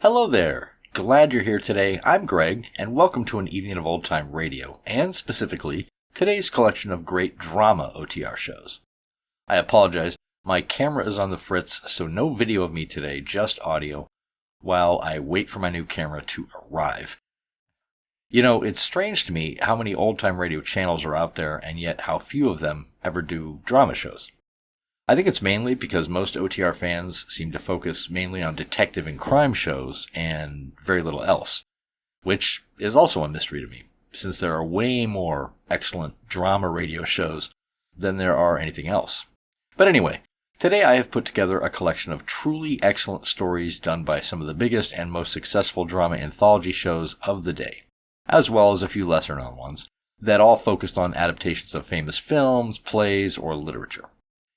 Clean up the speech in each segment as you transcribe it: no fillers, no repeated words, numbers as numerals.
Hello there. Glad you're here today. I'm Greg, and welcome to an evening of old-time radio, and specifically, today's collection of great drama OTR shows. I apologize, my camera is on the fritz, so no video of me today, just audio, while I wait for my new camera to arrive. You know, it's strange to me how many old-time radio channels are out there, and yet how few of them ever do drama shows. I think it's mainly because most OTR fans seem to focus mainly on detective and crime shows and very little else, which is also a mystery to me, since there are way more excellent drama radio shows than there are anything else. But anyway, today I have put together a collection of truly excellent stories done by some of the biggest and most successful drama anthology shows of the day, as well as a few lesser-known ones, that all focused on adaptations of famous films, plays, or literature.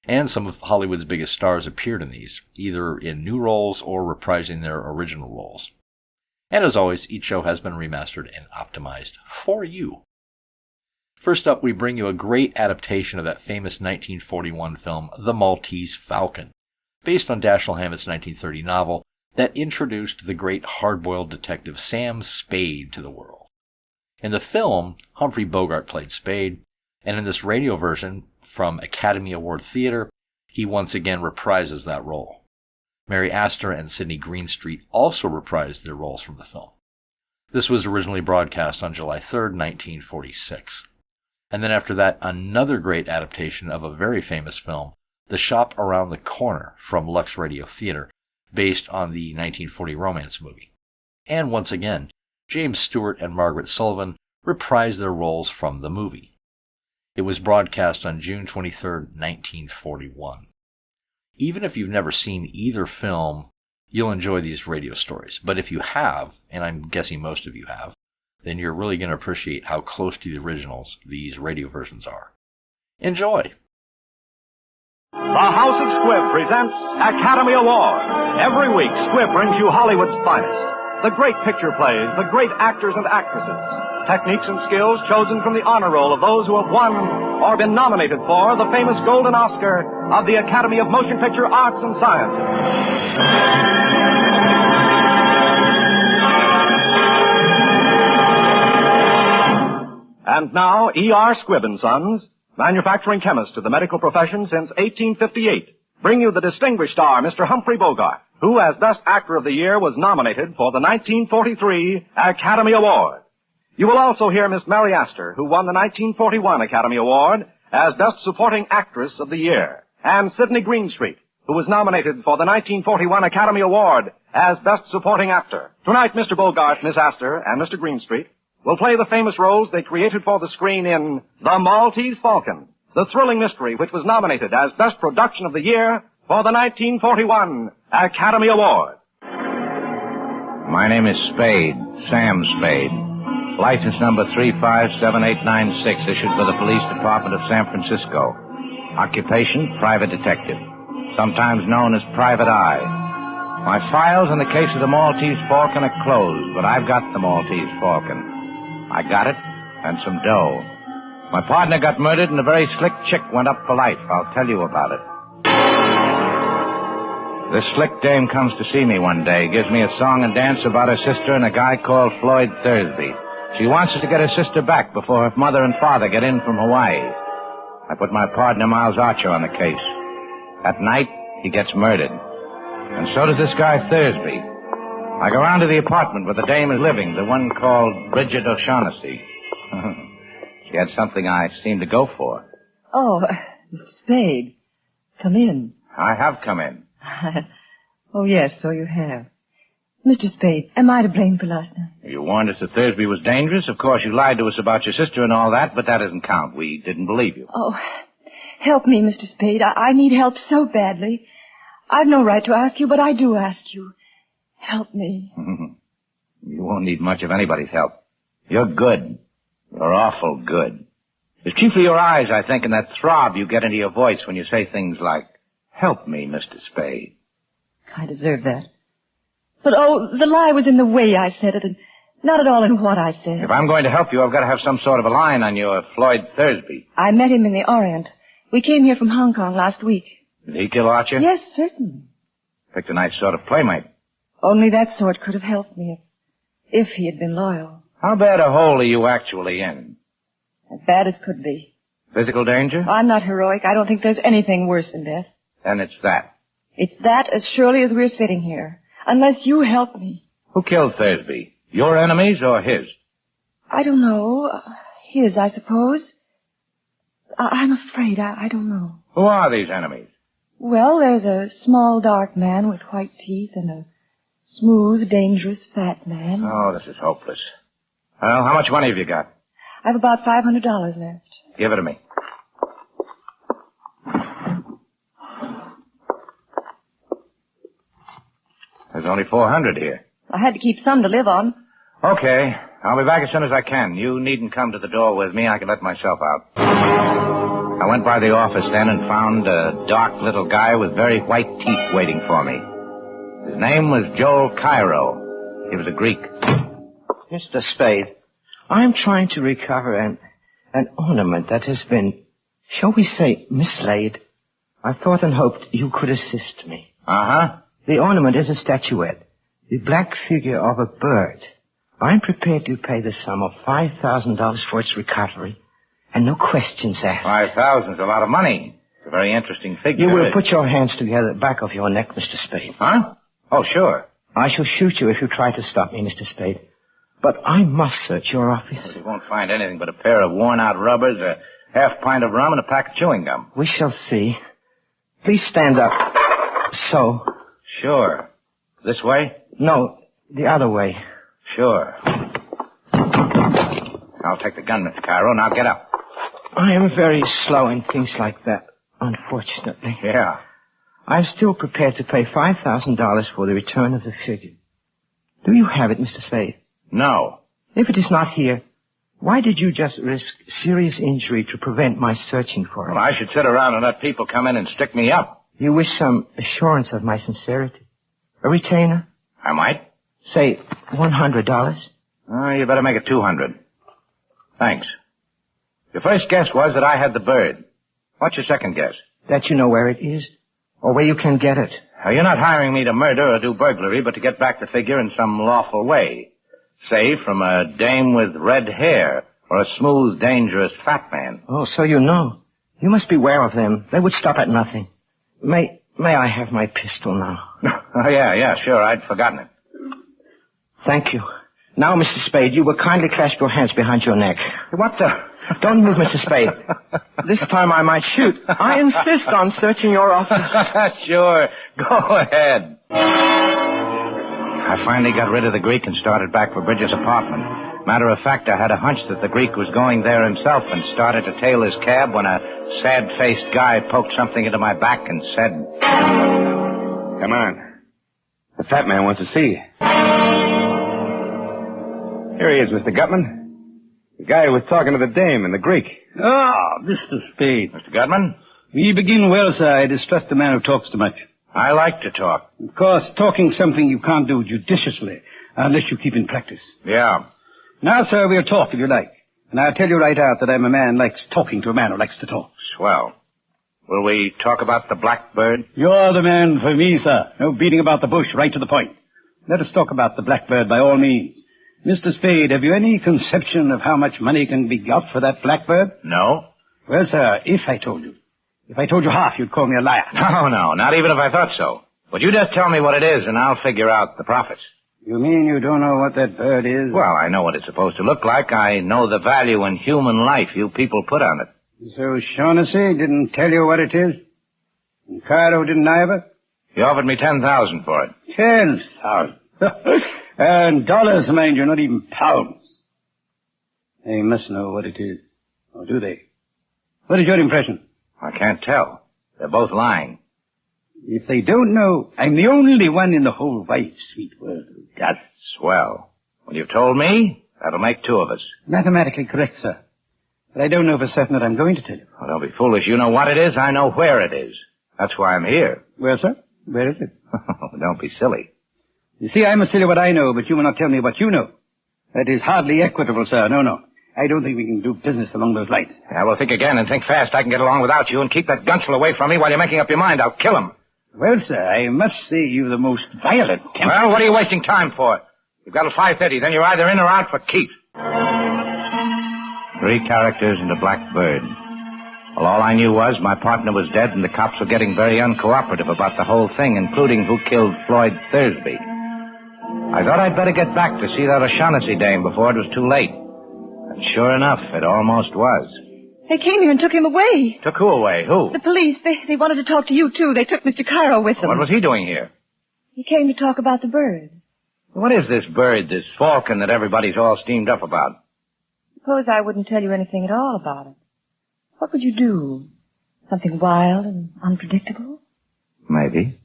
And some of Hollywood's biggest stars appeared in these, either in new roles or reprising their original roles. And as always, each show has been remastered and optimized for you. First up, we bring you a great adaptation of that famous 1941 film, The Maltese Falcon, based on Dashiell Hammett's 1930 novel that introduced the great hard-boiled detective Sam Spade to the world. In the film, Humphrey Bogart played Spade, and in this radio version from Academy Award Theater, he once again reprises that role. Mary Astor and Sidney Greenstreet also reprised their roles from the film. This was originally broadcast on July 3rd, 1946. And then after that, another great adaptation of a very famous film, The Shop Around the Corner from Lux Radio Theater, based on the 1940 romance movie. And once again, James Stewart and Margaret Sullivan reprised their roles from the movie. It was broadcast on June 23, 1941. Even if you've never seen either film, you'll enjoy these radio stories. But if you have, and I'm guessing most of you have, then you're really going to appreciate how close to the originals these radio versions are. Enjoy! The House of Squibb presents Academy Award. Every week, Squibb brings you Hollywood's finest. The great picture plays, the great actors and actresses. Techniques and skills chosen from the honor roll of those who have won or been nominated for the famous Golden Oscar of the Academy of Motion Picture Arts and Sciences. And now, E.R. Squibb & Sons, manufacturing chemist to the medical profession since 1858, bring you the distinguished star, Mr. Humphrey Bogart, who, as Best Actor of the Year, was nominated for the 1943 Academy Award. You will also hear Miss Mary Astor, who won the 1941 Academy Award as Best Supporting Actress of the Year, and Sidney Greenstreet, who was nominated for the 1941 Academy Award as Best Supporting Actor. Tonight, Mr. Bogart, Miss Astor, and Mr. Greenstreet will play the famous roles they created for the screen in The Maltese Falcon, the thrilling mystery which was nominated as Best Production of the Year for the 1941 Academy Award. My name is Spade, Sam Spade. License number 357896, issued by the Police Department of San Francisco. Occupation, private detective, sometimes known as Private Eye. My files in the case of the Maltese Falcon are closed, but I've got the Maltese Falcon. I got it, and some dough. My partner got murdered, and a very slick chick went up for life. I'll tell you about it. This slick dame comes to see me one day, gives me a song and dance about her sister and a guy called Floyd Thursby. She wants to get her sister back before her mother and father get in from Hawaii. I put my partner, Miles Archer, on the case. At night, he gets murdered. And so does this guy Thursby. I go round to the apartment where the dame is living, the one called Bridget O'Shaughnessy. She had something I seemed to go for. Oh, Mr. Spade, come in. I have come in. Oh, yes, so you have. Mr. Spade, am I to blame for last night? You warned us that Thursby was dangerous. Of course, you lied to us about your sister and all that, but that doesn't count. We didn't believe you. Oh, help me, Mr. Spade. I need help so badly. I've no right to ask you, but I do ask you. Help me. You won't need much of anybody's help. You're good. You're awful good. It's chiefly your eyes, I think, and that throb you get into your voice when you say things like, "Help me, Mr. Spade." I deserve that. But, the lie was in the way I said it, and not at all in what I said. If I'm going to help you, I've got to have some sort of a line on your Floyd Thursby. I met him in the Orient. We came here from Hong Kong last week. Did he kill Archer? Yes, certainly. Picked a nice sort of playmate. Only that sort could have helped me if he had been loyal. How bad a hole are you actually in? As bad as could be. Physical danger? I'm not heroic. I don't think there's anything worse than death. Then it's that. It's that as surely as we're sitting here. Unless you help me. Who killed Thursby? Your enemies or his? I don't know. His, I suppose. I'm afraid. I don't know. Who are these enemies? Well, there's a small, dark man with white teeth and a smooth, dangerous, fat man. Oh, this is hopeless. Well, how much money have you got? I've about $500 left. Give it to me. There's only 400 here. I had to keep some to live on. Okay. I'll be back as soon as I can. You needn't come to the door with me. I can let myself out. I went by the office then and found a dark little guy with very white teeth waiting for me. His name was Joel Cairo. He was a Greek. Mr. Spade, I'm trying to recover an ornament that has been, shall we say, mislaid. I thought and hoped you could assist me. Uh-huh. The ornament is a statuette, the black figure of a bird. I'm prepared to pay the sum of $5,000 for its recovery, and no questions asked. 5,000's a lot of money. It's a very interesting figure. You will put your hands together at the back of your neck, Mr. Spade. Huh? Oh, sure. I shall shoot you if you try to stop me, Mr. Spade. But I must search your office. Well, you won't find anything but a pair of worn-out rubbers, a half pint of rum, and a pack of chewing gum. We shall see. Please stand up. So. Sure. This way? No, the other way. Sure. I'll take the gun, Mr. Cairo. Now get up. I am very slow in things like that, unfortunately. Yeah. I'm still prepared to pay $5,000 for the return of the figure. Do you have it, Mr. Spade? No. If it is not here, why did you just risk serious injury to prevent my searching for it? Well, I should sit around and let people come in and stick me up. You wish some assurance of my sincerity? A retainer? I might. Say, $100? You better make it 200. Thanks. Your first guess was that I had the bird. What's your second guess? That you know where it is, or where you can get it. Now, you're not hiring me to murder or do burglary, but to get back the figure in some lawful way. Say, from a dame with red hair, or a smooth, dangerous fat man. Oh, so you know. You must beware of them. They would stop at nothing. May I have my pistol now? Oh, yeah, sure. I'd forgotten it. Thank you. Now, Mr. Spade, you will kindly clasp your hands behind your neck. What the? Don't move, Mr. Spade. This time I might shoot. I insist on searching your office. Sure. Go ahead. I finally got rid of the Greek and started back for Bridges' apartment. Matter of fact, I had a hunch that the Greek was going there himself and started to tail his cab when a sad-faced guy poked something into my back and said, "Come on. The fat man wants to see you." Here he is, Mr. Gutman. The guy who was talking to the dame and the Greek. Ah, Mr. Spade. Mr. Gutman? We begin well, sir. I distrust a man who talks too much. I like to talk. Of course, talking's something you can't do judiciously unless you keep in practice. Yeah. Now, sir, we'll talk if you like. And I'll tell you right out that I'm a man who likes talking to a man who likes to talk. Swell. Will we talk about the blackbird? You're the man for me, sir. No beating about the bush, right to the point. Let us talk about the blackbird by all means. Mr. Spade, have you any conception of how much money can be got for that blackbird? No. Well, sir, if I told you half, you'd call me a liar. No, not even if I thought so. But you just tell me what it is, and I'll figure out the profits. You mean you don't know what that bird is? Well, I know what it's supposed to look like. I know the value in human life you people put on it. So Shaughnessy didn't tell you what it is? And Cairo didn't either? He offered me $10,000 for it. 10,000. And dollars, mind you, not even pounds. They must know what it is. Or do they? What is your impression? I can't tell. They're both lying. If they don't know, I'm the only one in the whole wide, sweet world who does. Swell. When you've told me, that'll make two of us. Mathematically correct, sir. But I don't know for certain that I'm going to tell you. Well, don't be foolish. You know what it is. I know where it is. That's why I'm here. Well, sir, where is it? Don't be silly. You see, I must tell you what I know, but you will not tell me what you know. That is hardly equitable, sir. No. I don't think we can do business along those lines. Yeah, well, think again and think fast. I can get along without you and keep that gunsel away from me while you're making up your mind. I'll kill him. Well, sir, I must say you're the most violent temper. Well, what are you wasting time for? You've got till 5:30, then you're either in or out for keeps. 3 characters and a black bird. Well, all I knew was my partner was dead and the cops were getting very uncooperative about the whole thing, including who killed Floyd Thursby. I thought I'd better get back to see that O'Shaughnessy dame before it was too late. And sure enough, it almost was. They came here and took him away. Took who away? Who? The police. They wanted to talk to you, too. They took Mr. Cairo with them. What was he doing here? He came to talk about the bird. What is this bird, this falcon that everybody's all steamed up about? Suppose I wouldn't tell you anything at all about it. What would you do? Something wild and unpredictable? Maybe.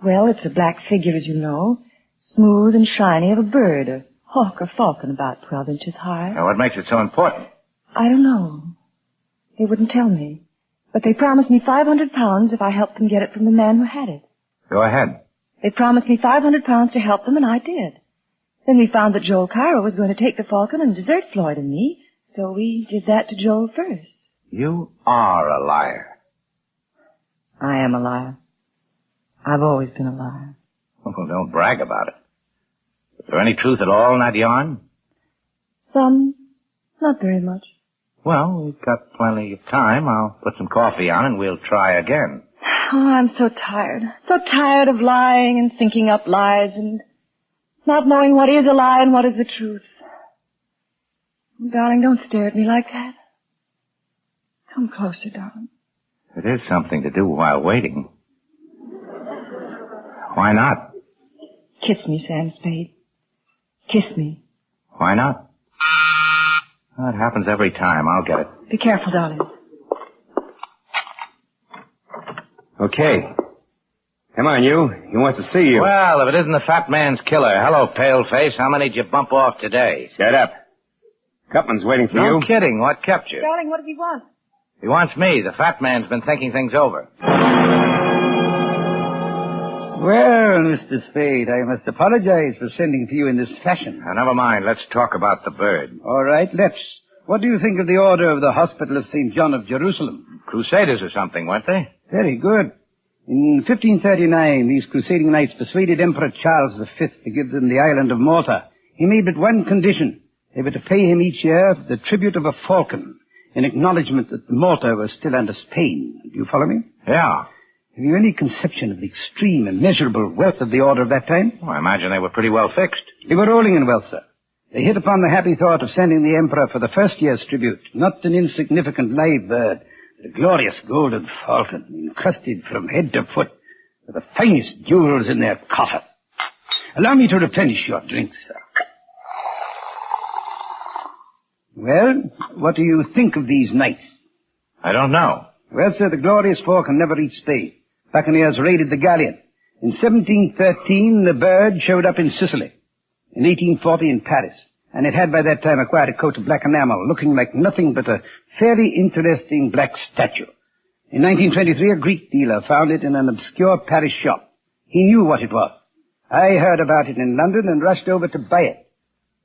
Well, it's a black figure, as you know. Smooth and shiny of a bird, a hawk or falcon about 12 inches high. Now, what makes it so important? I don't know. They wouldn't tell me. But they promised me £500 if I helped them get it from the man who had it. Go ahead. They promised me £500 to help them, and I did. Then we found that Joel Cairo was going to take the falcon and desert Floyd and me, so we did that to Joel first. You are a liar. I am a liar. I've always been a liar. Oh, don't brag about it. Is there any truth at all in that yarn? Some. Not very much. Well, we've got plenty of time. I'll put some coffee on and we'll try again. Oh, I'm so tired. So tired of lying and thinking up lies and not knowing what is a lie and what is the truth. Oh, darling, don't stare at me like that. Come closer, darling. It is something to do while waiting. Why not? Kiss me, Sam Spade. Kiss me. Why not? Well, it happens every time. I'll get it. Be careful, darling. Okay. Come on, you. He wants to see you. Well, if it isn't the fat man's killer. Hello, paleface. How many did you bump off today? Shut up. Cupman's waiting for you. No kidding. What kept you? Darling, what does he want? He wants me. The fat man's been thinking things over. Well, Mr. Spade, I must apologize for sending for you in this fashion. Now, never mind. Let's talk about the bird. All right, let's. What do you think of the order of the Hospital of St. John of Jerusalem? Crusaders or something, weren't they? Very good. In 1539, these crusading knights persuaded Emperor Charles V to give them the island of Malta. He made but one condition. They were to pay him each year the tribute of a falcon in acknowledgement that Malta was still under Spain. Do you follow me? Yeah. Have you any conception of the extreme, immeasurable wealth of the order of that time? Well, I imagine they were pretty well fixed. They were rolling in wealth, sir. They hit upon the happy thought of sending the emperor for the first year's tribute, not an insignificant live bird, but a glorious golden falcon, encrusted from head to foot with the finest jewels in their coffers. Allow me to replenish your drink, sir. Well, what do you think of these knights? I don't know. Well, sir, the glorious falcon never reached Spain. Buccaneers raided the galleon. In 1713, the bird showed up in Sicily. In 1840, in Paris. And it had by that time acquired a coat of black enamel, looking like nothing but a very interesting black statue. In 1923, a Greek dealer found it in an obscure Paris shop. He knew what it was. I heard about it in London and rushed over to buy it.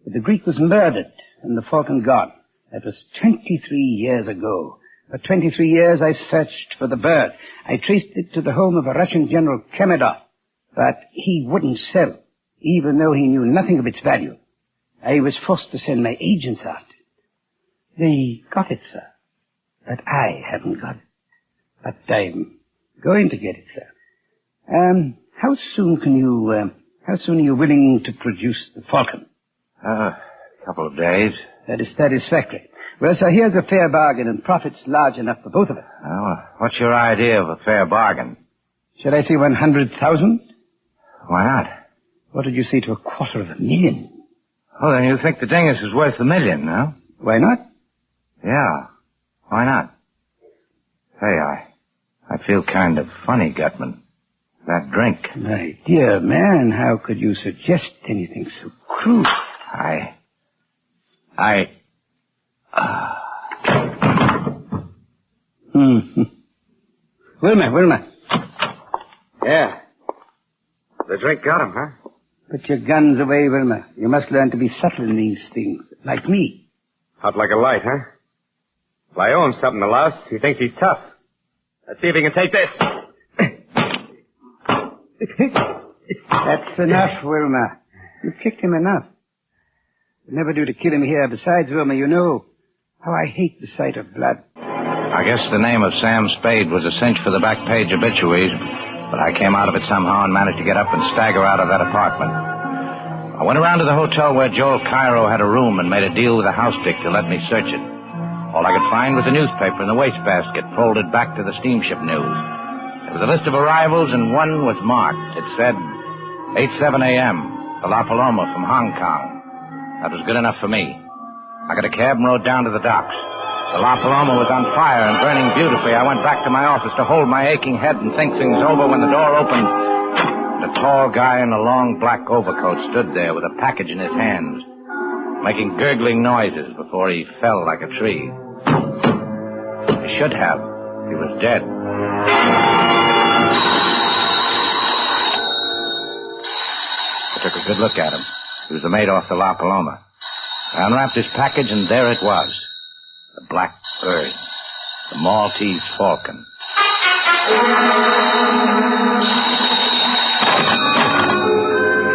But the Greek was murdered and the falcon gone. That was 23 years ago. For 23 years, I searched for the bird. I traced it to the home of a Russian General Campbell, but he wouldn't sell, even though he knew nothing of its value. I was forced to send my agents after it. They got it, sir, but I haven't got it. But I'm going to get it, sir. How soon are you willing to produce the falcon? A couple of days. That is satisfactory. Well, sir, here's a fair bargain and profits large enough for both of us. Well, what's your idea of a fair bargain? Shall I say 100,000? Why not? What did you say to $250,000? Oh, then you think the dingus is worth $1 million, no? Why not? Yeah. Why not? Hey, I feel kind of funny, Gutman. That drink. My dear man, how could you suggest anything so cruel? Wilma. Yeah. The drink got him, huh? Put your guns away, Wilma. You must learn to be subtle in these things, like me. Hot like a light, huh? Well, I owe him something, the louse. He thinks he's tough. Let's see if he can take this. That's enough, Wilma. You kicked him enough. You'll never do to kill him here. Besides, Wilma, you know how I hate the sight of blood. I guess the name of Sam Spade was a cinch for the back page obituaries, but I came out of it somehow and managed to get up and stagger out of that apartment. I went around to the hotel where Joel Cairo had a room and made a deal with the house dick to let me search it. All I could find was a newspaper in the wastebasket folded back to the steamship news. There was a list of arrivals, and one was marked. It said, 8:07 a.m., the La Paloma from Hong Kong. That was good enough for me. I got a cab and rode down to the docks. The La Paloma was on fire and burning beautifully. I went back to my office to hold my aching head and think things over when the door opened. And a tall guy in a long black overcoat stood there with a package in his hands, making gurgling noises before he fell like a tree. He should have. He was dead. I took a good look at him. He was the mate off the La Paloma. I unwrapped his package, and there it was. The black bird. The Maltese Falcon.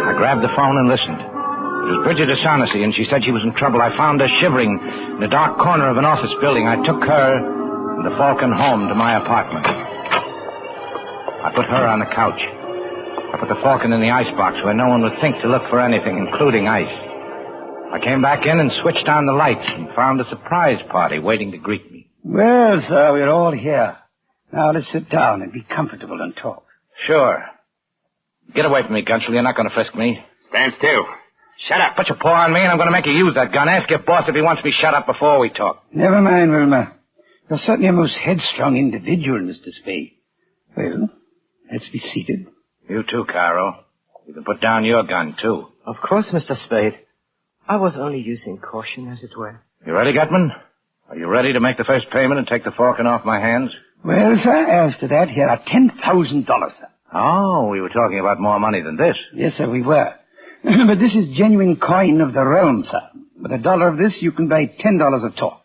I grabbed the phone and listened. It was Bridget O'Shaughnessy, and she said she was in trouble. I found her shivering in a dark corner of an office building. I took her and the Falcon home to my apartment. I put her on the couch. I put the Falcon in the icebox where no one would think to look for anything, including ice. I came back in and switched on the lights and found a surprise party waiting to greet me. Well, sir, we're all here. Now let's sit down and be comfortable and talk. Sure. Get away from me, Gunchel. You're not going to frisk me. Stand still. Shut up. Put your paw on me, and I'm going to make you use that gun. Ask your boss if he wants me shut up before we talk. Never mind, Wilma. You're certainly a most headstrong individual, Mr. Spade. Well, let's be seated. You too, Cairo. You can put down your gun, too. Of course, Mr. Spade. I was only using caution, as it were. You ready, Gutman? Are you ready to make the first payment and take the Falcon off my hands? Well, sir, as to that, here are $10,000, sir. Oh, we were talking about more money than this. Yes, sir, we were. But this is genuine coin of the realm, sir. With $1 of this, you can buy $10 of talk.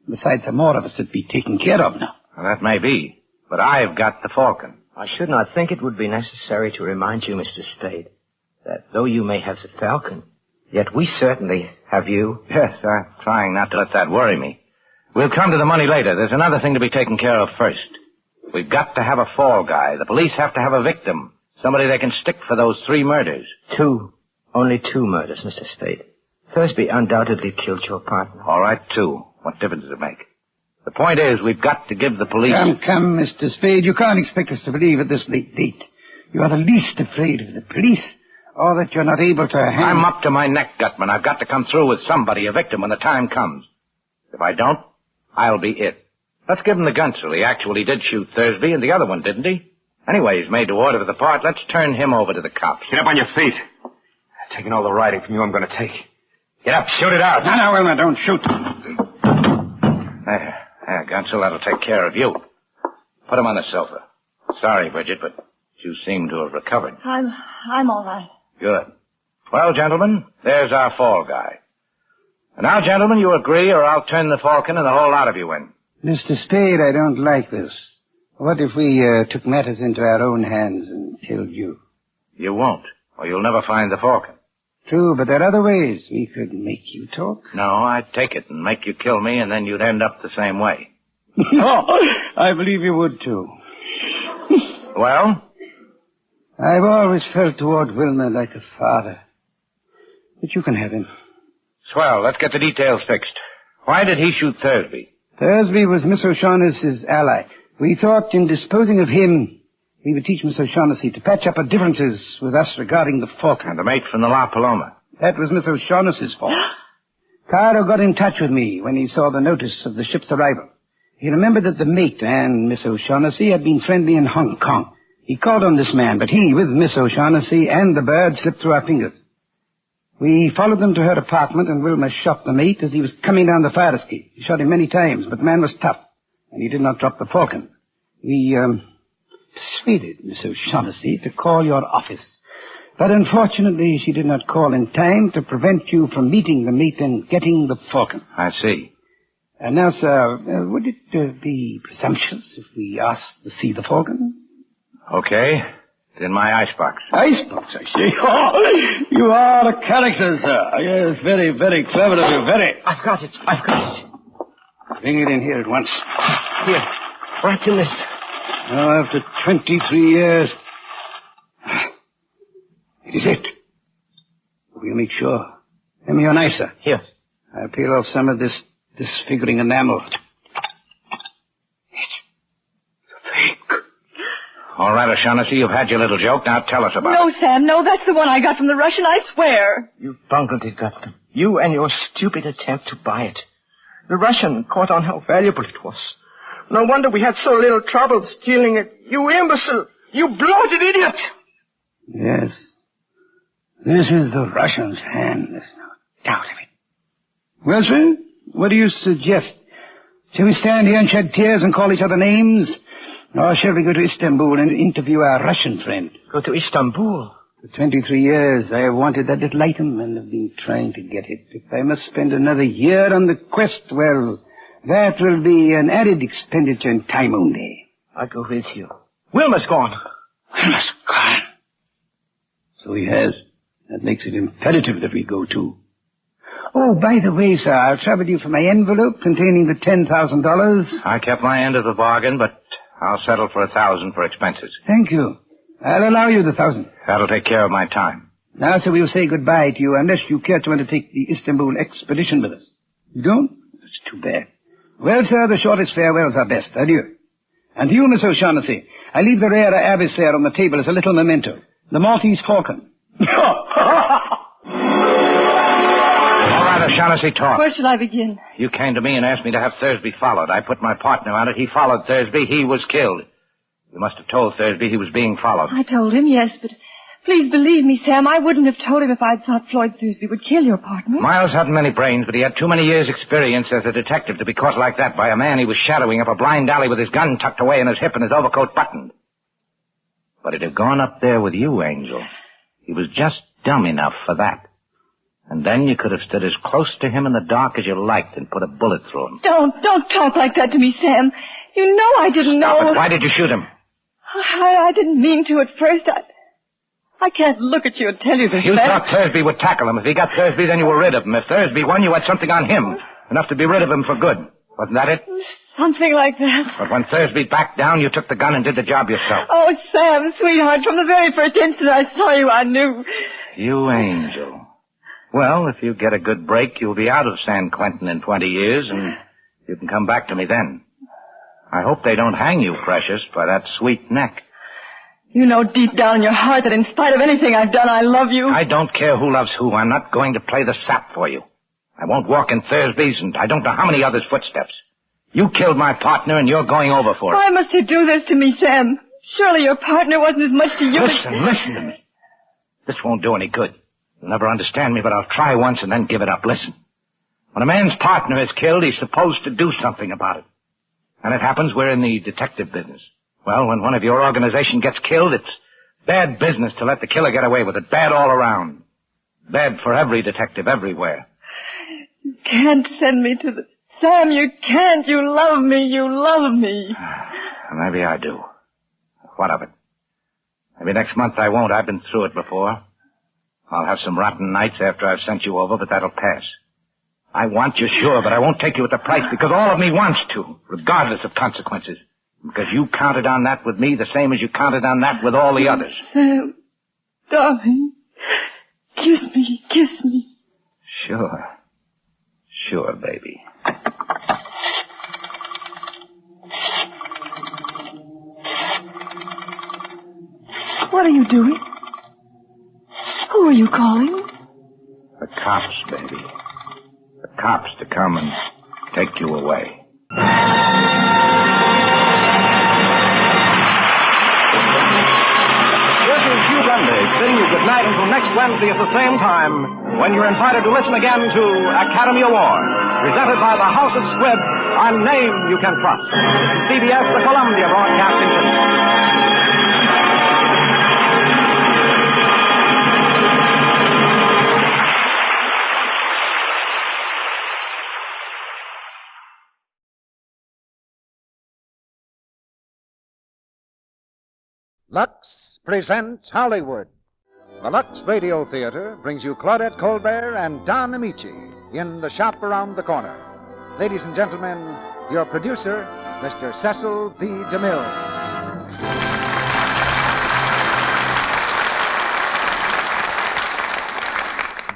Besides, there are more of us that be taken care of now. Well, that may be, but I've got the Falcon. I should not think it would be necessary to remind you, Mr. Spade, that though you may have the Falcon, yet we certainly have you. Yes, I'm trying not to let that worry me. We'll come to the money later. There's another thing to be taken care of first. We've got to have a fall guy. The police have to have a victim. Somebody they can stick for those 3 murders. 2. Only 2 murders, Mr. Spade. Thursby undoubtedly killed your partner. All right, 2. What difference does it make? The point is, we've got to give the police... Come, Mr. Spade. You can't expect us to believe at this late date. You are the least afraid of the police, or that you're not able to handle... I'm up to my neck, Gutman. I've got to come through with somebody, a victim, when the time comes. If I don't, I'll be it. Let's give him the Gunchel. He actually did shoot Thursby, and the other one, didn't he? Anyway, he's made to order for the part. Let's turn him over to the cops. Get up on your feet. Taking all the riding from you, I'm going to take. Get up, shoot it out. No, Wilma, don't shoot. There, Gunchel, that'll take care of you. Put him on the sofa. Sorry, Bridget, but you seem to have recovered. I'm all right. Good. Well, gentlemen, there's our fall guy. And now, gentlemen, you agree or I'll turn the Falcon and the whole lot of you in. Mr. Spade, I don't like this. What if we took matters into our own hands and killed you? You won't, or you'll never find the Falcon. True, but there are other ways we could make you talk. No, I'd take it and make you kill me, and then you'd end up the same way. No, I believe you would, too. Well? I've always felt toward Wilma like a father. But you can have him. Swell, let's get the details fixed. Why did he shoot Thursby? Thursby was Miss O'Shaughnessy's ally. We thought in disposing of him, we would teach Miss O'Shaughnessy to patch up her differences with us regarding the Falcon. And the mate from the La Paloma. That was Miss O'Shaughnessy's fault. Cairo got in touch with me when he saw the notice of the ship's arrival. He remembered that the mate and Miss O'Shaughnessy had been friendly in Hong Kong. He called on this man, but he, with Miss O'Shaughnessy and the bird, slipped through our fingers. We followed them to her apartment, and Wilma shot the mate as he was coming down the fire escape. He shot him many times, but the man was tough, and he did not drop the Falcon. We persuaded Miss O'Shaughnessy to call your office, but unfortunately she did not call in time to prevent you from meeting the mate and getting the Falcon. I see. And now, sir, would it be presumptuous if we asked to see the Falcon? Okay. It's in my icebox. Icebox, I see. Oh, you are a character, sir. Yes, very, very clever of you, very. I've got it. Bring it in here at once. Here, wrapped in this. Now, after 23 years. It is it. We'll make sure. Let me your knife, sir. Here. I'll peel off some of this disfiguring enamel. All right, O'Shaughnessy, you've had your little joke. Now tell us about No, it. Sam, no, that's the one I got from the Russian, I swear. You bungled it, Gutman. You and your stupid attempt to buy it. The Russian caught on how valuable it was. No wonder we had so little trouble stealing it. You imbecile! You bloated idiot! Yes. This is the Russian's hand. There's no doubt of it. Well, sir, what do you suggest? Shall we stand here and shed tears and call each other names? Or shall we go to Istanbul and interview our Russian friend? Go to Istanbul? For 23 years I have wanted that little item and have been trying to get it. If I must spend another year on the quest, well, that will be an added expenditure in time only. I'll go with you. Wilma's gone. Wilma's gone. So he has. That makes it imperative that we go too. Oh, by the way, sir, I'll trouble you for my envelope containing the $10,000. I kept my end of the bargain, but I'll settle for $1,000 for expenses. Thank you. I'll allow you the 1,000. That'll take care of my time. Now, sir, we'll say goodbye to you unless you care to undertake the Istanbul expedition with us. You don't? That's too bad. Well, sir, the shortest farewells are best. Adieu. And to you, Miss O'Shaughnessy, I leave the rare abyss there on the table as a little memento. The Maltese Falcon. All right, O'Shaughnessy, talk. Where shall I begin? You came to me and asked me to have Thursby followed. I put my partner on it. He followed Thursby. He was killed. You must have told Thursby he was being followed. I told him, yes, but please believe me, Sam, I wouldn't have told him if I'd thought Floyd Thursby would kill your partner. Miles hadn't many brains, but he had too many years' experience as a detective to be caught like that by a man he was shadowing up a blind alley with his gun tucked away in his hip and his overcoat buttoned. But he'd have gone up there with you, Angel. He was just dumb enough for that. And then you could have stood as close to him in the dark as you liked and put a bullet through him. Don't talk like that to me, Sam. You know I didn't know. Stop it. Why did you shoot him? I didn't mean to at first. I can't look at you and tell you this. You thought Thursby would tackle him. If he got Thursby, then you were rid of him. If Thursby won, you had something on him. Enough to be rid of him for good. Wasn't that it? Something like that. But when Thursby backed down, you took the gun and did the job yourself. Oh, Sam, sweetheart, from the very first instant I saw you, I knew. You angel. Well, if you get a good break, you'll be out of San Quentin in 20 years, and you can come back to me then. I hope they don't hang you, precious, by that sweet neck. You know deep down in your heart that in spite of anything I've done, I love you. I don't care who loves who. I'm not going to play the sap for you. I won't walk in Thursby's, and I don't know how many others' footsteps. You killed my partner, and you're going over for it. Why must you do this to me, Sam? Surely your partner wasn't as much to you Listen to me. This won't do any good. You'll never understand me, but I'll try once and then give it up. Listen. When a man's partner is killed, he's supposed to do something about it. And it happens we're in the detective business. Well, when one of your organization gets killed, it's bad business to let the killer get away with it. Bad all around. Bad for every detective everywhere. You can't send me to the... Sam, you can't. You love me. You love me. Maybe I do. What of it? Maybe next month I won't. I've been through it before. I'll have some rotten nights after I've sent you over, but that'll pass. I want you, sure, but I won't take you at the price because all of me wants to, regardless of consequences. Because you counted on that with me the same as you counted on that with all the others. Sam, darling, kiss me, kiss me. Sure. Sure, baby. What are you doing? Who are you calling? The cops, baby. The cops to come and take you away. This is Hugh Grundy bidding you good night until next Wednesday at the same time, when you're invited to listen again to Academy Award, presented by the House of Squibb, a name you can trust. This is CBS, the Columbia Broadcasting System. Lux presents Hollywood. The Lux Radio Theater brings you Claudette Colbert and Don Amici in The Shop Around the Corner. Ladies and gentlemen, your producer, Mr. Cecil B. DeMille.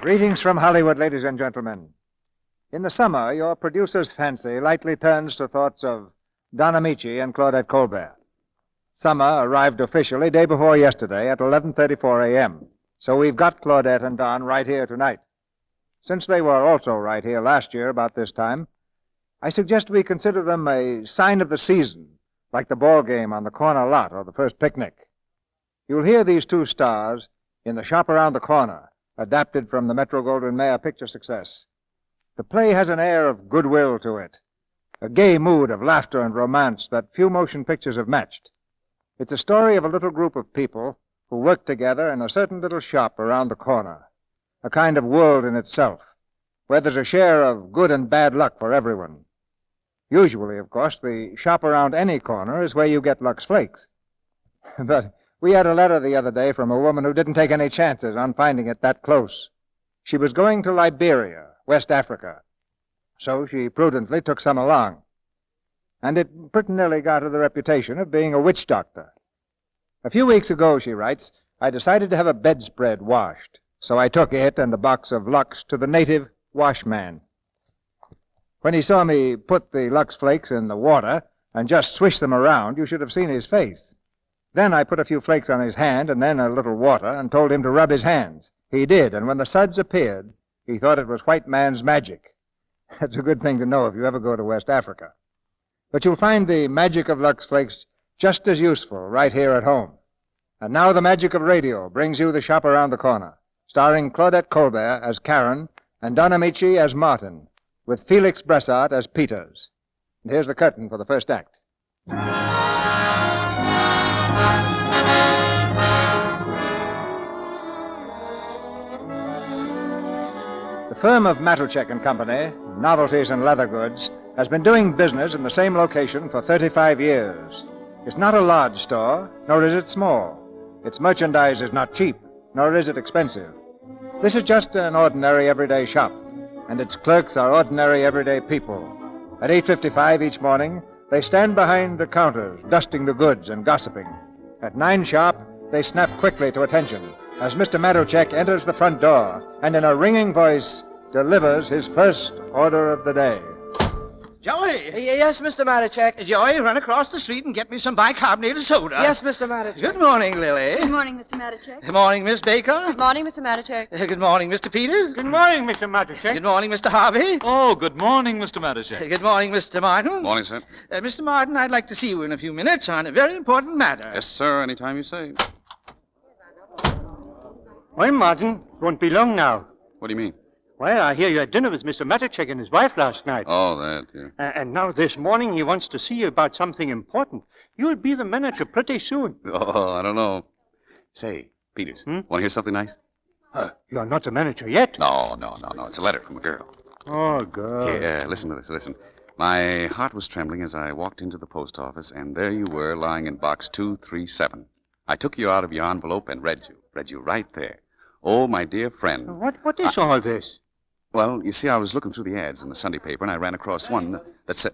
Greetings from Hollywood, ladies and gentlemen. In the summer, your producer's fancy lightly turns to thoughts of Don Amici and Claudette Colbert. Summer arrived officially day before yesterday at 11:34 a.m., so we've got Claudette and Don right here tonight. Since they were also right here last year about this time, I suggest we consider them a sign of the season, like the ball game on the corner lot or the first picnic. You'll hear these two stars in The Shop Around the Corner, adapted from the Metro-Goldwyn-Mayer picture success. The play has an air of goodwill to it, a gay mood of laughter and romance that few motion pictures have matched. It's a story of a little group of people who work together in a certain little shop around the corner, a kind of world in itself, where there's a share of good and bad luck for everyone. Usually, of course, the shop around any corner is where you get Lux Flakes. But we had a letter the other day from a woman who didn't take any chances on finding it that close. She was going to Liberia, West Africa, so she prudently took some along. And it pretty nearly got her the reputation of being a witch doctor. A few weeks ago, she writes, I decided to have a bedspread washed, so I took it and a box of Lux to the native washman. When he saw me put the Lux Flakes in the water and just swish them around, you should have seen his face. Then I put a few flakes on his hand and then a little water and told him to rub his hands. He did, and when the suds appeared, he thought it was white man's magic. That's a good thing to know if you ever go to West Africa. But you'll find the magic of Lux Flakes just as useful right here at home. And now the magic of radio brings you The Shop Around the Corner, starring Claudette Colbert as Karen and Don Amici as Martin, with Felix Bressart as Peters. And here's the curtain for the first act. The firm of Mattachek and Company, Novelties and Leather Goods, has been doing business in the same location for 35 years. It's not a large store, nor is it small. Its merchandise is not cheap, nor is it expensive. This is just an ordinary everyday shop, and its clerks are ordinary everyday people. At 8:55 each morning, they stand behind the counters, dusting the goods and gossiping. At 9 sharp, they snap quickly to attention as Mr. Mattachek enters the front door and in a ringing voice delivers his first order of the day. Joey! Yes, Mr. Mattachek. Joey, run across the street and get me some bicarbonated soda. Yes, Mr. Mattachek. Good morning, Lily. Good morning, Mr. Mattachek. Good morning, Miss Baker. Good morning, Mr. Mattachek. Good morning, Mr. Peters. Good morning, Mr. Mattachek. Good morning, Mr. Harvey. Oh, good morning, Mr. Mattachek. Good morning, Mr. Martin. Morning, sir. Mr. Martin, I'd like to see you in a few minutes on a very important matter. Yes, sir, anytime you say. Well, Martin, won't be long now. What do you mean? Well, I hear you had dinner with Mr. Mattachek and his wife last night. Oh, that, yeah. And now this morning he wants to see you about something important. You'll be the manager pretty soon. Oh, I don't know. Say, Peters, want to hear something nice? You're not the manager yet? No. It's a letter from a girl. Oh, girl. Here, listen to this, listen. My heart was trembling as I walked into the post office, and there you were lying in box 237. I took you out of your envelope and read you right there. Oh, my dear friend. What is all this? Well, you see, I was looking through the ads in the Sunday paper, and I ran across one that said,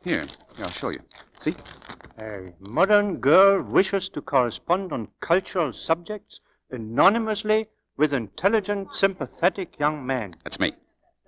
here, I'll show you. See? A modern girl wishes to correspond on cultural subjects anonymously with intelligent, sympathetic young man. That's me.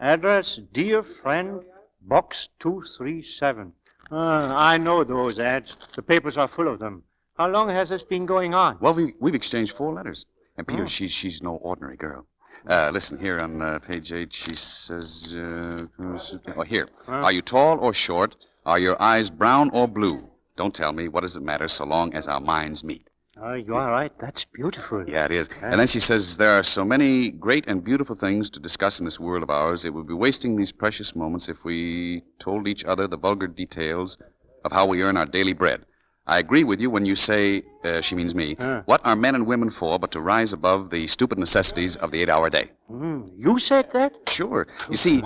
Address, dear friend, box 237. I know those ads. The papers are full of them. How long has this been going on? Well, we've exchanged 4 letters. And Peter, she's no ordinary girl. Listen, here on page 8, she says, here. Are you tall or short? Are your eyes brown or blue? Don't tell me. What does it matter so long as our minds meet? You are right. That's beautiful. Yeah, it is. And then she says, there are so many great and beautiful things to discuss in this world of ours. It would be wasting these precious moments if we told each other the vulgar details of how we earn our daily bread. I agree with you when you say, she means me, what are men and women for but to rise above the stupid necessities of the 8-hour day? You said that? Sure. You see,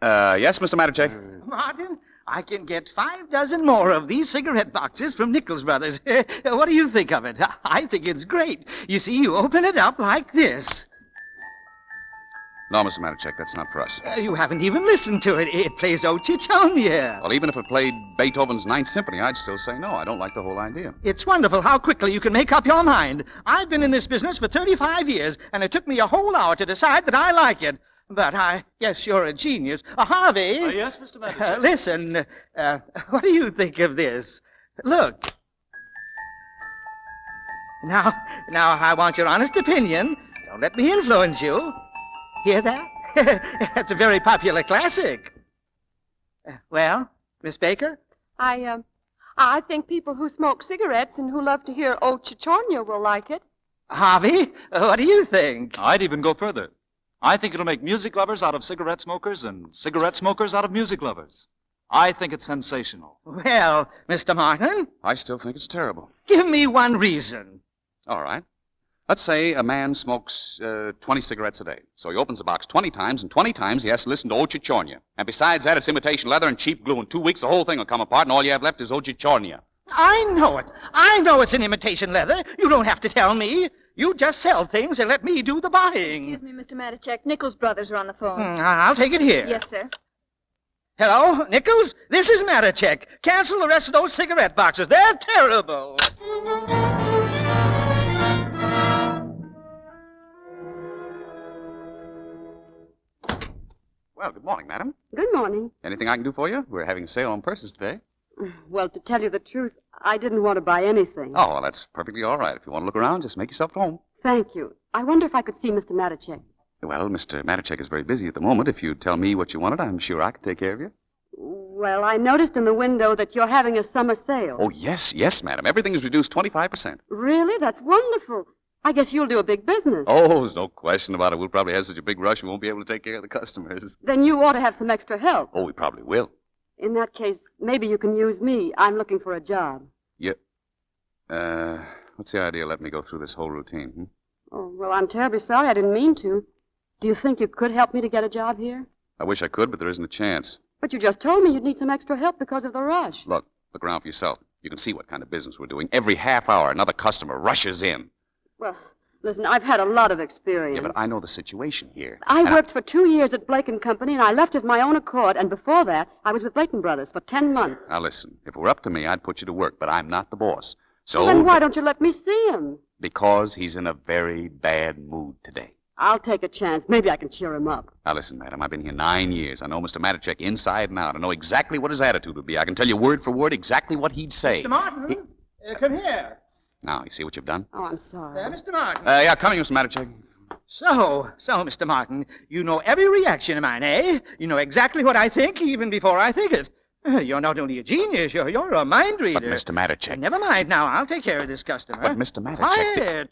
yes, Mr. Mattachek? Martin, I can get 5 dozen more of these cigarette boxes from Nichols Brothers. What do you think of it? I think it's great. You see, you open it up like this. No, Mr. Matichek, that's not for us. You haven't even listened to it. It plays O Chichonia. Well, even if it played Beethoven's Ninth Symphony, I'd still say no. I don't like the whole idea. It's wonderful how quickly you can make up your mind. I've been in this business for 35 years, and it took me a whole hour to decide that I like it. But I guess you're a genius. Harvey. Yes, Mr. Matichek. Listen, what do you think of this? Look. Now, I want your honest opinion. Don't let me influence you. Hear that? That's a very popular classic. Well, Miss Baker? I think people who smoke cigarettes and who love to hear O Chichornia will like it. Harvey, what do you think? I'd even go further. I think it'll make music lovers out of cigarette smokers and cigarette smokers out of music lovers. I think it's sensational. Well, Mr. Martin? I still think it's terrible. Give me one reason. All right. Let's say a man smokes 20 cigarettes a day. So he opens the box 20 times, and 20 times he has to listen to O Chichornia. And besides that, it's imitation leather and cheap glue. In 2 weeks, the whole thing will come apart, and all you have left is O Chichornia. I know it. I know it's an imitation leather. You don't have to tell me. You just sell things and let me do the buying. Excuse me, Mr. Matichek. Nichols Brothers are on the phone. I'll take it here. Yes, sir. Hello, Nichols? This is Matichek. Cancel the rest of those cigarette boxes. They're terrible. Well, good morning, madam. Good morning. Anything I can do for you? We're having a sale on purses today. Well, to tell you the truth, I didn't want to buy anything. Oh, well, that's perfectly all right. If you want to look around, just make yourself at home. Thank you. I wonder if I could see Mr. Matichek. Well, Mr. Matichek is very busy at the moment. If you'd tell me what you wanted, I'm sure I could take care of you. Well, I noticed in the window that you're having a summer sale. Oh, yes, madam. Everything is reduced 25%. Really? That's wonderful. I guess you'll do a big business. Oh, there's no question about it. We'll probably have such a big rush we won't be able to take care of the customers. Then you ought to have some extra help. Oh, we probably will. In that case, maybe you can use me. I'm looking for a job. Yeah. What's the idea of letting me go through this whole routine? Oh, well, I'm terribly sorry. I didn't mean to. Do you think you could help me to get a job here? I wish I could, but there isn't a chance. But you just told me you'd need some extra help because of the rush. Look around for yourself. You can see what kind of business we're doing. Every half hour, another customer rushes in. Well, listen, I've had a lot of experience. Yeah, but I know the situation here. I worked for 2 years at Blake & Company, and I left of my own accord, and before that, I was with Blake & Brothers for 10 months. Now, listen, if it were up to me, I'd put you to work, but I'm not the boss. So... Well, then why don't you let me see him? Because he's in a very bad mood today. I'll take a chance. Maybe I can cheer him up. Now, listen, madam, I've been here 9 years. I know Mr. Matichek inside and out. I know exactly what his attitude would be. I can tell you word for word exactly what he'd say. Mr. Martin, come here. Now, you see what you've done? Oh, I'm sorry. Mr. Martin. Yeah, coming, Mr. Matichek. So, Mr. Martin, you know every reaction of mine, eh? You know exactly what I think, even before I think it. You're not only a genius, you're a mind reader. But, Mr. Matichek... Never mind now, I'll take care of this customer. But, Mr. Matichek...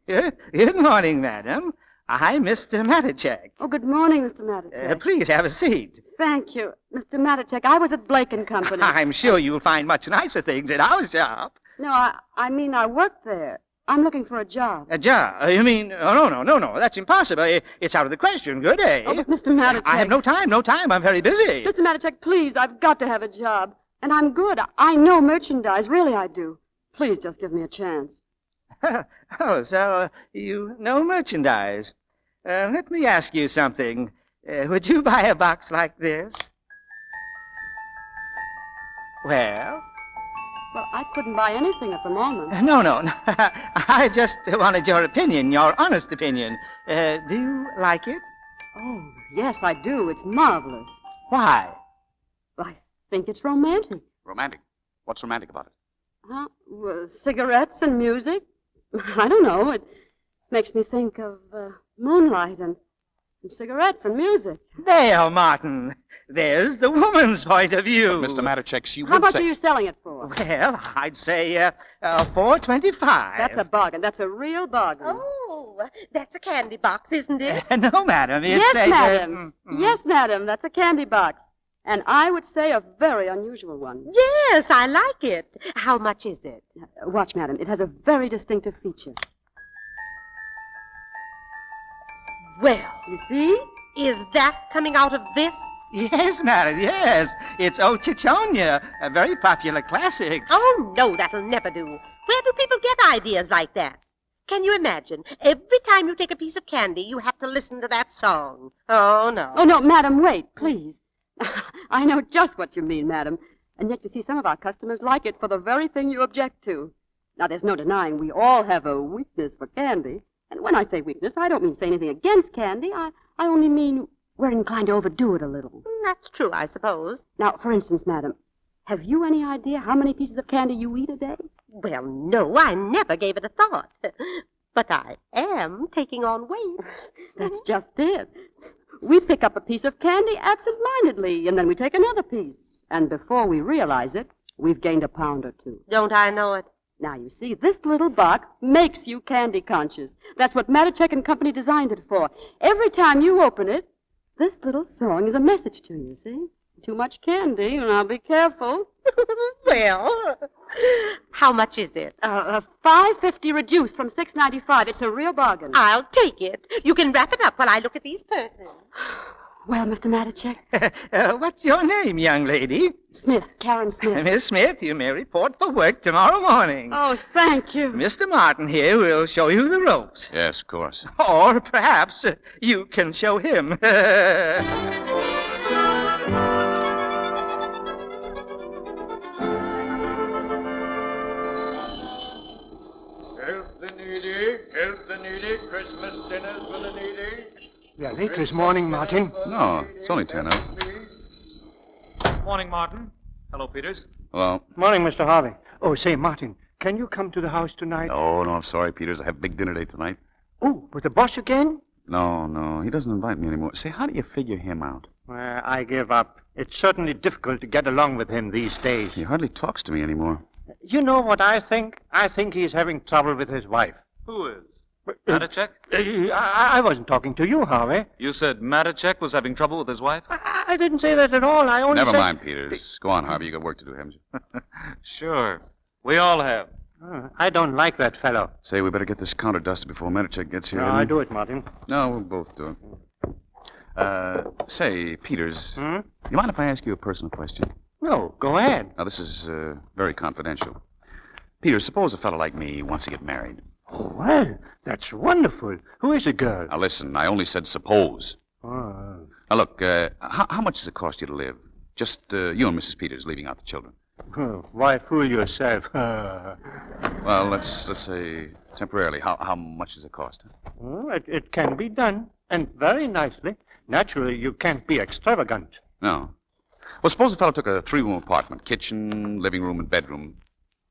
Quiet! Good morning, madam. I'm Mr. Matichek. Oh, good morning, Mr. Matichek. Please have a seat. Thank you. Mr. Matichek, I was at Blake & Company. I'm sure you'll find much nicer things at our shop. No, I mean I worked there. I'm looking for a job. A job? You mean... Oh, no. That's impossible. It's out of the question. Good, eh? Oh, but Mr. Matichek... I have no time. I'm very busy. Mr. Matichek, please, I've got to have a job. And I'm good. I know merchandise. Really, I do. Please just give me a chance. Oh, so you know merchandise. Let me ask you something. Would you buy a box like this? Well, I couldn't buy anything at the moment. No. I just wanted your opinion, your honest opinion. Do you like it? Oh, yes, I do. It's marvelous. Why? Well, I think it's romantic. Romantic? What's romantic about it? Huh? Well, cigarettes and music. I don't know. It makes me think of moonlight and cigarettes and music. There, Martin. There's the woman's point of view. But Mr. Matichek, she would How much say... are you selling it for? Well, I'd say $4.25. That's a bargain. That's a real bargain. Oh, that's a candy box, isn't it? No, madam. It's yes, madam. Yes, madam. That's a candy box. And I would say a very unusual one. Yes, I like it. How much is it? Watch, madam. It has a very distinctive feature. Well, you see? Is that coming out of this? Yes, Mary, yes. It's O Chichonia, a very popular classic. Oh, no, that'll never do. Where do people get ideas like that? Can you imagine? Every time you take a piece of candy, you have to listen to that song. Oh, no. Oh, no, madam, wait, please. I know just what you mean, madam. And yet, you see, some of our customers like it for the very thing you object to. Now, there's no denying we all have a weakness for candy. And when I say weakness, I don't mean to say anything against candy. I only mean we're inclined to overdo it a little. That's true, I suppose. Now, for instance, madam, have you any idea how many pieces of candy you eat a day? Well, no, I never gave it a thought. But I am taking on weight. That's just it. We pick up a piece of candy absent-mindedly, and then we take another piece. And before we realize it, we've gained a pound or two. Don't I know it? Now, you see, this little box makes you candy conscious. That's what Matachek and Company designed it for. Every time you open it, this little song is a message to you, see? Too much candy, and I'll be careful. Well, how much is it? $5.50 reduced from $6.95. It's a real bargain. I'll take it. You can wrap it up while I look at these purses. Well, Mr. Matachek? What's your name, young lady? Smith, Karen Smith. Miss Smith, you may report for work tomorrow morning. Oh, thank you. Mr. Martin here will show you the ropes. Yes, of course. Or perhaps you can show him. Help the needy, Christmas dinners for the needy. You're late this morning, Martin. No, it's only 10 up. Morning, Martin. Hello, Peters. Hello. Morning, Mr. Harvey. Oh, say, Martin, can you come to the house tonight? No, I'm sorry, Peters. I have a big dinner date tonight. Oh, with the boss again? No, he doesn't invite me anymore. Say, how do you figure him out? Well, I give up. It's certainly difficult to get along with him these days. He hardly talks to me anymore. You know what I think? I think he's having trouble with his wife. Who is? Matachek? I wasn't talking to you, Harvey. You said Matachek was having trouble with his wife? I didn't say that at all. I only Never said... mind, Peters. Go on, Harvey. You got work to do, haven't you? Sure. We all have. I don't like that fellow. Say, we better get this counter dusted before Matachek gets here. No, I do it, Martin. No, we'll both do it. Say, Peters, you mind if I ask you a personal question? No, go ahead. Now, this is very confidential. Peters, suppose a fellow like me wants to get married. Oh, well, that's wonderful. Who is the girl? Now, listen, I only said suppose. Oh. Now, look, how much does it cost you to live? Just you and Mrs. Peters, leaving out the children. Oh, why fool yourself? Well, let's say temporarily. How much does it cost? Oh, it can be done, and very nicely. Naturally, you can't be extravagant. No. Well, suppose a fellow took a 3-room apartment, kitchen, living room, and bedroom.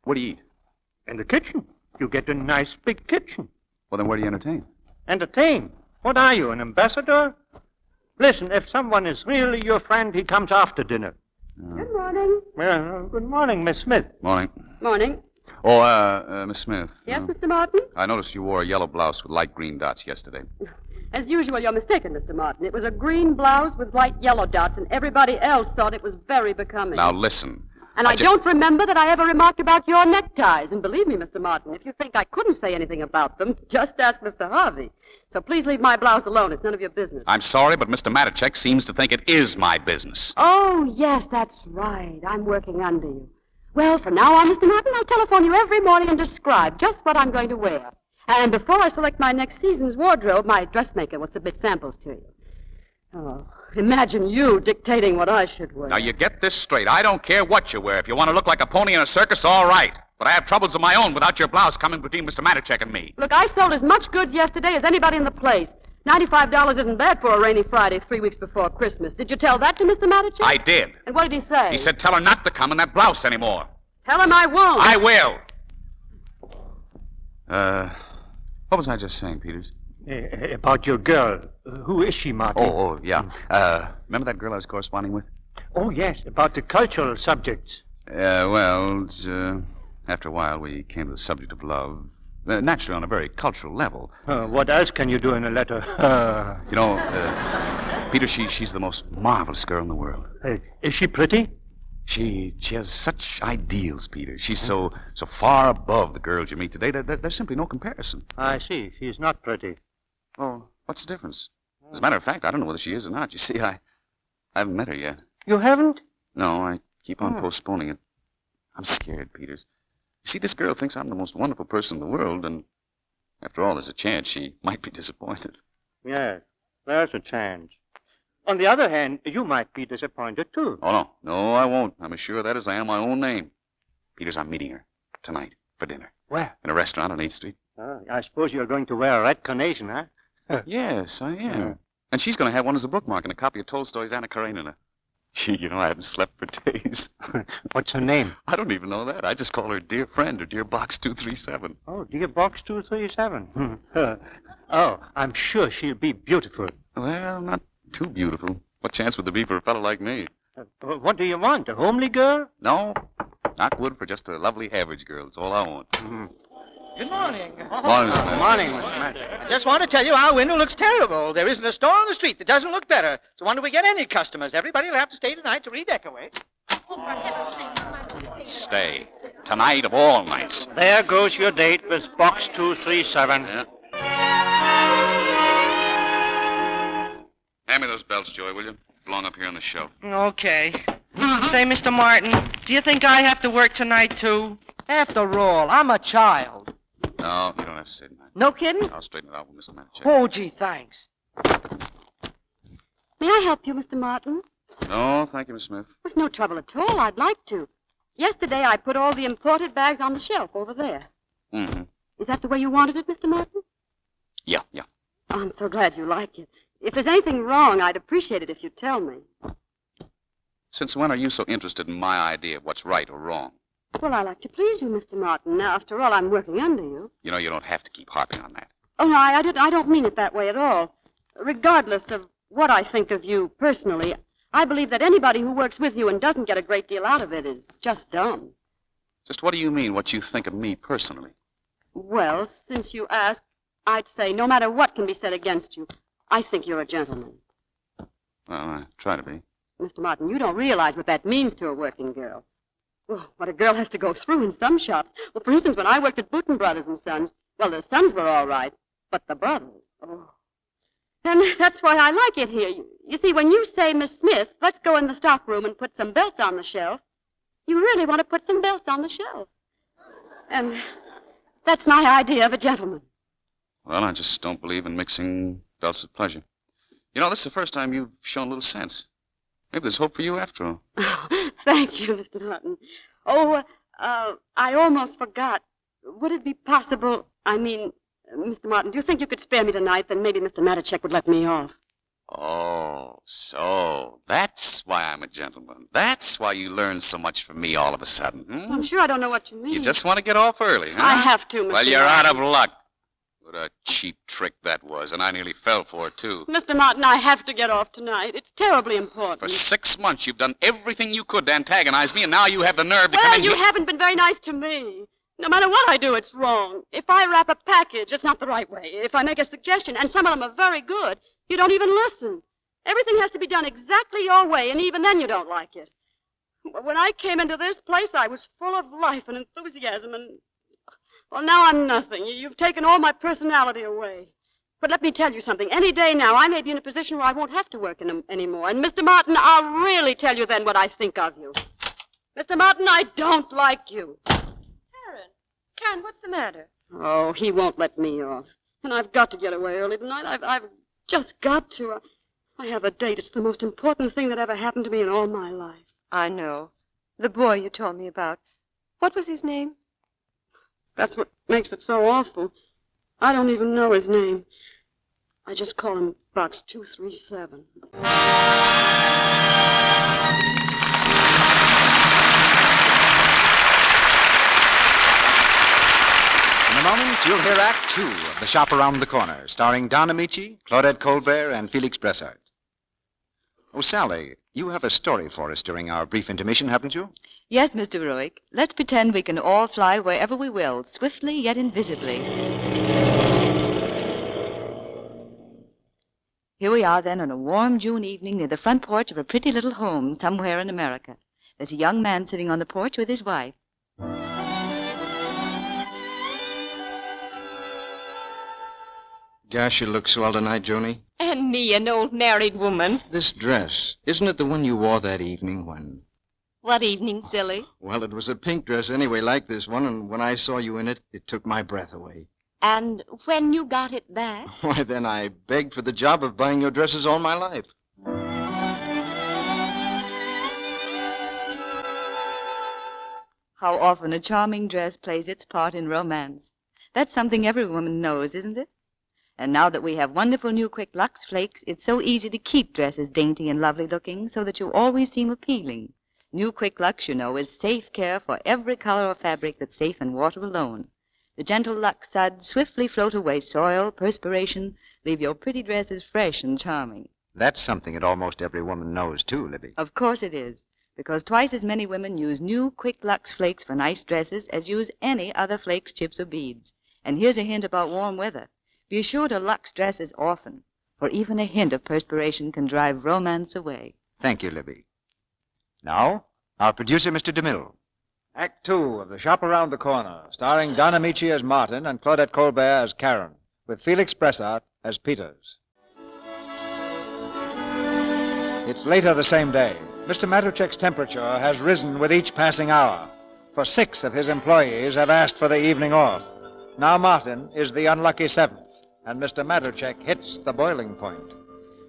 Where do you eat? In the kitchen. You get a nice big kitchen. Well, then where do you entertain? Entertain? What are you, an ambassador? Listen, if someone is really your friend, he comes after dinner. Good morning. Well, good morning, Miss Smith. Morning. Morning. Oh, Miss Smith. Yes, Mr. Martin? I noticed you wore a yellow blouse with light green dots yesterday. As usual, you're mistaken, Mr. Martin. It was a green blouse with light yellow dots, and everybody else thought it was very becoming. Now, listen. And I don't remember that I ever remarked about your neckties. And believe me, Mr. Martin, if you think I couldn't say anything about them, just ask Mr. Harvey. So please leave my blouse alone. It's none of your business. I'm sorry, but Mr. Matachek seems to think it is my business. Oh, yes, that's right. I'm working under you. Well, from now on, Mr. Martin, I'll telephone you every morning and describe just what I'm going to wear. And before I select my next season's wardrobe, my dressmaker will submit samples to you. Oh, imagine you dictating what I should wear. Now, you get this straight. I don't care what you wear. If you want to look like a pony in a circus, all right. But I have troubles of my own without your blouse coming between Mr. Matachek and me. Look, I sold as much goods yesterday as anybody in the place. $95 isn't bad for a rainy Friday 3 weeks before Christmas. Did you tell that to Mr. Matachek? I did. And what did he say? He said tell her not to come in that blouse anymore. Tell him I won't. I will. What was I just saying, Peters? About your girl. Who is she, Martin? Oh, yeah. Remember that girl I was corresponding with? Oh, yes, about the cultural subjects. Well, after a while we came to the subject of love. Naturally, on a very cultural level. What else can you do in a letter? You know, Peter, she's the most marvelous girl in the world. Is she pretty? She has such ideals, Peter. She's so far above the girls you meet today that there's simply no comparison. I see. She's not pretty. Oh, what's the difference? As a matter of fact, I don't know whether she is or not. You see, I haven't met her yet. You haven't? No, I keep on postponing it. I'm scared, Peters. You see, this girl thinks I'm the most wonderful person in the world, and after all, there's a chance she might be disappointed. Yes, there's a chance. On the other hand, you might be disappointed, too. Oh, no. No, I won't. I'm as sure of that as I am my own name. Peters, I'm meeting her tonight for dinner. Where? In a restaurant on 8th Street. I suppose you're going to wear a red carnation, huh? Yes, I am. And she's going to have one as a bookmark and a copy of Tolstoy's Anna Karenina. Gee, you know, I haven't slept for days. What's her name? I don't even know that. I just call her Dear Friend or Dear Box 237. Oh, Dear Box 237. Oh, I'm sure she'll be beautiful. Well, not too beautiful. What chance would there be for a fellow like me? What do you want, a homely girl? No, knock wood for just a lovely average girl. That's all I want. Good morning. Morning, Mr. Mayor. Morning, I just want to tell you our window looks terrible. There isn't a store on the street that doesn't look better. So when do we get any customers? Everybody will have to stay tonight to redecorate. Stay. Tonight of all nights. There goes your date with Box 237. Yeah. Hand me those belts, Joey, will you? Belong up here on the shelf. Okay. Say, Mr. Martin, do you think I have to work tonight, too? After all, I'm a child. No, you don't have to say tonight. No kidding? I'll straighten it out with Mr. Manicheck. Oh, gee, thanks. May I help you, Mr. Martin? No, thank you, Miss Smith. There's no trouble at all. I'd like to. Yesterday I put all the imported bags on the shelf over there. Mm-hmm. Is that the way you wanted it, Mr. Martin? Yeah. Oh, I'm so glad you like it. If there's anything wrong, I'd appreciate it if you'd tell me. Since when are you so interested in my idea of what's right or wrong? Well, I like to please you, Mr. Martin. Now, after all, I'm working under you. You know, you don't have to keep harping on that. Oh, no, I don't mean it that way at all. Regardless of what I think of you personally, I believe that anybody who works with you and doesn't get a great deal out of it is just dumb. Just what do you mean, what you think of me personally? Well, since you ask, I'd say no matter what can be said against you, I think you're a gentleman. Well, I try to be. Mr. Martin, you don't realize what that means to a working girl. Oh, what a girl has to go through in some shops. Well, for instance, when I worked at Booton Brothers and Sons, well, the sons were all right, but the brothers, oh. And that's why I like it here. You see, when you say, Miss Smith, let's go in the stock room and put some belts on the shelf, you really want to put some belts on the shelf. And that's my idea of a gentleman. Well, I just don't believe in mixing belts with pleasure. You know, this is the first time you've shown a little sense. Maybe there's hope for you after all. Oh, thank you, Mr. Martin. Oh, I almost forgot. Would it be possible, Mr. Martin, do you think you could spare me tonight? Then maybe Mr. Manicheck would let me off. Oh, so that's why I'm a gentleman. That's why you learned so much from me all of a sudden. I'm sure I don't know what you mean. You just want to get off early, huh? I have to, Mr. Well, you're Martin. out of luck. What a cheap trick that was, and I nearly fell for it, too. Mr. Martin, I have to get off tonight. It's terribly important. For 6 months, you've done everything you could to antagonize me, and now you have the nerve to come Well, in you here. haven't been very nice to me. No matter what I do, it's wrong. If I wrap a package, it's not the right way. If I make a suggestion, and some of them are very good, you don't even listen. Everything has to be done exactly your way, and even then you don't like it. When I came into this place, I was full of life and enthusiasm, and... well, now I'm nothing. You've taken all my personality away. But let me tell you something. Any day now, I may be in a position where I won't have to work anymore. And, Mr. Martin, I'll really tell you then what I think of you. Mr. Martin, I don't like you. Karen, what's the matter? Oh, he won't let me off. And I've got to get away early tonight. I've just got to. I have a date. It's the most important thing that ever happened to me in all my life. I know. The boy you told me about. What was his name? That's what makes it so awful. I don't even know his name. I just call him Box 237. In a moment, you'll hear Act 2 of The Shop Around the Corner, starring Don Amici, Claudette Colbert, and Felix Bressart. Oh, Sally, you have a story for us during our brief intermission, haven't you? Yes, Mr. Roick. Let's pretend we can all fly wherever we will, swiftly yet invisibly. Here we are, then, on a warm June evening near the front porch of a pretty little home somewhere in America. There's a young man sitting on the porch with his wife. Gosh, you look swell tonight, Joni. And me, an old married woman. This dress, isn't it the one you wore that evening when... What evening, silly? Well, it was a pink dress anyway, like this one, and when I saw you in it, it took my breath away. And when you got it back? Why, then I begged for the job of buying your dresses all my life. How often a charming dress plays its part in romance. That's something every woman knows, isn't it? And now that we have wonderful new Quick Lux Flakes, it's so easy to keep dresses dainty and lovely looking so that you always seem appealing. New Quick Lux, you know, is safe care for every color or fabric that's safe in water alone. The gentle Lux suds swiftly float away soil, perspiration, leave your pretty dresses fresh and charming. That's something that almost every woman knows, too, Libby. Of course it is, because twice as many women use new Quick Lux Flakes for nice dresses as use any other flakes, chips, or beads. And here's a hint about warm weather. Be sure to Lux dresses often, for even a hint of perspiration can drive romance away. Thank you, Libby. Now, our producer, Mr. DeMille. Act 2 of The Shop Around the Corner, starring Don Amici as Martin and Claudette Colbert as Karen, with Felix Bressart as Peters. It's later the same day. Mr. Matuszek's temperature has risen with each passing hour, for 6 of his employees have asked for the evening off. Now Martin is the unlucky 7th, and Mr. Matuszek hits the boiling point.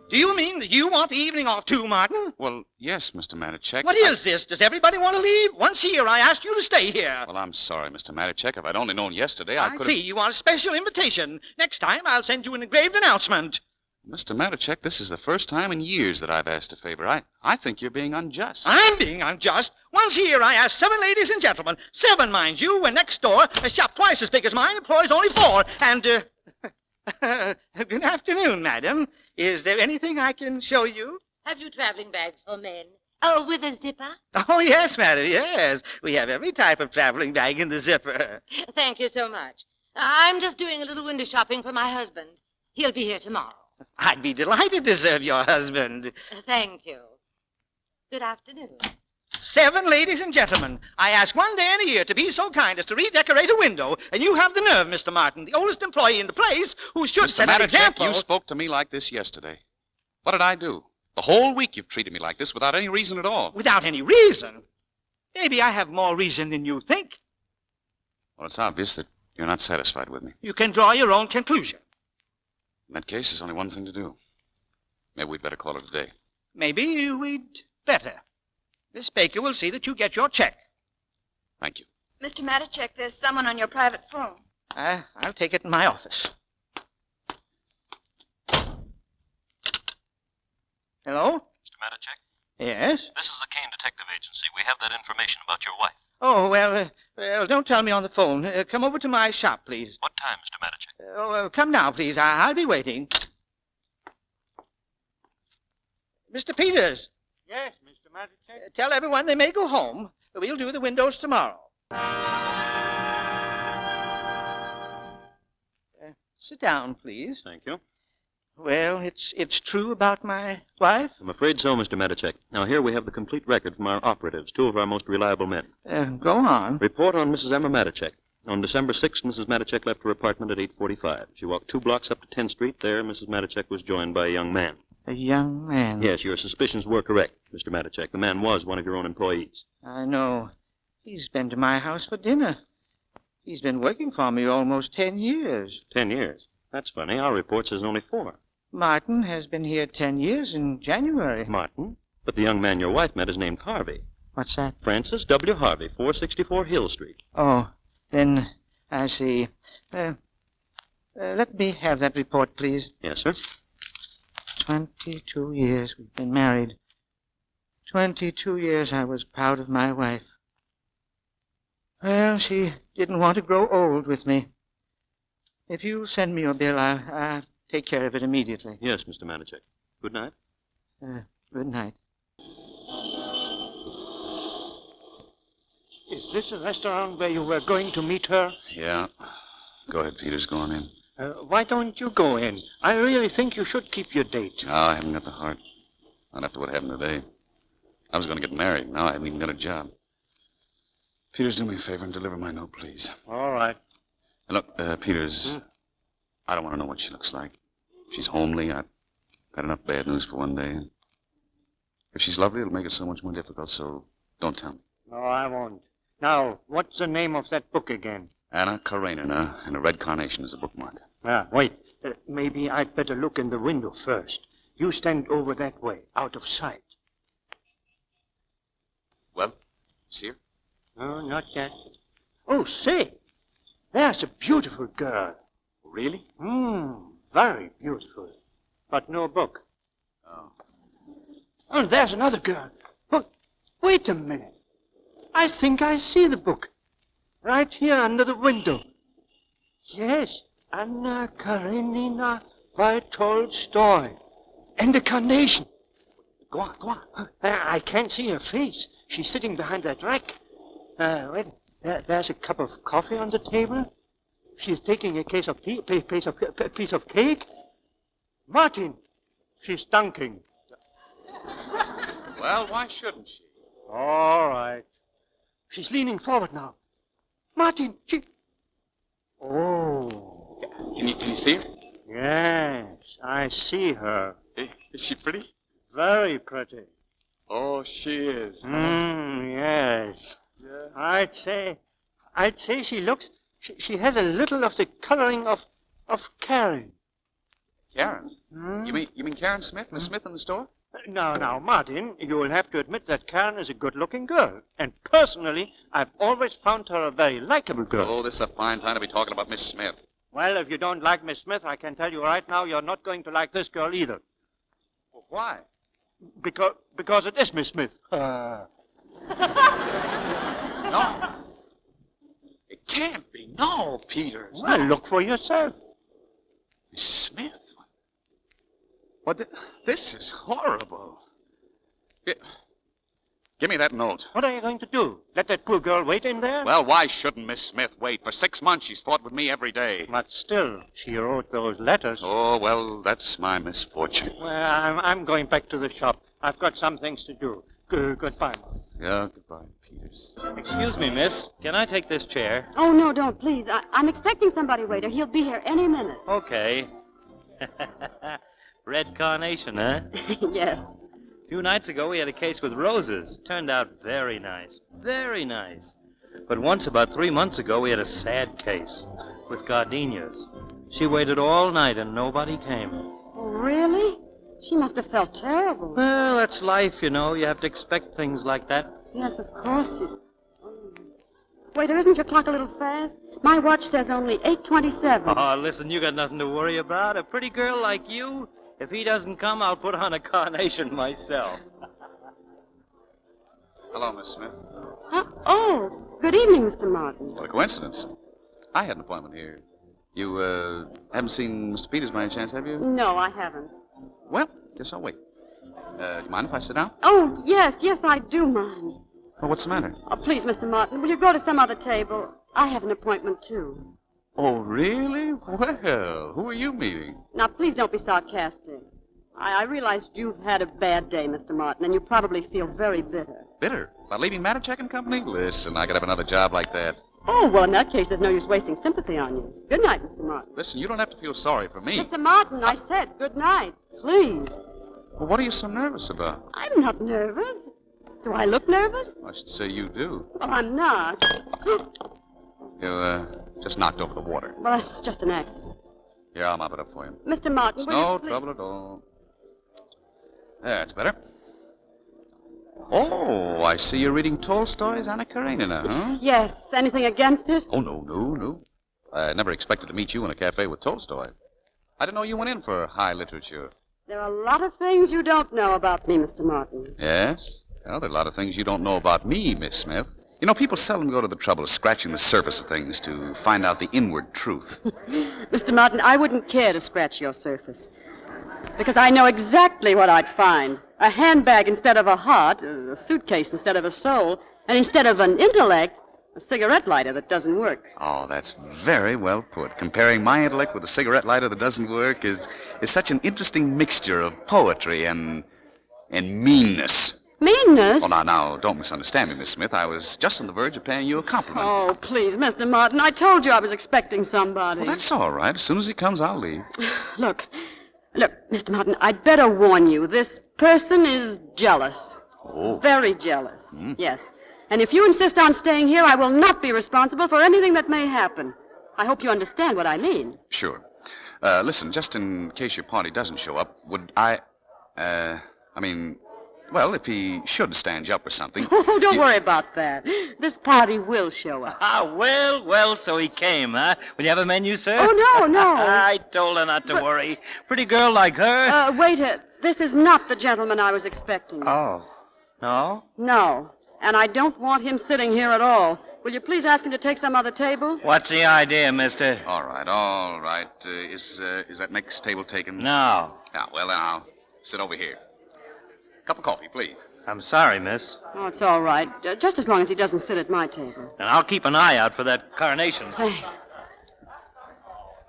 Do you mean that you want the evening off too, Martin? Well, yes, Mr. Matuszek. What is this? Does everybody want to leave? Once a year I asked you to stay here. Well, I'm sorry, Mr. Matuszek. If I'd only known yesterday, I could have... see. You want a special invitation. Next time I'll send you an engraved announcement. Mr. Matuszek, this is the first time in years that I've asked a favor. I think you're being unjust. I'm being unjust. Once a year I ask 7 ladies and gentlemen. 7, mind you, and next door, a shop twice as big as mine employs only 4. And, good afternoon, madam. Is there anything I can show you? Have you traveling bags for men? Oh, with a zipper? Oh, yes, madam, yes. We have every type of traveling bag in the zipper. Thank you so much. I'm just doing a little window shopping for my husband. He'll be here tomorrow. I'd be delighted to serve your husband. Thank you. Good afternoon. 7 ladies and gentlemen, I ask one day in a year to be so kind as to redecorate a window, and you have the nerve, Mr. Martin, the oldest employee in the place, who should set an example. You spoke to me like this yesterday. What did I do? The whole week you've treated me like this without any reason at all. Without any reason? Maybe I have more reason than you think. Well, it's obvious that you're not satisfied with me. You can draw your own conclusion. In that case, there's only one thing to do. Maybe we'd better call it a day. Maybe we'd better. Miss Baker will see that you get your check. Thank you. Mr. Matuszek, there's someone on your private phone. I'll take it in my office. Hello? Mr. Matuszek? Yes? This is the Kane Detective Agency. We have that information about your wife. Oh, well, don't tell me on the phone. Come over to my shop, please. What time, Mr. Matuszek? Come now, please. I'll be waiting. Mr. Peters. Yes, Mr. Matuszek? Tell everyone they may go home. We'll do the windows tomorrow. Sit down, please. Thank you. Well, it's true about my wife? I'm afraid so, Mr. Matuszek. Now, here we have the complete record from our operatives, 2 of our most reliable men. Go on. Report on Mrs. Emma Matuszek. On December 6th, Mrs. Matuszek left her apartment at 8:45. She walked 2 blocks up to 10th Street. There, Mrs. Matuszek was joined by a young man. A young man? Yes, your suspicions were correct, Mr. Matuszek. The man was one of your own employees. I know. He's been to my house for dinner. He's been working for me almost 10 years. 10 years? That's funny. Our report says only 4. Martin has been here 10 years in January. Martin? But the young man your wife met is named Harvey. What's that? Francis W. Harvey, 464 Hill Street. Oh, then I see. Let me have that report, please. Yes, sir. 22 years we've been married. 22 years I was proud of my wife. Well, she didn't want to grow old with me. If you send me your bill, I'll take care of it immediately. Yes, Mr. Matuszek. Good night. Good night. Is this a restaurant where you were going to meet her? Yeah. Go ahead, Peters. Go on in. Why don't you go in? I really think you should keep your date. No, I haven't got the heart. Not after what happened today. I was going to get married. Now I haven't even got a job. Peters, do me a favor and deliver my note, please. All right. Look, Peters, I don't want to know what she looks like. If she's homely, I've got enough bad news for one day. If she's lovely, it'll make it so much more difficult, so don't tell me. No, I won't. Now, what's the name of that book again? Anna Karenina, and a red carnation is a bookmark. Wait. Maybe I'd better look in the window first. You stand over that way, out of sight. Well, see her? No, not yet. Oh, say, there's a beautiful girl. Really? Very beautiful. But no book. Oh. And there's another girl. Oh, wait a minute. I think I see the book. Right here under the window. Yes, Anna Karenina by Tolstoy. And the carnation. Go on. I can't see her face. She's sitting behind that rack. Wait, there's a cup of coffee on the table. She's taking a piece of cake. Martin, she's dunking. Well, why shouldn't she? All right. She's leaning forward now. Martin, she... Oh. Can you see her? Yes, I see her. Is she pretty? Very pretty. Oh, she is. Yes. Yeah. I'd say she looks... She has a little of the coloring of Karen. Karen? You mean Karen Smith, Miss Smith in the store? Now, Martin, you'll have to admit that Karen is a good-looking girl. And personally, I've always found her a very likable girl. Oh, this is a fine time to be talking about Miss Smith. Well, if you don't like Miss Smith, I can tell you right now you're not going to like this girl either. Well, why? Because it is Miss Smith. No. It can't be. No, Peters. Well, look for yourself. Miss Smith? What? This is horrible. Give me that note. What are you going to do? Let that poor girl wait in there? Well, why shouldn't Miss Smith wait? For 6 months she's fought with me every day. But still, she wrote those letters. Oh, well, that's my misfortune. Well, I'm going back to the shop. I've got some things to do. Goodbye, Mom. Yeah, goodbye, Peters. Excuse me, miss. Can I take this chair? Oh, no, don't, please. I'm expecting somebody, waiter. He'll be here any minute. Okay. Red carnation, huh? Yes. A few nights ago, we had a case with roses. Turned out very nice. Very nice. But once, about 3 months ago, we had a sad case with gardenias. She waited all night and nobody came. Oh, really? She must have felt terrible. Well, that's life, you know. You have to expect things like that. Yes, of course you... Waiter, isn't your clock a little fast? My watch says only 8:27. Oh, listen, you got nothing to worry about. A pretty girl like you... If he doesn't come, I'll put on a carnation myself. Hello, Miss Smith. Oh, good evening, Mr. Martin. What a coincidence. I had an appointment here. You, haven't seen Mr. Peters by any chance, have you? No, I haven't. Well, guess I'll wait. Do you mind if I sit down? Oh, yes, I do mind. Well, what's the matter? Oh, please, Mr. Martin, will you go to some other table? I have an appointment, too. Oh, really? Well, who are you meeting? Now, please don't be sarcastic. I realize you've had a bad day, Mr. Martin, and you probably feel very bitter. Bitter? About leaving Matachek and Company? Listen, I could have another job like that. Oh, well, in that case, there's no use wasting sympathy on you. Good night, Mr. Martin. Listen, you don't have to feel sorry for me. Mr. Martin, I said good night. Please. Well, what are you so nervous about? I'm not nervous. Do I look nervous? I should say you do. Well, I'm not. You, just knocked over the water. Well, it's just an accident. Yeah, I'll mop it up for you. Mr. Martin, It's will no you please... trouble at all. There, it's better. Oh, I see you're reading Tolstoy's Anna Karenina, huh? Yes. Anything against it? Oh, no. I never expected to meet you in a cafe with Tolstoy. I didn't know you went in for high literature. There are a lot of things you don't know about me, Mr. Martin. Yes? Well, there are a lot of things you don't know about me, Miss Smith. You know, people seldom go to the trouble of scratching the surface of things to find out the inward truth. Mr. Martin, I wouldn't care to scratch your surface. Because I know exactly what I'd find. A handbag instead of a heart, a suitcase instead of a soul, and instead of an intellect, a cigarette lighter that doesn't work. Oh, that's very well put. Comparing my intellect with a cigarette lighter that doesn't work is such an interesting mixture of poetry and meanness. Meanness? Well, now, don't misunderstand me, Miss Smith. I was just on the verge of paying you a compliment. Oh, please, Mr. Martin. I told you I was expecting somebody. Well, that's all right. As soon as he comes, I'll leave. Look, Mr. Martin, I'd better warn you. This person is jealous. Oh. Very jealous. Yes. And if you insist on staying here, I will not be responsible for anything that may happen. I hope you understand what I mean. Sure. Listen, just in case your party doesn't show up, would well, if he should stand you up or something. Oh, don't worry about that. This party will show up. Well, so he came, huh? Will you have a menu, sir? Oh, no. I told her not to worry. Pretty girl like her. Waiter, this is not the gentleman I was expecting. Oh. No? No. And I don't want him sitting here at all. Will you please ask him to take some other table? What's the idea, mister? All right. Is that next table taken? No. Yeah, well, then I'll sit over here. Cup of coffee, please. I'm sorry, miss. Oh, it's all right. Just as long as he doesn't sit at my table. And I'll keep an eye out for that carnation. Thanks.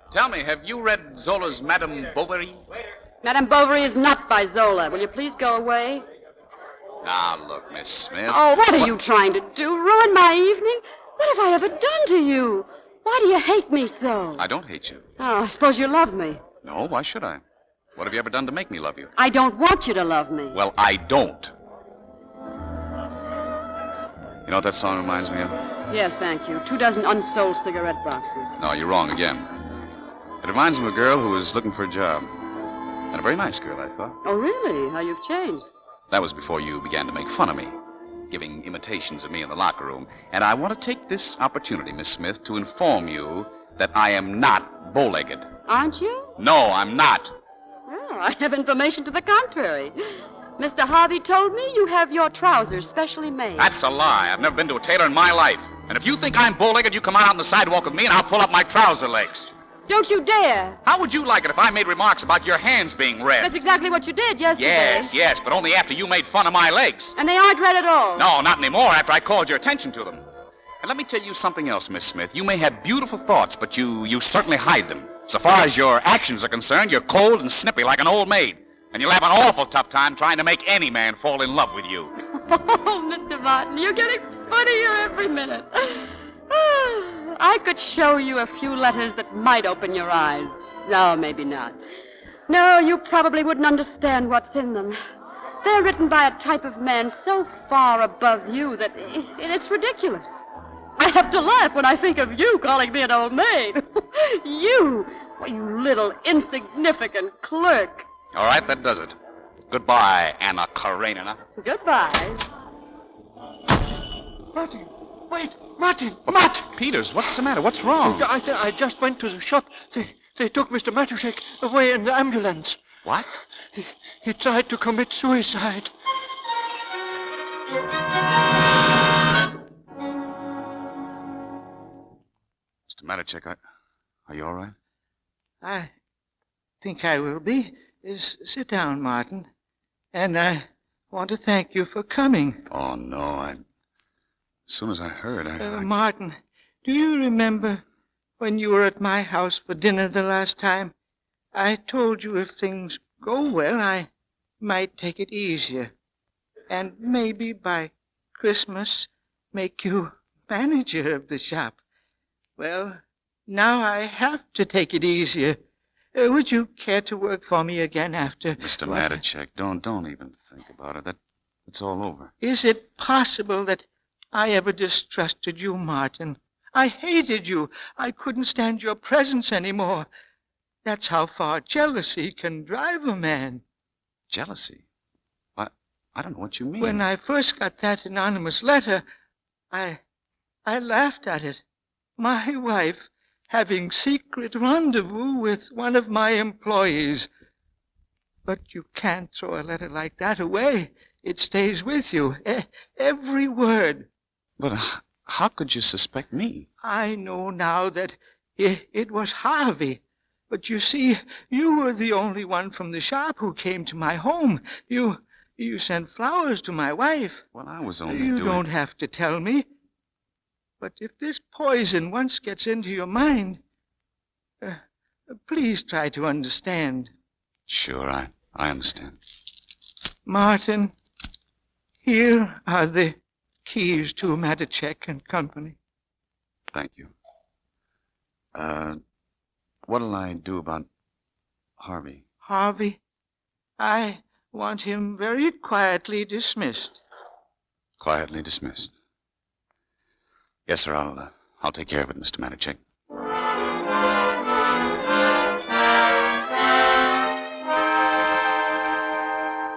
Tell me, have you read Zola's Madame Bovary? Madame Bovary is not by Zola. Will you please go away? Now, look, Miss Smith. Oh, what are you trying to do? Ruin my evening? What have I ever done to you? Why do you hate me so? I don't hate you. Oh, I suppose you love me. No, why should I? What have you ever done to make me love you? I don't want you to love me. Well, I don't. You know what that song reminds me of? Yes, thank you. 24 unsold cigarette boxes. No, you're wrong again. It reminds me of a girl who was looking for a job. And a very nice girl, I thought. Oh, really? How you've changed. That was before you began to make fun of me, giving imitations of me in the locker room. And I want to take this opportunity, Miss Smith, to inform you that I am not bow-legged. Aren't you? No, I'm not. Oh, I have information to the contrary. Mr. Harvey told me you have your trousers specially made. That's a lie. I've never been to a tailor in my life. And if you think I'm bow-legged, you come out on the sidewalk with me and I'll pull up my trouser legs. Don't you dare. How would you like it if I made remarks about your hands being red? That's exactly what you did yesterday. Yes, but only after you made fun of my legs. And they aren't red at all. No, not anymore, after I called your attention to them. And let me tell you something else, Miss Smith. You may have beautiful thoughts, but you certainly hide them. So far as your actions are concerned, you're cold and snippy like an old maid. And you'll have an awful tough time trying to make any man fall in love with you. Oh, Mr. Martin, you're getting funnier every minute. I could show you a few letters that might open your eyes. No, maybe not. No, you probably wouldn't understand what's in them. They're written by a type of man so far above you that it's ridiculous. I have to laugh when I think of you calling me an old maid. You little insignificant clerk. All right, that does it. Goodbye, Anna Karenina. Goodbye. Martin, wait, Martin! Peters, what's the matter? What's wrong? I just went to the shop. They took Mr. Matuszek away in the ambulance. What? He tried to commit suicide. Mr. Matuszek, are you all right? I think I will be. Sit down, Martin. And I want to thank you for coming. Oh, no, As soon as I heard, Martin, do you remember when you were at my house for dinner the last time? I told you if things go well, I might take it easier. And maybe by Christmas make you manager of the shop. Well, now I have to take it easier. Would you care to work for me again after... Mr. Matuszek, don't even think about it. It's all over. Is it possible that I ever distrusted you, Martin? I hated you. I couldn't stand your presence anymore. That's how far jealousy can drive a man. Jealousy? I don't know what you mean. When I first got that anonymous letter, I laughed at it. My wife having secret rendezvous with one of my employees. But you can't throw a letter like that away. It stays with you, every word. But how could you suspect me? I know now that it was Harvey. But you see, you were the only one from the shop who came to my home. You sent flowers to my wife. Well, I was only You don't have to tell me. But if this poison once gets into your mind, please try to understand. Sure, I understand. Martin, Here are the keys to Matacek and Company. Thank you. What'll I do about Harvey? Harvey, I want him very quietly dismissed. Quietly dismissed. Yes, sir, I'll take care of it, Mr. Matacek.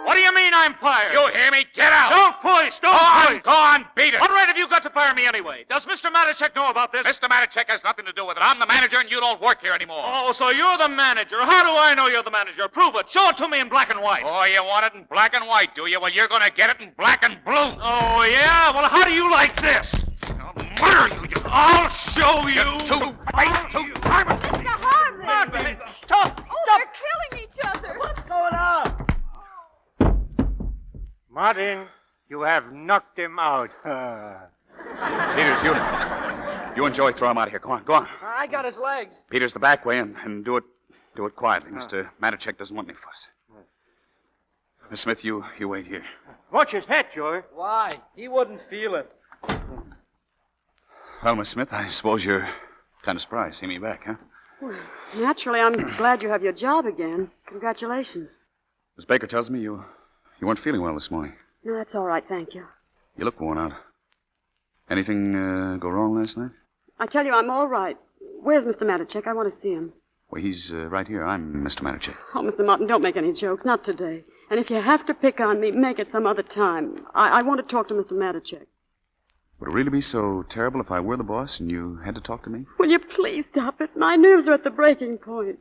What do you mean I'm fired? You hear me? Get out! Don't push! Don't push! Go on, beat it! What right have you got to fire me anyway? Does Mr. Matacek know about this? Mr. Matacek has nothing to do with it. I'm the manager and you don't work here anymore. Oh, so you're the manager. How do I know you're the manager? Prove it. Show it to me in black and white. Oh, you want it in black and white, do you? Well, you're going to get it in black and blue. Oh, yeah? Well, how do you like this? I'll murder you. I'll show you. Two fights, two timers. Mr. Harvey! Martin, stop! Oh, they're killing each other. What's going on? Martin, you have knocked him out. Peters, you enjoy. Throw him out of here. Go on, go on. I got his legs. Peters, the back way, and do it quietly. Mr. Matacek doesn't want any fuss. Miss Smith, you wait here. Watch his head, Joey. Why? He wouldn't feel it. Well, Miss Smith, I suppose you're kind of surprised to see me back, huh? Well, naturally, I'm glad you have your job again. Congratulations. Miss Baker tells me you weren't feeling well this morning. No, that's all right, thank you. You look worn out. Anything go wrong last night? I tell you, I'm all right. Where's Mr. Matacek? I want to see him. Well, he's right here. I'm Mr. Matacek. Oh, Mr. Martin, don't make any jokes. Not today. And if you have to pick on me, make it some other time. I want to talk to Mr. Matacek. Would it really be so terrible if I were the boss and you had to talk to me? Will you please stop it? My nerves are at the breaking point.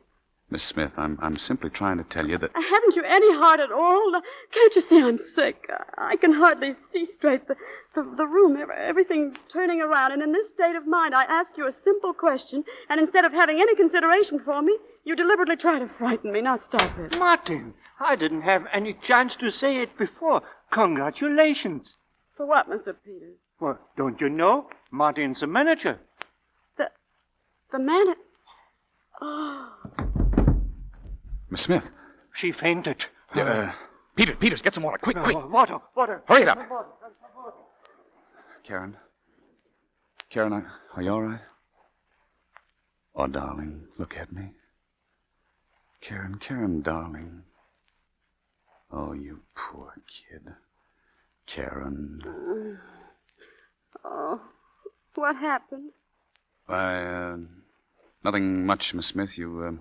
Miss Smith, I'm simply trying to tell you that... Haven't you any heart at all? Can't you see I'm sick? I can hardly see straight. The room, everything's turning around. And in this state of mind, I ask you a simple question, and instead of having any consideration for me, you deliberately try to frighten me. Now stop it. Martin, I didn't have any chance to say it before. Congratulations. For what, Mr. Peters? Well, don't you know? Martin's the manager. The manager? Oh... Miss Smith. She fainted. Peters, get some water. Quick. Water. Hurry it up. Karen, are you all right? Oh, darling, look at me. Karen, darling. Oh, you poor kid. Karen. Oh, what happened? Nothing much, Miss Smith. You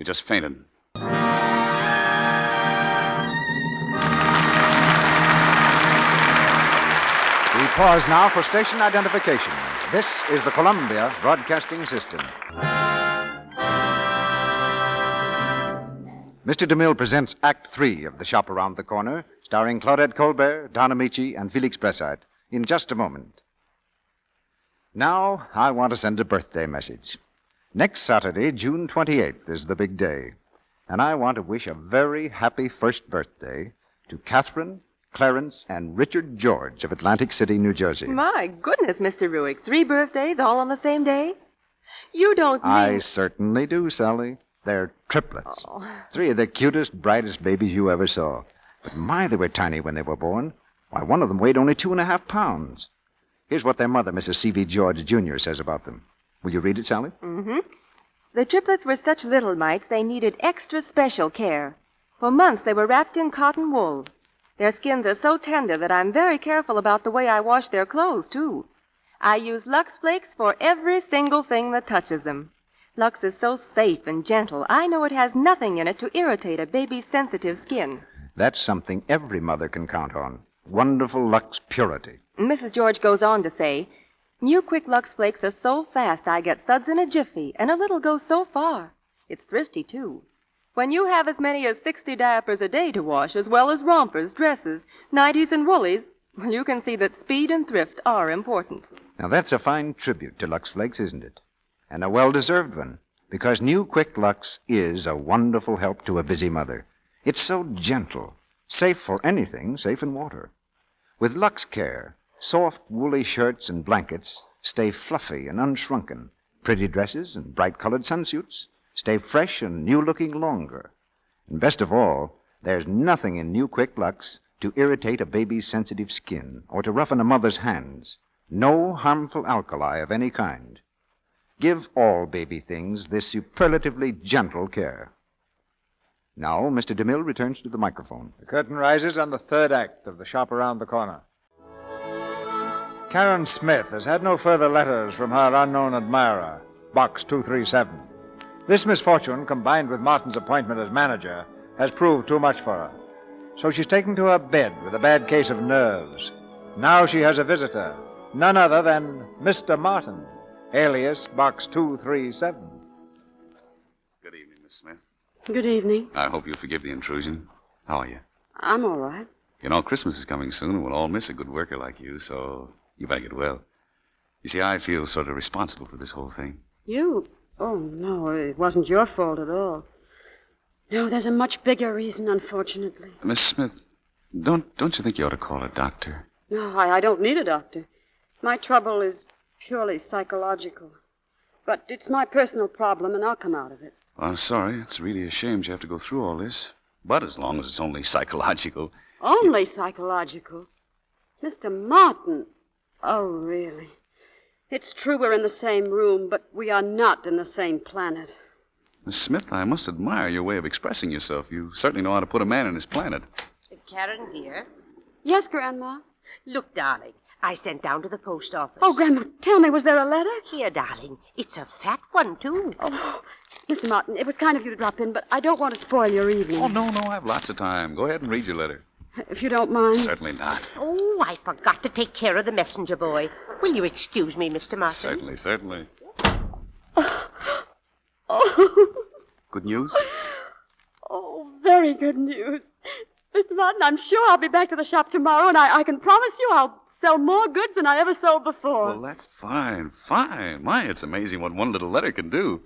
just fainted. We pause now for station identification. This is the Columbia Broadcasting System. Mr. DeMille presents Act 3 of The Shop Around the Corner, starring Claudette Colbert, Don Amici, and Felix Bressart, in just a moment. Now, I want to send a birthday message. Next Saturday, June 28th, is the big day. And I want to wish a very happy first birthday to Catherine, Clarence, and Richard George of Atlantic City, New Jersey. My goodness, Mr. Ruick. 3 birthdays all on the same day? You don't mean... I certainly do, Sally. They're triplets. Oh. 3 of the cutest, brightest babies you ever saw. But my, they were tiny when they were born. Why, one of them weighed only 2.5 pounds. Here's what their mother, Mrs. C.V. George, Jr., says about them. Will you read it, Sally? Mm-hmm. The triplets were such little mites they needed extra special care. For months they were wrapped in cotton wool. Their skins are so tender that I'm very careful about the way I wash their clothes, too. I use Lux Flakes for every single thing that touches them. Lux is so safe and gentle, I know it has nothing in it to irritate a baby's sensitive skin. That's something every mother can count on. Wonderful Lux purity. Mrs. George goes on to say, New Quick Lux Flakes are so fast I get suds in a jiffy, and a little goes so far. It's thrifty, too. When you have as many as 60 diapers a day to wash, as well as rompers, dresses, nighties, and woolies, well, you can see that speed and thrift are important. Now, that's a fine tribute to Lux Flakes, isn't it? And a well-deserved one, because New Quick Lux is a wonderful help to a busy mother. It's so gentle, safe for anything, safe in water. With Lux Care, soft, woolly shirts and blankets stay fluffy and unshrunken. Pretty dresses and bright-colored sunsuits stay fresh and new-looking longer. And best of all, there's nothing in New Quick Lux to irritate a baby's sensitive skin or to roughen a mother's hands. No harmful alkali of any kind. Give all baby things this superlatively gentle care. Now, Mr. DeMille returns to the microphone. The curtain rises on the third act of The Shop Around the Corner. Karen Smith has had no further letters from her unknown admirer, Box 237. This misfortune, combined with Martin's appointment as manager, has proved too much for her. So she's taken to her bed with a bad case of nerves. Now she has a visitor, none other than Mr. Martin, alias Box 237. Good evening, Miss Smith. Good evening. I hope you'll forgive the intrusion. How are you? I'm all right. You know, Christmas is coming soon, and we'll all miss a good worker like you, so you better get well. You see, I feel sort of responsible for this whole thing. You? Oh, no, it wasn't your fault at all. No, there's a much bigger reason, unfortunately. Miss Smith, don't you think you ought to call a doctor? No, I don't need a doctor. My trouble is purely psychological. But it's my personal problem, and I'll come out of it. Well, I'm sorry. It's really a shame you have to go through all this. But as long as it's only psychological... Only psychological? Mr. Martin? Oh, really? It's true we're in the same room, but we are not in the same planet. Miss Smith, I must admire your way of expressing yourself. You certainly know how to put a man in his planet. Karen, dear. Yes, Grandma? Look, darling, I sent down to the post office. Oh, Grandma, tell me, was there a letter? Here, darling. It's a fat one, too. Oh, Mr. Martin, it was kind of you to drop in, but I don't want to spoil your evening. Oh, no, I have lots of time. Go ahead and read your letter. If you don't mind. Certainly not. Oh, I forgot to take care of the messenger boy. Will you excuse me, Mr. Martin? Certainly. Oh. Good news? Oh, very good news. Mr. Martin, I'm sure I'll be back to the shop tomorrow, and I can promise you I'll sell more goods than I ever sold before. Well, that's fine. My, it's amazing what one little letter can do.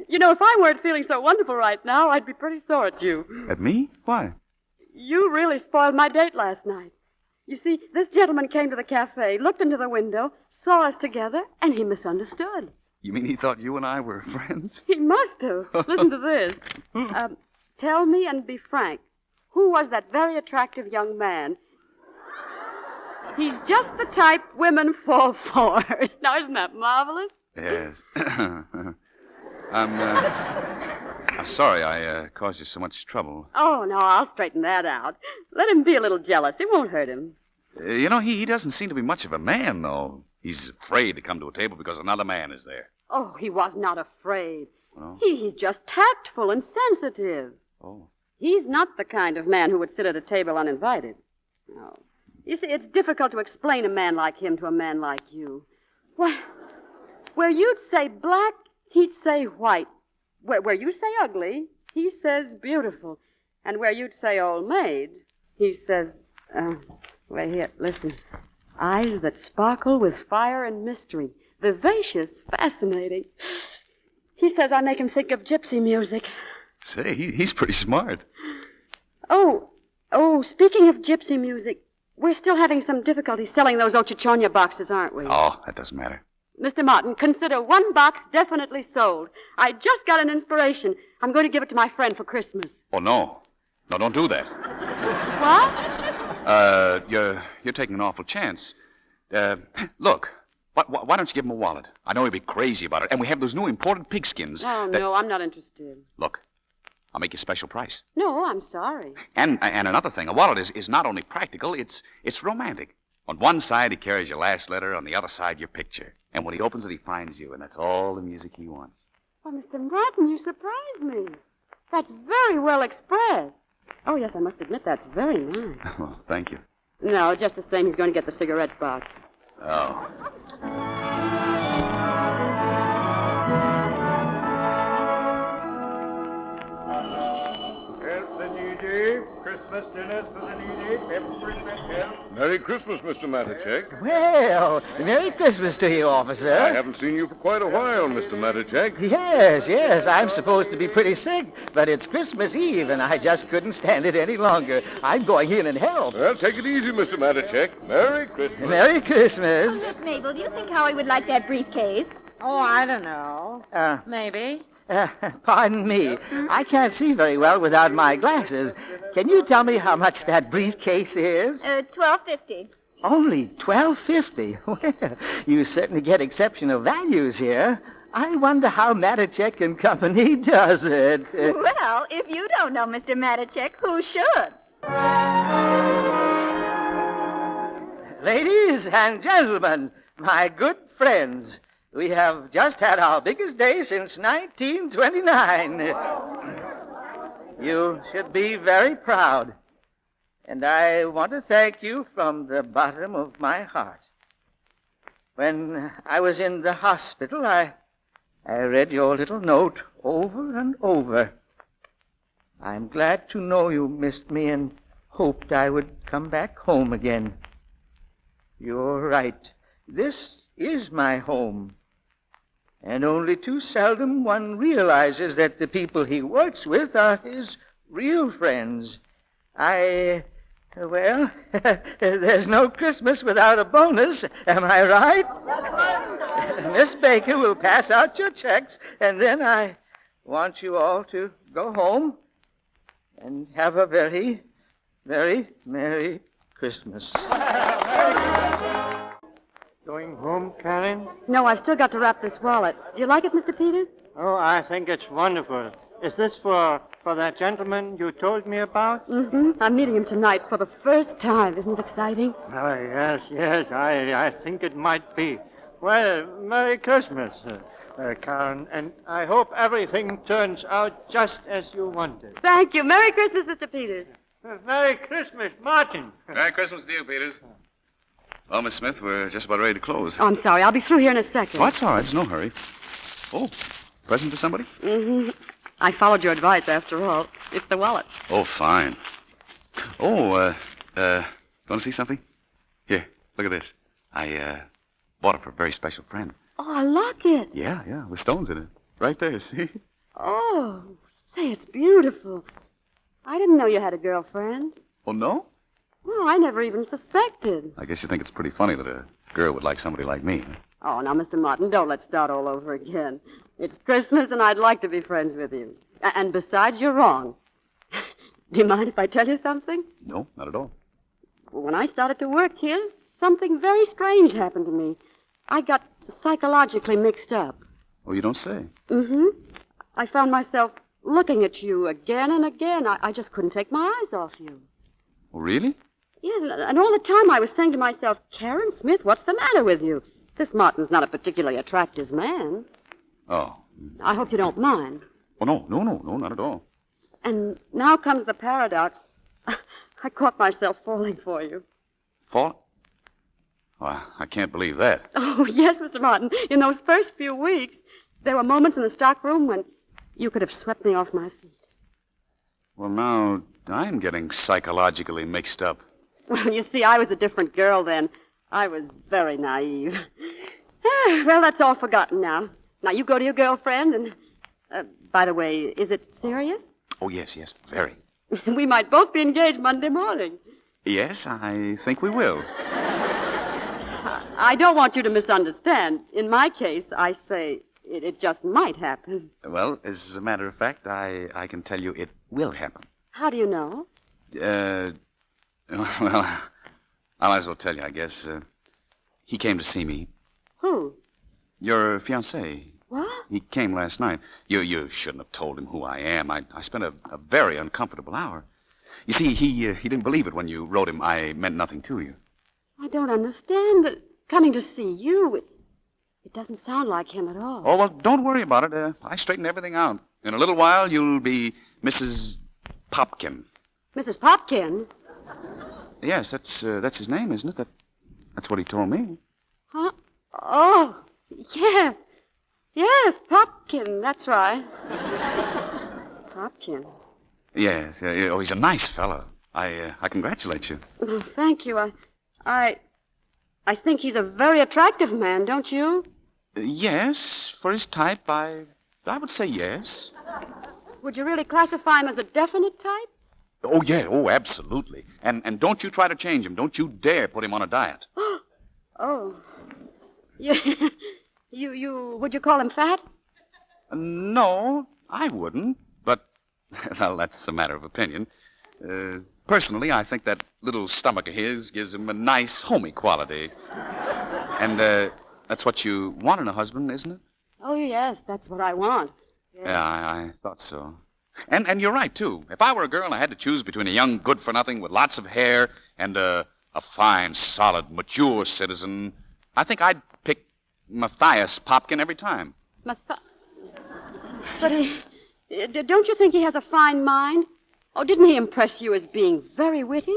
You know, if I weren't feeling so wonderful right now, I'd be pretty sore at you. At me? Why? You really spoiled my date last night. You see, this gentleman came to the cafe, looked into the window, saw us together, and he misunderstood. You mean he thought you and I were friends? He must have. Listen to this. Tell me and be frank. Who was that very attractive young man? He's just the type women fall for. Now, isn't that marvelous? Yes. I'm sorry I caused you so much trouble. Oh, no, I'll straighten that out. Let him be a little jealous. It won't hurt him. You know, he doesn't seem to be much of a man, though. He's afraid to come to a table because another man is there. Oh, he was not afraid. Well? He's just tactful and sensitive. Oh. He's not the kind of man who would sit at a table uninvited. No. You see, it's difficult to explain a man like him to a man like you. Why, where you'd say black, he'd say white. Where you say ugly, he says beautiful. And where you'd say old maid, he says, wait here, listen. Eyes that sparkle with fire and mystery. Vivacious, fascinating. He says I make him think of gypsy music. Say, he's pretty smart. Oh, speaking of gypsy music, we're still having some difficulty selling those Ochichonia boxes, aren't we? Oh, that doesn't matter. Mr. Martin, consider one box definitely sold. I just got an inspiration. I'm going to give it to my friend for Christmas. Oh, no. No, don't do that. What? You're taking an awful chance. Look, why don't you give him a wallet? I know he'll be crazy about it. And we have those new imported pigskins. Oh, no, I'm not interested. Look, I'll make you a special price. No, I'm sorry. And another thing, a wallet is not only practical, it's romantic. On one side, he carries your last letter. On the other side, your picture. And when he opens it, he finds you, and that's all the music he wants. Oh, Mr. Martin, you surprised me. That's very well expressed. Oh, yes, I must admit that's very nice. Well, thank you. No, just the same, he's going to get the cigarette box. Oh. Help the needy. Christmas dinners for the needy. Every bit help. Merry Christmas, Mr. Matachek. Well, Merry Christmas to you, officer. I haven't seen you for quite a while, Mr. Matachek. Yes, I'm supposed to be pretty sick, but it's Christmas Eve, and I just couldn't stand it any longer. I'm going in and help. Well, take it easy, Mr. Matachek. Merry Christmas. Merry Christmas. Oh, look, Mabel, do you think Howie would like that briefcase? Oh, I don't know. Maybe. Pardon me. I can't see very well without my glasses. Can you tell me how much that briefcase is? $12.50. Only $12.50. Well, you certainly get exceptional values here. I wonder how Matacek and Company does it. Well, if you don't know Mr. Matacek, who should? Ladies and gentlemen, my good friends, we have just had our biggest day since 1929. You should be very proud. And I want to thank you from the bottom of my heart. When I was in the hospital, I read your little note over and over. I'm glad to know you missed me and hoped I would come back home again. You're right. This is my home. And only too seldom one realizes that the people he works with are his real friends. Well, there's no Christmas without a bonus, am I right? Miss Baker will pass out your checks, and then I want you all to go home and have a very, very Merry Christmas. Going home, Karen? No, I've still got to wrap this wallet. Do you like it, Mr. Peters? Oh, I think it's wonderful. Is this for that gentleman you told me about? Mm-hmm. I'm meeting him tonight for the first time. Isn't it exciting? Oh, yes, I think it might be. Well, Merry Christmas, Karen, and I hope everything turns out just as you wanted. Thank you. Merry Christmas, Mr. Peters. Merry Christmas, Martin. Merry Christmas to you, Peters. Well, Miss Smith, we're just about ready to close. Oh, I'm sorry. I'll be through here in a second. Oh, that's all right. There's no hurry. Oh, present for somebody? Mm-hmm. I followed your advice, after all. It's the wallet. Oh, fine. Oh, want to see something? Here, look at this. I bought it for a very special friend. Oh, a locket. Yeah, with stones in it. Right there, see? Oh, say, it's beautiful. I didn't know you had a girlfriend. Oh, no? Well, I never even suspected. I guess you think it's pretty funny that a girl would like somebody like me. Oh, now, Mr. Martin, don't let's start all over again. It's Christmas, and I'd like to be friends with you. And besides, you're wrong. Do you mind if I tell you something? No, not at all. When I started to work here, something very strange happened to me. I got psychologically mixed up. Oh, you don't say. Mm-hmm. I found myself looking at you again and again. I just couldn't take my eyes off you. Oh, really? Yes, and all the time I was saying to myself, Karen Smith, what's the matter with you? This Martin's not a particularly attractive man. Oh. I hope you don't mind. Oh, no, not at all. And now comes the paradox. I caught myself falling for you. Fall? Oh, I can't believe that. Oh, yes, Mr. Martin. In those first few weeks, there were moments in the stockroom when you could have swept me off my feet. Well, now, I'm getting psychologically mixed up. Well, you see, I was a different girl then. I was very naive. Well, that's all forgotten now. Now, you go to your girlfriend and... by the way, is it serious? Oh, yes, very. We might both be engaged Monday morning. Yes, I think we will. I don't want you to misunderstand. In my case, I say it just might happen. Well, as a matter of fact, I can tell you it will happen. How do you know? Well, I might as well tell you, I guess. He came to see me. Who? Your fiancé. What? He came last night. You shouldn't have told him who I am. I spent a very uncomfortable hour. You see, he didn't believe it when you wrote him I meant nothing to you. I don't understand. But coming to see you, it doesn't sound like him at all. Oh, well, don't worry about it. I straightened everything out. In a little while, you'll be Mrs. Popkin. Mrs. Popkin? Yes, that's his name, isn't it? That's what he told me. Huh? Oh, yes. Yes, Popkin, that's right. Popkin. Yes. Oh, he's a nice fellow. I congratulate you. Oh, thank you. I think he's a very attractive man, don't you? Yes, for his type, I would say yes. Would you really classify him as a definite type? Oh, yeah. Oh, absolutely. And don't you try to change him. Don't you dare put him on a diet. Oh. Yeah. Would you call him fat? No, I wouldn't. But, well, that's a matter of opinion. Personally, I think that little stomach of his gives him a nice, homey quality. And that's what you want in a husband, isn't it? Oh, yes, that's what I want. Yeah, I thought so. And you're right, too. If I were a girl and I had to choose between a young good-for-nothing with lots of hair and a fine, solid, mature citizen, I think I'd pick Matthias Popkin every time. But don't you think he has a fine mind? Oh, didn't he impress you as being very witty?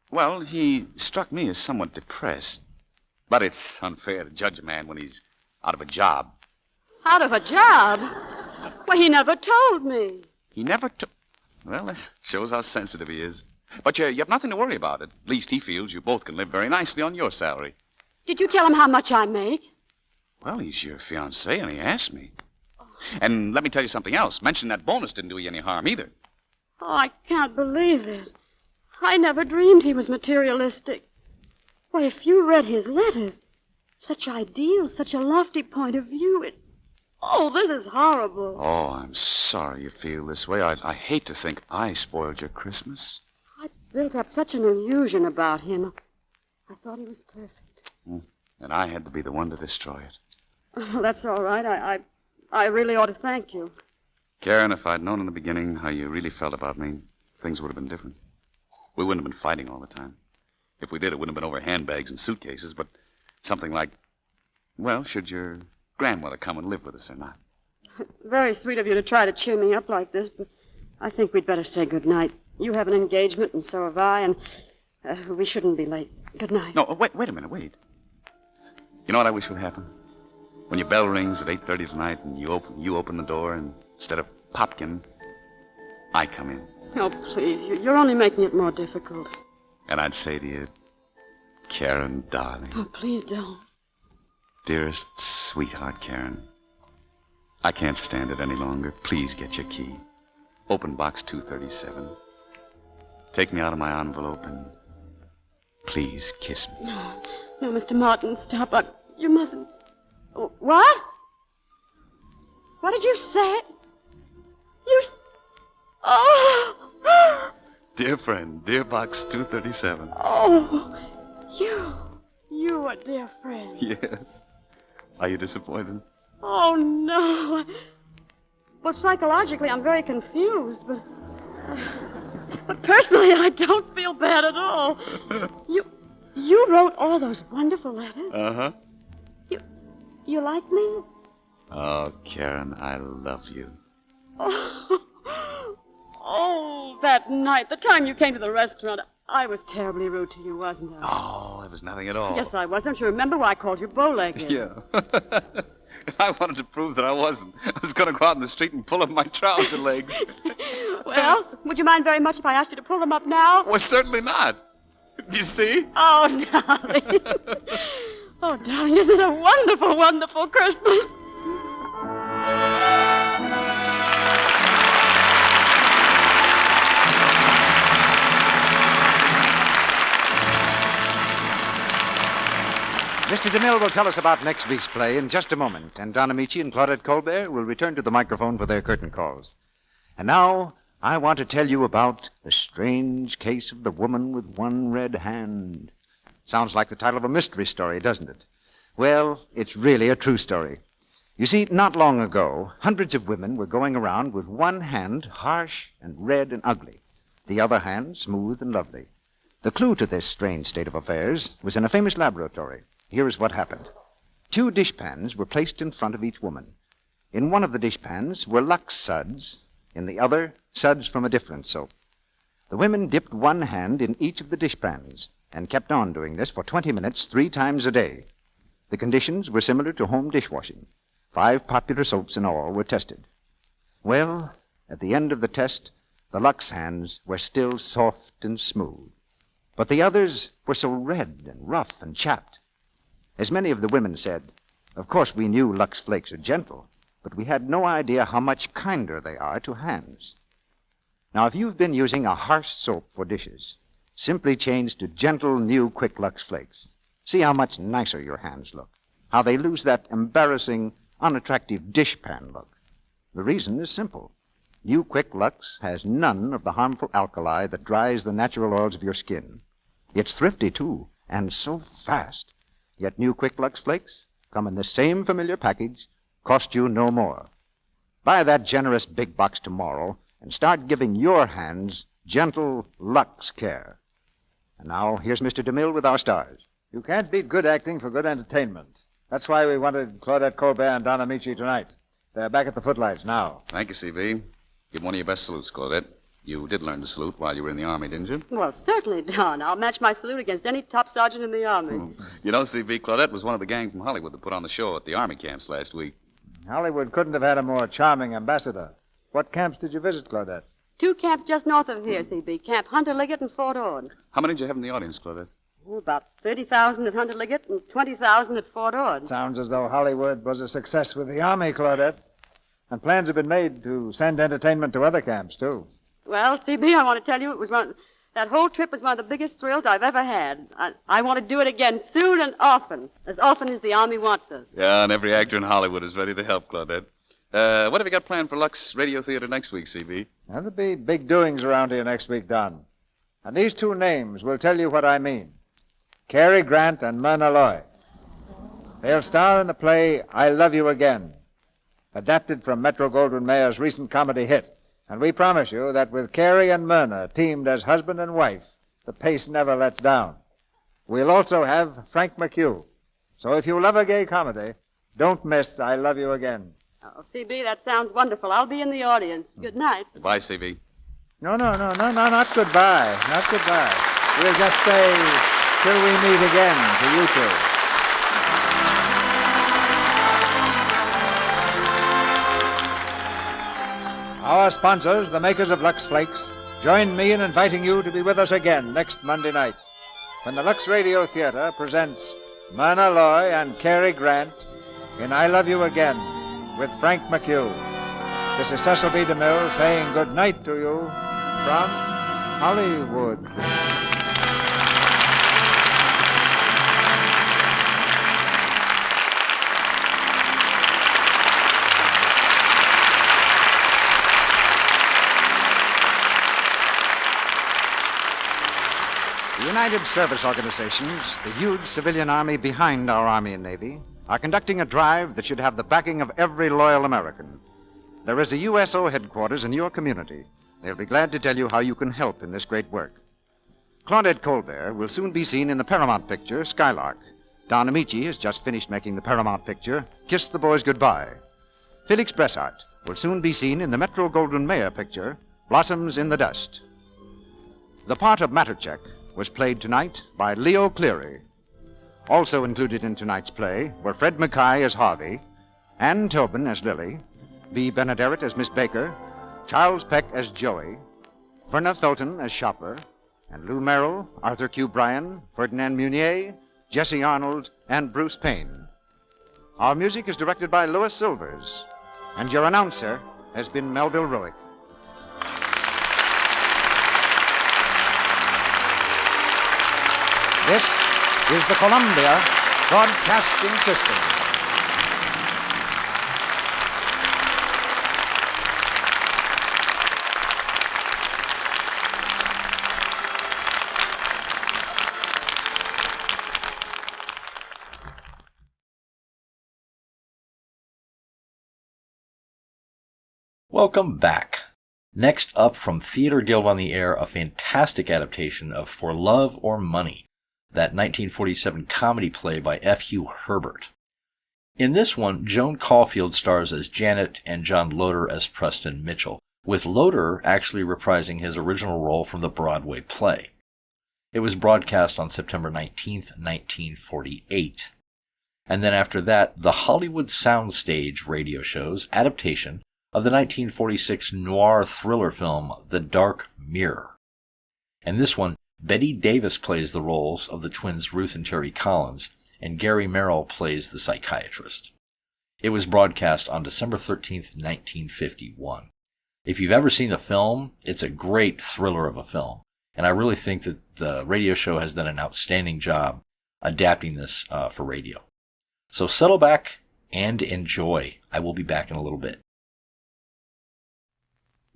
Well, he struck me as somewhat depressed. But it's unfair to judge a man when he's out of a job. Out of a job? Well, he never told me. He never took... Well, that shows how sensitive he is. But you have nothing to worry about. At least he feels you both can live very nicely on your salary. Did you tell him how much I make? Well, he's your fiancé, and he asked me. And let me tell you something else. Mentioning that bonus didn't do you any harm either. Oh, I can't believe it. I never dreamed he was materialistic. Why, if you read his letters, such ideals, such a lofty point of view, Oh, this is horrible. Oh, I'm sorry you feel this way. I hate to think I spoiled your Christmas. I built up such an illusion about him. I thought he was perfect. And I had to be the one to destroy it. Oh, that's all right. I really ought to thank you. Karen, if I'd known in the beginning how you really felt about me, things would have been different. We wouldn't have been fighting all the time. If we did, it wouldn't have been over handbags and suitcases, but something like, well, should your grandmother come and live with us or not? It's very sweet of you to try to cheer me up like this, but I think we'd better say good night. You have an engagement, and so have I, and we shouldn't be late. Good night. No, wait a minute, wait. You know what I wish would happen? When your bell rings at 8:30 tonight and you open the door, and instead of Popkin, I come in. Oh, please, you're only making it more difficult. And I'd say to you, Karen, darling. Oh, please don't. Dearest, sweetheart Karen, I can't stand it any longer. Please get your key. Open box 237. Take me out of my envelope and please kiss me. No, Mr. Martin, stop. You mustn't. Oh, what? What did you say? Oh! Dear friend, dear box 237. Oh, you a dear friend. Yes. Are you disappointed? Oh, no. Well, psychologically, I'm very confused, but personally, I don't feel bad at all. You wrote all those wonderful letters? Uh-huh. You like me? Oh, Karen, I love you. Oh, that night, the time you came to the restaurant, I was terribly rude to you, wasn't I? Oh, it was nothing at all. Yes, I was. Don't you remember why I called you bow-legged? Yeah. I wanted to prove that I wasn't. I was going to go out in the street and pull up my trouser legs. Well, would you mind very much if I asked you to pull them up now? Well, certainly not. You see? Oh, darling. Oh, darling, isn't it a wonderful, wonderful Christmas? Mr. DeMille will tell us about next week's play in just a moment, and Don Amici and Claudette Colbert will return to the microphone for their curtain calls. And now, I want to tell you about The Strange Case of the Woman with One Red Hand. Sounds like the title of a mystery story, doesn't it? Well, it's really a true story. You see, not long ago, hundreds of women were going around with one hand harsh and red and ugly, the other hand smooth and lovely. The clue to this strange state of affairs was in a famous laboratory. Here is what happened. 2 dishpans were placed in front of each woman. In one of the dishpans were Lux suds, in the other, suds from a different soap. The women dipped one hand in each of the dishpans and kept on doing this for 20 minutes 3 times a day. The conditions were similar to home dishwashing. 5 popular soaps in all were tested. Well, at the end of the test, the Lux hands were still soft and smooth. But the others were so red and rough and chapped. As many of the women said, of course we knew Lux Flakes are gentle, but we had no idea how much kinder they are to hands. Now, if you've been using a harsh soap for dishes, simply change to gentle, new, quick Lux Flakes. See how much nicer your hands look, how they lose that embarrassing, unattractive dishpan look. The reason is simple. New Quick Lux has none of the harmful alkali that dries the natural oils of your skin. It's thrifty, too, and so fast. Yet New Quick Lux Flakes come in the same familiar package, cost you no more. Buy that generous big box tomorrow and start giving your hands gentle Lux care. And now, here's Mr. DeMille with our stars. You can't beat good acting for good entertainment. That's why we wanted Claudette Colbert and Don Amici tonight. They're back at the footlights now. Thank you, C.V. Give one of your best salutes, Claudette. You did learn to salute while you were in the Army, didn't you? Well, certainly, Don. I'll match my salute against any top sergeant in the Army. You know, C.V., Claudette was one of the gang from Hollywood that put on the show at the Army camps last week. Hollywood couldn't have had a more charming ambassador. What camps did you visit, Claudette? 2 camps just north of here, C.B. Camp Hunter Liggett and Fort Ord. How many did you have in the audience, Claudette? About 30,000 at Hunter Liggett and 20,000 at Fort Ord. Sounds as though Hollywood was a success with the Army, Claudette. And plans have been made to send entertainment to other camps, too. Well, C.B., I want to tell you that whole trip was one of the biggest thrills I've ever had. I want to do it again soon and often as the Army wants us. Yeah, and every actor in Hollywood is ready to help, Claudette. What have you got planned for Lux Radio Theater next week, C.B.? There'll be big doings around here next week, Don. And these 2 names will tell you what I mean. Cary Grant and Myrna Loy. They'll star in the play I Love You Again, adapted from Metro-Goldwyn-Mayer's recent comedy hit. And we promise you that with Cary and Myrna teamed as husband and wife, the pace never lets down. We'll also have Frank McHugh. So if you love a gay comedy, don't miss I Love You Again. Oh, C.B., that sounds wonderful. I'll be in the audience. Good night. Goodbye, C.B. No, not goodbye. Not goodbye. We'll just say, till we meet again, to you two. Our sponsors, the makers of Lux Flakes, join me in inviting you to be with us again next Monday night, when the Lux Radio Theater presents Myrna Loy and Cary Grant in I Love You Again with Frank McHugh. This is Cecil B. DeMille saying good night to you from Hollywood. The United Service Organizations, the huge civilian army behind our Army and Navy, are conducting a drive that should have the backing of every loyal American. There is a USO headquarters in your community. They'll be glad to tell you how you can help in this great work. Claudette Colbert will soon be seen in the Paramount picture, Skylark. Don Amici has just finished making the Paramount picture, Kiss the Boys Goodbye. Felix Bressart will soon be seen in the Metro-Goldwyn-Mayer picture, Blossoms in the Dust. The part of Mattercheck was played tonight by Leo Cleary. Also included in tonight's play were Fred Mackay as Harvey, Ann Tobin as Lily, Bea Benaderet as Miss Baker, Charles Peck as Joey, Verna Felton as Shopper, and Lou Merrill, Arthur Q. Bryan, Ferdinand Munier, Jesse Arnold, and Bruce Payne. Our music is directed by Louis Silvers, and your announcer has been Melville Roick. This is the Columbia Broadcasting System. Welcome back. Next up from Theater Guild on the Air, a fantastic adaptation of For Love or Money, that 1947 comedy play by F. Hugh Herbert. In this one, Joan Caulfield stars as Janet and John Loder as Preston Mitchell, with Loder actually reprising his original role from the Broadway play. It was broadcast on September 19th, 1948. And then after that, the Hollywood Soundstage radio show's adaptation of the 1946 noir thriller film The Dark Mirror. In this one, Betty Davis plays the roles of the twins Ruth and Terry Collins, and Gary Merrill plays the psychiatrist. It was broadcast on December 13th, 1951. If you've ever seen the film, it's a great thriller of a film, and I really think that the radio show has done an outstanding job adapting this for radio. So settle back and enjoy. I will be back in a little bit.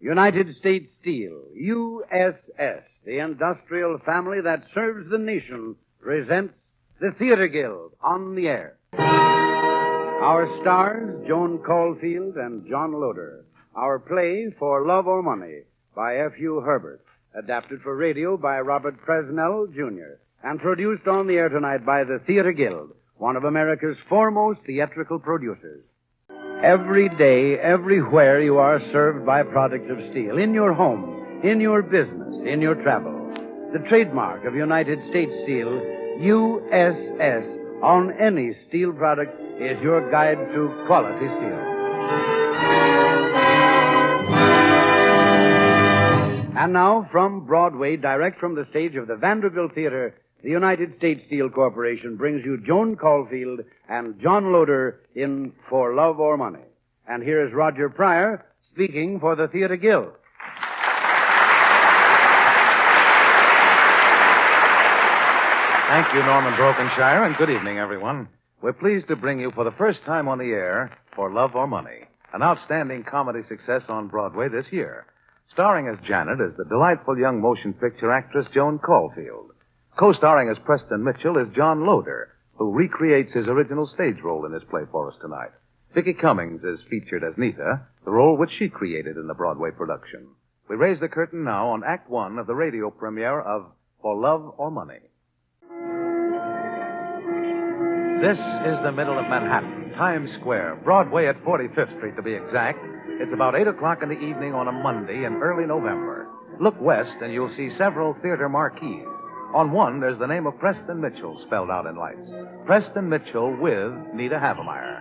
United States Steel, USS, the industrial family that serves the nation, presents the Theater Guild on the air. Our stars, Joan Caulfield and John Loder. Our play, For Love or Money, by F.U. Herbert. Adapted for radio by Robert Presnell, Jr. And produced on the air tonight by the Theater Guild, one of America's foremost theatrical producers. Every day, everywhere, you are served by products of steel. In your home, in your business, in your travel. The trademark of United States Steel, USS, on any steel product is your guide to quality steel. And now, from Broadway, direct from the stage of the Vanderbilt Theater, the United States Steel Corporation brings you Joan Caulfield and John Loder in For Love or Money. And here is Roger Pryor speaking for the Theater Guild. Thank you, Norman Brokenshire, and good evening, everyone. We're pleased to bring you for the first time on the air For Love or Money, an outstanding comedy success on Broadway this year. Starring as Janet is the delightful young motion picture actress Joan Caulfield. Co-starring as Preston Mitchell is John Loder, who recreates his original stage role in this play for us tonight. Vicki Cummings is featured as Nita, the role which she created in the Broadway production. We raise the curtain now on Act One of the radio premiere of For Love or Money. This is the middle of Manhattan, Times Square, Broadway at 45th Street to be exact. It's about 8 o'clock in the evening on a Monday in early November. Look west and you'll see several theater marquees. On one, there's the name of Preston Mitchell spelled out in lights. Preston Mitchell with Nita Havemeyer.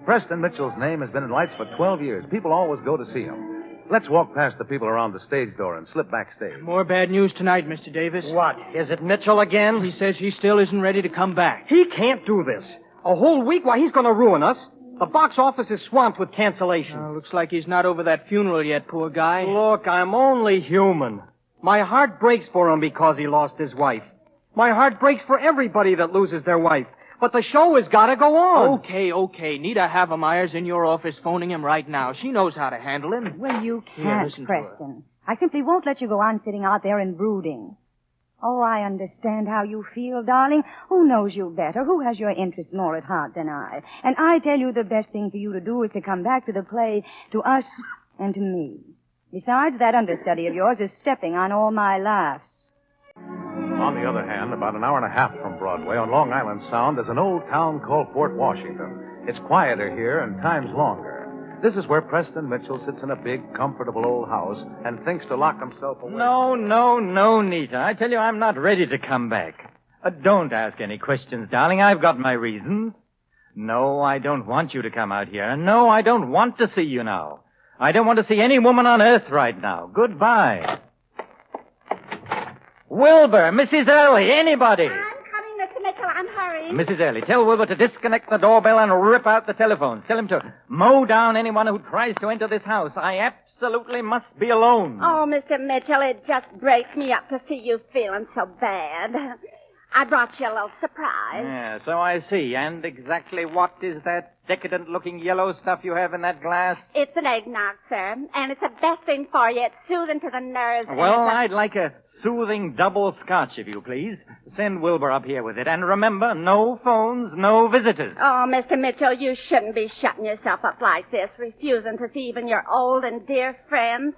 Preston Mitchell's name has been in lights for 12 years. People always go to see him. Let's walk past the people around the stage door and slip backstage. More bad news tonight, Mr. Davis. What? Is it Mitchell again? He says he still isn't ready to come back. He can't do this. A whole week? Why, he's going to ruin us. The box office is swamped with cancellations. Looks like he's not over that funeral yet, poor guy. Look, I'm only human. My heart breaks for him because he lost his wife. My heart breaks for everybody that loses their wife. But the show has got to go on. Okay. Nita Havemeyer's in your office phoning him right now. She knows how to handle him. Well, you Here, can't, listen to her. Preston. I simply won't let you go on sitting out there and brooding. Oh, I understand how you feel, darling. Who knows you better? Who has your interests more at heart than I? And I tell you the best thing for you to do is to come back to the play, to us, and to me. Besides, that understudy of yours is stepping on all my laughs. On the other hand, about an hour and a half from Broadway on Long Island Sound, there's an old town called Fort Washington. It's quieter here and time's longer. This is where Preston Mitchell sits in a big, comfortable old house and thinks to lock himself away. No, Nita. I tell you, I'm not ready to come back. Don't ask any questions, darling. I've got my reasons. No, I don't want you to come out here. No, I don't want to see you now. I don't want to see any woman on earth right now. Goodbye. Wilbur, Mrs. Early, anybody. Coming, Mr. Mitchell. I'm hurrying. Mrs. Early, tell Wilbur to disconnect the doorbell and rip out the telephones. Tell him to mow down anyone who tries to enter this house. I absolutely must be alone. Oh, Mr. Mitchell, it just breaks me up to see you feeling so bad. I brought you a little surprise. Yeah, so I see. And exactly what is that decadent-looking yellow stuff you have in that glass? It's an eggnog, sir, and it's the best thing for you. It's soothing to the nerves. Well, I'd like a soothing double scotch, if you please. Send Wilbur up here with it. And remember, no phones, no visitors. Oh, Mr. Mitchell, you shouldn't be shutting yourself up like this, refusing to see even your old and dear friends.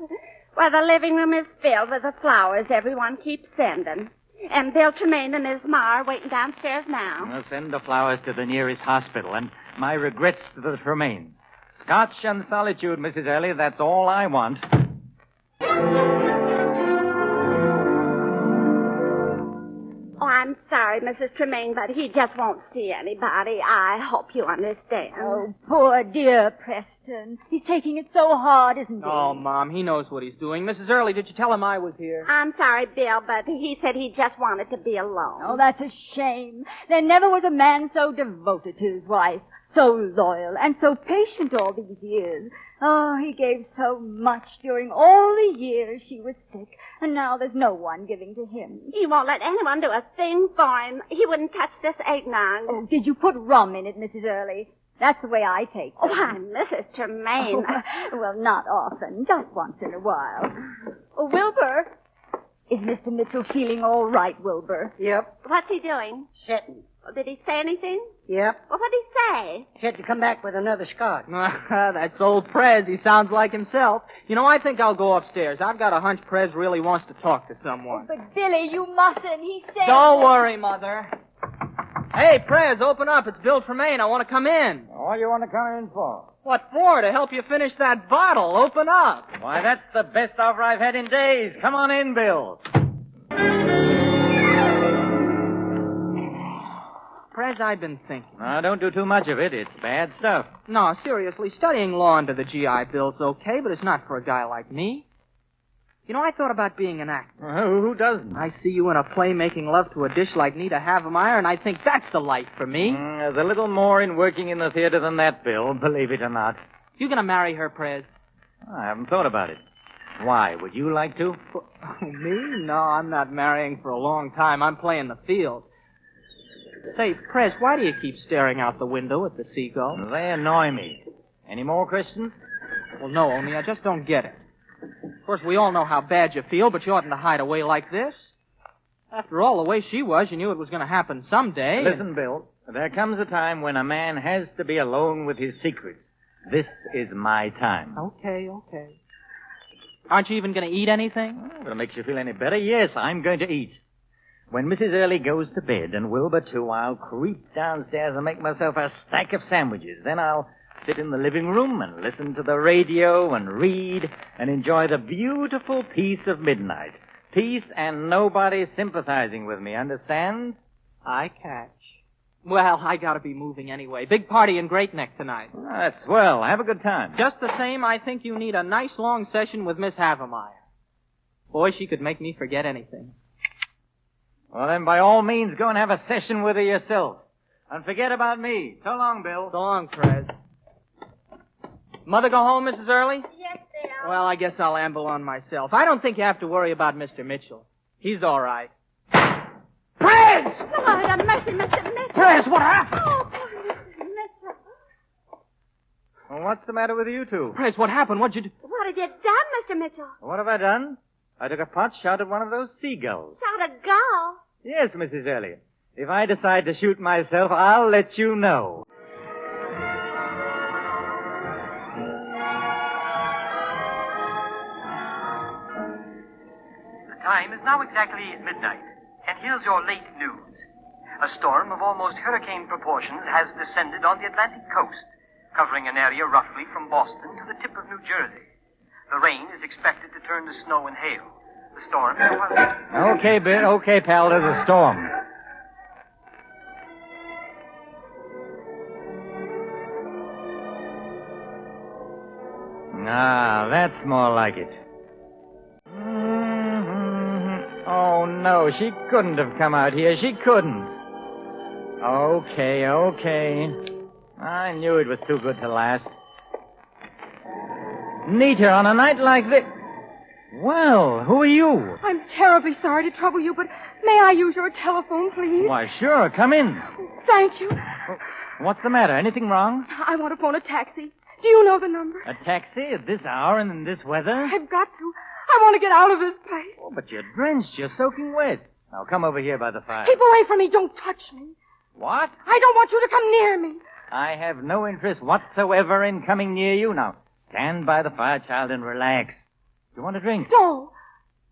Why, the living room is filled with the flowers everyone keeps sending. And Bill Tremaine and his ma are waiting downstairs now. Well, send the flowers to the nearest hospital, and my regrets to the Tremaines. Scotch and solitude, Mrs. Early, that's all I want. Oh, I'm sorry, Mrs. Tremaine, but he just won't see anybody. I hope you understand. Oh, poor dear Preston. He's taking it so hard, isn't he? Oh, Mom, he knows what he's doing. Mrs. Early, did you tell him I was here? I'm sorry, Bill, but he said he just wanted to be alone. Oh, that's a shame. There never was a man so devoted to his wife, so loyal, and so patient all these years. Oh, he gave so much during all the years she was sick, and now there's no one giving to him. He won't let anyone do a thing for him. He wouldn't touch this eggnog. Oh, did you put rum in it, Mrs. Early? That's the way I take Oh, them. why, Mrs. Tremaine. Well, not often. Just once in a while. Oh, Wilbur. Is Mr. Mitchell feeling all right, Wilbur? Yep. What's he doing? Sitting. Well, did he say anything? Yep. Well, what did he say? He had to come back with another scotch. That's old Prez. He sounds like himself. You know, I think I'll go upstairs. I've got a hunch Prez really wants to talk to someone. But, Billy, you mustn't. He said... Don't worry, Mother. Hey, Prez, open up. It's Bill Tremaine. I want to come in. What do you want to come in for? What for? To help you finish that bottle. Open up. Why, that's the best offer I've had in days. Come on in, Bill. Prez, I've been thinking. Now, don't do too much of it. It's bad stuff. No, seriously, studying law under the GI Bill's okay, but it's not for a guy like me. You know, I thought about being an actor. Who doesn't? I see you in a play making love to a dish like Nita Havemeyer, and I think that's the life for me. There's a little more in working in the theater than that, Bill, believe it or not. You gonna marry her, Prez? I haven't thought about it. Why, would you like to? Oh, me? No, I'm not marrying for a long time. I'm playing the field. Say, Prez, why do you keep staring out the window at the seagulls? They annoy me. Any more questions? Well, no, only I just don't get it. Of course, we all know how bad you feel, but you oughtn't to hide away like this. After all, the way she was, you knew it was going to happen someday. Listen, Bill, there comes a time when a man has to be alone with his secrets. This is my time. Okay. Aren't you even going to eat anything? Oh, if it makes you feel any better, yes, I'm going to eat. When Mrs. Early goes to bed, and Wilbur too, I'll creep downstairs and make myself a stack of sandwiches. Then I'll sit in the living room and listen to the radio and read and enjoy the beautiful peace of midnight. Peace and nobody sympathizing with me, understand? I catch. Well, I gotta be moving anyway. Big party in Great Neck tonight. Oh, that's swell. Have a good time. Just the same, I think you need a nice long session with Miss Havemeyer. Boy, she could make me forget anything. Well, then, by all means, go and have a session with her yourself. And forget about me. So long, Bill. So long, Prez. Mother go home, Mrs. Early? Yes, Bill. Well, I guess I'll amble on myself. I don't think you have to worry about Mr. Mitchell. He's all right. Prez! Lord have mercy, Mr. Mitchell. Prez, what happened? Oh, poor Mr. Mitchell. Well, what's the matter with you two? Prez, what happened? What'd you do? What have you done, Mr. Mitchell? What have I done? I took a pot shot at one of those seagulls. Shot a gull. Yes, Mrs. Early. If I decide to shoot myself, I'll let you know. The time is now exactly midnight, and here's your late news. A storm of almost hurricane proportions has descended on the Atlantic coast, covering an area roughly from Boston to the tip of New Jersey. The rain is expected to turn to snow and hail. The storm, however... Okay, Bill. Okay, pal. There's a storm. Ah, that's more like it. Oh, no. She couldn't have come out here. She couldn't. Okay. I knew it was too good to last. Nita, on a night like this... Well, who are you? I'm terribly sorry to trouble you, but may I use your telephone, please? Why, sure. Come in. Thank you. What's the matter? Anything wrong? I want to phone a taxi. Do you know the number? A taxi at this hour and in this weather? I've got to. I want to get out of this place. Oh, but you're drenched. You're soaking wet. Now, come over here by the fire. Keep away from me. Don't touch me. What? I don't want you to come near me. I have no interest whatsoever in coming near you. Now, stand by the fire, child, and relax. You want a drink? No.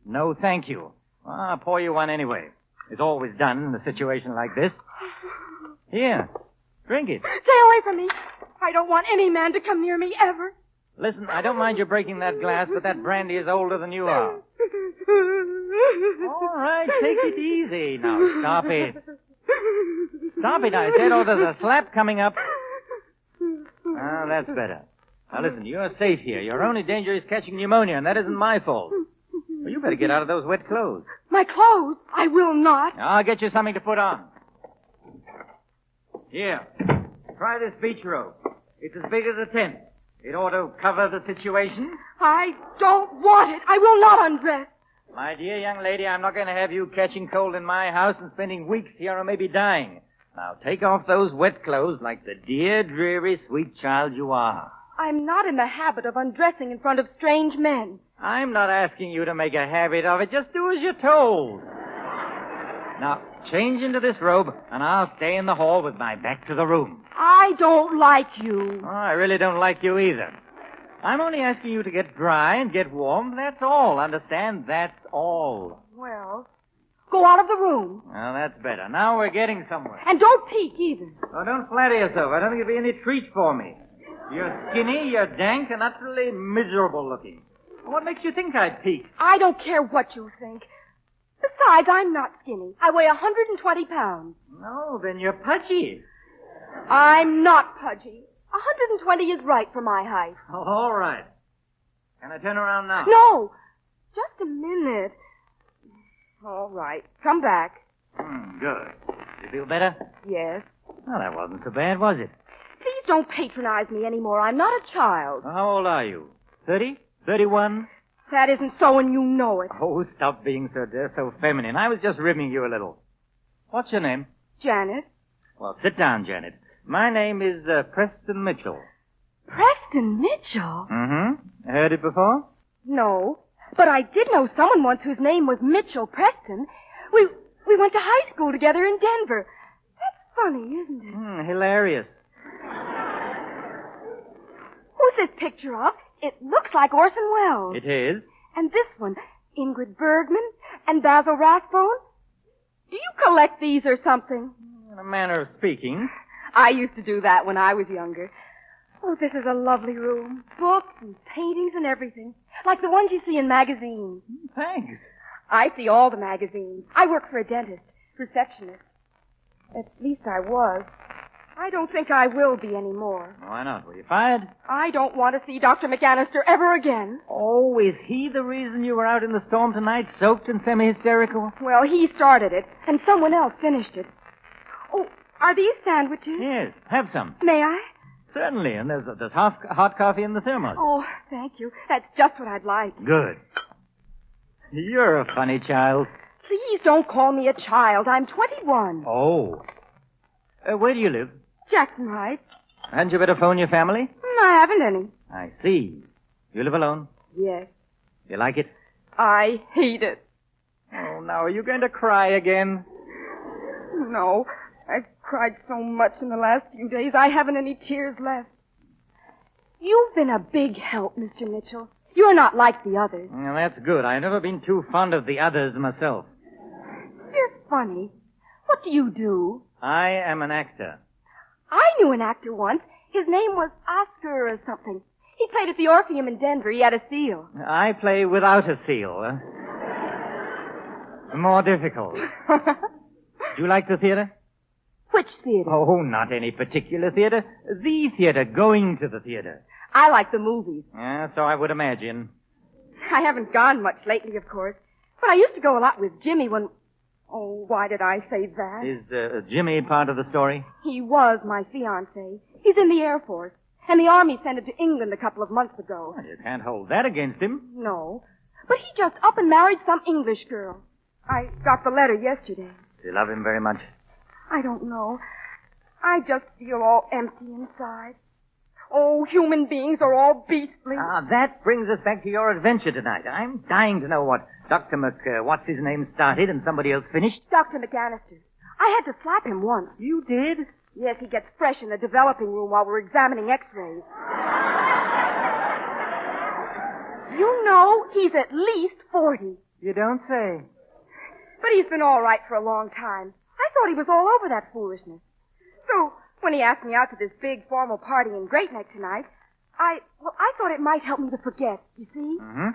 No, thank you. Well, I'll pour you one anyway. It's always done in a situation like this. Here, drink it. Stay away from me. I don't want any man to come near me ever. Listen, I don't mind you breaking that glass, but that brandy is older than you are. All right, take it easy. Now, stop it. Stop it, I said, or there's a slap coming up. Ah, that's better. Now, listen, you're safe here. Your only danger is catching pneumonia, and that isn't my fault. Well, you better get out of those wet clothes. My clothes? I will not. I'll get you something to put on. Here, try this beach robe. It's as big as a tent. It ought to cover the situation. I don't want it. I will not undress. My dear young lady, I'm not going to have you catching cold in my house and spending weeks here or maybe dying. Now take off those wet clothes like the dear, dreary, sweet child you are. I'm not in the habit of undressing in front of strange men. I'm not asking you to make a habit of it. Just do as you're told. Now, change into this robe, and I'll stay in the hall with my back to the room. I don't like you. Oh, I really don't like you either. I'm only asking you to get dry and get warm. That's all. Understand? That's all. Well, go out of the room. Well, that's better. Now we're getting somewhere. And don't peek either. Oh, don't flatter yourself. I don't think it'll be any treat for me. You're skinny, you're dank, and utterly miserable looking. What makes you think I'd peek? I don't care what you think. Besides, I'm not skinny. I weigh 120 pounds. No, then you're pudgy. I'm not pudgy. 120 is right for my height. Oh, all right. Can I turn around now? No! Just a minute. All right. Come back. Good. You feel better? Yes. Well, that wasn't so bad, was it? Please don't patronize me anymore. I'm not a child. How old are you? 30? 31? That isn't so, and you know it. Oh, stop being so feminine. I was just ribbing you a little. What's your name? Janet. Well, sit down, Janet. My name is Preston Mitchell. Preston Mitchell? Mm-hmm. Heard it before? No. But I did know someone once whose name was Mitchell Preston. We went to high school together in Denver. That's funny, isn't it? Hilarious. Who's this picture of? It looks like Orson Welles. It is. And this one, Ingrid Bergman and Basil Rathbone. Do you collect these or something? In a manner of speaking. I used to do that when I was younger. Oh, this is a lovely room. Books and paintings and everything. Like the ones you see in magazines. Thanks. I see all the magazines. I work for a dentist, receptionist. At least I was. I don't think I will be anymore. Why not? Were you fired? I don't want to see Dr. McAllister ever again. Oh, is he the reason you were out in the storm tonight, soaked and semi-hysterical? Well, he started it, and someone else finished it. Oh, are these sandwiches? Yes, have some. May I? Certainly, and there's hot coffee in the thermos. Oh, thank you. That's just what I'd like. Good. You're a funny child. Please don't call me a child. I'm 21. Oh. Where do you live? Jackson Heights. Hadn't you better phone your family? I haven't any. I see. You live alone? Yes. You like it? I hate it. Oh, now are you going to cry again? No. I've cried so much in the last few days, I haven't any tears left. You've been a big help, Mr. Mitchell. You're not like the others. Well, that's good. I've never been too fond of the others myself. You're funny. What do you do? I am an actor. I knew an actor once. His name was Oscar or something. He played at the Orpheum in Denver. He had a seal. I play without a seal. More difficult. Do you like the theater? Which theater? Oh, not any particular theater. The theater, going to the theater. I like the movies. Yeah, so I would imagine. I haven't gone much lately, of course. But I used to go a lot with Jimmy when... Oh, why did I say that? Is Jimmy part of the story? He was my fiancé. He's in the Air Force. And the Army sent him to England a couple of months ago. Well, you can't hold that against him. No. But he just up and married some English girl. I got the letter yesterday. Do you love him very much? I don't know. I just feel all empty inside. Oh, human beings are all beastly. That brings us back to your adventure tonight. I'm dying to know what Dr. what's-his-name started and somebody else finished. Dr. McAllister. I had to slap him once. You did? Yes, he gets fresh in the developing room while we're examining x-rays. You know, he's at least 40. You don't say. But he's been all right for a long time. I thought he was all over that foolishness. So, when he asked me out to this big formal party in Great Neck tonight, I thought it might help me to forget, you see? Mm-hmm.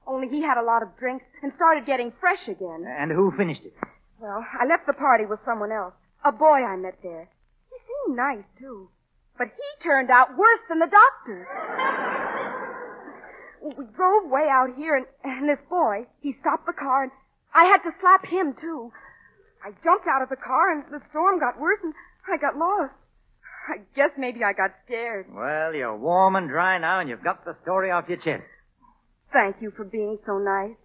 Only he had a lot of drinks and started getting fresh again. And who finished it? Well, I left the party with someone else. A boy I met there. He seemed nice, too. But he turned out worse than the doctor. We drove way out here, and this boy, he stopped the car, and I had to slap him, too. I jumped out of the car, and the storm got worse, and I got lost. I guess maybe I got scared. Well, you're warm and dry now, and you've got the story off your chest. Thank you for being so nice.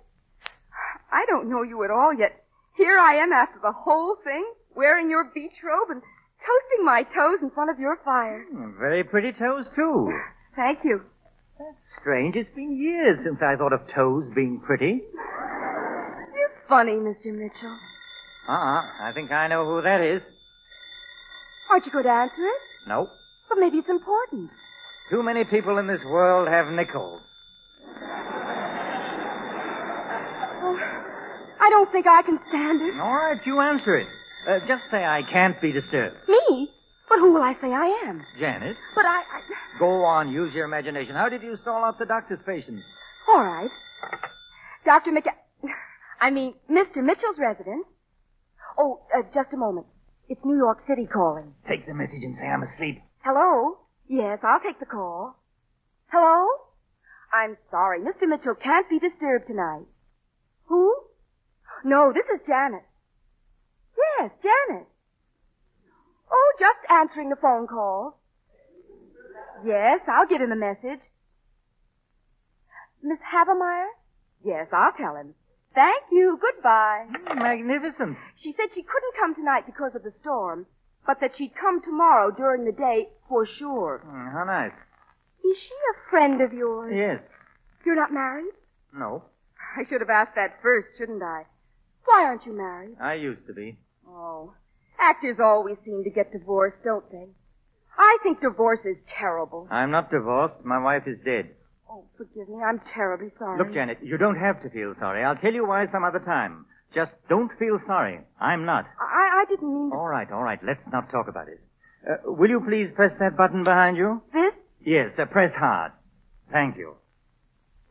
I don't know you at all, yet here I am after the whole thing, wearing your beach robe, and toasting my toes in front of your fire. Very pretty toes, too. Thank you. That's strange. It's been years since I thought of toes being pretty. You're funny, Mr. Mitchell. I think I know who that is. Aren't you going to answer it? No. But maybe it's important. Too many people in this world have nickels. Oh, I don't think I can stand it. All right, you answer it. Just say I can't be disturbed. Me? But who will I say I am? Janet. But I... Go on, use your imagination. How did you stall out the doctor's patients? All right. Dr. Mr. Mitchell's residence. Oh, just a moment. It's New York City calling. Take the message and say I'm asleep. Hello? Yes, I'll take the call. Hello? I'm sorry. Mr. Mitchell can't be disturbed tonight. Who? No, this is Janet. Yes, Janet. Oh, just answering the phone call. Yes, I'll give him a message. Miss Havemeyer? Yes, I'll tell him. Thank you. Goodbye. Magnificent. She said she couldn't come tonight because of the storm, but that she'd come tomorrow during the day for sure. How nice. Is she a friend of yours? Yes. You're not married? No. I should have asked that first, shouldn't I? Why aren't you married? I used to be. Oh. Actors always seem to get divorced, don't they? I think divorce is terrible. I'm not divorced. My wife is dead. Oh, forgive me. I'm terribly sorry. Look, Janet, you don't have to feel sorry. I'll tell you why some other time. Just don't feel sorry. I'm not. I didn't mean to... All right. Let's not talk about it. Will you please press that button behind you? This? Yes, press hard. Thank you.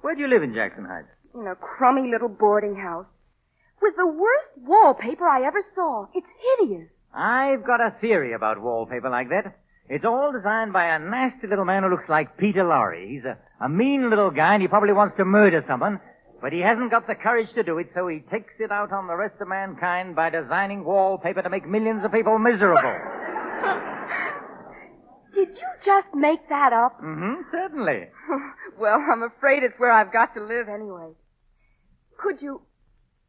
Where do you live in Jackson Heights? In a crummy little boarding house. With the worst wallpaper I ever saw. It's hideous. I've got a theory about wallpaper like that. It's all designed by a nasty little man who looks like Peter Lorre. He's a mean little guy, and he probably wants to murder someone, but he hasn't got the courage to do it, so he takes it out on the rest of mankind by designing wallpaper to make millions of people miserable. Did you just make that up? Mm-hmm, certainly. Well, I'm afraid it's where I've got to live anyway.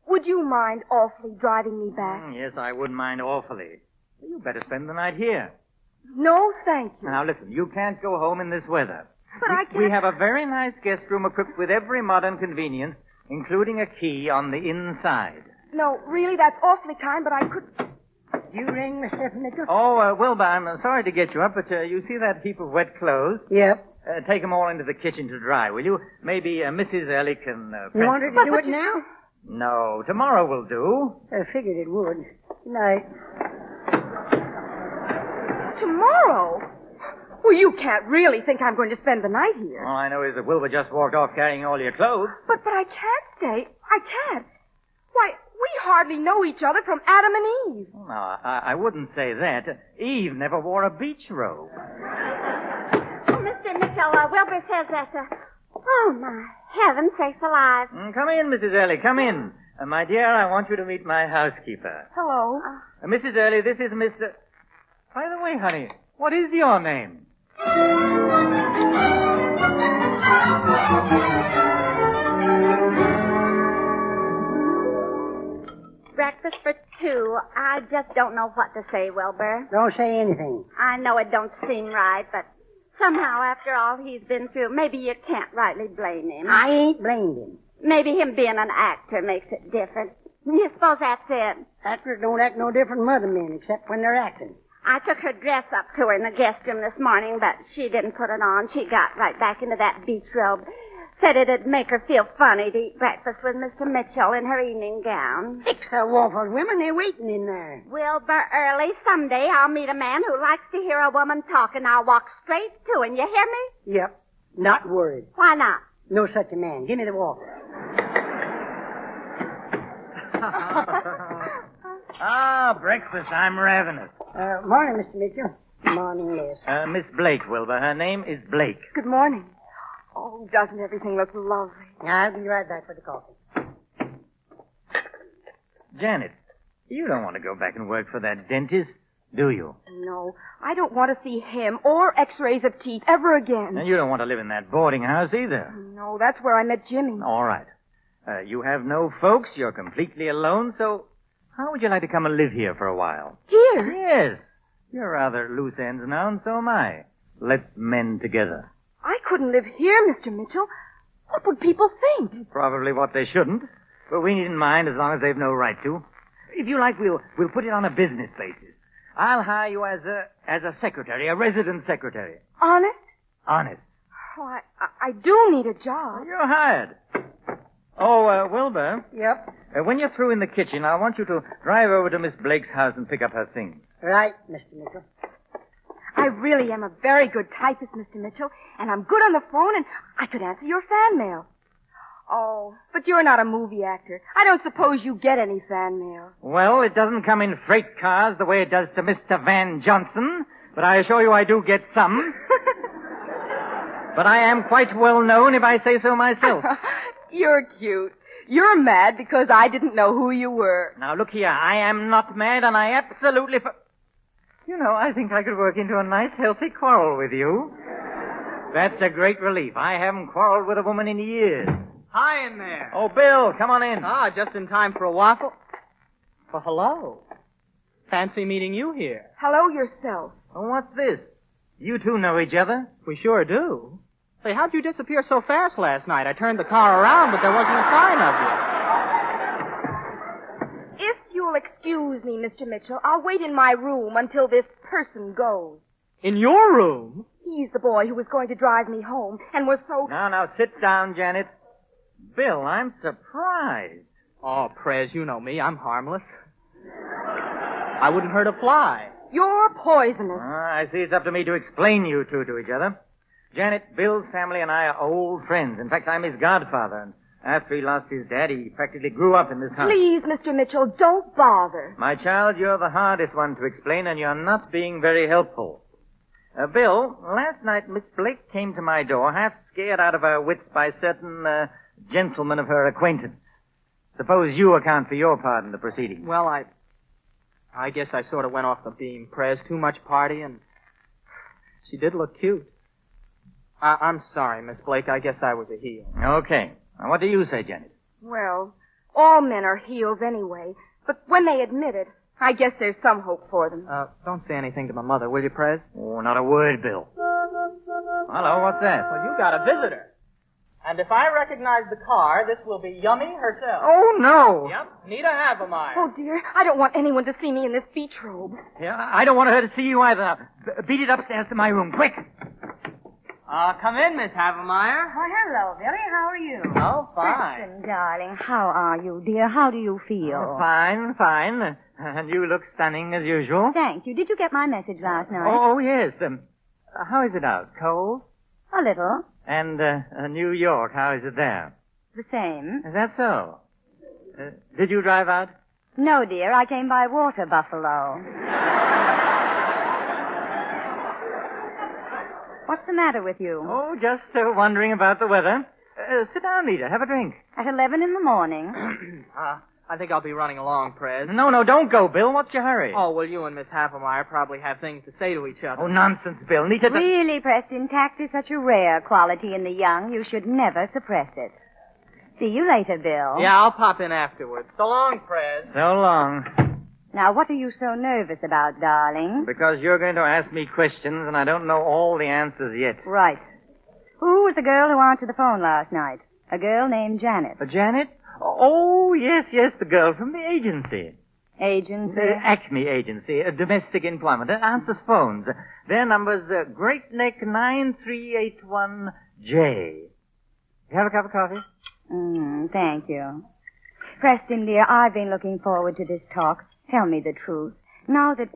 Would you mind awfully driving me back? Yes, I wouldn't mind awfully. You better spend the night here. No, thank you. Now, listen, you can't go home in this weather. But I can't... We have a very nice guest room equipped with every modern convenience, including a key on the inside. No, really, that's awfully kind, but I could... You ring, Mr. Mitchell? Oh, Wilbur, I'm sorry to get you up, but you see that heap of wet clothes? Yep. Take them all into the kitchen to dry, will you? Maybe Mrs. Ellie can... You want her to do it now? No, tomorrow will do. I figured it would. Good night. Tomorrow? Well, you can't really think I'm going to spend the night here. All I know is that Wilbur just walked off carrying all your clothes. But I can't stay. I can't. Why, we hardly know each other from Adam and Eve. No, I wouldn't say that. Eve never wore a beach robe. Oh, Mr. Mitchell, Wilbur says that, oh, my heaven sakes alive. Come in, Mrs. Ellie, come in. My dear, I want you to meet my housekeeper. Hello. Mrs. Ellie, this is Miss... By the way, honey, what is your name? Breakfast for two. I just don't know what to say, Wilbur. Don't say anything. I know it don't seem right, but somehow, after all he's been through, maybe you can't rightly blame him. I ain't blamed him. Maybe him being an actor makes it different. You suppose that's it? Actors don't act no different from other men, except when they're acting. I took her dress up to her in the guest room this morning, but she didn't put it on. She got right back into that beach robe. Said it'd make her feel funny to eat breakfast with Mr. Mitchell in her evening gown. Fix her waffles, women. They're waiting in there. Wilbur Early, someday I'll meet a man who likes to hear a woman talk, and I'll walk straight to him. You hear me? Yep. Not worried. Why not? No such a man. Give me the waffles. Breakfast. I'm ravenous. Morning, Mr. Mitchell. Morning, yes. Miss Blake, Wilbur. Her name is Blake. Good morning. Oh, doesn't everything look lovely? I'll be right back for the coffee. Janet, you don't want to go back and work for that dentist, do you? No, I don't want to see him or x-rays of teeth ever again. And you don't want to live in that boarding house either. No, that's where I met Jimmy. All right. You have no folks. You're completely alone, so how would you like to come and live here for a while? Here? Yes. You're rather loose ends now, and so am I. Let's mend together. I couldn't live here, Mr. Mitchell. What would people think? Probably what they shouldn't, but we needn't mind as long as they've no right to. If you like, we'll put it on a business basis. I'll hire you as a secretary, a resident secretary. Honest? Honest. Oh, I do need a job. You're hired. Oh, Wilbur. Yep. When you're through in the kitchen, I want you to drive over to Miss Blake's house and pick up her things. Right, Mr. Mitchell. I really am a very good typist, Mr. Mitchell, and I'm good on the phone, and I could answer your fan mail. Oh, but you're not a movie actor. I don't suppose you get any fan mail. Well, it doesn't come in freight cars the way it does to Mr. Van Johnson, but I assure you I do get some. But I am quite well known, if I say so myself. You're cute. You're mad because I didn't know who you were. Now, look here. I am not mad, and I absolutely... You know, I think I could work into a nice, healthy quarrel with you. That's a great relief. I haven't quarreled with a woman in years. Hi in there. Oh, Bill, come on in. Ah, just in time for a waffle. Well, hello. Fancy meeting you here. Hello yourself. Oh, what's this? You two know each other? We sure do. Say, how'd you disappear so fast last night? I turned the car around, but there wasn't a sign of you. If you'll excuse me, Mr. Mitchell, I'll wait in my room until this person goes. In your room? He's the boy who was going to drive me home and was so... Now, sit down, Janet. Bill, I'm surprised. Oh, Prez, you know me. I'm harmless. I wouldn't hurt a fly. You're poisonous. I see it's up to me to explain you two to each other. Janet, Bill's family and I are old friends. In fact, I'm his godfather. And after he lost his dad, he practically grew up in this house. Please, Mr. Mitchell, don't bother. My child, you're the hardest one to explain, and you're not being very helpful. Bill, last night Miss Blake came to my door, half scared out of her wits by certain gentlemen of her acquaintance. Suppose you account for your part in the proceedings. Well, I guess I sort of went off the beam, Prez. Too much party, and she did look cute. I'm sorry, Miss Blake. I guess I was a heel. Okay. Now, what do you say, Janet? Well, all men are heels anyway. But when they admit it, I guess there's some hope for them. Don't say anything to my mother, will you, Prez? Oh, not a word, Bill. Hello, what's that? Well, you got a visitor. And if I recognize the car, this will be Yummy herself. Oh, no. Yep, Nita Havemeyer. Oh, dear. I don't want anyone to see me in this beach robe. Yeah, I don't want her to see you either. Now, beat it upstairs to my room, quick. Come in, Miss Havemeyer. Oh, hello, Billy. How are you? Oh, fine. Listen, darling, how are you, dear? How do you feel? Oh, fine. And you look stunning as usual. Thank you. Did you get my message last night? Oh, yes. How is it out? Cold? A little. And New York, how is it there? The same. Is that so? Did you drive out? No, dear. I came by water buffalo. What's the matter with you? Oh, just wondering about the weather. Sit down, Nita. Have a drink. At 11 in the morning. I think I'll be running along, Prez. No, don't go, Bill. What's your hurry? Oh, well, you and Miss Havemeyer probably have things to say to each other. Oh, nonsense, Bill. Nita... Really, Preston, tact is such a rare quality in the young, you should never suppress it. See you later, Bill. Yeah, I'll pop in afterwards. So long, Prez. So long. Now, what are you so nervous about, darling? Because you're going to ask me questions, and I don't know all the answers yet. Right. Who was the girl who answered the phone last night? A girl named Janet. Janet? Oh, yes, the girl from the agency. Agency? The Acme Agency, domestic employment. It answers phones. Their number's Great Neck 9381J. You have a cup of coffee? Thank you. Preston, dear, I've been looking forward to this talk. Tell me the truth. Now that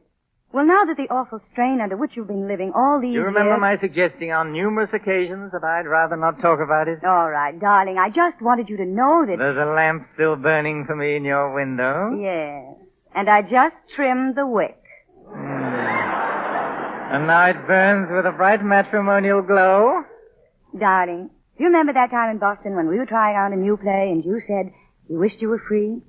the awful strain under which you've been living all these years... You remember my suggesting on numerous occasions that I'd rather not talk about it? All right, darling, I just wanted you to know that... There's a lamp still burning for me in your window? Yes, and I just trimmed the wick. And now it burns with a bright matrimonial glow? Darling, do you remember that time in Boston when we were trying out a new play and you said you wished you were free?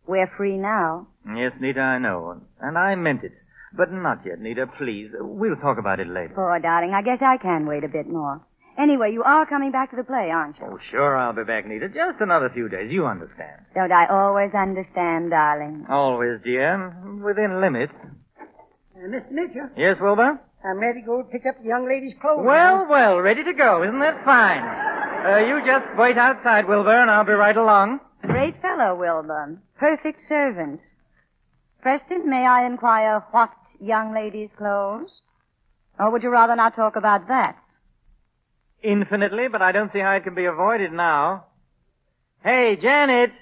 We're free now. Yes, Nita, I know. And I meant it. But not yet, Nita, please. We'll talk about it later. Poor darling, I guess I can wait a bit more. Anyway, you are coming back to the play, aren't you? Oh, sure, I'll be back, Nita. Just another few days. You understand. Don't I always understand, darling? Always, dear. Within limits. Mr. Mitchell, Yes, Wilbur? I'm ready to go pick up the young lady's clothes. Well, ready to go. Isn't that fine? You just wait outside, Wilbur, and I'll be right along. Great fellow, Wilbur. Perfect servant. Preston, may I inquire what young lady's clothes? Or would you rather not talk about that? Infinitely, but I don't see how it can be avoided now. Hey, Janet!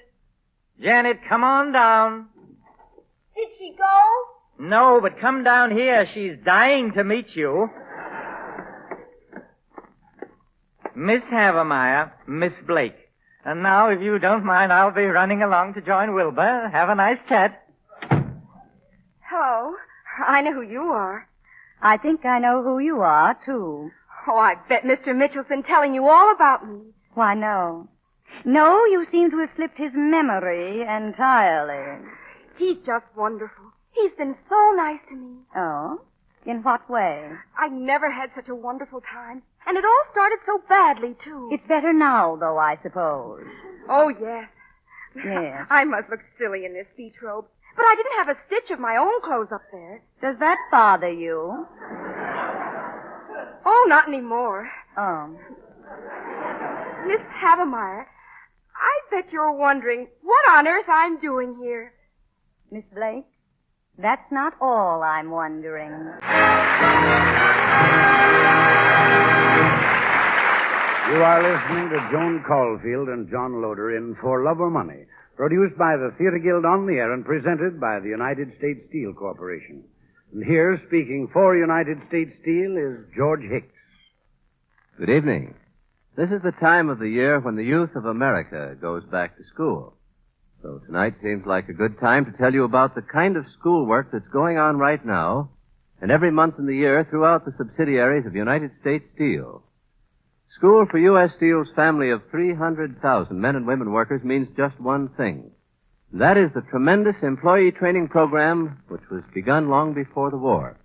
Janet, come on down. Did she go? No, but come down here. She's dying to meet you. Miss Havermeyer, Miss Blake. And now, if you don't mind, I'll be running along to join Wilbur. Have a nice chat. Hello. I know who you are. I think I know who you are, too. Oh, I bet Mr. Mitchell's been telling you all about me. Why, no. No, you seem to have slipped his memory entirely. He's just wonderful. He's been so nice to me. Oh? In what way? I never had such a wonderful time. And it all started so badly, too. It's better now, though, I suppose. Oh, yes. Yes. I must look silly in this beach robe. But I didn't have a stitch of my own clothes up there. Does that bother you? Oh, not anymore. Oh. Miss Havermeyer, I bet you're wondering what on earth I'm doing here. Miss Blake, that's not all I'm wondering. You are listening to Joan Caulfield and John Loder in For Love or Money, produced by the Theater Guild on the Air and presented by the United States Steel Corporation. And here, speaking for United States Steel, is George Hicks. Good evening. This is the time of the year when the youth of America goes back to school. So tonight seems like a good time to tell you about the kind of schoolwork that's going on right now and every month in the year throughout the subsidiaries of United States Steel. School for U.S. Steel's family of 300,000 men and women workers means just one thing. That is the tremendous employee training program which was begun long before the war.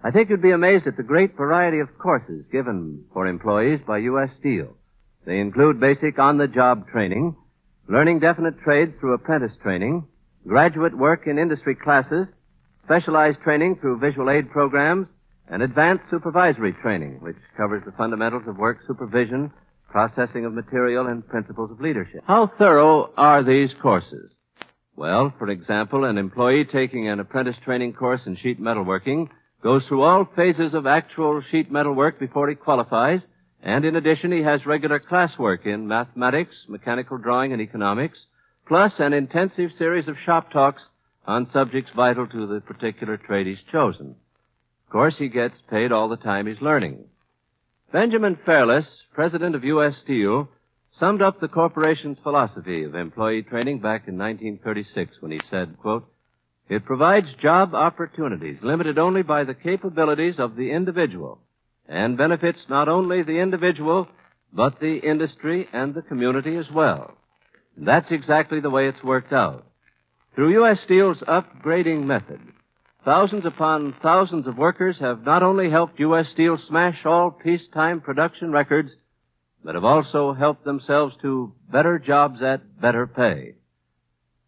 I think you'd be amazed at the great variety of courses given for employees by U.S. Steel. They include basic on-the-job training, learning definite trades through apprentice training, graduate work in industry classes, specialized training through visual aid programs, and advanced supervisory training, which covers the fundamentals of work supervision, processing of material, and principles of leadership. How thorough are these courses? Well, for example, an employee taking an apprentice training course in sheet metal working goes through all phases of actual sheet metal work before he qualifies, and in addition he has regular classwork in mathematics, mechanical drawing, and economics, plus an intensive series of shop talks on subjects vital to the particular trade he's chosen. Of course, he gets paid all the time he's learning. Benjamin Fairless, president of U.S. Steel, summed up the corporation's philosophy of employee training back in 1936 when he said, quote, "It provides job opportunities limited only by the capabilities of the individual and benefits not only the individual, but the industry and the community as well." And that's exactly the way it's worked out. Through U.S. Steel's upgrading method, thousands upon thousands of workers have not only helped U.S. Steel smash all peacetime production records, but have also helped themselves to better jobs at better pay.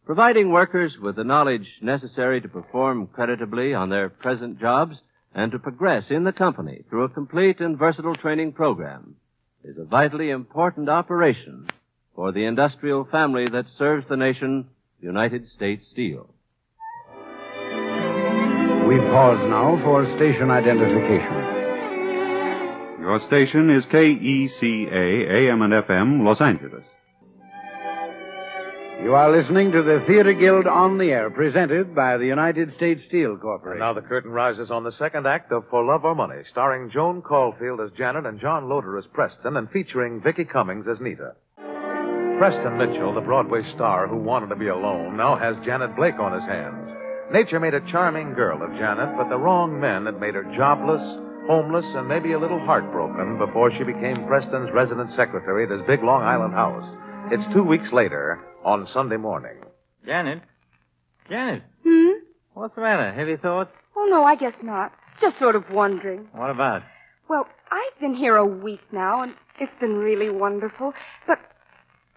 Providing workers with the knowledge necessary to perform creditably on their present jobs and to progress in the company through a complete and versatile training program is a vitally important operation for the industrial family that serves the nation, United States Steel. We pause now for station identification. Your station is KECA, AM and FM, Los Angeles. You are listening to the Theater Guild on the Air, presented by the United States Steel Corporation. And now the curtain rises on the second act of For Love or Money, starring Joan Caulfield as Janet and John Loder as Preston, and featuring Vicki Cummings as Nita. Preston Mitchell, the Broadway star who wanted to be alone, now has Janet Blake on his hands. Nature made a charming girl of Janet, but the wrong men had made her jobless, homeless, and maybe a little heartbroken before she became Preston's resident secretary at his big Long Island house. It's 2 weeks later, on Sunday morning. Janet? Janet? Hmm? What's the matter? Heavy thoughts? Oh, no, I guess not. Just sort of wondering. What about? Well, I've been here a week now, and it's been really wonderful. But,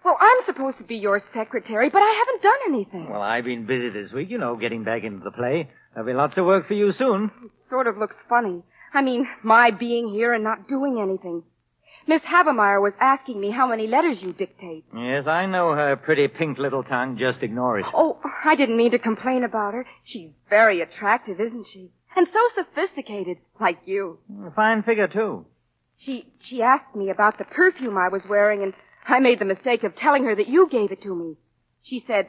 well, I'm supposed to be your secretary, but I haven't done anything. Well, I've been busy this week, getting back into the play. There'll be lots of work for you soon. Sort of looks funny. I mean, my being here and not doing anything. Miss Havemeyer was asking me how many letters you dictate. Yes, I know her pretty pink little tongue. Just ignore it. Oh, I didn't mean to complain about her. She's very attractive, isn't she? And so sophisticated, like you. A fine figure, too. She asked me about the perfume I was wearing, and I made the mistake of telling her that you gave it to me. She said,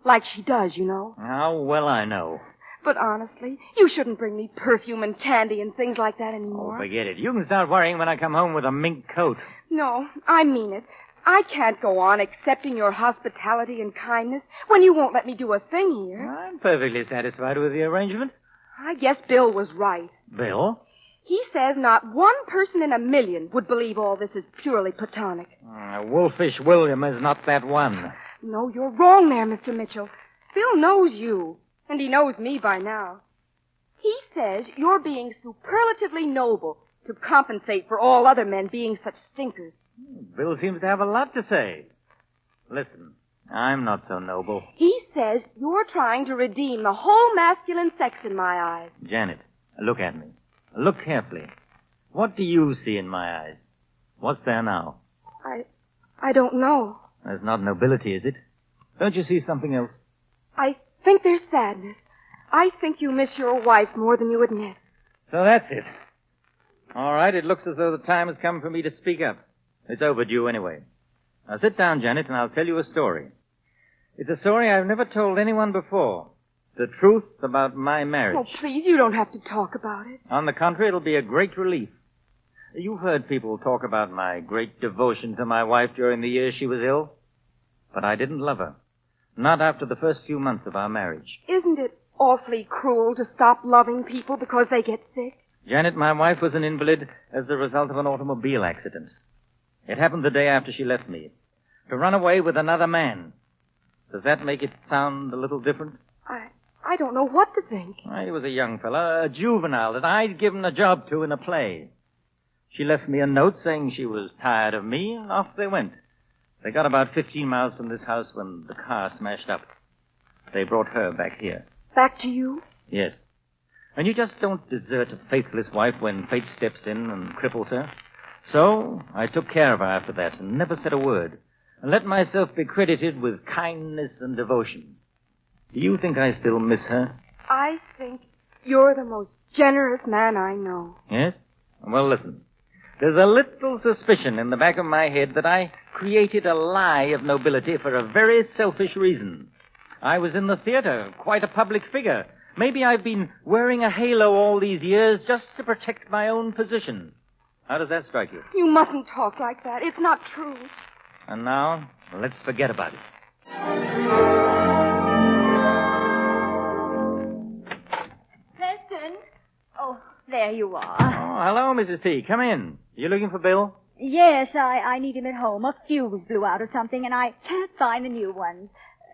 like she does, you know. How well I know. But honestly, you shouldn't bring me perfume and candy and things like that anymore. Oh, forget it. You can start worrying when I come home with a mink coat. No, I mean it. I can't go on accepting your hospitality and kindness when you won't let me do a thing here. I'm perfectly satisfied with the arrangement. I guess Bill was right. Bill? He says not one person in a million would believe all this is purely platonic. Wolfish William is not that one. No, you're wrong there, Mr. Mitchell. Bill knows you, and he knows me by now. He says you're being superlatively noble to compensate for all other men being such stinkers. Bill seems to have a lot to say. Listen, I'm not so noble. He says you're trying to redeem the whole masculine sex in my eyes. Janet, look at me. Look carefully. What do you see in my eyes? What's there now? I don't know. There's not nobility, is it? Don't you see something else? I think there's sadness. I think you miss your wife more than you admit. So that's it. All right, it looks as though the time has come for me to speak up. It's overdue anyway. Now sit down, Janet, and I'll tell you a story. It's a story I've never told anyone before. The truth about my marriage. Oh, please, you don't have to talk about it. On the contrary, it'll be a great relief. You've heard people talk about my great devotion to my wife during the years she was ill. But I didn't love her. Not after the first few months of our marriage. Isn't it awfully cruel to stop loving people because they get sick? Janet, my wife was an invalid as the result of an automobile accident. It happened the day after she left me. To run away with another man. Does that make it sound a little different? I don't know what to think. He was a young fella, a juvenile that I'd given a job to in a play. She left me a note saying she was tired of me, and off they went. They got about 15 miles from this house when the car smashed up. They brought her back here. Back to you? Yes. And you just don't desert a faithless wife when fate steps in and cripples her. So I took care of her after that and never said a word, and let myself be credited with kindness and devotion. Do you think I still miss her? I think you're the most generous man I know. Yes? Well, listen. There's a little suspicion in the back of my head that I created a lie of nobility for a very selfish reason. I was in the theater, quite a public figure. Maybe I've been wearing a halo all these years just to protect my own position. How does that strike you? You mustn't talk like that. It's not true. And now, let's forget about it. Preston? Oh, there you are. Oh, hello, Mrs. T. Come in. You looking for Bill? Yes, I need him at home. A fuse blew out or something, and I can't find the new ones.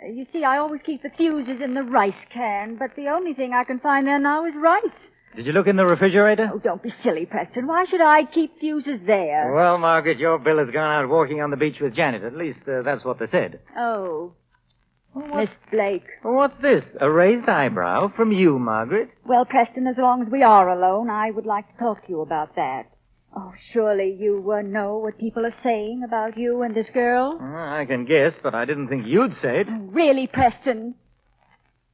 You see, I always keep the fuses in the rice can, but the only thing I can find there now is rice. Did you look in the refrigerator? Oh, don't be silly, Preston. Why should I keep fuses there? Well, Margaret, your Bill has gone out walking on the beach with Janet. At least, that's what they said. Oh. Miss Blake. What's this? A raised eyebrow from you, Margaret? Well, Preston, as long as we are alone, I would like to talk to you about that. Oh, surely you know what people are saying about you and this girl? I can guess, but I didn't think you'd say it. Really, Preston?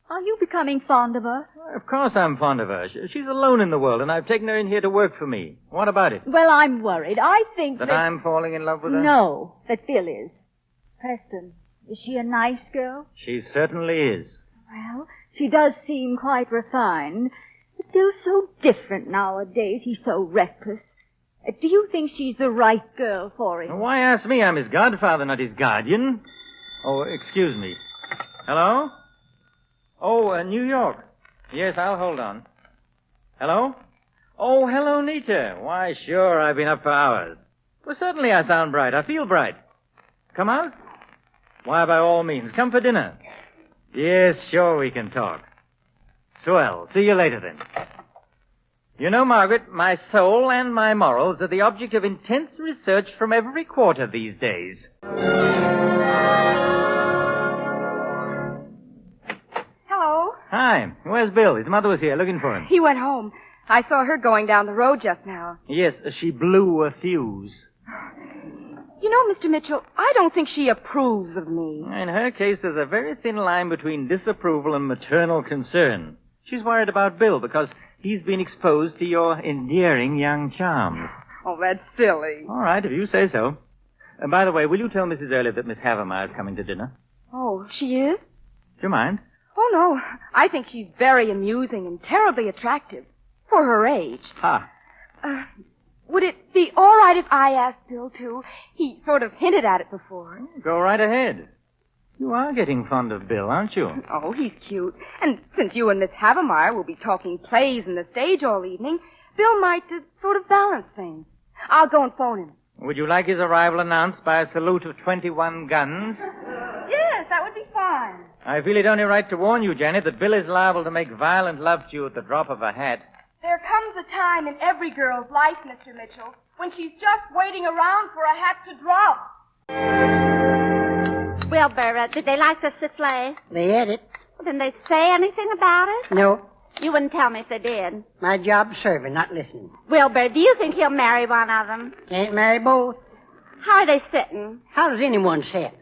Are you becoming fond of her? Of course I'm fond of her. She's alone in the world, and I've taken her in here to work for me. What about it? Well, I'm worried. I think that I'm falling in love with her? No, that Bill is. Preston, is she a nice girl? She certainly is. Well, she does seem quite refined. But Bill's so different nowadays. He's so reckless. Do you think she's the right girl for him? Why ask me? I'm his godfather, not his guardian. Oh, excuse me. Hello? Oh, New York. Yes, I'll hold on. Hello? Oh, hello, Nita. Why, sure, I've been up for hours. Well, certainly I sound bright. I feel bright. Come out? Why, by all means, come for dinner. Yes, sure, we can talk. Swell. See you later, then. You know, Margaret, my soul and my morals are the object of intense research from every quarter these days. Hello. Hi, Hi. Where's Bill? His mother was here looking for him. He went home. I saw her going down the road just now. Yes, she blew a fuse. You know, Mr. Mitchell, I don't think she approves of me. In her case, there's a very thin line between disapproval and maternal concern. She's worried about Bill because he's been exposed to your endearing young charms. Oh, that's silly. All right, if you say so. And by the way, will you tell Mrs. Early that Miss Havermeyer is coming to dinner? Oh, she is? Do you mind? Oh, no. I think she's very amusing and terribly attractive. For her age. Ha. Would it be all right if I asked Bill, too? He sort of hinted at it before. Go right ahead. You are getting fond of Bill, aren't you? Oh, he's cute. And since you and Miss Havermeyer will be talking plays and the stage all evening, Bill might sort of balance things. I'll go and phone him. Would you like his arrival announced by a salute of 21 guns? Yes, that would be fine. I feel it only right to warn you, Janet, that Bill is liable to make violent love to you at the drop of a hat. There comes a time in every girl's life, Mr. Mitchell, when she's just waiting around for a hat to drop. Wilbur, did they like the souffle? They ate it. Didn't they say anything about it? No. You wouldn't tell me if they did. My job's serving, not listening. Wilbur, do you think he'll marry one of them? Can't marry both. How are they sitting? How does anyone sit?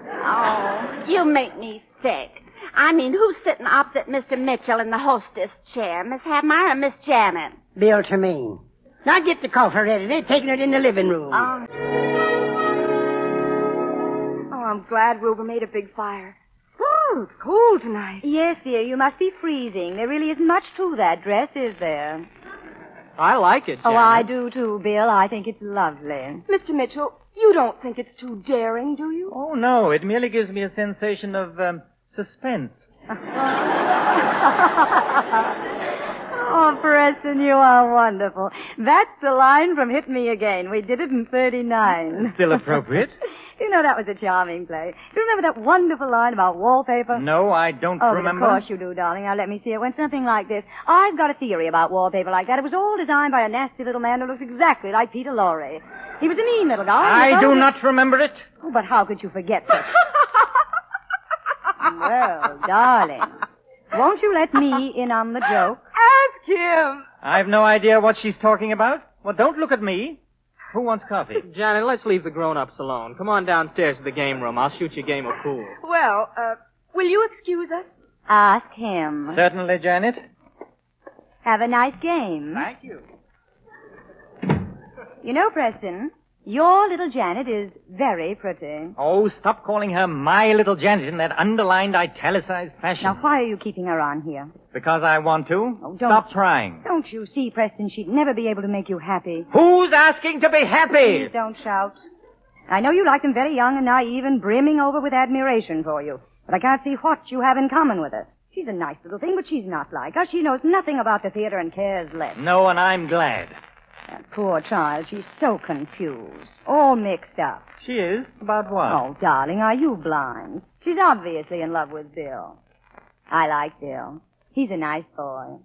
Oh, you make me sick. I mean, who's sitting opposite Mr. Mitchell in the hostess chair? Miss Havermeyer or Miss Janet? Bill Tremaine. Now get the coffee ready. They're taking it in the living room. Oh, I'm glad Wilbur made a big fire. Oh, it's cold tonight. Yes, dear, you must be freezing. There really isn't much to that dress, is there? I like it, Janet. Oh, I do too, Bill. I think it's lovely. Mr. Mitchell, you don't think it's too daring, do you? Oh, no. It merely gives me a sensation of, suspense. Oh, Preston, you are wonderful. That's the line from Hit Me Again. We did it in 39. Still appropriate? You know, that was a charming play. Do you remember that wonderful line about wallpaper? No, I don't remember. Of course you do, darling. Now, let me see. It went something like this. I've got a theory about wallpaper like that. It was all designed by a nasty little man who looks exactly like Peter Lorre. He was a mean little guy. I do not remember it. Oh, but how could you forget such... Well, darling, won't you let me in on the joke? Ask him. I've no idea what she's talking about. Well, don't look at me. Who wants coffee? Janet, let's leave the grown-ups alone. Come on downstairs to the game room. I'll shoot you a game of pool. Well, will you excuse us? Ask him. Certainly, Janet. Have a nice game. Thank you. You know, Preston, your little Janet is very pretty. Oh, stop calling her my little Janet in that underlined, italicized fashion. Now, why are you keeping her on here? Because I want to. Oh, stop trying. Don't you see, Preston, she'd never be able to make you happy. Who's asking to be happy? Please don't shout. I know you like them very young and naive and brimming over with admiration for you, but I can't see what you have in common with her. She's a nice little thing, but she's not like us. She knows nothing about the theater and cares less. No, and I'm glad. That poor child, she's so confused, all mixed up. She is? About what? Oh, darling, are you blind? She's obviously in love with Bill. I like Bill. He's a nice boy.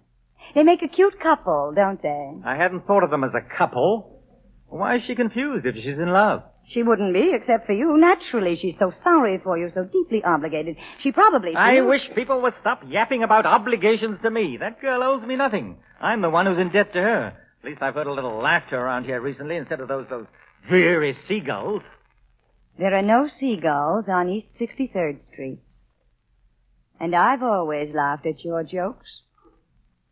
They make a cute couple, don't they? I hadn't thought of them as a couple. Why is she confused if she's in love? She wouldn't be, except for you. Naturally, she's so sorry for you, so deeply obligated. She probably... I wish people would stop yapping about obligations to me. That girl owes me nothing. I'm the one who's in debt to her. At least I've heard a little laughter around here recently instead of those dreary seagulls. There are no seagulls on East 63rd Street. And I've always laughed at your jokes.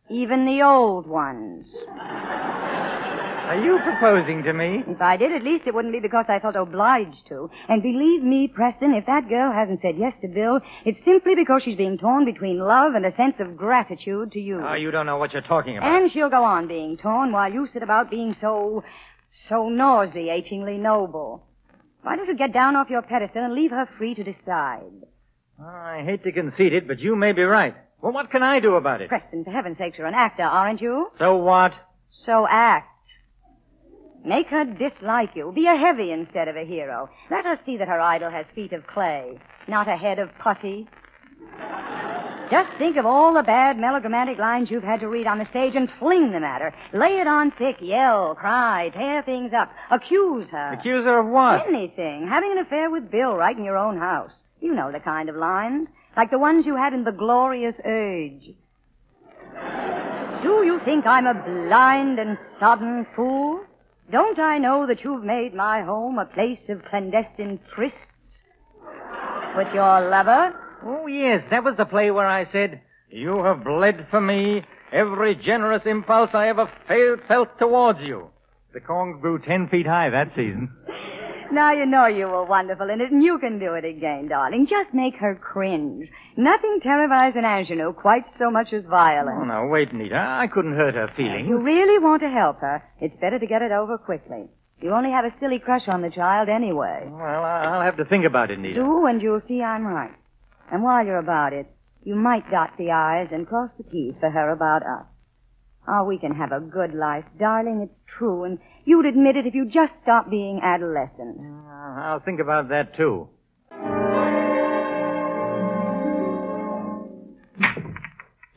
Even the old ones. Are you proposing to me? If I did, at least it wouldn't be because I felt obliged to. And believe me, Preston, if that girl hasn't said yes to Bill, it's simply because she's being torn between love and a sense of gratitude to you. Oh, you don't know what you're talking about. And she'll go on being torn while you sit about being so nauseatingly noble. Why don't you get down off your pedestal and leave her free to decide? Oh, I hate to concede it, but you may be right. Well, what can I do about it? Preston, for heaven's sake, you're an actor, aren't you? So what? So act. Make her dislike you. Be a heavy instead of a hero. Let her see that her idol has feet of clay, not a head of putty. Just think of all the bad melodramatic lines you've had to read on the stage and fling them at her. Lay it on thick, yell, cry, tear things up, accuse her. Accuse her of what? Anything. Having an affair with Bill right in your own house. You know the kind of lines. like the ones you had in the glorious age. Do you think I'm a blind and sodden fool? Don't I know that you've made my home a place of clandestine trysts with your lover? Oh, yes, that was the play where I said, "You have bled for me every generous impulse I ever felt towards you." The corn grew 10 feet high that season. Now you know you were wonderful in it, and you can do it again, darling. Just make her cringe. Nothing terrifies an ingenue quite so much as violence. Oh, now, wait, Nita. I couldn't hurt her feelings. If you really want to help her, it's better to get it over quickly. You only have a silly crush on the child anyway. Well, I'll have to think about it, Nita. Do, and you'll see I'm right. And while you're about it, you might dot the I's and cross the T's for her about us. Oh, we can have a good life, darling. It's true, and you'd admit it if you just stopped being adolescent. I'll think about that, too.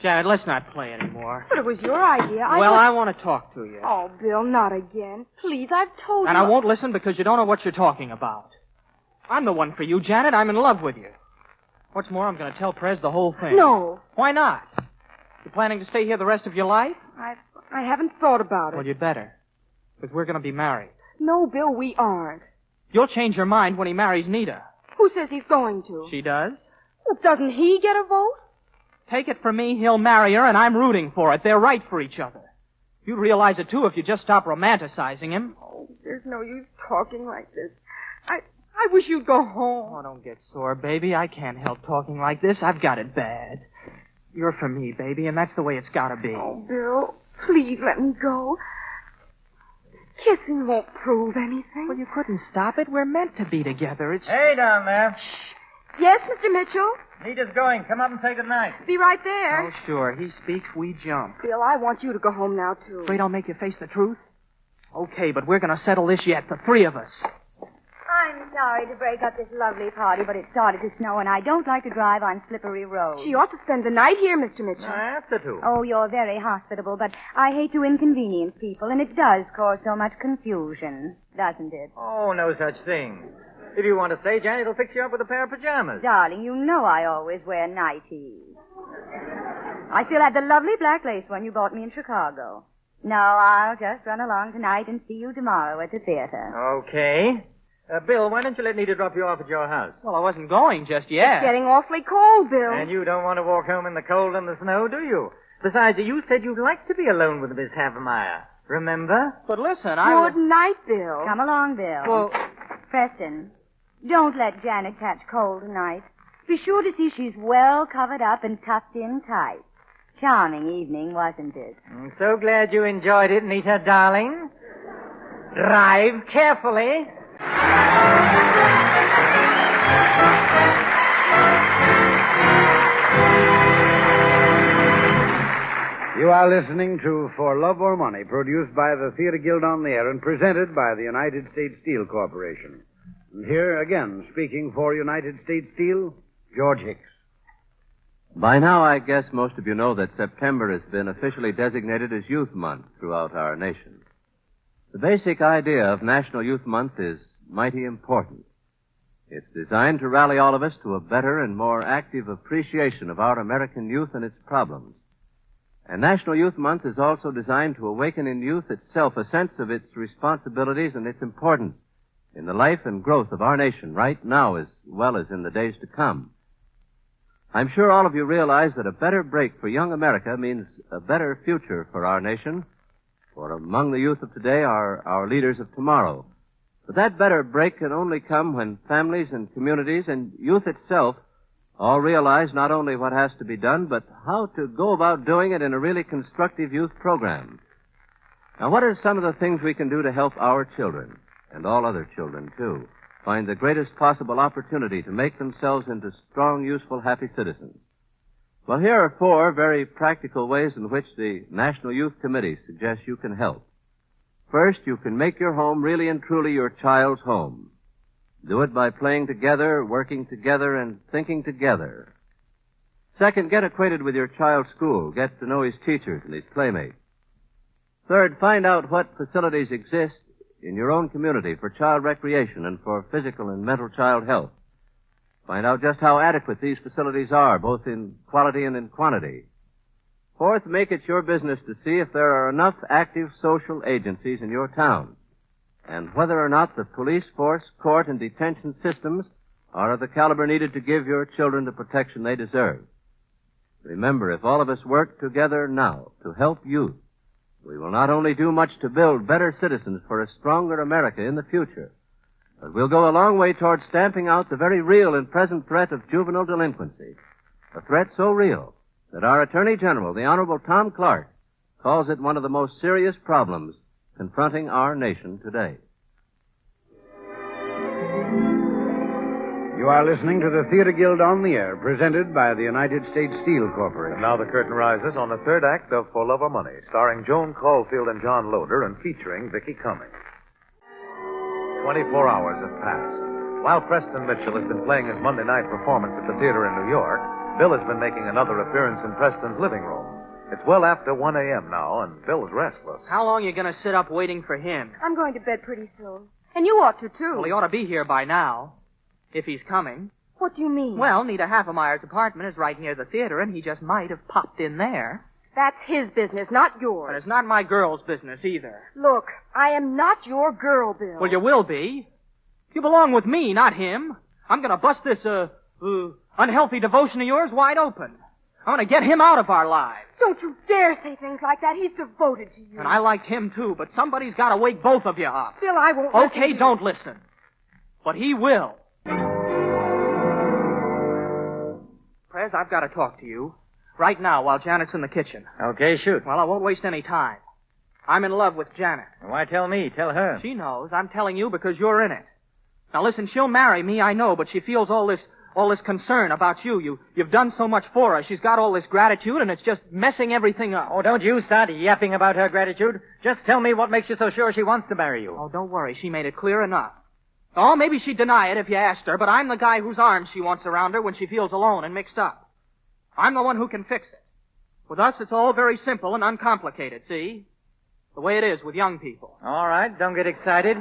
Janet, let's not play anymore. But it was your idea. I want to talk to you. Oh, Bill, not again. Please, I've told And you. I won't listen because you don't know what you're talking about. I'm the one for you, Janet. I'm in love with you. What's more, I'm going to tell Prez the whole thing. No. Why not? You planning to stay here the rest of your life? I haven't thought about it. Well, you'd better. Because we're going to be married. No, Bill, we aren't. You'll change your mind when he marries Nita. Who says he's going to? She does. Well, doesn't he get a vote? Take it from me, he'll marry her, and I'm rooting for it. They're right for each other. You'd realize it, too, if you just stop romanticizing him. Oh, there's no use talking like this. I wish you'd go home. Oh, don't get sore, baby. I can't help talking like this. I've got it bad. You're for me, baby, and that's the way it's got to be. Oh, Bill, please let me go. Kissing won't prove anything. Well, you couldn't stop it. We're meant to be together. It's... Hey, down there. Yes, Mr. Mitchell? Nita's going. Come up and say goodnight. Be right there. Oh, sure. He speaks, we jump. Bill, I want you to go home now, too. Afraid I'll make you face the truth? Okay, but we're going to settle this yet, the three of us. I'm sorry to break up this lovely party, but it started to snow, and I don't like to drive on slippery roads. She ought to spend the night here, Mr. Mitchell. I asked her to. Oh, you're very hospitable, but I hate to inconvenience people, and it does cause so much confusion, doesn't it? Oh, no such thing. If you want to stay, Janet will fix you up with a pair of pajamas. Darling, you know I always wear nighties. I still have the lovely black lace one you bought me in Chicago. No, I'll just run along tonight and see you tomorrow at the theater. Okay. Bill, why don't you let Nita drop you off at your house? Well, I wasn't going just yet. It's getting awfully cold, Bill. And you don't want to walk home in the cold and the snow, do you? Besides, you said you'd like to be alone with Miss Havemeyer. Remember? But listen, Good night, Bill. Come along, Bill. Well, Preston, don't let Janet catch cold tonight. Be sure to see she's well covered up and tucked in tight. Charming evening, wasn't it? I'm so glad you enjoyed it, Nita, darling. Drive carefully. You are listening to For Love or Money, produced by the Theater Guild on the Air and presented by the United States Steel Corporation. And here again, speaking for United States Steel, George Hicks. By now, I guess most of you know that September has been officially designated as Youth Month throughout our nation. The basic idea of National Youth Month is mighty important. It's designed to rally all of us to a better and more active appreciation of our American youth and its problems. And National Youth Month is also designed to awaken in youth itself a sense of its responsibilities and its importance in the life and growth of our nation right now as well as in the days to come. I'm sure all of you realize that a better break for young America means a better future for our nation, for among the youth of today are our leaders of tomorrow. But that better break can only come when families and communities and youth itself all realize not only what has to be done, but how to go about doing it in a really constructive youth program. Now, what are some of the things we can do to help our children, and all other children, too, find the greatest possible opportunity to make themselves into strong, useful, happy citizens? Well, here are 4 very practical ways in which the National Youth Committee suggests you can help. First, you can make your home really and truly your child's home. Do it by playing together, working together, and thinking together. Second, get acquainted with your child's school. Get to know his teachers and his playmates. Third, find out what facilities exist in your own community for child recreation and for physical and mental child health. Find out just how adequate these facilities are, both in quality and in quantity. Fourth, make it your business to see if there are enough active social agencies in your town, and whether or not the police force, court, and detention systems are of the caliber needed to give your children the protection they deserve. Remember, if all of us work together now to help youth, we will not only do much to build better citizens for a stronger America in the future, but we'll go a long way towards stamping out the very real and present threat of juvenile delinquency, a threat so real that our Attorney General, the Honorable Tom Clark, calls it one of the most serious problems confronting our nation today. You are listening to the Theater Guild on the Air, presented by the United States Steel Corporation. And now the curtain rises on the third act of For Love or Money, starring Joan Caulfield and John Loder and featuring Vicki Cummings. 24 hours have passed. While Preston Mitchell has been playing his Monday night performance at the theater in New York, Bill has been making another appearance in Preston's living room. It's well after 1 a.m. now, and Bill's restless. How long are you going to sit up waiting for him? I'm going to bed pretty soon. And you ought to, too. Well, he ought to be here by now. If he's coming. What do you mean? Well, Nita Havermeyer's apartment is right near the theater, and he just might have popped in there. That's his business, not yours. But it's not my girl's business either. Look, I am not your girl, Bill. Well, you will be. You belong with me, not him. I'm going to bust this, unhealthy devotion of yours wide open. I'm going to get him out of our lives. Don't you dare say things like that. He's devoted to you. And I liked him, too, but somebody's got to wake both of you up. Bill, I won't Okay, listen to don't listen. But he will. Prez, I've got to talk to you. Right now, while Janet's in the kitchen. Okay, shoot. Well, I won't waste any time. I'm in love with Janet. Why tell me? Tell her. She knows. I'm telling you because you're in it. Now listen, she'll marry me, I know, but she feels all this concern about you. You've done so much for her. She's got all this gratitude, and it's just messing everything up. Oh, don't you start yapping about her gratitude. Just tell me what makes you so sure she wants to marry you. Oh, don't worry. She made it clear enough. Oh, maybe she'd deny it if you asked her, but I'm the guy whose arms she wants around her when she feels alone and mixed up. I'm the one who can fix it. With us, it's all very simple and uncomplicated, see? The way it is with young people. All right, don't get excited.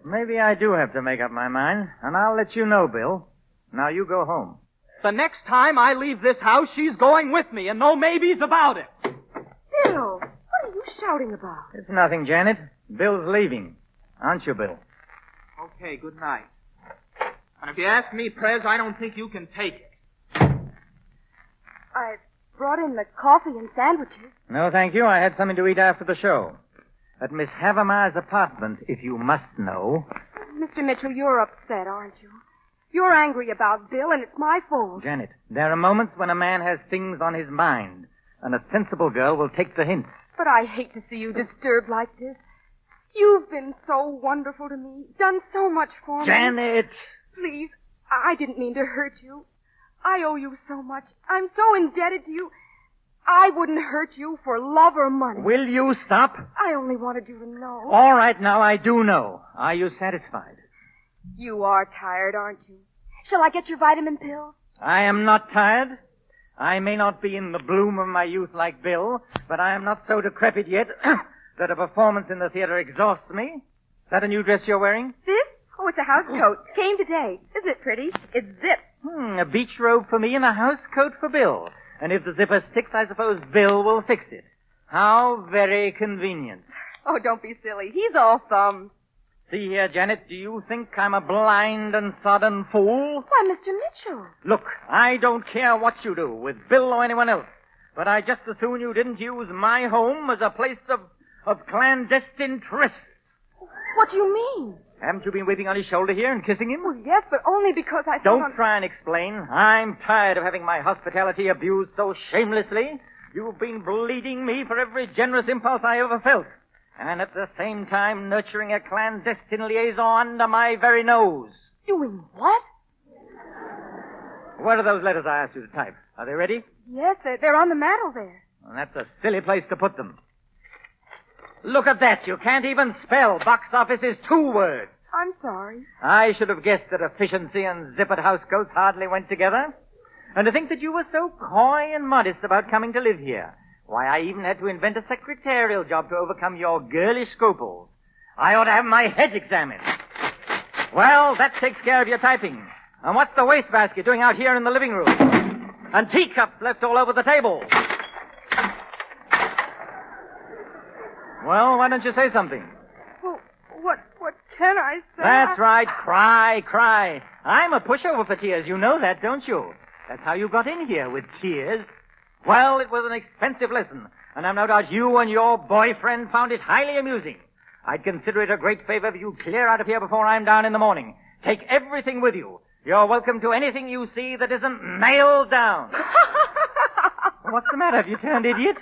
Maybe I do have to make up my mind, and I'll let you know, Bill. Now you go home. The next time I leave this house, she's going with me, and no maybes about it. Bill, what are you shouting about? It's nothing, Janet. Bill's leaving. Aren't you, Bill? Okay, good night. And if you ask me, Prez, I don't think you can take it. I brought in the coffee and sandwiches. No, thank you. I had something to eat after the show. At Miss Havermeyer's apartment, if you must know. Mr. Mitchell, you're upset, aren't you? You're angry about Bill, and it's my fault. Janet, there are moments when a man has things on his mind, and a sensible girl will take the hint. But I hate to see you disturbed like this. You've been so wonderful to me, done so much for me. Janet! Please, I didn't mean to hurt you. I owe you so much. I'm so indebted to you. I wouldn't hurt you for love or money. Will you stop? I only wanted you to know. All right, now I do know. Are you satisfied? You are tired, aren't you? Shall I get your vitamin pills? I am not tired. I may not be in the bloom of my youth like Bill, but I am not so decrepit yet that a performance in the theater exhausts me. Is that a new dress you're wearing? This? Oh, it's a house coat. Came today. Isn't it pretty? It's zipped. A beach robe for me and a house coat for Bill. And if the zipper sticks, I suppose Bill will fix it. How very convenient. Oh, don't be silly. He's all thumbs. See here, Janet, do you think I'm a blind and sodden fool? Why, Mr. Mitchell. Look, I don't care what you do with Bill or anyone else, but I just as soon you didn't use my home as a place of clandestine trysts. What do you mean? Haven't you been weeping on his shoulder here and kissing him? Well, yes, but only because I thought... Don't try and explain. I'm tired of having my hospitality abused so shamelessly. You've been bleeding me for every generous impulse I ever felt. And at the same time nurturing a clandestine liaison under my very nose. Doing what? What are those letters I asked you to type? Are they ready? Yes, they're on the mantel there. Well, that's a silly place to put them. Look at that. You can't even spell. Box office is 2 words. I'm sorry. I should have guessed that efficiency and zippered housecoats hardly went together. And to think that you were so coy and modest about coming to live here. Why, I even had to invent a secretarial job to overcome your girlish scruples. I ought to have my head examined. Well, that takes care of your typing. And what's the wastebasket doing out here in the living room? And teacups left all over the table. Well, why don't you say something? Well, what can I say? That's right. Cry. I'm a pushover for tears. You know that, don't you? That's how you got in here, with tears. Well, it was an expensive lesson, and I've no doubt you and your boyfriend found it highly amusing. I'd consider it a great favor if you'd clear out of here before I'm down in the morning. Take everything with you. You're welcome to anything you see that isn't nailed down. What's the matter? Have you turned idiot?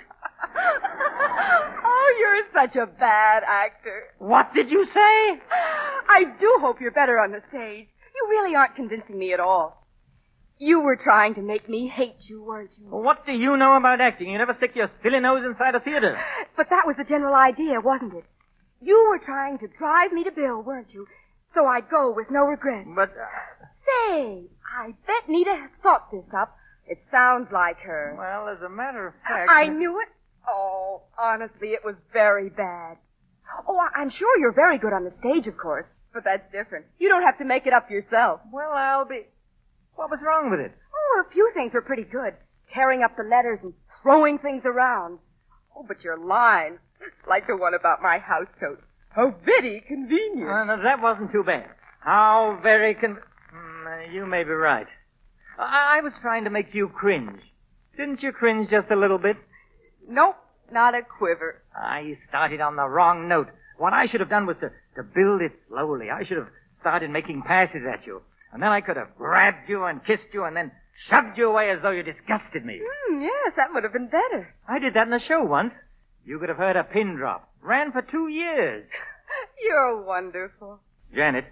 Oh, you're such a bad actor. What did you say? I do hope you're better on the stage. You really aren't convincing me at all. You were trying to make me hate you, weren't you? What do you know about acting? You never stick your silly nose inside a theater. But that was the general idea, wasn't it? You were trying to drive me to Bill, weren't you? So I'd go with no regrets. But... Say, I bet Nita has thought this up. It sounds like her. Well, as a matter of fact... I knew it. Oh, honestly, it was very bad. Oh, I'm sure you're very good on the stage, of course. But that's different. You don't have to make it up yourself. Well, I'll be... What was wrong with it? Oh, a few things were pretty good. Tearing up the letters and throwing things around. Oh, but your line, like the one about my housecoat. How very convenient. No, that wasn't too bad. How very you may be right. I was trying to make you cringe. Didn't you cringe just a little bit? Nope, not a quiver. I started on the wrong note. What I should have done was to build it slowly. I should have started making passes at you. And then I could have grabbed you and kissed you and then shoved you away as though you disgusted me. Yes, that would have been better. I did that in a show once. You could have heard a pin drop. Ran for 2 years. You're wonderful. Janet,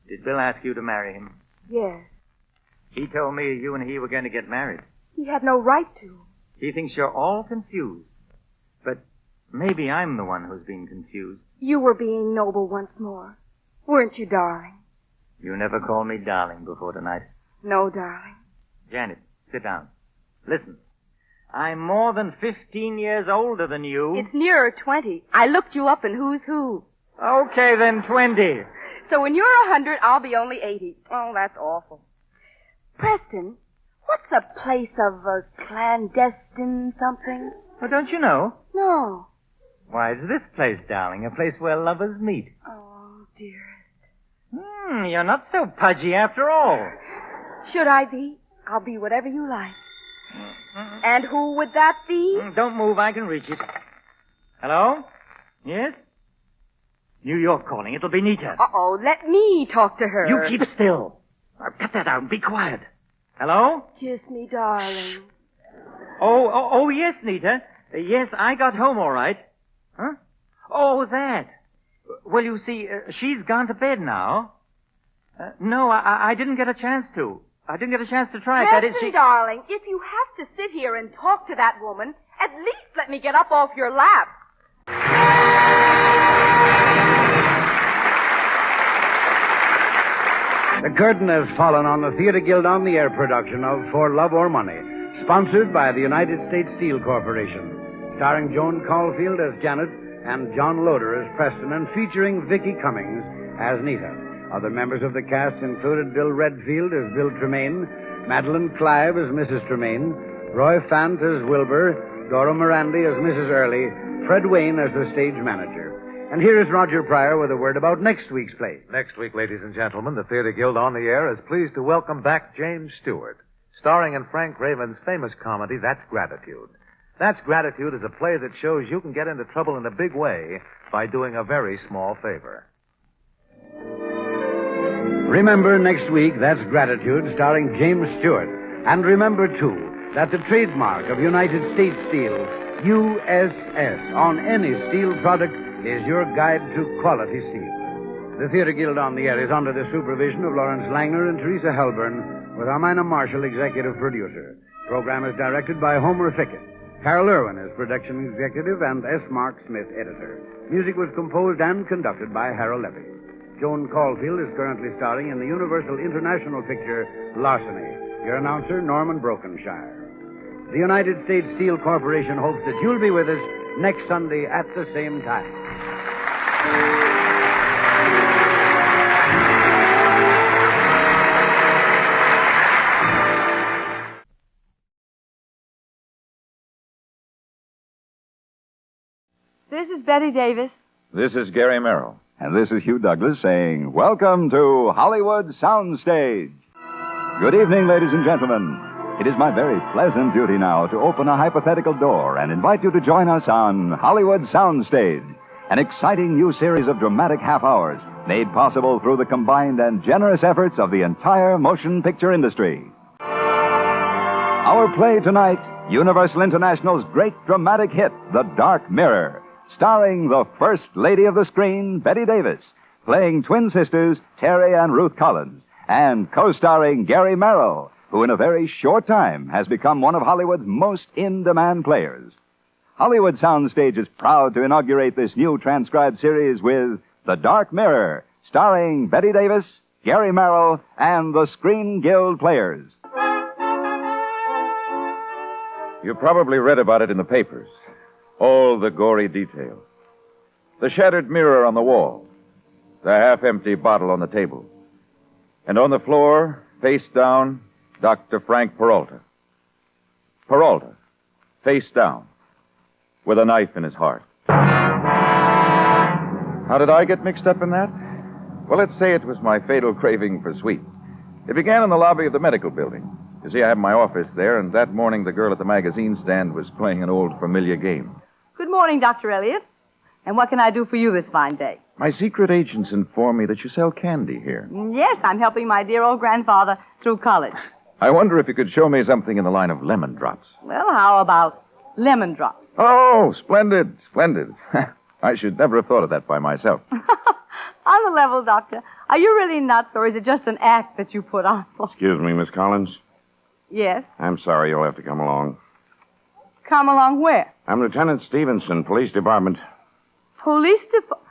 did Bill ask you to marry him? Yes. He told me you and he were going to get married. He had no right to. He thinks you're all confused. But maybe I'm the one who's being confused. You were being noble once more. Weren't you, darling? You never called me darling before tonight. No, darling. Janet, sit down. Listen. I'm more than 15 years older than you. It's nearer 20. I looked you up in Who's Who. Okay, then 20. So when you're 100, I'll be only 80. Oh, that's awful. Preston, what's a place of clandestine something? Oh, don't you know? No. Why, it's this place, darling, a place where lovers meet. Oh, dearest. You're not so pudgy after all. Should I be? I'll be whatever you like. And who would that be? Don't move, I can reach it. Hello? Yes? New York calling. It'll be Nita. Uh-oh, let me talk to her. You keep still. Now, cut that out and be quiet. Hello? Kiss me, darling. Oh, yes, Nita. Yes, I got home all right. Huh? Oh, that. Well, you see, she's gone to bed now. No, I didn't get a chance to. I didn't get a chance to try it. That is, darling, if you have to sit here and talk to that woman, at least let me get up off your lap. The curtain has fallen on the Theater Guild on the Air production of For Love or Money, sponsored by the United States Steel Corporation, starring Joan Caulfield as Janet and John Loder as Preston, and featuring Vicki Cummings as Nita. Other members of the cast included Bill Redfield as Bill Tremaine, Madeline Clive as Mrs. Tremaine, Roy Fant as Wilbur, Dora Morandi as Mrs. Early, Fred Wayne as the stage manager. And here is Roger Pryor with a word about next week's play. Next week, ladies and gentlemen, the Theater Guild on the Air is pleased to welcome back James Stewart, starring in Frank Raven's famous comedy, That's Gratitude. That's Gratitude is a play that shows you can get into trouble in a big way by doing a very small favor. Remember next week, That's Gratitude, starring James Stewart. And remember, too, that the trademark of United States Steel, USS, on any steel product is your guide to quality steel. The Theater Guild on the Air is under the supervision of Lawrence Langner and Teresa Helburn, with Armina Marshall executive producer. Program is directed by Homer Fickett. Carol Irwin is production executive and S. Mark Smith editor. Music was composed and conducted by Harold Levy. Joan Caulfield is currently starring in the Universal International picture Larceny. Your announcer, Norman Brokenshire. The United States Steel Corporation hopes that you'll be with us next Sunday at the same time. This is Betty Davis. This is Gary Merrill. And this is Hugh Douglas saying, welcome to Hollywood Soundstage. Good evening, ladies and gentlemen. It is my very pleasant duty now to open a hypothetical door and invite you to join us on Hollywood Soundstage, an exciting new series of dramatic half hours made possible through the combined and generous efforts of the entire motion picture industry. Our play tonight, Universal International's great dramatic hit, The Dark Mirror, starring the First Lady of the Screen, Betty Davis, playing twin sisters Terry and Ruth Collins, and co-starring Gary Merrill, who in a very short time has become one of Hollywood's most in-demand players. Hollywood Soundstage is proud to inaugurate this new transcribed series with The Dark Mirror, starring Betty Davis, Gary Merrill, and the Screen Guild Players. You probably read about it in the papers. All the gory details. The shattered mirror on the wall. The half-empty bottle on the table. And on the floor, face down, Dr. Frank Peralta. Peralta, face down, with a knife in his heart. How did I get mixed up in that? Well, let's say it was my fatal craving for sweets. It began in the lobby of the medical building. You see, I have my office there, and that morning the girl at the magazine stand was playing an old familiar game. Good morning, Dr. Elliott. And what can I do for you this fine day? My secret agents inform me that you sell candy here. Yes, I'm helping my dear old grandfather through college. I wonder if you could show me something in the line of lemon drops. Well, how about lemon drops? Oh, splendid, splendid. I should never have thought of that by myself. On the level, Doctor. Are you really nuts, or is it just an act that you put on? Excuse me, Miss Collins. Yes? I'm sorry you'll have to come along. Come along where? I'm Lieutenant Stevenson, Police Department. Police department?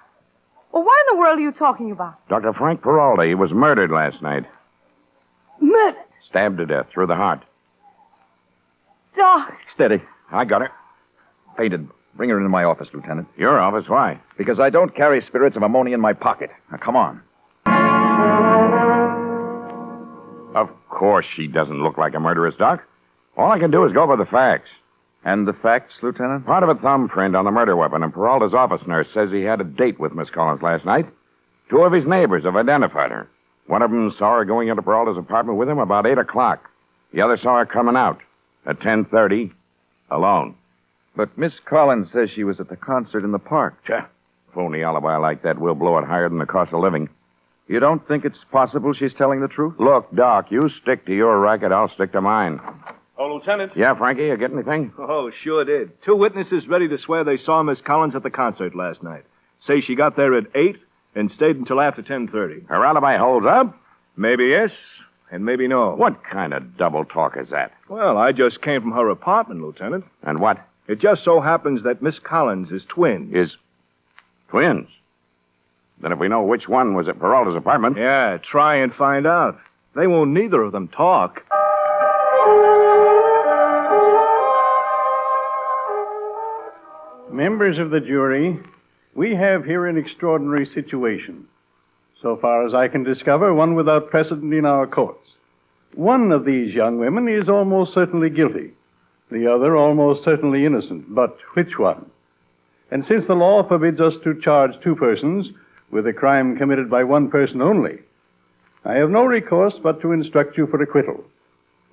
Well, what in the world are you talking about? Dr. Frank Peralta, he was murdered last night. Murdered? Stabbed to death through the heart. Doc. Steady. I got her. Fainted. Bring her into my office, Lieutenant. Your office? Why? Because I don't carry spirits of ammonia in my pocket. Now, come on. Of course she doesn't look like a murderess, Doc. All I can do is go by the facts. And the facts, Lieutenant? Part of a thumbprint on the murder weapon, and Peralta's office nurse says he had a date with Miss Collins last night. 2 of his neighbors have identified her. One of them saw her going into Peralta's apartment with him about 8 o'clock. The other saw her coming out at 10:30, alone. But Miss Collins says she was at the concert in the park. Phony alibi like that will blow it higher than the cost of living. You don't think it's possible she's telling the truth? Look, Doc, you stick to your racket, I'll stick to mine. Oh, Lieutenant? Yeah, Frankie, you get anything? Oh, sure did. 2 witnesses ready to swear they saw Miss Collins at the concert last night. Say she got there at 8 and stayed until after 10:30. Her alibi holds up? Maybe yes, and maybe no. What kind of double talk is that? Well, I just came from her apartment, Lieutenant. And what? It just so happens that Miss Collins is twins. Is twins? Then if we know which one was at Peralta's apartment... Yeah, try and find out. They won't neither of them talk. Members of the jury, we have here an extraordinary situation. So far as I can discover, one without precedent in our courts. One of these young women is almost certainly guilty. The other almost certainly innocent. But which one? And since the law forbids us to charge 2 persons with a crime committed by 1 person only, I have no recourse but to instruct you for acquittal,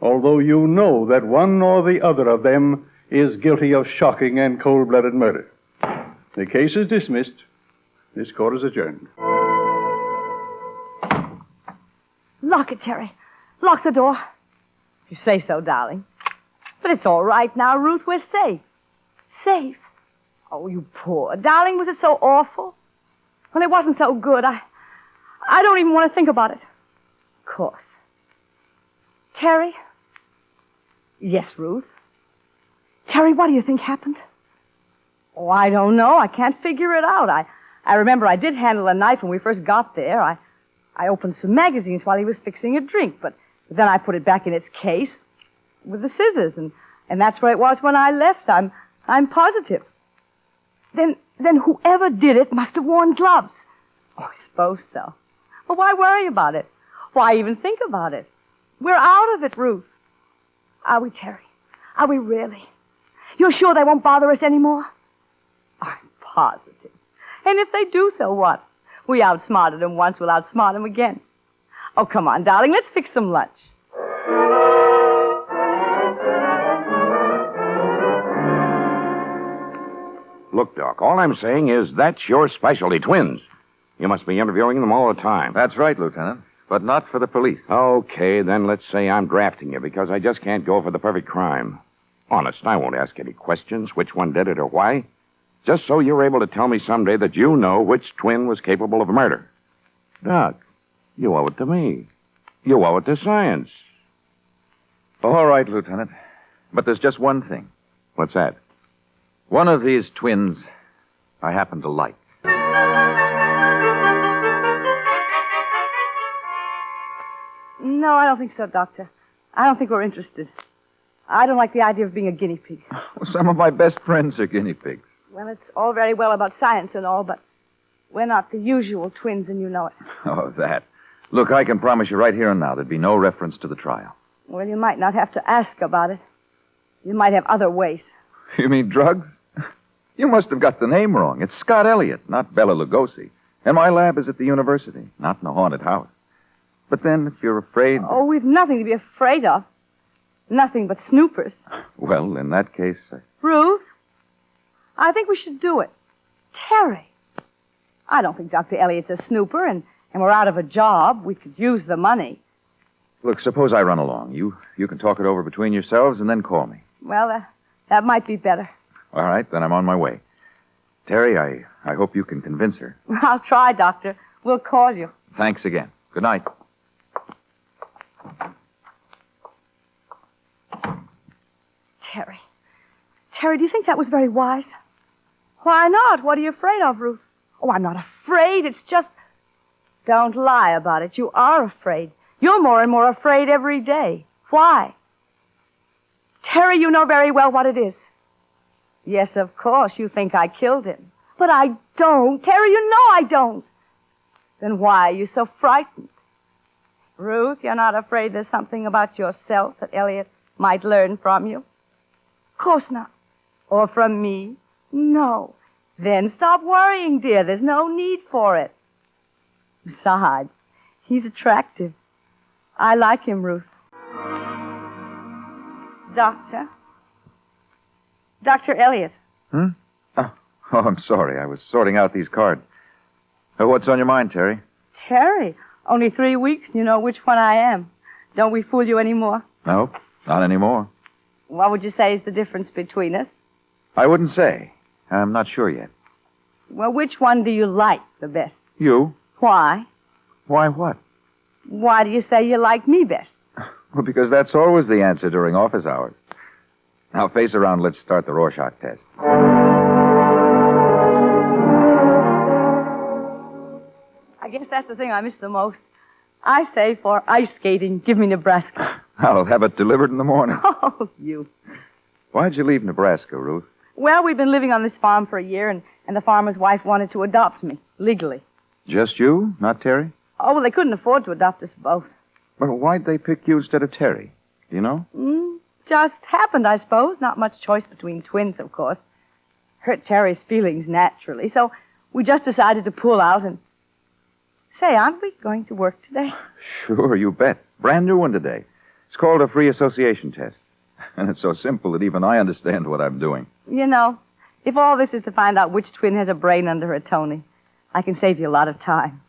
although you know that one or the other of them is guilty of shocking and cold-blooded murder. The case is dismissed. This court is adjourned. Lock it, Terry. Lock the door. If you say so, darling. But it's all right now, Ruth. We're safe. Safe. Oh, you poor darling. Was it so awful? Well, it wasn't so good. I don't even want to think about it. Of course. Terry? Yes, Ruth. Terry, what do you think happened? Oh, I don't know. I can't figure it out. I remember I did handle a knife when we first got there. I opened some magazines while he was fixing a drink, but then I put it back in its case with the scissors, and that's where it was when I left. I'm positive. Then whoever did it must have worn gloves. Oh, I suppose so. But why worry about it? Why even think about it? We're out of it, Ruth. Are we, Terry? Are we really? You're sure they won't bother us anymore? I'm positive. And if they do, so what? We outsmarted them once, we'll outsmart them again. Oh, come on, darling, let's fix some lunch. Look, Doc, all I'm saying is that's your specialty, twins. You must be interviewing them all the time. That's right, Lieutenant, but not for the police. Okay, then let's say I'm drafting you because I just can't go for the perfect crime. Honest, I won't ask any questions, which one did it or why. Just so you're able to tell me someday that you know which twin was capable of murder. Doc, you owe it to me. You owe it to science. All right, Lieutenant. But there's just one thing. What's that? One of these twins I happen to like. No, I don't think so, Doctor. I don't think we're interested. I don't like the idea of being a guinea pig. Some of my best friends are guinea pigs. Well, it's all very well about science and all, but we're not the usual twins, and you know it. Oh, that. Look, I can promise you right here and now there'd be no reference to the trial. Well, you might not have to ask about it. You might have other ways. You mean drugs? You must have got the name wrong. It's Scott Elliott, not Bela Lugosi. And my lab is at the university, not in a haunted house. But then, if you're afraid... Oh, we've nothing to be afraid of. Nothing but snoopers. Well, in that case... Ruth, I think we should do it. Terry. I don't think Dr. Elliott's a snooper, and we're out of a job. We could use the money. Look, suppose I run along. You can talk it over between yourselves and then call me. Well, that might be better. All right, then I'm on my way. Terry, I hope you can convince her. I'll try, Doctor. We'll call you. Thanks again. Good night. Terry. Terry, do you think that was very wise? Why not? What are you afraid of, Ruth? Oh, I'm not afraid. It's just... Don't lie about it. You are afraid. You're more and more afraid every day. Why? Terry, you know very well what it is. Yes, of course, you think I killed him. But I don't. Terry, you know I don't. Then why are you so frightened? Ruth, you're not afraid there's something about yourself that Elliot might learn from you? Of course not. Or from me? No. Then stop worrying, dear. There's no need for it. Besides, he's attractive. I like him, Ruth. Doctor? Dr. Elliott. Oh, I'm sorry. I was sorting out these cards. What's on your mind, Terry? Terry, only 3 weeks and you know which one I am. Don't we fool you anymore? No, not anymore. What would you say is the difference between us? I wouldn't say. I'm not sure yet. Well, which one do you like the best? You? Why? Why what? Why do you say you like me best? Well, because that's always the answer during office hours. Now, face around, let's start the Rorschach test. I guess that's the thing I miss the most. I say for ice skating, give me Nebraska. I'll have it delivered in the morning. Oh, you. Why'd you leave Nebraska, Ruth? Well, we've been living on this farm for a year, and the farmer's wife wanted to adopt me, legally. Just you, not Terry? Oh, well, they couldn't afford to adopt us both. Well, why'd they pick you instead of Terry? Do you know? Just happened, I suppose. Not much choice between twins, of course. Hurt Terry's feelings naturally, so we just decided to pull out and... Say, aren't we going to work today? Sure, you bet. Brand new one today. It's called a free association test. And it's so simple that even I understand what I'm doing. You know, if all this is to find out which twin has a brain under her Tony, I can save you a lot of time.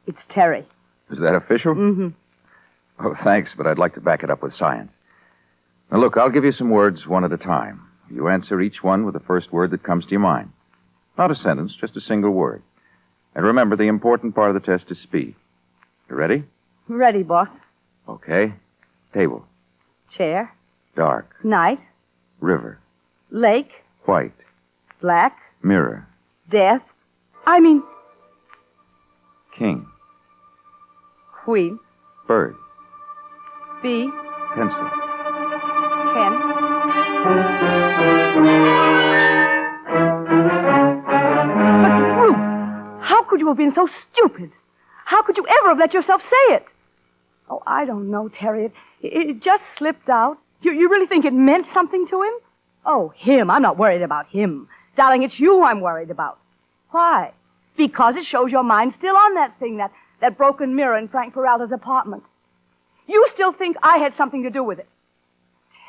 It's Terry. Is that official? Mm-hmm. Oh, thanks, but I'd like to back it up with science. Now, look, I'll give you some words one at a time. You answer each one with the first word that comes to your mind. Not a sentence, just a single word. And remember, the important part of the test is speed. You ready? Ready, boss. Okay. Table. Chair. Dark. Night. River. Lake. White. Black. Mirror. Death. King. Queen. Bird. Bee. Pencil. Pen. But, Ruth, how could you have been so stupid? How could you ever have let yourself say it? Oh, I don't know, Terry. It just slipped out. You really think it meant something to him? Oh, him. I'm not worried about him. Darling, it's you I'm worried about. Why? Because it shows your mind still on that thing, that broken mirror in Frank Peralta's apartment. You still think I had something to do with it.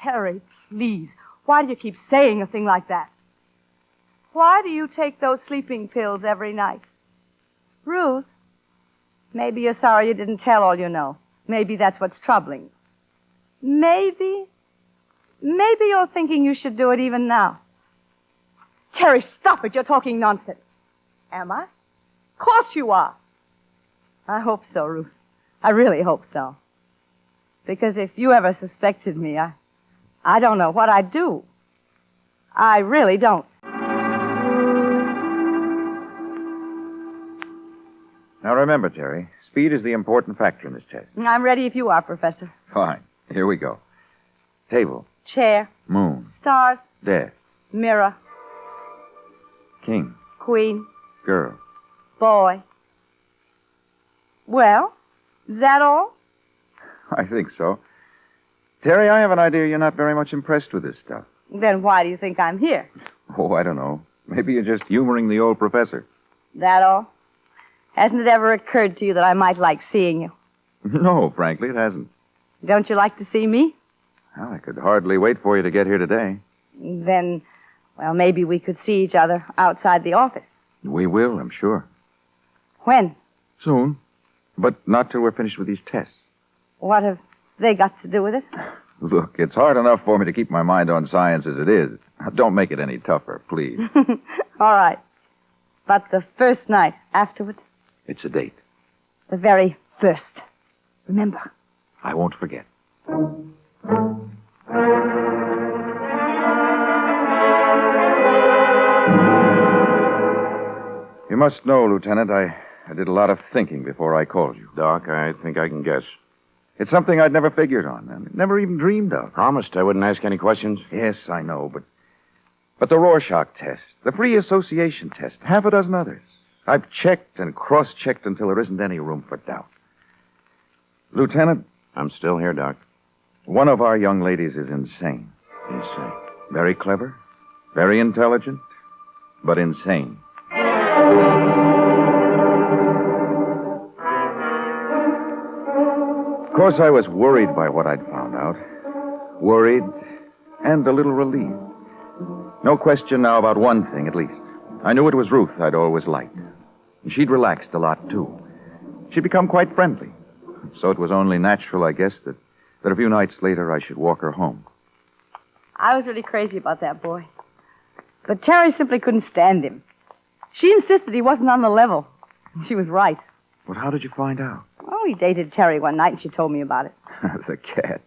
Terry, please, why do you keep saying a thing like that? Why do you take those sleeping pills every night? Ruth, maybe you're sorry you didn't tell all you know. Maybe that's what's troubling you. Maybe you're thinking you should do it even now. Terry, stop it. You're talking nonsense. Am I? Of course you are. I hope so, Ruth. I really hope so. Because if you ever suspected me, I don't know what I'd do. I really don't. Now remember, Terry, speed is the important factor in this test. I'm ready if you are, Professor. Fine. Here we go. Table. Chair. Moon. Stars. Death. Mirror. King. Queen. Girl. Boy. Well, is that all? I think so. Terry, I have an idea you're not very much impressed with this stuff. Then why do you think I'm here? Oh, I don't know. Maybe you're just humoring the old professor. That all? Hasn't it ever occurred to you that I might like seeing you? No, frankly, it hasn't. Don't you like to see me? Well, I could hardly wait for you to get here today. Then, well, maybe we could see each other outside the office. We will, I'm sure. When? Soon. But not till we're finished with these tests. What have they got to do with it? Look, it's hard enough for me to keep my mind on science as it is. Don't make it any tougher, please. All right. But the first night afterward? It's a date. The very first. Remember? I won't forget. You must know, Lieutenant, I did a lot of thinking before I called you. Doc, I think I can guess. It's something I'd never figured on and never even dreamed of. Promised I wouldn't ask any questions. Yes, I know, but the Rorschach test, the free association test, half a dozen others. I've checked and cross-checked until there isn't any room for doubt. Lieutenant. I'm still here, Doc. One of our young ladies is insane. Insane. Very clever, very intelligent, but insane. Of course, I was worried by what I'd found out. Worried and a little relieved. No question now about one thing, at least. I knew it was Ruth I'd always liked. And she'd relaxed a lot, too. She'd become quite friendly. So it was only natural, I guess, that a few nights later I should walk her home. I was really crazy about that boy. But Terry simply couldn't stand him. She insisted he wasn't on the level. She was right. Well, how did you find out? Oh, he dated Terry one night and she told me about it. The cat.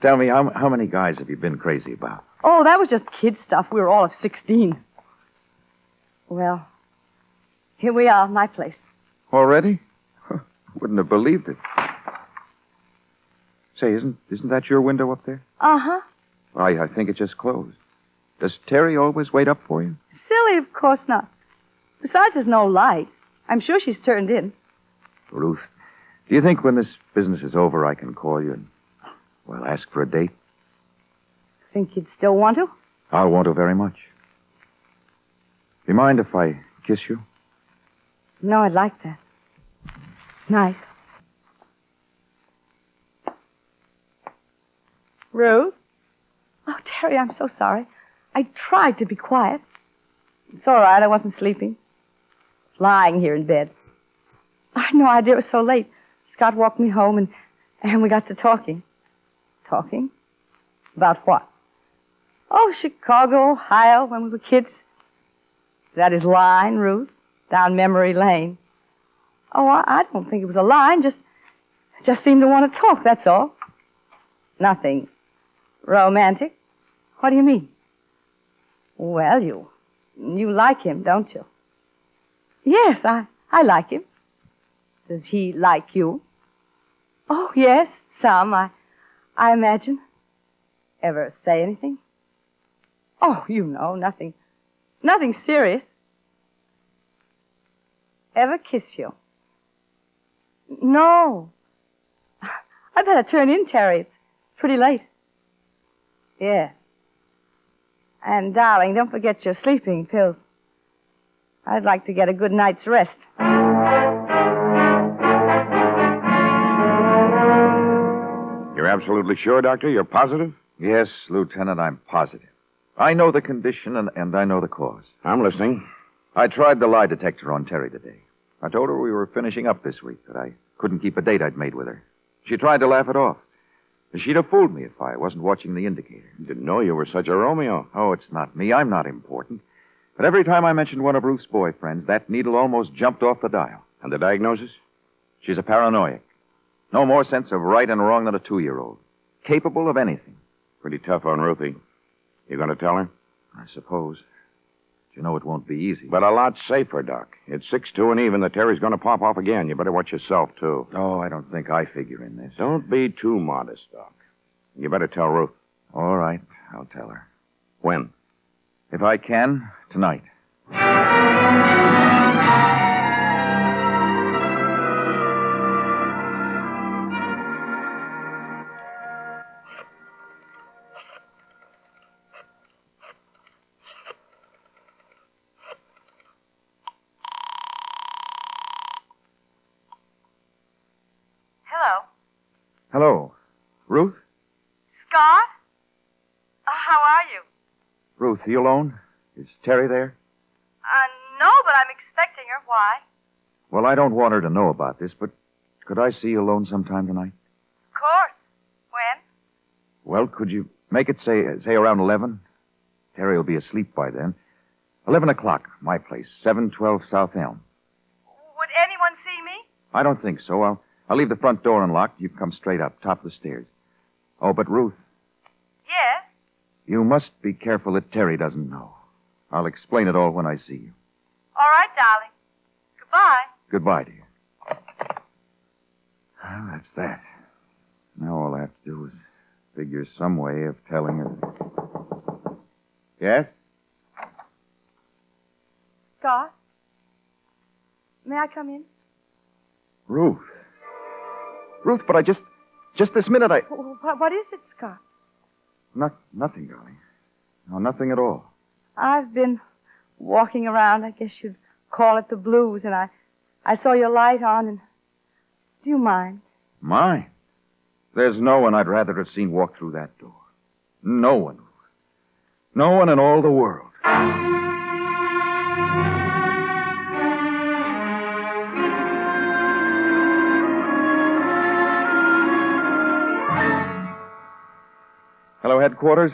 Tell me, how many guys have you been crazy about? Oh, that was just kid stuff. We were all of 16. Well, here we are, my place. Already? Wouldn't have believed it. Say, isn't that your window up there? Uh-huh. I think it just closed. Does Terry always wait up for you? Silly, of course not. Besides, there's no light. I'm sure she's turned in. Ruth, do you think when this business is over I can call you and, well, ask for a date? Think you'd still want to? I'll want to very much. Do you mind if I kiss you? No, I'd like that. Nice. Ruth? Oh, Terry, I'm so sorry. I tried to be quiet. It's all right. I wasn't sleeping. Lying here in bed. I had no idea it was so late. Scott walked me home, and we got to talking. Talking? About what? Oh, Chicago, Ohio, when we were kids. That his line, Ruth, down memory lane. Oh, I don't think it was a line. Just seemed to want to talk, that's all. Nothing romantic. What do you mean? Well, you like him, don't you? Yes, I like him. Does he like you? Oh, yes, some, I imagine. Ever say anything? Oh, you know, nothing serious. Ever kiss you? No. I better turn in, Terry. It's pretty late. Yeah. And, darling, don't forget your sleeping pills. I'd like to get a good night's rest. You're absolutely sure, Doctor? You're positive? Yes, Lieutenant, I'm positive. I know the condition, and I know the cause. I'm listening. I tried the lie detector on Terry today. I told her we were finishing up this week, that I couldn't keep a date I'd made with her. She tried to laugh it off. She'd have fooled me if I wasn't watching the indicator. Didn't know you were such a Romeo. Oh, it's not me. I'm not important. But every time I mentioned one of Ruth's boyfriends, that needle almost jumped off the dial. And the diagnosis? She's a paranoiac. No more sense of right and wrong than a 2-year-old. Capable of anything. Pretty tough on Ruthie. You going to tell her? I suppose. But you know it won't be easy. But a lot safer, Doc. It's 6-2 and even. The Terry's going to pop off again. You better watch yourself, too. Oh, I don't think I figure in this. Don't be too modest, Doc. You better tell Ruth. All right, I'll tell her. When? If I can, tonight. Hello. Ruth? Scott? How are you? Ruth, you alone? Is Terry there? No, but I'm expecting her. Why? Well, I don't want her to know about this, but could I see you alone sometime tonight? Of course. When? Well, could you make it, say around 11? Terry will be asleep by then. 11 o'clock, my place, 712 South Elm. Would anyone see me? I don't think so. I'll leave the front door unlocked. You can come straight up, top of the stairs. Oh, but Ruth. Yes? You must be careful that Terry doesn't know. I'll explain it all when I see you. All right, darling. Goodbye. Goodbye, dear. Well, that's that. Now all I have to do is figure some way of telling her. Yes? Scott? May I come in? Ruth, but I just this minute What is it, Scott? Nothing, darling. No, nothing at all. I've been walking around, I guess you'd call it the blues, and I saw your light on, and do you mind? Mine? There's no one I'd rather have seen walk through that door. No one. No one in all the world. Hello, headquarters.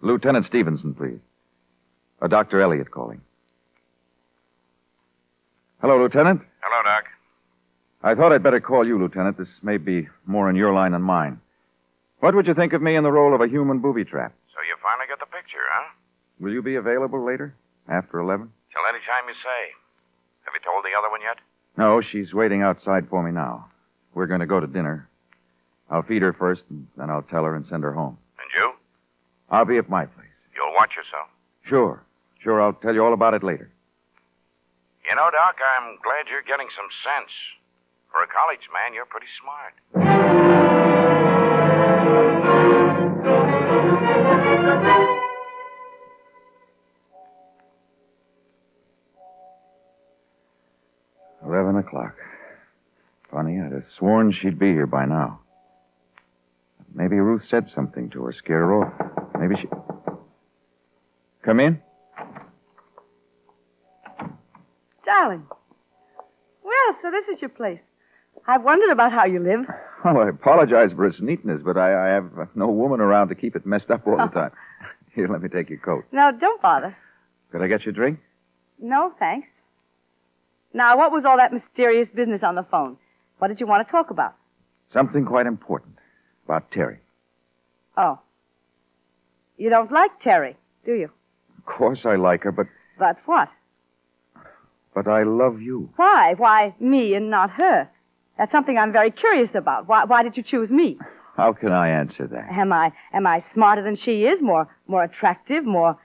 Lieutenant Stevenson, please. Dr. Elliott calling. Hello, Lieutenant. Hello, Doc. I thought I'd better call you, Lieutenant. This may be more in your line than mine. What would you think of me in the role of a human booby trap? So you finally got the picture, huh? Will you be available later? After 11? Till any time you say. Have you told the other one yet? No, she's waiting outside for me now. We're going to go to dinner. I'll feed her first, and then I'll tell her and send her home. And you? I'll be at my place. You'll watch yourself. Sure. I'll tell you all about it later. You know, Doc, I'm glad you're getting some sense. For a college man, you're pretty smart. $11. Funny, I'd have sworn she'd be here by now. Maybe Ruth said something to her, scare her off. Maybe she... Come in. Darling. Well, so this is your place. I've wondered about how you live. Oh, I apologize for its neatness, but I have no woman around to keep it messed up all the time. Here, let me take your coat. No, don't bother. Could I get you a drink? No, thanks. Now, what was all that mysterious business on the phone? What did you want to talk about? Something quite important. About Terry. Oh. You don't like Terry, do you? Of course I like her, but... But what? But I love you. Why? Why me and not her? That's something I'm very curious about. Why did you choose me? How can I answer that? Am I smarter than she is? More attractive? More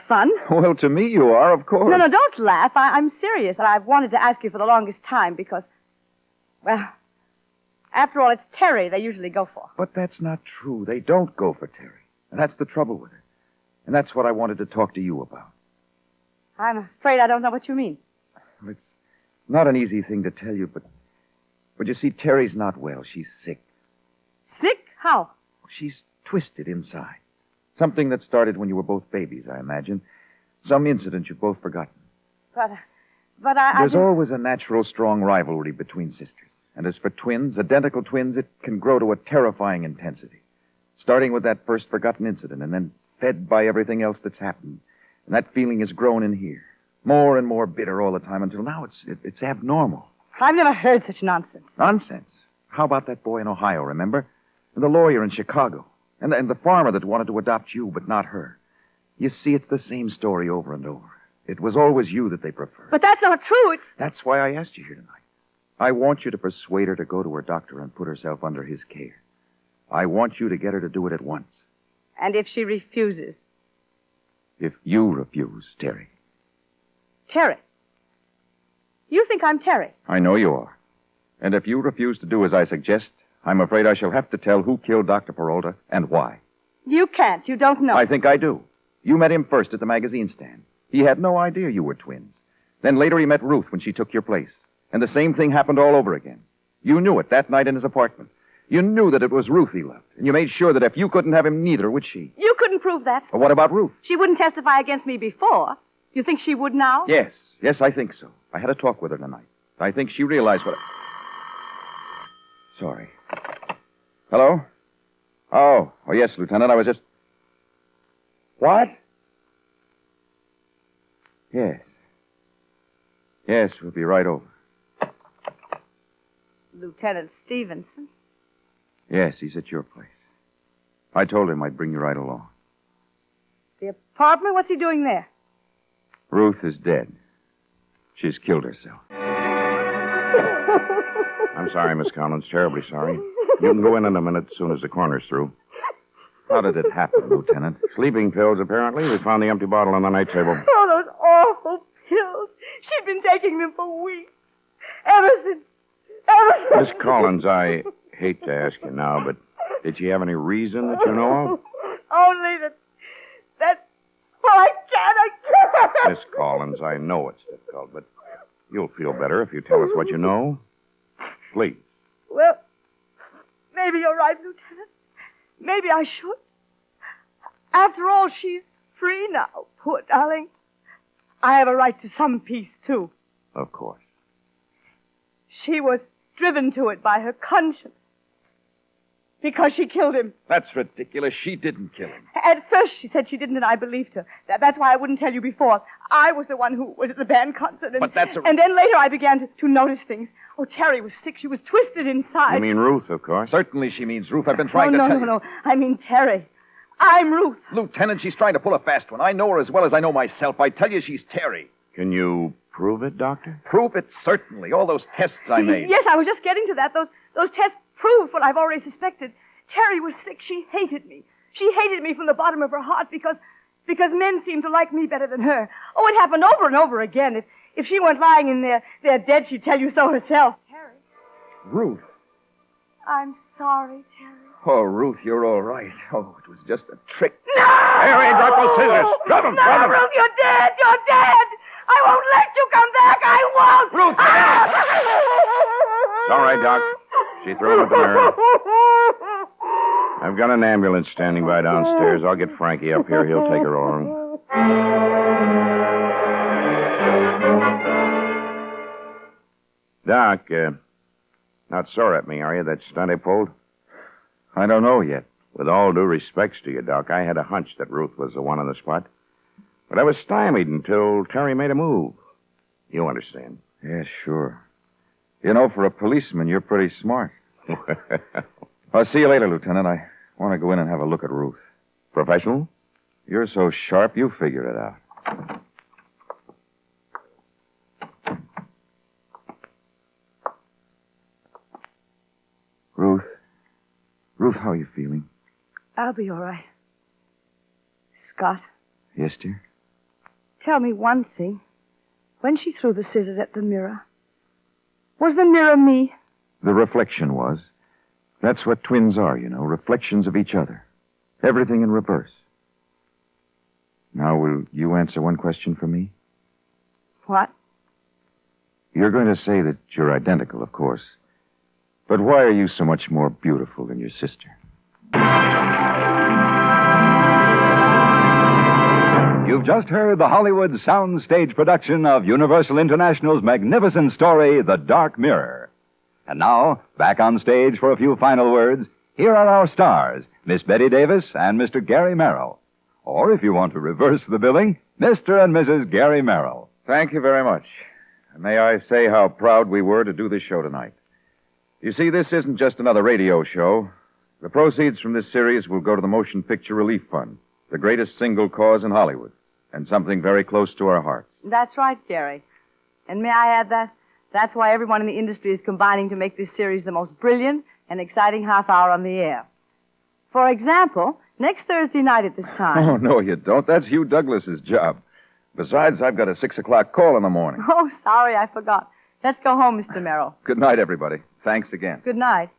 fun? Well, to me you are, of course. No, don't laugh. I'm serious. And I've wanted to ask you for the longest time because, well, after all, it's Terry they usually go for. But that's not true. They don't go for Terry. And that's the trouble with her. And that's what I wanted to talk to you about. I'm afraid I don't know what you mean. It's not an easy thing to tell you, but you see, Terry's not well. She's sick. Sick? How? She's twisted inside. Something that started when you were both babies, I imagine. Some incident you've both forgotten. But I There's always a natural, strong rivalry between sisters. And as for twins, identical twins, it can grow to a terrifying intensity. Starting with that first forgotten incident and then fed by everything else that's happened. And that feeling has grown in here. More and more bitter all the time until now it's abnormal. I've never heard such nonsense. Nonsense? How about that boy in Ohio, remember? And the lawyer in Chicago. And the farmer that wanted to adopt you, but not her. You see, it's the same story over and over. It was always you that they preferred. But that's not true. That's why I asked you here tonight. I want you to persuade her to go to her doctor and put herself under his care. I want you to get her to do it at once. And if she refuses? If you refuse, Terry. Terry? You think I'm Terry? I know you are. And if you refuse to do as I suggest, I'm afraid I shall have to tell who killed Dr. Peralta and why. You can't. You don't know. I think I do. You met him first at the magazine stand. He had no idea you were twins. Then later he met Ruth when she took your place. And the same thing happened all over again. You knew it that night in his apartment. You knew that it was Ruth he loved. And you made sure that if you couldn't have him, neither would she. You couldn't prove that. But what about Ruth? She wouldn't testify against me before. You think she would now? Yes, I think so. I had a talk with her tonight. I think she realized what... Sorry. Hello? Oh, yes, Lieutenant, I was just... What? Yes. Yes, we'll be right over. Lieutenant Stevenson? Yes, he's at your place. I told him I'd bring you right along. The apartment? What's he doing there? Ruth is dead. She's killed herself. I'm sorry, Miss Collins. Terribly sorry. You can go in a minute as soon as the coroner's through. How did it happen, Lieutenant? Sleeping pills, apparently. We found the empty bottle on the night table. Oh, those awful pills. She'd been taking them for weeks. Ever since. Miss Collins, I hate to ask you now, but did she have any reason that you know of? Only that... Well, I can't. Miss Collins, I know it's difficult, but you'll feel better if you tell us what you know. Please. Well, maybe you're right, Lieutenant. Maybe I should. After all, she's free now, poor darling. I have a right to some peace, too. Of course. She was driven to it by her conscience. Because she killed him. That's ridiculous. She didn't kill him. At first she said she didn't, and I believed her. That's why I wouldn't tell you before. I was the one who was at the band concert. And, but that's a... And then later I began to notice things. Oh, Terry was sick. She was twisted inside. You mean Ruth, of course. Certainly she means Ruth. I've been trying to tell you. No. I mean Terry. I'm Ruth. Lieutenant, she's trying to pull a fast one. I know her as well as I know myself. I tell you she's Terry. Can you prove it, Doctor? Prove it, certainly. All those tests I made. Yes, I was just getting to that. Those tests proved what I've already suspected. Terry was sick. She hated me. She hated me from the bottom of her heart because men seemed to like me better than her. Oh, it happened over and over again. If she weren't lying in there dead, she'd tell you so herself. Terry. Ruth. I'm sorry, Terry. Oh, Ruth, you're all right. Oh, it was just a trick. No! Terry, drop those scissors. Drop them. No, Ruth, you're dead. You're dead. I won't let you come back. I won't. Ruth! It's all right, Doc. She threw him at the mirror. I've got an ambulance standing by downstairs. I'll get Frankie up here. He'll take her over. Doc, not sore at me, are you, that stunt I pulled? I don't know yet. With all due respects to you, Doc, I had a hunch that Ruth was the one on the spot. But I was stymied until Terry made a move. You understand. Yeah, sure. You know, for a policeman, you're pretty smart. I'll see you later, Lieutenant. I want to go in and have a look at Ruth. Professional? You're so sharp, you figure it out. Ruth, how are you feeling? I'll be all right. Scott. Yes, dear? Tell me one thing. When she threw the scissors at the mirror, was the mirror me? The reflection was. That's what twins are, you know, reflections of each other. Everything in reverse. Now, will you answer one question for me? What? You're going to say that you're identical, of course. But why are you so much more beautiful than your sister? You've just heard the Hollywood soundstage production of Universal International's magnificent story, The Dark Mirror. And now, back on stage for a few final words, here are our stars, Miss Betty Davis and Mr. Gary Merrill. Or, if you want to reverse the billing, Mr. and Mrs. Gary Merrill. Thank you very much. And may I say how proud we were to do this show tonight. You see, this isn't just another radio show. The proceeds from this series will go to the Motion Picture Relief Fund, the greatest single cause in Hollywood, and something very close to our hearts. That's right, Gary. And may I add that that's why everyone in the industry is combining to make this series the most brilliant and exciting half hour on the air. For example, next Thursday night at this time... Oh, no, you don't. That's Hugh Douglas's job. Besides, I've got a 6 o'clock call in the morning. Oh, sorry, I forgot. Let's go home, Mr. Merrill. Good night, everybody. Thanks again. Good night.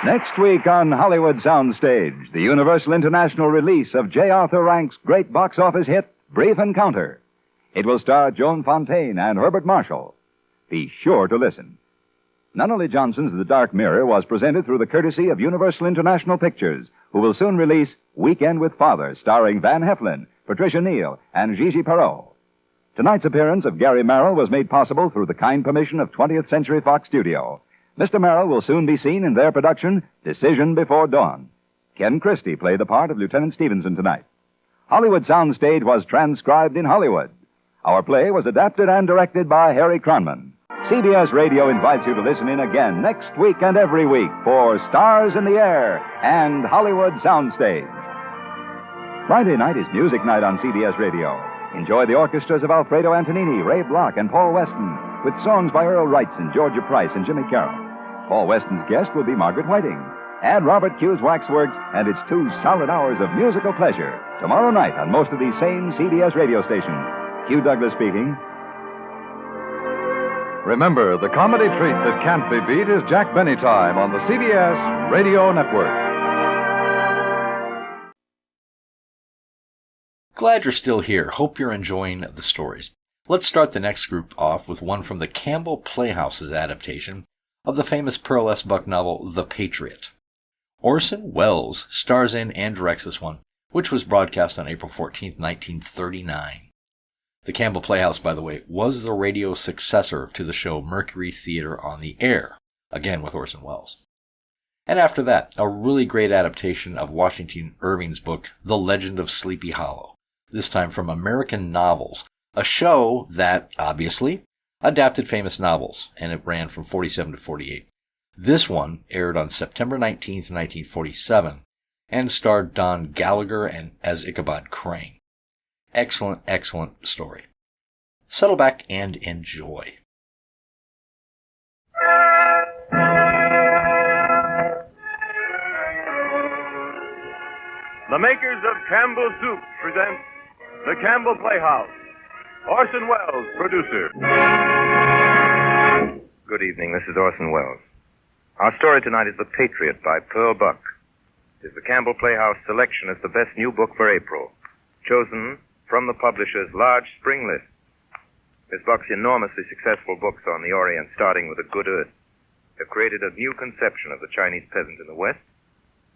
Next week on Hollywood Soundstage, the Universal International release of J. Arthur Rank's great box office hit, Brief Encounter. It will star Joan Fontaine and Herbert Marshall. Be sure to listen. Nunnally Johnson's The Dark Mirror was presented through the courtesy of Universal International Pictures, who will soon release Weekend with Father, starring Van Heflin, Patricia Neal, and Gigi Perot. Tonight's appearance of Gary Merrill was made possible through the kind permission of 20th Century Fox Studio. Mr. Merrill will soon be seen in their production, Decision Before Dawn. Ken Christie played the part of Lieutenant Stevenson tonight. Hollywood Soundstage was transcribed in Hollywood. Our play was adapted and directed by Harry Cronman. CBS Radio invites you to listen in again next week and every week for Stars in the Air and Hollywood Soundstage. Friday night is Music Night on CBS Radio. Enjoy the orchestras of Alfredo Antonini, Ray Bloch, and Paul Weston, with songs by Earl Wrightson, Georgia Price, and Jimmy Carroll. Paul Weston's guest will be Margaret Whiting. Add Robert Q's Waxworks, and it's 2 solid hours of musical pleasure tomorrow night on most of these same CBS radio stations. Hugh Douglas speaking. Remember, the comedy treat that can't be beat is Jack Benny Time on the CBS Radio Network. Glad you're still here. Hope you're enjoying the stories. Let's start the next group off with one from the Campbell Playhouse's adaptation of the famous Pearl S. Buck novel, The Patriot. Orson Welles stars in and directs this one, which was broadcast on April 14, 1939. The Campbell Playhouse, by the way, was the radio successor to the show Mercury Theater on the Air, again with Orson Welles. And after that, a really great adaptation of Washington Irving's book, The Legend of Sleepy Hollow, this time from American Novels, a show that, obviously, adapted famous novels, and it ran from 47 to 48. This one aired on September 19th, 1947, and starred Don Gallagher and as Ichabod Crane. Excellent, excellent story. Settle back and enjoy. The makers of Campbell Soup present The Campbell Playhouse. Orson Welles, producer. Good evening. This is Orson Welles. Our story tonight is The Patriot by Pearl Buck. It is the Campbell Playhouse selection as the best new book for April, chosen from the publisher's large spring list. Miss Buck's enormously successful books on the Orient, starting with A Good Earth, have created a new conception of the Chinese peasant in the West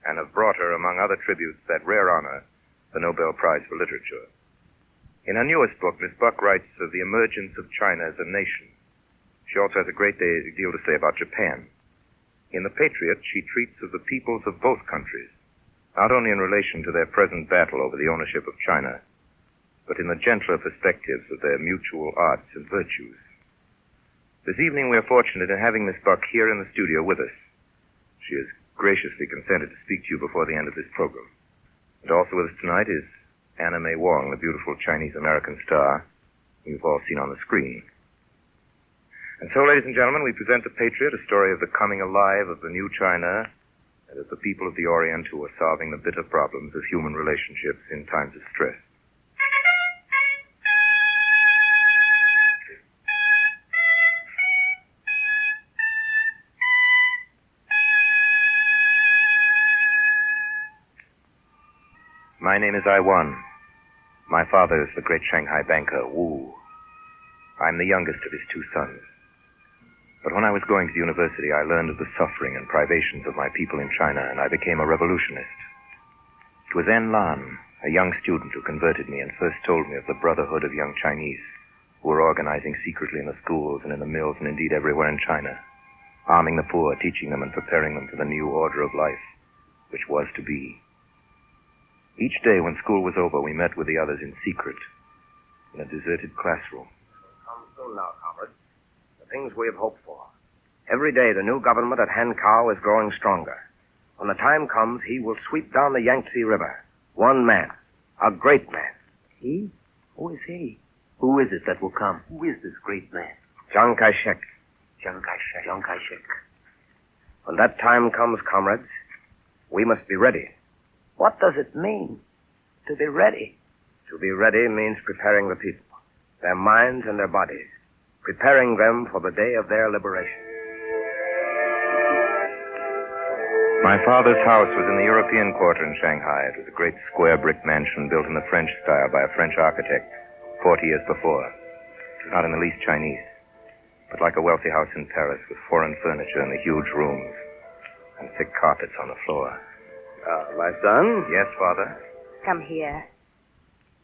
and have brought her, among other tributes, that rare honor, the Nobel Prize for Literature. In her newest book, Miss Buck writes of the emergence of China as a nation. She also has a great deal to say about Japan. In The Patriot, she treats of the peoples of both countries, not only in relation to their present battle over the ownership of China, but in the gentler perspectives of their mutual arts and virtues. This evening we are fortunate in having Miss Buck here in the studio with us. She has graciously consented to speak to you before the end of this program. And also with us tonight is Anna May Wong, the beautiful Chinese-American star you've all seen on the screen. And so, ladies and gentlemen, we present The Patriot, a story of the coming alive of the new China and of the people of the Orient who are solving the bitter problems of human relationships in times of stress. My name is Iwan. My father is the great Shanghai banker, Wu. I'm the youngest of his two sons. But when I was going to university, I learned of the suffering and privations of my people in China, and I became a revolutionist. It was En Lan, a young student, who converted me and first told me of the brotherhood of young Chinese who were organizing secretly in the schools and in the mills and indeed everywhere in China, arming the poor, teaching them and preparing them for the new order of life, which was to be. Each day when school was over, we met with the others in secret in a deserted classroom. Come soon now, comrades. The things we have hoped for. Every day the new government at Hankow is growing stronger. When the time comes, he will sweep down the Yangtze River. One man. A great man. He? Who is he? Who is it that will come? Who is this great man? Chiang Kai-shek. Chiang Kai-shek. Chiang Kai-shek. When that time comes, comrades, we must be ready. What does it mean to be ready? To be ready means preparing the people, their minds and their bodies, preparing them for the day of their liberation. My father's house was in the European Quarter in Shanghai. It was a great square brick mansion built in the French style by a French architect 40 years before. It was not in the least Chinese, but like a wealthy house in Paris with foreign furniture in the huge rooms and thick carpets on the floor. My son? Yes, Father? Come here.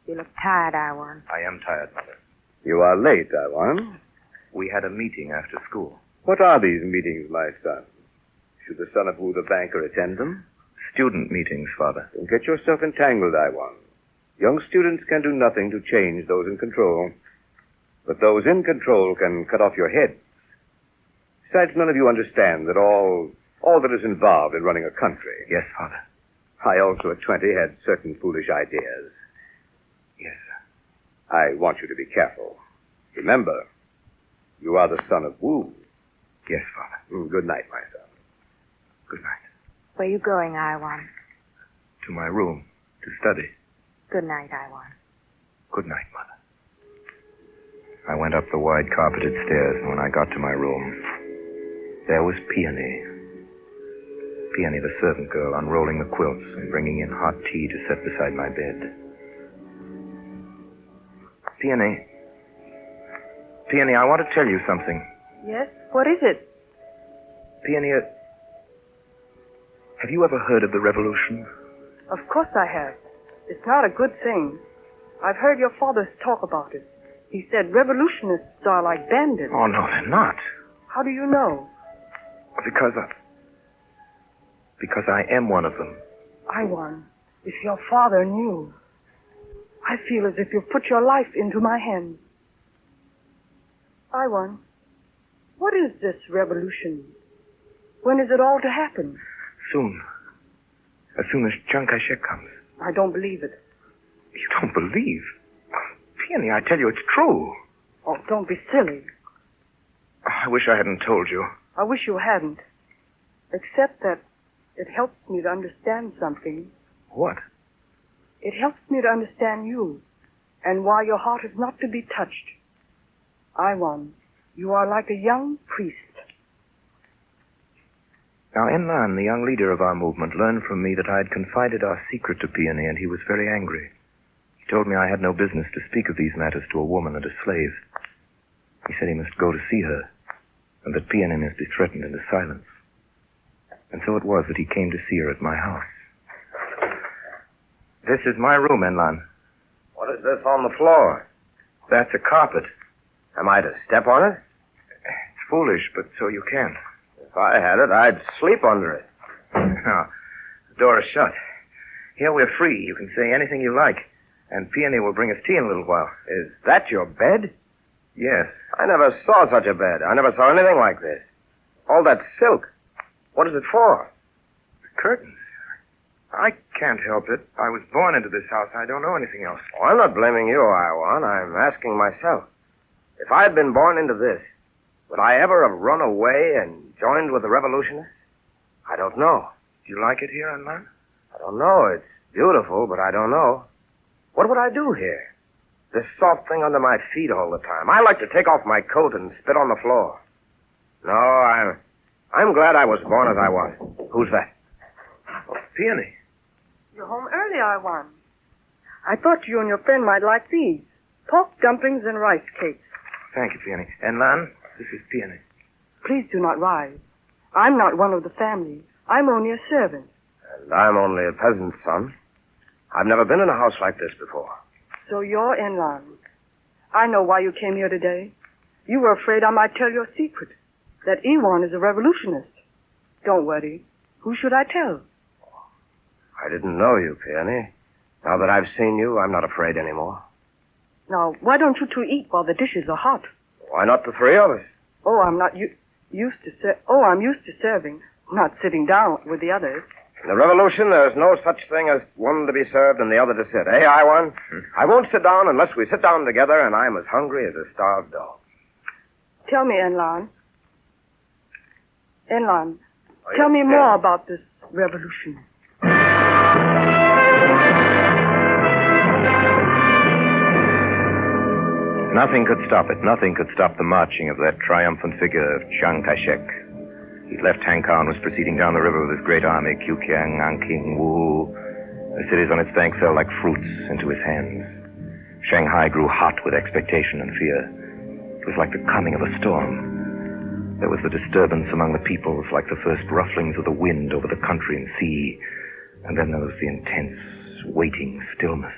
You look tired, Iwan. I am tired, Mother. You are late, Iwan. We had a meeting after school. What are these meetings, my son? Should the son of Wu the banker attend them? Student meetings, Father. Don't get yourself entangled, Iwan. Young students can do nothing to change those in control. But those in control can cut off your head. Besides, none of you understand that all that is involved in running a country. Yes, Father. I also, at 20, had certain foolish ideas. Yes, sir. I want you to be careful. Remember, you are the son of Wu. Yes, Father. Good night, my son. Good night. Where are you going, Iwan? To my room, to study. Good night, Iwan. Good night, Mother. I went up the wide carpeted stairs, and when I got to my room, there was Peony. Peony, the servant girl, unrolling the quilts and bringing in hot tea to set beside my bed. Peony. Peony, I want to tell you something. Yes? What is it? Peony, have you ever heard of the revolution? Of course I have. It's not a good thing. I've heard your father talk about it. He said revolutionists are like bandits. Oh, no, they're not. How do you know? Because I am one of them. Iwan, if your father knew. I feel as if you've put your life into my hands. Iwan, what is this revolution? When is it all to happen? Soon. As soon as Chiang Kai-shek comes. I don't believe it. You don't believe? Peony, I tell you, it's true. Oh, don't be silly. I wish I hadn't told you. I wish you hadn't. Except that it helps me to understand something. What? It helps me to understand you, and why your heart is not to be touched. Iwan, you are like a young priest. Now, En Lan, the young leader of our movement, learned from me that I had confided our secret to Peony, and he was very angry. He told me I had no business to speak of these matters to a woman and a slave. He said he must go to see her, and that Peony must be threatened into silence. And so it was that he came to see her at my house. This is my room, En Lan. What is this on the floor? That's a carpet. Am I to step on it? It's foolish, but so you can. If I had it, I'd sleep under it. Now, the door is shut. Here we're free. You can say anything you like. And Peony will bring us tea in a little while. Is that your bed? Yes. I never saw such a bed. I never saw anything like this. All that silk. What is it for? The curtains. I can't help it. I was born into this house. I don't know anything else. Oh, I'm not blaming you, Iwan. I'm asking myself. If I had been born into this, would I ever have run away and joined with the revolutionists? I don't know. Do you like it here, En Lan? I don't know. It's beautiful, but I don't know. What would I do here? This soft thing under my feet all the time. I like to take off my coat and spit on the floor. No, I'm glad I was born as I was. Who's that? Oh, Peony. You're home early, Iwan. I thought you and your friend might like these. Pork dumplings and rice cakes. Thank you, Peony. And, Lan, this is Peony. Please do not rise. I'm not one of the family. I'm only a servant. And I'm only a peasant's son. I've never been in a house like this before. So you're Enlan. I know why you came here today. You were afraid I might tell your secret. That Ewan is a revolutionist. Don't worry. Who should I tell? I didn't know you, Peony. Now that I've seen you, I'm not afraid anymore. Now, why don't you two eat while the dishes are hot? Why not the three of us? Oh, I'm not used to I'm used to serving, not sitting down with the others. In the revolution, there's no such thing as one to be served and the other to sit. Eh, Iwan? I won't sit down unless we sit down together, and I'm as hungry as a starved dog. Tell me, Enlan. Enlan, tell me more about this revolution. Nothing could stop it. Nothing could stop the marching of that triumphant figure of Chiang Kai-shek. He'd left Hankow and was proceeding down the river with his great army, Kukiang, Nanking, Wu. The cities on its bank fell like fruits into his hands. Shanghai grew hot with expectation and fear. It was like the coming of a storm. There was the disturbance among the peoples, like the first rufflings of the wind over the country and sea. And then there was the intense, waiting stillness.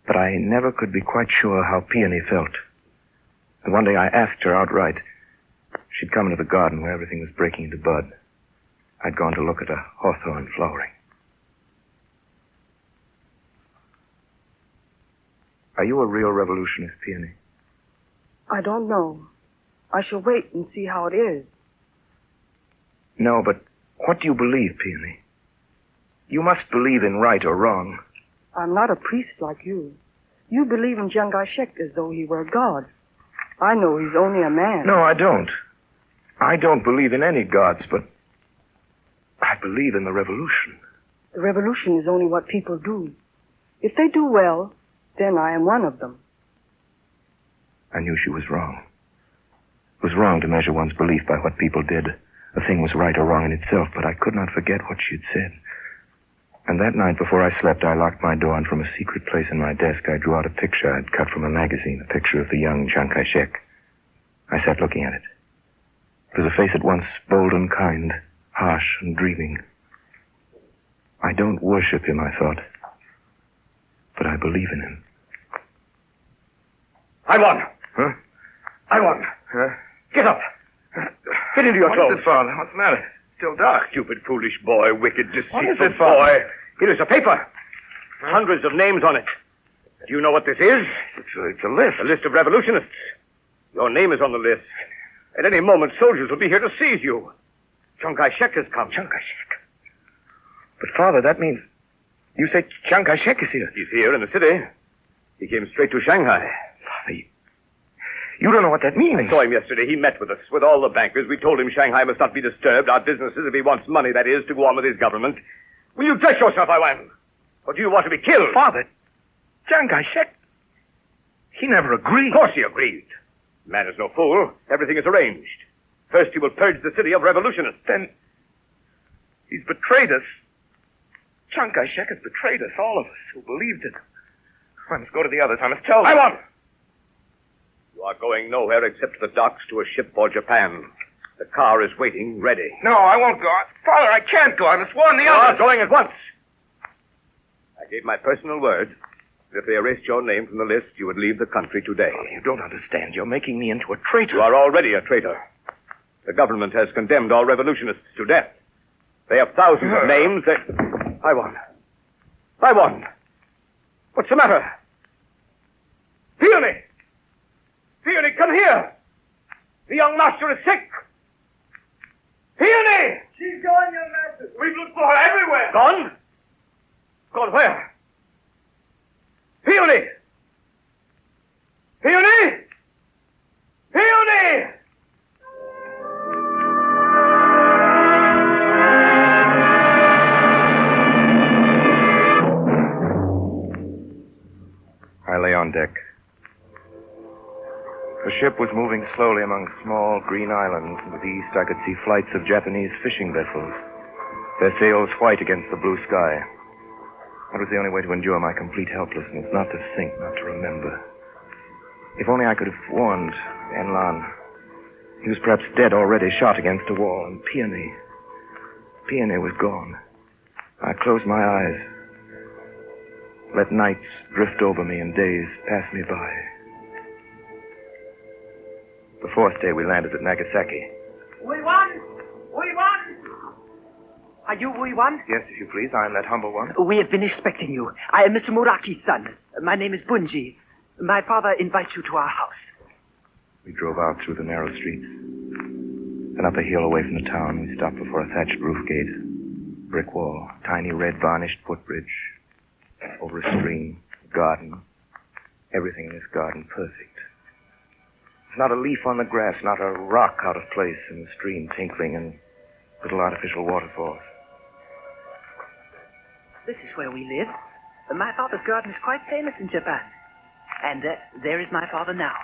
But I never could be quite sure how Peony felt. And one day I asked her outright. She'd come into the garden where everything was breaking into bud. I'd gone to look at a hawthorn flowering. Are you a real revolutionist, Peony? I don't know. I shall wait and see how it is. No, but what do you believe, Peony? You must believe in right or wrong. I'm not a priest like you. You believe in Chiang Kai-shek as though he were a god. I know he's only a man. No, I don't. I don't believe in any gods, but I believe in the revolution. The revolution is only what people do. If they do well, then I am one of them. I knew she was wrong. It was wrong to measure one's belief by what people did. A thing was right or wrong in itself, but I could not forget what she'd said. And that night before I slept, I locked my door, and from a secret place in my desk, I drew out a picture I'd cut from a magazine, a picture of the young Chiang Kai-shek. I sat looking at it. It was a face at once bold and kind, harsh and dreaming. I don't worship him, I thought, but I believe in him. I won. Huh? I won. Huh? Get up. Get into your What clothes. is it, Father? What's the matter? Still dark. Stupid, foolish boy, wicked, What is deceitful it, Father? boy. Here is a paper. Hundreds of names on it. Do you know what this is? It's a list. A list of revolutionists. Your name is on the list. At any moment, soldiers will be here to seize you. Chiang Kai-shek has come. Chiang Kai-shek? But, Father, that means... You say Chiang Kai-shek is here? He's here in the city. He came straight to Shanghai. Father, you don't know what that means. I saw him yesterday. He met with us, with all the bankers. We told him Shanghai must not be disturbed. Our businesses, if he wants money, that is, to go on with his government. Will you dress yourself, Iwan? Or do you want to be killed? Father, Chiang Kai-shek, he never agreed. Of course he agreed. The man is no fool. Everything is arranged. First he will purge the city of revolutionists. Then he's betrayed us. Chiang Kai-shek has betrayed us, all of us who believed it. I must go to the others. I must tell them. Iwan! You are going nowhere except to the docks to a ship for Japan. The car is waiting, ready. No, I won't go. Father, I can't go. I must warn the You others. are going at once. I gave my personal word that if they erased your name from the list, you would leave the country today. Oh, you don't understand. You're making me into a traitor. You are already a traitor. The government has condemned all revolutionists to death. They have thousands of names. Iwan. What's the matter? Peony! Peony, come here! The young master is sick! Peony! She's gone, young master. We've looked for her everywhere. Gone? Gone where? Peony! Peony! Peony! I lay on deck. The ship was moving slowly among small green islands. To the east, I could see flights of Japanese fishing vessels, their sails white against the blue sky. That was the only way to endure my complete helplessness, not to think, not to remember. If only I could have warned Enlon. He was perhaps dead already, shot against a wall, and Peony was gone. I closed my eyes, let nights drift over me and days pass me by. The fourth day we landed at Nagasaki. We won! We won! Are you we won? Yes, if you please, I am that humble one. We have been expecting you. I am Mr. Muraki's son. My name is Bunji. My father invites you to our house. We drove out through the narrow streets. Then up a hill away from the town, we stopped before a thatched roof gate. Brick wall, tiny red varnished footbridge. Over a stream, garden. Everything in this garden perfect. There's not a leaf on the grass, not a rock out of place in the stream tinkling in little artificial waterfalls. This is where we live. My father's garden is quite famous in Japan. And there is my father now.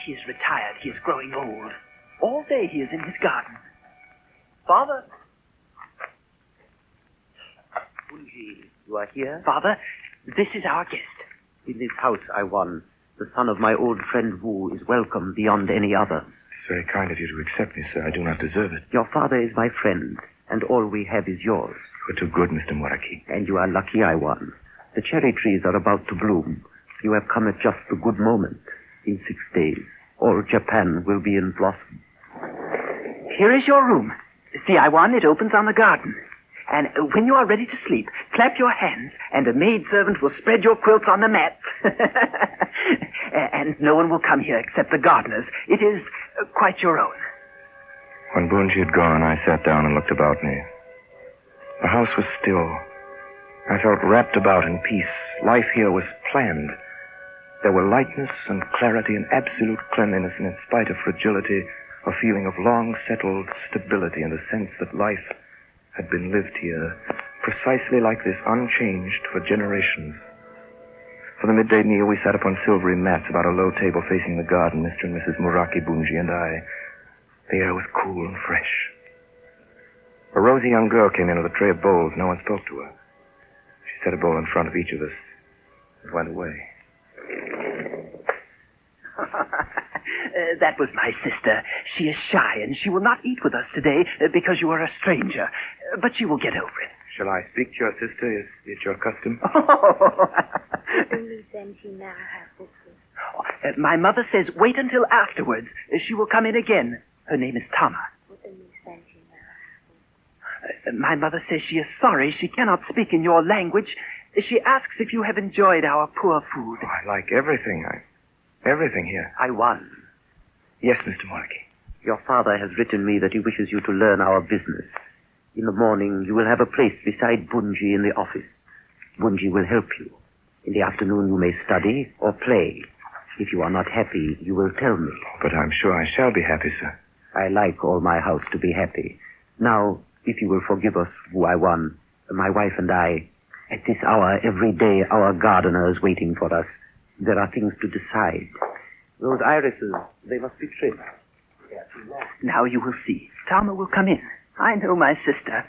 He is retired. He is growing old. All day he is in his garden. Father? Bunji, you are here? Father, this is our guest. In this house I won, the son of my old friend Wu is welcome beyond any other. It's very kind of you to accept me, sir. I do not deserve it. Your father is my friend, and all we have is yours. You're too good, Mr. Muraki. And you are lucky I won. The cherry trees are about to bloom. You have come at just the good moment. In 6 days, all Japan will be in blossom. Here is your room. See, I won. It opens on the garden. And when you are ready to sleep, clap your hands, and a maidservant will spread your quilts on the mat. And no one will come here except the gardeners. It is quite your own. When Bunji had gone, I sat down and looked about me. The house was still. I felt wrapped about in peace. Life here was planned. There were lightness and clarity and absolute cleanliness, and in spite of fragility, a feeling of long-settled stability and a sense that life had been lived here precisely like this, unchanged for generations. For the midday meal, we sat upon silvery mats about a low table facing the garden, Mr. and Mrs. Muraki, Bunji, and I. The air was cool and fresh. A rosy young girl came in with a tray of bowls. No one spoke to her. She set a bowl in front of each of us and went away. That was my sister. She is shy, and she will not eat with us today because you are a stranger. But she will get over it. Shall I speak to your sister? Is it your custom? My mother says wait until afterwards. She will come in again. Her name is Tama. My mother says she is sorry she cannot speak in your language. She asks if you have enjoyed our poor food. Oh, I like everything. Everything here. I won. Yes, Mr. Moriki. Your father has written me that he wishes you to learn our business. In the morning, you will have a place beside Bunji in the office. Bunji will help you. In the afternoon, you may study or play. If you are not happy, you will tell me. But I'm sure I shall be happy, sir. I like all my house to be happy. Now, if you will forgive us, who I won, my wife and I, at this hour every day, our gardener is waiting for us. There are things to decide. Those irises, they must be trimmed. Now you will see. Tama will come in. I know my sister.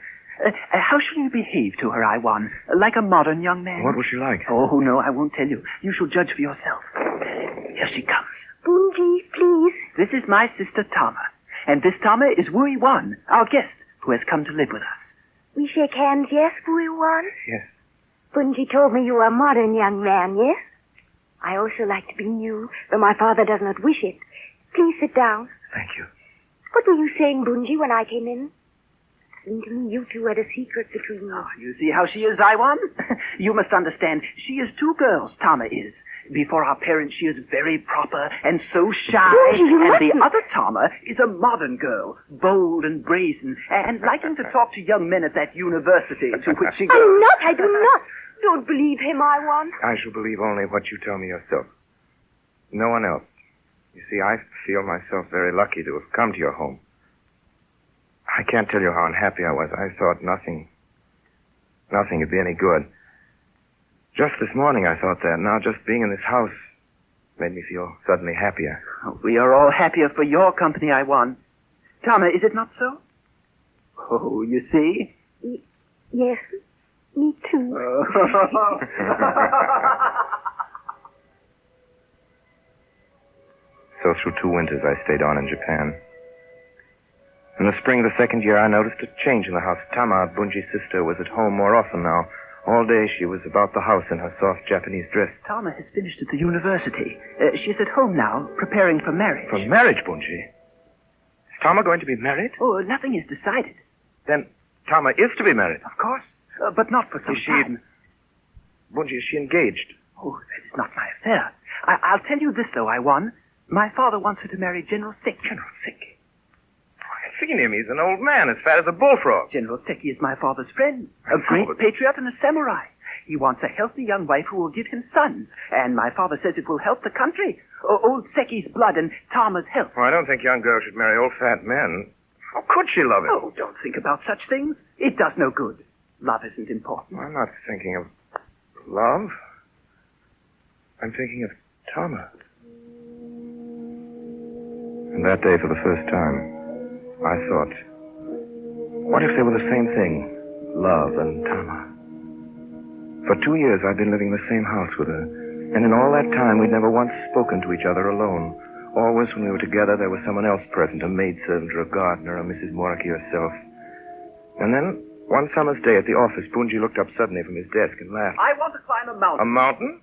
How shall you behave to her, I won? Like a modern young man? What was she like? Oh, no, I won't tell you. You shall judge for yourself. Here she comes. Bunji, please. This is my sister Tama. And this Tama is Wui Wan, our guest, who has come to live with us. We shake hands, yes, Wui Wan? Yes. Bunji told me you are a modern young man, yes? I also like to be new, though my father does not wish it. Please sit down. Thank you. What were you saying, Bunji, when I came in? It seemed to me you two had a secret between you. Oh, you see how she is, Iwan? You must understand, she is two girls, Tama is. Before our parents, she is very proper and so shy. Bunji, and the other Tama is a modern girl, bold and brazen, and liking to talk to young men at that university to which she goes. I do not. Don't believe him, Iwan. I shall believe only what you tell me yourself. No one else. You see, I feel myself very lucky to have come to your home. I can't tell you how unhappy I was. I thought nothing could be any good. Just this morning I thought that. Now just being in this house made me feel suddenly happier. Oh, we are all happier for your company, Iwan. Tama, is it not so? Oh, you see? Yes. Me too. So through 2 winters, I stayed on in Japan. In the spring of the second year, I noticed a change in the house. Tama, Bunji's sister, was at home more often now. All day she was about the house in her soft Japanese dress. Tama has finished at the university. She's at home now, preparing for marriage. For marriage, Bunji? Is Tama going to be married? Oh, nothing is decided. Then Tama is to be married? Of course, but not for some time. Bunji, is she engaged? Oh, that is not my affair. I'll tell you this, though, Iwan. My father wants her to marry General Seki. General Seki? I've seen him. He's an old man, as fat as a bullfrog. General Seki is my father's friend, a great patriot and a samurai. He wants a healthy young wife who will give him sons, and my father says it will help the country. Old Seki's blood and Tama's health. Well, I don't think young girls should marry old fat men. How could she love him? Oh, don't think about such things. It does no good. Love isn't important. I'm not thinking of love. I'm thinking of Tama. And that day, for the first time, I thought, what if they were the same thing? Love and Tama. For 2 years, I'd been living in the same house with her. And in all that time, we'd never once spoken to each other alone. Always, when we were together, there was someone else present, a maidservant or a gardener or Mrs. Moraki herself. And then, one summer's day at the office, Bunji looked up suddenly from his desk and laughed. I want to climb a mountain. A mountain?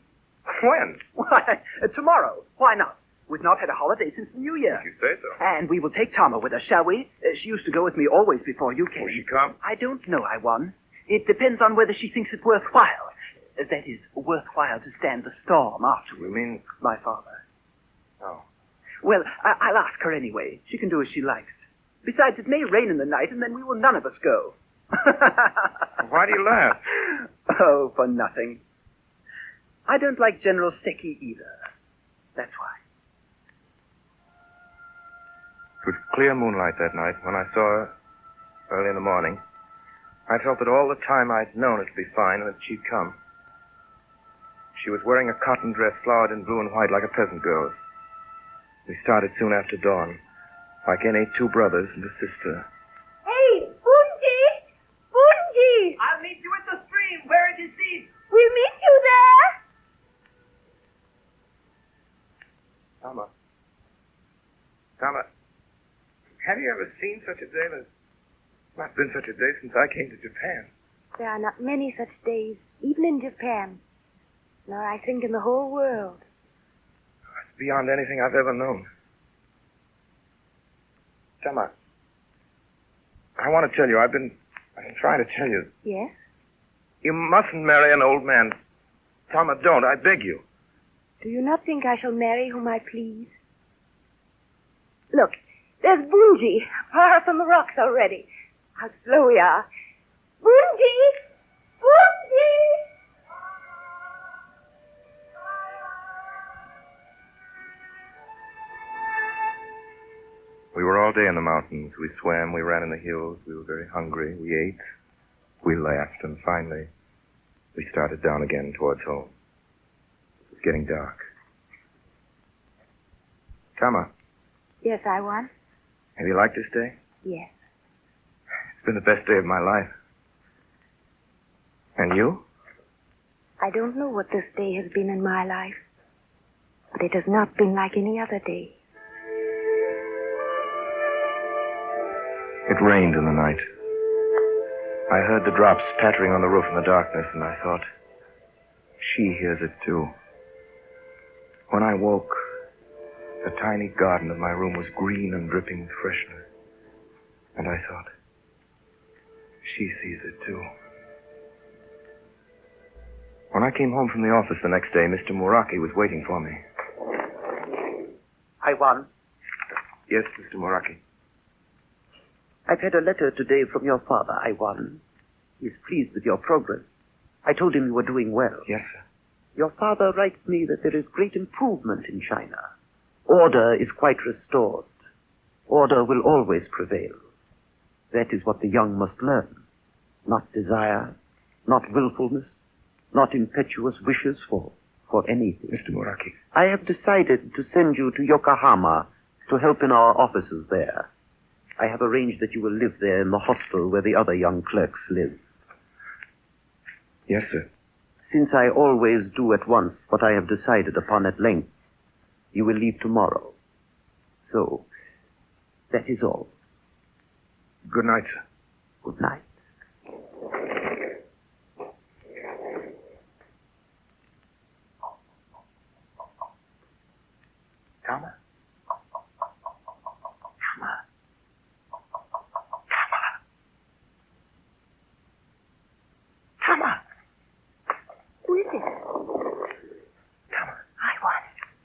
When? Why, tomorrow. Why not? We've not had a holiday since the New Year. If you say so. And we will take Tama with us, shall we? She used to go with me always before you came. Will she come? I don't know, Iwan. It depends on whether she thinks it worthwhile. That is, worthwhile to stand the storm afterwards. You mean? My father. Oh. Well, I'll ask her anyway. She can do as she likes. Besides, it may rain in the night, and then we will none of us go. Why do you laugh? Oh, for nothing. I don't like General Seki either. That's why. It was clear moonlight that night. When I saw her early in the morning, I felt that all the time I'd known it'd be fine and that she'd come. She was wearing a cotton dress flowered in blue and white like a peasant girl's. We started soon after dawn, like any 2 brothers and a sister. Hey, Bunji! Bunji! I'll meet you at the stream where it is deep. We'll meet you there. Tama. Tama, have you ever seen such a day? There's not been such a day since I came to Japan. There are not many such days, even in Japan. Nor, I think, in the whole world. It's beyond anything I've ever known. Tama, I want to tell you, I've been trying to tell you. Yes? You mustn't marry an old man. Tama, don't, I beg you. Do you not think I shall marry whom I please? Look, there's Bunji, far up on the rocks already. How slow we are. Bunji! Bunji! We were all day in the mountains. We swam, we ran in the hills. We were very hungry. We ate. We laughed, and finally, we started down again towards home. It was getting dark. Tama, Yes, Iwan? have you liked this day? Yes. It's been the best day of my life. And you? I don't know what this day has been in my life, but it has not been like any other day. It rained in the night. I heard the drops pattering on the roof in the darkness, and I thought, she hears it too. When I woke, the tiny garden of my room was green and dripping with freshness. And I thought, she sees it too. When I came home from the office the next day, Mr. Muraki was waiting for me. Iwan, Yes, Mr. Muraki. I've had a letter today from your father, Iwan. He's pleased with your progress. I told him you were doing well. Yes, sir. Your father writes me that there is great improvement in China. Order is quite restored. Order will always prevail. That is what the young must learn. Not desire, not willfulness, not impetuous wishes for anything. Mr. Muraki. I have decided to send you to Yokohama to help in our offices there. I have arranged that you will live there in the hostel where the other young clerks live. Yes, sir. Since I always do at once what I have decided upon at length, you will leave tomorrow. So, that is all. Good night, sir. Good night. Tama? Tama! Who is it?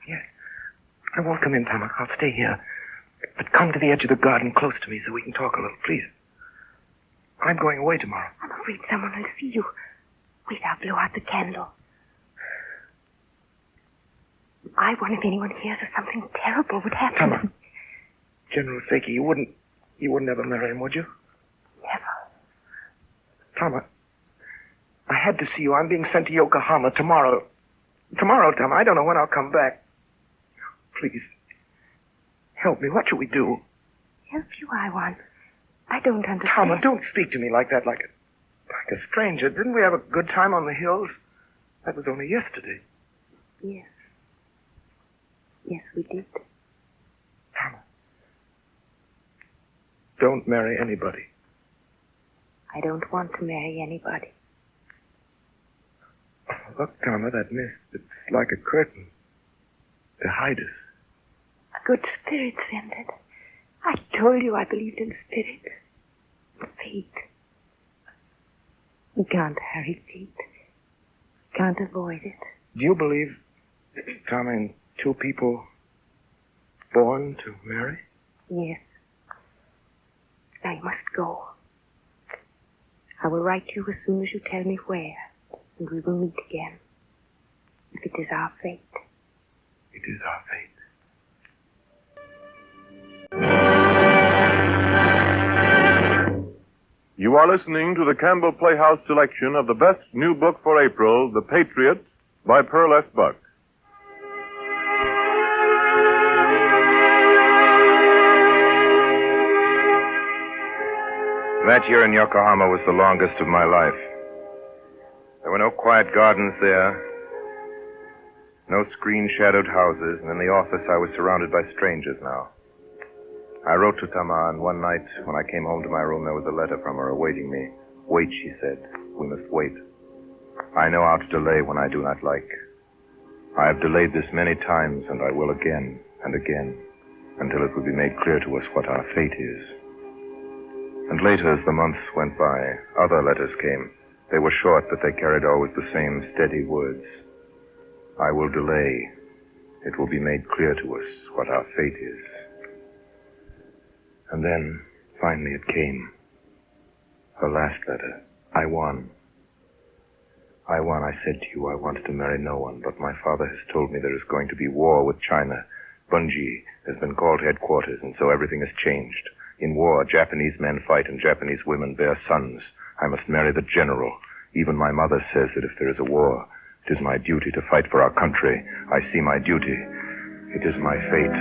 Yes. I won't come in, Tama. I'll stay here. But come to the edge of the garden close to me so we can talk a little, please. I'm going away tomorrow. I'm afraid someone will see you. Wait, I'll blow out the candle. I wonder if anyone hears or something terrible would happen. Tama. General Seki, you wouldn't ever marry him, would you? Never. Tama, I had to see you. I'm being sent to Yokohama tomorrow. Tomorrow, Tama. I don't know when I'll come back. Please, help me. What should we do? Help you, Iwan. I don't understand. Tama, don't speak to me like that, like a stranger. Didn't we have a good time on the hills? That was only yesterday. Yes. Yes, we did. Tama, don't marry anybody. I don't want to marry anybody. Look, Tama, that mist. It's like a curtain to hide us. A good spirit sent it. I told you I believed in spirit. Fate. We can't hurry fate. We can't avoid it. Do you believe, Tama, in two people born to marry? Yes. Now you must go. I will write to you as soon as you tell me where, and we will meet again. If it is our fate. It is our fate. You are listening to the Campbell Playhouse selection of the best new book for April, The Patriot, by Pearl S. Buck. That year in Yokohama was the longest of my life. There were no quiet gardens there, no screen-shadowed houses, and in the office I was surrounded by strangers now. I wrote to Tama, and one night when I came home to my room, there was a letter from her awaiting me. Wait, she said. We must wait. I know how to delay when I do not like. I have delayed this many times, and I will again and again, until it will be made clear to us what our fate is. And later, as the months went by, other letters came. They were short, but they carried always the same steady words. I will delay. It will be made clear to us what our fate is. And then, finally, it came. Her last letter. I won. I won. I said to you I wanted to marry no one, but my father has told me there is going to be war with China. Bunji has been called headquarters, and so everything has changed. In war, Japanese men fight and Japanese women bear sons. I must marry the general. Even my mother says that if there is a war, it is my duty to fight for our country. I see my duty. It is my fate.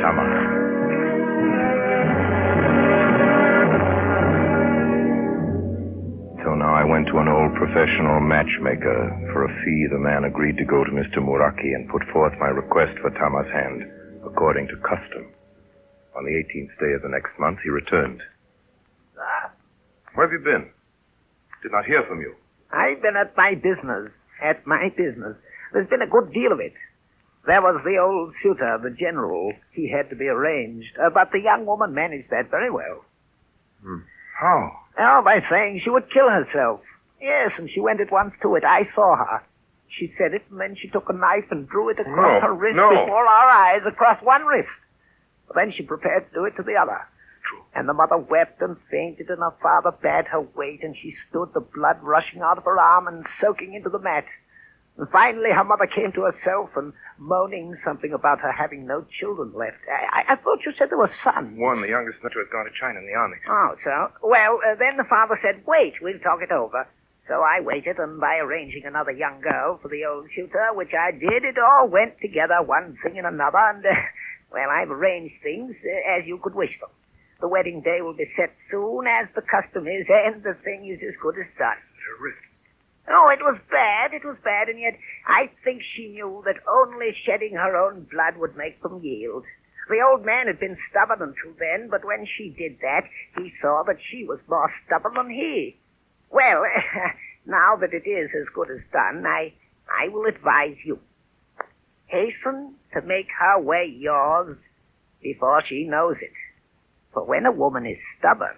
Tama. So now I went to an old professional matchmaker. For a fee, the man agreed to go to Mr. Muraki and put forth my request for Tama's hand, according to custom. On the 18th day of the next month, he returned. Where have you been? Did not hear from you. I've been at my business. At my business. There's been a good deal of it. There was the old suitor, the general. He had to be arranged. But the young woman managed that very well. How? Oh, by saying she would kill herself. Yes, and she went at once to it. I saw her. She said it, and then she took a knife and drew it across her wrist before our eyes, across one wrist. But then she prepared to do it to the other. True. And the mother wept and fainted, and her father bade her wait, and she stood, the blood rushing out of her arm and soaking into the mat. And finally her mother came to herself and moaning something about her having no children left. I thought you said there were sons. One, the youngest daughter, has gone to China in the army. Oh, so? Well, then the father said, wait, we'll talk it over. So I waited, and by arranging another young girl for the old tutor, which I did, it all went together, one thing and another, and, well, I've arranged things as you could wish them. The wedding day will be set soon, as the custom is, and the thing is as good as done. Her wrist. Oh, it was bad, and yet I think she knew that only shedding her own blood would make them yield. The old man had been stubborn until then, but when she did that, he saw that she was more stubborn than he. Well, now that it is as good as done, I will advise you. Hasten to make her way yours before she knows it. For when a woman is stubborn,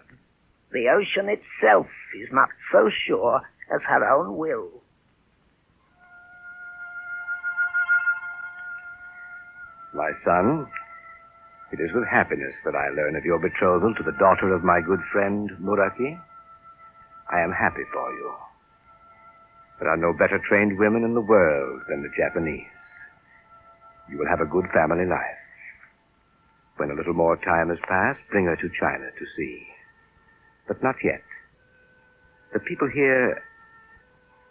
the ocean itself is not so sure as her own will. My son, it is with happiness that I learn of your betrothal to the daughter of my good friend, Muraki. I am happy for you. There are no better trained women in the world than the Japanese. You will have a good family life. When a little more time has passed, bring her to China to see. But not yet. The people here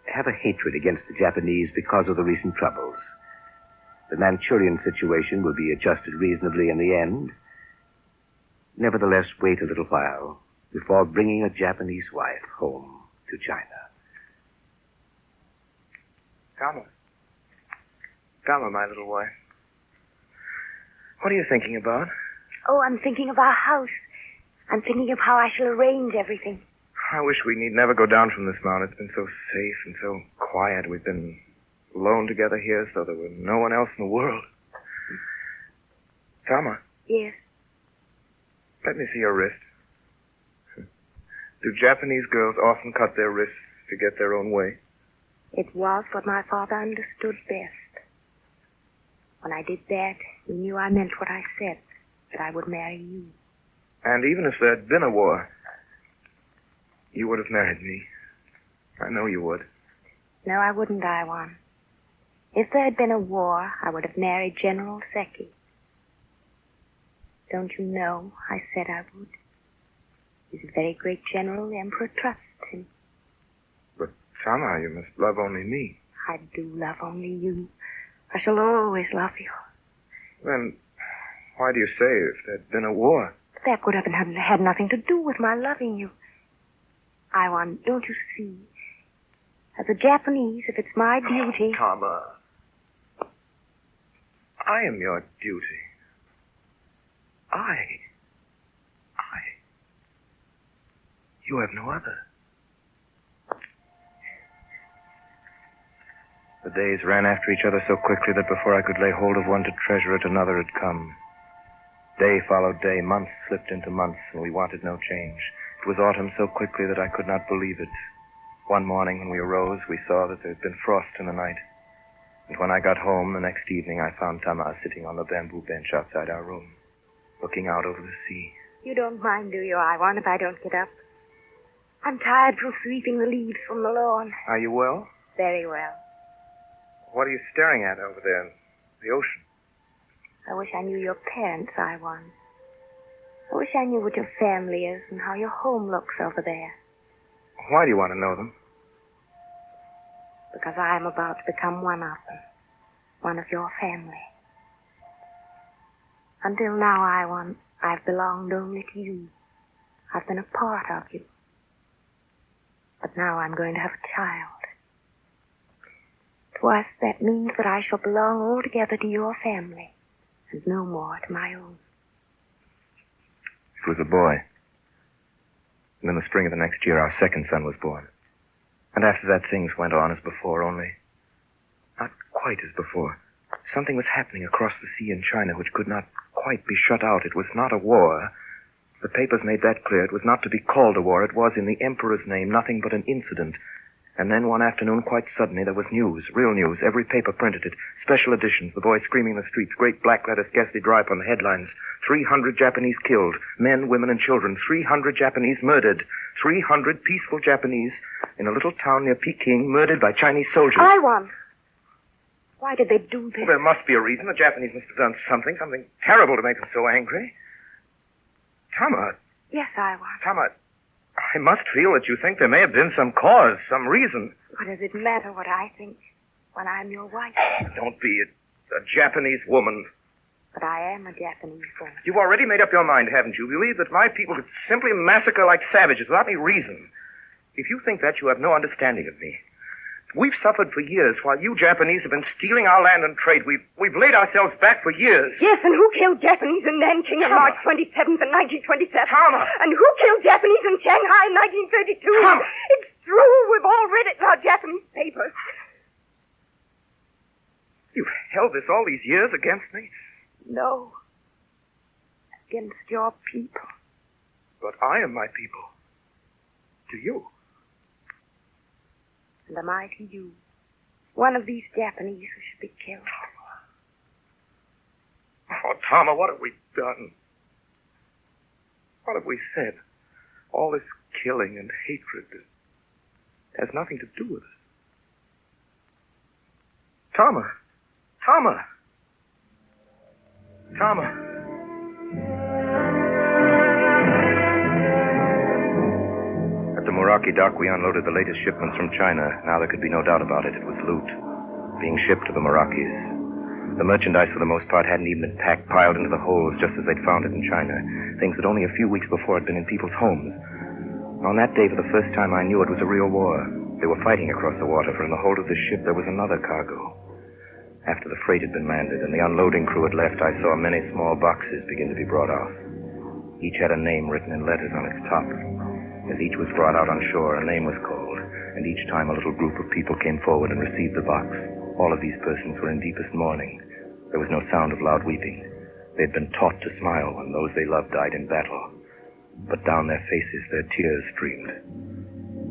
have a hatred against the Japanese because of the recent troubles. The Manchurian situation will be adjusted reasonably in the end. Nevertheless, wait a little while before bringing a Japanese wife home to China. Tama, my little wife. What are you thinking about? Oh, I'm thinking of our house. I'm thinking of how I shall arrange everything. I wish we need never go down from this mountain. It's been so safe and so quiet. We've been alone together here as though there were no one else in the world. Tama. Yes? Let me see your wrist. Do Japanese girls often cut their wrists to get their own way? It was what my father understood best. When I did that, he knew I meant what I said, that I would marry you. And even if there had been a war, you would have married me. I know you would. No, I wouldn't, Iwan. If there had been a war, I would have married General Seki. Don't you know I said I would? He's a very great general. The Emperor trusts him. But, Tama, you must love only me. I do love only you. I shall always love you. Then, why do you say if there'd been a war? That could have had nothing to do with my loving you. Iwan, don't you see? As a Japanese, if it's my duty... Tama. I am your duty. You have no other. The days ran after each other so quickly that before I could lay hold of one to treasure it, another had come. Day followed day, months slipped into months, and we wanted no change. It was autumn so quickly that I could not believe it. One morning when we arose, we saw that there had been frost in the night. And when I got home the next evening, I found Tama sitting on the bamboo bench outside our room, looking out over the sea. You don't mind, do you, Iwan, if I don't get up? I'm tired from sweeping the leaves from the lawn. Are you well? Very well. What are you staring at over there in the ocean? I wish I knew your parents, Iwan. I wish I knew what your family is and how your home looks over there. Why do you want to know them? Because I am about to become one of them. One of your family. Until now, Iwan, I've belonged only to you. I've been a part of you. But now I'm going to have a child. To us, that means that I shall belong altogether to your family, and no more to my own. It was a boy. And in the spring of the next year, our second son was born. And after that, things went on as before, only not quite as before. Something was happening across the sea in China which could not quite be shut out. It was not a war. The papers made that clear. It was not to be called a war. It was, in the Emperor's name, nothing but an incident. And then one afternoon, quite suddenly, there was news, real news. Every paper printed it. Special editions, the boys screaming in the streets, great black letters scarcely dry up on the headlines. 300 Japanese killed, men, women, and children. 300 Japanese murdered. 300 peaceful Japanese in a little town near Peking murdered by Chinese soldiers. Iwan! Why did they do this? Well, there must be a reason. The Japanese must have done something terrible to make them so angry. Tama. Yes, Iwan. Tama, I must feel that you think there may have been some cause, some reason. What does it matter what I think when I'm your wife? Don't be a Japanese woman. But I am a Japanese woman. You've already made up your mind, haven't you? Believe that my people could simply massacre like savages without any reason. If you think that, you have no understanding of me. We've suffered for years while you Japanese have been stealing our land and trade. We've laid ourselves back for years. Yes, and who killed Japanese in Nanking on March 27th in 1927? Tama! And who killed Japanese in Shanghai in 1932? Tama! It's true. We've all read it in our Japanese papers. You've held this all these years against me? No. Against your people. But I am my people. To you. And am I to you? One of these Japanese who should be killed. Oh, Tama, what have we done? What have we said? All this killing and hatred has nothing to do with us. Tama! Tama! Tama! At the Meraki dock, we unloaded the latest shipments from China. Now there could be no doubt about it. It was loot, being shipped to the Merakis. The merchandise, for the most part, hadn't even been packed, piled into the holds just as they'd found it in China. Things that only a few weeks before had been in people's homes. On that day, for the first time, I knew it was a real war. They were fighting across the water, for in the hold of the ship there was another cargo. After the freight had been landed and the unloading crew had left, I saw many small boxes begin to be brought off. Each had a name written in letters on its top. As each was brought out on shore, a name was called, and each time a little group of people came forward and received the box. All of these persons were in deepest mourning. There was no sound of loud weeping. They had been taught to smile when those they loved died in battle. But down their faces their tears streamed.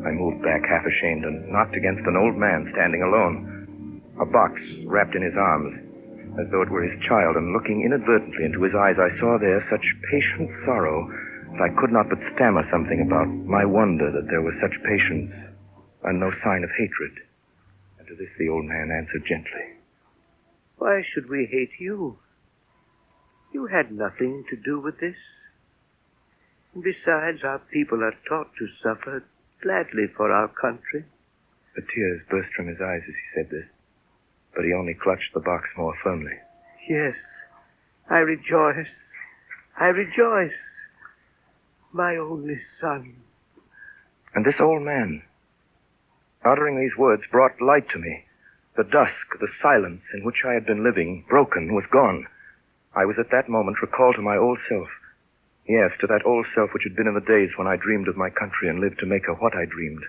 I moved back half ashamed and knocked against an old man standing alone. A box wrapped in his arms, as though it were his child, and looking inadvertently into his eyes, I saw there such patient sorrow that I could not but stammer something about my wonder that there was such patience and no sign of hatred. And to this the old man answered gently. Why should we hate you? You had nothing to do with this. And besides, our people are taught to suffer gladly for our country. The tears burst from his eyes as he said this, but he only clutched the box more firmly. Yes, I rejoice. I rejoice. My only son. And this old man, uttering these words, brought light to me. The dusk, the silence in which I had been living, broken, was gone. I was at that moment recalled to my old self. Yes, to that old self which had been in the days when I dreamed of my country and lived to make her what I dreamed.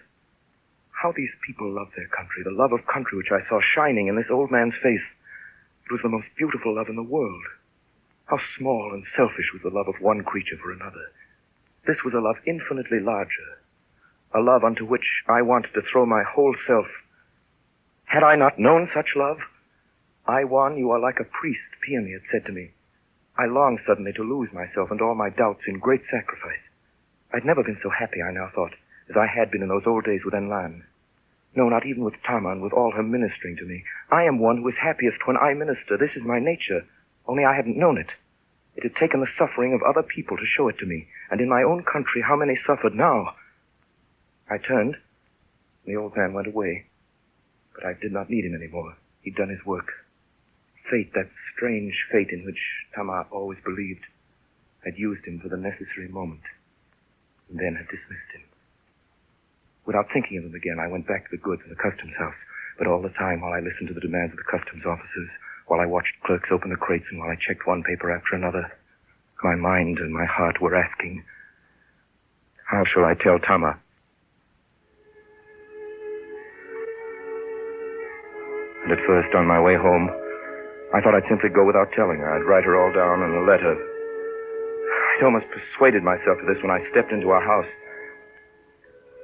How these people love their country, the love of country which I saw shining in this old man's face. It was the most beautiful love in the world. How small and selfish was the love of one creature for another. This was a love infinitely larger, a love unto which I wanted to throw my whole self. Had I not known such love? Iwan, you are like a priest, Peony had said to me. I longed suddenly to lose myself and all my doubts in great sacrifice. I'd never been so happy, I now thought, as I had been in those old days with Enlan. No, not even with Tama and with all her ministering to me. I am one who is happiest when I minister. This is my nature, only I hadn't known it. It had taken the suffering of other people to show it to me, and in my own country how many suffered now. I turned, and the old man went away. But I did not need him anymore. He'd done his work. Fate, that strange fate in which Tama always believed, had used him for the necessary moment, and then had dismissed him. Without thinking of him again, I went back to the goods in the customs house, but all the time while I listened to the demands of the customs officers, while I watched clerks open the crates, and while I checked one paper after another, my mind and my heart were asking, how shall I tell Tama? And at first, on my way home, I thought I'd simply go without telling her. I'd write her all down in a letter. I'd almost persuaded myself to this when I stepped into our house.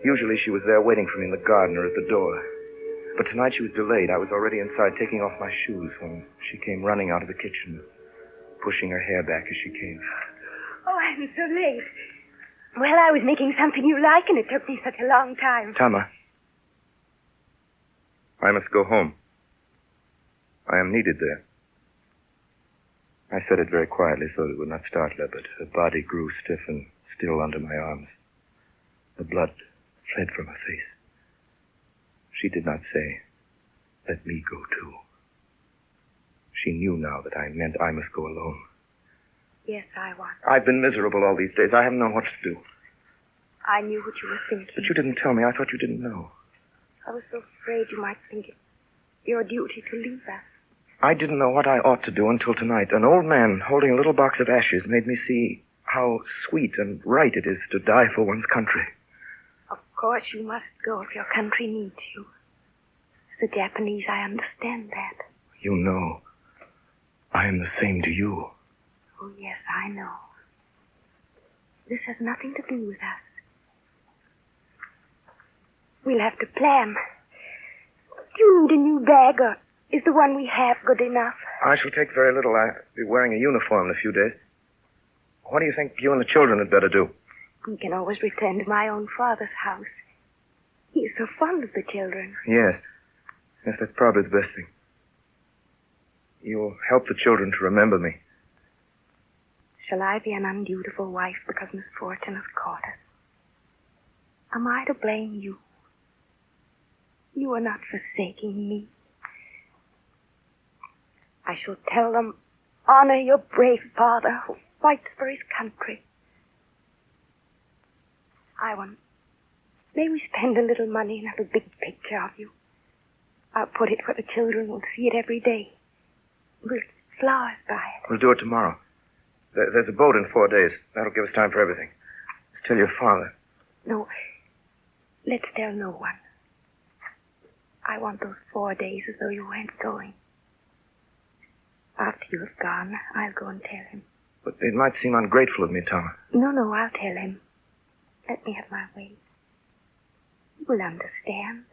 Usually she was there waiting for me in the garden or at the door. But tonight she was delayed. I was already inside taking off my shoes when she came running out of the kitchen, pushing her hair back as she came. Oh, I'm so late. Well, I was making something you like, and it took me such a long time. Tama, I must go home. I am needed there. I said it very quietly so that it would not startle her, but her body grew stiff and still under my arms. The blood fled from her face. She did not say, let me go too. She knew now that I meant I must go alone. Yes, I was. I've been miserable all these days. I haven't known what to do. I knew what you were thinking. But you didn't tell me. I thought you didn't know. I was so afraid you might think it your duty to leave us. I didn't know what I ought to do until tonight. An old man holding a little box of ashes made me see how sweet and right it is to die for one's country. Of course you must go if your country needs you. As a Japanese, I understand that. You know, I am the same to you. Oh, yes, I know. This has nothing to do with us. We'll have to plan. Do you need a new bag, or is the one we have good enough? I shall take very little. I'll be wearing a uniform in a few days. What do you think you and the children had better do? We can always return to my own father's house. He is so fond of the children. Yes. Yes, that's probably the best thing. You'll help the children to remember me. Shall I be an undutiful wife because misfortune has caught us? Am I to blame you? You are not forsaking me. I shall tell them, honor your brave father who fights for his country. Iwan, may we spend a little money and have a big picture of you? I'll put it where the children will see it every day. We'll get flowers by it. We'll do it tomorrow. There's a boat in 4 days. That'll give us time for everything. Just tell your father. No, let's tell no one. I want those 4 days as though you weren't going. After you have gone, I'll go and tell him. But it might seem ungrateful of me, Tama. No, I'll tell him. Let me have my way. You will understand.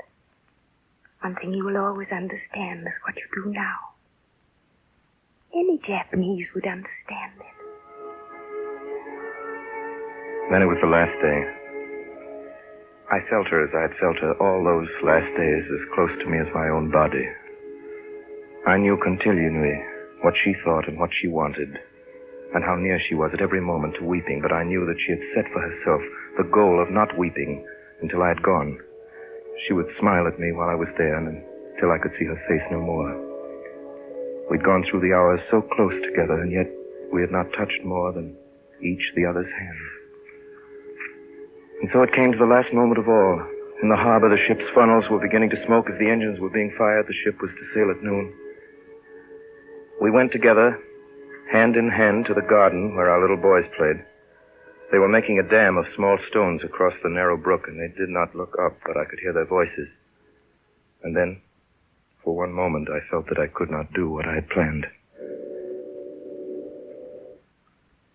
One thing you will always understand is what you do now. Any Japanese would understand it. Then it was the last day. I felt her as I had felt her all those last days, as close to me as my own body. I knew continually what she thought and what she wanted, and how near she was at every moment to weeping, but I knew that she had set for herself the goal of not weeping until I had gone. She would smile at me while I was there, and until I could see her face no more. We'd gone through the hours so close together, and yet we had not touched more than each the other's hand. And so it came to the last moment of all. In the harbor, the ship's funnels were beginning to smoke as the engines were being fired. The ship was to sail at noon. We went together, hand in hand, to the garden where our little boys played. They were making a dam of small stones across the narrow brook, and they did not look up, but I could hear their voices. And then, for one moment, I felt that I could not do what I had planned.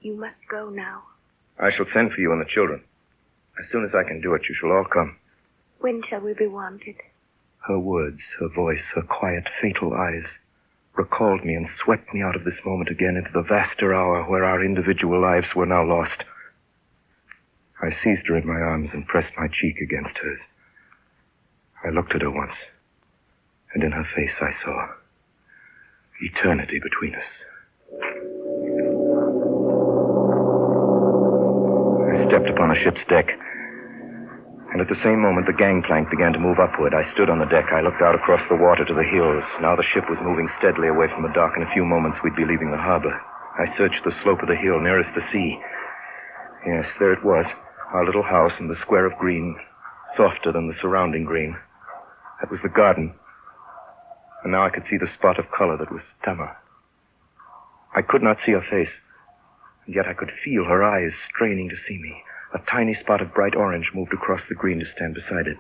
You must go now. I shall send for you and the children. As soon as I can do it, you shall all come. When shall we be wanted? Her words, her voice, her quiet, fatal eyes recalled me and swept me out of this moment again into the vaster hour where our individual lives were now lost. I seized her in my arms and pressed my cheek against hers. I looked at her once, and in her face I saw eternity between us. I stepped upon a ship's deck, and at the same moment the gangplank began to move upward. I stood on the deck. I looked out across the water to the hills. Now the ship was moving steadily away from the dock. In a few moments we'd be leaving the harbor. I searched the slope of the hill nearest the sea. Yes, there it was, our little house in the square of green, softer than the surrounding green. That was the garden. And now I could see the spot of color that was Tama. I could not see her face, and yet I could feel her eyes straining to see me. A tiny spot of bright orange moved across the green to stand beside it.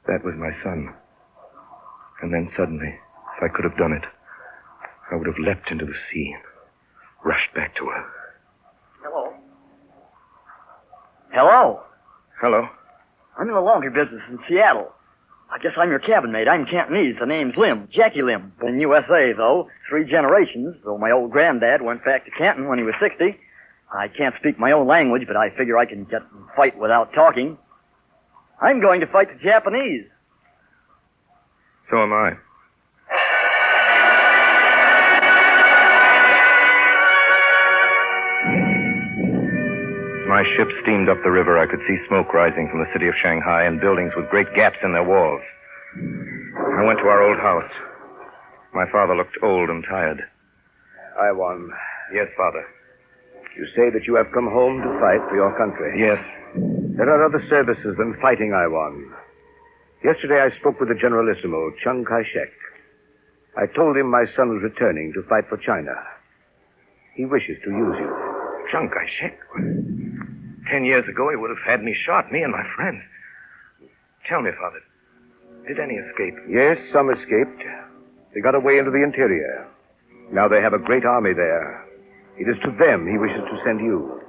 That was my son. And then suddenly, if I could have done it, I would have leapt into the sea and rushed back to her. Hello. Hello. Hello. I'm in the laundry business in Seattle. I guess I'm your cabin mate. I'm Cantonese. The name's Lim, Jackie Lim. Been in USA, though. 3 generations, though my old granddad went back to Canton when he was 60. I can't speak my own language, but I figure I can get and fight without talking. I'm going to fight the Japanese. So am I. My ship steamed up the river. I could see smoke rising from the city of Shanghai and buildings with great gaps in their walls. I went to our old house. My father looked old and tired. Iwan. Yes, Father. You say that you have come home to fight for your country. Yes. There are other services than fighting, Iwan. Yesterday I spoke with the Generalissimo, Chiang Kai-shek. I told him my son was returning to fight for China. He wishes to use you. Chiang Kai-shek? 10 years ago, he would have had me shot, me and my friends. Tell me, Father, did any escape? Yes, some escaped. They got away into the interior. Now they have a great army there. It is to them he wishes to send you.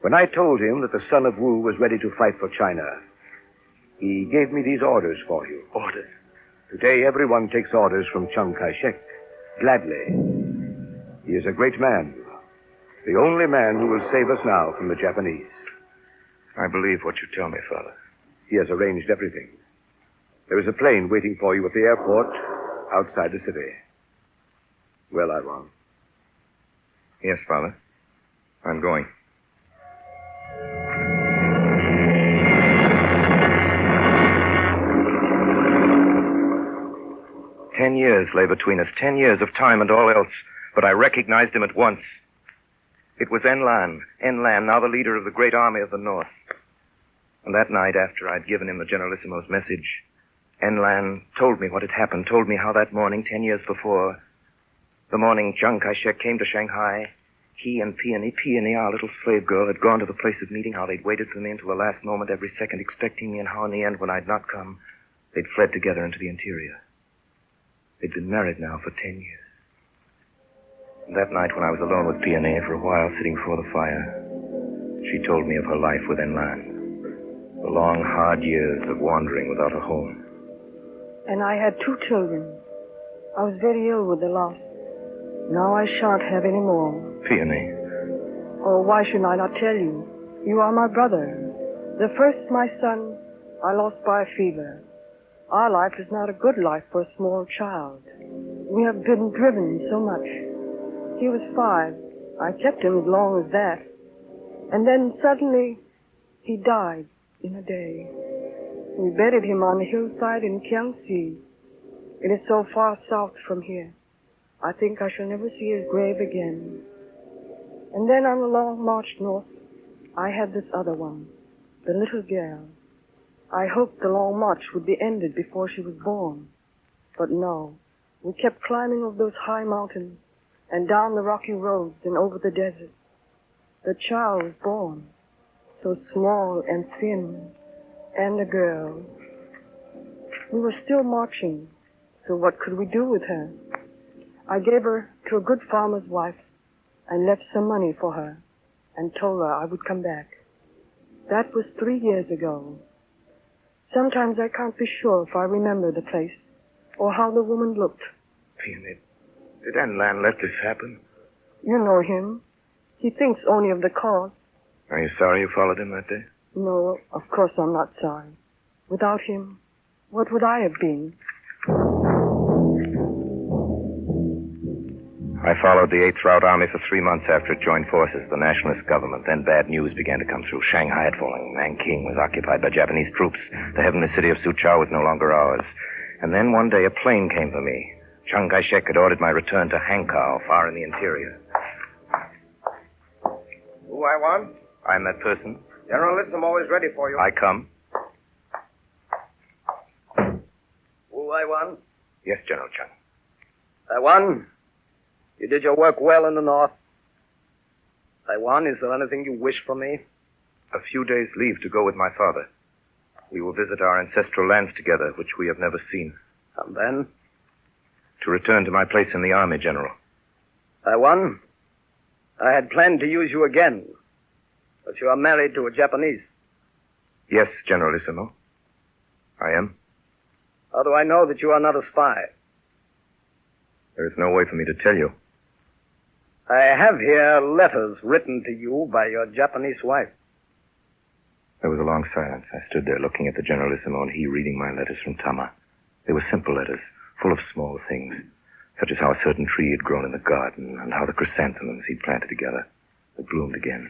When I told him that the son of Wu was ready to fight for China, he gave me these orders for you. Orders? Today, everyone takes orders from Chiang Kai-shek. Gladly. He is a great man. The only man who will save us now from the Japanese. I believe what you tell me, Father. He has arranged everything. There is a plane waiting for you at the airport outside the city. Well, Iwan. Yes, Father. I'm going. "10 years lay between us, 10 years of time and all else, but I recognized him at once. It was Enlan, now the leader of the great army of the North. And that night, after I'd given him the Generalissimo's message, Enlan told me what had happened, told me how that morning, 10 years before, the morning Chiang Kai-shek came to Shanghai, he and Peony, our little slave girl, had gone to the place of meeting, how they'd waited for me until the last moment, every second expecting me, and how in the end, when I'd not come, they'd fled together into the interior. They'd been married now for 10 years. And that night when I was alone with Peony for a while, sitting before the fire, she told me of her life with Enlan. The long, hard years of wandering without a home. And I had 2 children. I was very ill with the loss. Now I shan't have any more. Peony. Oh, why should I not tell you? You are my brother. The first, my son, I lost by a fever. Our life is not a good life for a small child. We have been driven so much. He was 5. I kept him as long as that. And then suddenly, he died in a day. We buried him on the hillside in Kiangsi. It is so far south from here. I think I shall never see his grave again. And then on the long march north, I had this other one, the little girl. I hoped the long march would be ended before she was born. But no, we kept climbing over those high mountains and down the rocky roads and over the desert. The child was born, so small and thin, and a girl. We were still marching, so what could we do with her? I gave her to a good farmer's wife and left some money for her and told her I would come back. That was 3 years ago. Sometimes I can't be sure if I remember the place or how the woman looked. Peony, did Enlan let this happen? You know him. He thinks only of the cause. Are you sorry you followed him that day? No, of course I'm not sorry. Without him, what would I have been? I followed the 8th Route Army for 3 months after it joined forces with the nationalist government. Then bad news began to come through. Shanghai had fallen. Nanking was occupied by Japanese troops. The heavenly city of Suzhou was no longer ours. And then one day a plane came for me. Chiang Kai-shek had ordered my return to Hankow, far in the interior. Who I want? I'm that person. Generalissimo is ready for you. I come. Who I want? Yes, General Chung. Taiwan, you did your work well in the north. Taiwan, is there anything you wish from me? A few days' leave to go with my father. We will visit our ancestral lands together, which we have never seen. And then? To return to my place in the army, General. Taiwan, I had planned to use you again, but you are married to a Japanese. Yes, Generalissimo. I am. How do I know that you are not a spy? There is no way for me to tell you. I have here letters written to you by your Japanese wife. There was a long silence. I stood there looking at the Generalissimo and he reading my letters from Tama. They were simple letters, full of small things, such as how a certain tree had grown in the garden and how the chrysanthemums he'd planted together had bloomed again,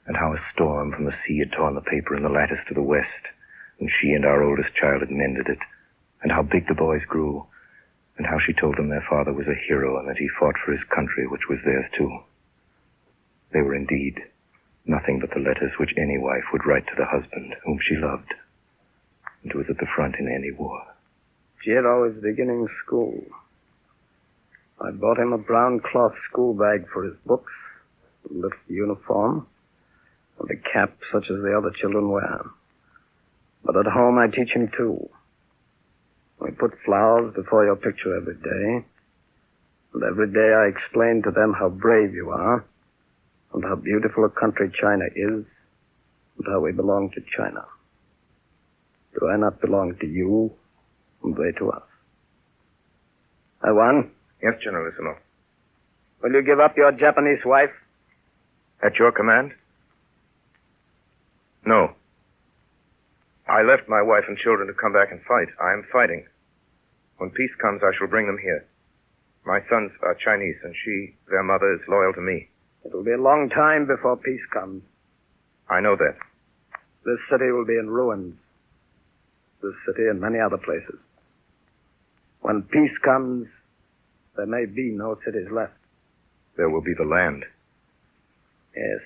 and how a storm from the sea had torn the paper in the lattice to the west, and she and our oldest child had mended it, and how big the boys grew, and how she told them their father was a hero and that he fought for his country, which was theirs too. They were indeed nothing but the letters which any wife would write to the husband whom she loved. and was at the front in any war. Jiro is beginning school. I bought him a brown cloth school bag for his books, a little uniform, and a cap such as the other children wear. But at home I teach him too. We put flowers before your picture every day, and every day I explain to them how brave you are, and how beautiful a country China is, and how we belong to China. Do I not belong to you, and they to us? Iwan? Yes, Generalissimo. Will you give up your Japanese wife? At your command? No. I left my wife and children to come back and fight. I am fighting. When peace comes, I shall bring them here. My sons are Chinese, and their mother, is loyal to me. It will be a long time before peace comes. I know that. This city will be in ruins. This city and many other places. When peace comes, there may be no cities left. There will be the land. Yes.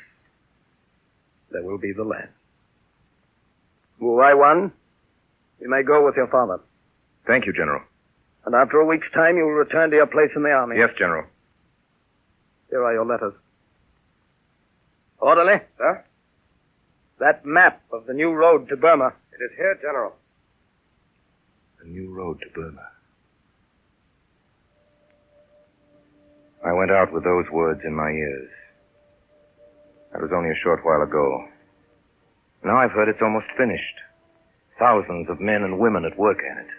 There will be the land. Wu Iwan, you may go with your father. Thank you, General. And after a week's time, you will return to your place in the army. Yes, General. Here are your letters. Orderly? Sir? That map of the new road to Burma. It is here, General. The new road to Burma. I went out with those words in my ears. That was only a short while ago. Now I've heard it's almost finished. Thousands of men and women at work at it.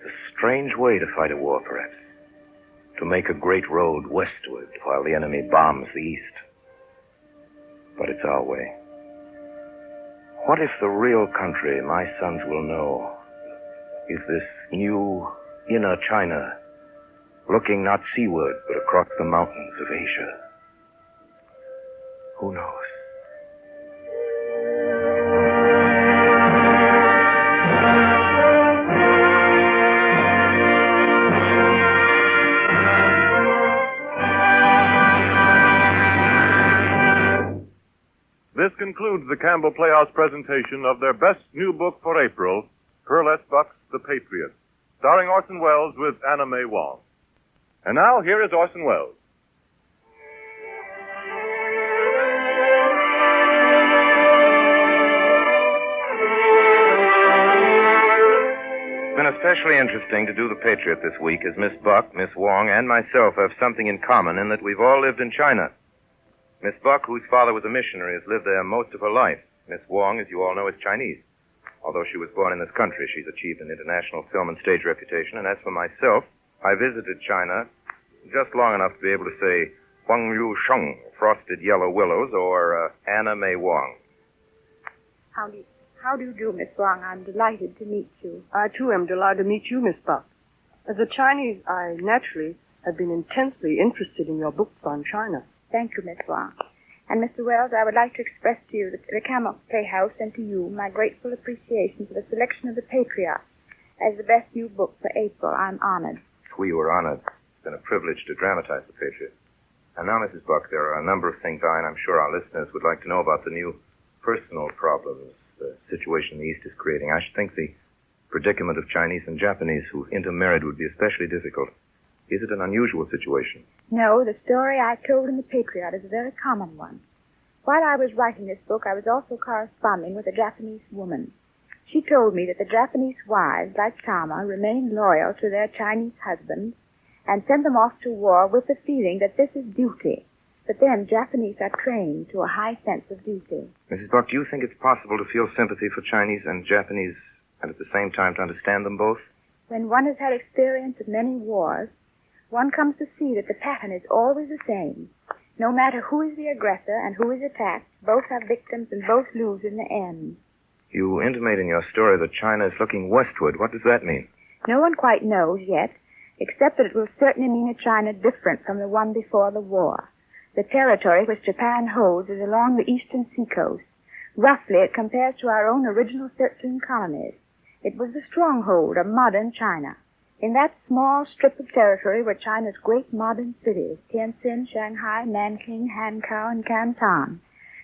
It's a strange way to fight a war, perhaps. To make a great road westward while the enemy bombs the east. But it's our way. What if the real country my sons will know is this new inner China, looking not seaward but across the mountains of Asia? Who knows? This concludes the Campbell Playhouse presentation of their best new book for April, Pearl S. Buck's The Patriot, starring Orson Welles with Anna Mae Wong. And now, here is Orson Welles. It's been especially interesting to do The Patriot this week, as Miss Buck, Miss Wong, and myself have something in common in that we've all lived in China. Miss Buck, whose father was a missionary, has lived there most of her life. Miss Wong, as you all know, is Chinese. Although she was born in this country, she's achieved an international film and stage reputation. And as for myself, I visited China just long enough to be able to say Huang Yu Sheng, Frosted Yellow Willows, or Anna Mae Wong. How do you do, Miss Wong? I'm delighted to meet you. I, too, am delighted to meet you, Miss Buck. As a Chinese, I naturally have been intensely interested in your books on China. Thank you, Miss Wong. And, Mr. Wells, I would like to express to you, the Campbell Playhouse, and to you, my grateful appreciation for the selection of The Patriot as the best new book for April. I'm honored. We were honored. It's been a privilege to dramatize The Patriot. And now, Mrs. Buck, there are a number of things and I'm sure our listeners would like to know about the new personal problems the situation in the East is creating. I should think the predicament of Chinese and Japanese who intermarried would be especially difficult. Is it an unusual situation? No, the story I told in The Patriot is a very common one. While I was writing this book, I was also corresponding with a Japanese woman. She told me that the Japanese wives, like Tama, remain loyal to their Chinese husbands and send them off to war with the feeling that this is duty. But then Japanese are trained to a high sense of duty. Mrs. Buck, do you think it's possible to feel sympathy for Chinese and Japanese and at the same time to understand them both? When one has had experience of many wars, one comes to see that the pattern is always the same. No matter who is the aggressor and who is attacked, both are victims and both lose in the end. You intimate in your story that China is looking westward. What does that mean? No one quite knows yet, except that it will certainly mean a China different from the one before the war. The territory which Japan holds is along the eastern seacoast. Roughly, it compares to our own original 13 colonies. It was the stronghold of modern China. In that small strip of territory were China's great modern cities, Tianjin, Shanghai, Nanking, Hankow, and Canton.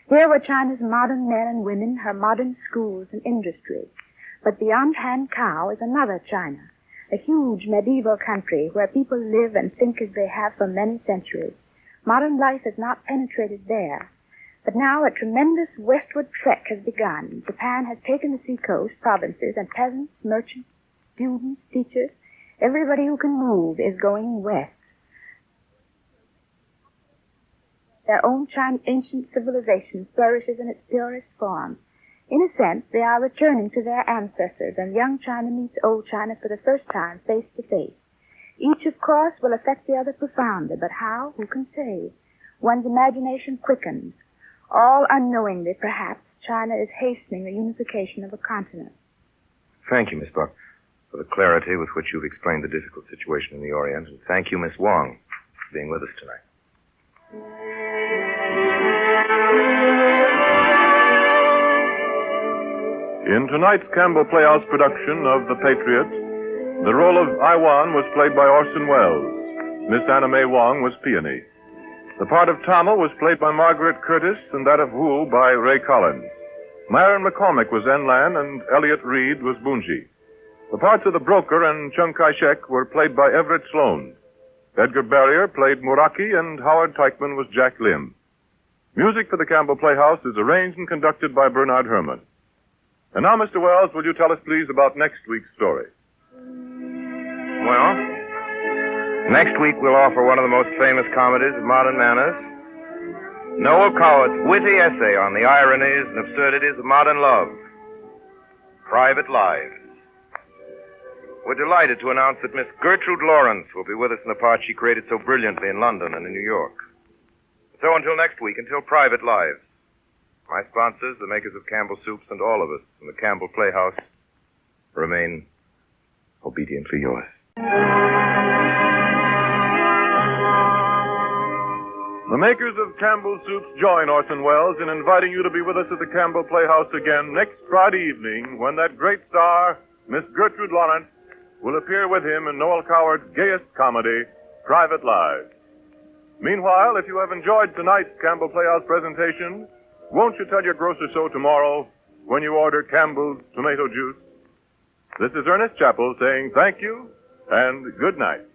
Here were China's modern men and women, her modern schools and industries. But beyond Han Kao is another China, a huge medieval country where people live and think as they have for many centuries. Modern life has not penetrated there. But now a tremendous westward trek has begun. Japan has taken the seacoast, provinces, and peasants, merchants, students, teachers, everybody who can move is going west. Their own ancient civilization flourishes in its purest form. In a sense, they are returning to their ancestors, and young China meets old China for the first time, face to face. Each, of course, will affect the other profoundly, but how? Who can say? One's imagination quickens. All unknowingly, perhaps, China is hastening the unification of a continent. Thank you, Miss Buck, for the clarity with which you've explained the difficult situation in the Orient, and thank you, Miss Wong, for being with us tonight. In tonight's Campbell Playhouse production of The Patriot, the role of Iwan was played by Orson Welles. Miss Anna Mae Wong was Peony. The part of Tama was played by Margaret Curtis, and that of Wu by Ray Collins. Myron McCormick was Enlan, and Elliot Reed was Bunji. The parts of the broker and Chiang Kai-shek were played by Everett Sloan. Edgar Barrier played Muraki, and Howard Teichman was Jack Lim. Music for the Campbell Playhouse is arranged and conducted by Bernard Herrmann. And now, Mr. Wells, will you tell us, please, about next week's story? Well, next week we'll offer one of the most famous comedies of modern manners, Noel Cowart's witty essay on the ironies and absurdities of modern love, Private Lives. We're delighted to announce that Miss Gertrude Lawrence will be with us in the part she created so brilliantly in London and in New York. So until next week, until Private Lives, my sponsors, the makers of Campbell Soups, and all of us from the Campbell Playhouse remain obediently yours. The makers of Campbell Soups join Orson Welles in inviting you to be with us at the Campbell Playhouse again next Friday evening when that great star, Miss Gertrude Lawrence, will appear with him in Noel Coward's gayest comedy, Private Lives. Meanwhile, if you have enjoyed tonight's Campbell Playhouse presentation, won't you tell your grocer so tomorrow when you order Campbell's tomato juice? This is Ernest Chappell saying thank you and good night.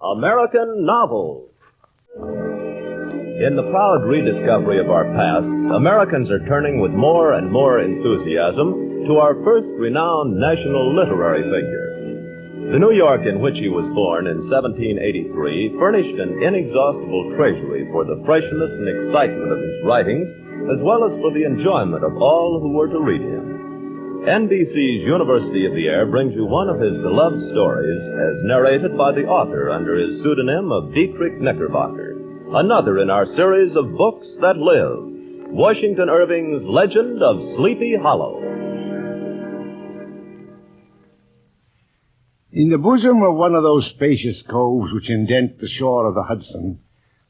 American novels. In the proud rediscovery of our past, Americans are turning with more and more enthusiasm to our first renowned national literary figure. The New York in which he was born in 1783 furnished an inexhaustible treasury for the freshness and excitement of his writings, as well as for the enjoyment of all who were to read him. NBC's University of the Air brings you one of his beloved stories as narrated by the author under his pseudonym of Dietrich Knickerbocker. Another in our series of books that live, Washington Irving's Legend of Sleepy Hollow. In the bosom of one of those spacious coves which indent the shore of the Hudson,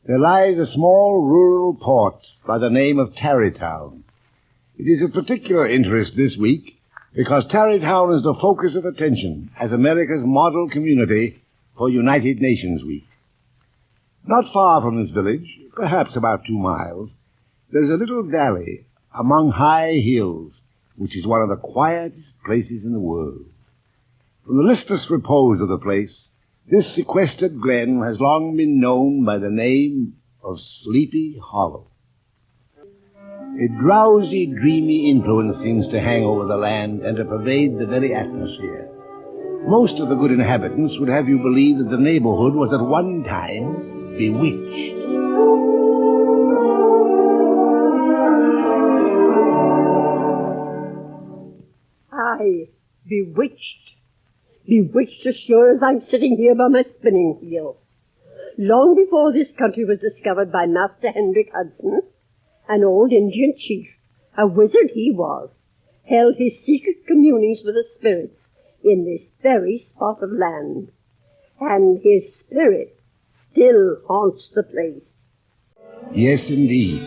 there lies a small rural port by the name of Tarrytown. It is of particular interest this week because Tarrytown is the focus of attention as America's model community for United Nations Week. Not far from this village, perhaps about 2 miles, there's a little valley among high hills, which is one of the quietest places in the world. From the listless repose of the place, this sequestered glen has long been known by the name of Sleepy Hollow. A drowsy, dreamy influence seems to hang over the land and to pervade the very atmosphere. Most of the good inhabitants would have you believe that the neighborhood was at one time bewitched. Aye, bewitched. Bewitched as sure as I'm sitting here by my spinning wheel. Long before this country was discovered by Master Hendrick Hudson, an old Indian chief, a wizard he was, held his secret communings with the spirits in this very spot of land. And his spirit still haunts the place. Yes, indeed.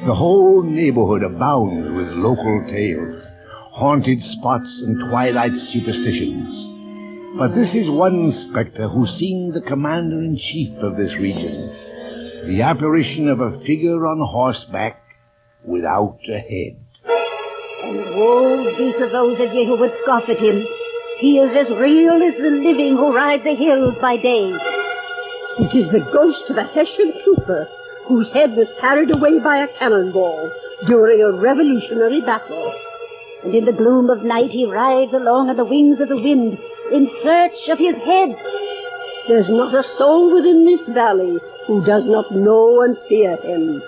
The whole neighborhood abounds with local tales, haunted spots and twilight superstitions. But this is one specter who seemed the commander-in-chief of this region, the apparition of a figure on horseback without a head. And woe be to those of ye who would scoff at him. He is as real as the living who ride the hills by day. It is the ghost of a Hessian trooper whose head was carried away by a cannonball during a revolutionary battle. And in the gloom of night he rides along on the wings of the wind in search of his head. There's not a soul within this valley who does not know and fear him.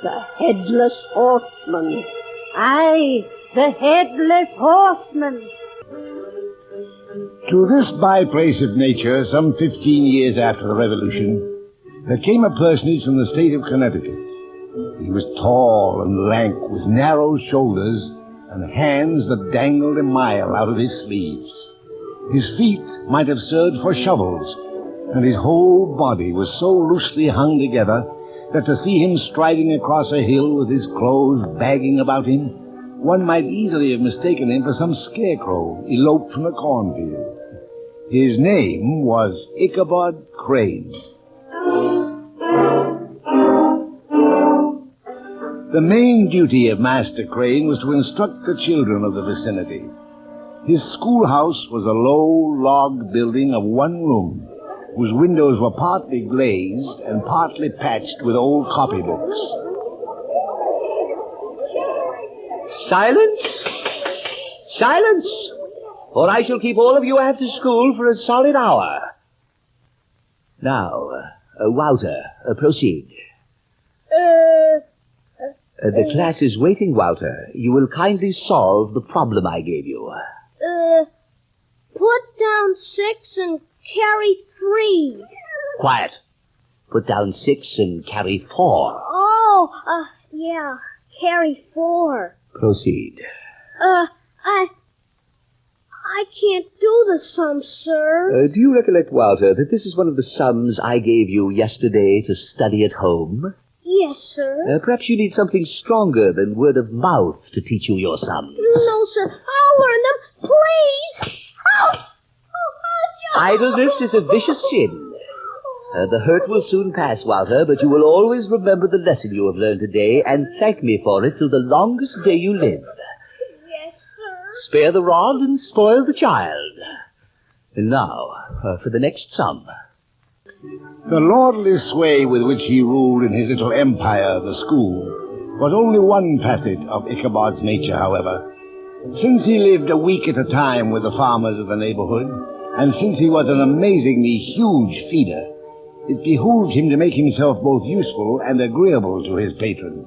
The Headless Horseman. Aye, the Headless Horseman. To this byplace of nature, some 15 years after the Revolution, there came a personage from the state of Connecticut. He was tall and lank, with narrow shoulders and hands that dangled a mile out of his sleeves. His feet might have served for shovels, and his whole body was so loosely hung together that to see him striding across a hill with his clothes bagging about him, one might easily have mistaken him for some scarecrow eloped from a cornfield. His name was Ichabod Crane. The main duty of Master Crane was to instruct the children of the vicinity. His schoolhouse was a low log building of one room, whose windows were partly glazed and partly patched with old copybooks. Silence! Silence! Or I shall keep all of you after school for a solid hour. Now, Wouter, proceed. The class is waiting, Wouter. You will kindly solve the problem I gave you. Put down 6 and carry 3. Quiet. Put down 6 and carry 4. Oh, yeah, carry 4. Proceed. I can't do the sum, sir. Do you recollect, Wouter, that this is one of the sums I gave you yesterday to study at home? Yes, sir. Perhaps you need something stronger than word of mouth to teach you your sums. No, sir. I'll learn them. Please. Idleness is a vicious sin. The hurt will soon pass, Wouter, but you will always remember the lesson you have learned today and thank me for it till the longest day you live. Yes, sir. Spare the rod and spoil the child. And now, for the next sum. The lordly sway with which he ruled in his little empire, the school, was only one facet of Ichabod's nature, however. Since he lived a week at a time with the farmers of the neighborhood, and since he was an amazingly huge feeder, it behooved him to make himself both useful and agreeable to his patrons.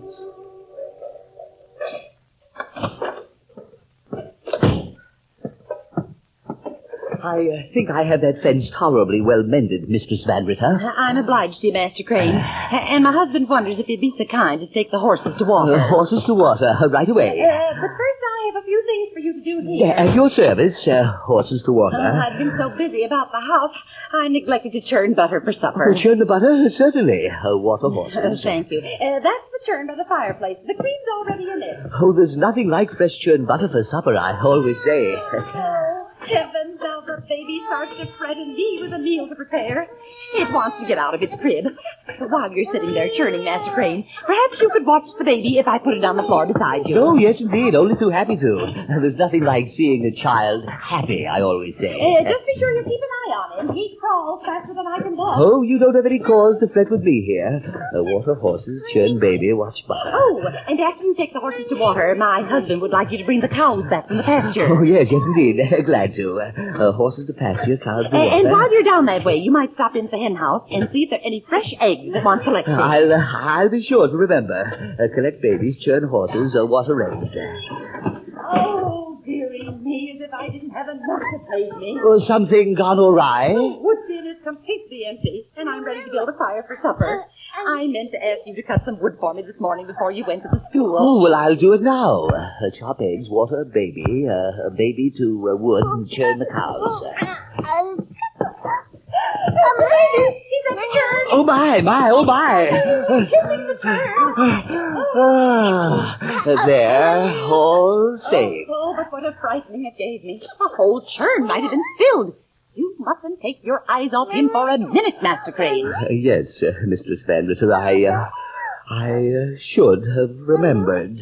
I think I have that fence tolerably well mended, Mistress Van Ritter. I'm obliged to you, Master Crane. And my husband wonders if you'd be so kind to take the horses to water. Horses to water, right away. But first I have a few things for you to do here. At your service, horses to water. I've been so busy about the house, I neglected to churn butter for supper. Churn the butter? Certainly. Water horses. Thank you. That's the churn by the fireplace. The cream's already in it. Oh, there's nothing like fresh churned butter for supper, I always say. Heavens, how the baby starts to fret and me with a meal to prepare. It wants to get out of its crib. While you're sitting there churning, Master Crane, perhaps you could watch the baby if I put it on the floor beside you. Oh, yes, indeed. Only too happy to. There's nothing like seeing a child happy, I always say. Just be sure you keep an eye on him. He crawls faster than I can walk. Oh, you don't have any cause to fret with me here. Water horses, churn baby, watch butter. Oh, and after you take the horses to water, my husband would like you to bring the cows back from the pasture. Oh, yes, indeed. Glad to. Horses to pasture, cows to water. And while you're down that way, you might stop into the hen house and see if there are any fresh eggs that want collecting. I'll be sure to remember. Collect babies, churn horses, water eggs. Oh, dearie me, as if I didn't have enough to please me. Something gone awry? The wood bin is completely empty, and I'm ready to build a fire for supper. I meant to ask you to cut some wood for me this morning before you went to the school. Oh, well, I'll do it now. Chop eggs, water baby, baby to wood, and churn the cows. He's at the churn. Oh, my, oh, my. Kissing the churn. There, all safe. Oh, but what a frightening it gave me. A whole churn might have been spilled. You mustn't take your eyes off him for a minute, Master Crane. Yes, Mistress Van Ritter, I should have remembered.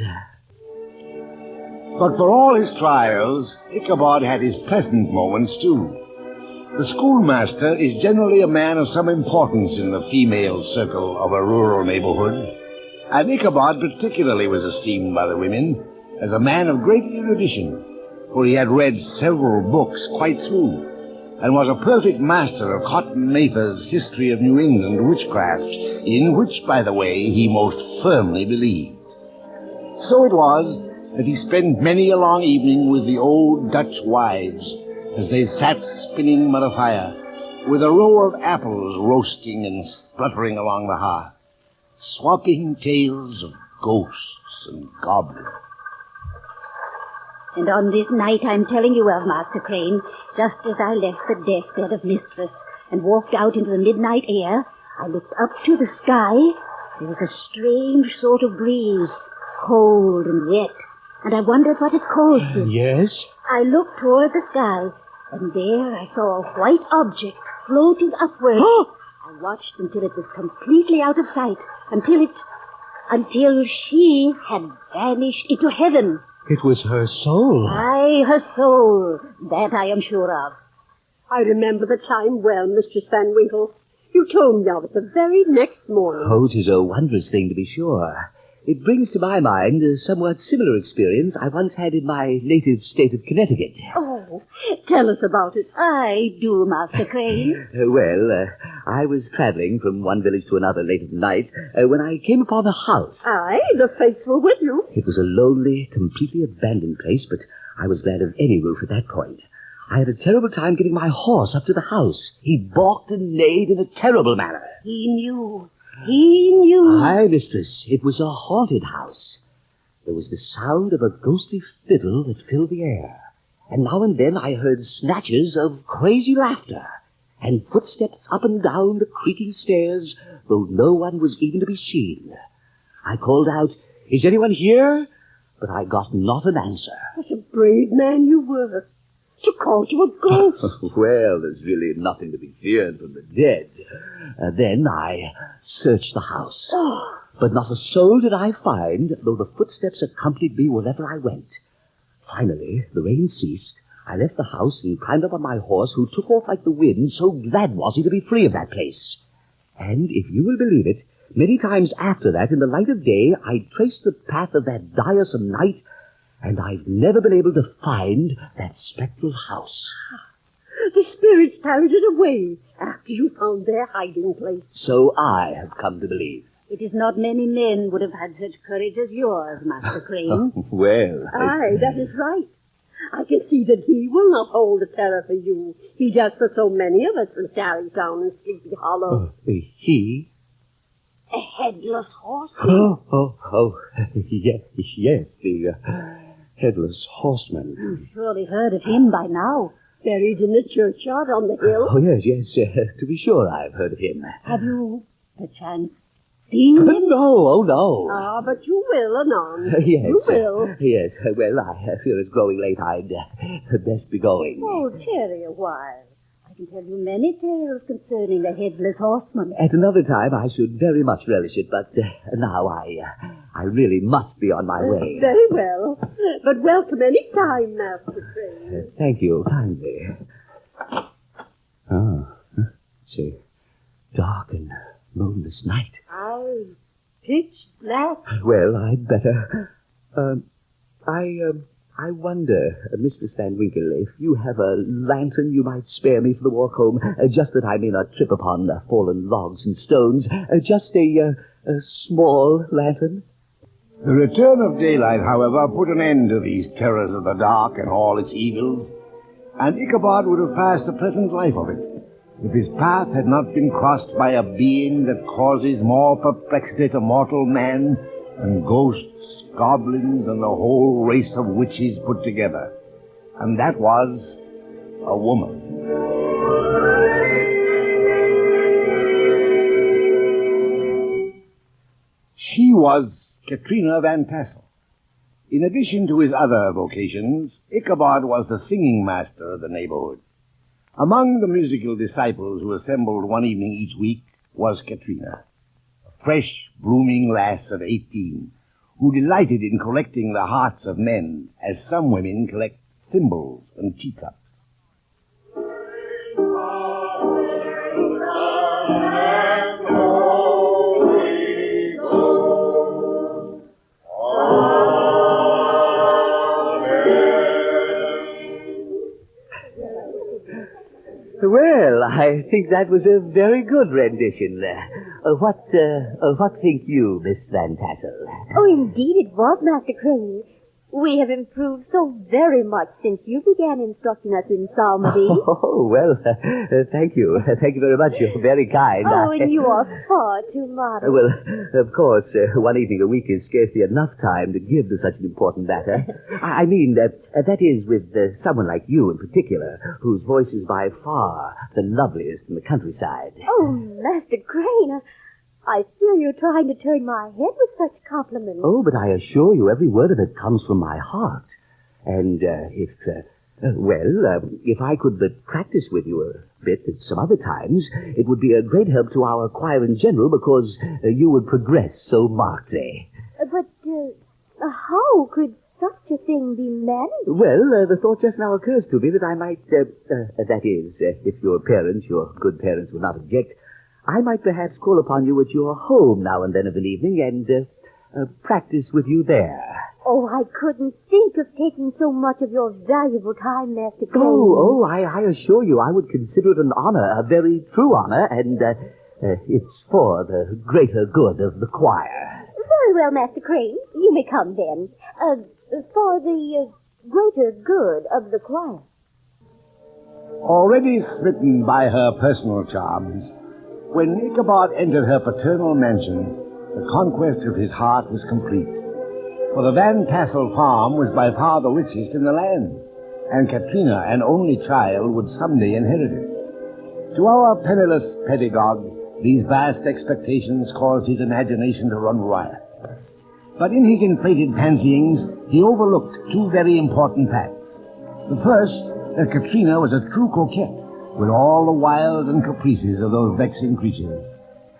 But for all his trials, Ichabod had his pleasant moments, too. The schoolmaster is generally a man of some importance in the female circle of a rural neighborhood, and Ichabod particularly was esteemed by the women as a man of great erudition, for he had read several books quite through, and was a perfect master of Cotton Mather's History of New England Witchcraft, in which, by the way, he most firmly believed. So it was that he spent many a long evening with the old Dutch wives as they sat spinning by the fire, with a row of apples roasting and spluttering along the hearth, swapping tales of ghosts and goblins. And on this night I'm telling you of, Master Crane, just as I left the deathbed of Mistress and walked out into the midnight air, I looked up to the sky. There was a strange sort of breeze, cold and wet, and I wondered what had caused it. Yes? I looked toward the sky, and there I saw a white object floating upward. I watched until it was completely out of sight, until she had vanished into heaven. It was her soul. Aye, her soul. That I am sure of. I remember the time well, Mistress Van Winkle. You told me of it the very next morning. Oh, 'tis a wondrous thing, to be sure. It brings to my mind a somewhat similar experience I once had in my native state of Connecticut. Oh, tell us about it. I do, Master Crane. I was traveling from one village to another late at night when I came upon a house. Aye, the fates were with you. It was a lonely, completely abandoned place, but I was glad of any roof at that point. I had a terrible time getting my horse up to the house. He balked and neighed in a terrible manner. He knew. He knew. Aye, mistress, it was a haunted house. There was the sound of a ghostly fiddle that filled the air, and now and then I heard snatches of crazy laughter, and footsteps up and down the creaking stairs, though no one was even to be seen. I called out, "Is anyone here?" But I got not an answer. What a brave man you were, to call to a ghost. Well, there's really nothing to be feared from the dead. Then I searched the house. But not a soul did I find, though the footsteps accompanied me wherever I went. Finally, the rain ceased. I left the house and climbed up on my horse, who took off like the wind, so glad was he to be free of that place. And, if you will believe it, many times after that, in the light of day, I traced the path of that diresome night, and I've never been able to find that spectral house. The spirits carried it away after you found their hiding place. So I have come to believe. It is not many men would have had such courage as yours, Master Crane. Well... Aye, that is right. I can see that he will not hold a terror for you. He does for so many of us in Tarrytown and Sleepy Hollow. He? A headless horseman. Yes, the headless horseman. You've surely heard of him by now. Buried in the churchyard on the hill. Oh, yes, to be sure I've heard of him. Have you, perchance, seen him? No, no. Ah, but you will anon. Yes. You will. Yes, well, I fear it's growing late. I'd best be going. Oh, tarry a while. I can tell you many tales concerning the headless horseman. At another time, I should very much relish it, but now I really must be on my way. Very well. But welcome any time, Master Crane. Thank you kindly. It's a dark and moonless night. Aye, pitch black. Well, I'd better. I wonder, Mr. Van Winkle, if you have a lantern you might spare me for the walk home, just that I may not trip upon fallen logs and stones. Just a small lantern. The return of daylight, however, put an end to these terrors of the dark and all its evils, and Ichabod would have passed a pleasant life of it, if his path had not been crossed by a being that causes more perplexity to mortal man than ghosts, goblins, and the whole race of witches put together. And that was a woman. She was Katrina Van Tassel. In addition to his other vocations, Ichabod was the singing master of the neighborhood. Among the musical disciples who assembled one evening each week was Katrina, a fresh, blooming lass of 18, who delighted in collecting the hearts of men, as some women collect thimbles and teacups. Well, I think that was a very good rendition. What think you, Miss Van Tassel? Oh, indeed it was, Master Crane. We have improved so very much since you began instructing us in psalmody. Oh, well, thank you. Thank you very much. You're very kind. Oh, and you are far too modest. Well, of course, one evening a week is scarcely enough time to give to such an important matter. I mean, that is with someone like you in particular, whose voice is by far the loveliest in the countryside. Oh, Master Crane, I feel you're trying to turn my head with such compliments. Oh, but I assure you every word of it comes from my heart. And if I could but practice with you a bit at some other times, it would be a great help to our choir in general because you would progress so markedly. But how could such a thing be managed? Well, the thought just now occurs to me that I might, that is, if your good parents would not object, I might perhaps call upon you at your home now and then of an evening and practice with you there. Oh, I couldn't think of taking so much of your valuable time, Master Crane. Oh, I assure you I would consider it an honor, a very true honor, and it's for the greater good of the choir. Very well, Master Crane. You may come then. For the greater good of the choir. Already smitten by her personal charms, when Ichabod entered her paternal mansion, the conquest of his heart was complete. For the Van Tassel farm was by far the richest in the land, and Katrina, an only child, would someday inherit it. To our penniless pedagogue, these vast expectations caused his imagination to run riot. But in his inflated fancyings, he overlooked two very important facts. The first, that Katrina was a true coquette, with all the wiles and caprices of those vexing creatures.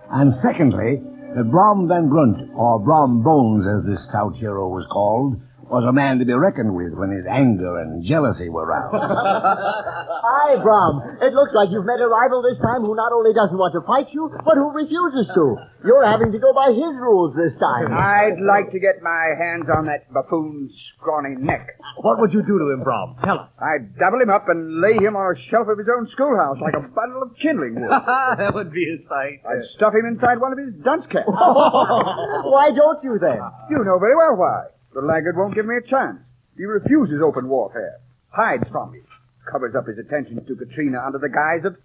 And secondly, that Brom Van Brunt, or Brom Bones as this stout hero was called, was a man to be reckoned with when his anger and jealousy were roused. Hi, Brom. It looks like you've met a rival this time who not only doesn't want to fight you, but who refuses to. You're having to go by his rules this time. I'd like to get my hands on that buffoon's scrawny neck. What would you do to him, Brom? Tell us. I'd double him up and lay him on a shelf of his own schoolhouse like a bundle of kindling wood. That would be a sight. I'd stuff him inside one of his dunce caps. Why don't you then? You know very well why. The laggard won't give me a chance. He refuses open warfare, hides from me, covers up his attentions to Katrina under the guise of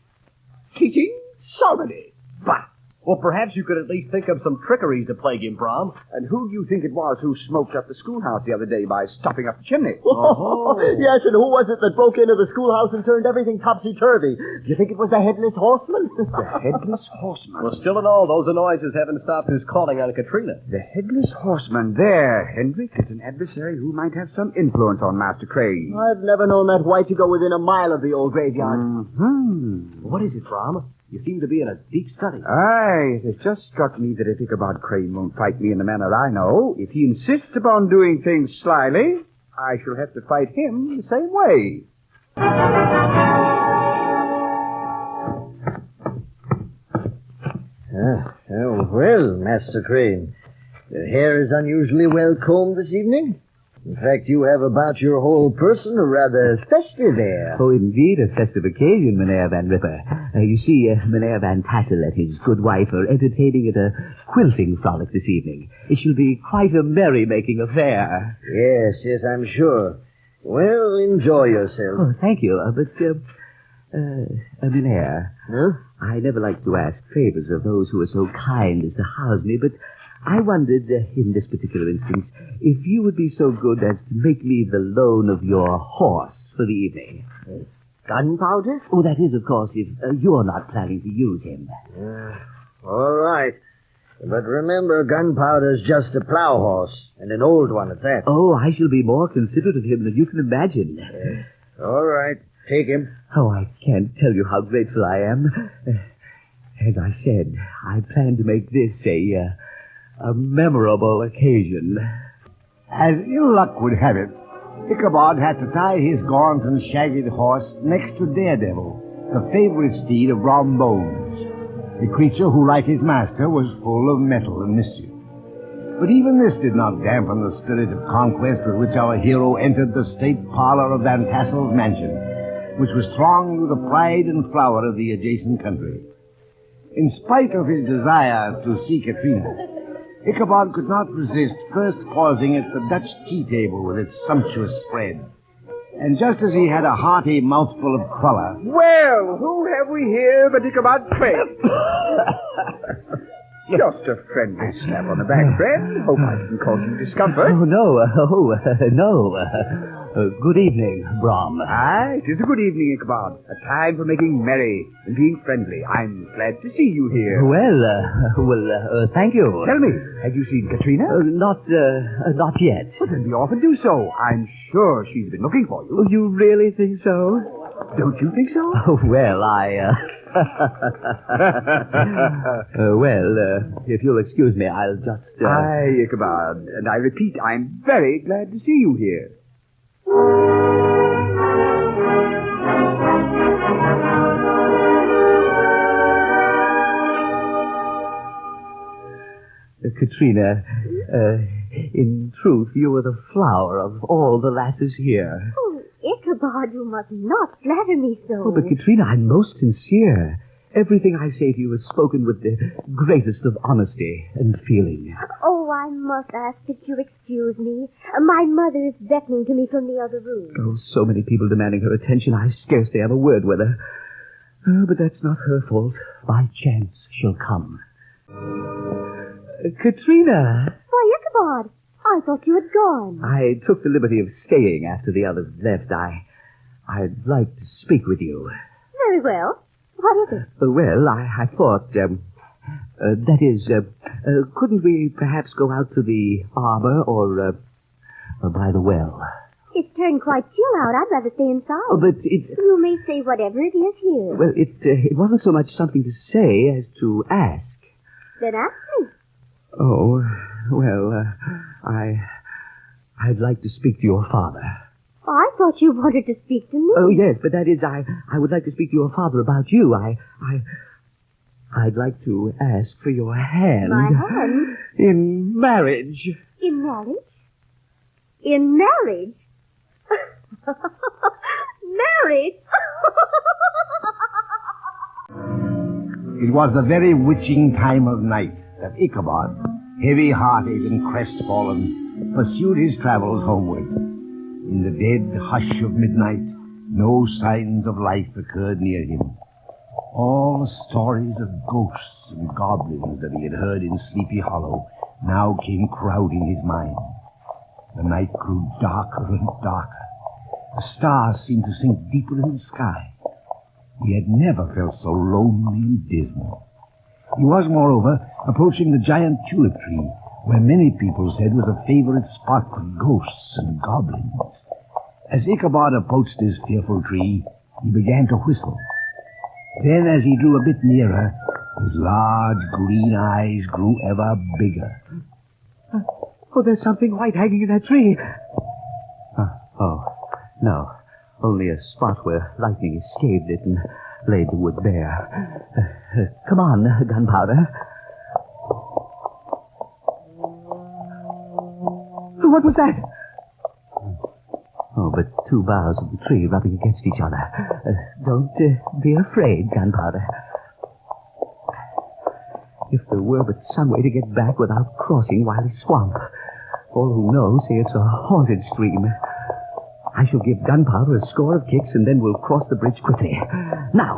teaching psalmody. Bah! Well, perhaps you could at least think of some trickeries to plague him, Brom. And who do you think it was who smoked up the schoolhouse the other day by stopping up the chimney? Oh. Yes, and who was it that broke into the schoolhouse and turned everything topsy-turvy? Do you think it was the Headless Horseman? The Headless Horseman? Well, still in all, those annoyances haven't stopped his calling on Katrina. The Headless Horseman. There, Hendrik, is an adversary who might have some influence on Master Crane. I've never known that white to go within a mile of the old graveyard. Mm-hmm. What is it, Brom? You seem to be in a deep study. Aye, it has just struck me that if Ichabod Crane won't fight me in the manner I know, if he insists upon doing things slyly, I shall have to fight him the same way. Well, Master Crane, your hair is unusually well combed this evening. In fact, you have about your whole person a rather festive air. Oh, indeed, a festive occasion, Mynheer Van Ripper. You see, Mynheer Van Tassel and his good wife are entertaining at a quilting frolic this evening. It shall be quite a merry-making affair. Yes, I'm sure. Well, enjoy yourself. Oh, thank you. Mynheer, huh? I never like to ask favors of those who are so kind as to house me, but I wondered, in this particular instance, if you would be so good as to make me the loan of your horse for the evening. Gunpowder? Oh, that is, of course, if you're not planning to use him. All right. But remember, Gunpowder's just a plow horse, and an old one at that. Oh, I shall be more considerate of him than you can imagine. All right. Take him. Oh, I can't tell you how grateful I am. As I said, I plan to make this a memorable occasion. As ill luck would have it, Ichabod had to tie his gaunt and shaggy horse next to Daredevil, the favorite steed of Brom Bones, a creature who, like his master, was full of mettle and mischief. But even this did not dampen the spirit of conquest with which our hero entered the state parlor of Van Tassel's mansion, which was thronged with the pride and flower of the adjacent country. In spite of his desire to see Katrina, Ichabod could not resist first pausing at the Dutch tea table with its sumptuous spread. And just as he had a hearty mouthful of cruller... Well, who have we here but Ichabod Crane? Just a friendly slap on the back, friend. Hope I didn't cause you discomfort. Oh, no. No. Good evening, Brom. Aye, it is a good evening, Ichabod. A time for making merry and being friendly. I'm glad to see you here. Well, thank you. Tell me, have you seen Katrina? Not yet. Well, then be off and do so. I'm sure she's been looking for you. You really think so? Don't you think so? Oh, well, if you'll excuse me, I'll just... Aye, Ichabod, and I repeat, I'm very glad to see you here. Katrina, in truth, you are the flower of all the lasses here. Oh, Ichabod, you must not flatter me so. Oh, but Katrina, I'm most sincere. Everything I say to you is spoken with the greatest of honesty and feeling. Oh, I must ask that you excuse me. My mother is beckoning to me from the other room. Oh, so many people demanding her attention, I scarcely have a word with her. Oh, but that's not her fault. By chance, she'll come. Katrina! Why, Ichabod, I thought you had gone. I took the liberty of staying after the others left. I'd like to speak with you. Very well. What is it? Well, I thought, that is, couldn't we perhaps go out to the arbor or by the well? It's turned quite chill out. I'd rather stay inside. Oh, but it... You may say whatever it is here. Well, it wasn't so much something to say as to ask. Then ask me. Oh, well, I'd like to speak to your father. I thought you wanted to speak to me. Oh, yes, but that is, I would like to speak to your father about you. I'd like to ask for your hand. My hand? In marriage. In marriage? In marriage? Marriage? It was the very witching time of night that Ichabod, heavy-hearted and crestfallen, pursued his travels homeward. In the dead hush of midnight, no signs of life occurred near him. All the stories of ghosts and goblins that he had heard in Sleepy Hollow now came crowding his mind. The night grew darker and darker. The stars seemed to sink deeper in the sky. He had never felt so lonely and dismal. He was, moreover, approaching the giant tulip tree, where many people said was a favorite spot for ghosts and goblins. As Ichabod approached this fearful tree, he began to whistle. Then, as he drew a bit nearer, his large green eyes grew ever bigger. Oh, there's something white hanging in that tree. No. Only a spot where lightning escaped it and laid the wood bare. Come on, Gunpowder. What was that? Oh, but two boughs of the tree rubbing against each other. Don't be afraid, Gunpowder. If there were but some way to get back without crossing Wiley Swamp. All who know say it's a haunted stream. I shall give Gunpowder a score of kicks, and then we'll cross the bridge quickly. Now.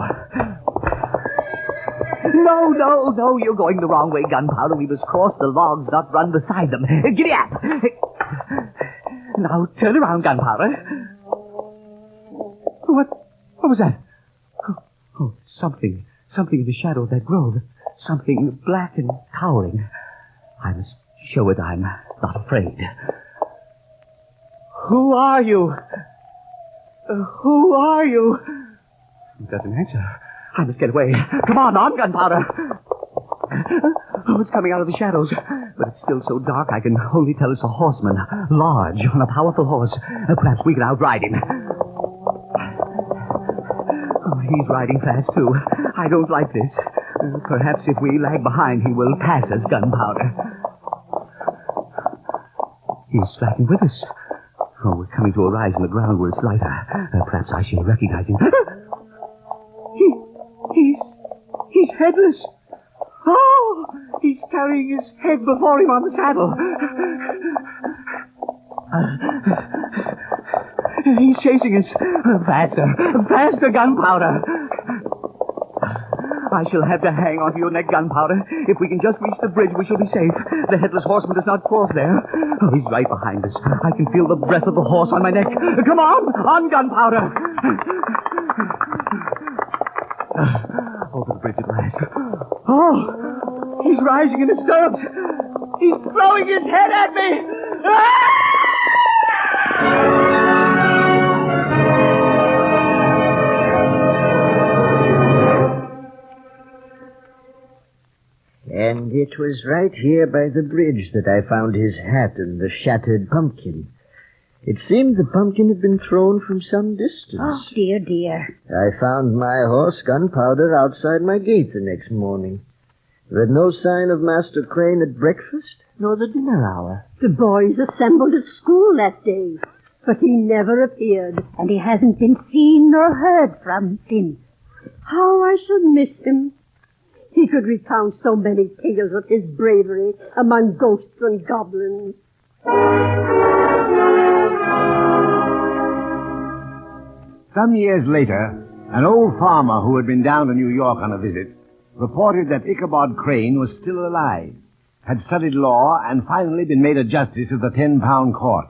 No, you're going the wrong way, Gunpowder. We must cross the logs, not run beside them. Giddy up! Now, turn around, Gunpowder. What was that? Oh, something in the shadow of that grove. Something black and towering. I must show it I'm not afraid. Who are you? Who are you? He doesn't answer. I must get away. Come on, Gunpowder. Oh, it's coming out of the shadows. But it's still so dark I can only tell it's a horseman, large, on a powerful horse. Perhaps we can outride him. Oh, he's riding fast, too. I don't like this. Perhaps if we lag behind, he will pass us, Gunpowder. He's slacking with us. Oh, we're coming to a rise in the ground where it's lighter. Perhaps I shall recognize him. He's headless. Oh, he's carrying his head before him on the saddle. He's chasing us. Faster, Gunpowder. I shall have to hang onto your neck, Gunpowder. If we can just reach the bridge, we shall be safe. The headless horseman does not cross there. Oh, he's right behind us. I can feel the breath of the horse on my neck. Come on, Gunpowder. Over the bridge at last. Oh, he's rising in his stirrups. He's throwing his head at me. And it was right here by the bridge that I found his hat and the shattered pumpkin. It seemed the pumpkin had been thrown from some distance. Oh, dear, dear. I found my horse, Gunpowder, outside my gate the next morning. There had no sign of Master Crane at breakfast, nor the dinner hour. The boys assembled at school that day, but he never appeared. And he hasn't been seen nor heard from since. How I should miss him. He could recount so many tales of his bravery among ghosts and goblins. Some years later, an old farmer who had been down to New York on a visit reported that Ichabod Crane was still alive, had studied law, and finally been made a justice of the 10-pound court.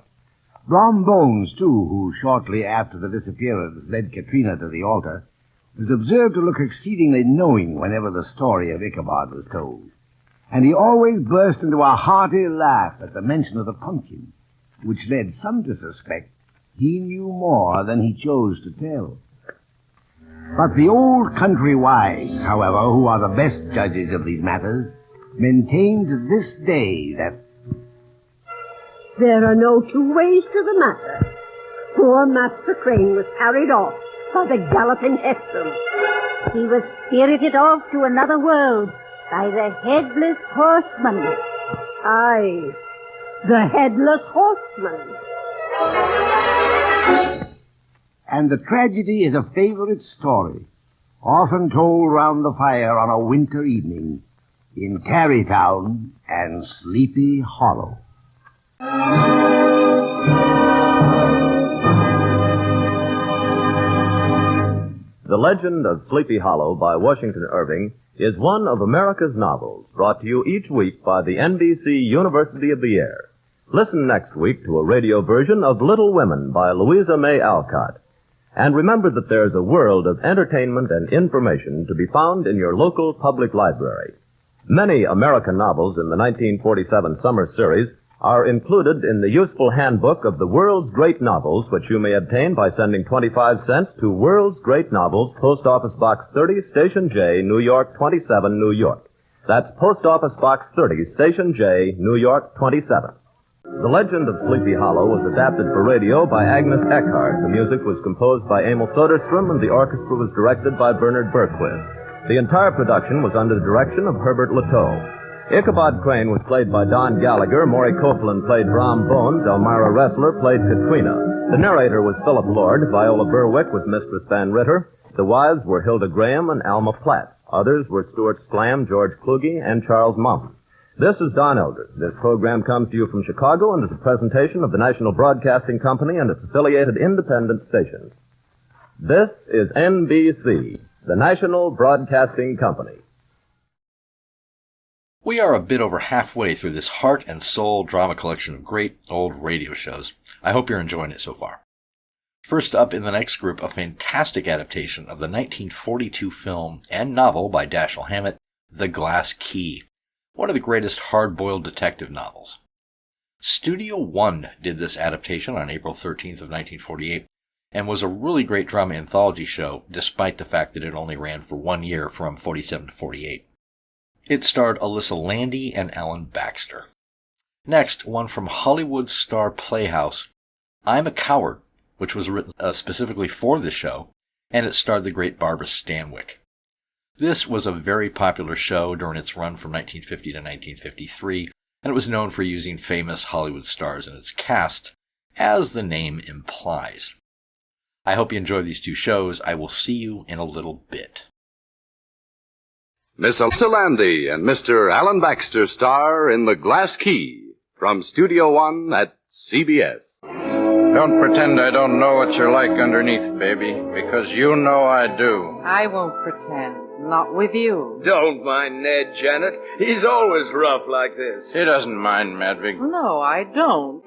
Brom Bones, too, who shortly after the disappearance led Katrina to the altar, was observed to look exceedingly knowing whenever the story of Ichabod was told. And he always burst into a hearty laugh at the mention of the pumpkin, which led some to suspect he knew more than he chose to tell. But the old country wise, however, who are the best judges of these matters, maintain to this day that there are no two ways to the matter. Poor Master Crane was carried off by the galloping Heston. He was spirited off to another world by the headless horseman. Aye, the headless horseman. And the tragedy is a favorite story, often told round the fire on a winter evening in Tarrytown and Sleepy Hollow. The Legend of Sleepy Hollow by Washington Irving is one of America's novels, brought to you each week by the NBC University of the Air. Listen next week to a radio version of Little Women by Louisa May Alcott. And remember that there's a world of entertainment and information to be found in your local public library. Many American novels in the 1947 summer series are included in the useful handbook of the World's Great Novels, which you may obtain by sending 25 cents to World's Great Novels, Post Office Box 30, Station J, New York 27, New York. That's Post Office Box 30, Station J, New York 27. The Legend of Sleepy Hollow was adapted for radio by Agnes Eckhart. The music was composed by Emil Soderstrom, and the orchestra was directed by Bernard Berquist. The entire production was under the direction of Herbert Lateau. Ichabod Crane was played by Don Gallagher, Maury Copeland played Brom Bones, Elmira Ressler played Katrina. The narrator was Philip Lord, Viola Berwick was Mistress Van Ritter. The wives were Hilda Graham and Alma Platt. Others were Stuart Slam, George Kluge, and Charles Mumford. This is Don Eldred. This program comes to you from Chicago and is a presentation of the National Broadcasting Company and its affiliated independent stations. This is NBC, the National Broadcasting Company. We are a bit over halfway through this heart and soul drama collection of great old radio shows. I hope you're enjoying it so far. First up in the next group, a fantastic adaptation of the 1942 film and novel by Dashiell Hammett, The Glass Key, one of the greatest hard-boiled detective novels. Studio One did this adaptation on April 13th of 1948 and was a really great drama anthology show, despite the fact that it only ran for 1 year from 47 to 48. It starred Alyssa Landy and Alan Baxter. Next, one from Hollywood star Playhouse, I'm a Coward, which was written specifically for the show, and it starred the great Barbara Stanwyck. This was a very popular show during its run from 1950 to 1953, and it was known for using famous Hollywood stars in its cast, as the name implies. I hope you enjoy these two shows. I will see you in a little bit. Miss Alyssa Landy and Mr. Alan Baxter star in The Glass Key from Studio One at CBS. Don't pretend I don't know what you're like underneath, baby, because you know I do. I won't pretend. Not with you. Don't mind Ned, Janet. He's always rough like this. He doesn't mind, Madvig. No, I don't.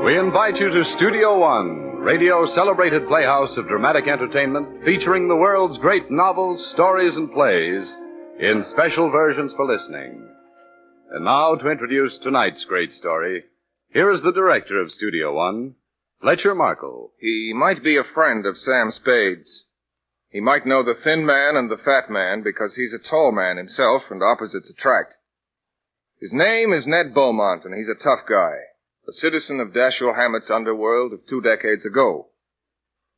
We invite you to Studio One, radio's celebrated playhouse of dramatic entertainment, featuring the world's great novels, stories, and plays in special versions for listening. And now, to introduce tonight's great story, here is the director of Studio One, Fletcher Markle. He might be a friend of Sam Spade's. He might know the thin man and the fat man because he's a tall man himself and opposites attract. His name is Ned Beaumont, and he's a tough guy, a citizen of Dashiell Hammett's underworld of 2 decades ago.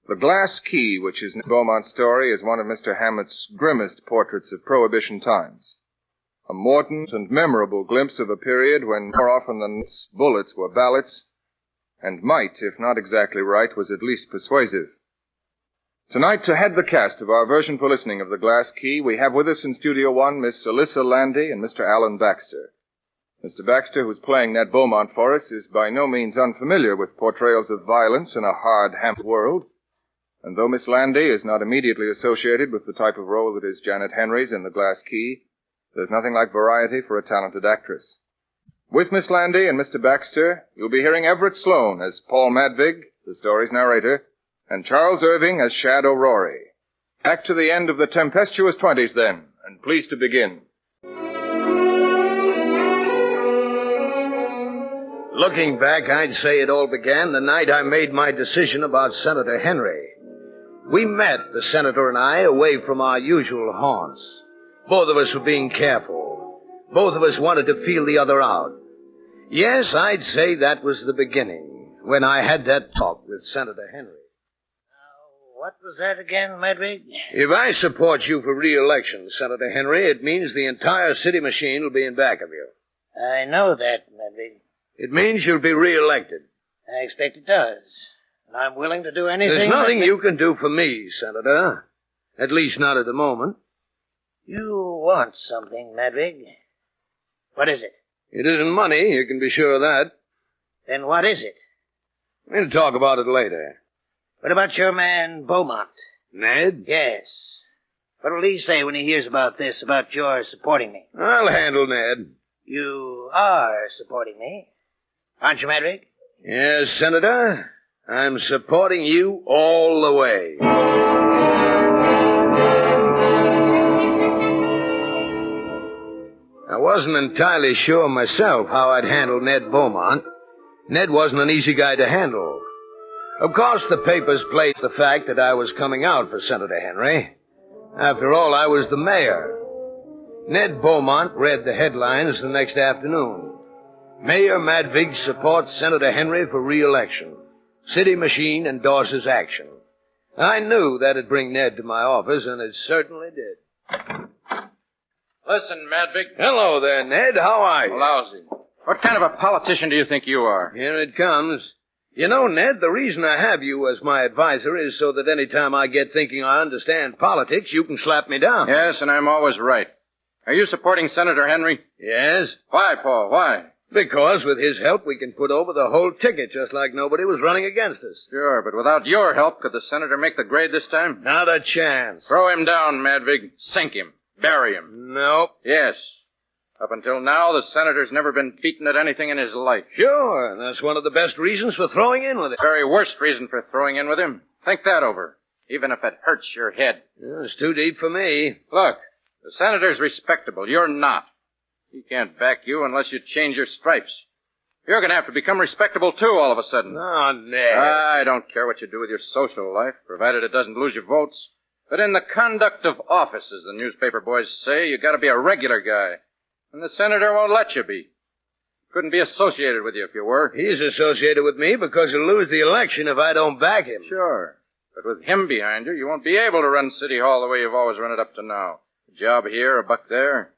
The Glass Key, which is Ned Beaumont's story, is one of Mr. Hammett's grimmest portraits of Prohibition times. A mordant and memorable glimpse of a period when more often than not bullets were ballots, and might, if not exactly right, was at least persuasive. Tonight, to head the cast of our version for listening of The Glass Key, we have with us in Studio One Miss Alyssa Landy and Mr. Alan Baxter. Mr. Baxter, who's playing Ned Beaumont for us, is by no means unfamiliar with portrayals of violence in a hard, Hammett world. And though Miss Landy is not immediately associated with the type of role that is Janet Henry's in The Glass Key, there's nothing like variety for a talented actress. With Miss Landy and Mr. Baxter, you'll be hearing Everett Sloane as Paul Madvig, the story's narrator, and Charles Irving as Shad O'Rory. Back to the end of the tempestuous 20s, then, and pleased to begin. Looking back, I'd say it all began the night I made my decision about Senator Henry. We met, the senator and I, away from our usual haunts. Both of us were being careful. Both of us wanted to feel the other out. Yes, I'd say that was the beginning, when I had that talk with Senator Henry. What was that again, Madvig? If I support you for re-election, Senator Henry, it means the entire city machine will be in back of you. I know that, Madvig. It means you'll be re-elected. I expect it does. And I'm willing to do anything... There's nothing you can do for me, Senator. At least not at the moment. You want something, Madvig. What is it? It isn't money, you can be sure of that. Then what is it? We'll talk about it later. What about your man, Beaumont? Ned? Yes. What will he say when he hears about this, about your supporting me? I'll handle Ned. You are supporting me, aren't you, Madvig? Yes, Senator. I'm supporting you all the way. I wasn't entirely sure myself how I'd handle Ned Beaumont. Ned wasn't an easy guy to handle. Of course, the papers played the fact that I was coming out for Senator Henry. After all, I was the mayor. Ned Beaumont read the headlines the next afternoon. Mayor Madvig supports Senator Henry for re-election. City machine endorses action. I knew that'd bring Ned to my office, and it certainly did. Listen, Madvig. Hello there, Ned. How are you? Lousy. What kind of a politician do you think you are? Here it comes. You know, Ned, the reason I have you as my advisor is so that any time I get thinking I understand politics, you can slap me down. Yes, and I'm always right. Are you supporting Senator Henry? Yes. Why, Paul? Why? Because with his help, we can put over the whole ticket just like nobody was running against us. Sure, but without your help, could the senator make the grade this time? Not a chance. Throw him down, Madvig. Sink him. Bury him. Nope. Yes. Up until now, the senator's never been beaten at anything in his life. Sure, and that's one of the best reasons for throwing in with him. Very worst reason for throwing in with him. Think that over, even if it hurts your head. It's too deep for me. Look, the senator's respectable. You're not. He can't back you unless you change your stripes. You're going to have to become respectable, too, all of a sudden. Oh, Ned. I don't care what you do with your social life, provided it doesn't lose your votes. But in the conduct of office, as the newspaper boys say, you got to be a regular guy. And the senator won't let you be. Couldn't be associated with you if you were. He's associated with me because he'll lose the election if I don't back him. Sure. But with him behind you, you won't be able to run City Hall the way you've always run it up to now. A job here, a buck there.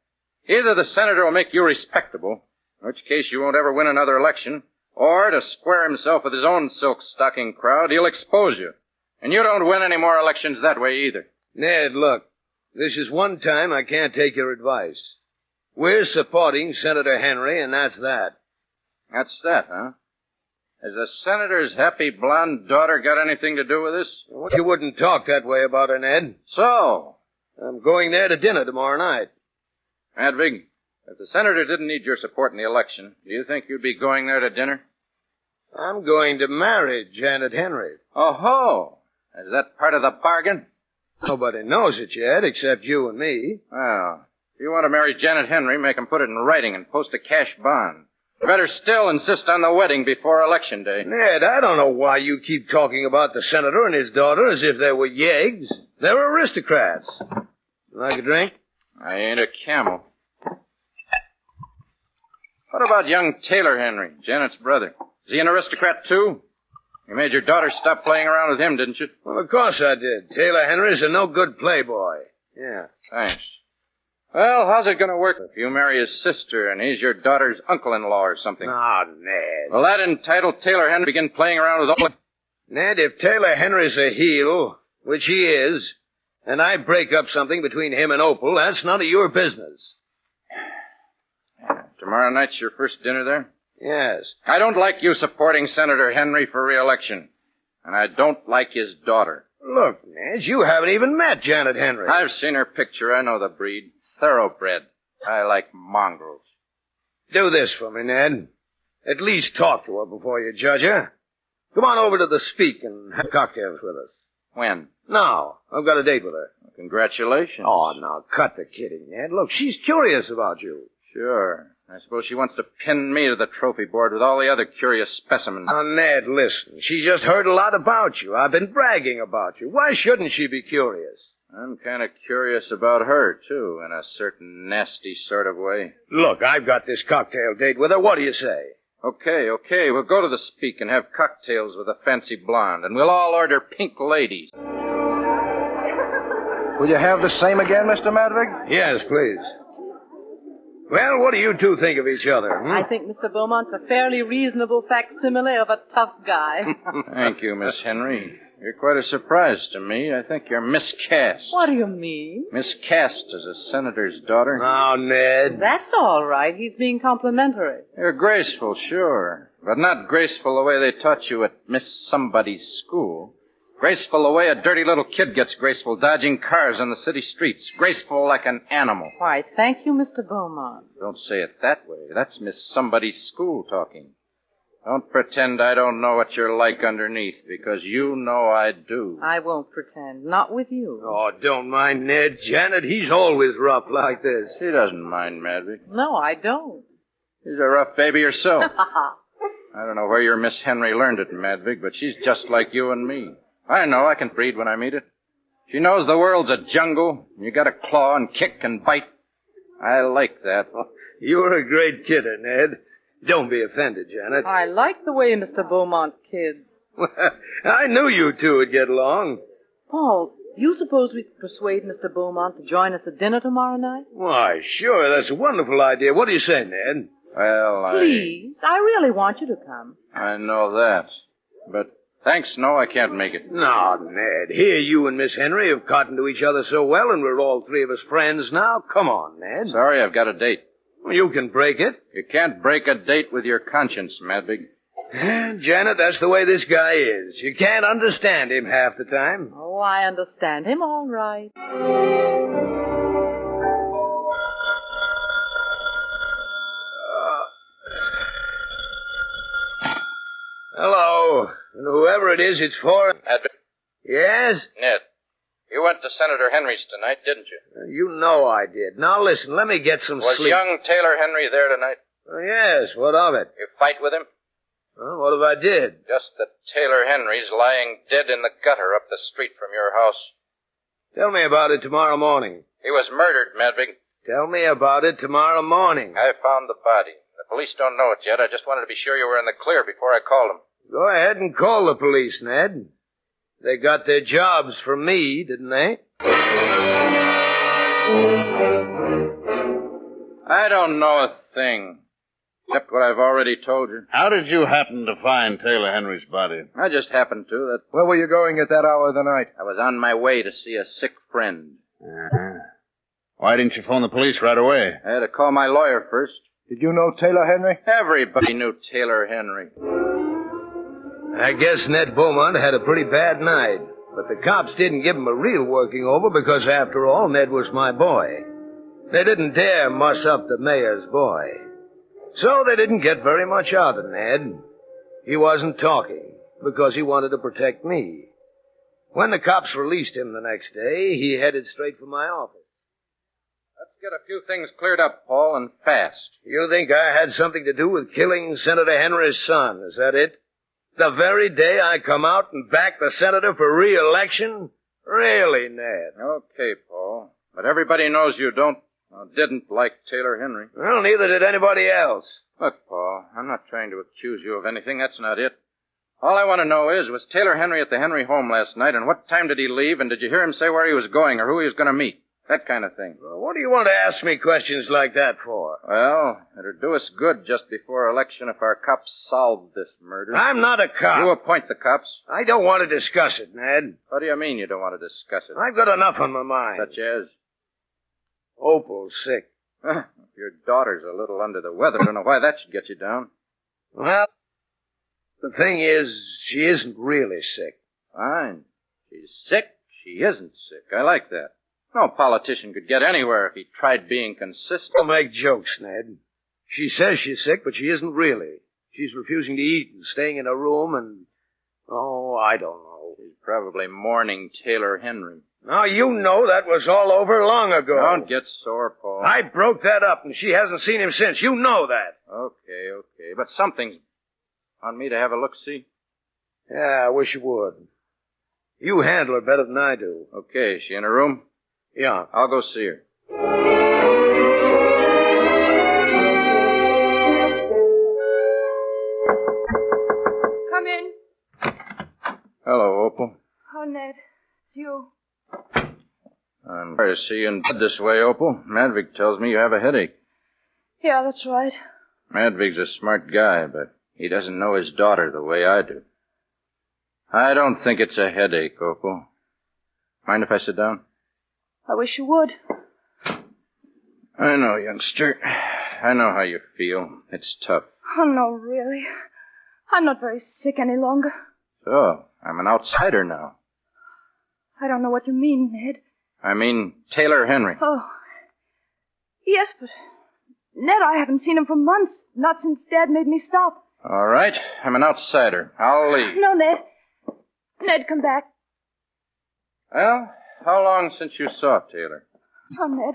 Either the senator will make you respectable, in which case you won't ever win another election, or to square himself with his own silk-stocking crowd, he'll expose you. And you don't win any more elections that way either. Ned, look, this is one time I can't take your advice. We're supporting Senator Henry, and that's that. That's that, huh? Has the senator's happy blonde daughter got anything to do with this? You wouldn't talk that way about her, Ned. So? I'm going there to dinner tomorrow night. Madvig, if the senator didn't need your support in the election, do you think you'd be going there to dinner? I'm going to marry Janet Henry. Oh-ho! Is that part of the bargain? Nobody knows it yet, except you and me. Well, if you want to marry Janet Henry, make him put it in writing and post a cash bond. Better still, insist on the wedding before Election Day. Ned, I don't know why you keep talking about the senator and his daughter as if they were yeggs. They're aristocrats. Like a drink? I ain't a camel. What about young Taylor Henry, Janet's brother? Is he an aristocrat, too? You made your daughter stop playing around with him, didn't you? Well, of course I did. Taylor Henry's a no-good playboy. Yeah. Thanks. Well, how's it going to work if you marry his sister and he's your daughter's uncle-in-law or something? Oh, Ned. Will that entitle Taylor Henry to begin playing around with all... Ned, if Taylor Henry's a heel, which he is, and I break up something between him and Opal, that's none of your business. Tomorrow night's your first dinner there? Yes. I don't like you supporting Senator Henry for re-election. And I don't like his daughter. Look, Ned, you haven't even met Janet Henry. I've seen her picture. I know the breed. Thoroughbred. I like mongrels. Do this for me, Ned. At least talk to her before you judge her. Come on over to the Speak and have cocktails with us. When? Now. I've got a date with her. Well, congratulations. Oh, now, cut the kidding, Ned. Look, she's curious about you. Sure. I suppose she wants to pin me to the trophy board with all the other curious specimens. Now, Ned, listen. She just heard a lot about you. I've been bragging about you. Why shouldn't she be curious? I'm kind of curious about her, too, in a certain nasty sort of way. Look, I've got this cocktail date with her. What do you say? Okay. We'll go to the Speak and have cocktails with a fancy blonde, and we'll all order pink ladies. Will you have the same again, Mr. Madvig? Yes, please. Well, what do you two think of each other? I think Mr. Beaumont's a fairly reasonable facsimile of a tough guy. Thank you, Miss Henry. You're quite a surprise to me. I think you're miscast. What do you mean? Miscast as a senator's daughter. Now, Ned. That's all right. He's being complimentary. You're graceful, sure, but not graceful the way they taught you at Miss Somebody's school. Graceful the way a dirty little kid gets graceful, dodging cars on the city streets. Graceful like an animal. Why, thank you, Mr. Beaumont. Don't say it that way. That's Miss Somebody's school talking. Don't pretend I don't know what you're like underneath, because you know I do. I won't pretend. Not with you. Oh, don't mind Ned. Janet, he's always rough like this. She doesn't mind, Madvig. No, I don't. She's a rough baby herself. I don't know where your Miss Henry learned it, Madvig, but she's just like you and me. I know I can breed when I meet it. She knows the world's a jungle, and you gotta claw and kick and bite. I like that. Oh, you're a great kidder, Ned. Don't be offended, Janet. I like the way Mr. Beaumont kids. I knew you two would get along. Paul, you suppose we could persuade Mr. Beaumont to join us at dinner tomorrow night? Why, sure, that's a wonderful idea. What do you say, Ned? Well, Please, I really want you to come. I know that. But thanks, no, I can't make it. No, Ned. Here you and Miss Henry have cottoned to each other so well, and we're all three of us friends now. Come on, Ned. Sorry, I've got a date. Well, you can break it. You can't break a date with your conscience, Madvig. Janet, that's the way this guy is. You can't understand him half the time. Oh, I understand him all right. Hello. And whoever it is, it's for... Madvig? Yes? Ned, you went to Senator Henry's tonight, didn't you? You know I did. Now listen, let me get some Was sleep. young Taylor Henry there tonight? Oh, yes, what of it? You fight with him? Well, what if I did? Just that Taylor Henry's lying dead in the gutter up the street from your house. Tell me about it tomorrow morning. He was murdered, Madvig. Tell me about it tomorrow morning. I found the body. The police don't know it yet. I just wanted to be sure you were in the clear before I called them. Go ahead and call the police, Ned. They got their jobs from me, didn't they? I don't know a thing. Except what I've already told you. How did you happen to find Taylor Henry's body? I just happened to. Where were you going at that hour of the night? I was on my way to see a sick friend. Uh-huh. Why didn't you phone the police right away? I had to call my lawyer first. Did you know Taylor Henry? Everybody knew Taylor Henry. I guess Ned Beaumont had a pretty bad night. But the cops didn't give him a real working over because, after all, Ned was my boy. They didn't dare muss up the mayor's boy. So they didn't get very much out of Ned. He wasn't talking because he wanted to protect me. When the cops released him the next day, he headed straight for my office. Let's get a few things cleared up, Paul, and fast. You think I had something to do with killing Senator Henry's son, is that it? The very day I come out and back the senator for re-election? Really, Ned? Okay, Paul. But everybody knows you didn't like Taylor Henry. Well, neither did anybody else. Look, Paul, I'm not trying to accuse you of anything. That's not it. All I want to know is, was Taylor Henry at the Henry home last night, and what time did he leave, and did you hear him say where he was going or who he was going to meet? That kind of thing. Well, what do you want to ask me questions like that for? Well, it'd do us good just before election if our cops solved this murder. I'm not a cop. You appoint the cops. I don't want to discuss it, Ned. What do you mean you don't want to discuss it? I've got enough on my mind. Such as? Opal's sick. If your daughter's a little under the weather, I don't know why that should get you down. Well, the thing is, she isn't really sick. Fine. She's sick. She isn't sick. I like that. No politician could get anywhere if he tried being consistent. Don't make jokes, Ned. She says she's sick, but she isn't really. She's refusing to eat and staying in her room and... Oh, I don't know. She's probably mourning Taylor Henry. Now, you know that was all over long ago. Don't get sore, Paul. I broke that up, and she hasn't seen him since. You know that. Okay. But something's... Want me to have a look-see? Yeah, I wish you would. You handle her better than I do. Okay, is she in her room? Yeah. I'll go see her. Come in. Hello, Opal. Oh, Ned, it's you. I'm sorry to see you in bed this way, Opal. Madvig tells me you have a headache. Yeah, that's right. Madvig's a smart guy, but he doesn't know his daughter the way I do. I don't think it's a headache, Opal. Mind if I sit down? I wish you would. I know, youngster. I know how you feel. It's tough. Oh, no, really. I'm not very sick any longer. So, I'm an outsider now. I don't know what you mean, Ned. I mean Taylor Henry. Oh. Yes, but... Ned, I haven't seen him for months. Not since Dad made me stop. All right. I'm an outsider. I'll leave. No, Ned. Ned, come back. Well, how long since you saw Taylor? Oh, Ned.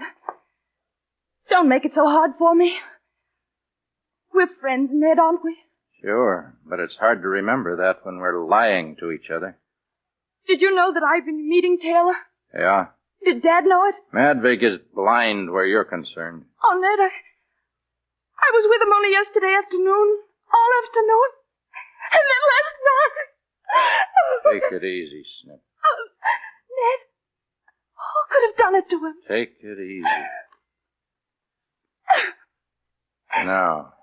Don't make it so hard for me. We're friends, Ned, aren't we? Sure, but it's hard to remember that when we're lying to each other. Did you know that I've been meeting Taylor? Yeah. Did Dad know it? Madvig is blind where you're concerned. Oh, Ned, I was with him only yesterday afternoon. All afternoon. And then last night. Take it easy, Snip. Ned, who could have done it to him? Take it easy. Now,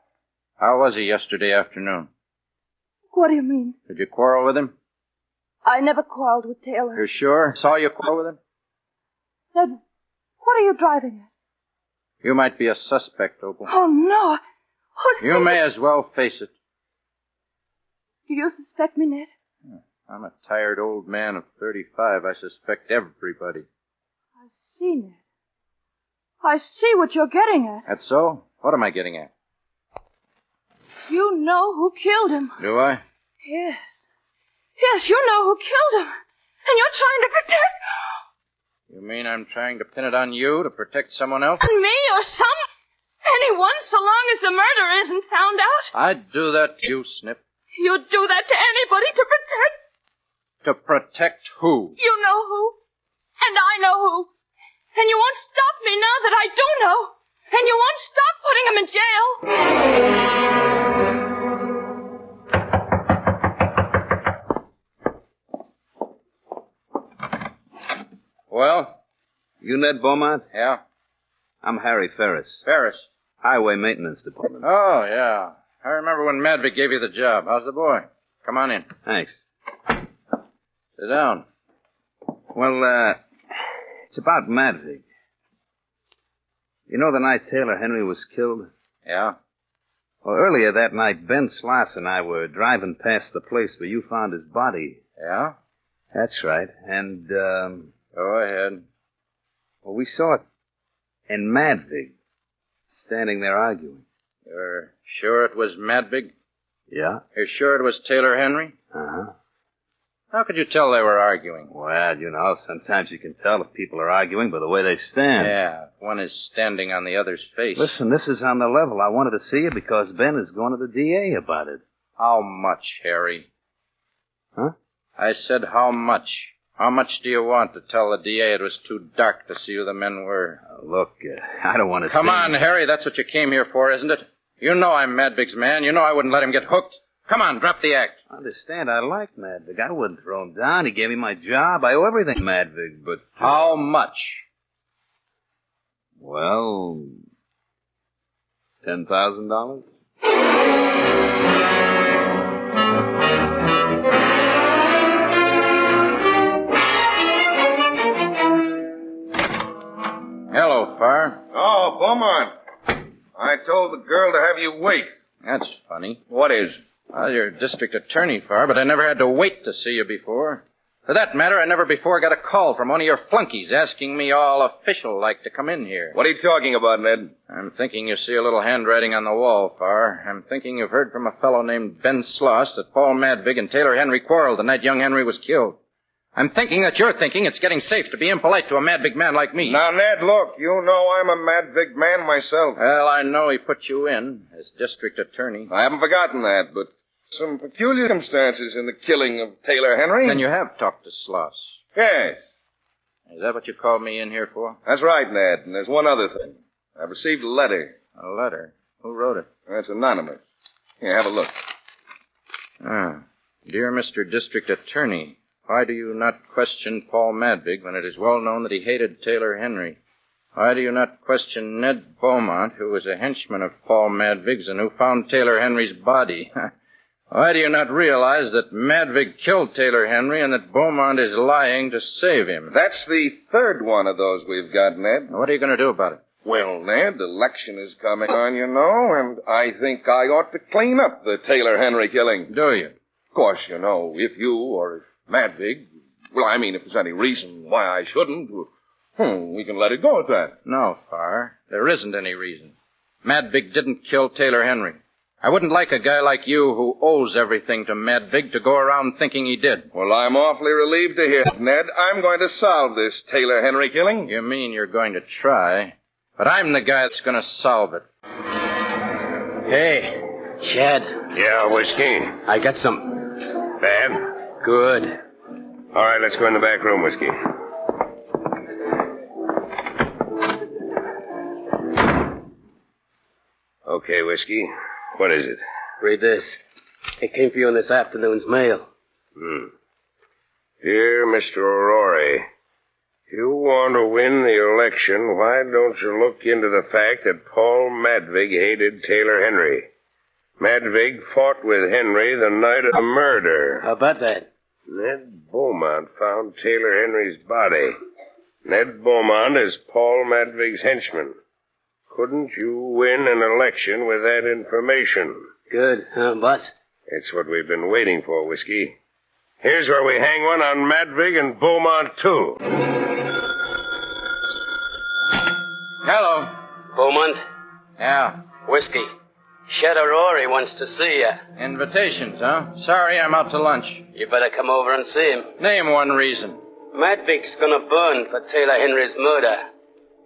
how was he yesterday afternoon? What do you mean? Did you quarrel with him? I never quarreled with Taylor. You sure? Saw you quarrel with him? Ned, what are you driving at? You might be a suspect, Opal. Oh, no. You may as well face it. Do you suspect me, Ned? I'm a tired old man of 35. I suspect everybody. I see, Ned. I see what you're getting at. That's so? What am I getting at? You know who killed him. Do I? Yes. Yes, you know who killed him. And you're trying to protect... You mean I'm trying to pin it on you to protect someone else? On me or anyone, so long as the murderer isn't found out? I'd do that to you, Snip. You'd do that to anybody to protect... To protect who? You know who. And I know who. And you won't stop me now that I do know. And you won't stop putting him in jail. Well? You Ned Beaumont? Yeah? I'm Harry Ferris. Ferris? Highway Maintenance Department. Oh, yeah. I remember when Madvick gave you the job. How's the boy? Come on in. Thanks. Sit down. Well, it's about Madvick. You know the night Taylor Henry was killed? Yeah? Well, earlier that night, Ben Sloss and I were driving past the place where you found his body. Yeah? That's right. And, Go ahead. Well, we saw it. And Madvick standing there arguing. You're sure it was Madvick? Yeah? You're sure it was Taylor Henry? Uh-huh. How could you tell they were arguing? Well, you know, sometimes you can tell if people are arguing by the way they stand. Yeah, one is standing on the other's face. Listen, this is on the level. I wanted to see you because Ben is going to the DA about it. How much, Harry? Huh? I said how much. How much do you want to tell the DA it was too dark to see who the men were? Look, I don't want to Come on, Harry, that's what you came here for, isn't it? You know I'm Madvick's man. You know I wouldn't let him get hooked. Come on, drop the act. I understand. I like Madvick. I wouldn't throw him down. He gave me my job. I owe everything to Madvick, but... How much? Well, $10,000? Hello, Farr. Oh, Beaumont. I told the girl to have you wait. That's funny. What is? Well, you're district attorney, Farr, but I never had to wait to see you before. For that matter, I never before got a call from one of your flunkies asking me all official-like to come in here. What are you talking about, Ned? I'm thinking you see a little handwriting on the wall, Farr. I'm thinking you've heard from a fellow named Ben Sloss that Paul Madvick and Taylor Henry quarreled the night young Henry was killed. I'm thinking that you're thinking it's getting safe to be impolite to a Madvick man like me. Now, Ned, look, you know I'm a Madvick man myself. Well, I know he put you in as district attorney. I haven't forgotten that, but some peculiar circumstances in the killing of Taylor Henry. Then you have talked to Sloss. Yes. Is that what you called me in here for? That's right, Ned, and there's one other thing. I've received a letter. A letter? Who wrote it? That's anonymous. Here, have a look. Dear Mr. District Attorney, why do you not question Paul Madvick when it is well known that he hated Taylor Henry? Why do you not question Ned Beaumont, who was a henchman of Paul Madvick's and who found Taylor Henry's body? Why do you not realize that Madvick killed Taylor Henry and that Beaumont is lying to save him? That's the third one of those we've got, Ned. What are you going to do about it? Well, Ned, the election is coming on, you know, and I think I ought to clean up the Taylor Henry killing. Do you? Of course, you know, if you or if Madvick, well, I mean, if there's any reason why I shouldn't, we can let it go at that. No, Farr, there isn't any reason. Madvick didn't kill Taylor Henry. I wouldn't like a guy like you who owes everything to Madvick to go around thinking he did. Well, I'm awfully relieved to hear it, Ned. I'm going to solve this Taylor Henry killing. You mean you're going to try? But I'm the guy that's going to solve it. Hey, Chad. Yeah, whiskey. I got something. Bad? Good. All right, let's go in the back room, whiskey. Okay, whiskey. What is it? Read this. It came for you in this afternoon's mail. Dear Mr. O'Rourke, if you want to win the election, why don't you look into the fact that Paul Madvick hated Taylor Henry? Madvick fought with Henry the night of the murder. How about that? Ned Beaumont found Taylor Henry's body. Ned Beaumont is Paul Madvick's henchman. Couldn't you win an election with that information? Good, boss? It's what we've been waiting for, whiskey. Here's where we hang one on Madvick and Beaumont, too. Hello. Beaumont? Yeah. Whiskey. Shed O'Rourke wants to see you. Invitations, huh? Sorry, I'm out to lunch. You better come over and see him. Name one reason. Madvick's gonna burn for Taylor Henry's murder.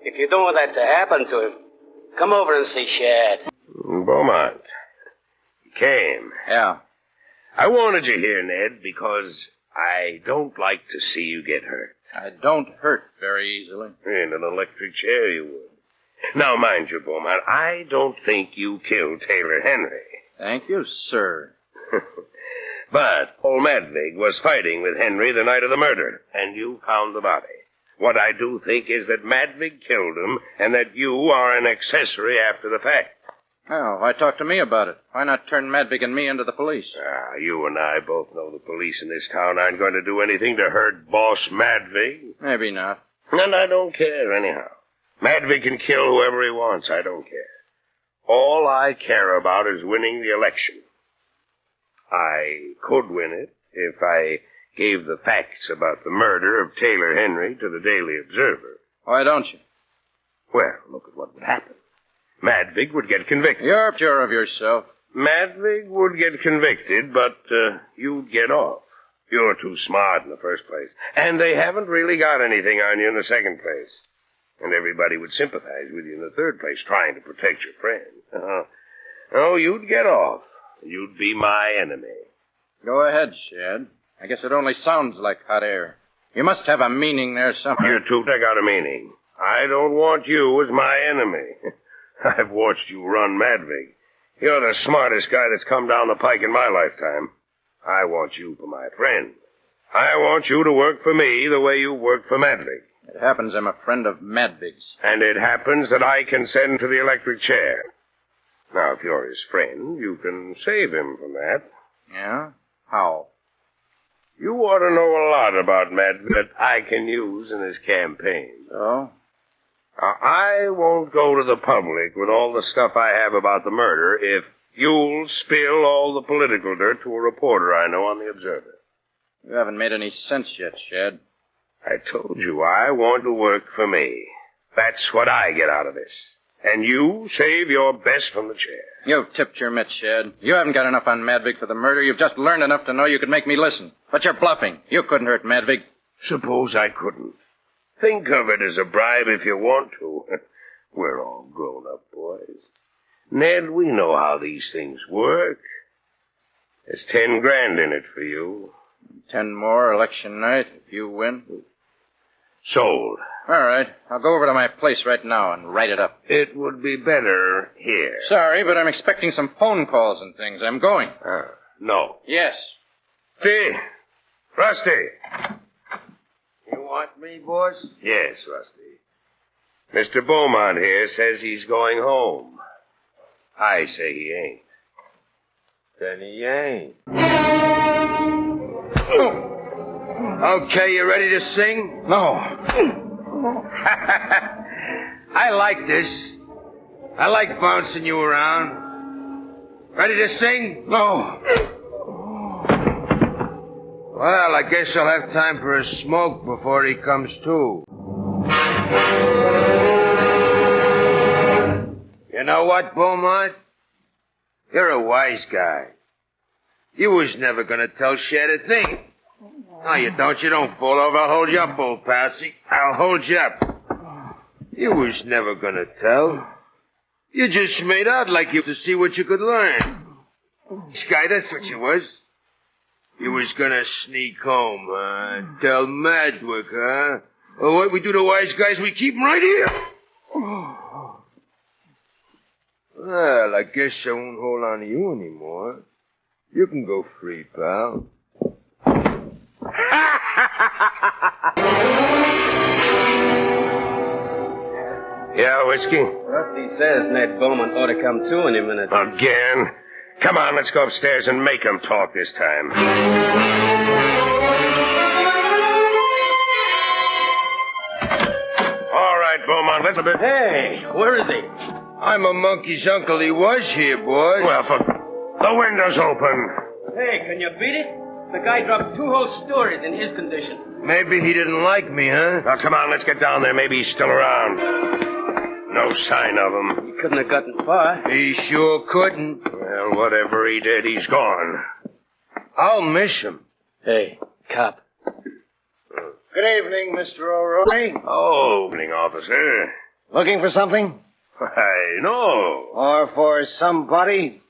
If you don't want that to happen to him, come over and see Shad. Beaumont. Came. Yeah. I wanted you here, Ned, because I don't like to see you get hurt. I don't hurt very easily. In an electric chair you would. Now, mind you, Beaumont, I don't think you killed Taylor Henry. Thank you, sir. But old Madvig was fighting with Henry the night of the murder, and you found the body. What I do think is that Madvig killed him, and that you are an accessory after the fact. Oh, why talk to me about it? Why not turn Madvig and me into the police? You and I both know the police in this town aren't going to do anything to hurt Boss Madvig. Maybe not. And I don't care anyhow. Madvig can kill whoever he wants. I don't care. All I care about is winning the election. I could win it if I gave the facts about the murder of Taylor Henry to the Daily Observer. Why don't you? Well, look at what would happen. Madvig would get convicted. You're sure of yourself. Madvig would get convicted, but you'd get off. You're too smart in the first place. And they haven't really got anything on you in the second place. And everybody would sympathize with you in the third place, trying to protect your friend. Oh, you'd get off. You'd be my enemy. Go ahead, Shad. I guess it only sounds like hot air. You must have a meaning there somewhere. You two, I got a meaning. I don't want you as my enemy. I've watched you run Madvig. You're the smartest guy that's come down the pike in my lifetime. I want you for my friend. I want you to work for me the way you worked for Madvig. It happens I'm a friend of Madvig's. And it happens that I can send to the electric chair. Now, if you're his friend, you can save him from that. Yeah? How? You ought to know a lot about Madvig that I can use in his campaign. Oh? I won't go to the public with all the stuff I have about the murder if you'll spill all the political dirt to a reporter I know on the Observer. You haven't made any sense yet, Shad. I told you I want to work for me. That's what I get out of this. And you save your best from the chair. You've tipped your mitts, Shad. You haven't got enough on Madvig for the murder. You've just learned enough to know you could make me listen. But you're bluffing. You couldn't hurt Madvig. Suppose I couldn't. Think of it as a bribe if you want to. We're all grown-up boys. Ned, we know how these things work. There's 10 grand in it for you. 10 more election night if you win. Sold. All right. I'll go over to my place right now and write it up. It would be better here. Sorry, but I'm expecting some phone calls and things. I'm going. No. Yes. Rusty. You want me, boss? Yes, Rusty. Mr. Beaumont here says he's going home. I say he ain't. Then he ain't. Okay, you ready to sing? No. I like this. I like bouncing you around. Ready to sing? No. Well, I guess I'll have time for a smoke before he comes to. You know what, Beaumont? You're a wise guy. You was never gonna tell Shad a thing. No, you don't. You don't fall over. I'll hold you up, old pal. See, I'll hold you up. You was never gonna tell. You just made out like you to see what you could learn. This guy, that's what you was. You was gonna sneak home, huh? Tell Madvig, huh? Well, what we do to wise guys, we keep 'em right here. Well, I guess I won't hold on to you anymore. You can go free, pal. Yeah, Whiskey? Rusty says Ned Beaumont ought to come to any minute. Again? Come on, let's go upstairs and make him talk this time. All right, Beaumont, let's... Hey, where is he? I'm a monkey's uncle. He was here, boy. Well, the window's open. Hey, can you beat it? The guy dropped 2 whole stories in his condition. Maybe he didn't like me, huh? Now, come on, let's get down there. Maybe he's still around. No sign of him. He couldn't have gotten far. He sure couldn't. Well, whatever he did, he's gone. I'll miss him. Hey, cop. Good evening, Mr. O'Rourke. Oh, evening, officer. Looking for something? Why, no. Or for somebody?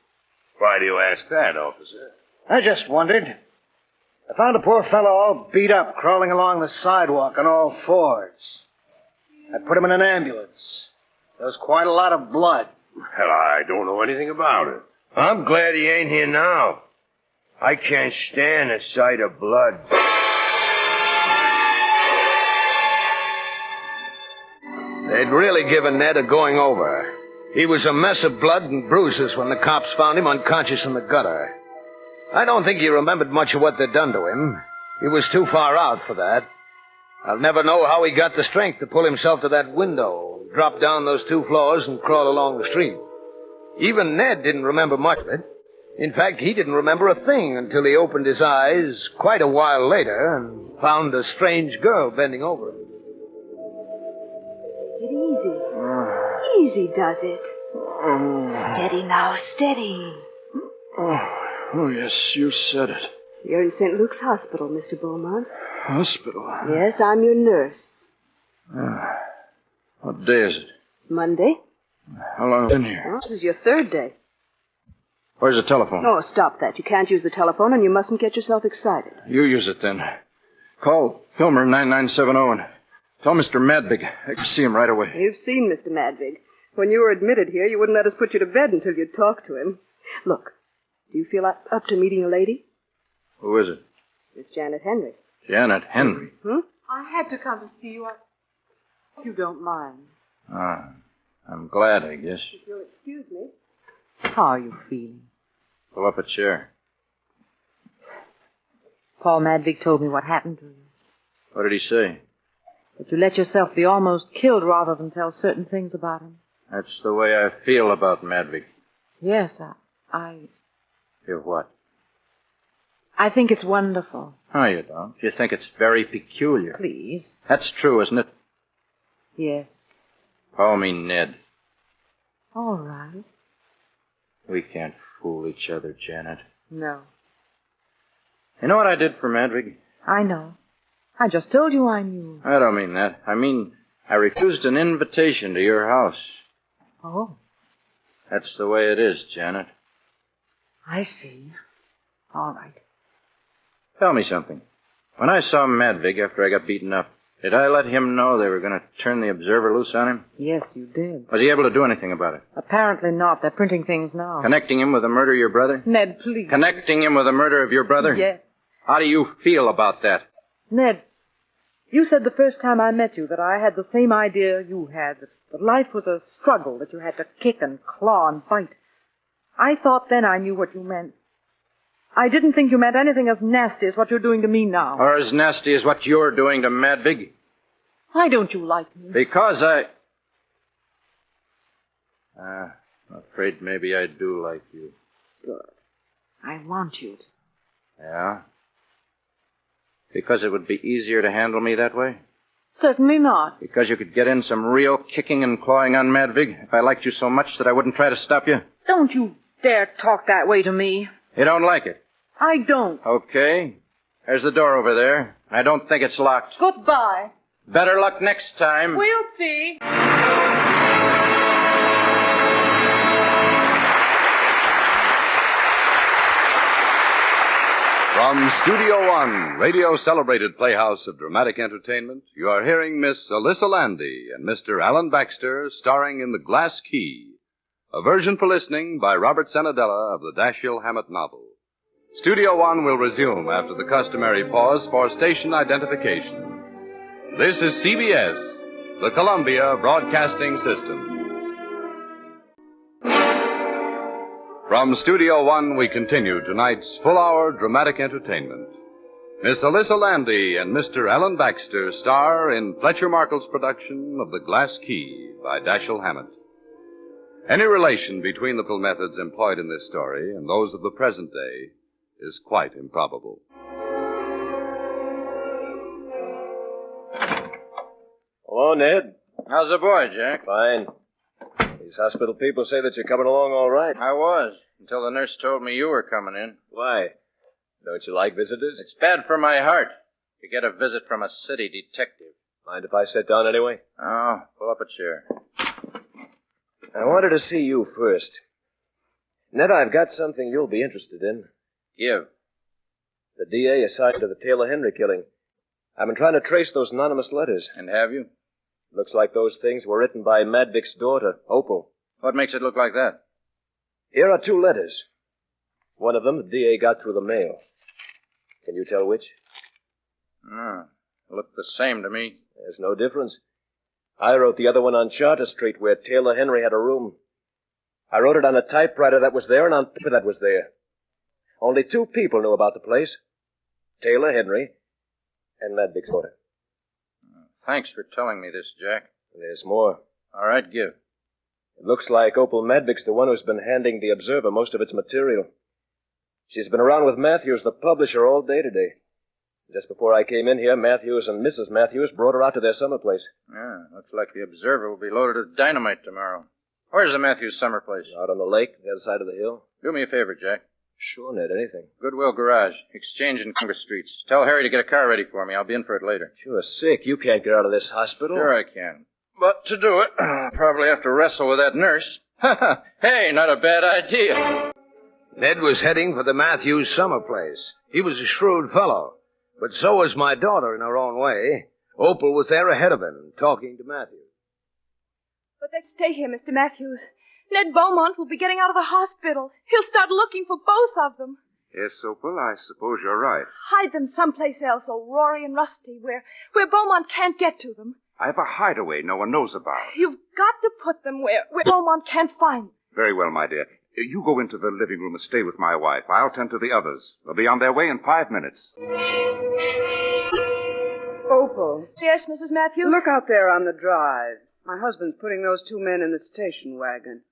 Why do you ask that, officer? I just wondered. I found a poor fellow all beat up, crawling along the sidewalk on all fours. I put him in an ambulance. There was quite a lot of blood. Well, I don't know anything about it. I'm glad he ain't here now. I can't stand the sight of blood. They'd really given Ned a going over. He was a mess of blood and bruises when the cops found him unconscious in the gutter. I don't think he remembered much of what they'd done to him. He was too far out for that. I'll never know how he got the strength to pull himself to that window, drop down those 2 floors, and crawl along the street. Even Ned didn't remember much of it. In fact, he didn't remember a thing until he opened his eyes quite a while later and found a strange girl bending over him. Get easy. Easy does it. Steady now, steady. Oh, yes, you said it. You're in St. Luke's Hospital, Mr. Beaumont. Hospital? Yes, I'm your nurse. What day is it? It's Monday. How long have you been here? Well, this is your 3rd day. Where's the telephone? Oh, stop that. You can't use the telephone, and you mustn't get yourself excited. You use it, then. Call Filmer 9970 and tell Mr. Madvig I can see him right away. You've seen Mr. Madvig. When you were admitted here, you wouldn't let us put you to bed until you'd talked to him. Look, do you feel up to meeting a lady? Who is it? It's Janet Henry. Janet Henry. I had to come to see you. I hope you don't mind. I'm glad, I guess. If you'll excuse me. How are you feeling? Pull up a chair. Paul Madvig told me what happened to you. What did he say? That you let yourself be almost killed rather than tell certain things about him. That's the way I feel about Madvig. Yes, I... You're what? I think it's wonderful. Oh, you don't. You think it's very peculiar. Please. That's true, isn't it? Yes. Call me Ned. All right. We can't fool each other, Janet. No. You know what I did for Madvig? I know. I just told you I knew. I don't mean that. I mean, I refused an invitation to your house. Oh. That's the way it is, Janet. I see. All right. Tell me something. When I saw Madvig after I got beaten up, did I let him know they were going to turn the Observer loose on him? Yes, you did. Was he able to do anything about it? Apparently not. They're printing things now. Connecting him with the murder of your brother? Ned, please. Connecting him with the murder of your brother? Yes. How do you feel about that? Ned, you said the first time I met you that I had the same idea you had, that life was a struggle, that you had to kick and claw and fight. I thought then I knew what you meant. I didn't think you meant anything as nasty as what you're doing to me now. Or as nasty as what you're doing to Madvig? Why don't you like me? Because I'm afraid maybe I do like you. Good. I want you to. Yeah? Because it would be easier to handle me that way? Certainly not. Because you could get in some real kicking and clawing on Madvig if I liked you so much that I wouldn't try to stop you? Don't you dare talk that way to me. You don't like it? I don't. Okay. There's the door over there. I don't think it's locked. Goodbye. Better luck next time. We'll see. From Studio One, radio celebrated Playhouse of Dramatic Entertainment, you are hearing Miss Alyssa Landy and Mr. Alan Baxter starring in The Glass Key, a version for listening by Robert Senadella of the Dashiell Hammett novel. Studio One will resume after the customary pause for station identification. This is CBS, the Columbia Broadcasting System. From Studio One, we continue tonight's full-hour dramatic entertainment. Miss Alyssa Landy and Mr. Alan Baxter star in Fletcher Markle's production of The Glass Key by Dashiell Hammett. Any relation between the methods employed in this story and those of the present day is quite improbable. Hello, Ned. How's the boy, Jack? Fine. These hospital people say that you're coming along all right. I was, until the nurse told me you were coming in. Why? Don't you like visitors? It's bad for my heart to get a visit from a city detective. Mind if I sit down anyway? Oh, pull up a chair. I wanted to see you first. Ned, I've got something you'll be interested in. Give. The DA assigned to the Taylor Henry killing. I've been trying to trace those anonymous letters. And have you? Looks like those things were written by Madvig's daughter, Opal. What makes it look like that? Here are 2 letters. One of them the DA got through the mail. Can you tell which? Look the same to me. There's no difference. I wrote the other one on Charter Street where Taylor Henry had a room. I wrote it on a typewriter that was there and on paper that was there. Only 2 people knew about the place. Taylor Henry and Madvig's daughter. Thanks for telling me this, Jack. There's more. All right, give. It looks like Opal Madvig's the one who's been handing the Observer most of its material. She's been around with Matthews, the publisher, all day today. Just before I came in here, Matthews and Mrs. Matthews brought her out to their summer place. Yeah, looks like the Observer will be loaded with dynamite tomorrow. Where's the Matthews summer place? Out on the lake, the other side of the hill. Do me a favor, Jack. Sure, Ned, anything. Goodwill Garage, Exchange and Congress Streets. Tell Harry to get a car ready for me. I'll be in for it later. Sure, sick. You can't get out of this hospital. Sure I can. But to do it, I'll probably have to wrestle with that nurse. Hey, not a bad idea. Ned was heading for the Matthews summer place. He was a shrewd fellow. But so was my daughter in her own way. Opal was there ahead of him, talking to Matthews. But they'd stay here, Mr. Matthews. Ned Beaumont will be getting out of the hospital. He'll start looking for both of them. Yes, Opal, I suppose you're right. Hide them someplace else, old Rory and Rusty, where Beaumont can't get to them. I have a hideaway no one knows about. You've got to put them where Beaumont can't find them. Very well, my dear. You go into the living room and stay with my wife. I'll tend to the others. They'll be on their way in 5 minutes. Opal. Yes, Mrs. Matthews? Look out there on the drive. My husband's putting those 2 men in the station wagon.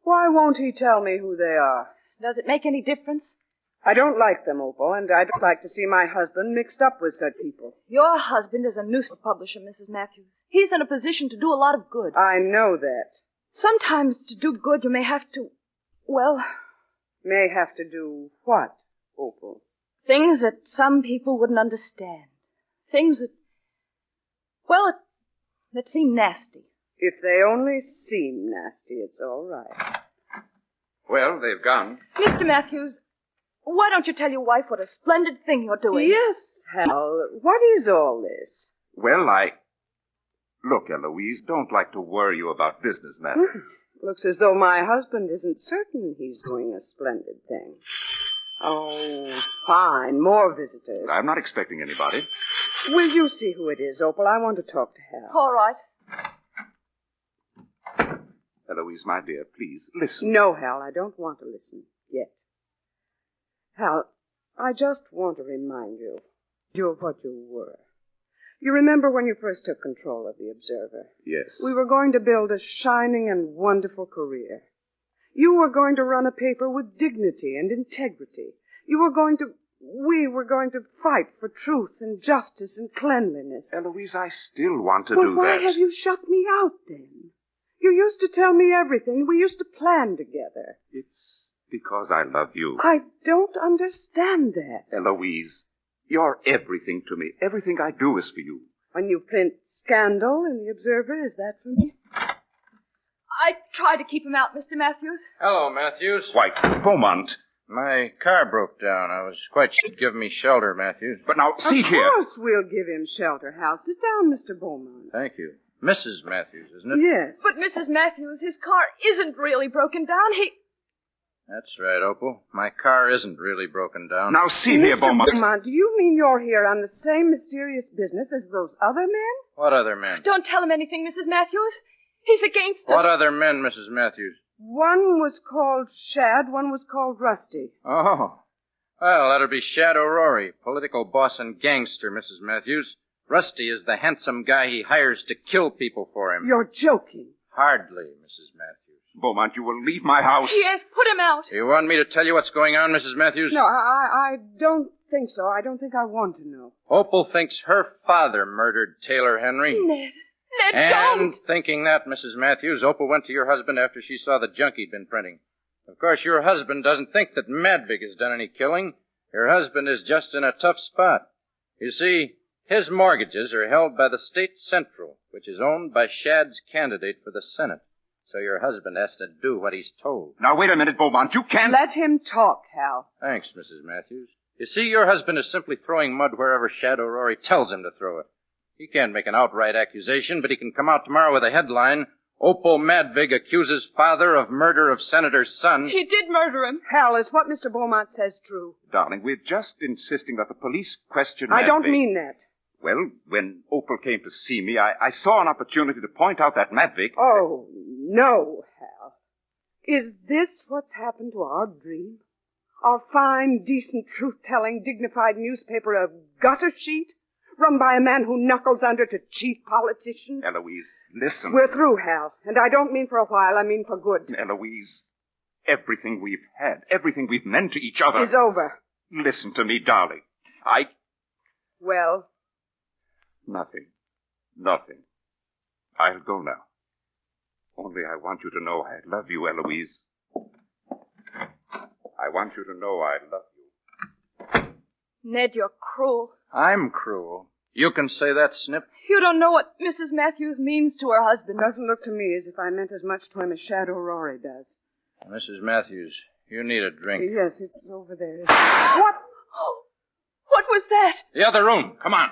Why won't he tell me who they are? Does it make any difference? I don't like them, Opal, and I don't like to see my husband mixed up with such people. Your husband is a newspaper publisher, Mrs. Matthews. He's in a position to do a lot of good. I know that. Sometimes to do good you may have to, May have to do what, Opal? Things that some people wouldn't understand. Things that, that seem nasty. If they only seem nasty, it's all right. Well, they've gone. Mr. Matthews, why don't you tell your wife what a splendid thing you're doing? Yes, Hal. What is all this? Well, Look, Eloise, don't like to worry you about business matters. Looks as though my husband isn't certain he's doing a splendid thing. Oh, fine. More visitors. I'm not expecting anybody. Will you see who it is, Opal? I want to talk to Hal. All right. Eloise, my dear, please, listen. No, Hal, I don't want to listen yet. Hal, I just want to remind you of what you were. You remember when you first took control of the Observer? Yes. We were going to build a shining and wonderful career. You were going to run a paper with dignity and integrity. We were going to fight for truth and justice and cleanliness. Eloise, I still want to do that. Well, why have you shut me out then? You used to tell me everything. We used to plan together. It's because I love you. I don't understand that. Eloise, you're everything to me. Everything I do is for you. When you print scandal in the Observer, is that for me? I tried to keep him out, Mr. Matthews. Hello, Matthews. Why, Beaumont. My car broke down. I was quite sure you'd give me shelter, Matthews. But now, see here. Of course we'll give him shelter, Hal. Sit down, Mr. Beaumont. Thank you. Mrs. Matthews, isn't it? Yes. But, Mrs. Matthews, his car isn't really broken down. That's right, Opal. My car isn't really broken down. Now, see here, Beaumont. Mr. Beaumont, do you mean you're here on the same mysterious business as those other men? What other men? Don't tell him anything, Mrs. Matthews. He's against us. What other men, Mrs. Matthews? One was called Shad, one was called Rusty. Oh. Well, that'll be Shad O'Rory, political boss and gangster, Mrs. Matthews. Rusty is the handsome guy he hires to kill people for him. You're joking. Hardly, Mrs. Matthews. Beaumont, you will leave my house. Yes, put him out. You want me to tell you what's going on, Mrs. Matthews? No, I don't think so. I don't think I want to know. Opal thinks her father murdered Taylor Henry. Ned, and don't. Thinking that, Mrs. Matthews, Opal went to your husband after she saw the junk he'd been printing. Of course, your husband doesn't think that Madvig has done any killing. Your husband is just in a tough spot. You see, his mortgages are held by the State Central, which is owned by Shad's candidate for the Senate. So your husband has to do what he's told. Now, wait a minute, Beaumont. You can't... Let him talk, Hal. Thanks, Mrs. Matthews. You see, your husband is simply throwing mud wherever Shadow Rory tells him to throw it. He can't make an outright accusation, but he can come out tomorrow with a headline, Opal Madvig accuses father of murder of Senator's son. He did murder him. Hal, is what Mr. Beaumont says true? Darling, we're just insisting that the police question I don't Madvig. mean that. Well, when Opal came to see me, I saw an opportunity to point out that Madvig... Oh, no, Hal. Is this what's happened to our dream? Our fine, decent, truth-telling, dignified newspaper, a gutter sheet? Run by a man who knuckles under to cheap politicians? Eloise, listen. We're through, Hal. And I don't mean for a while, I mean for good. Eloise, everything we've had, everything we've meant to each other... is over. Listen to me, darling. Well? Nothing. I'll go now. Only I want you to know I love you, Eloise. I want you to know I love you. Ned, you're cruel. I'm cruel. You can say that, Snip. You don't know what Mrs. Matthews means to her husband. Doesn't look to me as if I meant as much to him as Shadow Rory does. Mrs. Matthews, you need a drink. Yes, it's over there. What? What was that? The other room. Come on.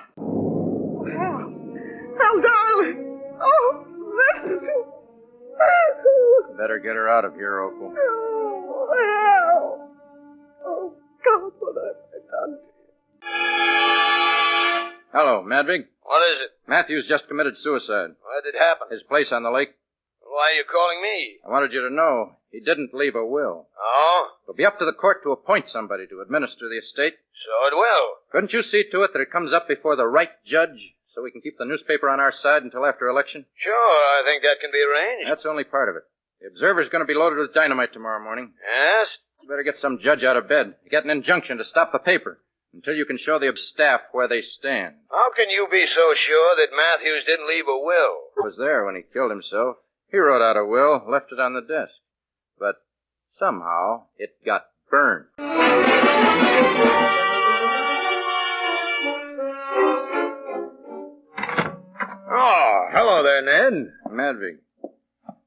Hal, darling. Oh, listen. Better get her out of here, Opal. Oh, Hal. Oh, God, what have I done to you? Hello, Madvig. What is it? Matthews just committed suicide. What did happen? His place on the lake. Why are you calling me? I wanted you to know he didn't leave a will. Oh? It'll be up to the court to appoint somebody to administer the estate. So it will. Couldn't you see to it that it comes up before the right judge so we can keep the newspaper on our side until after election? Sure, I think that can be arranged. That's only part of it. The Observer's going to be loaded with dynamite tomorrow morning. Yes? You better get some judge out of bed. Get an injunction to stop the paper until you can show the staff where they stand. How can you be so sure that Matthews didn't leave a will? I was there when he killed himself. He wrote out a will, left it on the desk. But somehow it got burned. Oh, hello there, Ned. Madvig.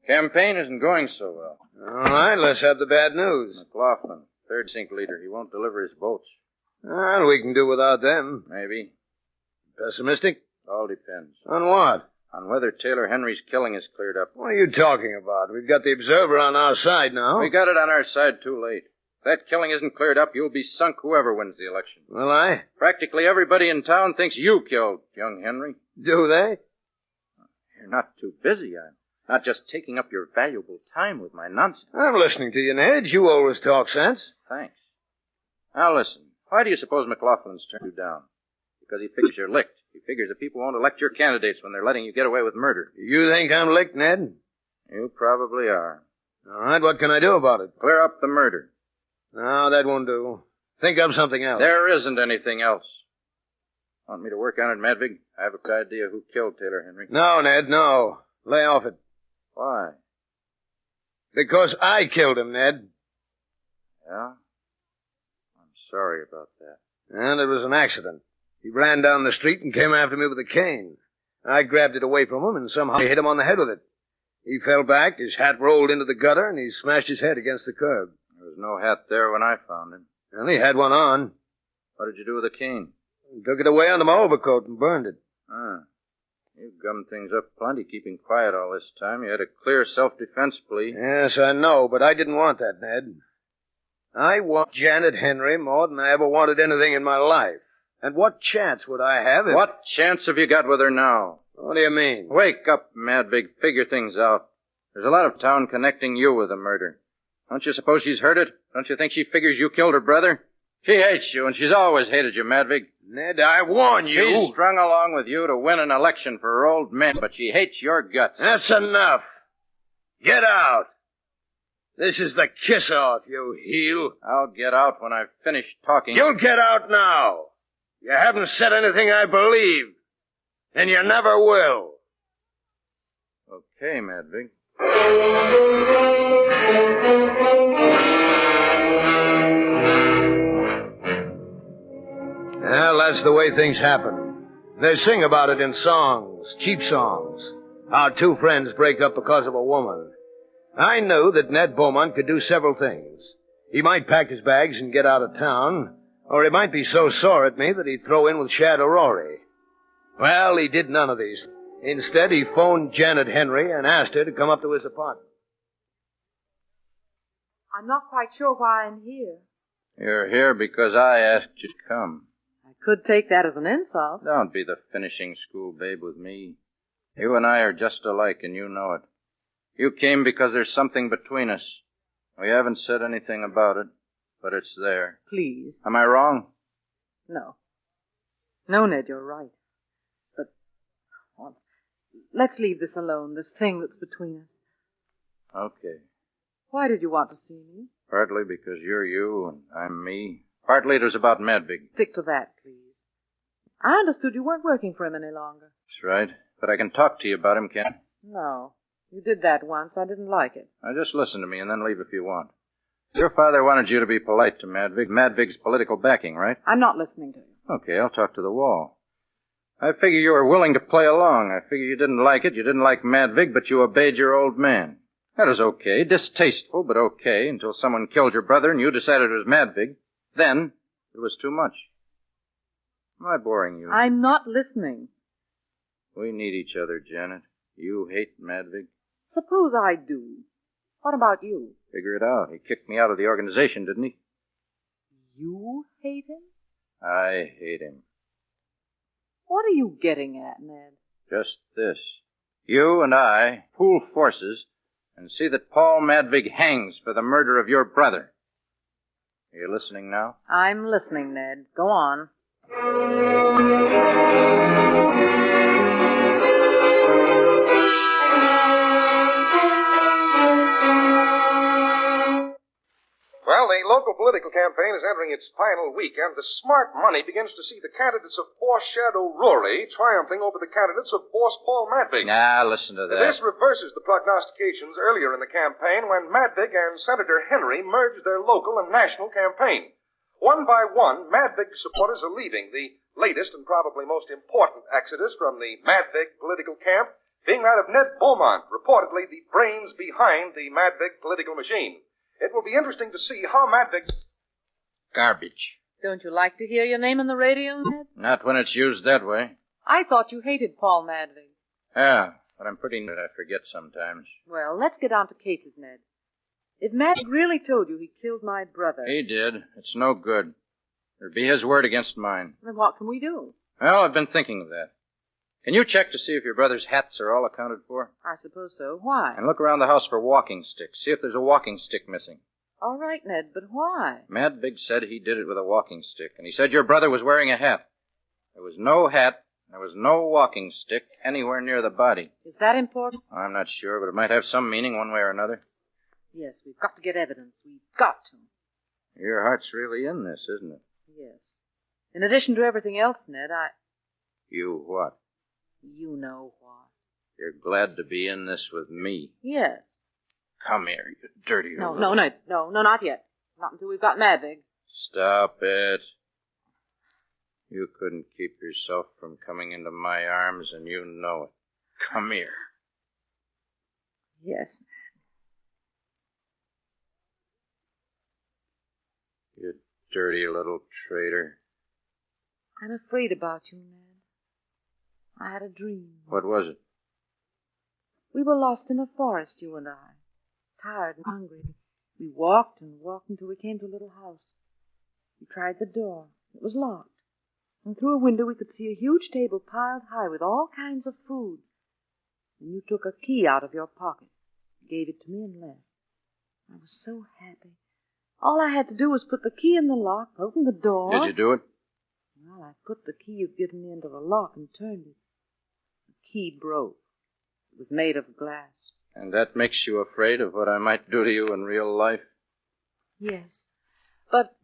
Campaign isn't going so well. All right, let's have the bad news. McLaughlin, third sink leader. He won't deliver his boats. Well, we can do without them. Maybe. Pessimistic? All depends. On what? On whether Taylor Henry's killing is cleared up. What are you talking about? We've got the Observer on our side now. We got it on our side too late. If that killing isn't cleared up, you'll be sunk whoever wins the election. Will I? Practically everybody in town thinks you killed young Henry. Do they? You're not too busy. I'm not just taking up your valuable time with my nonsense. I'm listening to you, Ned. You always talk sense. Thanks. Now listen. Why do you suppose McLaughlin's turned you down? Because he figures you're licked. He figures that people won't elect your candidates when they're letting you get away with murder. You think I'm licked, Ned? You probably are. All right, what can I do about it? Clear up the murder. No, that won't do. Think of something else. There isn't anything else. Want me to work on it, Madvig? I have a good idea who killed Taylor Henry. No, Ned, no. Lay off it. Why? Because I killed him, Ned. Yeah? I'm sorry about that. And it was an accident. He ran down the street and came after me with a cane. I grabbed it away from him and somehow hit him on the head with it. He fell back, his hat rolled into the gutter, and he smashed his head against the curb. There was no hat there when I found him. And he had one on. What did you do with the cane? Took it away under my overcoat and burned it. Ah. You've gummed things up plenty, keeping quiet all this time. You had a clear self-defense plea. Yes, I know, but I didn't want that, Ned. I want Janet Henry more than I ever wanted anything in my life. And what chance would I have if... What chance have you got with her now? What do you mean? Wake up, Madvig. Figure things out. There's a lot of town connecting you with the murder. Don't you suppose she's heard it? Don't you think she figures you killed her brother? She hates you, and she's always hated you, Madvig. Ned, I warn you. She's strung along with you to win an election for her old men, but she hates your guts. That's enough. Get out. This is the kiss-off, you heel. I'll get out when I've finished talking. You'll get out now. You haven't said anything I believe. And you never will. Okay, Madvig. Well, that's the way things happen. They sing about it in songs, cheap songs. How two friends break up because of a woman. I knew that Ned Beaumont could do several things. He might pack his bags and get out of town, Or he might be so sore at me that he'd throw in with Shadow Rory. Well, he did none of these. Instead, he phoned Janet Henry and asked her to come up to his apartment. I'm not quite sure why I'm here. You're here because I asked you to come. I could take that as an insult. Don't be the finishing school babe with me. You and I are just alike, and you know it. You came because there's something between us. We haven't said anything about it, but it's there. Please. Am I wrong? No. No, Ned, you're right. But, well, let's leave this alone, this thing that's between us. Okay. Why did you want to see me? Partly because you're you and I'm me. Partly it was about Madvig. Stick to that, please. I understood you weren't working for him any longer. That's right. But I can talk to you about him, can't I? No. You did that once. I didn't like it. Now just listen to me and then leave if you want. Your father wanted you to be polite to Madvig. Madvig's political backing, right? I'm not listening to you. Okay, I'll talk to the wall. I figure you were willing to play along. I figure you didn't like it. You didn't like Madvig, but you obeyed your old man. That was okay. Distasteful, but okay, until someone killed your brother and you decided it was Madvig. Then, it was too much. Am I boring you? I'm not listening. We need each other, Janet. You hate Madvig. Suppose I do. What about you? Figure it out. He kicked me out of the organization, didn't he? You hate him? I hate him. What are you getting at, Ned? Just this. You and I pool forces and see that Paul Madvig hangs for the murder of your brother. Are you listening now? I'm listening, Ned. Go on. Well, the local political campaign is entering its final week, and the smart money begins to see the candidates of Boss Shadow Rory triumphing over the candidates of Boss Paul Madvig. Now, listen to that. This reverses the prognostications earlier in the campaign when Madvig and Senator Henry merged their local and national campaign. One by one, Madvig's supporters are leaving, the latest and probably most important exodus from the Madvig political camp being that of Ned Beaumont, reportedly the brains behind the Madvig political machine. It will be interesting to see how Madvig... Garbage. Don't you like to hear your name on the radio, Ned? Not when it's used that way. I thought you hated Paul Madvig. Yeah, but I'm pretty neat. I forget sometimes. Well, let's get down to cases, Ned. If Madvig really told you he killed my brother... He did. It's no good. It'd be his word against mine. Then what can we do? Well, I've been thinking of that. Can you check to see if your brother's hats are all accounted for? I suppose so. Why? And look around the house for walking sticks. See if there's a walking stick missing. All right, Ned, but why? Madvig said he did it with a walking stick, and he said your brother was wearing a hat. There was no hat, there was no walking stick anywhere near the body. Is that important? I'm not sure, but it might have some meaning one way or another. Yes, we've got to get evidence. We've got to. Your heart's really in this, isn't it? Yes. In addition to everything else, Ned, You what? You know what. You're glad to be in this with me. Yes. Come here, you dirty No, little... Ned. No, not yet. Not until we've got Madvig. Stop it. You couldn't keep yourself from coming into my arms, and you know it. Come here. Yes. You dirty little traitor. I'm afraid about you, Ned. I had a dream. What was it? We were lost in a forest, you and I. Tired and hungry. We walked and walked until we came to a little house. We tried the door. It was locked. And through a window we could see a huge table piled high with all kinds of food. And you took a key out of your pocket, gave it to me, and left. I was so happy. All I had to do was put the key in the lock, open the door. Did you do it? Well, I put the key you'd given me into the lock and turned it. The key broke. It was made of glass. And that makes you afraid of what I might do to you in real life? Yes.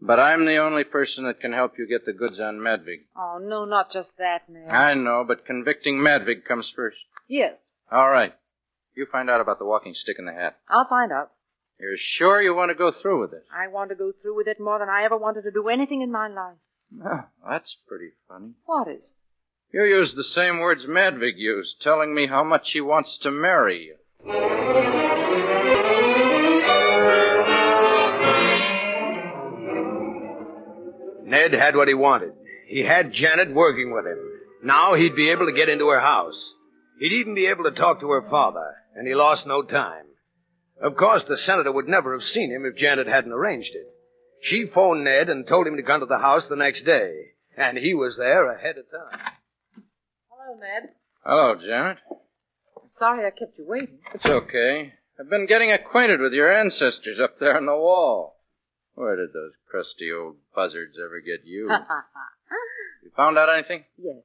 But I'm the only person that can help you get the goods on Madvig. Oh, no, not just that, Ned. I know, but convicting Madvig comes first. Yes. All right. You find out about the walking stick and the hat. I'll find out. You're sure you want to go through with it? I want to go through with it more than I ever wanted to do anything in my life. Oh, that's pretty funny. What is? You used the same words Madvig used, telling me how much he wants to marry you. Ned had what he wanted. He had Janet working with him. Now he'd be able to get into her house. He'd even be able to talk to her father, and he lost no time. Of course, the senator would never have seen him if Janet hadn't arranged it. She phoned Ned and told him to come to the house the next day, and he was there ahead of time. Hello, Ned. Hello, Janet. Sorry I kept you waiting. It's okay. I've been getting acquainted with your ancestors up there on the wall. Where did those crusty old buzzards ever get you? You found out anything? Yes.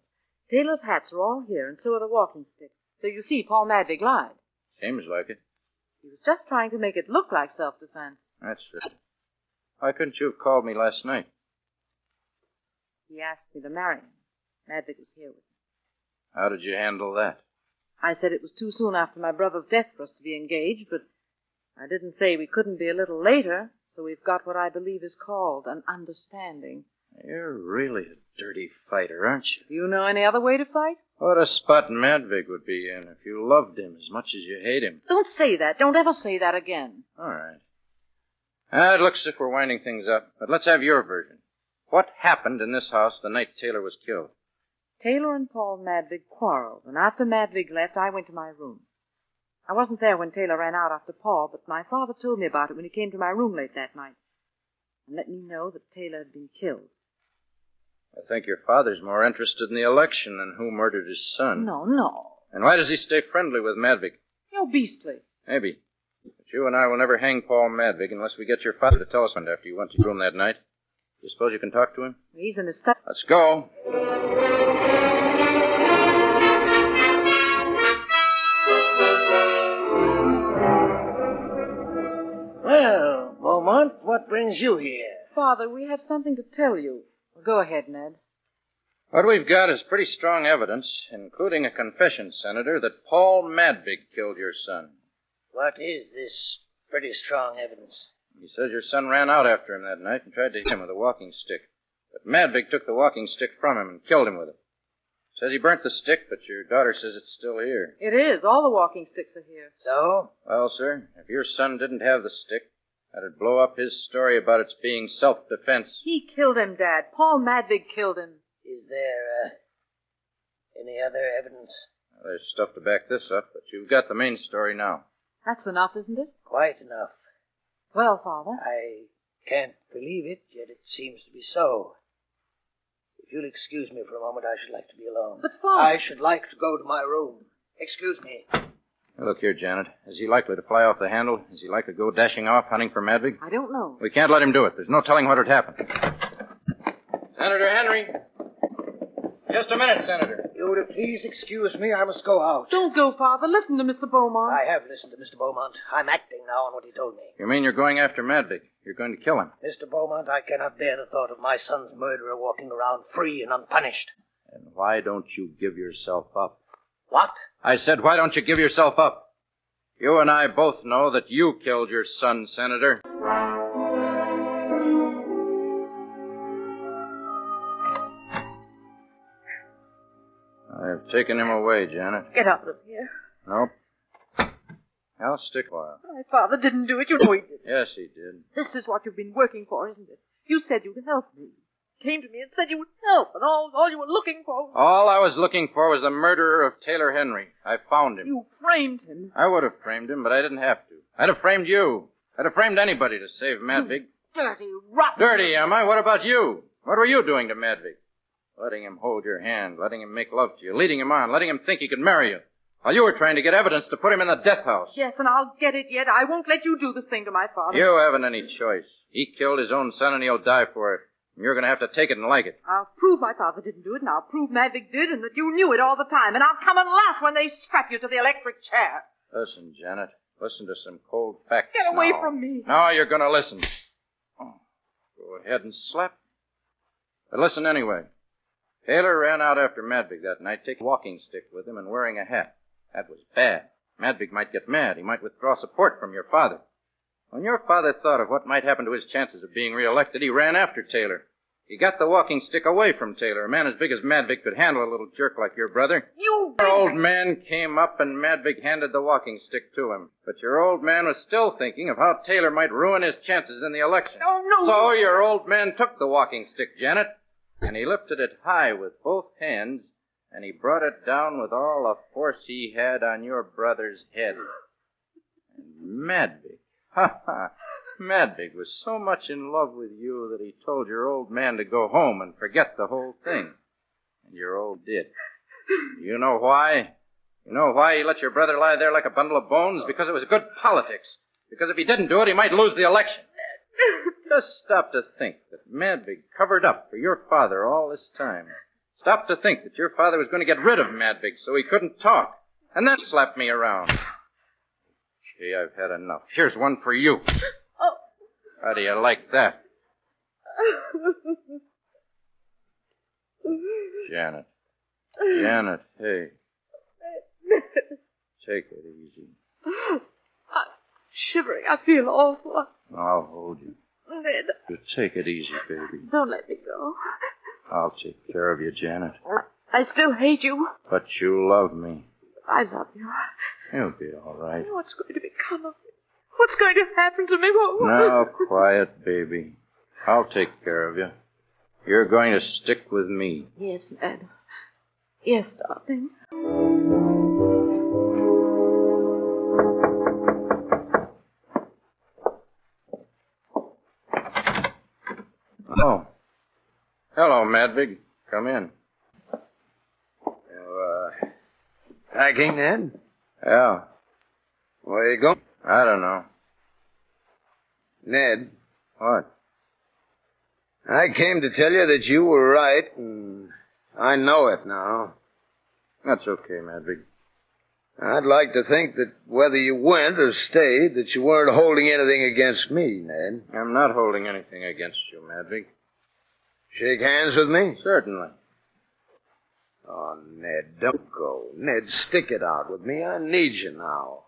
Taylor's hats are all here, and so are the walking sticks. So you see, Paul Madvig lied. Seems like it. He was just trying to make it look like self-defense. That's right. Why couldn't you have called me last night? He asked me to marry him. Madvig was here with me. How did you handle that? I said it was too soon after my brother's death for us to be engaged, but I didn't say we couldn't be a little later, so we've got what I believe is called an understanding. You're really a dirty fighter, aren't you? Do you know any other way to fight? What a spot Madvig would be in if you loved him as much as you hate him. Don't say that. Don't ever say that again. All right. It looks as if we're winding things up, but let's have your version. What happened in this house the night Taylor was killed? Taylor and Paul Madvig quarreled, and after Madvig left, I went to my room. I wasn't there when Taylor ran out after Paul, but my father told me about it when he came to my room late that night and let me know that Taylor had been killed. I think your father's more interested in the election than who murdered his son. No. And why does he stay friendly with Madvig? You're beastly. Maybe. But you and I will never hang Paul Madvig unless we get your father to tell us when after you went to his room that night. You suppose you can talk to him? He's in his study. Let's go. Well, Beaumont, what brings you here? Father, we have something to tell you. Well, go ahead, Ned. What we've got is pretty strong evidence, including a confession, Senator, that Paul Madvig killed your son. What is this pretty strong evidence? He says your son ran out after him that night and tried to hit him with a walking stick. But Madvig took the walking stick from him and killed him with it. Says he burnt the stick, but your daughter says it's still here. It is. All the walking sticks are here. So? Well, sir, if your son didn't have the stick, that'd blow up his story about its being self-defense. He killed him, Dad. Paul Madvig killed him. Is there, any other evidence? Well, there's stuff to back this up, but you've got the main story now. That's enough, isn't it? Quite enough. Well, Father. I can't believe it, yet it seems to be so. If you'll excuse me for a moment, I should like to be alone. But, Father... I should like to go to my room. Excuse me. Now, look here, Janet. Is he likely to fly off the handle? Is he likely to go dashing off, hunting for Madvig? I don't know. We can't let him do it. There's no telling what would happen. Senator Henry. Just a minute, Senator. You would please excuse me. I must go out. Don't go, Father. Listen to Mr. Beaumont. I have listened to Mr. Beaumont. I'm acting now on what he told me. You mean you're going after Madvig? You're going to kill him? Mr. Beaumont, I cannot bear the thought of my son's murderer walking around free and unpunished. And why don't you give yourself up? What? I said, why don't you give yourself up? You and I both know that you killed your son, Senator. I've taken him away, Janet. Get out of here. Nope. I'll stick a while. My father didn't do it. You know he did. Yes, he did. This is what you've been working for, isn't it? You said you'd help me. Came to me and said you would help, and all you were looking for... All I was looking for was the murderer of Taylor Henry. I found him. You framed him. I would have framed him, but I didn't have to. I'd have framed you. I'd have framed anybody to save Madvig. Dirty, rotten... Dirty, am I? What about you? What were you doing to Madvig? Letting him hold your hand, letting him make love to you, leading him on, letting him think he could marry you. While you were trying to get evidence to put him in the death house. Yes, and I'll get it yet. I won't let you do this thing to my father. You haven't any choice. He killed his own son and he'll die for it. And you're going to have to take it and like it. I'll prove my father didn't do it, and I'll prove Madvig did, and that you knew it all the time, and I'll come and laugh when they strap you to the electric chair. Listen, Janet. Listen to some cold facts. Get away now. from me. No, you're going to listen. Oh, go ahead and slap. But listen anyway. Taylor ran out after Madvig that night, taking a walking stick with him and wearing a hat. That was bad. Madvig might get mad. He might withdraw support from your father. When your father thought of what might happen to his chances of being reelected, he ran after Taylor. He got the walking stick away from Taylor. A man as big as Madvig could handle a little jerk like your brother. Your old man came up and Madvig handed the walking stick to him. But your old man was still thinking of how Taylor might ruin his chances in the election. Oh, no. So your old man took the walking stick, Janet, and he lifted it high with both hands, and he brought it down with all the force he had on your brother's head. And Madvig, Madvig was so much in love with you that he told your old man to go home and forget the whole thing. And your old did. You know why? You know why he let your brother lie there like a bundle of bones? Because it was good politics. Because if he didn't do it, he might lose the election. Just stop to think that Madvig covered up for your father all this time. Stop to think that your father was going to get rid of Madvig so he couldn't talk. And then slap me around. Gee, I've had enough. Here's one for you. Oh. How do you like that? Janet. Janet, hey. Take it easy. I'm shivering. I feel awful. I'll hold you. Ned, Just take it easy, baby. don't let me go. I'll take care of you, Janet. I still hate you. But you love me. I love you. You'll be all right. What's going to become of me? What's going to happen to me? Now, quiet, baby. I'll take care of you. You're going to stick with me. Yes, Ned. Yes, darling. Oh. Hello, Madvig. Come in. Packing, Ned? Yeah. Where you going? I don't know. Ned. What? I came to tell you that you were right, and I know it now. That's okay, Madvig. I'd like to think that whether you went or stayed, that you weren't holding anything against me, Ned. I'm not holding anything against you, Madvig. Shake hands with me? Certainly. Oh, Ned, don't go. Ned, stick it out with me. I need you now.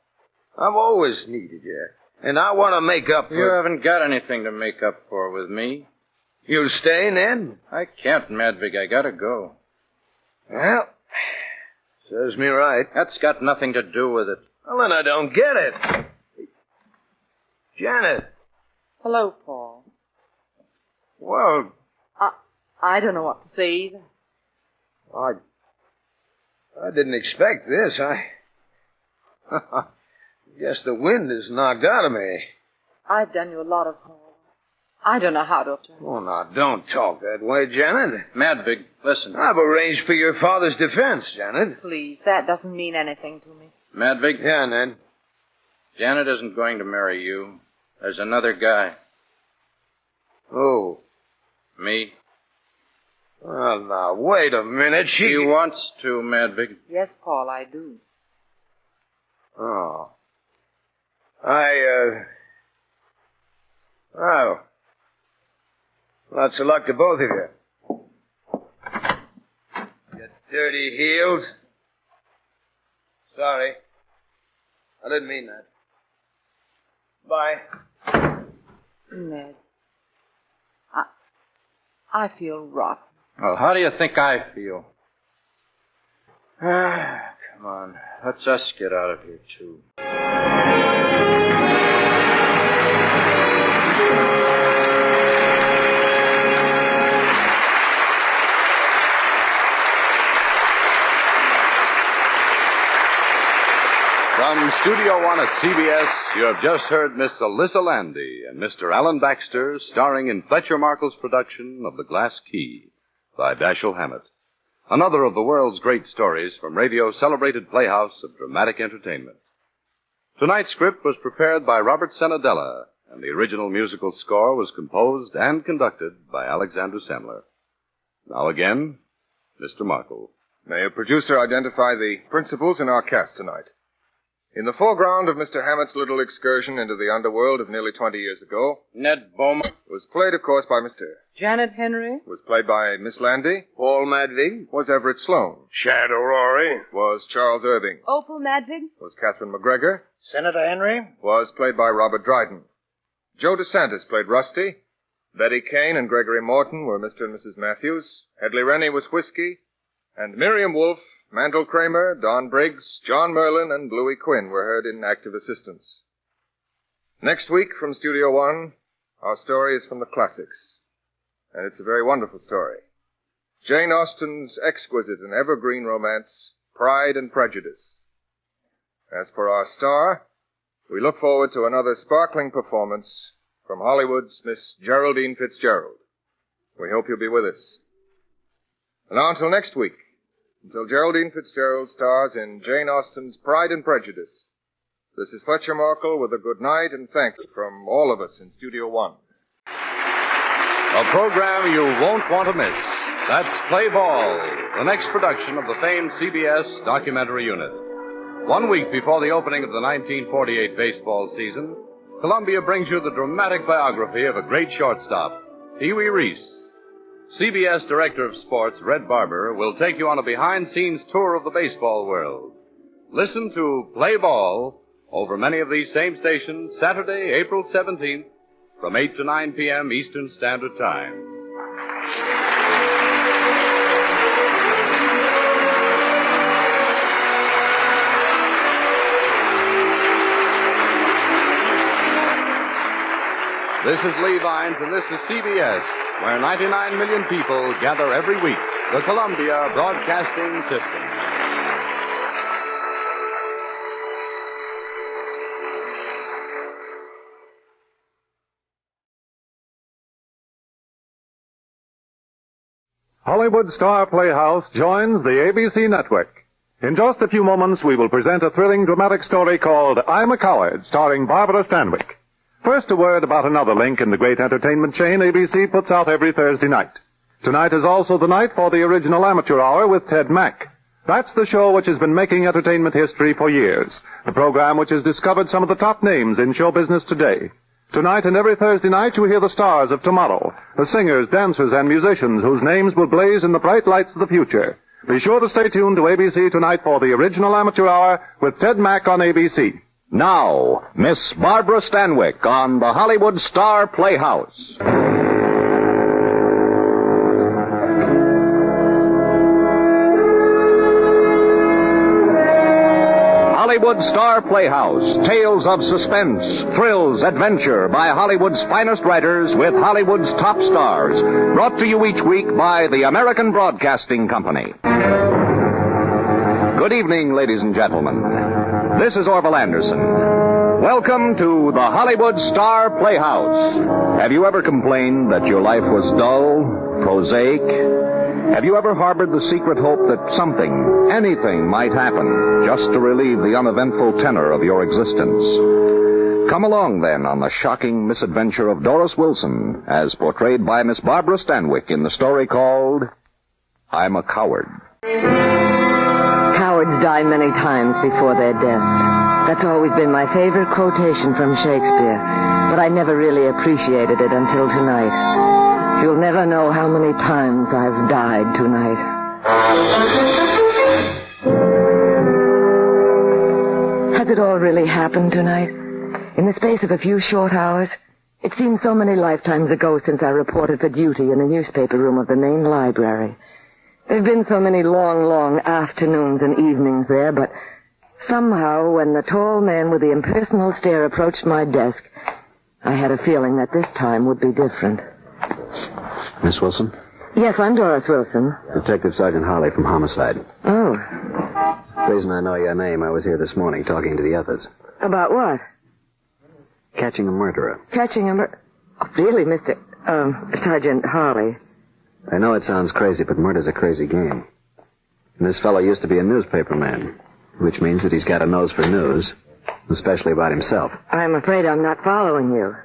I've always needed you. And I want to make up for... You haven't got anything to make up for with me. You stay, Ned? I can't, Madvig. I gotta go. Well, serves me right. That's got nothing to do with it. Well, then I don't get it. Janet. Hello, Paul. Well... I don't know what to say either. I didn't expect this. I guess the wind is knocked out of me. I've done you a lot of harm. I don't know how to... Oh, now, don't talk that way, Janet. Madvig, listen. I've arranged for your father's defense, Janet. Please, that doesn't mean anything to me. Madvig? Yeah, Ned. Janet isn't going to marry you. There's another guy. Oh. Me. Well, now, wait a minute. She wants to, Madvig. Yes, Paul, I do. Oh. Well, lots of luck to both of you. You dirty heels. Sorry. I didn't mean that. Bye. Ned. I feel rotten. Well, how do you think I feel? Come on. Let's us get out of here, too. From Studio One at CBS, you have just heard Miss Alyssa Landy and Mr. Alan Baxter starring in Fletcher Markle's production of The Glass Key by Dashiell Hammett. Another of the world's great stories from radio's celebrated playhouse of dramatic entertainment. Tonight's script was prepared by Robert Senadella, and the original musical score was composed and conducted by Alexander Semler. Now again, Mr. Markle. May a producer identify the principals in our cast tonight? In the foreground of Mr. Hammett's little excursion into the underworld of nearly 20 years ago, Ned Beaumont was played, of course, by Mr. Janet Henry Was played by Miss Landy. Paul Madvig Was Everett Sloane. Shadow Rory Was Charles Irving. Opal Madvig? Was Catherine McGregor. Senator Henry? Was played by Robert Dryden. Joe DeSantis played Rusty. Betty Kane and Gregory Morton were Mr. and Mrs. Matthews. Hedley Rennie was Whiskey. And Miriam Wolfe, Mandel Kramer, Don Briggs, John Merlin, and Louis Quinn were heard in active assistance. Next week from Studio One, our story is from the classics. And it's a very wonderful story. Jane Austen's exquisite and evergreen romance, Pride and Prejudice. As for our star, we look forward to another sparkling performance from Hollywood's Miss Geraldine Fitzgerald. We hope you'll be with us. And now until next week, until Geraldine Fitzgerald stars in Jane Austen's Pride and Prejudice, this is Fletcher Markle with a good night and thank you from all of us in Studio One. A program you won't want to miss. That's Play Ball, the next production of the famed CBS documentary unit. 1 week before the opening of the 1948 baseball season, Columbia brings you the dramatic biography of a great shortstop, Pee Wee Reese. CBS Director of Sports, Red Barber, will take you on a behind-scenes tour of the baseball world. Listen to Play Ball over many of these same stations Saturday, April 17th, from 8 to 9 p.m. Eastern Standard Time. This is Lee Vines, and this is CBS, where 99 million people gather every week. The Columbia Broadcasting System. Hollywood Star Playhouse joins the ABC network. In just a few moments, we will present a thrilling dramatic story called I'm a Coward, starring Barbara Stanwyck. First, a word about another link in the great entertainment chain ABC puts out every Thursday night. Tonight is also the night for the original Amateur Hour with Ted Mack. That's the show which has been making entertainment history for years. The program which has discovered some of the top names in show business today. Tonight and every Thursday night you hear the stars of tomorrow, the singers, dancers, and musicians whose names will blaze in the bright lights of the future. Be sure to stay tuned to ABC tonight for the original Amateur Hour with Ted Mack on ABC. Now, Miss Barbara Stanwyck on the Hollywood Star Playhouse. Hollywood Star Playhouse. Tales of suspense, thrills, adventure by Hollywood's finest writers with Hollywood's top stars. Brought to you each week by the American Broadcasting Company. Good evening, ladies and gentlemen. This is Orville Anderson. Welcome to the Hollywood Star Playhouse. Have you ever complained that your life was dull, prosaic? Have you ever harbored the secret hope that something, anything might happen just to relieve the uneventful tenor of your existence? Come along, then, on the shocking misadventure of Doris Wilson, as portrayed by Miss Barbara Stanwyck in the story called I'm a Coward. Cowards die many times before their death. That's always been my favorite quotation from Shakespeare, but I never really appreciated it until tonight. You'll never know how many times I've died tonight. Has it all really happened tonight? In the space of a few short hours? It seems so many lifetimes ago since I reported for duty in the newspaper room of the main library. There have been so many long, long afternoons and evenings there, but somehow when the tall man with the impersonal stare approached my desk, I had a feeling that this time would be different. Miss Wilson? Yes, I'm Doris Wilson. Detective Sergeant Harley from Homicide. Oh. The reason I know your name, I was here this morning talking to the others. About what? Catching a murderer. Catching a murderer? Oh, really, Mr. Sergeant Harley? I know it sounds crazy, but murder's a crazy game. And this fellow used to be a newspaper man, which means that he's got a nose for news, especially about himself. I'm afraid I'm not following you.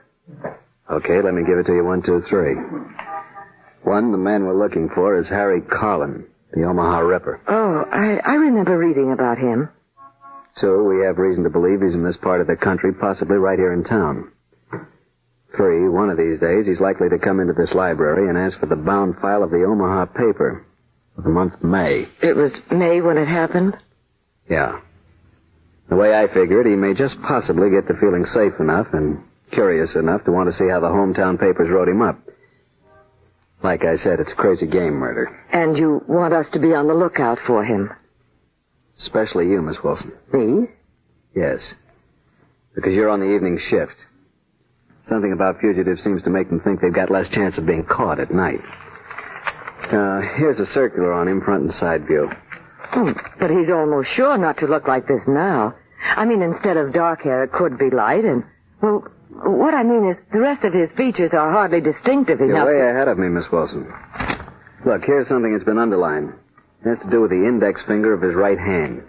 Okay, let me give it to you 1, 2, 3. 1, the man we're looking for is Harry Carlin, the Omaha Ripper. Oh, I remember reading about him. 2, we have reason to believe he's in this part of the country, possibly right here in town. 3, one of these days, he's likely to come into this library and ask for the bound file of the Omaha paper for the month May. It was May when it happened? Yeah. The way I figure it, he may just possibly get to feeling safe enough and curious enough to want to see how the hometown papers wrote him up. Like I said, it's a crazy game murder. And you want us to be on the lookout for him? Especially you, Miss Wilson. Me? Yes. Because you're on the evening shift. Something about fugitives seems to make them think they've got less chance of being caught at night. Here's a circular on him, front and side view. But he's almost sure not to look like this now. I mean, instead of dark hair, it could be light, and, well, what I mean is the rest of his features are hardly distinctive enough. You're way ahead of me, Miss Wilson. Look, here's something that's been underlined. It has to do with the index finger of his right hand.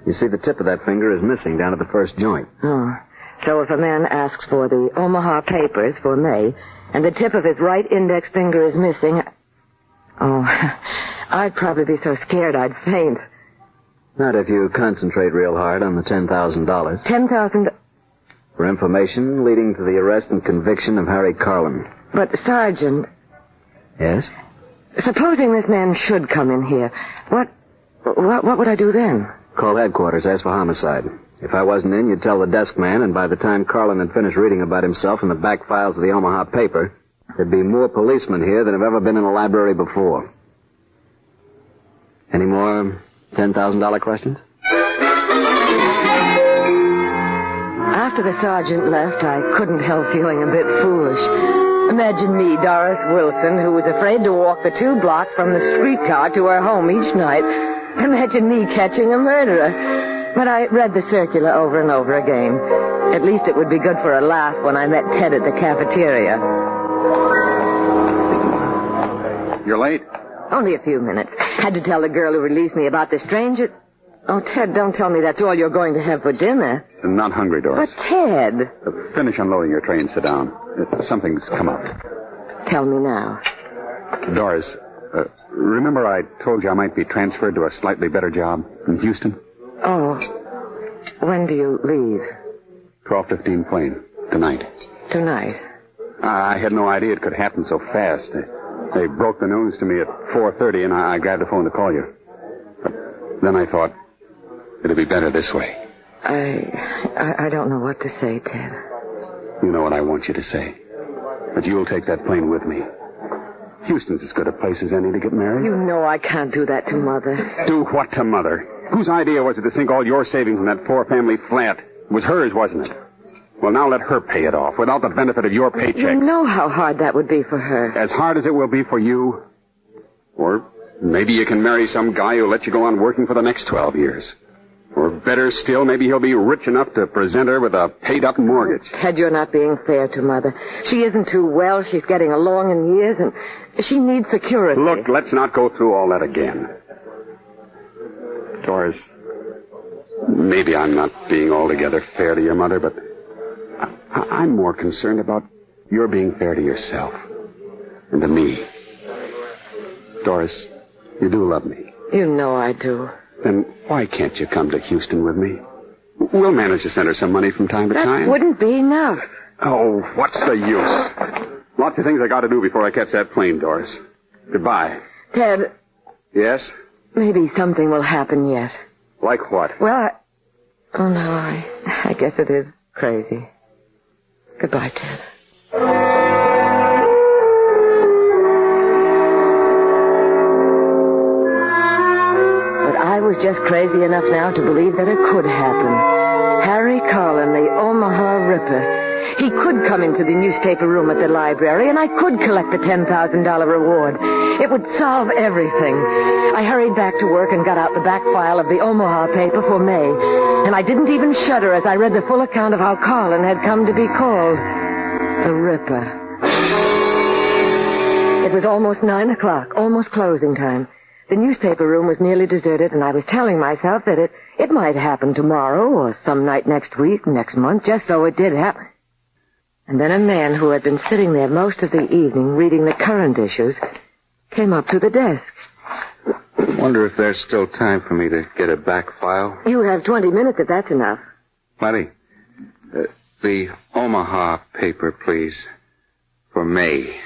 You see, the tip of that finger is missing down at the first joint. Oh. So if a man asks for the Omaha papers for May, and the tip of his right index finger is missing... Oh, I'd probably be so scared I'd faint. Not if you concentrate real hard on the $10,000. $10,000... For information leading to the arrest and conviction of Harry Carlin. But, Sergeant... Yes? Supposing this man should come in here, what would I do then? Call headquarters, ask for homicide. If I wasn't in, you'd tell the desk man, and by the time Carlin had finished reading about himself in the back files of the Omaha paper, there'd be more policemen here than have ever been in a library before. Any more $10,000 questions? After the sergeant left, I couldn't help feeling a bit foolish. Imagine me, Doris Wilson, who was afraid to walk the 2 blocks from the streetcar to her home each night. Imagine me catching a murderer. But I read the circular over and over again. At least it would be good for a laugh when I met Ted at the cafeteria. You're late? Only a few minutes. Had to tell the girl who released me about the stranger... Oh, Ted, don't tell me that's all you're going to have for dinner. I'm not hungry, Doris. But, Ted... Finish unloading your tray and sit down. Something's come up. Tell me now. Doris, remember I told you I might be transferred to a slightly better job in Houston? Oh. When do you leave? 12:15 plane. Tonight. Tonight? I had no idea it could happen so fast. They broke the news to me at 4:30, and I grabbed the phone to call you. But then I thought it'd be better this way. I don't know what to say, Ted. You know what I want you to say. That you'll take that plane with me. Houston's as good a place as any to get married. You know I can't do that to Mother. Do what to Mother? Whose idea was it to sink all your savings in that 4-family flat? It was hers, wasn't it? Well, now let her pay it off without the benefit of your paycheck. You know how hard that would be for her. As hard as it will be for you. Or maybe you can marry some guy who'll let you go on working for the next 12 years. Or better still, maybe he'll be rich enough to present her with a paid-up mortgage. Ted, you're not being fair to Mother. She isn't too well. She's getting along in years, and she needs security. Look, let's not go through all that again. Doris, maybe I'm not being altogether fair to your mother, but I'm more concerned about your being fair to yourself and to me. Doris, you do love me. You know I do. Then why can't you come to Houston with me? We'll manage to send her some money from time to time. That wouldn't be enough. Oh, what's the use? Lots of things I got to do before I catch that plane, Doris. Goodbye. Ted. Yes? Maybe something will happen yet. Like what? Well, oh, no, I guess it is crazy. Goodbye, Ted. I was just crazy enough now to believe that it could happen. Harry Carlin, the Omaha Ripper. He could come into the newspaper room at the library, and I could collect the $10,000 reward. It would solve everything. I hurried back to work and got out the back file of the Omaha paper for May. And I didn't even shudder as I read the full account of how Carlin had come to be called the Ripper. It was almost 9 o'clock, almost closing time. The newspaper room was nearly deserted, and I was telling myself that it might happen tomorrow or some night next week, next month, just so it did happen. And then a man who had been sitting there most of the evening reading the current issues came up to the desk. Wonder if there's still time for me to get a back file. You have 20 minutes if that's enough. Letty, the Omaha paper, please, for May.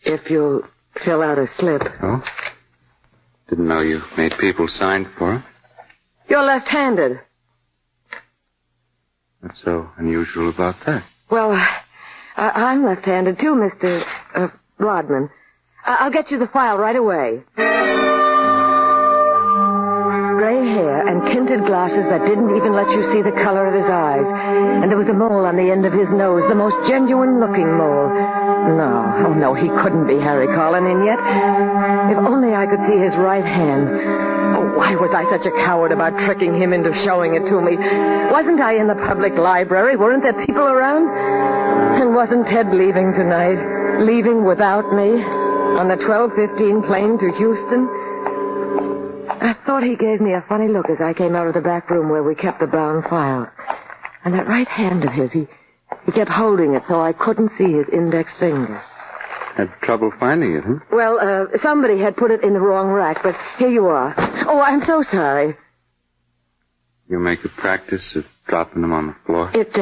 If you'll fill out a slip. Oh? Didn't know you made people sign for it. You're left-handed. What's so unusual about that? Well, I'm left-handed too, Mr. Rodman. I'll get you the file right away. Gray hair and tinted glasses that didn't even let you see the color of his eyes. And there was a mole on the end of his nose, the most genuine-looking mole. No, he couldn't be Harry Collin, and yet, if only I could see his right hand. Oh, why was I such a coward about tricking him into showing it to me? Wasn't I in the public library? Weren't there people around? And wasn't Ted leaving tonight? Leaving without me? On the 12:15 plane to Houston? I thought he gave me a funny look as I came out of the back room where we kept the bound files. And that right hand of his, he kept holding it so I couldn't see his index finger. Had trouble finding it, huh? Well, somebody had put it in the wrong rack, but here you are. Oh, I'm so sorry. You make a practice of dropping them on the floor? It,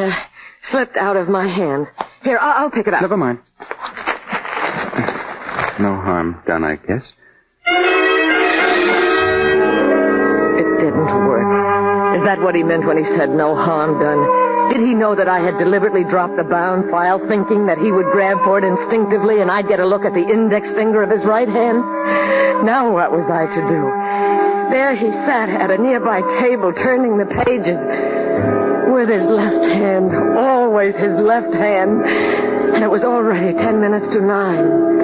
slipped out of my hand. Here, I'll pick it up. Never mind. No harm done, I guess. It didn't work. Is that what he meant when he said no harm done? Did he know that I had deliberately dropped the bound file, thinking that he would grab for it instinctively and I'd get a look at the index finger of his right hand? Now what was I to do? There he sat at a nearby table, turning the pages with his left hand, always his left hand. And it was already 10 minutes to 9.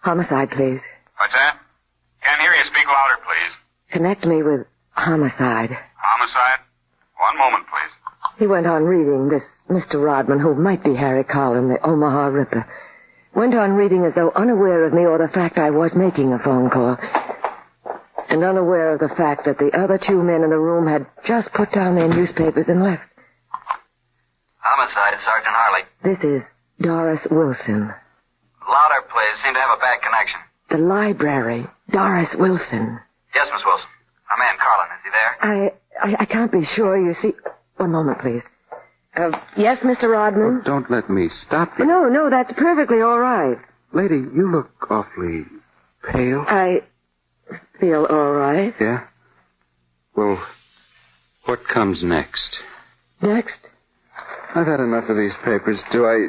Homicide, please. What's that? Can't hear you. Speak louder, please. Connect me with homicide. Homicide? One moment, please. He went on reading, this Mr. Rodman, who might be Harry Collin, the Omaha Ripper. Went on reading as though unaware of me or the fact I was making a phone call. And unaware of the fact that the other two men in the room had just put down their newspapers and left. Homicide, Sergeant Harley. This is Doris Wilson. Louder, please. Seem to have a bad connection. The library. Doris Wilson. Yes, Miss Wilson. My man Carlin, is he there? I can't be sure, you see. One moment, please. Yes, Mr. Rodman? Oh, don't let me stop you. No, that's perfectly all right. Lady, you look awfully pale. I feel all right. Yeah? Well, what comes next? Next? I've had enough of these papers. Do I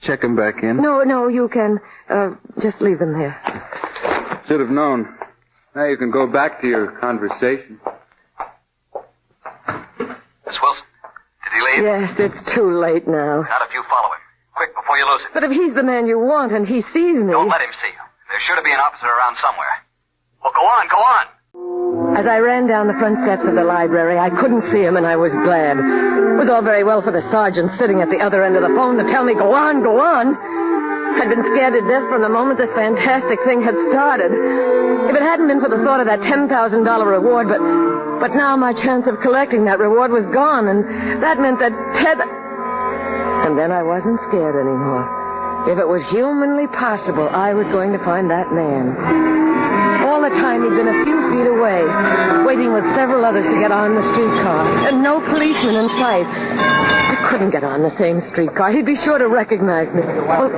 check them back in? No, you can. Just leave them here. Should have known. Now you can go back to your conversation. Miss Wilson, did he leave? Yes, it's too late now. Not if you follow him. Quick, before you lose him. But if he's the man you want and he sees me... Don't let him see you. There's sure to be an officer around somewhere. Well, go on. As I ran down the front steps of the library, I couldn't see him, and I was glad. It was all very well for the sergeant sitting at the other end of the phone to tell me, go on, go on. I'd been scared to death from the moment this fantastic thing had started. If it hadn't been for the thought of that $10,000 reward, but now my chance of collecting that reward was gone, and that meant that Ted... And then I wasn't scared anymore. If it was humanly possible, I was going to find that man. All the time he'd been a few feet away, waiting with several others to get on the streetcar, and no policeman in sight. I couldn't get on the same streetcar. He'd be sure to recognize me. Well,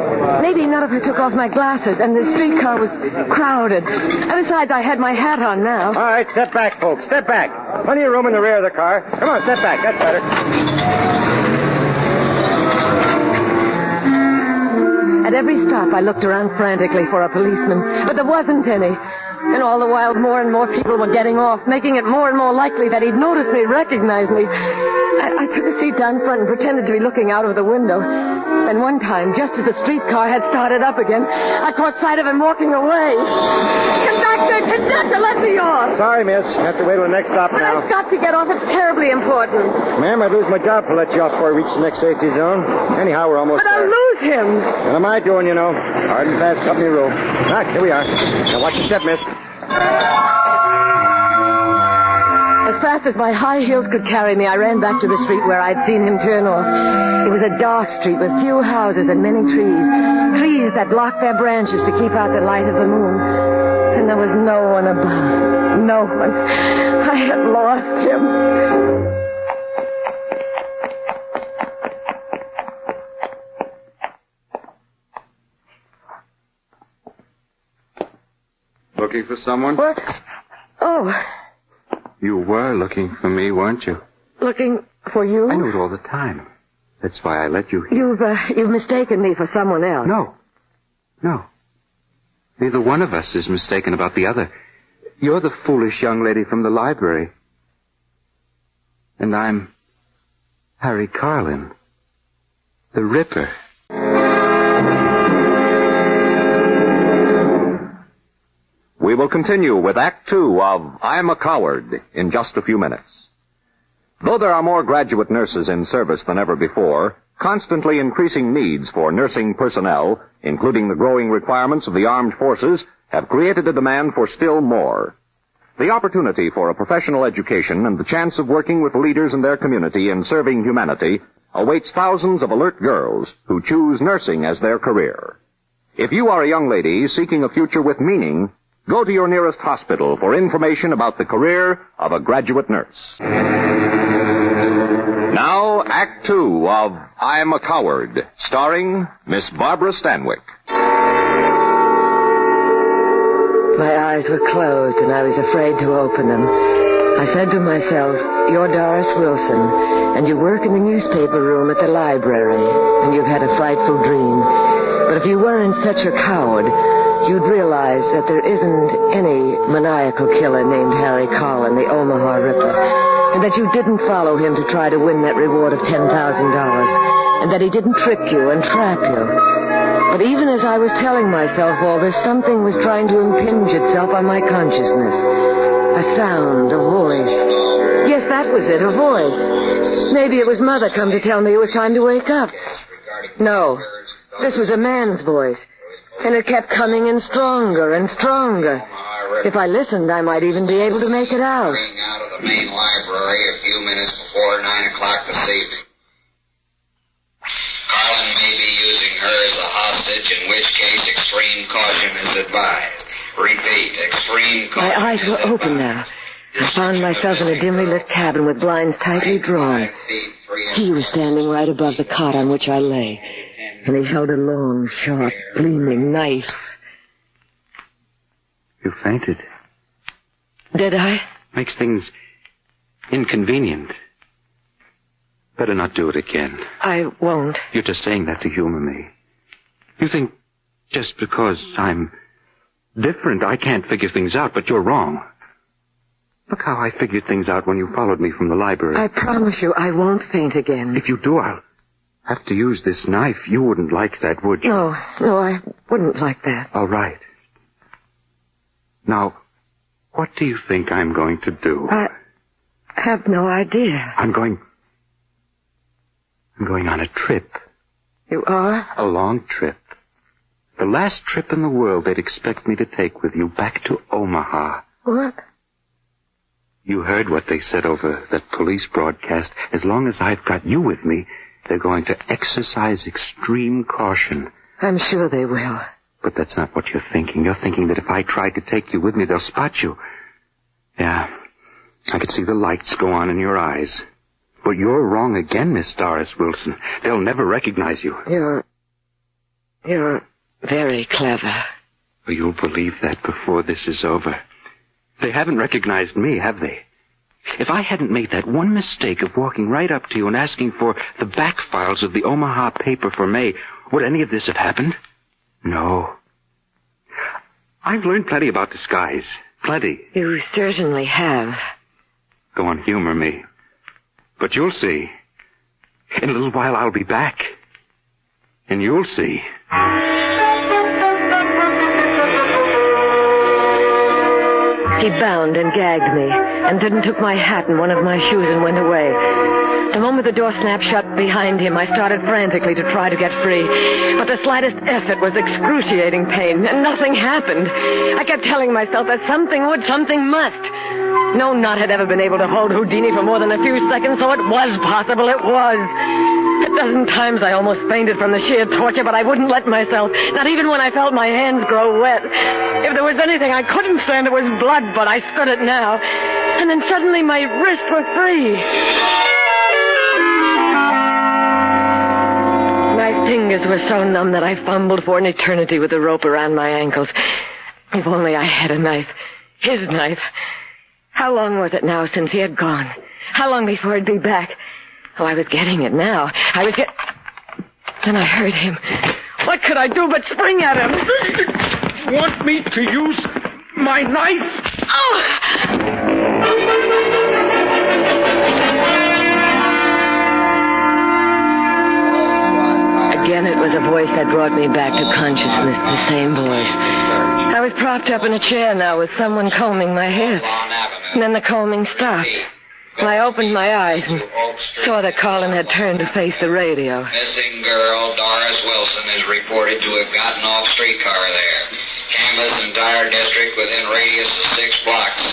maybe none of her took off my glasses, and the streetcar was crowded. And besides, I had my hat on now. All right, step back, folks. Step back. Plenty of room in the rear of the car. Come on, step back. That's better. At every stop, I looked around frantically for a policeman, but there wasn't any. And all the while, more and more people were getting off, making it more and more likely that he'd notice me, recognize me. I took a seat down front and pretended to be looking out of the window. Then one time, just as the streetcar had started up again, I caught sight of him walking away. Conductor, let me off! Sorry, miss. You have to wait till the next stop But now. I've got to get off. It's terribly important. Ma'am, I'd lose my job to let you off before we reach the next safety zone. Anyhow, we're almost But I'll lose him. What am I doing, you know? Hard and fast company rule. Ah, here we are. Now watch your step, miss. As fast as my high heels could carry me, I ran back to the street where I'd seen him turn off. It was a dark street with few houses and many trees. Trees that blocked their branches to keep out the light of the moon. And there was no one about. No one. I had lost him. looking for someone? What? Oh, You were looking for me, weren't you? looking for you? I knew it all the time. That's why I let you here. You've mistaken me for someone else. No. Neither one of us is mistaken about the other. You're the foolish young lady from the library. And I'm Harry Carlin, the Ripper. We will continue with Act Two of I'm a Coward in just a few minutes. Though there are more graduate nurses in service than ever before, constantly increasing needs for nursing personnel, including the growing requirements of the armed forces, have created a demand for still more. The opportunity for a professional education and the chance of working with leaders in their community in serving humanity awaits thousands of alert girls who choose nursing as their career. If you are a young lady seeking a future with meaning, go to your nearest hospital for information about the career of a graduate nurse. Now, Act Two of I'm a Coward, starring Miss Barbara Stanwyck. My eyes were closed, and I was afraid to open them. I said to myself, you're Doris Wilson, and you work in the newspaper room at the library, and you've had a frightful dream. But if you weren't such a coward, you'd realize that there isn't any maniacal killer named Harry Carlin, the Omaha Ripper, and that you didn't follow him to try to win that reward of $10,000, and that he didn't trick you and trap you. But even as I was telling myself all this, something was trying to impinge itself on my consciousness. A sound, a voice. Yes, that was it, a voice. Maybe it was Mother come to tell me it was time to wake up. No, this was a man's voice. And it kept coming in stronger and stronger. If I listened, I might even be able to make it out. Out of the main library a few minutes before 9 o'clock this evening. Carlin may be using her as a hostage, in which case extreme caution is advised. Repeat, extreme caution. My eyes were open now. I found myself in a dimly lit cabin with blinds tightly drawn. He was standing right above the cot on which I lay, and he held a long, sharp, gleaming knife. You fainted. Did I? Makes things inconvenient. Better not do it again. I won't. You're just saying that to humor me. You think just because I'm different, I can't figure things out, but you're wrong. Look how I figured things out when you followed me from the library. I promise you I won't faint again. If you do, I'll have to use this knife. You wouldn't like that, would you? No, I wouldn't like that. All right. Now, what do you think I'm going to do? I have no idea. I'm going on a trip. You are? A long trip. The last trip in the world they'd expect me to take with you back to Omaha. What? You heard what they said over that police broadcast. As long as I've got you with me, they're going to exercise extreme caution. I'm sure they will. But that's not what you're thinking. You're thinking that if I try to take you with me, they'll spot you. Yeah, I could see the lights go on in your eyes. But you're wrong again, Miss Doris Wilson. They'll never recognize you. You're very clever. Well, you'll believe that before this is over. They haven't recognized me, have they? If I hadn't made that one mistake of walking right up to you and asking for the back files of the Omaha paper for May, would any of this have happened? No. I've learned plenty about disguise. Plenty. You certainly have. Go on, humor me. But you'll see. In a little while, I'll be back. And you'll see. He bound and gagged me, and then took my hat and one of my shoes and went away. The moment the door snapped shut behind him, I started frantically to try to get free. But the slightest effort was excruciating pain, and nothing happened. I kept telling myself that something would, something must. No knot had ever been able to hold Houdini for more than a few seconds, so it was possible, it was. A dozen times I almost fainted from the sheer torture, but I wouldn't let myself, not even when I felt my hands grow wet. If there was anything I couldn't stand, it was blood, but I stood it now. And then suddenly my wrists were free. My fingers were so numb that I fumbled for an eternity with the rope around my ankles. If only I had a knife. His knife. How long was it now since he had gone? How long before he'd be back? Oh, I was getting it now. Then I heard him. What could I do but spring at him? Want me to use my knife? Oh! Again, it was a voice that brought me back to consciousness, the same voice. I was propped up in a chair now with someone combing my hair. And then the combing stopped. I opened my eyes and saw that Colin had turned to face the radio. Missing girl Doris Wilson is reported to have gotten off streetcar there. Canvass entire district within radius of 6 blocks.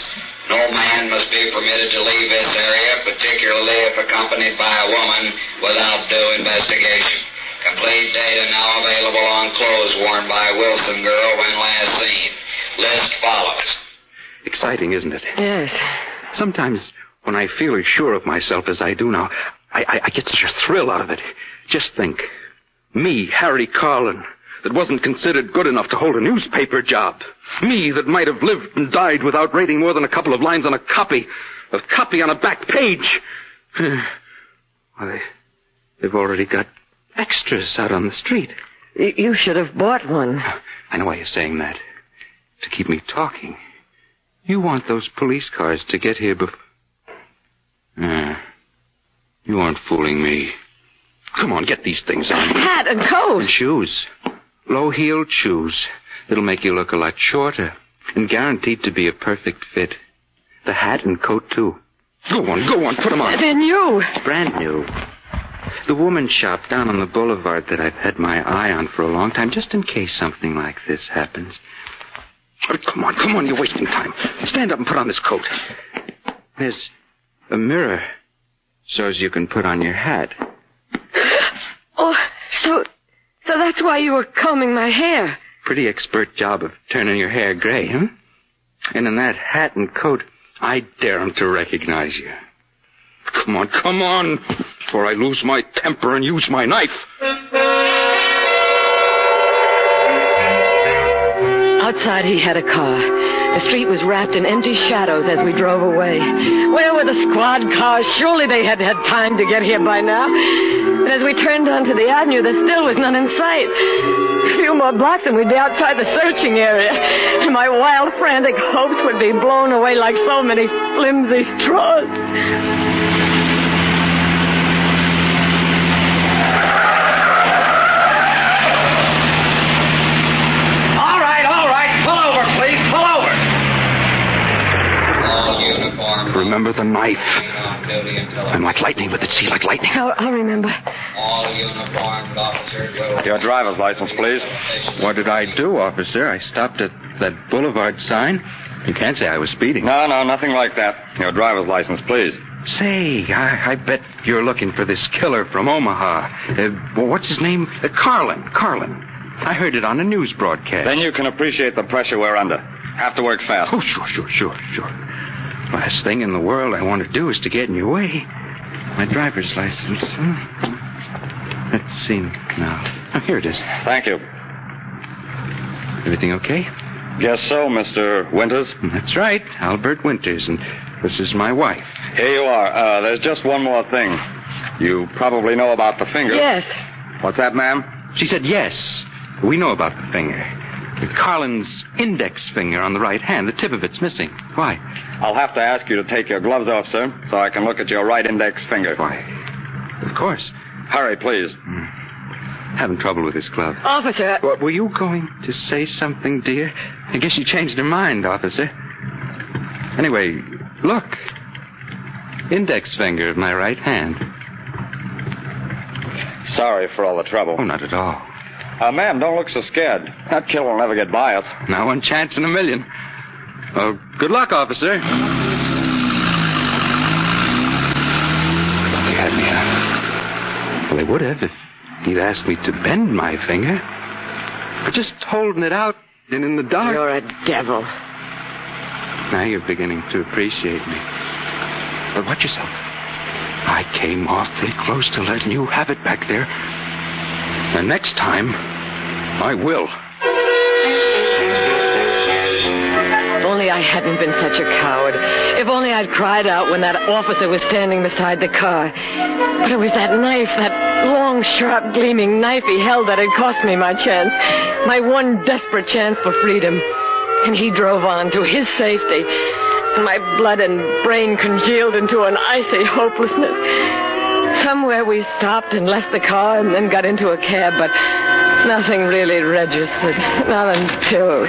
No man must be permitted to leave this area, particularly if accompanied by a woman, without due investigation. Complete data now available on clothes worn by Wilson girl when last seen. List follows. Exciting, isn't it? Yes. Sometimes when I feel as sure of myself as I do now, I get such a thrill out of it. Just think. Me, Harry Carlin, that wasn't considered good enough to hold a newspaper job. Me that might have lived and died without writing more than a couple of lines on a copy on a back page. Well, they've already got extras out on the street. You should have bought one. I know why you're saying that. To keep me talking. You want those police cars to get here before... You aren't fooling me. Come on, get these things on. Hat and coat. And shoes. Low-heeled shoes. It'll make you look a lot shorter. And guaranteed to be a perfect fit. The hat and coat, too. Go on, put them on. They're new. Brand new. The woman's shop down on the boulevard that I've had my eye on for a long time, just in case something like this happens. Oh, come on, you're wasting time. Stand up and put on this coat. There's a mirror so as you can put on your hat. Oh, so that's why you were combing my hair. Pretty expert job of turning your hair gray, huh? And in that hat and coat, I dare him to recognize you. Come on, before I lose my temper and use my knife. Outside, he had a car. The street was wrapped in empty shadows as we drove away. Where were the squad cars? Surely they had had time to get here by now. And as we turned onto the avenue, there still was none in sight. A few more blocks and we'd be outside the searching area. And my wild, frantic hopes would be blown away like so many flimsy straws. Remember the knife. I'm like lightning with it. See, like lightning. I'll remember. All uniformed officers will... Your driver's license, please. What did I do, officer? I stopped at that boulevard sign. You can't say I was speeding. No, nothing like that. Your driver's license, please. Say, I bet you're looking for this killer from Omaha. What's his name? Carlin. I heard it on a news broadcast. Then you can appreciate the pressure we're under. Have to work fast. Oh, sure. Last thing in the world I want to do is to get in your way. My driver's license. Let's see now. Oh, here it is. Thank you. Everything okay? Guess so, Mr. Winters. That's right. Albert Winters, and this is my wife. Here you are. There's just one more thing. You probably know about the finger. Yes. What's that, ma'am? She said yes. We know about the finger. Carlin's index finger on the right hand. The tip of it's missing. Why? I'll have to ask you to take your gloves off, sir, so I can look at your right index finger. Why? Of course. Hurry, please. Having trouble with this glove. Officer. What, were you going to say something, dear? I guess you changed your mind, officer. Anyway, look. Index finger of my right hand. Sorry for all the trouble. Oh, not at all. Ma'am, don't look so scared. That killer will never get by us. Not one chance in a million. Well, good luck, officer. They had me out. Well, they would have if he'd asked me to bend my finger. But just holding it out and in the dark. You're a devil. Now you're beginning to appreciate me. But watch yourself. I came awfully close to letting you have it back there. And next time, I will. only I hadn't been such a coward. If only I'd cried out when that officer was standing beside the car. But it was that knife, that long, sharp, gleaming knife he held that had cost me my chance. My one desperate chance for freedom. And he drove on to his safety. And my blood and brain congealed into an icy hopelessness. Somewhere we stopped and left the car and then got into a cab, but nothing really registered. Not until...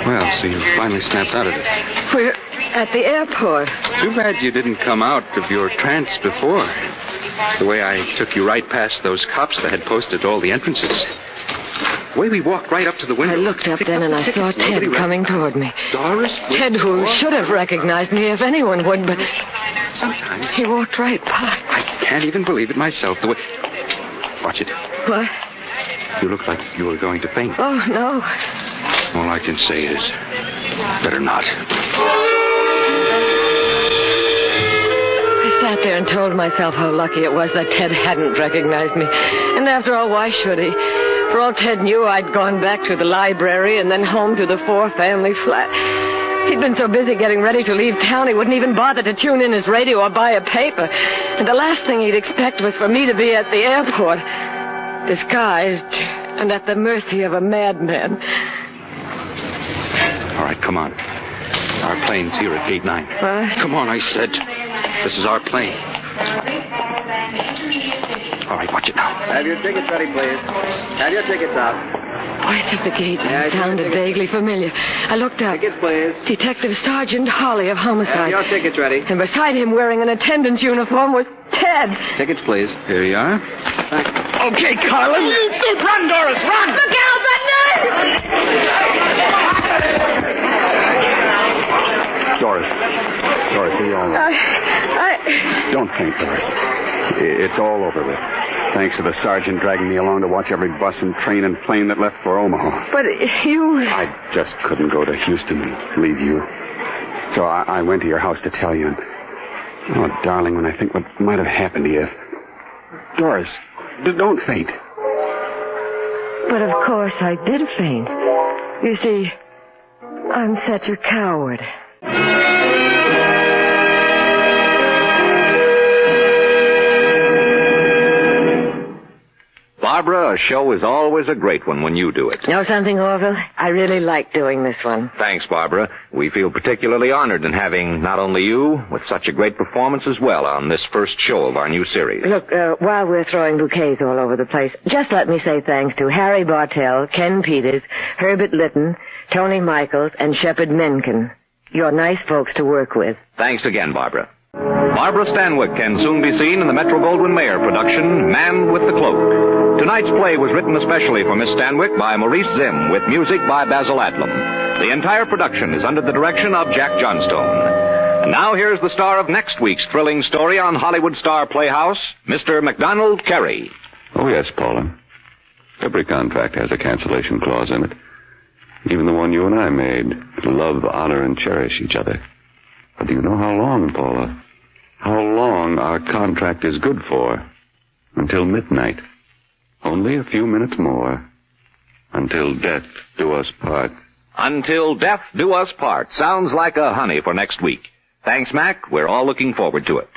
Well, so you finally snapped out of it. We're at the airport. Too bad you didn't come out of your trance before. The way I took you right past those cops that had posted all the entrances. The way we walked right up to the window. I looked up then and I saw Ted coming toward me. Doris? Ted, who should have recognized me if anyone would, but... Sometimes. He walked right by. I can't even believe it myself. The way... Watch it. What? You look like you were going to faint. Oh, no. All I can say is, better not. I sat there and told myself how lucky it was that Ted hadn't recognized me. And after all, why should he? For all Ted knew, I'd gone back to the library and then home to the four-family flat. He'd been so busy getting ready to leave town, he wouldn't even bother to tune in his radio or buy a paper. And the last thing he'd expect was for me to be at the airport, disguised and at the mercy of a madman. All right, come on. Our plane's here at gate 9. What? Come on, I said. This is our plane. All right, watch it now. Have your tickets ready, please. Have your tickets out. Voice at the gate sounded vaguely familiar. I looked up. Tickets, please. Detective Sergeant Holly of Homicide. Have your tickets ready. And beside him, wearing an attendant's uniform, was Ted. Tickets, please. Here you are. Okay, Carlin. Run, Doris, run! Look out, that knife! Doris, are you all right? Don't faint, Doris. It's all over with. Thanks to the sergeant dragging me along to watch every bus and train and plane that left for Omaha. But you... I just couldn't go to Houston and leave you. So I went to your house to tell you. And, oh, darling, when I think what might have happened to you if... Doris, don't faint. But of course I did faint. You see, I'm such a coward. Barbara, a show is always a great one when you do it. Know something, Orville? I really like doing this one. Thanks, Barbara. We feel particularly honored in having not only you, with such a great performance as well on this first show of our new series. Look, while we're throwing bouquets all over the place, just let me say thanks to Harry Bartell, Ken Peters, Herbert Litton, Tony Michaels, and Shepard Mencken. You're nice folks to work with. Thanks again, Barbara. Barbara Stanwyck can soon be seen in the Metro-Goldwyn-Mayer production, Man with the Cloak. Tonight's play was written especially for Miss Stanwyck by Maurice Zimm, with music by Basil Adlam. The entire production is under the direction of Jack Johnstone. And now here's the star of next week's thrilling story on Hollywood Star Playhouse, Mr. MacDonald Carey. Oh, yes, Paula. Every contract has a cancellation clause in it. Even the one you and I made. Love, honor, and cherish each other. But do you know how long, Paula? How long our contract is good for? Until midnight. Only a few minutes more. Until death do us part. Until death do us part. Sounds like a honey for next week. Thanks, Mac. We're all looking forward to it.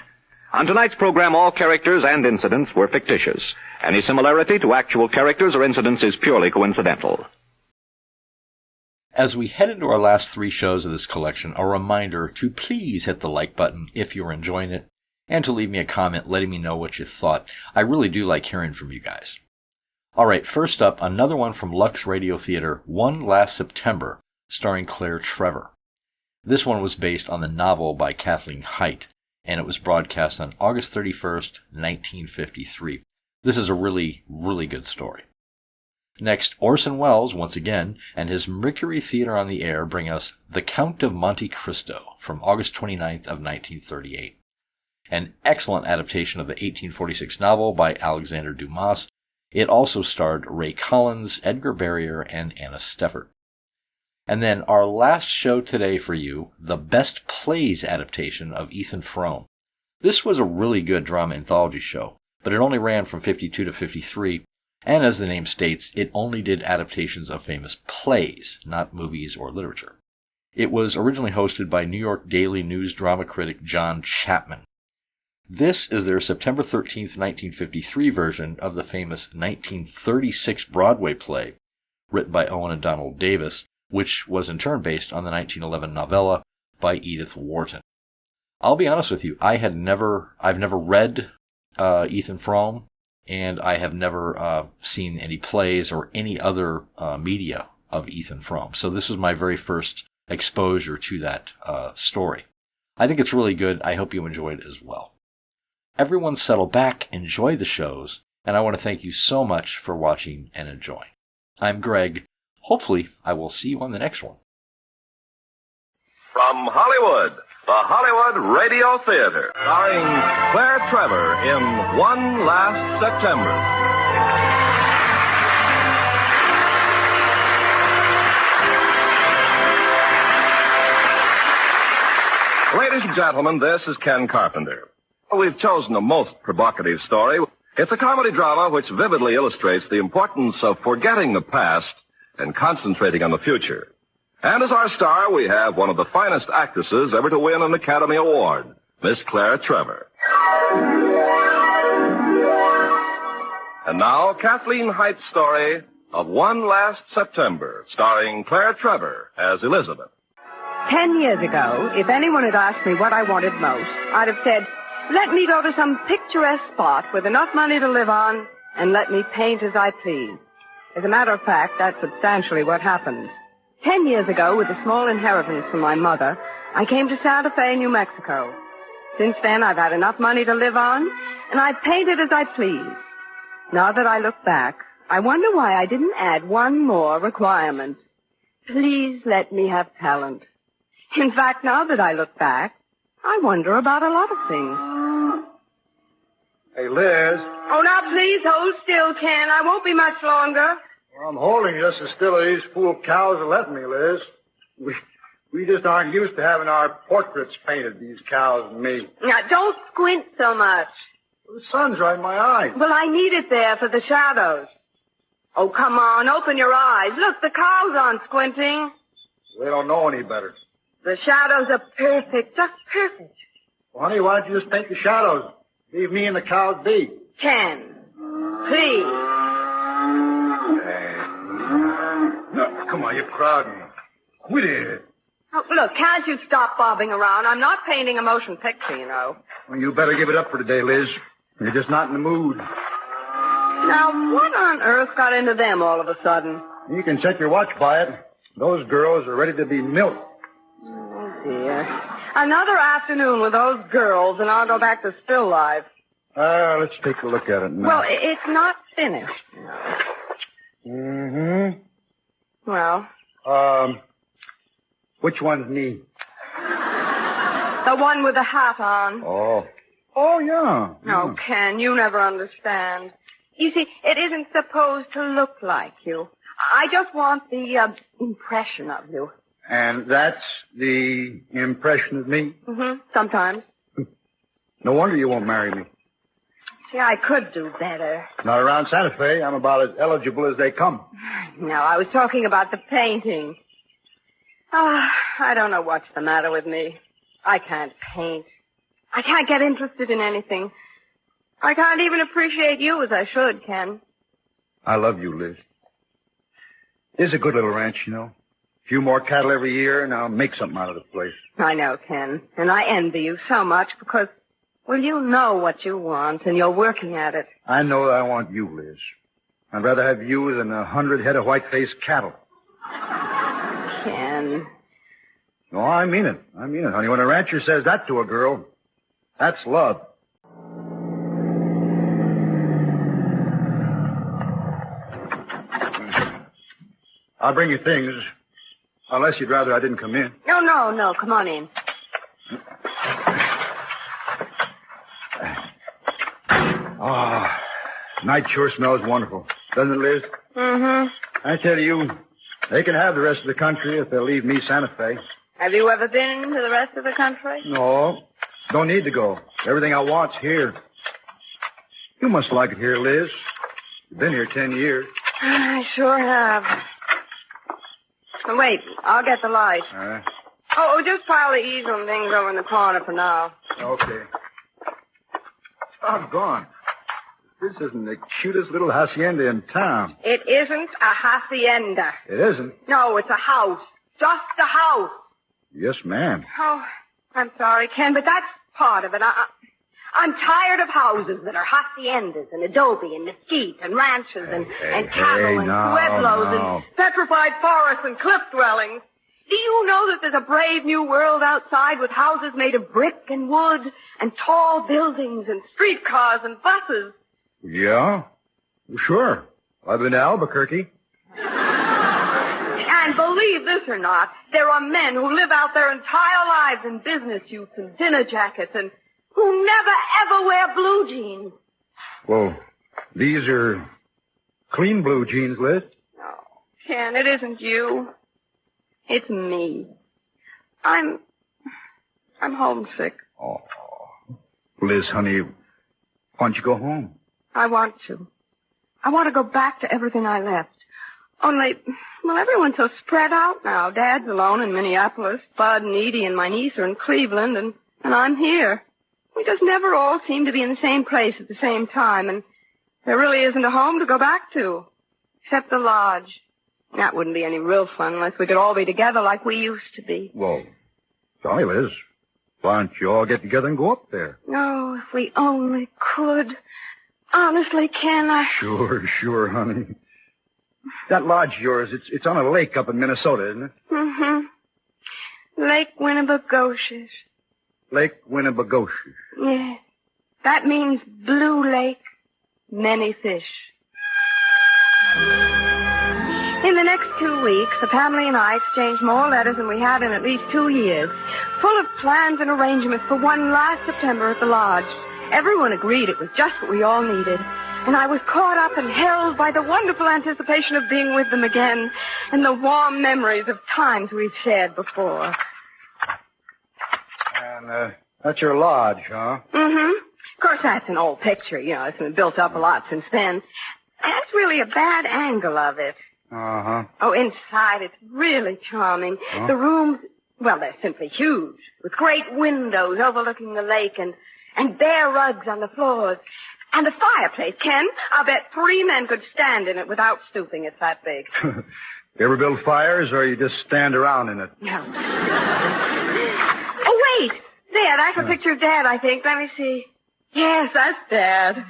On tonight's program, all characters and incidents were fictitious. Any similarity to actual characters or incidents is purely coincidental. As we head into our last 3 shows of this collection, a reminder to please hit the like button if you're enjoying it, and to leave me a comment letting me know what you thought. I really do like hearing from you guys. Alright, first up, another one from Lux Radio Theater, One Last September, starring Claire Trevor. This one was based on the novel by Kathleen Haidt, and it was broadcast on August 31st, 1953. This is a really, really good story. Next, Orson Welles, once again, and his Mercury Theater on the Air bring us The Count of Monte Cristo from August 29th of 1938. An excellent adaptation of the 1846 novel by Alexander Dumas. It also starred Ray Collins, Edgar Barrier, and Anna Steffert. And then our last show today for you, the Best Plays adaptation of Ethan Frome. This was a really good drama anthology show, but it only ran from 52 to 53, and as the name states, it only did adaptations of famous plays, not movies or literature. It was originally hosted by New York Daily News drama critic John Chapman. This is their September 13th, 1953 version of the famous 1936 Broadway play written by Owen and Donald Davis, which was in turn based on the 1911 novella by Edith Wharton. I'll be honest with you, I've never read Ethan Frome, and I have never seen any plays or any other media of Ethan Frome. So this was my very first exposure to that story. I think it's really good. I hope you enjoy it as well. Everyone settle back, enjoy the shows, and I want to thank you so much for watching and enjoying. I'm Greg. Hopefully, I will see you on the next one. From Hollywood, the Hollywood Radio Theater, starring Claire Trevor in One Last September. Ladies and gentlemen, this is Ken Carpenter. We've chosen a most provocative story. It's a comedy drama which vividly illustrates the importance of forgetting the past and concentrating on the future. And as our star, we have one of the finest actresses ever to win an Academy Award, Miss Claire Trevor. And now, Kathleen Height's story of One Last September, starring Claire Trevor as Elizabeth. 10 years ago, if anyone had asked me what I wanted most, I'd have said, let me go to some picturesque spot with enough money to live on, and let me paint as I please. As a matter of fact, that's substantially what happened. 10 years ago, with a small inheritance from my mother, I came to Santa Fe, New Mexico. Since then, I've had enough money to live on, and I've painted as I please. Now that I look back, I wonder why I didn't add one more requirement. Please let me have talent. In fact, now that I look back, I wonder about a lot of things. Hey, Liz. Oh, now please hold still, Ken. I won't be much longer. Well, I'm holding just as still as these fool cows are letting me, Liz. We just aren't used to having our portraits painted, these cows and me. Now, don't squint so much. The sun's right in my eyes. Well, I need it there for the shadows. Oh, come on, open your eyes. Look, the cows aren't squinting. They don't know any better. The shadows are perfect, just perfect. Well, honey, why don't you just paint the shadows? Leave me and the cows be. Ken, please. No, come on, you're crowding me. Quit it. Oh, look, can't you stop bobbing around? I'm not painting a motion picture, you know. Well, you better give it up for today, Liz. You're just not in the mood. Now, what on earth got into them all of a sudden? You can set your watch by it. Those girls are ready to be milked. Oh, dear. Another afternoon with those girls, and I'll go back to still life. Let's take a look at it now. Well, it's not finished. Mm-hmm. Well? Which one's me? The one with the hat on. Oh. Oh, yeah. No, Ken, you never understand. You see, it isn't supposed to look like you. I just want the impression of you. And that's the impression of me? Mm-hmm, sometimes. No wonder you won't marry me. See, I could do better. Not around Santa Fe. I'm about as eligible as they come. No, I was talking about the painting. I don't know what's the matter with me. I can't paint. I can't get interested in anything. I can't even appreciate you as I should, Ken. I love you, Liz. It's a good little ranch, you know. A few more cattle every year, and I'll make something out of the place. I know, Ken. And I envy you so much because, well, you know what you want, and you're working at it. I know that I want you, Liz. I'd rather have you than 100 head of white-faced cattle. Ken. No, I mean it. I mean it, honey. When a rancher says that to a girl, that's love. I'll bring you things, unless you'd rather I didn't come in. No. Come on in. Oh, night sure smells wonderful. Doesn't it, Liz? Mm-hmm. I tell you, they can have the rest of the country if they'll leave me Santa Fe. Have you ever been to the rest of the country? No. Don't need to go. Everything I want's here. You must like it here, Liz. You've been here 10 years. I sure have. Wait, I'll get the light. Oh, just pile the easel and things over in the corner for now. Okay. Doggone. This isn't the cutest little hacienda in town. It isn't a hacienda. It isn't? No, it's a house. Just a house. Yes, ma'am. Oh, I'm sorry, Ken, but that's part of it. I'm tired of houses that are haciendas and adobe and mesquite and ranches and cattle and pueblos and petrified forests and cliff dwellings. Do you know that there's a brave new world outside with houses made of brick and wood and tall buildings and streetcars and buses? Yeah? Sure. I've been to Albuquerque. And believe this or not, there are men who live out their entire lives in business suits and dinner jackets and who never ever wear blue jeans. Well, these are clean blue jeans, Liz. No, Ken, it isn't you. It's me. I'm homesick. Oh, Liz, honey, why don't you go home? I want to. I want to go back to everything I left. Only, well, everyone's so spread out now. Dad's alone in Minneapolis. Bud and Edie and my niece are in Cleveland, and I'm here. We just never all seem to be in the same place at the same time, and there really isn't a home to go back to, except the lodge. That wouldn't be any real fun unless we could all be together like we used to be. Well, golly, Liz, why don't you all get together and go up there? Oh, if we only could. Honestly, Ken, Sure, honey. That lodge of yours, it's on a lake up in Minnesota, isn't it? Mm-hmm. Lake Winnebagoshish. Lake Winnebagoshish. Yes. That means blue lake, many fish. In the next 2 weeks, the family and I exchanged more letters than we had in at least 2 years, full of plans and arrangements for one last September at the lodge. Everyone agreed it was just what we all needed, and I was caught up and held by the wonderful anticipation of being with them again and the warm memories of times we've shared before. And, that's your lodge, huh? Mm-hmm. Of course, that's an old picture. It's been built up a lot since then. That's really a bad angle of it. Uh-huh. Oh, inside, it's really charming. Huh? The rooms, well, they're simply huge, with great windows overlooking the lake and bare rugs on the floors. And the fireplace, Ken, I'll bet 3 men could stand in it without stooping. It's that big. You ever build fires, or you just stand around in it? No. Oh, wait! There, that's a picture of Dad, I think. Let me see. Yes, that's Dad.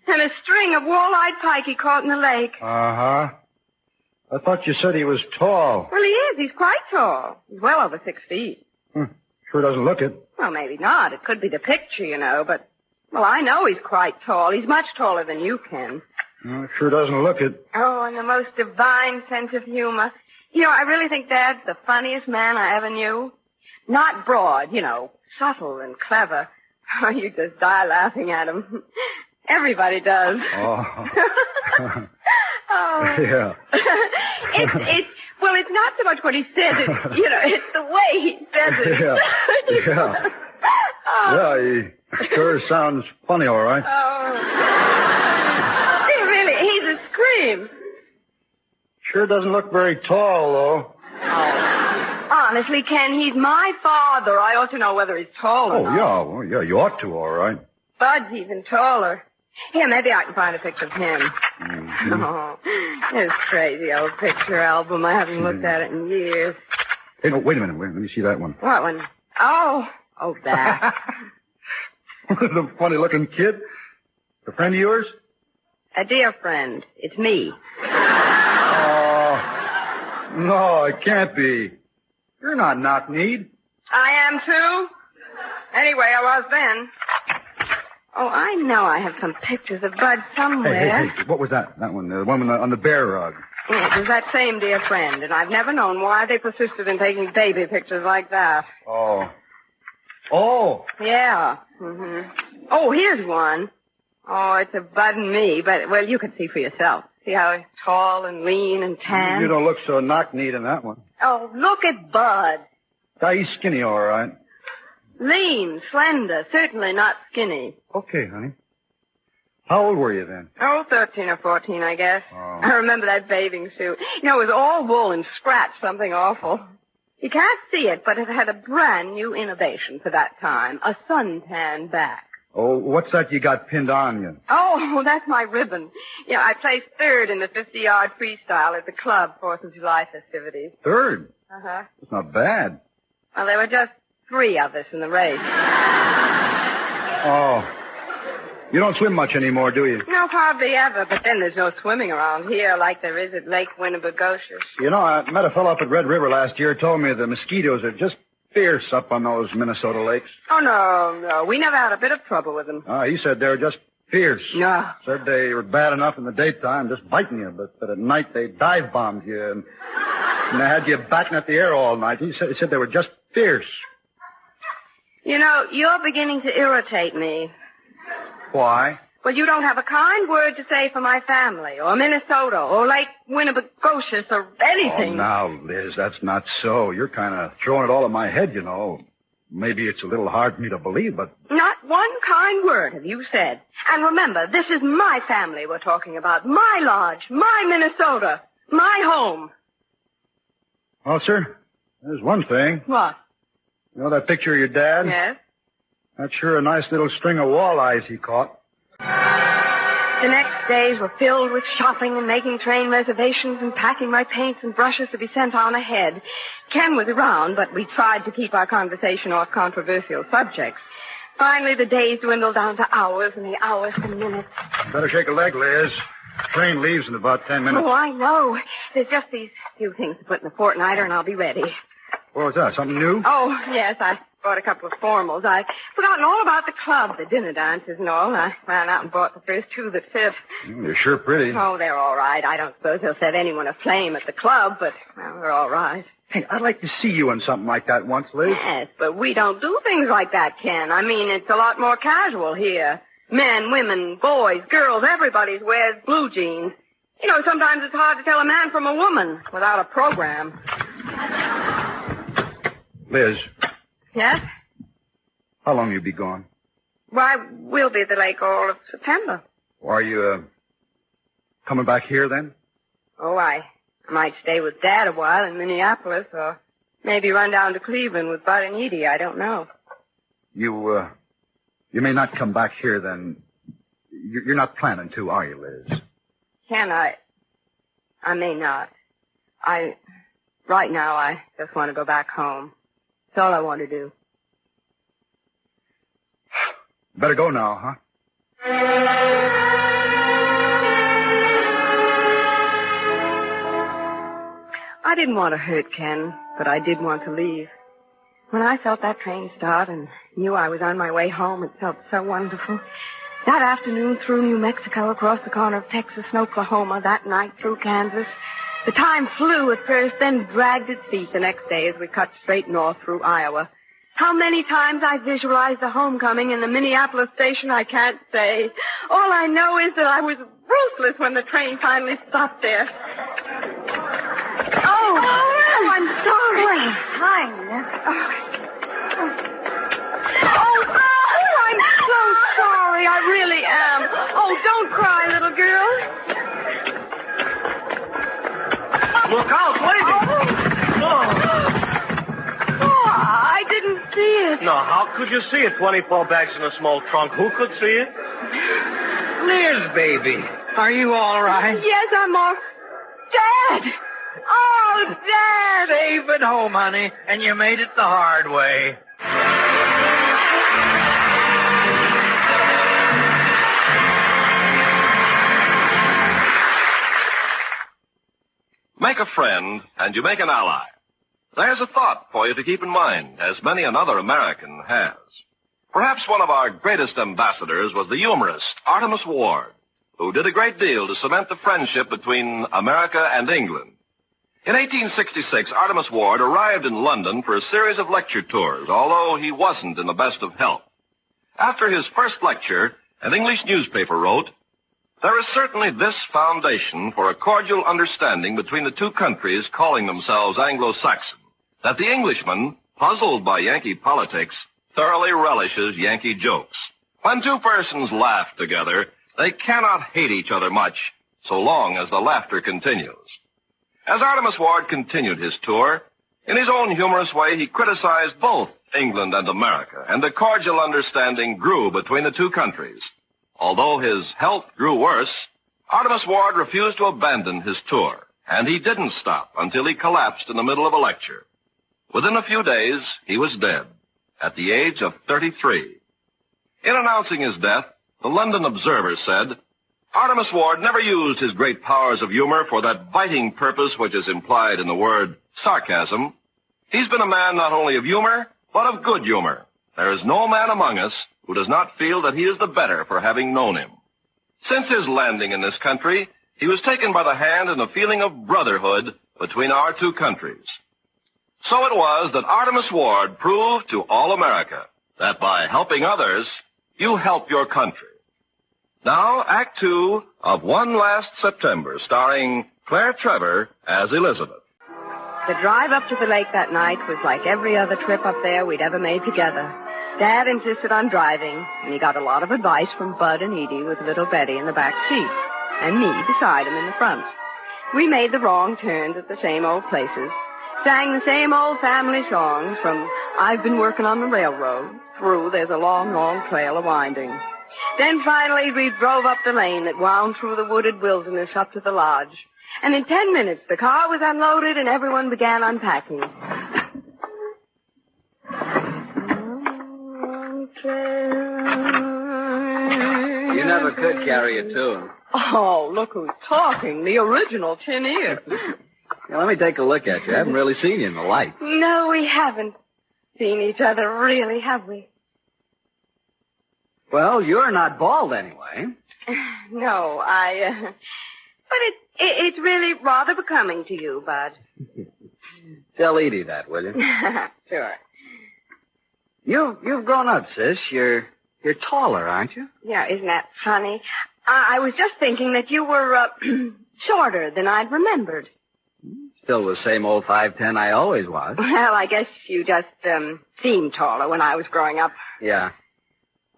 And a string of walleyed pike he caught in the lake. Uh-huh. I thought you said he was tall. Well, he is. He's quite tall. He's well over 6 feet. Sure doesn't look it. Well, maybe not. It could be the picture, but... Well, I know he's quite tall. He's much taller than you, Ken. Sure doesn't look it. Oh, and the most divine sense of humor. I really think Dad's the funniest man I ever knew. Not broad, subtle and clever. Oh, you just die laughing at him. Everybody does. Oh. Oh. Yeah. It's not so much what he says. It's the way he says it. Yeah. Oh. Yeah, he sure sounds funny, all right. Oh. He's a scream. Sure doesn't look very tall, though. Oh. Honestly, Ken, he's my father. I ought to know whether he's tall or not. Yeah. Well, yeah, you ought to, all right. Bud's even taller. Here, maybe I can find a picture of him. Mm-hmm. Oh, this crazy old picture album. I haven't looked at it in years. Hey, no, wait a minute. Let me see that one. What one? Oh, that. The funny-looking kid? A friend of yours? A dear friend. It's me. Oh, no, it can't be. You're not knock-kneed. I am, too. Anyway, I was then. Oh, I know I have some pictures of Bud somewhere. Hey, what was that? That one, the one on the bear rug. It was that same dear friend, and I've never known why they persisted in taking baby pictures like that. Oh. Yeah. Mm-hmm. Oh, here's one. Oh, it's of Bud and me, but, well, you can see for yourself. See how he's tall and lean and tan? You don't look so knock-kneed in that one. Oh, look at Bud. He's skinny, all right. Lean, slender, certainly not skinny. Okay, honey. How old were you then? Oh, 13 or 14, I guess. Oh. I remember that bathing suit. It was all wool and scratched something awful. You can't see it, but it had a brand new innovation for that time. A suntan back. Oh, what's that you got pinned on you? Oh, that's my ribbon. Yeah, I placed third in the 50-yard freestyle at the club 4th of July festivities. Third? Uh-huh. That's not bad. Well, there were just 3 of us in the race. Oh. You don't swim much anymore, do you? No, hardly ever, but then there's no swimming around here like there is at Lake Winnebagoshus. You know, I met a fellow up at Red River last year who told me the mosquitoes are just fierce up on those Minnesota lakes. Oh, no. We never had a bit of trouble with them. He said they were just fierce. No. Said they were bad enough in the daytime, just biting you, but at night they dive-bombed you, and they had you batting at the air all night. He said they were just fierce. You know, you're beginning to irritate me. Why? Well, you don't have a kind word to say for my family, or Minnesota, or Lake Winnebagoshus, or anything. Oh, now, Liz, that's not so. You're kind of throwing it all in my head, you know. Maybe it's a little hard for me to believe, but... Not one kind word have you said. And remember, this is my family we're talking about. My lodge, my Minnesota, my home. Well, sir, there's one thing. What? You know that picture of your dad? Yes. That's sure a nice little string of walleyes he caught. The next days were filled with shopping and making train reservations and packing my paints and brushes to be sent on ahead. Ken was around, but we tried to keep our conversation off controversial subjects. Finally, the days dwindled down to hours and the hours to minutes. Better shake a leg, Liz. Train leaves in about 10 minutes. Oh, I know. There's just these few things to put in the fortnighter and I'll be ready. What was that, something new? Oh, yes, I bought a couple of formals. I'd forgotten all about the club, the dinner dances and all. I ran out and bought the first 2 that fit. You're sure pretty. Oh, they're all right. I don't suppose they'll set anyone aflame at the club, but, well, they're all right. Hey, I'd like to see you in something like that once, Liz. Yes, but we don't do things like that, Ken. I mean, it's a lot more casual here. Men, women, boys, girls, everybody wears blue jeans. You know, sometimes it's hard to tell a man from a woman without a program. Liz. Yes? How long you be gone? Why, we'll be at the lake all of September. Are you, coming back here then? Oh, I might stay with Dad a while in Minneapolis, or maybe run down to Cleveland with Bud and Edie. I don't know. You may not come back here then. You're not planning to, are you, Liz? Ken, I may not. Right now, I just want to go back home. That's all I want to do. Better go now, huh? I didn't want to hurt Ken, but I did want to leave. When I felt that train start and knew I was on my way home, it felt so wonderful. That afternoon through New Mexico, across the corner of Texas and Oklahoma, that night through Kansas. The time flew at first, then dragged its feet the next day as we cut straight north through Iowa. How many times I visualized the homecoming in the Minneapolis station, I can't say. All I know is that I was ruthless when the train finally stopped there. Oh, I'm sorry. Well, kindness. Oh, I'm so sorry. I really am. Oh, don't cry, little girl. Look out, lady! Oh, I didn't see it. No, how could you see it? 24 bags in a small trunk. Who could see it? Liz, baby. Are you all right? Yes, I'm all... Dad! Oh, Dad! Safe at home, honey, and you made it the hard way. Make a friend, and you make an ally. There's a thought for you to keep in mind, as many another American has. Perhaps one of our greatest ambassadors was the humorist Artemus Ward, who did a great deal to cement the friendship between America and England. In 1866, Artemus Ward arrived in London for a series of lecture tours, although he wasn't in the best of health. After his first lecture, an English newspaper wrote, "There is certainly this foundation for a cordial understanding between the two countries calling themselves Anglo-Saxon, that the Englishman, puzzled by Yankee politics, thoroughly relishes Yankee jokes. When two persons laugh together, they cannot hate each other much, so long as the laughter continues." As Artemus Ward continued his tour, In his own humorous way, he criticized both England and America, and a cordial understanding grew between the two countries. Although his health grew worse, Artemus Ward refused to abandon his tour, and he didn't stop until he collapsed in the middle of a lecture. Within a few days, he was dead, at the age of 33. In announcing his death, the London Observer said, Artemus Ward never used his great powers of humor for that biting purpose which is implied in the word sarcasm. He's been a man not only of humor, but of good humor. There is no man among us who does not feel that he is the better for having known him. Since his landing in this country, he was taken by the hand in a feeling of brotherhood between our two countries. So it was that Artemus Ward proved to all America that by helping others, you help your country. Now, Act 2 of One Last September, starring Claire Trevor as Elizabeth. The drive up to the lake that night was like every other trip up there we'd ever made together. Dad insisted on driving, and he got a lot of advice from Bud and Edie with little Betty in the back seat, and me beside him in the front. We made the wrong turns at the same old places, sang the same old family songs from I've Been Working on the Railroad through There's a Long, Long Trail a Winding. Then finally we drove up the lane that wound through the wooded wilderness up to the lodge. And in 10 minutes the car was unloaded and everyone began unpacking. You never could carry a tune. Oh, look who's talking. The original tin ear. Now, let me take a look at you. I haven't really seen you in the light. No, we haven't seen each other, really, have we? Well, you're not bald anyway. No, but it's really rather becoming to you, Bud. Tell Edie that, will you? Sure. You've grown up, sis. You're taller, aren't you? Yeah, isn't that funny? I was just thinking that you were shorter than I'd remembered. Still the same old 5'10" I always was. Well, I guess you just seemed taller when I was growing up. Yeah.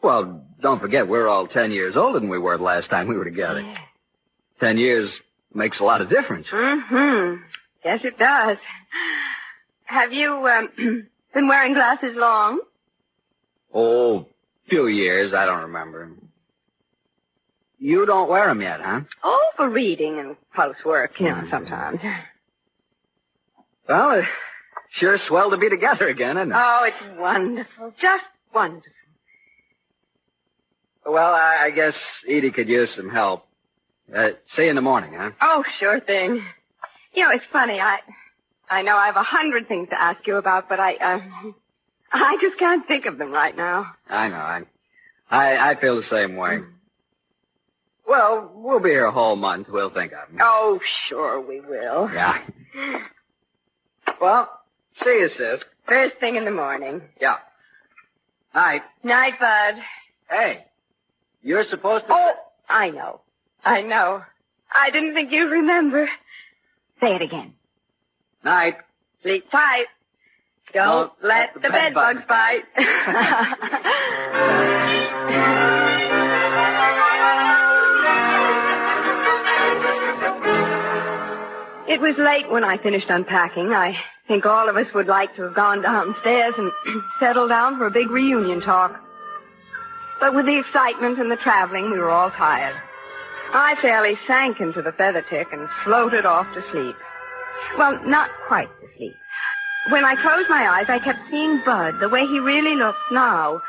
Well, don't forget, we're all 10 years older than we were the last time we were together. Yeah. 10 years makes a lot of difference. Mm-hmm. Yes, it does. Have you been wearing glasses long? Oh, few years. I don't remember. You don't wear them yet, huh? Oh, for reading and close work, sometimes. Well, it's sure swell to be together again, isn't it? Oh, it's wonderful. Just wonderful. Well, I guess Edie could use some help. See you in the morning, huh? Oh, sure thing. It's funny. I know I have 100 things to ask you about, but I just can't think of them right now. I know. I feel the same way. Well, we'll be here a whole month. We'll think of them. Oh, sure we will. Yeah. Well, see you, sis. First thing in the morning. Yeah. Night. Night, Bud. Hey, you're supposed to... Oh, I know. I didn't think you'd remember. Say it again. Night. Sleep tight. Don't let the bedbugs bite. It was late when I finished unpacking. I think all of us would like to have gone downstairs and settled down for a big reunion talk. But with the excitement and the traveling, we were all tired. I fairly sank into the feather tick and floated off to sleep. Well, not quite to sleep. When I closed my eyes, I kept seeing Bud the way he really looks now.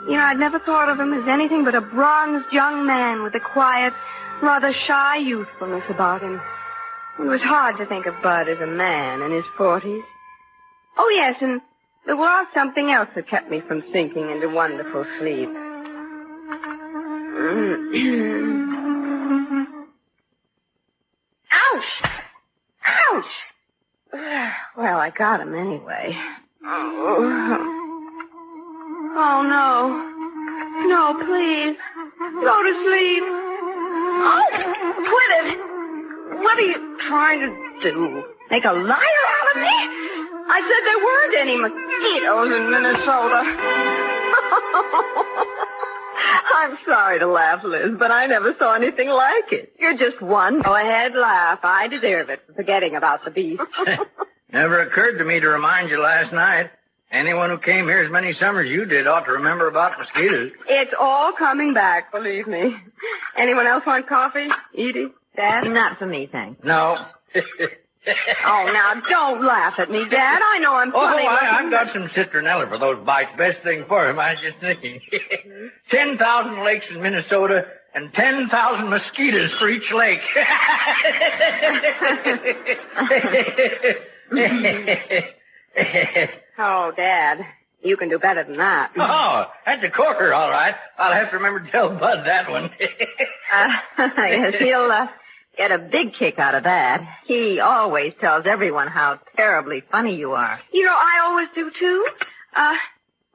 I'd never thought of him as anything but a bronzed young man with a quiet, rather shy youthfulness about him. It was hard to think of Bud as a man in his 40s. Oh, yes, and there was something else that kept me from sinking into wonderful sleep. Ouch! Ouch! Well, I got him anyway. Oh, no. No, please. Go to sleep. Oh, quit it. What are you trying to do? Make a liar out of me? I said there weren't any mosquitoes in Minnesota. I'm sorry to laugh, Liz, but I never saw anything like it. You're just one. Go ahead, laugh. I deserve it for forgetting about the beast. Never occurred to me to remind you last night. Anyone who came here as many summers you did ought to remember about mosquitoes. It's all coming back, believe me. Anyone else want coffee? Edie? Dad? Not for me, thanks. No. Oh, now, don't laugh at me, Dad. I know I'm funny. I've got some citronella for those bites. Best thing for him, I was just thinking. 10,000 lakes in Minnesota and 10,000 mosquitoes for each lake. Oh, Dad, you can do better than that. Oh, that's a corker, all right. I'll have to remember to tell Bud that one. Yes, he'll get a big kick out of that. He always tells everyone how terribly funny you are. You know, I always do, too.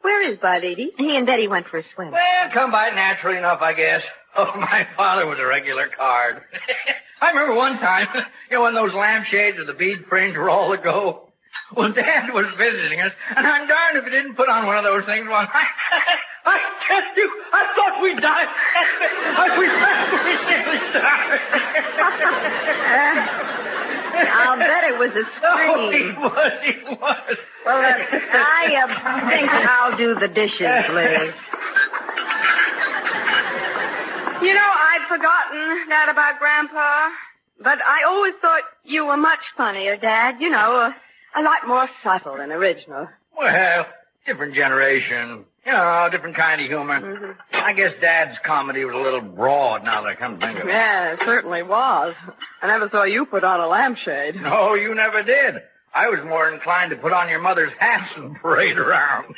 Where is Bud, Edie? He and Betty went for a swim. Well, come by naturally enough, I guess. Oh, my father was a regular card. I remember one time, when those lampshades with the bead fringe were all ago. Well, Dad was visiting us, and I'm darned if he didn't put on one of those things. Well, I tell you, I thought we'd die. I'll bet it was a scream. Oh, he was. Well, I think I'll do the dishes, Liz. You know, I'd forgotten that about Grandpa, but I always thought you were much funnier, Dad. You know, a lot more subtle and original. Well, different generation. Different kind of humor. Mm-hmm. I guess Dad's comedy was a little broad now that I come to think of it. Yeah, it certainly was. I never saw you put on a lampshade. No, you never did. I was more inclined to put on your mother's hats and parade around.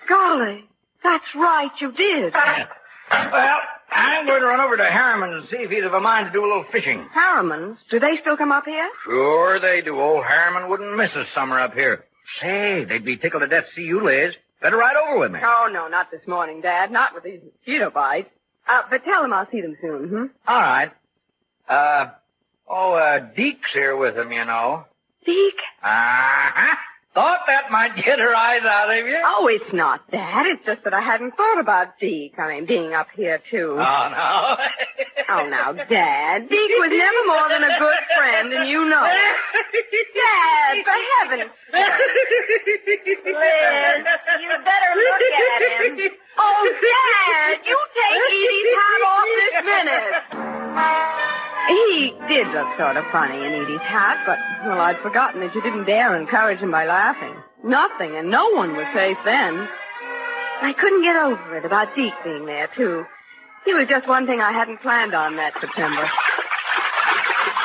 Golly, that's right, you did. Well, I'm going to run over to Harriman's and see if he'd have a mind to do a little fishing. Harriman's? Do they still come up here? Sure they do. Old Harriman wouldn't miss a summer up here. Say, they'd be tickled to death to see you, Liz. Better ride over with me. Oh, no, not this morning, Dad. Not with these mosquito bites. But tell them I'll see them soon, All right. Deke's here with him, you know. Deke? Uh-huh. Thought that might get her eyes out of you. Oh, it's not that. It's just that I hadn't thought about Deke. I mean, being up here, too. Oh, no. Oh, now, Dad. Deke was never more than a good friend, and you know it. Dad, for heaven's sake. Liz, you better look at him. Oh, Dad, you take Edie's hat off this minute. He did look sort of funny in Edie's hat, but, well, I'd forgotten that you didn't dare encourage him by laughing. Nothing, and no one was safe then. I couldn't get over it about Deke being there, too. He was just one thing I hadn't planned on that September.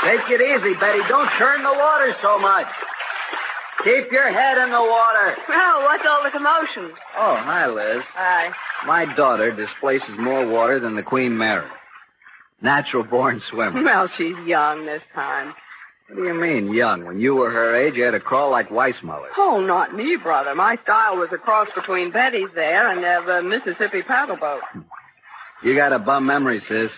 Take it easy, Betty. Don't churn the water so much. Keep your head in the water. Well, what's all the commotion? Oh, hi, Liz. Hi. My daughter displaces more water than the Queen Mary. Natural-born swimmer. Well, she's young this time. What do you mean, young? When you were her age, you had to crawl like Weissmuller. Oh, not me, brother. My style was a cross between Betty's there and the Mississippi paddle boat. You got a bum memory, sis.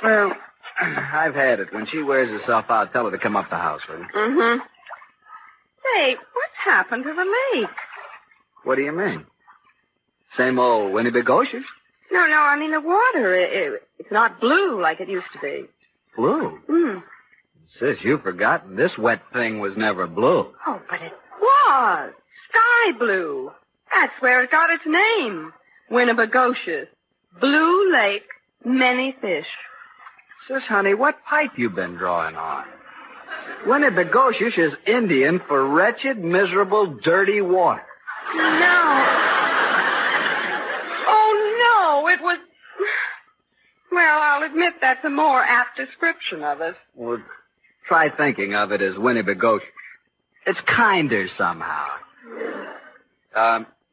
Well, I've had it. When she wears herself out, tell her to come up the house, will you? Mm-hmm. Say, what's happened to the lake? What do you mean? Same old Winnebagoshers? No, I mean the water. It's not blue like it used to be. Blue? Sis, you've forgotten. This wet thing was never blue. Oh, but it was. Sky blue. That's where it got its name. Winnebagoshers. Blue lake, many fish. Sis, honey, what pipe you been drawing on? Winnebagoshers is Indian for wretched, miserable, dirty water. No. Oh, no, it was... Well, I'll admit that's a more apt description of it. Well, try thinking of it as Winnebagoshers. It's kinder somehow.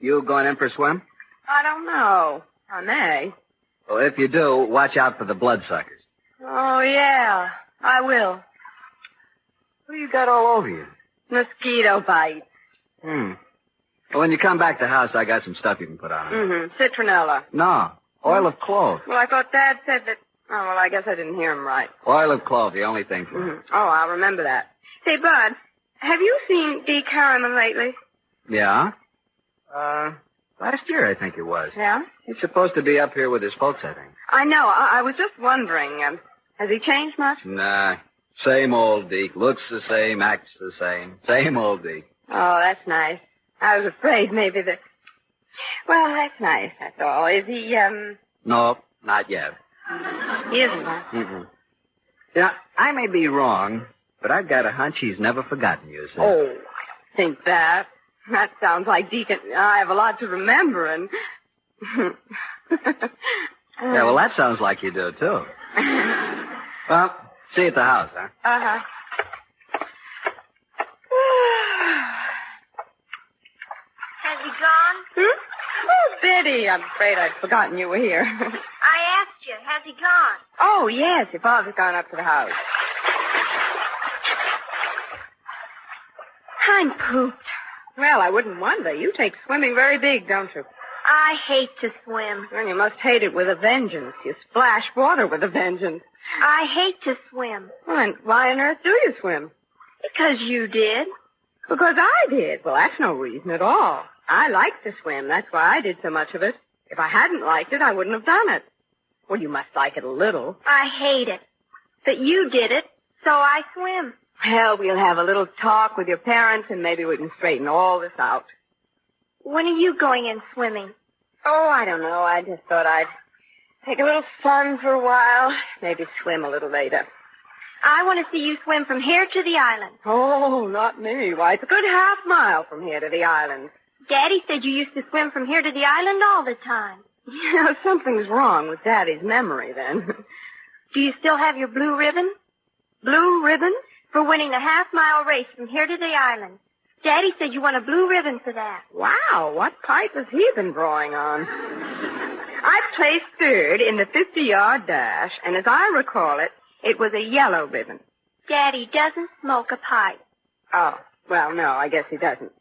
You going in for a swim? I don't know. I may. Well, if you do, watch out for the bloodsuckers. Oh, yeah, I will. What do you got all over you? Mosquito bites. Well, when you come back to the house, I got some stuff you can put on. Citronella. No, oil of clove. Well, I thought Dad said that... Oh, well, I guess I didn't hear him right. Oil of clove, the only thing for you. Oh, I'll remember that. Say, Bud, have you seen Deke Harriman lately? Yeah? Last year, I think it was. Yeah? He's supposed to be up here with his folks, I think. I know. I was just wondering, has he changed much? Nah, Same old Deke. Looks the same, acts the same. Same old Deke. Oh, that's nice. I was afraid maybe that... Well, that's nice, that's all. Is he, No, not yet. He isn't, huh? Mm-mm. Yeah, I may be wrong, but I've got a hunch he's never forgotten you, sir. Oh, I don't think that. That sounds like Deacon. I have a lot to remember, and... Yeah, well, that sounds like you do, too. Well, see you at the house, huh? Uh-huh. Has he gone? Hmm? Oh, Betty, I'm afraid I'd forgotten you were here. I asked you, has he gone? Oh, yes, your father's gone up to the house. I'm pooped. Well, I wouldn't wonder. You take swimming very big, don't you? I hate to swim. Well, you must hate it with a vengeance. You splash water with a vengeance. I hate to swim. Well, and why on earth do you swim? Because you did. Because I did. Well, that's no reason at all. I like to swim. That's why I did so much of it. If I hadn't liked it, I wouldn't have done it. Well, you must like it a little. I hate it. But you did it, so I swim. Well, we'll have a little talk with your parents, and maybe we can straighten all this out. When are you going in swimming? Oh, I don't know. I just thought I'd take a little fun for a while. Maybe swim a little later. I want to see you swim from here to the island. Oh, not me. Why, it's a good half-mile from here to the island. Daddy said you used to swim from here to the island all the time. You know, something's wrong with Daddy's memory, then. Do you still have your blue ribbon? Blue ribbon? For winning the half-mile race from here to the island. Daddy said you won a blue ribbon for that. Wow, what pipe has he been drawing on? I placed third in the 50-yard dash, and as I recall it, it was a yellow ribbon. Daddy doesn't smoke a pipe. Oh, well, no, I guess he doesn't.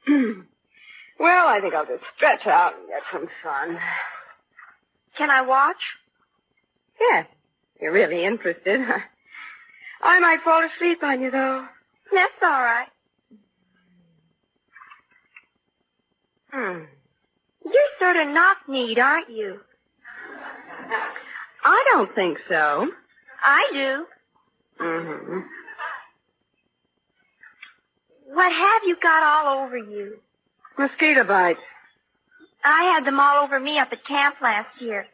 Well, I think I'll just stretch out and get some sun. Can I watch? Yes, if you're really interested. I might fall asleep on you, though. That's all right. You're sort of knock-kneed, aren't you? I don't think so. I do. Mm-hmm. What have you got all over you? Mosquito bites. I had them all over me up at camp last year.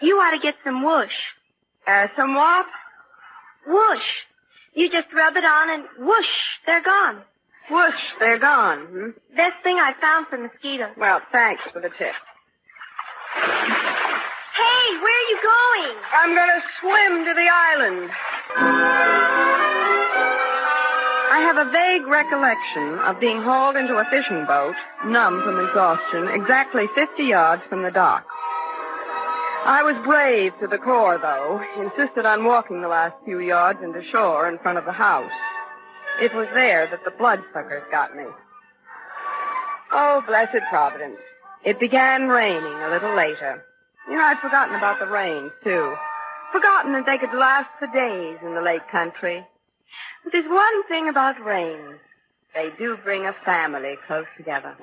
You ought to get some whoosh. Some what? Whoosh. You just rub it on and whoosh, they're gone. Whoosh, they're gone. Hmm? Best thing I found for mosquitoes. Well, thanks for the tip. Hey, where are you going? I'm going to swim to the island. I have a vague recollection of being hauled into a fishing boat, numb from exhaustion, exactly 50 yards from the dock. I was brave to the core, though, insisted on walking the last few yards into shore in front of the house. It was there that the bloodsuckers got me. Oh, blessed Providence. It began raining a little later. You know, I'd forgotten about the rains, too. Forgotten that they could last for days in the lake country. But there's one thing about rains. They do bring a family close together.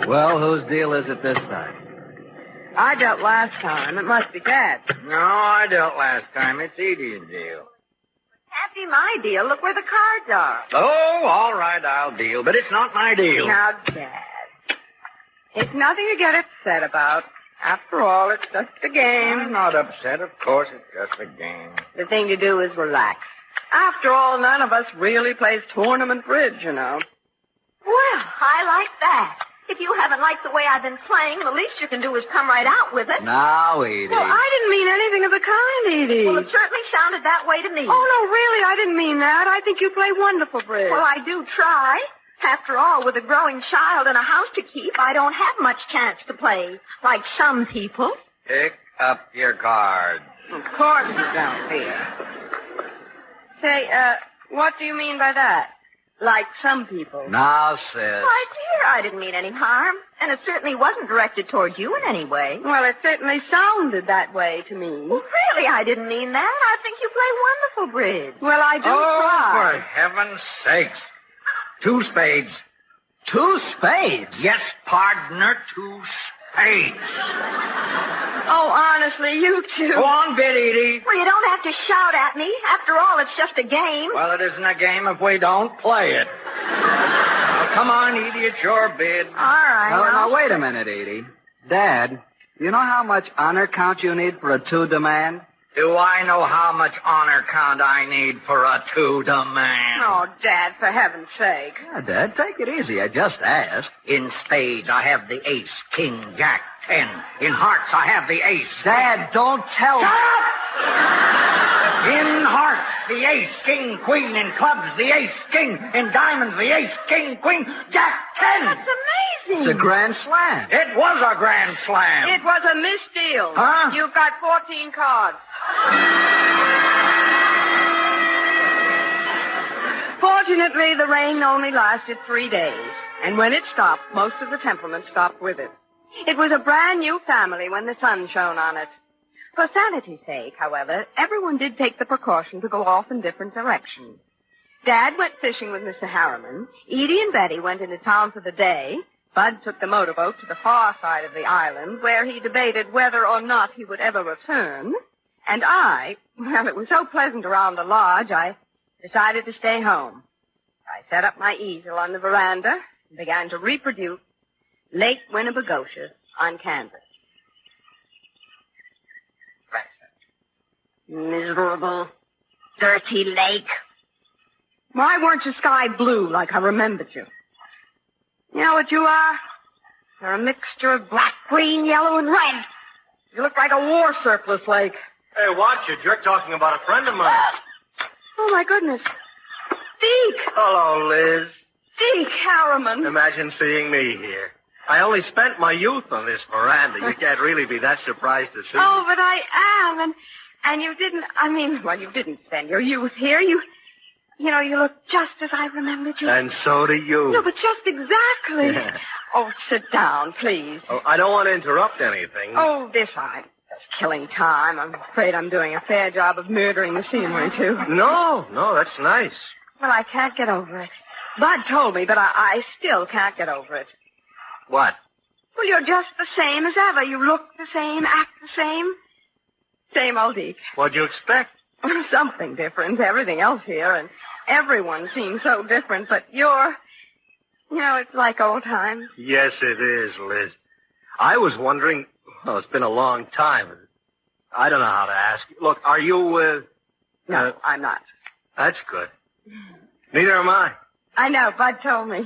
Well, whose deal is it this time? I dealt last time. It must be Dad's. No, I dealt last time. It's Edie's deal. Can't be my deal. Look where the cards are. Oh, all right, I'll deal, but it's not my deal. Now, Dad. It's nothing to get upset about. After all, it's just a game. I'm not upset. Of course, it's just a game. The thing to do is relax. After all, none of us really plays tournament bridge, you know. Well, I like that. If you haven't liked the way I've been playing, the least you can do is come right out with it. Now, Edie. Well, I didn't mean anything of the kind, Edie. Well, it certainly sounded that way to me. Oh, no, really, I didn't mean that. I think you play wonderful bridge. Well, I do try. After all, with a growing child and a house to keep, I don't have much chance to play, like some people. Pick up your cards. Of course you don't, dear. Say, what do you mean by that? Like some people. Now, sis. Why, dear, I didn't mean any harm. And it certainly wasn't directed toward you in any way. Well, it certainly sounded that way to me. Well, really, I didn't mean that. I think you play wonderful bridge. Well, I do try. For heaven's sakes. 2 spades. 2 spades? Yes, partner, 2 spades. Oh, honestly, you two. Go on, bid, Edie. Well, you don't have to shout at me. After all, it's just a game. Well, it isn't a game if we don't play it. Now, come on, Edie, it's your bid. All right. Now, wait a minute, Edie. Dad, do you know how much honor count you need for a 2 demand? Do I know how much honor count I need for a 2 demand? Oh, Dad, for heaven's sake. Yeah, Dad, take it easy. I just asked. In spades, I have the ace, king, jack, 10. In hearts, I have the ace. Dad, don't tell me. Shut up! In hearts, the ace, king, queen. In clubs, the ace, king. In diamonds, the ace, king, queen, jack, 10. That's amazing. It's a grand slam. It was a grand slam. It was a misdeal. Huh? You've got 14 cards. Fortunately, the rain only lasted 3 days. And when it stopped, most of the temperament stopped with it. It was a brand new family when the sun shone on it. For sanity's sake, however, everyone did take the precaution to go off in different directions. Dad went fishing with Mr. Harriman. Edie and Betty went into town for the day. Bud took the motorboat to the far side of the island, where he debated whether or not he would ever return. And well, it was so pleasant around the lodge, I decided to stay home. I set up my easel on the veranda and began to reproduce Lake Winnebagotius on canvas. Miserable, dirty lake. Why weren't you sky blue like I remembered you? You know what you are? You're a mixture of black, green, yellow, and red. You look like a war surplus lake. Hey, watch it. You're talking about a friend of mine. Oh, my goodness. Deke! Hello, Liz. Deke Harriman. Imagine seeing me here. I only spent my youth on this veranda. You can't really be that surprised to see me. Oh, but I am. And you didn't, you didn't spend your youth here. You look just as I remembered you. And so do you. No, but just exactly. Oh, sit down, please. Oh, I don't want to interrupt anything. Oh, I'm just killing time. I'm afraid I'm doing a fair job of murdering the scenery, too. No, that's nice. Well, I can't get over it. Bud told me, but I still can't get over it. What? Well, you're just the same as ever. You look the same, act the same. Same old Deke. What'd you expect? Something different. Everything else here, and everyone seems so different, but it's like old times. Yes, it is, Liz. I was wondering, it's been a long time. I don't know how to ask you. Look, are you, No, I'm not. That's good. Neither am I. I know, Bud told me.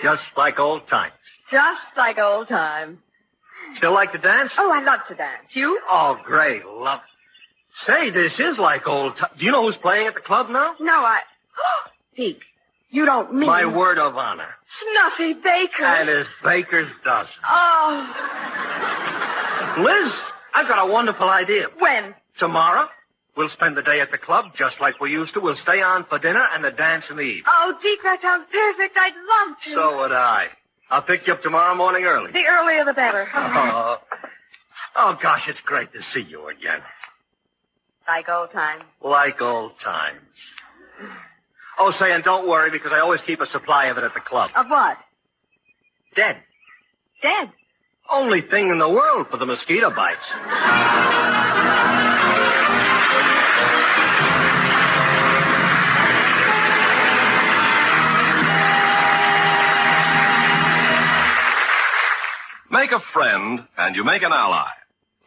Just like old times. Just like old times. Still like to dance? Oh, I love to dance. You? Oh, great. Love. Say, this is like old times. Do you know who's playing at the club now? No, Deke, you don't mean... My word of honor. Snuffy Baker. And his baker's dozen. Oh. Liz, I've got a wonderful idea. When? Tomorrow. We'll spend the day at the club just like we used to. We'll stay on for dinner and the dance in the evening. Oh, Deke, that sounds perfect. I'd love to. So would I. I'll pick you up tomorrow morning early. The earlier the better. Oh, gosh, it's great to see you again. Like old times. Like old times. Oh, say, and don't worry, because I always keep a supply of it at the club. Of what? Dead. Dead? Only thing in the world for the mosquito bites. Make a friend, and you make an ally.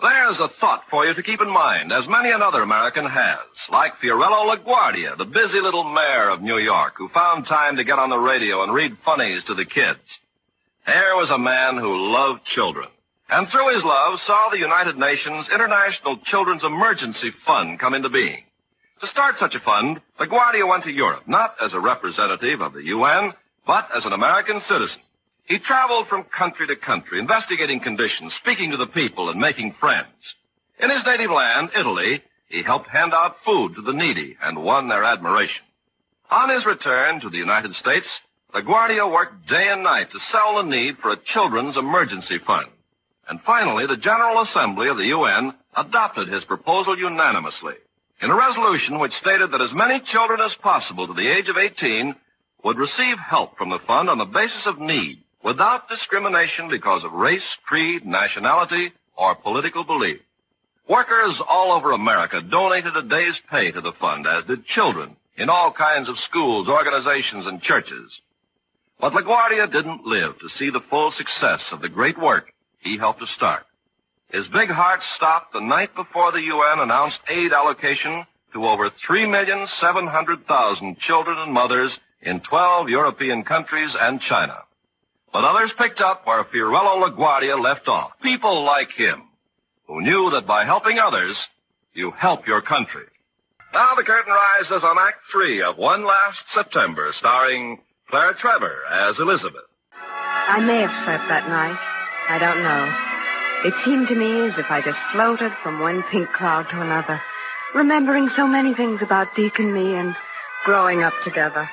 There's a thought for you to keep in mind, as many another American has, like Fiorello LaGuardia, the busy little mayor of New York, who found time to get on the radio and read funnies to the kids. Here was a man who loved children, and through his love saw the United Nations International Children's Emergency Fund come into being. To start such a fund, LaGuardia went to Europe, not as a representative of the UN, but as an American citizen. He traveled from country to country, investigating conditions, speaking to the people, and making friends. In his native land, Italy, he helped hand out food to the needy and won their admiration. On his return to the United States, LaGuardia worked day and night to sell the need for a children's emergency fund. And finally, the General Assembly of the UN adopted his proposal unanimously in a resolution which stated that as many children as possible to the age of 18 would receive help from the fund on the basis of need, without discrimination because of race, creed, nationality, or political belief. Workers all over America donated a day's pay to the fund, as did children in all kinds of schools, organizations, and churches. But LaGuardia didn't live to see the full success of the great work he helped to start. His big heart stopped the night before the UN announced aid allocation to over 3,700,000 children and mothers in 12 European countries and China. But others picked up where Fiorello LaGuardia left off. People like him, who knew that by helping others, you help your country. Now the curtain rises on Act 3 of One Last September, starring Claire Trevor as Elizabeth. I may have slept that night. I don't know. It seemed to me as if I just floated from one pink cloud to another, remembering so many things about Deke and me and growing up together.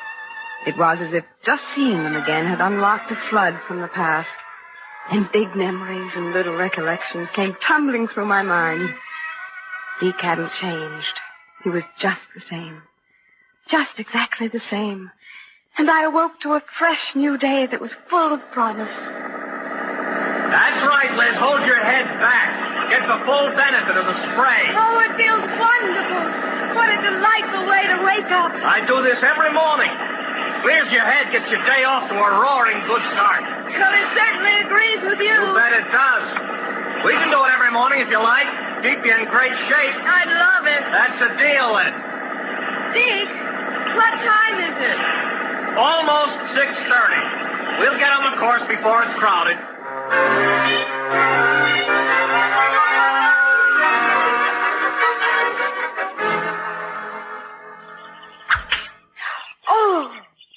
It was as if just seeing them again had unlocked a flood from the past, and big memories and little recollections came tumbling through my mind. Deke hadn't changed. He was just the same. Just exactly the same. And I awoke to a fresh new day that was full of promise. That's right, Liz. Hold your head back. Get the full benefit of the spray. Oh, it feels wonderful. What a delightful way to wake up. I do this every morning. Clears your head, gets your day off to a roaring good start. Well, it certainly agrees with you. You bet it does. We can do it every morning if you like. Keep you in great shape. I'd love it. That's a deal, then. Deke, what time is it? Almost 6:30. We'll get on the course before it's crowded. Oh,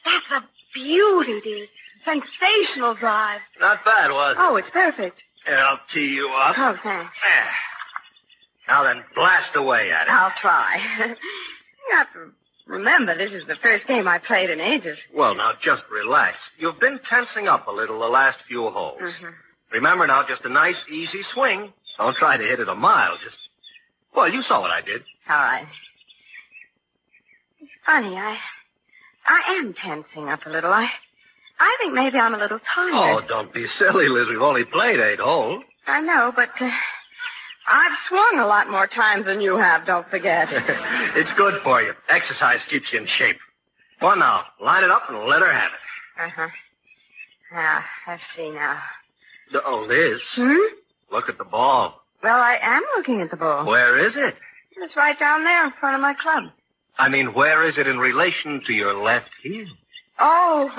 that's a beauty, Deke. Sensational drive. Not bad, was it? Oh, it's perfect. Here, I'll tee you up. Oh, thanks. Now then, blast away at it. I'll try. You have to remember, this is the first game I played in ages. Well, now, just relax. You've been tensing up a little the last few holes. Mm-hmm. Remember now, just a nice, easy swing. Don't try to hit it a mile. Well, you saw what I did. All right. It's funny, I am tensing up a little. I think maybe I'm a little tired. Oh, don't be silly, Liz. We've only played 8 holes. I know, but I've swung a lot more times than you have, don't forget. It's good for you. Exercise keeps you in shape. Well, now, line it up and let her have it. Uh-huh. Now, let's see now. Oh, Liz. Look at the ball. Well, I am looking at the ball. Where is it? It's right down there in front of my club. I mean, where is it in relation to your left heel? Oh,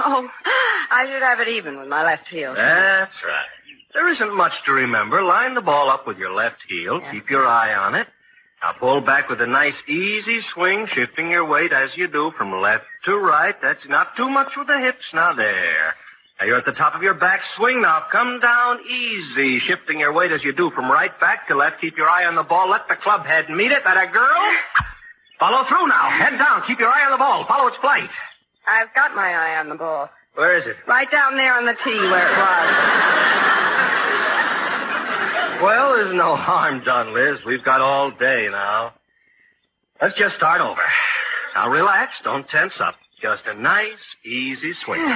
I should have it even with my left heel. That's right. There isn't much to remember. Line the ball up with your left heel. Yeah. Keep your eye on it. Now pull back with a nice, easy swing, shifting your weight as you do from left to right. That's not too much with the hips. Now there. Now you're at the top of your back swing. Now come down easy, shifting your weight as you do from right back to left. Keep your eye on the ball. Let the club head meet it. That a girl? Follow through now. Head down. Keep your eye on the ball. Follow its flight. I've got my eye on the ball. Where is it? Right down there on the tee where it was. Well, there's no harm done, Liz. We've got all day now. Let's just start over. Now relax. Don't tense up. Just a nice, easy swing.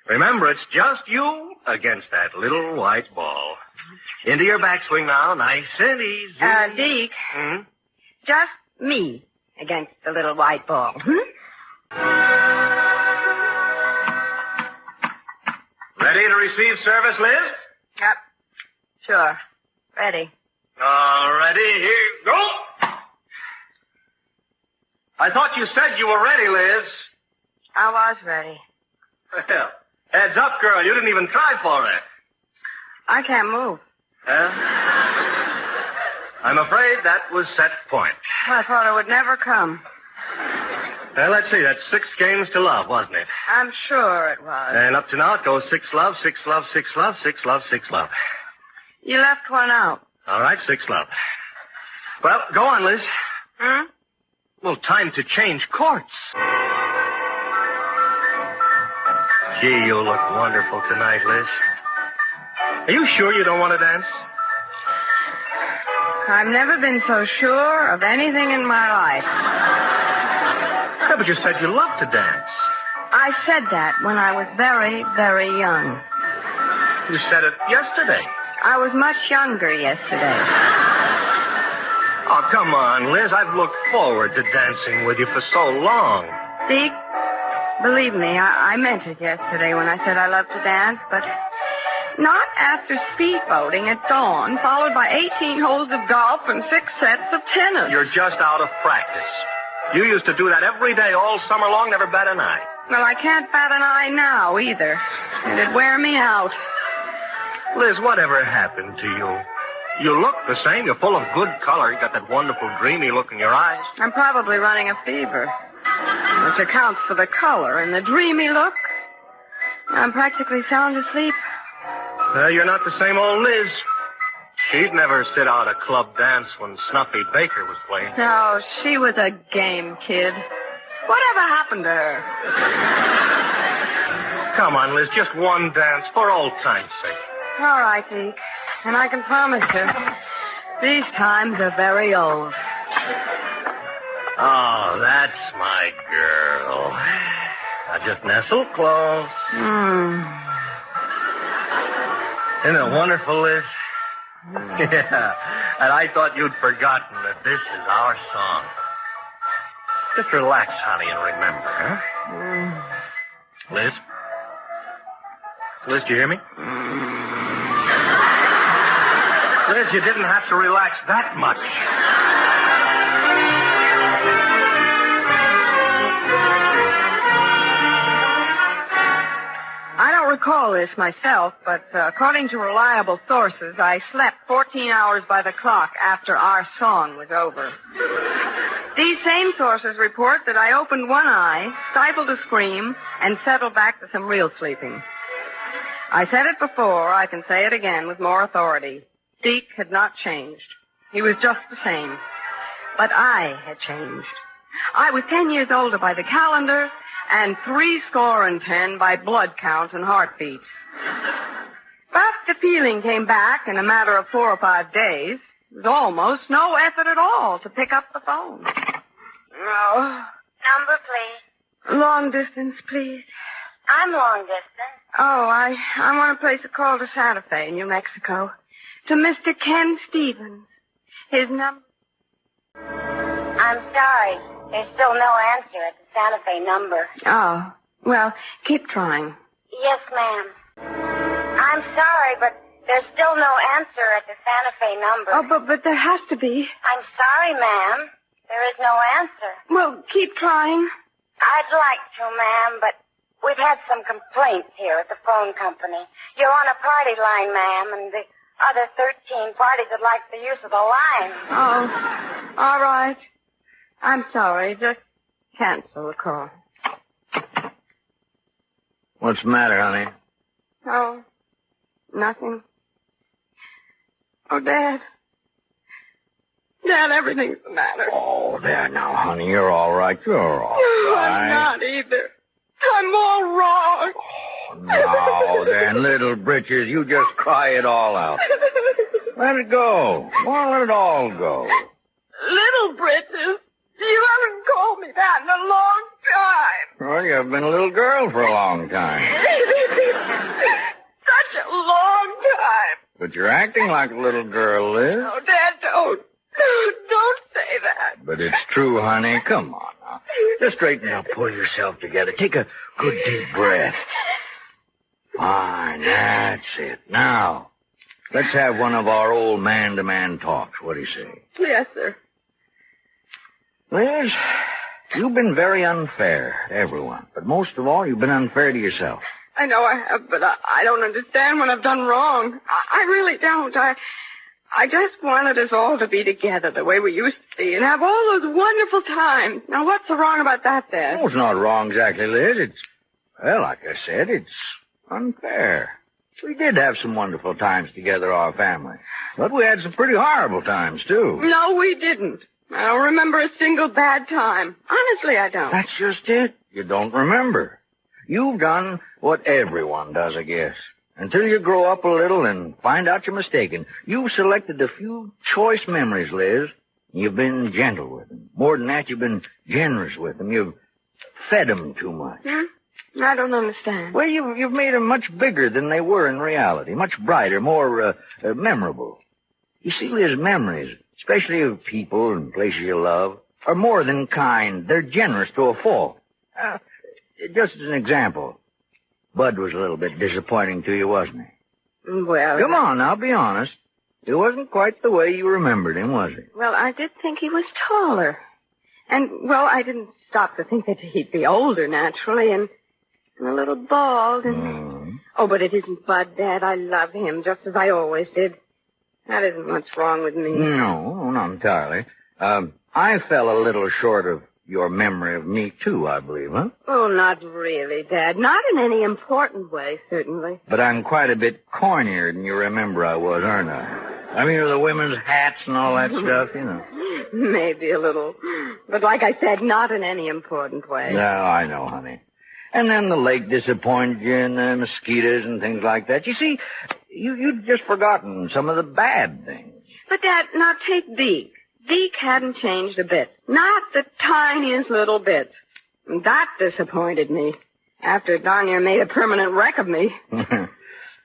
Remember, it's just you against that little white ball. Into your backswing now. Nice and easy. Deke. Just me against the little white ball. Ready to receive service, Liz? Yep. Sure. Ready. All ready. Here you go. I thought you said you were ready, Liz. I was ready. Well, heads up, girl. You didn't even try for it. I can't move. I'm afraid that was set point. I thought it would never come. Let's see. That's 6 games to love, wasn't it? I'm sure it was. And up to now it goes 6 love, 6 love, 6 love, 6 love, 6 love. You left one out. All right, 6 love. Well, go on, Liz. Well, time to change courts. Gee, you look wonderful tonight, Liz. Are you sure you don't want to dance? I've never been so sure of anything in my life. Yeah, but you said you loved to dance. I said that when I was very, very young. You said it yesterday. I was much younger yesterday. Oh, come on, Liz. I've looked forward to dancing with you for so long. Deke, believe me, I meant it yesterday when I said I love to dance, but not after speedboating at dawn, followed by 18 holes of golf and 6 sets of tennis. You're just out of practice. You used to do that every day all summer long, never bat an eye. Well, I can't bat an eye now either. It'd wear me out. Liz, whatever happened to you? You look the same. You're full of good color. You got that wonderful dreamy look in your eyes. I'm probably running a fever, which accounts for the color and the dreamy look. I'm practically sound asleep. You're not the same old Liz. She'd never sit out a club dance when Snuffy Baker was playing. No, she was a game kid. Whatever happened to her? Come on, Liz, just one dance for old time's sake. All right, Deke. And I can promise you, these times are very old. Oh, that's my girl. Now just nestle close. Isn't it wonderful, Liz? Yeah. And I thought you'd forgotten that this is our song. Just relax, honey, and remember, huh? Liz? Liz, do you hear me? Liz, you didn't have to relax that much. I don't recall this myself, but according to reliable sources, I slept 14 hours by the clock after our song was over. These same sources report that I opened one eye, stifled a scream, and settled back to some real sleeping. I said it before, I can say it again with more authority. Deke had not changed. He was just the same. But I had changed. I was 10 years older by the calendar, and 70 by blood count and heartbeat. But the feeling came back in a matter of 4 or 5 days. It was almost no effort at all to pick up the phone. No. Number, please. Long distance, please. I'm long distance. Oh, I want to place a call to Santa Fe, New Mexico. To Mr. Ken Stevens. His number... I'm sorry. There's still no answer at the Santa Fe number. Oh, well, keep trying. Yes, ma'am. I'm sorry, but there's still no answer at the Santa Fe number. Oh, but there has to be. I'm sorry, ma'am. There is no answer. Well, keep trying. I'd like to, ma'am, but we've had some complaints here at the phone company. You're on a party line, ma'am, and the other 13 parties would like the use of the line. Oh, all right. I'm sorry. Just cancel the call. What's the matter, honey? Oh, nothing. Oh, Dad. Dad, everything's the matter. Oh, there now, honey. You're all right. You're all No, right. I'm not either. I'm all wrong. Now, then, little britches, you just cry it all out. Let it go. Well, let it all go. Little britches? You haven't called me that in a long time. Well, you've been a little girl for a long time. Such a long time. But you're acting like a little girl, Liz. Oh, Dad, don't. Don't say that. But it's true, honey. Come on now. Just straighten up. Pull yourself together. Take a good deep breath. Fine. That's it. Now, let's have one of our old man-to-man talks. What do you say? Yes, sir. Liz, you've been very unfair to everyone. But most of all, you've been unfair to yourself. I know I have, but I don't understand when I've done wrong. I really don't. I just wanted us all to be together the way we used to be and have all those wonderful times. Now, what's so wrong about that, Dad? Oh, it's not wrong exactly, Liz. It's, well, like I said, it's unfair. We did have some wonderful times together, our family. But we had some pretty horrible times, too. No, we didn't. I don't remember a single bad time. Honestly, I don't. That's just it. You don't remember. You've done what everyone does, I guess. Until you grow up a little and find out you're mistaken. You've selected a few choice memories, Liz. You've been gentle with them. More than that, you've been generous with them. You've fed them too much. I don't understand. Well, you've made them much bigger than they were in reality. Much brighter, more memorable. You see, Liz, memories, especially of people and places you love, are more than kind. They're generous to a fault. Just as an example, Bud was a little bit disappointing to you, wasn't he? Well... Come on, now, be honest. It wasn't quite the way you remembered him, was it? Well, I did think he was taller. And, well, I didn't stop to think that he'd be older, naturally, and a little bald, and... Oh, but it isn't Bud, Dad. I love him, just as I always did. That isn't much wrong with me. No, not entirely. I fell a little short of your memory of me, too, I believe, huh? Oh, not really, Dad. Not in any important way, certainly. But I'm quite a bit cornier than you remember I was, aren't I? I mean, with the women's hats and all that stuff, you know. Maybe a little. But like I said, not in any important way. No, I know, honey. And then the lake disappointed you and the mosquitoes and things like that. You see, you'd just forgotten some of the bad things. But, Dad, now take Deke. Deke hadn't changed a bit. Not the tiniest little bit. And that disappointed me. After darn near made a permanent wreck of me.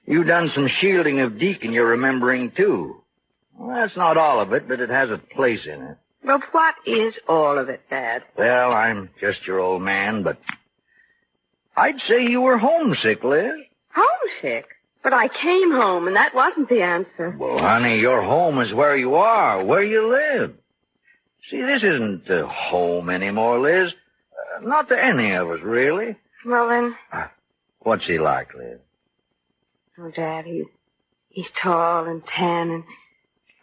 You've done some shielding of Deke in your remembering, too. Well, that's not all of it, but it has a place in it. Well, what is all of it, Dad? Well, I'm just your old man, but I'd say you were homesick, Liz. Homesick? But I came home, and that wasn't the answer. Well, honey, your home is where you are, where you live. See, this isn't home anymore, Liz. Not to any of us, really. Well, then... What's he like, Liz? Oh, Dad, he's tall and tan and...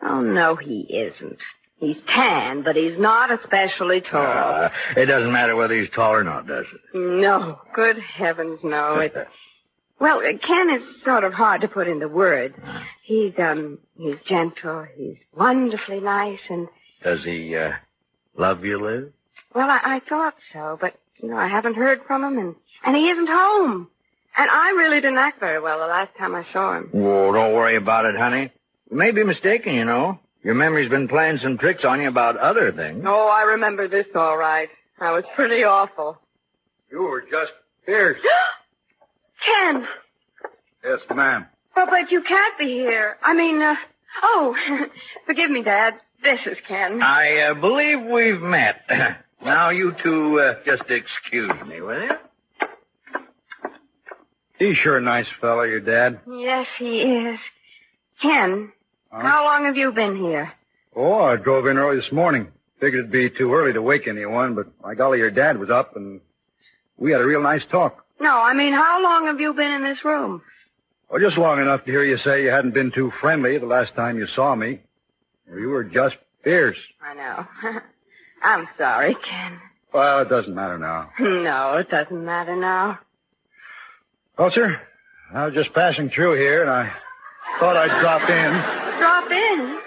Oh, no, he isn't. He's tan, but he's not especially tall. It doesn't matter whether he's tall or not, does it? No. Good heavens, no. Well, Ken is sort of hard to put into words. He's gentle, he's wonderfully nice, and... Does he, love you, Liz? Well, I thought so, but, I haven't heard from him, and he isn't home. And I really didn't act very well the last time I saw him. Whoa, don't worry about it, honey. You may be mistaken, Your memory's been playing some tricks on you about other things. Oh, I remember this all right. I was pretty awful. You were just fierce. Ken! Yes, ma'am. But you can't be here. I mean, forgive me, Dad. This is Ken. I believe we've met. Now you two just excuse me, will you? He's sure a nice fellow, your dad. Yes, he is. Ken, how long have you been here? Oh, I drove in early this morning. Figured it'd be too early to wake anyone, but by golly, your dad was up, and we had a real nice talk. No, I mean, how long have you been in this room? Oh, just long enough to hear you say you hadn't been too friendly the last time you saw me. You were just fierce. I know. I'm sorry, Ken. Well, it doesn't matter now. No, it doesn't matter now. Well, sir, I was just passing through here, and I thought I'd drop in. Drop in?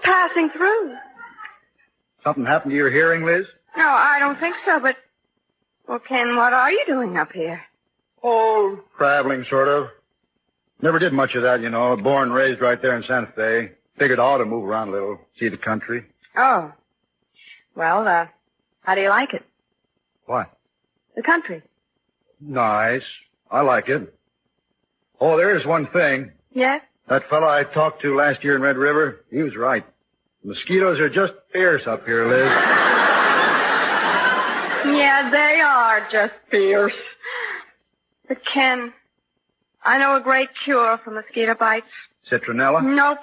Passing through? Something happened to your hearing, Liz? No, I don't think so, but... Well, Ken, what are you doing up here? Oh, traveling, sort of. Never did much of that, Born and raised right there in Santa Fe. Figured I ought to move around a little, see the country. Oh. Well, how do you like it? What? The country. Nice. I like it. Oh, there is one thing. Yes? That fellow I talked to last year in Red River, he was right. Mosquitoes are just fierce up here, Liz. Yeah, they are just fierce. But, Ken, I know a great cure for mosquito bites. Citronella? Nope.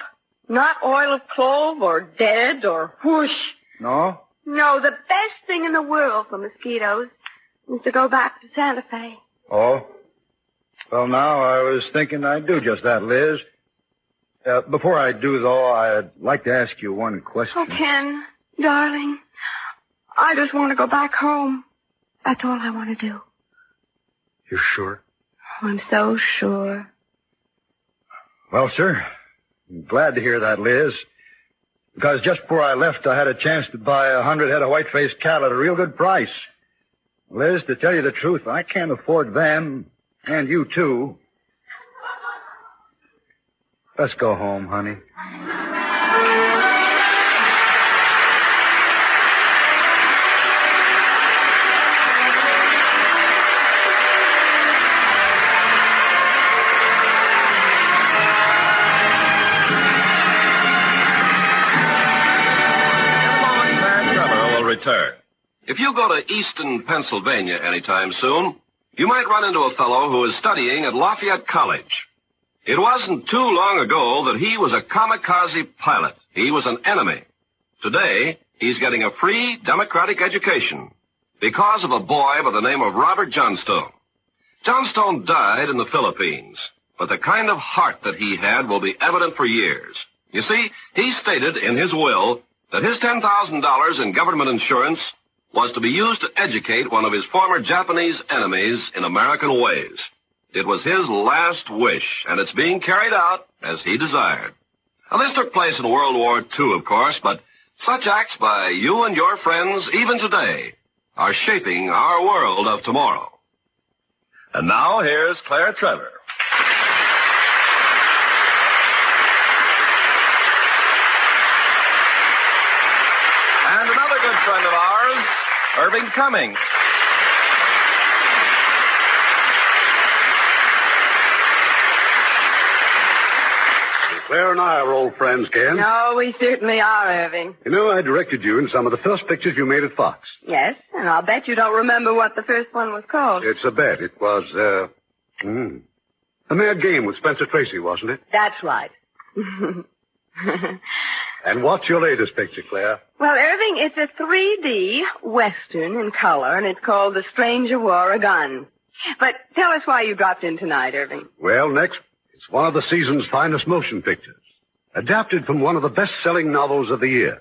Not oil of clove or dead or whoosh. No? No, the best thing in the world for mosquitoes is to go back to Santa Fe. Oh? Well, now, I was thinking I'd do just that, Liz. Before I do, though, I'd like to ask you one question. Oh, Ken, darling, I just want to go back home. That's all I want to do. You're sure? Oh, I'm so sure. Well, sir, I'm glad to hear that, Liz. Because just before I left, I had a chance to buy 100 head of white-faced cattle at a real good price. Liz, to tell you the truth, I can't afford them, and you, too. Let's go home, honey. If you go to Easton, Pennsylvania anytime soon, you might run into a fellow who is studying at Lafayette College. It wasn't too long ago that he was a kamikaze pilot. He was an enemy. Today, he's getting a free democratic education because of a boy by the name of Robert Johnstone. Johnstone died in the Philippines, but the kind of heart that he had will be evident for years. You see, he stated in his will that his $10,000 in government insurance was to be used to educate one of his former Japanese enemies in American ways. It was his last wish, and it's being carried out as he desired. Now, this took place in World War II, of course, but such acts by you and your friends, even today, are shaping our world of tomorrow. And now, here's Claire Trevor. And another good friend of ours, Irving Cummings. Claire and I are old friends, Ken. No, we certainly are, Irving. You know, I directed you in some of the first pictures you made at Fox. Yes, and I'll bet you don't remember what the first one was called. It's a bet. It was, A Mad Game with Spencer Tracy, wasn't it? That's right. And what's your latest picture, Claire? Well, Irving, it's a 3D Western in color, and it's called The Stranger Wore a Gun. But tell us why you dropped in tonight, Irving. Well, next, it's one of the season's finest motion pictures, adapted from one of the best-selling novels of the year.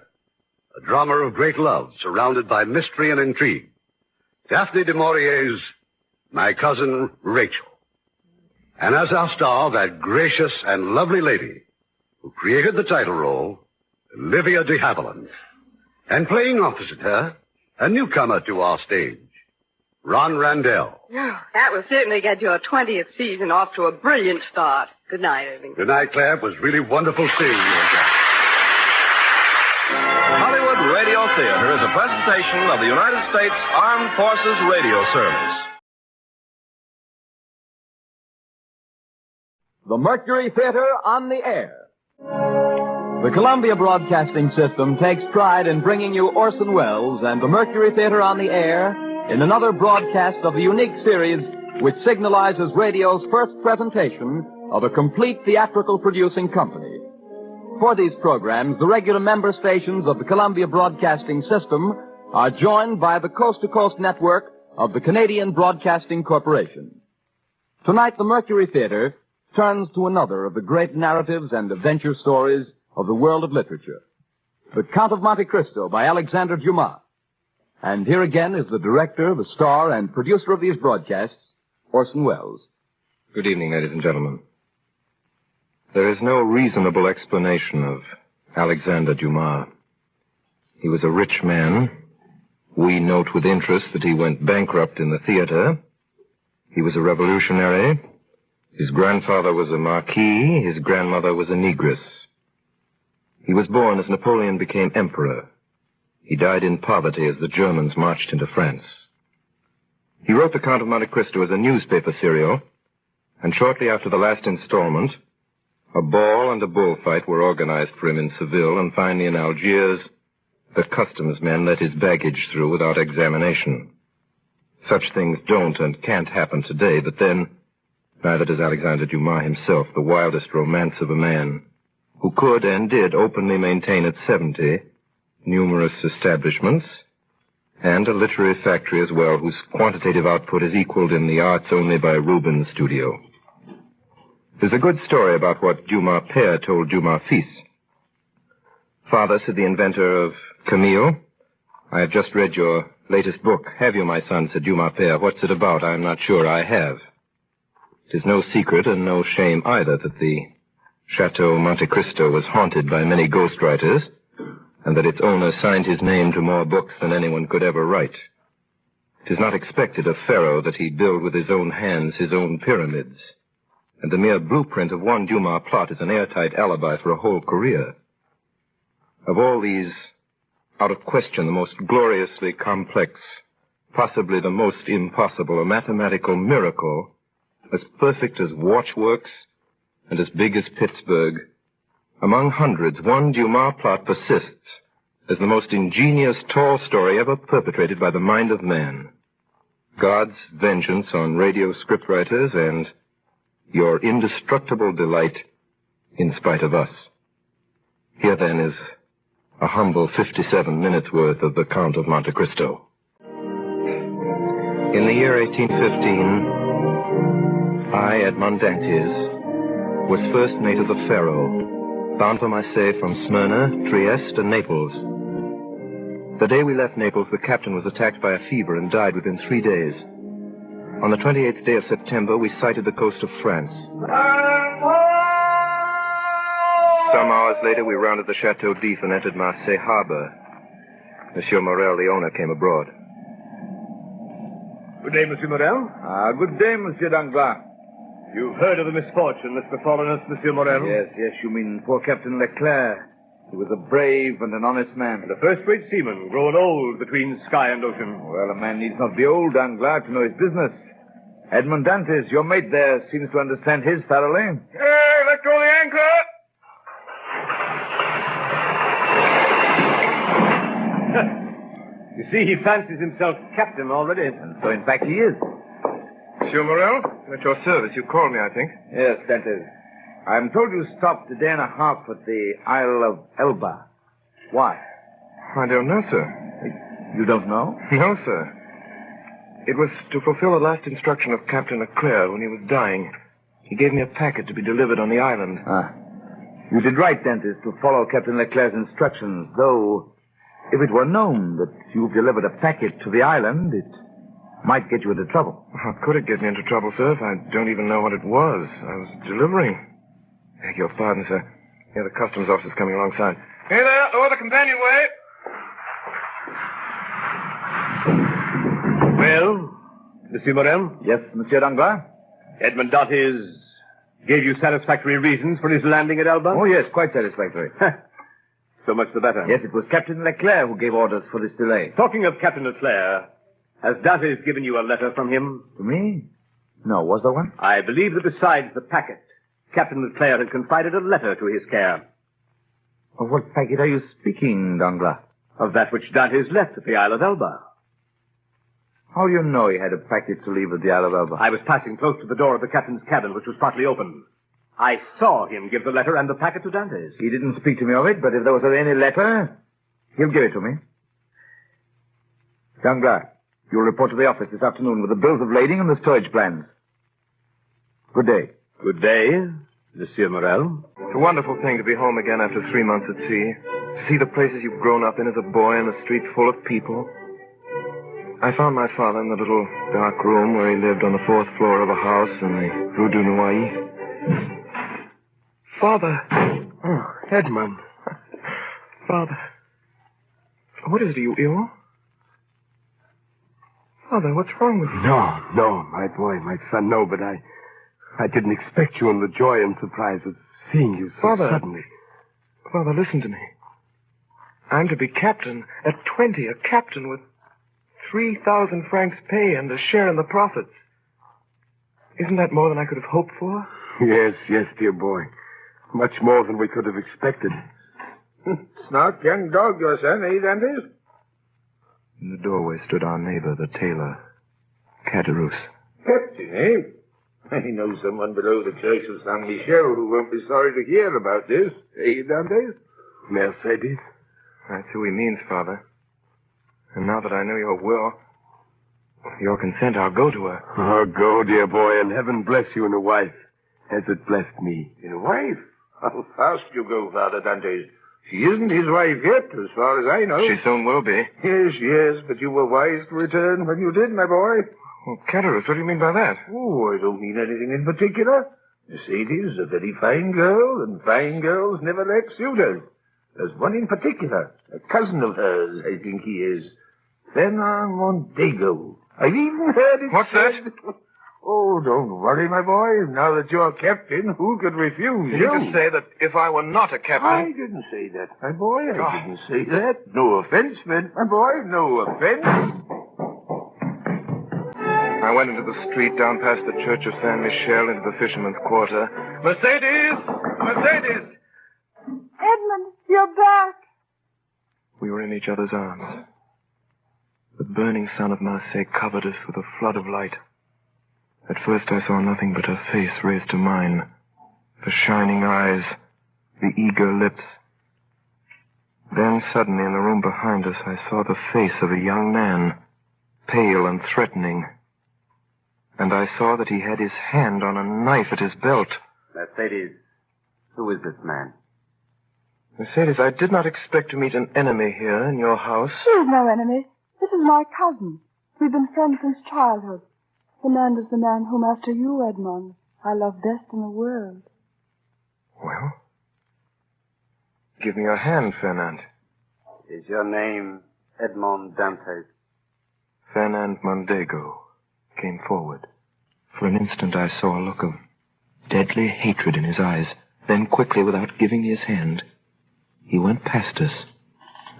A drama of great love, surrounded by mystery and intrigue. Daphne du Maurier's My Cousin Rachel. And as our star, that gracious and lovely lady who created the title role, Olivia de Havilland. And playing opposite her, a newcomer to our stage, Ron Randell. Oh, that will certainly get your 20th season off to a brilliant start. Good night, Irving. Good night, Claire. It was really wonderful seeing you again. Hollywood Radio Theater is a presentation of the United States Armed Forces Radio Service. The Mercury Theater on the air. The Columbia Broadcasting System takes pride in bringing you Orson Welles and the Mercury Theater on the air in another broadcast of the unique series which signalizes radio's first presentation of a complete theatrical producing company. For these programs, the regular member stations of the Columbia Broadcasting System are joined by the coast-to-coast network of the Canadian Broadcasting Corporation. Tonight, the Mercury Theater turns to another of the great narratives and adventure stories of the world of literature, The Count of Monte Cristo by Alexander Dumas. And here again is the director, the star, and producer of these broadcasts, Orson Welles. Good evening, ladies and gentlemen. There is no reasonable explanation of Alexander Dumas. He was a rich man. We note with interest that he went bankrupt in the theater. He was a revolutionary. His grandfather was a marquis. His grandmother was a negress. He was born as Napoleon became emperor. He died in poverty as the Germans marched into France. He wrote The Count of Monte Cristo as a newspaper serial, and shortly after the last installment, a ball and a bullfight were organized for him in Seville, and finally in Algiers, the customs men let his baggage through without examination. Such things don't and can't happen today, but then, neither does Alexander Dumas himself, the wildest romance of a man, who could and did openly maintain at 70 numerous establishments, and a literary factory as well, whose quantitative output is equaled in the arts only by Rubens' studio. There's a good story about what Dumas père told Dumas fils. Father, said the inventor of Camille, I have just read your latest book. Have you, my son, said Dumas père. What's it about? I am not sure I have. It is no secret and no shame either that the Chateau Monte Cristo was haunted by many ghostwriters, and that its owner signed his name to more books than anyone could ever write. It is not expected of Pharaoh that he build with his own hands his own pyramids, and the mere blueprint of one Dumas plot is an airtight alibi for a whole career. Of all these, out of question, the most gloriously complex, possibly the most impossible, a mathematical miracle, as perfect as watchworks and as big as Pittsburgh. Among hundreds, one Dumas plot persists as the most ingenious tall story ever perpetrated by the mind of man. God's vengeance on radio scriptwriters and your indestructible delight in spite of us. Here, then, is a humble 57 minutes' worth of the Count of Monte Cristo. In the year 1815, I, Edmond Dantes, was first mate of the Pharaoh, bound for Marseille from Smyrna, Trieste, and Naples. The day we left Naples, the captain was attacked by a fever and died within 3 days. On the 28th day of September, we sighted the coast of France. Some hours later, we rounded the Chateau d'If and entered Marseille harbor. Monsieur Morel, the owner, came abroad. Good day, Monsieur Morel. Good day, Monsieur Danglars. You've heard of the misfortune that's befallen us, Monsieur Morel? Yes, you mean poor Captain Leclerc. He was a brave and an honest man. The first-rate seaman, grown old between sky and ocean. Well, a man needs not be old, Danglars, to know his business. Edmond Dantes, your mate there, seems to understand his thoroughly. Hey, let go the anchor! You see, he fancies himself captain already. And so, in fact, he is. Monsieur Morel, at your service. You called me, I think. Yes, Dantes. I'm told you stopped a day and a half at the Isle of Elba. Why? I don't know, sir. You don't know? No, sir. It was to fulfill the last instruction of Captain Leclerc when he was dying. He gave me a packet to be delivered on the island. You did right, Dantes, to follow Captain Leclerc's instructions, though if it were known that you've delivered a packet to the island, it might get you into trouble. How could it get me into trouble, sir, if I don't even know what it was? I was delivering. Beg your pardon, sir. Yeah, the customs officer's coming alongside. Hey there, lower the companionway. Well, Monsieur Morel? Yes, Monsieur Danglars? Edmond Dantes gave you satisfactory reasons for his landing at Elba? Oh, yes, quite satisfactory. So much the better. Yes, it was Captain Leclerc who gave orders for this delay. Talking of Captain Leclerc, has Dantes given you a letter from him? To me? No, was there one? I believe that besides the packet, Captain Leclerc had confided a letter to his care. Of what packet are you speaking, Danglars? Of that which Dantes left at the Isle of Elba. How do you know he had a packet to leave at the Isle of Elba? I was passing close to the door of the captain's cabin, which was partly open. I saw him give the letter and the packet to Dantes. He didn't speak to me of it, but if there was any letter, he'll give it to me. Danglars, you'll report to the office this afternoon with the bills of lading and the storage plans. Good day. Good day, Monsieur Morel. It's a wonderful thing to be home again after 3 months at sea. To see the places you've grown up in as a boy and the street full of people. I found my father in the little dark room where he lived on the 4th floor of a house in the Rue du Noyer. Father. Oh, Edmond. Father. What is it? Are you ill? Father, what's wrong with you? No, my boy, my son, no, but I didn't expect you in the joy and surprise of seeing you so suddenly. Father, listen to me. I'm to be captain at 20, a captain with 3,000 francs pay and a share in the profits. Isn't that more than I could have hoped for? Yes, dear boy. Much more than we could have expected. Smart young dog, your son, eh, Dantes? In the doorway stood our neighbor, the tailor, Caderousse. Captain, eh? I know someone below the church of Saint Michel who won't be sorry to hear about this. Eh, Dantes? Mercedes? That's who he means, Father. And now that I know your will, your consent, I'll go to her. Oh, go, dear boy, and heaven bless you in a wife, as it blessed me. In a wife? How fast you go, Father Dantes. She isn't his wife yet, as far as I know. She soon will be. Yes, but you were wise to return when you did, my boy. Well, Caderousse, what do you mean by that? Oh, I don't mean anything in particular. Mercedes is a very fine girl, and fine girls never lack suitors. There's one in particular, a cousin of hers, I think he is. Bernard Montego. I've even heard it What's said... that? Oh, don't worry, my boy. Now that you're captain, who could refuse You just say that if I were not a captain... I didn't say that, my boy. I didn't say that. No offense meant, my boy. No offense. I went into the street, down past the church of Saint Michel, into the fisherman's quarter. Mercedes! Mercedes! Edmund, you're back. We were in each other's arms. The burning sun of Marseille covered us with a flood of light. At first I saw nothing but her face raised to mine, the shining eyes, the eager lips. Then suddenly in the room behind us I saw the face of a young man, pale and threatening. And I saw that he had his hand on a knife at his belt. Mercedes, who is this man? Mercedes, I did not expect to meet an enemy here in your house. She is no enemy. This is my cousin. We've been friends since childhood. Fernand is the man whom, after you, Edmond, I love best in the world. Well, give me your hand, Fernand. Is your name Edmond Dantes? Fernand Mondego came forward. For an instant I saw a look of deadly hatred in his eyes. Then quickly, without giving me his hand, he went past us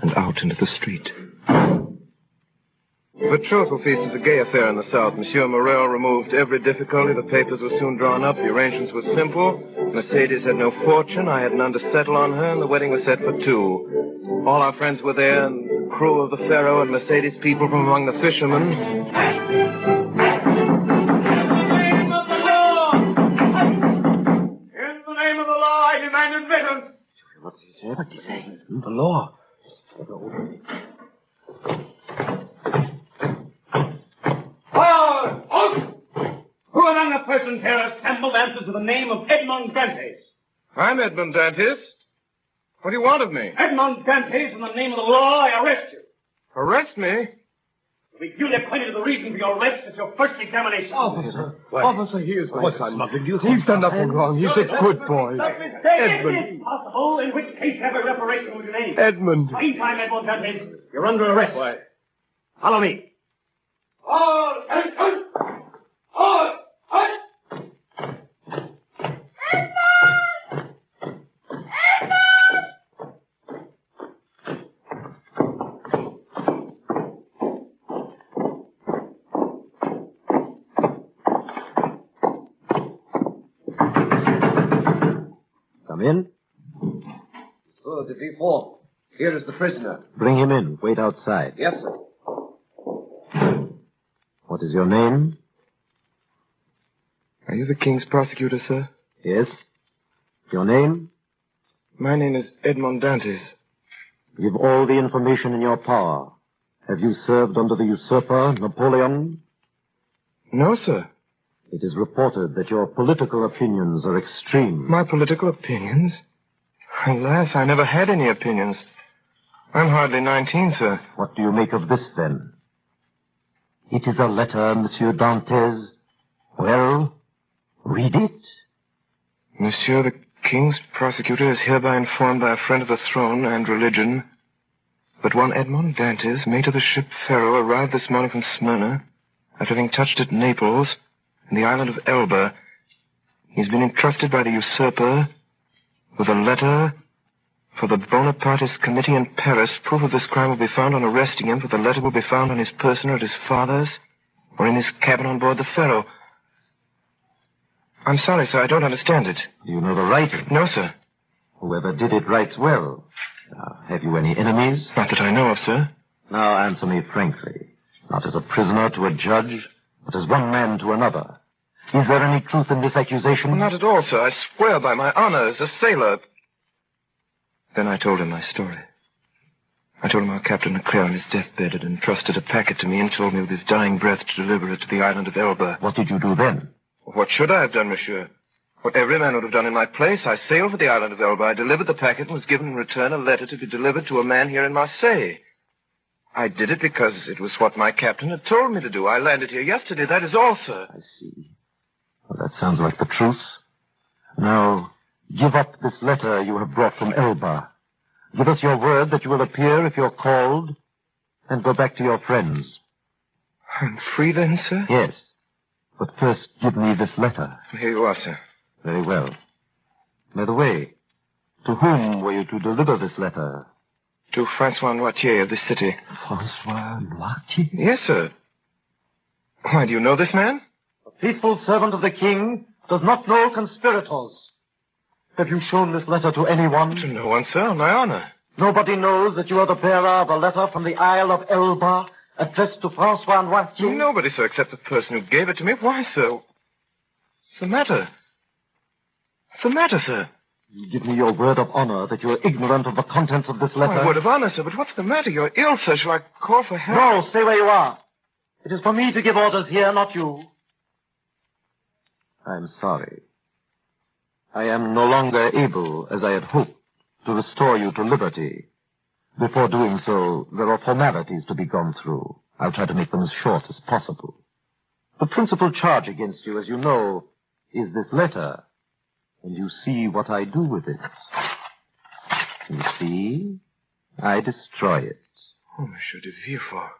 and out into the street. The betrothal feast is a gay affair in the South. Monsieur Morel removed every difficulty. The papers were soon drawn up. The arrangements were simple. Mercedes had no fortune. I had none to settle on her, and the wedding was set for 2. All our friends were there, and the crew of the Pharaoh and Mercedes people from among the fishermen. In the name of the law, I demand admittance. What does he say? What does he say? The law. Who among the persons here assembled answers to the name of Edmond Dantes? I'm Edmond Dantes. What do you want of me? Edmond Dantes, in the name of the law, I arrest you. Arrest me? You'll be duly acquainted with the reason for your arrest at your first examination. Officer, he is my son. He's done nothing wrong. He's a good boy. Edmond. It is possible, in which case have a reparation with your name. Edmond. Meantime, Edmond Dantes, you're under arrest. Why? Follow me. All attention! All! Come in. So, the V4. Here is the prisoner. Bring him in. Wait outside. Yes, sir. What is your name? Are you the king's prosecutor, sir? Yes. Your name? My name is Edmond Dantes. Give all the information in your power. Have you served under the usurper, Napoleon? No, sir. It is reported that your political opinions are extreme. My political opinions? Alas, I never had any opinions. I'm hardly 19, sir. What do you make of this, then? It is a letter, Monsieur Dantes. Well, read it. Monsieur, the king's prosecutor is hereby informed by a friend of the throne and religion that one Edmond Dantes, mate of the ship Pharaoh, arrived this morning from Smyrna after having touched at Naples and the island of Elba. He's been entrusted by the usurper with a letter for the Bonapartist committee in Paris. Proof of this crime will be found on arresting him, for the letter will be found on his person or at his father's, or in his cabin on board the Pharaoh. I'm sorry, sir, I don't understand it. Do you know the writing? No, sir. Whoever did it writes well. Have you any enemies? Not that I know of, sir. Now answer me frankly. Not as a prisoner to a judge, but as one man to another. Is there any truth in this accusation? Not at all, sir. I swear by my honor as a sailor. Then I told him my story. I told him how Captain Leclerc on his deathbed had entrusted a packet to me and told me with his dying breath to deliver it to the island of Elba. What did you do then? What should I have done, monsieur? What every man would have done in my place. I sailed for the island of Elba. I delivered the packet and was given in return a letter to be delivered to a man here in Marseille. I did it because it was what my captain had told me to do. I landed here yesterday. That is all, sir. I see. Well, that sounds like the truth. Now, give up this letter you have brought from Elba. Give us your word that you will appear if you're called, and go back to your friends. I'm free then, sir? Yes. But first, give me this letter. Here you are, sir. Very well. By the way, to whom were you to deliver this letter? To Francois Noirtier of this city. Francois Noirtier? Yes, sir. Why, do you know this man? A faithful servant of the king does not know conspirators. Have you shown this letter to anyone? To no one, sir, on my honor. Nobody knows that you are the bearer of a letter from the Isle of Elba addressed to Francois Noirtier? Nobody, sir, except the person who gave it to me. Why, sir? What's the matter? What's the matter, sir? You give me your word of honor that you are ignorant of the contents of this letter. My word of honor, sir, but what's the matter? You're ill, sir. Shall I call for help? No, stay where you are. It is for me to give orders here, not you. I'm sorry. I am no longer able, as I had hoped, to restore you to liberty. Before doing so, there are formalities to be gone through. I'll try to make them as short as possible. The principal charge against you, as you know, is this letter. And you see what I do with it. You see? I destroy it. Oh, Monsieur de Villefort.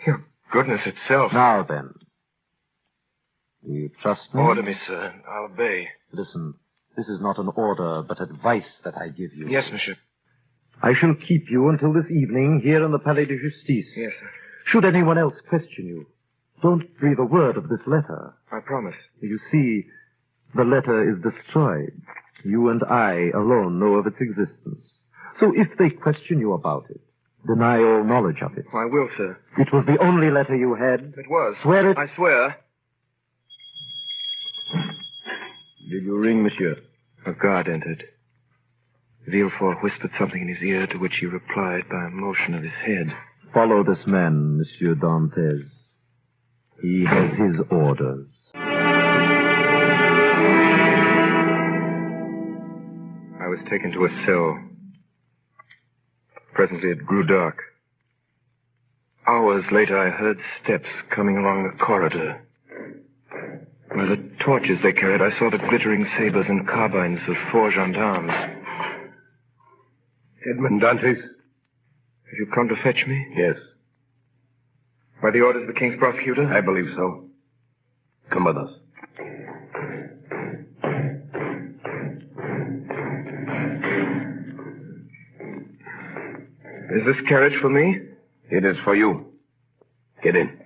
Your goodness itself. Now then. Do you trust me? Order me, sir. I'll obey. Listen, this is not an order, but advice that I give you. Yes, monsieur. I shall keep you until this evening here in the Palais de Justice. Yes, sir. Should anyone else question you, don't breathe a word of this letter. I promise. You see, the letter is destroyed. You and I alone know of its existence. So if they question you about it, deny all knowledge of it. I will, sir. It was the only letter you had. It was. Swear it. I swear. Did you ring, monsieur? A guard entered. Villefort whispered something in his ear, to which he replied by a motion of his head. Follow this man, Monsieur Dantes. He has his orders. I was taken to a cell. Presently it grew dark. Hours later I heard steps coming along the corridor. By the torches they carried, I saw the glittering sabers and carbines of 4 gendarmes. Edmond Dantes? Have you come to fetch me? Yes. By the orders of the king's prosecutor? I believe so. Come with us. Is this carriage for me? It is for you. Get in.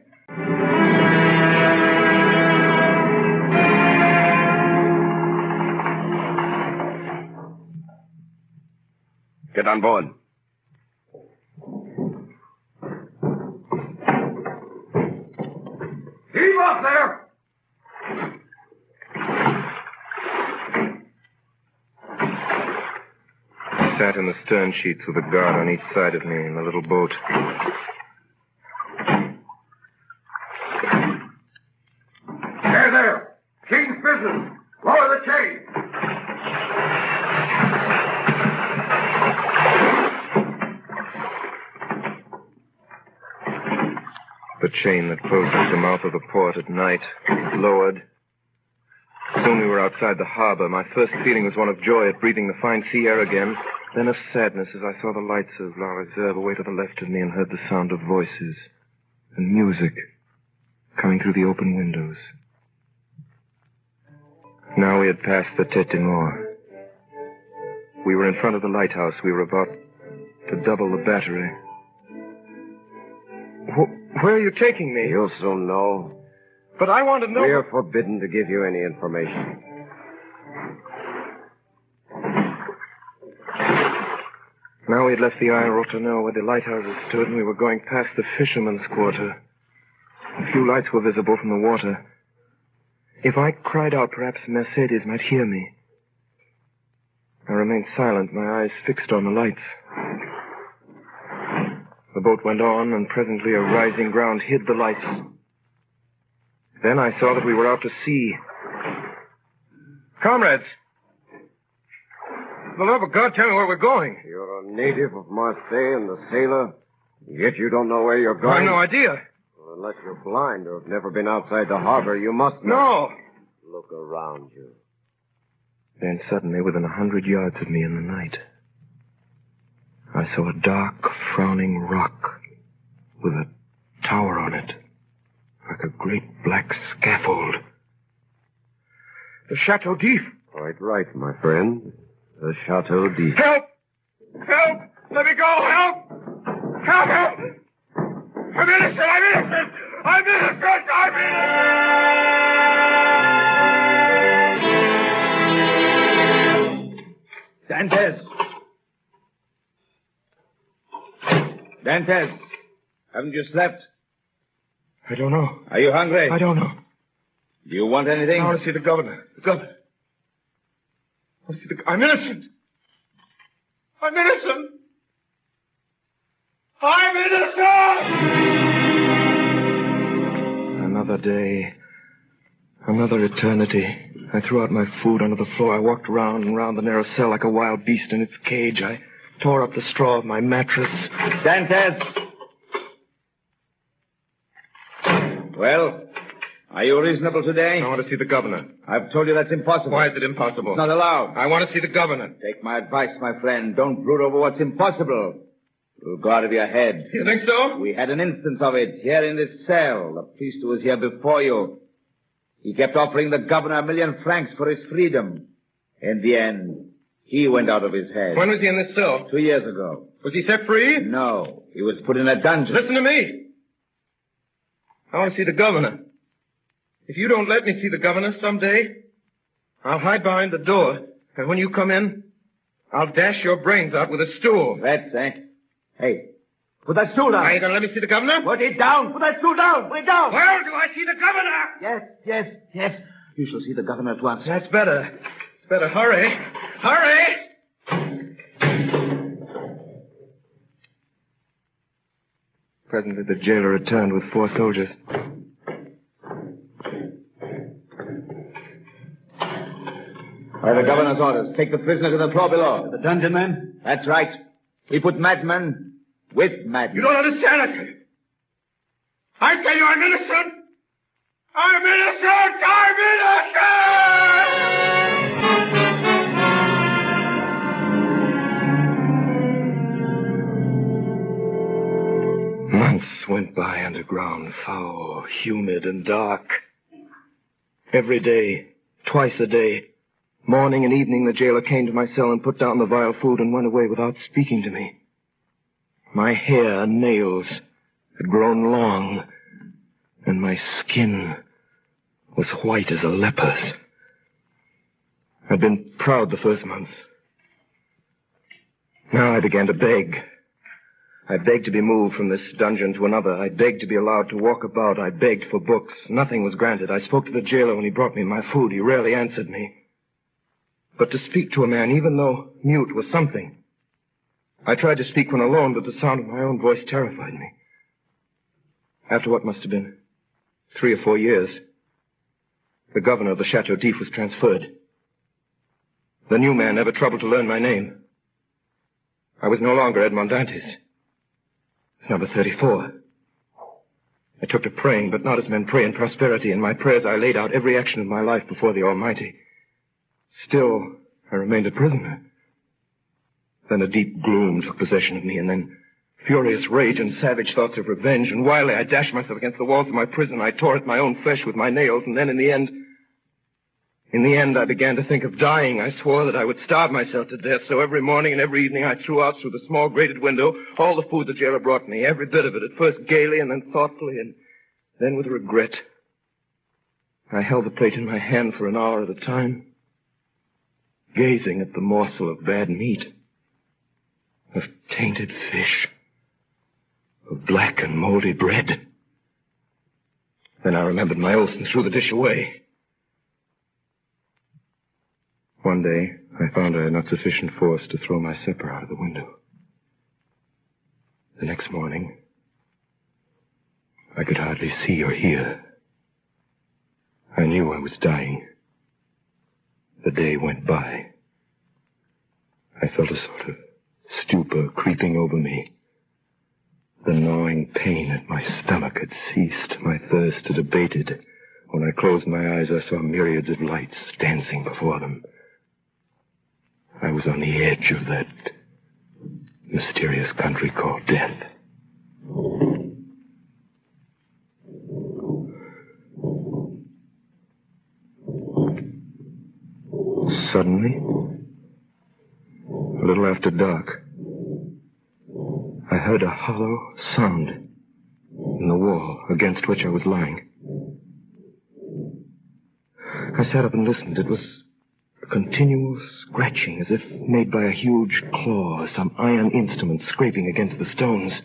Get on board. Heave off there! I sat in the stern sheets with a guard on each side of me in the little boat. There! King's business! Lower the chain! The chain that closes the mouth of the port at night was lowered. Soon we were outside the harbor. My first feeling was one of joy at breathing the fine sea air again, then of sadness as I saw the lights of La Reserve away to the left of me and heard the sound of voices and music coming through the open windows. Now we had passed the Tête de Mort. We were in front of the lighthouse. We were about to double the battery. Where are you taking me? You'll soon know. But I want to know... We are forbidden to give you any information. Now we had left the Isle Rotonneau where the lighthouses stood, and we were going past the fishermen's quarter. A few lights were visible from the water. If I cried out, perhaps Mercedes might hear me. I remained silent, my eyes fixed on the lights. The boat went on, and presently a rising ground hid the lights. Then I saw that we were out to sea. Comrades! For the love of God, tell me where we're going. You're a native of Marseille and a sailor, yet you don't know where you're I going? have no idea. Well, unless you're blind or have never been outside the harbor, you must know. No! Look around you. Then suddenly, within 100 yards of me in the night, I saw a dark, frowning rock with a tower on it, like a great black scaffold. The Chateau d'If. Quite right, my friend. The Chateau d'If. Help! Help! Let me go! Help! Help! I'm innocent! I'm innocent! I'm innocent! I'm innocent! Dantes! Dantes, haven't you slept? I don't know. Are you hungry? I don't know. Do you want anything? I want to see the governor. The governor. I want to see I'm innocent. I'm innocent. I'm innocent! Another day. Another eternity. I threw out my food onto the floor. I walked round and round the narrow cell like a wild beast in its cage. I tore up the straw of my mattress. Dantes! Well, are you reasonable today? I want to see the governor. I've told you that's impossible. Why is it impossible? It's not allowed. I want to see the governor. Take my advice, my friend. Don't brood over what's impossible. It'll go out of your head. You think so? We had an instance of it here in this cell. The priest who was here before you. He kept offering the governor 1,000,000 francs for his freedom. In the end, he went out of his head. When was he in this cell? 2 years ago. Was he set free? No. He was put in a dungeon. Listen to me. I want to see the governor. If you don't let me see the governor someday, I'll hide behind the door. And when you come in, I'll dash your brains out with a stool. That's it. Hey, put that stool down. Are you going to let me see the governor? Put it down. Put that stool down. Put it down. Well, do I see the governor? Yes. You shall see the governor at once. That's better. It's better. Hurry. Hurry! Presently, the jailer returned with 4 soldiers. By the governor's orders, take the prisoner to the floor below. The dungeon, man? That's right. We put madmen with madmen. You don't understand it. I tell you I'm innocent. I'm innocent. I'm innocent. Months went by underground, foul, humid, and dark. Every day, twice a day, morning and evening, the jailer came to my cell and put down the vile food and went away without speaking to me. My hair and nails had grown long, and my skin was white as a leper's. I'd been proud the first months. Now I began to beg. I begged to be moved from this dungeon to another. I begged to be allowed to walk about. I begged for books. Nothing was granted. I spoke to the jailer when he brought me my food. He rarely answered me. But to speak to a man, even though mute, was something. I tried to speak when alone, but the sound of my own voice terrified me. After what must have been 3 or 4 years, the governor of the Chateau d'If was transferred. The new man never troubled to learn my name. I was no longer Edmond Dantes. It's number 34. I took to praying, but not as men pray in prosperity. In my prayers, I laid out every action of my life before the Almighty. Still, I remained a prisoner. Then a deep gloom took possession of me, and then furious rage and savage thoughts of revenge, and wildly I dashed myself against the walls of my prison. I tore at my own flesh with my nails, and then in the end, I began to think of dying. I swore that I would starve myself to death, so every morning and every evening I threw out through the small grated window all the food the jailer brought me, every bit of it, at first gaily and then thoughtfully, and then with regret. I held the plate in my hand for an hour at a time, gazing at the morsel of bad meat, of tainted fish, of black and moldy bread. Then I remembered my oath and threw the dish away. One day, I found I had not sufficient force to throw my supper out of the window. The next morning, I could hardly see or hear. I knew I was dying. The day went by. I felt a sort of stupor creeping over me. The gnawing pain at my stomach had ceased. My thirst had abated. When I closed my eyes, I saw myriads of lights dancing before them. I was on the edge of that mysterious country called death. Suddenly, a little after dark, I heard a hollow sound in the wall against which I was lying. I sat up and listened. It was a continual scratching, as if made by a huge claw, some iron instrument scraping against the stones.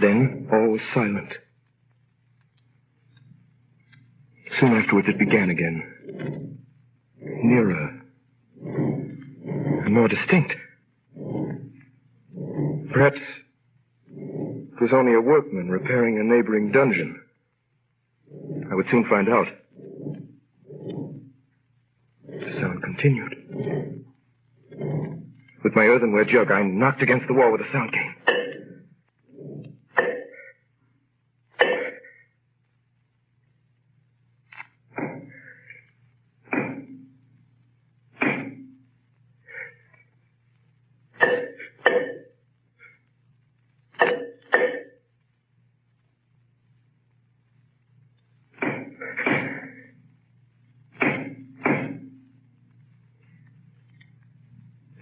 Then all was silent. Soon afterwards it began again. Nearer. And more distinct. Perhaps it was only a workman repairing a neighboring dungeon. I would soon find out. The sound continued. With my earthenware jug, I knocked against the wall where the sound came.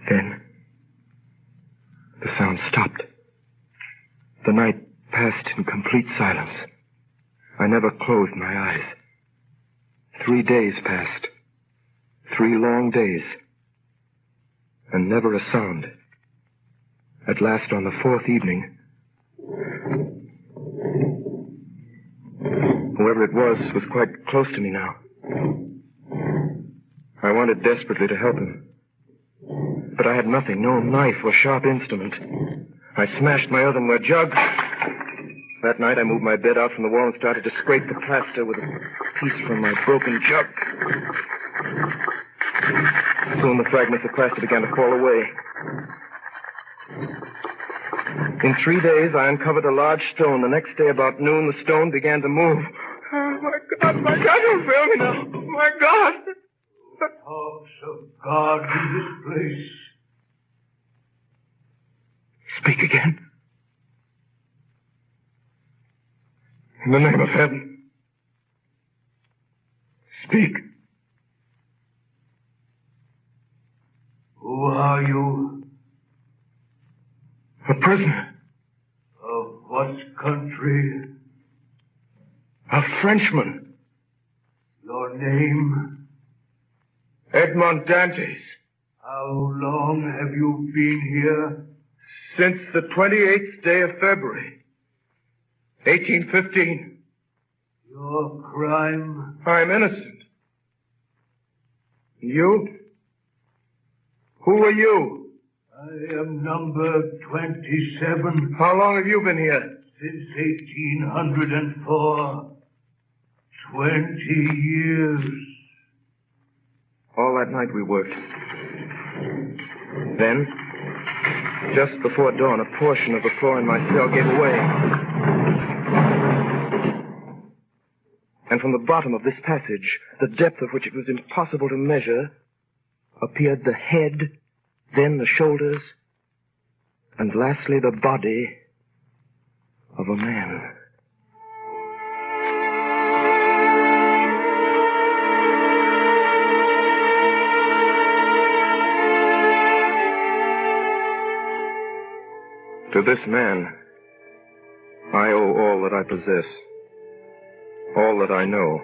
Then, the sound stopped. The night passed in complete silence. I never closed my eyes. 3 days passed. 3 long days. And never a sound. At last, on the 4th evening, whoever it was quite close to me now. I wanted desperately to help him. But I had nothing, no knife or sharp instrument. I smashed my earthenware jug. That night I moved my bed out from the wall and started to scrape the plaster with a piece from my broken jug. Soon the fragments of plaster began to fall away. In 3 days I uncovered a large stone. The next day about noon the stone began to move. Oh, my God, don't fail me now. My God. Talks of God in this place. Speak again. In the name of heaven. Speak. Who are you? A prisoner. Of what country? A Frenchman. Your name? Edmond Dantes. How long have you been here? Since the 28th day of February, 1815. Your crime? I'm innocent. You? Who are you? I am number 27. How long have you been here? Since 1804. 20 years. All that night we worked. Then, just before dawn, a portion of the floor in my cell gave away. And from the bottom of this passage, the depth of which it was impossible to measure, appeared the head, then the shoulders, and lastly the body of a man. To this man, I owe all that I possess, all that I know,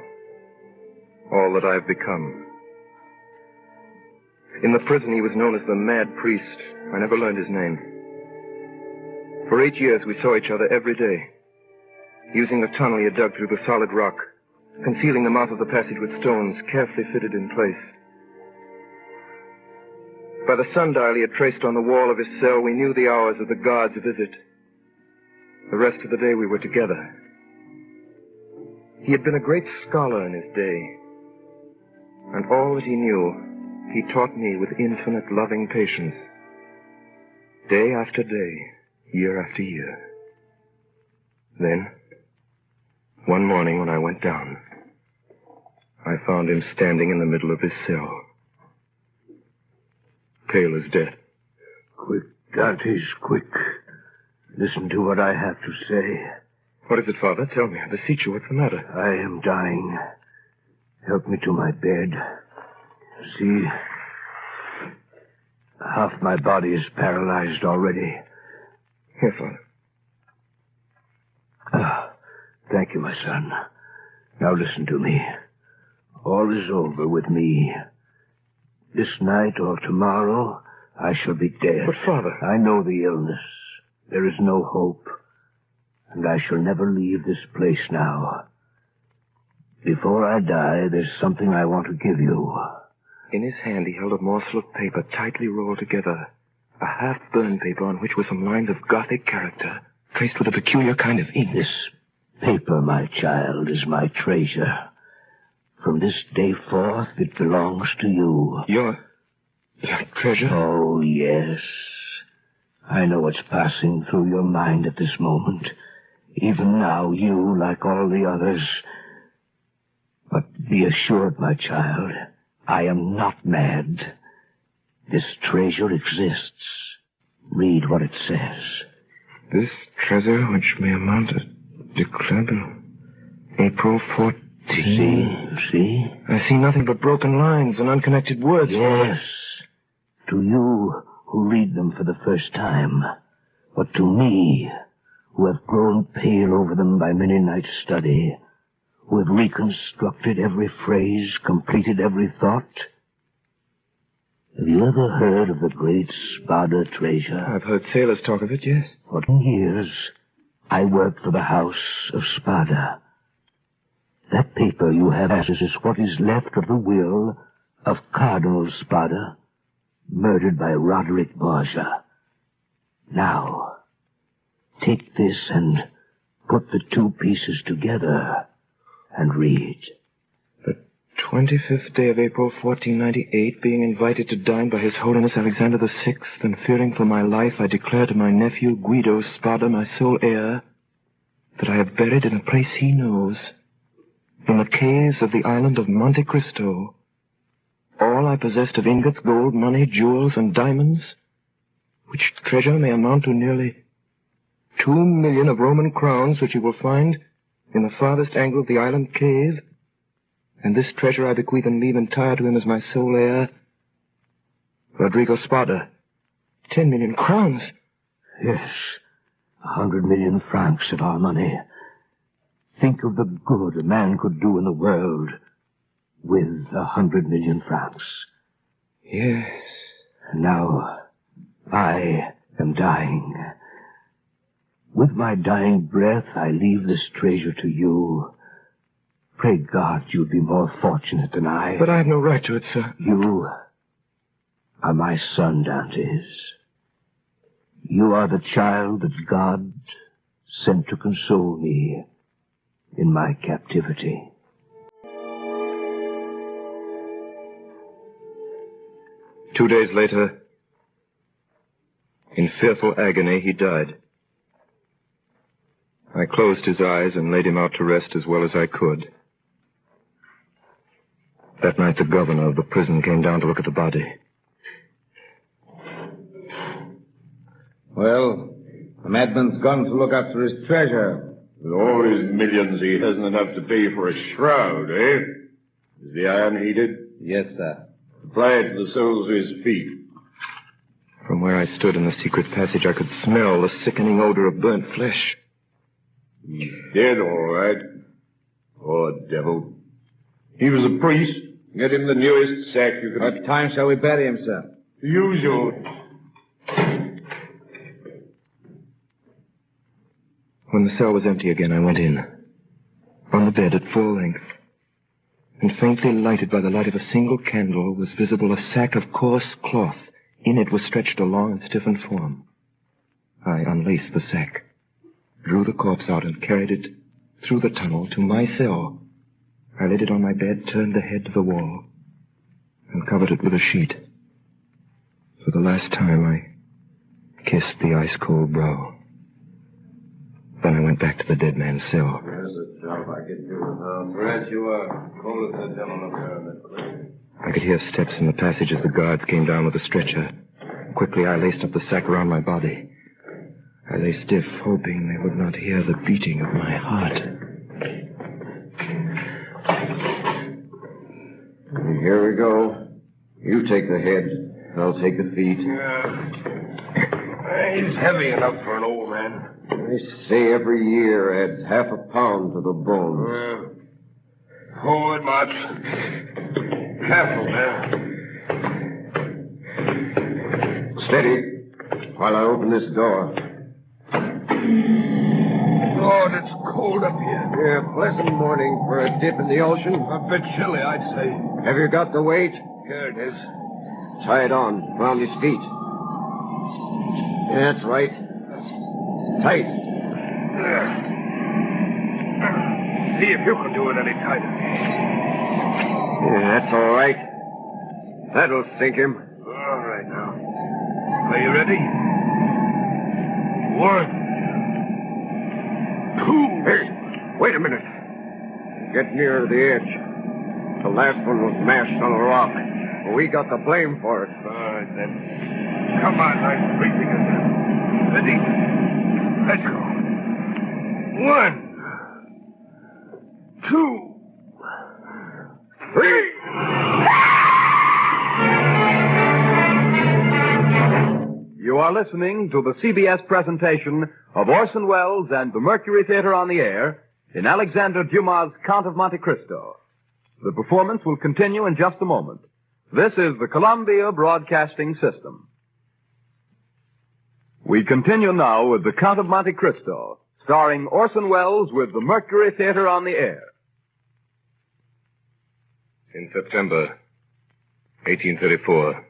all that I have become. In the prison, he was known as the Mad Priest. I never learned his name. For 8 years, we saw each other every day, using the tunnel he had dug through the solid rock, concealing the mouth of the passage with stones carefully fitted in place. By the sundial he had traced on the wall of his cell, we knew the hours of the guard's visit. The rest of the day we were together. He had been a great scholar in his day, and all that he knew, he taught me with infinite loving patience, day after day, year after year. Then, one morning when I went down, I found him standing in the middle of his cell, pale as death. Quick, Dantes, quick. Listen to what I have to say. What is it, Father? Tell me. I beseech you, what's the matter? I am dying. Help me to my bed. See, half my body is paralyzed already. Here, Father. Thank you, my son. Now listen to me. All is over with me. This night or tomorrow, I shall be dead. But, Father... I know the illness. There is no hope. and I shall never leave this place now. Before I die, there's something I want to give you. In his hand, he held a morsel of paper tightly rolled together, a half-burned paper on which were some lines of Gothic character, traced with a peculiar kind of ink. This paper, my child, is my treasure. From this day forth, it belongs to you. Your treasure? Oh, yes. I know what's passing through your mind at this moment. Even now, you, like all the others. But be assured, my child, I am not mad. This treasure exists. Read what it says. This treasure, which may amount to declared April 14. See? I see nothing but broken lines and unconnected words. Yes. To you who read them for the first time. But to me, who have grown pale over them by many nights' study, who have reconstructed every phrase, completed every thought. Have you ever heard of the great Spada treasure? I've heard sailors talk of it, yes. For 10 years, I worked for the house of Spada. That paper you have is what is left of the will of Cardinal Spada, murdered by Roderick Borgia. Now, take this and put the two pieces together and read. The 25th day of April, 1498, being invited to dine by His Holiness Alexander VI, and fearing for my life, I declare to my nephew Guido Spada, my sole heir, that I have buried in a place he knows, in the caves of the island of Monte Cristo, all I possessed of ingots, gold, money, jewels, and diamonds, which treasure may amount to nearly 2 million of Roman crowns, which you will find in the farthest angle of the island cave. And this treasure I bequeath and leave entire to him as my sole heir, Rodrigo Spada. 10 million crowns. Yes, 100 million francs of our money. Think of the good a man could do in the world with 100 million francs. Yes. Now, I am dying. With my dying breath, I leave this treasure to you. Pray God you'd be more fortunate than I. But I have no right to it, sir. You are my son, Dantes. You are the child that God sent to console me in my captivity. Two days later, in fearful agony, he died. I closed his eyes and laid him out to rest as well as I could. That night, the governor of the prison came down to look at the body. Well, the madman's gone to look after his treasure. With all his millions, he hasn't enough to pay for a shroud, eh? Is the iron heated? Yes, sir. Apply it to the soles of his feet. From where I stood in the secret passage, I could smell the sickening odor of burnt flesh. He's dead, all right. Poor devil. He was a priest. Get him the newest sack you can... What time shall we bury him, sir? The usual. When the cell was empty again, I went in. On the bed at full length, and faintly lighted by the light of a single candle, was visible a sack of coarse cloth. In it was stretched a long and stiffened form. I unlaced the sack, drew the corpse out, and carried it through the tunnel to my cell. I laid it on my bed, turned the head to the wall, and covered it with a sheet. For the last time, I kissed the ice-cold brow. Then I went back to the dead man's cell. There's a job I can do without. Perhaps you are cold as the devil up there in that place. I could hear steps in the passage as the guards came down with the stretcher. Quickly, I laced up the sack around my body. I lay stiff, hoping they would not hear the beating of my heart. Here we go. You take the head. I'll take the feet. He's heavy enough for an old man. They say every year adds half a pound to the bones. Forward, march. Careful, man. Steady, while I open this door. Oh, Lord, it's cold up here. Yeah, pleasant morning for a dip in the ocean. A bit chilly, I'd say. Have you got the weight? Here it is. Tie it on, around his feet. Yeah, that's right. Tight. See if you can do it any tighter. Yeah, that's all right. That'll sink him. All right, now. Are you ready? 1, 2. Hey, wait a minute. Get nearer the edge. The last one was mashed on a rock. We got the blame for it. All right, then. Come on, I'm freezing again. Ready? Let's go. 1, 2, 3. You are listening to the CBS presentation of Orson Welles and the Mercury Theater on the Air in Alexander Dumas' Count of Monte Cristo. The performance will continue in just a moment. This is the Columbia Broadcasting System. We continue now with the Count of Monte Cristo, starring Orson Welles with the Mercury Theater on the Air. In September 1834,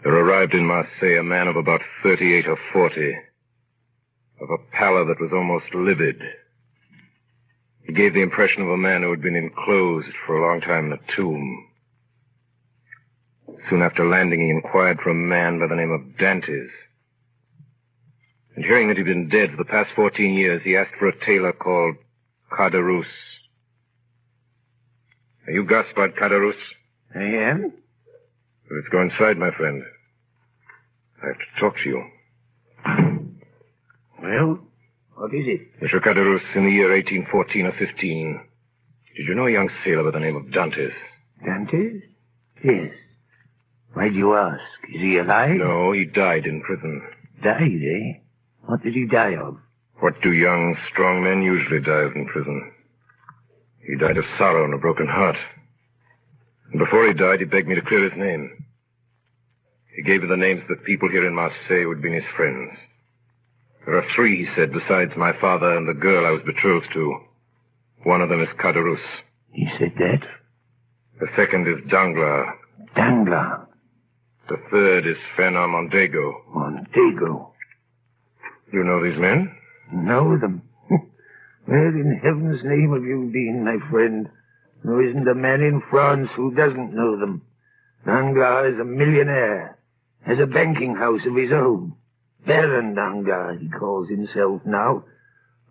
there arrived in Marseille a man of about 38 or 40, of a pallor that was almost livid. He gave the impression of a man who had been enclosed for a long time in a tomb. Soon after landing, he inquired for a man by the name of Dantes. And hearing that he'd been dead for the past 14 years, he asked for a tailor called Caderousse. Are you Gaspard Caderousse? I am? Let's go inside, my friend. I have to talk to you. Well, what is it? Mr. Caderousse, in the year 1814 or 15, did you know a young sailor by the name of Dantes? Dantes? Yes. Why'd you ask? Is he alive? No, he died in prison. Died, eh? What did he die of? What do young, strong men usually die of in prison? He died of sorrow and a broken heart. And before he died, he begged me to clear his name. He gave me the names of the people here in Marseille who had been his friends. There are 3, he said, besides my father and the girl I was betrothed to. One of them is Caderousse. He said that? The second is Danglars. Danglars? The third is Fernand Mondego. Mondego? You know these men? Know them? Where in heaven's name have you been, my friend? There isn't a man in France who doesn't know them. Danglars is a millionaire, has a banking house of his own. Baron Danglars, he calls himself now.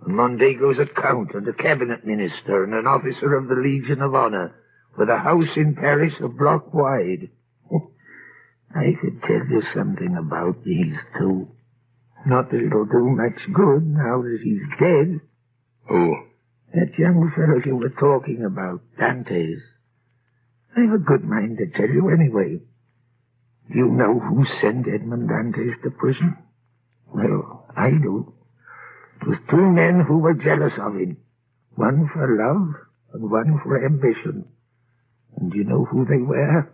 And Montego's a count and a cabinet minister and an officer of the Legion of Honor, with a house in Paris a block wide. I could tell you something about these two. Not that it'll do much good now that he's dead. Who? That young fellow you were talking about, Dantes. I've a good mind to tell you anyway. Do you know who sent Edmond Dantes to prison? Well, I do. It was 2 men who were jealous of him. One for love and one for ambition. And do you know who they were?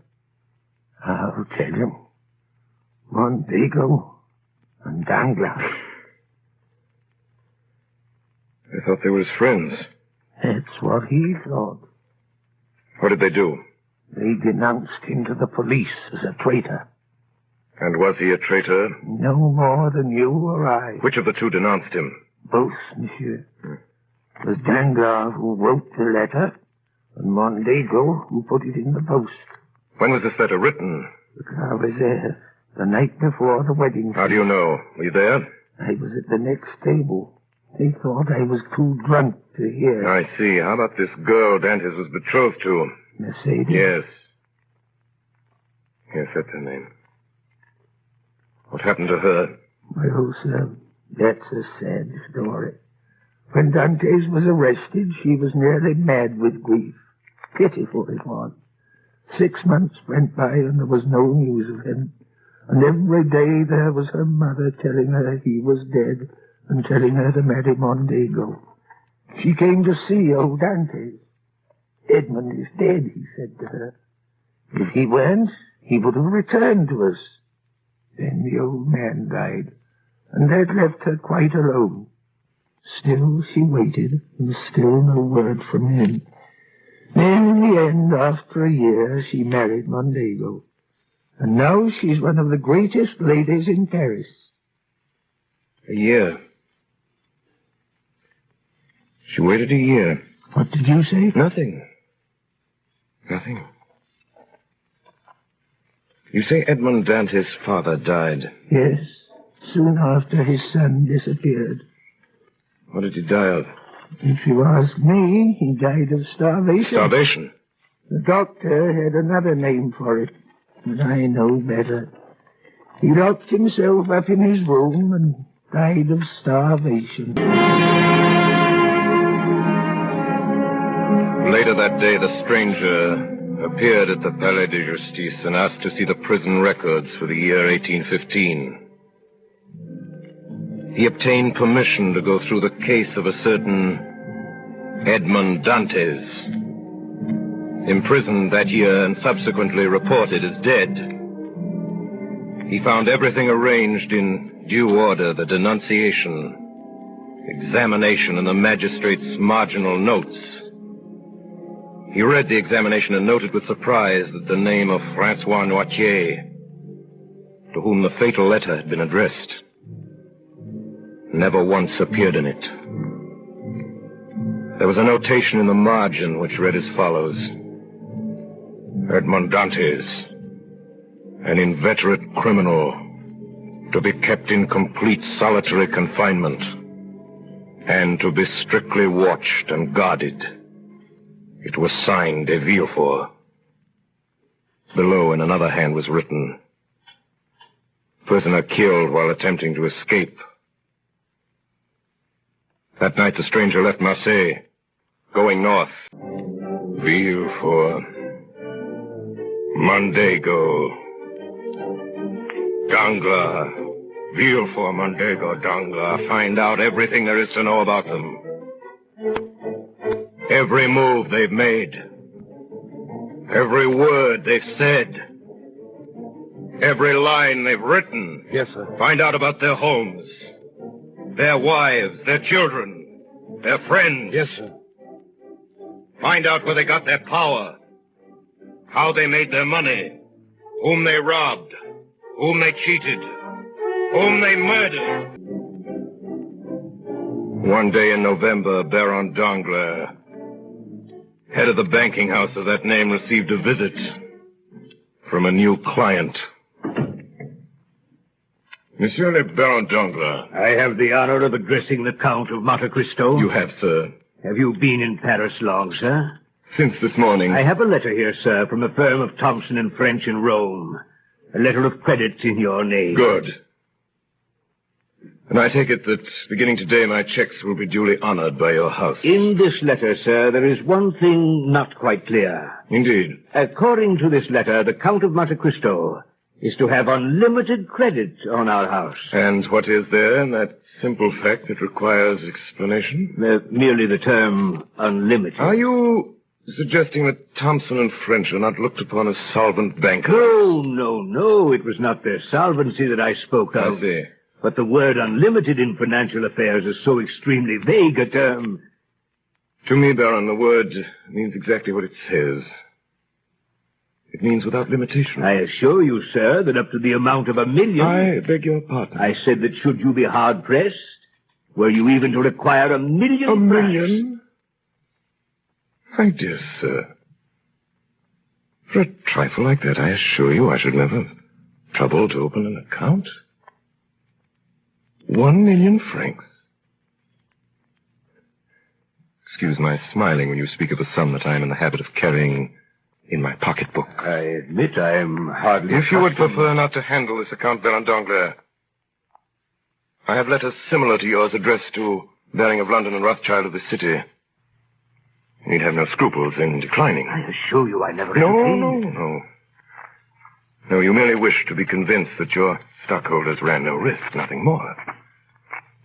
I'll tell you. Mondego and Danglars. I thought they were his friends. That's what he thought. What did they do? They denounced him to the police as a traitor. And was he a traitor? No more than you or I. Which of the 2 denounced him? Both, monsieur. It was Danglars who wrote the letter, and Mondego who put it in the post. When was this letter written? I was there, the night before the wedding. How do you know? Were you there? I was at the next table. They thought I was too drunk to hear. I see. How about this girl Dantes was betrothed to? Mercedes? Yes. Yes, that's her name. What happened to her? Well, sir, that's a sad story. When Dantes was arrested, she was nearly mad with grief. Pitiful it was. 6 months went by and there was no news of him. And every day there was her mother telling her he was dead and telling her to marry Mondego. She came to see old Dantes. Edmund is dead, he said to her. If he weren't, he would have returned to us. Then the old man died, and that left her quite alone. Still she waited, and still no word from him. Then in the end, after a year, she married Mondego. And now she's one of the greatest ladies in Paris. A year. She waited a year. What did you say? Nothing. Nothing. You say Edmond Dante's father died? Yes, soon after his son disappeared. What did he die of? If you ask me, he died of starvation. Starvation? The doctor had another name for it, but I know better. He locked himself up in his room and died of starvation. Later that day, the stranger appeared at the Palais de Justice and asked to see the prison records for the year 1815. He obtained permission to go through the case of a certain Edmond Dantes, imprisoned that year and subsequently reported as dead. He found everything arranged in due order: the denunciation, examination, and the magistrate's marginal notes. He read the examination and noted with surprise that the name of Francois Noirtier, to whom the fatal letter had been addressed, never once appeared in it. There was a notation in the margin which read as follows: Edmond Dantes, an inveterate criminal, to be kept in complete solitary confinement, and to be strictly watched and guarded. It was signed de Villefort. Below, in another hand, was written, prisoner killed while attempting to escape. That night the stranger left Marseille, going north. Villefort, Mondego, Danglars, Villefort, Mondego, Danglars. Find out everything there is to know about them. Every move they've made. Every word they've said. Every line they've written. Yes, sir. Find out about their homes, their wives, their children, their friends. Yes, sir. Find out where they got their power, how they made their money, whom they robbed, whom they cheated, whom they murdered. One day in November, Baron Danglars, head of the banking house of that name, received a visit from a new client. Monsieur le Baron Danglars. I have the honor of addressing the Count of Monte Cristo. You have, sir. Have you been in Paris long, sir? Since this morning. I have a letter here, sir, from the firm of Thompson and French in Rome. A letter of credit in your name. Good. And I take it that beginning today my checks will be duly honored by your house. In this letter, sir, there is one thing not quite clear. Indeed. According to this letter, the Count of Monte Cristo is to have unlimited credit on our house. And what is there in that simple fact that requires explanation? Merely the term unlimited. Are you suggesting that Thompson and French are not looked upon as solvent bankers? No. It was not their solvency that I spoke of. I see. But the word unlimited in financial affairs is so extremely vague a term. To me, Baron, the word means exactly what it says. It means without limitation. I assure you, sir, that up to the amount of $1 million... I beg your pardon. I said that should you be hard-pressed, were you even to require $1 million... $1 million? My dear sir, for a trifle like that, I assure you I should never trouble to open an account. 1 million francs. Excuse my smiling when you speak of a sum that I am in the habit of carrying in my pocketbook. I admit I am hardly... If you would prefer not to handle this account, Baron Danglars, I have letters similar to yours addressed to Baring of London and Rothschild of the city. You need have no scruples in declining. I assure you I never... No. No, you merely wish to be convinced that your stockholders ran no risk, nothing more.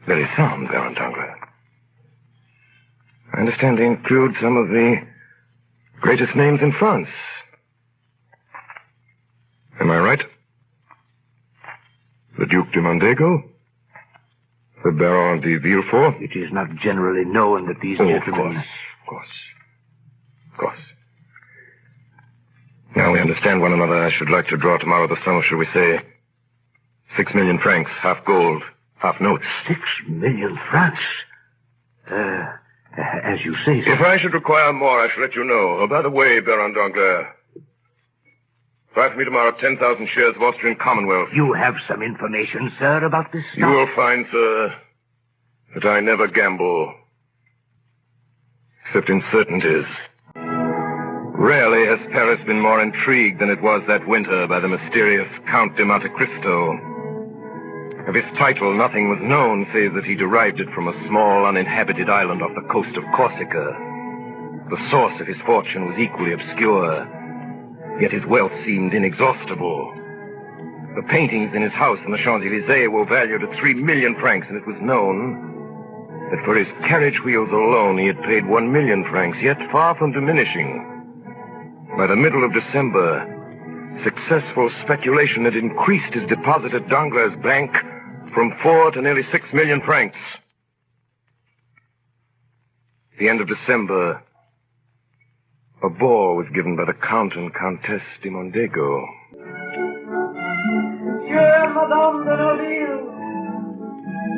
Very sound, Baron Danglars. I understand they include some of the greatest names in France. Am I right? The Duc de Mondego, The Baron de Villefort? It is not generally known that these gentlemen... Of course. Now we understand one another. I should like to draw tomorrow the sum of, shall we say, 6 million francs, half gold, half notes. 6 million francs? As you say, sir. If I should require more, I shall let you know. Oh, by the way, Baron Danglars, buy for me tomorrow 10,000 shares of Austrian Commonwealth. You have some information, sir, about this stuff? You will find, sir, that I never gamble, except in certainties. Rarely has Paris been more intrigued than it was that winter by the mysterious Count de Monte Cristo. Of his title, nothing was known, save that he derived it from a small, uninhabited island off the coast of Corsica. The source of his fortune was equally obscure, yet his wealth seemed inexhaustible. The paintings in his house in the Champs-Élysées were valued at 3 million francs, and it was known that for his carriage wheels alone he had paid 1 million francs, yet far from diminishing. By the middle of December, successful speculation had increased his deposit at Danglars' bank from 4 to nearly 6 million francs. At the end of December, a ball was given by the Count and Countess de Mondego. Monsieur, Madame de Noville,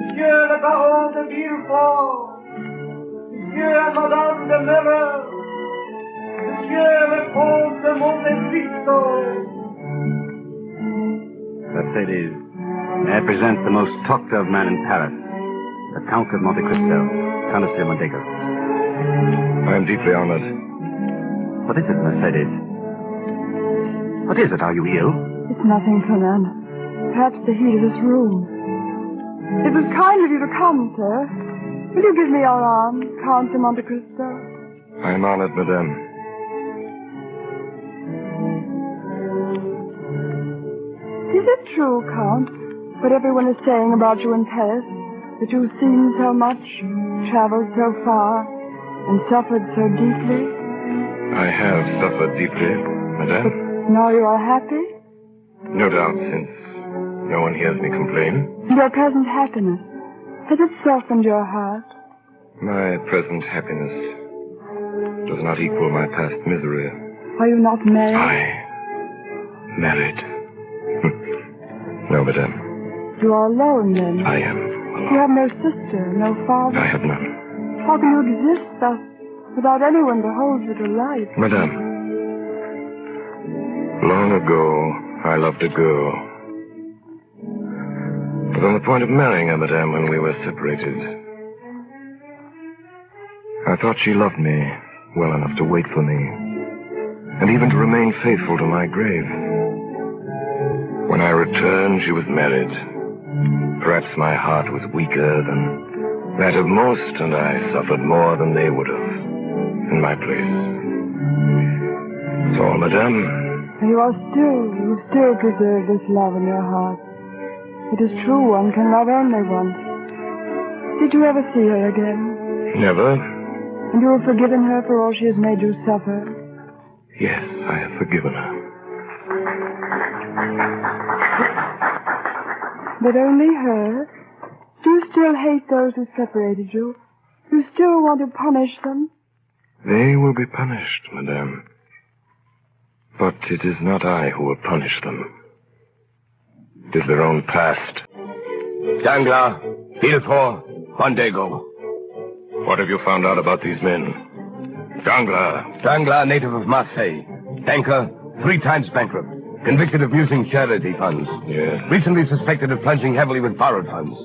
Monsieur le Baron de Villefort, Monsieur and Madame de Miller, Monsieur le Comte de Monte Cristo. Mercedes, may I present the most talked of man in Paris, the Count of Monte Cristo, Countess de Mondego. I am deeply honored. What is it, Mercedes? What is it? Are you ill? It's nothing, Fernand. Perhaps the heat of this room. It was kind of you to come, sir. Will you give me your arm, Count de Monte Cristo? I am honored, madame. Is it true, Count, what everyone is saying about you in Paris? That you've seen so much, traveled so far, and suffered so deeply? I have suffered deeply, madame. But now you are happy? No doubt, since no one hears me complain. And your present happiness, has it softened your heart? My present happiness does not equal my past misery. Are you not married? Married? No, madame. You are alone, then? I am. You have no sister, no father? I have none. How can you exist thus, without anyone to hold you to life? Madame, long ago, I loved a girl. Was on the point of marrying her, madame, when we were separated. I thought she loved me well enough to wait for me, and even to remain faithful to my grave. When I returned, she was married. Perhaps my heart was weaker than that of most, and I suffered more than they would have in my place. So, madame. You still preserve this love in your heart. It is true, one can love only once. Did you ever see her again? Never. And you have forgiven her for all she has made you suffer? Yes, I have forgiven her. But only her? Do you still hate those who separated you? Do you still want to punish them? They will be punished, madame. But it is not I who will punish them. It is their own past. Danglars, Villefort, Mondego. What have you found out about these men? Danglars. Danglars, native of Marseille. Banker, 3 times bankrupt. Convicted of using charity funds. Yes. Recently suspected of plunging heavily with borrowed funds.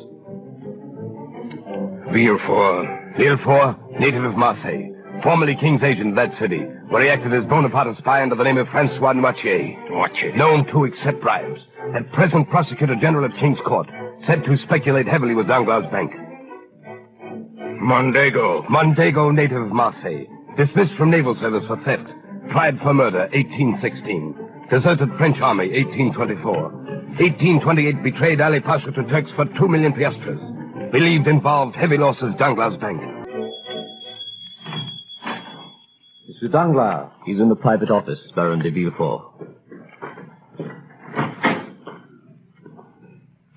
Villefort, native of Marseille. Formerly King's agent in that city, where he acted as Bonaparte's spy under the name of Francois Noirtier. Known to accept bribes. At present Prosecutor General at King's Court. Said to speculate heavily with Danglars' bank. Mondego, native of Marseille. Dismissed from naval service for theft. Tried for murder, 1816. Deserted French army, 1824. 1828 betrayed Ali Pasha to Turks for 2 million piastres. Believed involved heavy losses Danglars' bank. Mr. Danglars, he's in the private office, Baron de Villefort.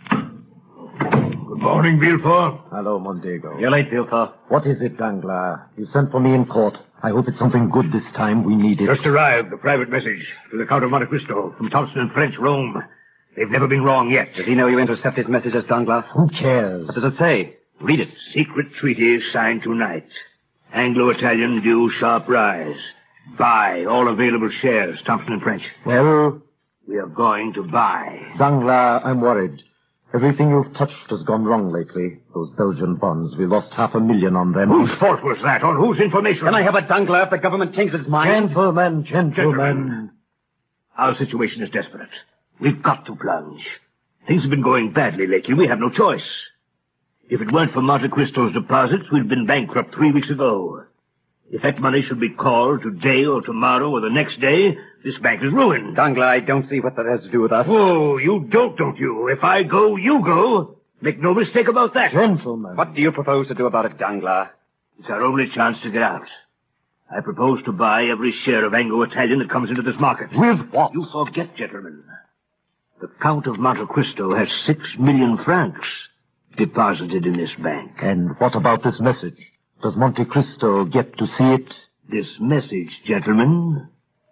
Good Morning, Villefort. Hello, Mondego. You're late, Villefort. What is it, Danglars? You sent for me in court. I hope it's something good this time. We need it. Just arrived. A private message to the Count of Monte Cristo from Thompson and French, Rome. They've never been wrong yet. Does he know you intercept his messages, Danglars? Who cares? What does it say? Read it. Secret treaty signed tonight. Anglo-Italian due sharp rise. Buy all available shares, Thompson and French. Well? We are going to buy. Danglars, I'm worried. Everything you've touched has gone wrong lately. Those Belgian bonds, we lost $500,000 on them. Whose fault was that? On whose information? Can I have a Danglars if the government changes its mind? Gentlemen. Our situation is desperate. We've got to plunge. Things have been going badly lately. We have no choice. If it weren't for Monte Cristo's deposits, we'd been bankrupt 3 weeks ago. If that money should be called today or tomorrow or the next day, this bank is ruined. Danglars, I don't see what that has to do with us. Oh, you don't you? If I go, you go. Make no mistake about that. Gentlemen. What do you propose to do about it, Danglars? It's our only chance to get out. I propose to buy every share of Anglo-Italian that comes into this market. With what? You forget, gentlemen. The Count of Monte Cristo has 6 million francs deposited in this bank. And what about this message? Does Monte Cristo get to see it? This message, gentlemen,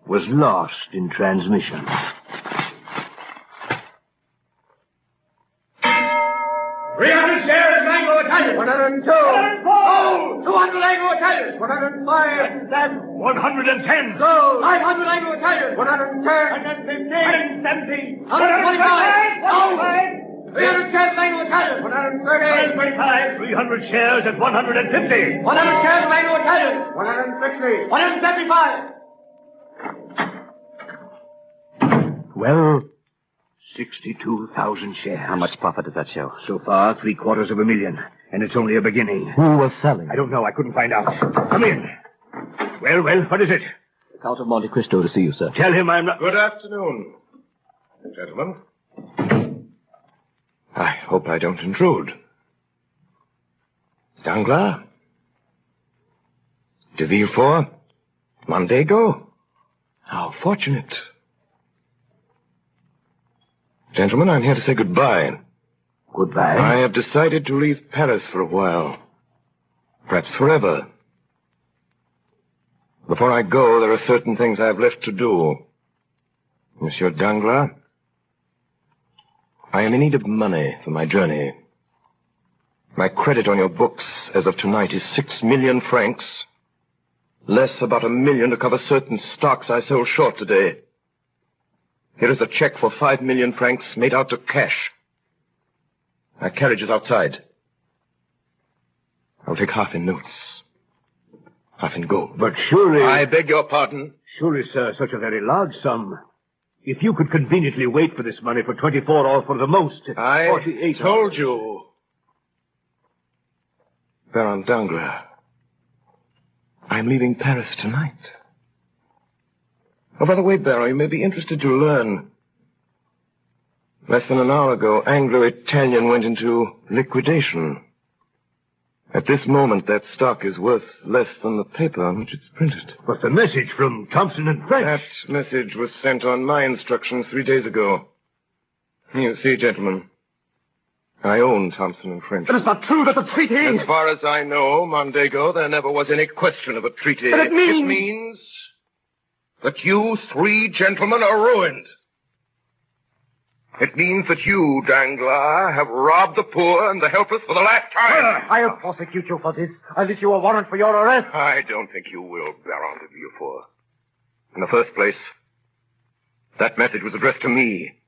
was lost in transmission. 300 shares of Anglo-Italian. 102. 104. 200 Anglo-Italian. 105. That's 110. Gold. 500 Anglo-Italian. 110. 115. 125. Gold. 300 shares of Anglo-Italian. 130. 125. 300 shares at 150. 100 shares of Anglo-Italian. 160. 175. Well? 62,000 shares. How much profit does that show? So far, $750,000. And it's only a beginning. Who was selling? I don't know. I couldn't find out. Come in. Well, what is it? The Count of Monte Cristo to see you, sir. Tell him I'm not... Good afternoon, gentlemen. I hope I don't intrude. Danglars? De Villefort? Mondego? How fortunate. Gentlemen, I'm here to say goodbye. Goodbye? I have decided to leave Paris for a while. Perhaps forever. Before I go, there are certain things I have left to do. Monsieur Danglars, I am in need of money for my journey. My credit on your books as of tonight is 6 million francs, less about $1 million to cover certain stocks I sold short today. Here is a check for 5 million francs made out to cash. My carriage is outside. I'll take half in notes, half in gold. But surely... I beg your pardon? Surely, sir, such a very large sum. If you could conveniently wait for this money for 24 or for the most, 48 told you. Baron Danglars, I'm leaving Paris tonight. Oh, by the way, Baron, you may be interested to learn. Less than an hour ago, Anglo-Italian went into liquidation. At this moment, that stock is worth less than the paper on which it's printed. But the message from Thompson and French... That message was sent on my instructions 3 days ago. You see, gentlemen, I own Thompson and French. But it's not true that the treaty... As far as I know, Mondego, there never was any question of a treaty. But it means... It means that you 3 gentlemen are ruined. It means that you, Danglars, have robbed the poor and the helpless for the last time. I'll prosecute you for this. I'll issue a warrant for your arrest. I don't think you will, Baron de Villefort. In the first place, that message was addressed to me.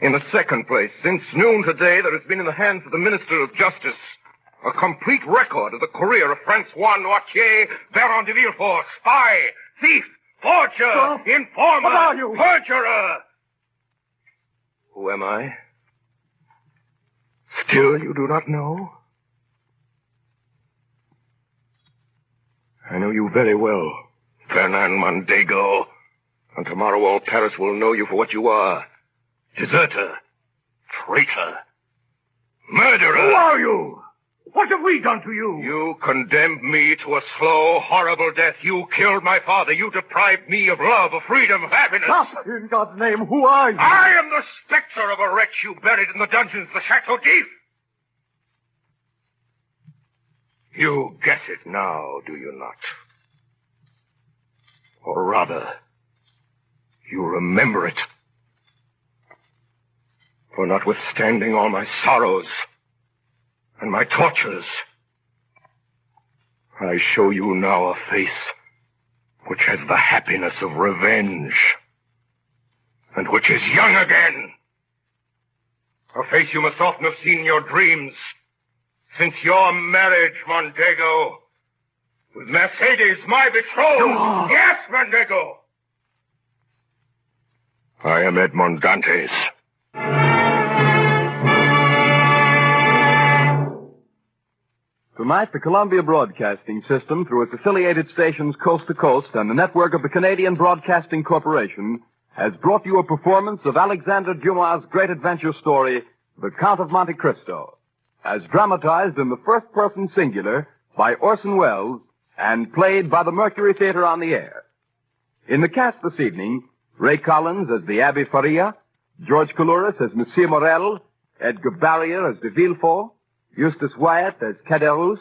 In the second place, since noon today, there has been in the hands of the Minister of Justice a complete record of the career of Francois Noirtier, Baron de Villefort, spy, thief, forger, informer, what are you? perjurer. Who am I? Still you do not know? I know you very well, Fernand Mondego. And tomorrow all Paris will know you for what you are. Deserter. Traitor. Murderer. Who are you? What have we done to you? You condemned me to a slow, horrible death. You killed my father. You deprived me of love, of freedom, of happiness. Stop! In God's name, who are you? I am the specter of a wretch you buried in the dungeons of the Chateau d'If. You guess it now, do you not? Or rather, you remember it. For notwithstanding all my sorrows and my tortures, I show you now a face which has the happiness of revenge, and which is young again. A face you must often have seen in your dreams since your marriage, Mondego, with Mercedes, my betrothed. Yes, Mondego. I am Edmond Dantes. Tonight, the Columbia Broadcasting System, through its affiliated stations coast to coast and the network of the Canadian Broadcasting Corporation, has brought you a performance of Alexander Dumas' great adventure story, The Count of Monte Cristo, as dramatized in the first-person singular by Orson Welles and played by the Mercury Theater on the Air. In the cast this evening, Ray Collins as the Abbé Faria, George Coulouris as Monsieur Morel, Edgar Barrier as de Villefort, Eustace Wyatt as Caderousse,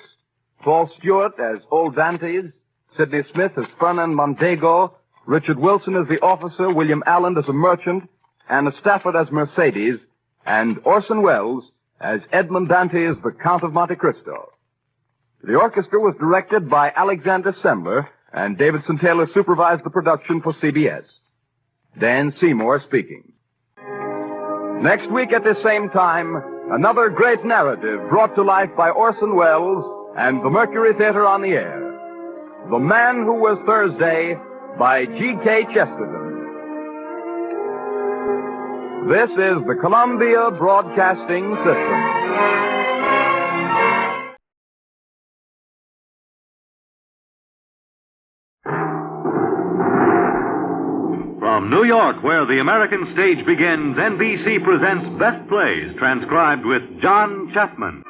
Paul Stewart as Old Dantes, Sidney Smith as Fernand Mondego, Richard Wilson as the officer, William Allen as a merchant, Anna Stafford as Mercedes, and Orson Welles as Edmond Dantes, the Count of Monte Cristo. The orchestra was directed by Alexander Sembler, and Davidson Taylor supervised the production for CBS. Dan Seymour speaking. Next week at this same time, another great narrative brought to life by Orson Welles and the Mercury Theater on the Air. The Man Who Was Thursday by G.K. Chesterton. This is the Columbia Broadcasting System. From New York, where the American stage begins, NBC presents Best Plays, transcribed with John Chapman.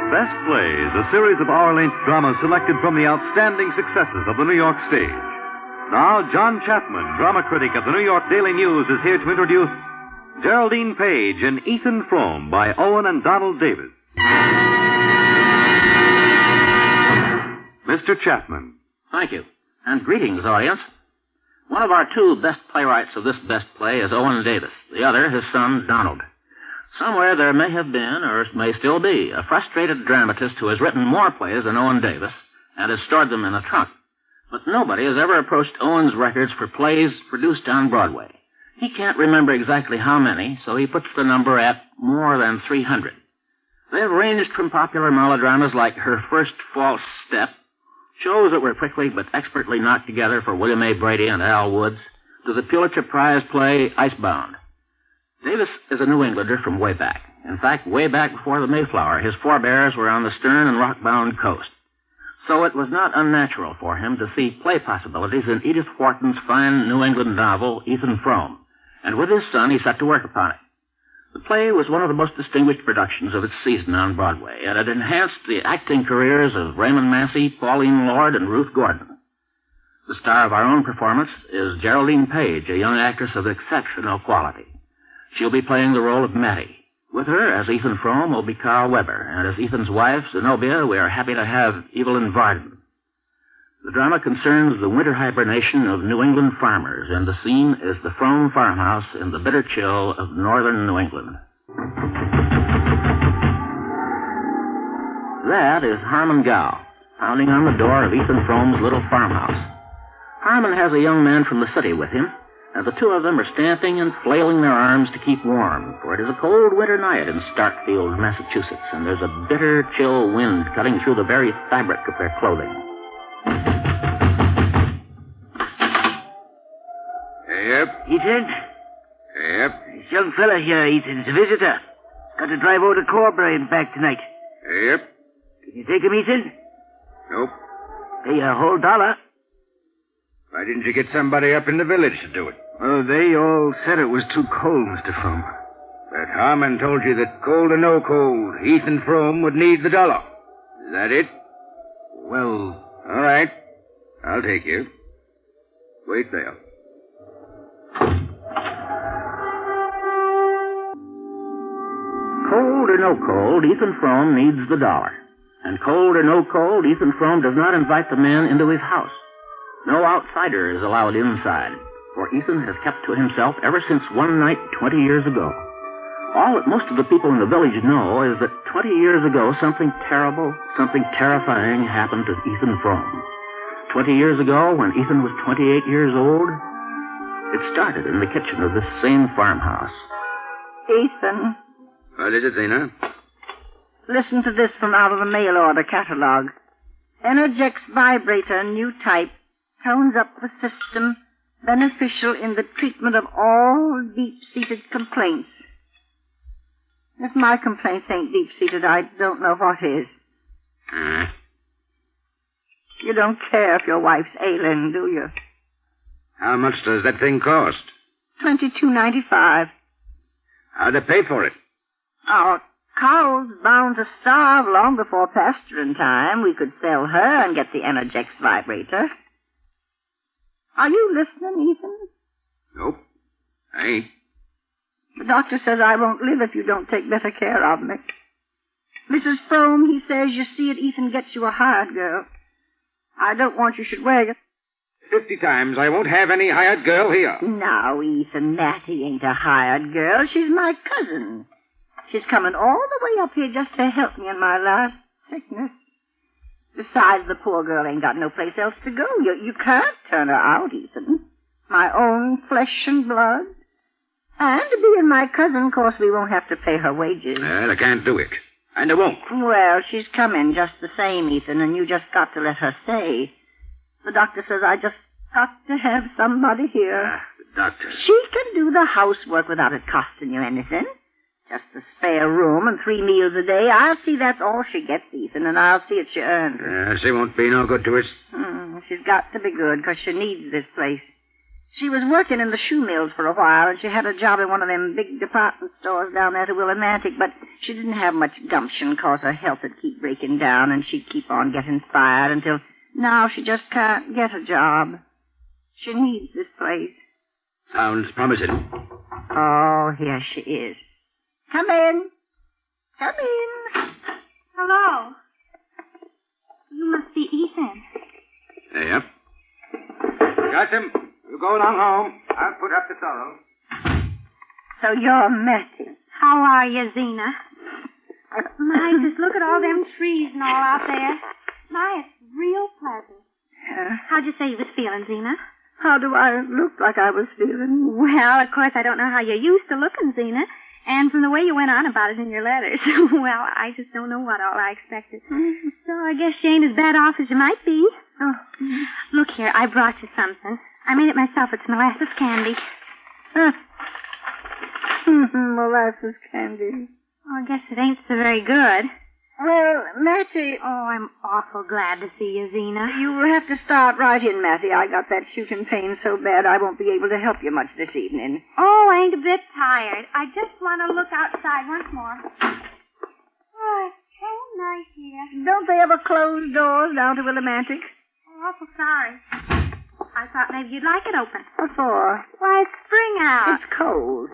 Best Plays, a series of hour-length dramas selected from the outstanding successes of the New York stage. Now, John Chapman, drama critic of the New York Daily News, is here to introduce Geraldine Page and Ethan Frome by Owen and Donald Davis. Mr. Chapman. Thank you. And greetings, audience. One of our two best playwrights of this best play is Owen Davis. The other, his son, Donald. Somewhere there may have been, or may still be, a frustrated dramatist who has written more plays than Owen Davis and has stored them in a trunk. But nobody has ever approached Owen's records for plays produced on Broadway. He can't remember exactly how many, so he puts the number at more than 300. They've ranged from popular melodramas like Her First False Step, shows that were quickly but expertly knocked together for William A. Brady and Al Woods, to the Pulitzer Prize play Icebound. Davis is a New Englander from way back. In fact, way back before the Mayflower, his forebears were on the stern and rock-bound coast. So it was not unnatural for him to see play possibilities in Edith Wharton's fine New England novel, Ethan Frome, and with his son he set to work upon it. The play was one of the most distinguished productions of its season on Broadway, and it enhanced the acting careers of Raymond Massey, Pauline Lord, and Ruth Gordon. The star of our own performance is Geraldine Page, a young actress of exceptional quality. She'll be playing the role of Mattie. With her, as Ethan Frome, will be Carl Weber, and as Ethan's wife, Zenobia, we are happy to have Evelyn Varden. The drama concerns the winter hibernation of New England farmers, and the scene is the Frome farmhouse in the bitter chill of northern New England. That is Harmon Gow, pounding on the door of Ethan Frome's little farmhouse. Harmon has a young man from the city with him, and the two of them are stamping and flailing their arms to keep warm, for it is a cold winter night in Starkfield, Massachusetts, and there's a bitter, chill wind cutting through the very fabric of their clothing. Yep. Ethan? Yep. This young fella here, Ethan, is a visitor. Got to drive over to Corbray and back tonight. Yep. Can you take him, Ethan? Nope. Pay a whole $1. Why didn't you get somebody up in the village to do it? Well, they all said it was too cold, Mr. Frome. But Harmon told you that cold or no cold, Ethan Frome would need the $1. Is that it? Well... All right. I'll take you. Wait there. Cold or no cold, Ethan Frome needs the $1. And cold or no cold, Ethan Frome does not invite the men into his house. No outsider is allowed inside, for Ethan has kept to himself ever since one night 20 years ago. All that most of the people in the village know is that 20 years ago something terrible, something terrifying happened to Ethan Frome. 20 years ago, when Ethan was 28 years old, it started in the kitchen of this same farmhouse. Ethan. What is it, Zena? Listen to this from out of the mail order catalog. Energex vibrator, new type, tones up the system, beneficial in the treatment of all deep-seated complaints. If my complaints ain't deep-seated, I don't know what is. You don't care if your wife's ailing, do you? How much does that thing cost? $22.95. How'd they pay for it? Our cow's bound to starve long before pasturing time. We could sell her and get the Energex vibrator. Are you listening, Ethan? Nope. I ain't. The doctor says I won't live if you don't take better care of me. Mrs. Frome, he says, you see it, Ethan gets you a hired girl. I don't want you should wear it. 50 times I won't have any hired girl here. Now, Ethan, Mattie ain't a hired girl. She's my cousin. She's coming all the way up here just to help me in my last sickness. Besides, the poor girl ain't got no place else to go. You can't turn her out, Ethan. My own flesh and blood. And being my cousin, of course, we won't have to pay her wages. Well, I can't do it. And I won't. Well, she's coming just the same, Ethan, and you just got to let her stay. The doctor says I just got to have somebody here. The doctor. She can do the housework without it costing you anything. Just a spare room and 3 meals a day. I'll see that's all she gets, Ethan, and I'll see it she earns. She won't be no good to us. She's got to be good, because she needs this place. She was working in the shoe mills for a while, and she had a job in one of them big department stores down there to Willimantic, but she didn't have much gumption, because her health would keep breaking down, and she'd keep on getting fired until now she just can't get a job. She needs this place. Sounds promising. Oh, here she is. Come in. Come in. Hello. You must be Ethan. Yep. Got him. You go along home. I'll put up the sorrow. So you're Mercury. How are you, Zena? My, just look at all them trees and all out there. My, it's real pleasant. How'd you say you was feeling, Zena? How do I look like I was feeling? Well, of course, I don't know how you're used to looking, Zena. And from the way you went on about it in your letters, well, I just don't know what all I expected. So I guess you ain't as bad off as you might be. Oh. Look here, I brought you something. I made it myself. It's molasses candy. Molasses candy. Oh, I guess it ain't so very good. Well, Mattie... Oh, I'm awful glad to see you, Zena. You'll have to start right in, Mattie. I got that shooting pain so bad I won't be able to help you much this evening. Oh, I ain't a bit tired. I just want to look outside once more. Oh, it's so nice here. Don't they ever close doors down to Willimantic? Oh, awful sorry. I thought maybe you'd like it open. What for? Why, it's spring out. It's cold.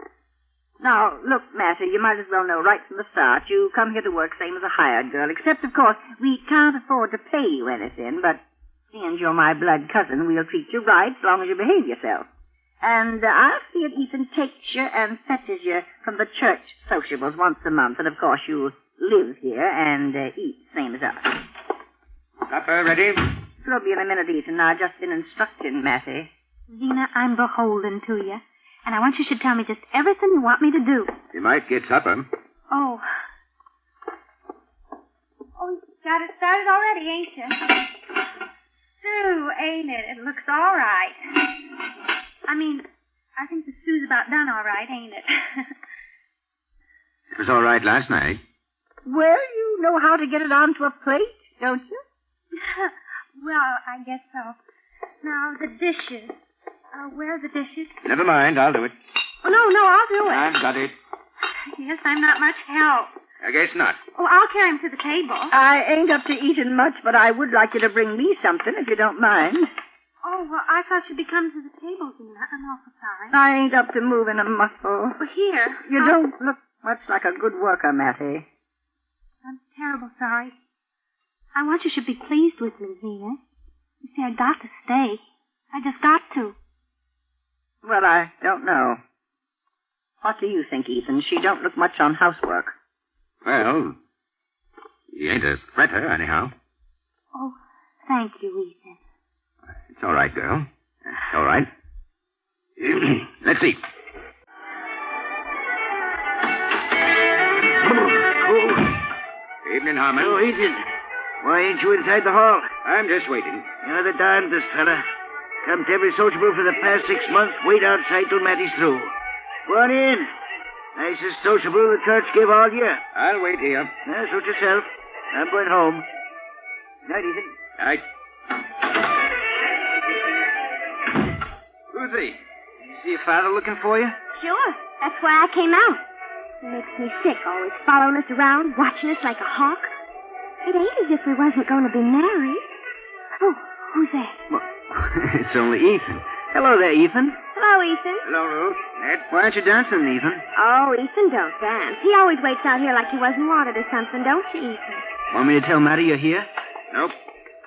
Now, look, Mattie, you might as well know right from the start. You come here to work same as a hired girl, except, of course, we can't afford to pay you anything, but seeing you're my blood cousin, we'll treat you right as long as you behave yourself. And I'll see if Ethan takes you and fetches you from the church sociables once a month, and, of course, you live here and eat same as us. Supper ready? It'll be in a minute, Ethan. I've just been instructing Mattie. Zena, I'm beholden to you. And I want you should tell me just everything you want me to do. You might get supper. Oh. Oh, you got it started already, ain't you? Stew, ain't it? It looks all right. I mean, I think the stew's about done all right, ain't it? It was all right last night. Well, you know how to get it onto a plate, don't you? Well, I guess so. Now, the dishes. Where are the dishes? Never mind, I'll do it. Oh, no, I'll do it. I've got it. Yes, I'm not much help. I guess not. Oh, I'll carry him to the table. I ain't up to eating much, but I would like you to bring me something, if you don't mind. Oh, well, I thought you'd be coming to the table, Zena. I'm awful sorry. I ain't up to moving a muscle. Well, here. You don't look much like a good worker, Mattie. I'm terrible sorry. I want you should be pleased with me, Zena. You see, I got to stay. I just got to. Well, I don't know. What do you think, Ethan? She don't look much on housework. Well, he ain't a fretter, anyhow. Oh, thank you, Ethan. It's all right, girl. It's all right. Let's see. Evening, Harmon. Oh, Ethan. Why ain't you inside the hall? I'm just waiting. You're the darndest fella. Come to every sociable for the past 6 months. Wait outside till Matty's through. Go on in. Nicest sociable the church gave all year. I'll wait here. Suit yourself. I'm going home. Night, Ethan. Night. Who's he? You see your father looking for you? Sure. That's why I came out. It makes me sick, always following us around, watching us like a hawk. It ain't as if we wasn't going to be married. Oh, who's that? Well, it's only Ethan. Hello there, Ethan. Hello, Ethan. Hello, Ruth. Ned, why aren't you dancing, Ethan? Oh, Ethan don't dance. He always waits out here like he wasn't wanted or something, don't you, Ethan? Want me to tell Matty you're here? Nope.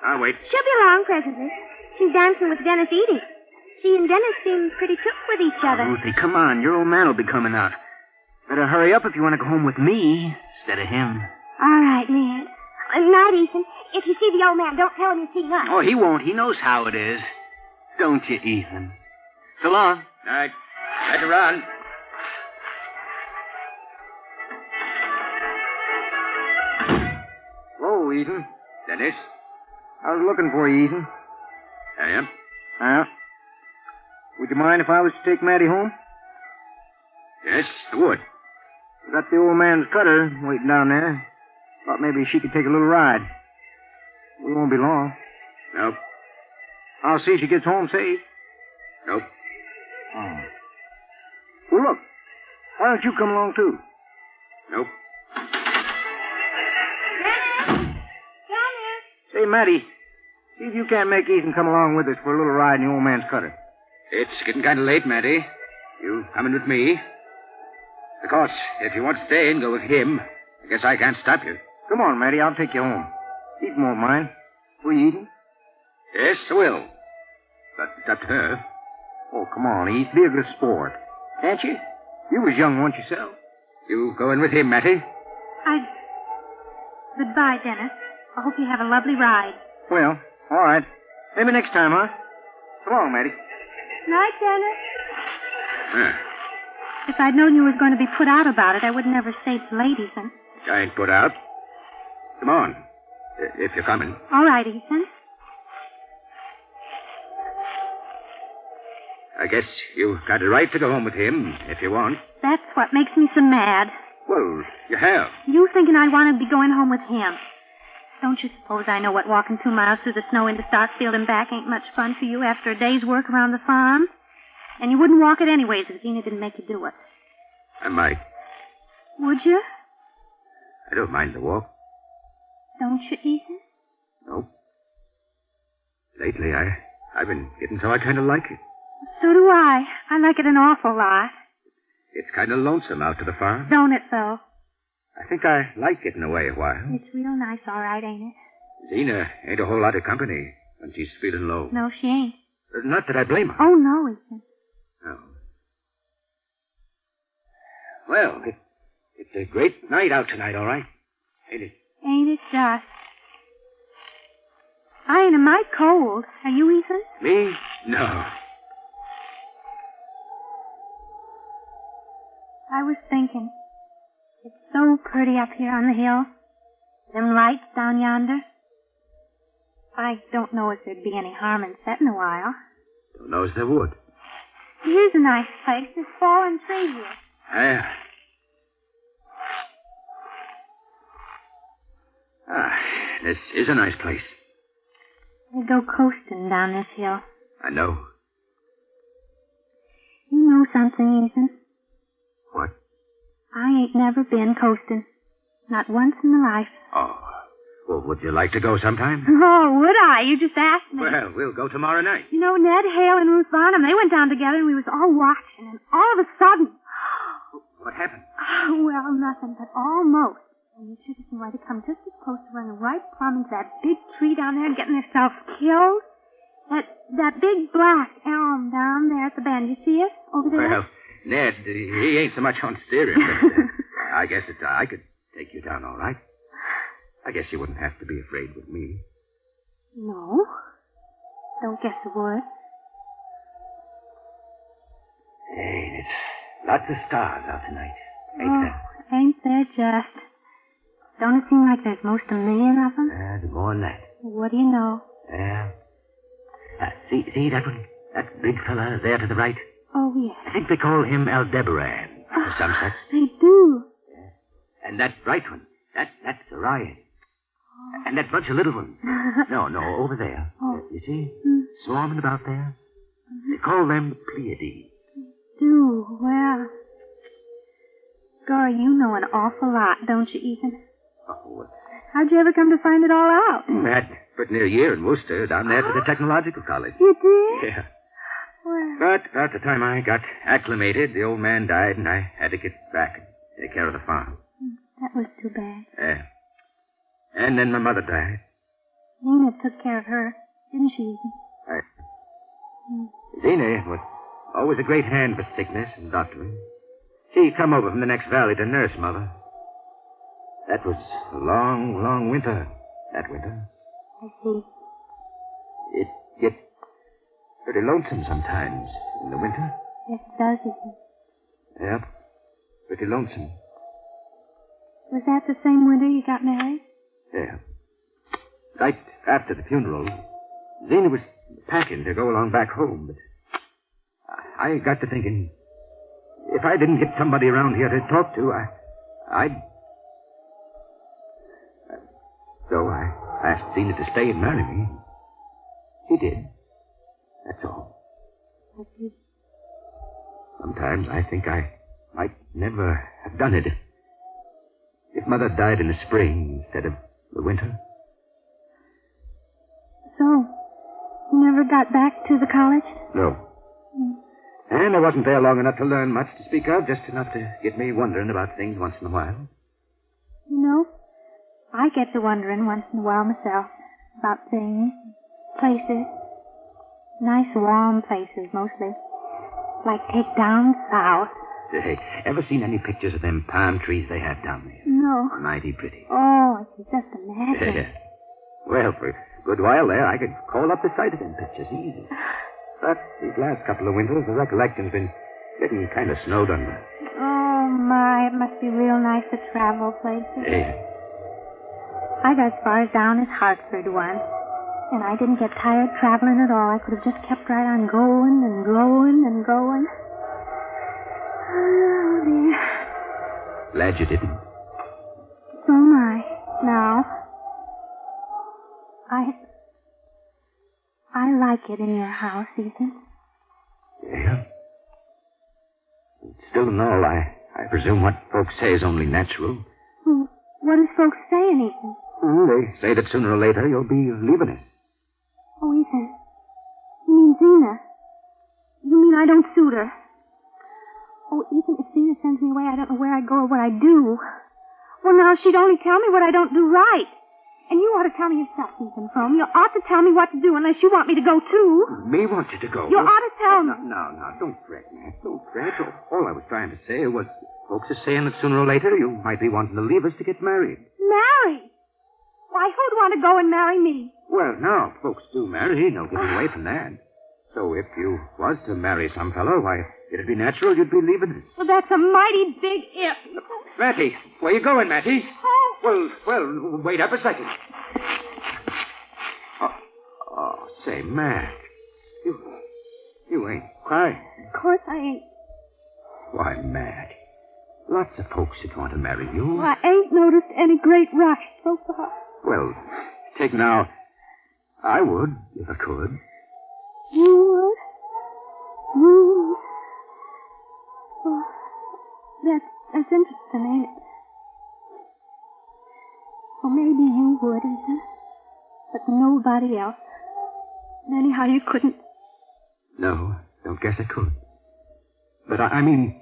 I'll wait. She'll be along presently. She's dancing with Dennis Edie. She and Dennis seem pretty took with each other. Ruthie, come on. Your old man will be coming out. Better hurry up if you want to go home with me instead of him. All right, Ned. Night, Ethan. If you see the old man, don't tell him you see us. Oh, he won't. He knows how it is. Don't you, Ethan? So long. Night. Later on. Whoa, Ethan. Dennis? I was looking for you, Ethan. I am? Yeah. Would you mind if I was to take Matty home? Yes, I would. We got the old man's cutter waiting down there. Thought maybe she could take a little ride. We won't be long. Nope. I'll see she gets home safe. Nope. Oh. Well, look. Why don't you come along, too? Nope. Say, Matty, see if you can't make Ethan come along with us for a little ride in the old man's cutter. It's getting kind of late, Matty. You coming with me? Of course, if you want to stay and go with him, I guess I can't stop you. Come on, Matty, I'll take you home. Ethan won't mind. Will you, Ethan? Yes, I will. But it's up to her. Oh, come on, Ethan. Be a good sport. Can't you? You was young once yourself. You going with him, Matty? Goodbye, Dennis. I hope you have a lovely ride. Well, all right. Maybe next time, huh? Come on, Matty. Night, Dennis. Huh. If I'd known you was going to be put out about it, I would never stayed so late, Ethan. I ain't put out. Come on, if you're coming. All right, Ethan. I guess you've got a right to go home with him, if you want. That's what makes me so mad. Well, you have. You thinking I want to be going home with him. Don't you suppose I know what walking 2 miles through the snow into Starkfield and back ain't much fun for you after a day's work around the farm? And you wouldn't walk it anyways if Zena didn't make you do it. I might. Would you? I don't mind the walk. Don't you, Ethan? No. Lately, I've been getting so I kind of like it. So do I. I like it an awful lot. It's kind of lonesome out to the farm. Don't it, though? I think I like getting away a while. It's real nice, all right, ain't it? Zena ain't a whole lot of company when she's feeling low. No, she ain't. Not that I blame her. Oh, no, Ethan. No. Well, it's a great night out tonight, all right? Ain't it? Ain't it just? I ain't a mite cold. Are you, Ethan? Me? No. I was thinking. It's so pretty up here on the hill. Them lights down yonder. I don't know if there'd be any harm in setting a while. Don't know as there would. Here's a nice place. There's fallen tree here. This is a nice place. We go coasting down this hill. I know. You know something, Ethan? What? I ain't never been coasting. Not once in my life. Oh. Well, would you like to go sometime? Oh, would I? You just asked me. Well, we'll go tomorrow night. You know, Ned Hale and Ruth Barnum, they went down together and we was all watching, and all of a sudden... What happened? Oh, well, nothing, but almost. And you should have seen why they come just as close to running right plumb into that big tree down there and getting themselves killed. That big black elm down there at the bend. You see it over there? Well, Ned, he ain't so much on steering, but I guess I could take you down all right. I guess you wouldn't have to be afraid with me. No. Don't guess I would. Hey, it's lots of stars out tonight, ain't there? Ain't there just? Don't it seem like there's most a million of them? There's more than that. What do you know? Yeah. See that one? That big fella there to the right? Oh, yes. I think they call him Aldebaran, or some such. They do. And that bright one, that's Orion. And that bunch of little ones. No, over there. You see? Swarming about there. They call them Pleiades. Do? Well. Gory, you know an awful lot, don't you, Ethan? Oh, How'd you ever come to find it all out? That pretty near a year in Worcester, down there to the Technological College. You did? Yeah. Well. But about the time I got acclimated, the old man died, and I had to get back and take care of the farm. That was too bad. Yeah. And then my mother died. Nina took care of her, didn't she, Ethan? Zena was always a great hand for sickness and doctoring. She come over from the next valley to nurse Mother. That was a long, long winter, that winter. I see. It gets pretty lonesome sometimes in the winter. Yes, it does, Ethan. Yep, pretty lonesome. Was that the same winter you got married? Yeah. Right after the funeral, Zena was packing to go along back home, but I got to thinking, if I didn't get somebody around here to talk to, I'd... So I asked Zena to stay and marry me. She did. That's all. I see. Sometimes I think I might never have done it if Mother died in the spring instead of the winter. So, you never got back to the college? No. And I wasn't there long enough to learn much to speak of, just enough to get me wondering about things once in a while. You know, I get to wondering once in a while myself about things, places. Nice warm places, mostly. Like take down south. Hey, ever seen any pictures of them palm trees they have down there? No. Mighty pretty. Oh, I can just imagine. Yeah. Well, for a good while there, I could call up the sight of them pictures easy. But these last couple of winters, the recollection's been getting kind of snowed under. Oh, my, it must be real nice to travel places. Yeah. I got as far as down as Hartford once, and I didn't get tired traveling at all. I could have just kept right on going and going and going. Oh, dear. Glad you didn't. So am I. Now, I like it in your house, Ethan. Yeah. Still in all, I presume what folks say is only natural. Well, what does folks say, Ethan? They say that sooner or later you'll be leaving us. Oh, Ethan. You mean Zena? You mean I don't suit her? Oh, Ethan, if Zena sends me away, I don't know where I go or what I do. Well, now, she'd only tell me what I don't do right. And you ought to tell me yourself, Ethan Frome. You ought to tell me what to do unless you want me to go, too. Me want you to go? You ought to tell me. No, don't fret, man. Don't fret. All I was trying to say was folks are saying that sooner or later you might be wanting to leave us to get married. Marry? Why, who'd want to go and marry me? Well, now, folks do marry. No getting away from that. So if you was to marry some fellow, why, it'd be natural you'd be leaving us. Well, that's a mighty big if. Matty, where you going, Matty? Oh. Well, wait up a second. Oh, say, Matt, you ain't crying. Of course I ain't. Why, Matt, lots of folks that want to marry you. Well, I ain't noticed any great rush so far. Well, take now, I would, if I could. You would? You? Oh, that's interesting, ain't it? Well, maybe you would, Ethan. But nobody else. And anyhow, you couldn't. No, don't guess I could. But I mean,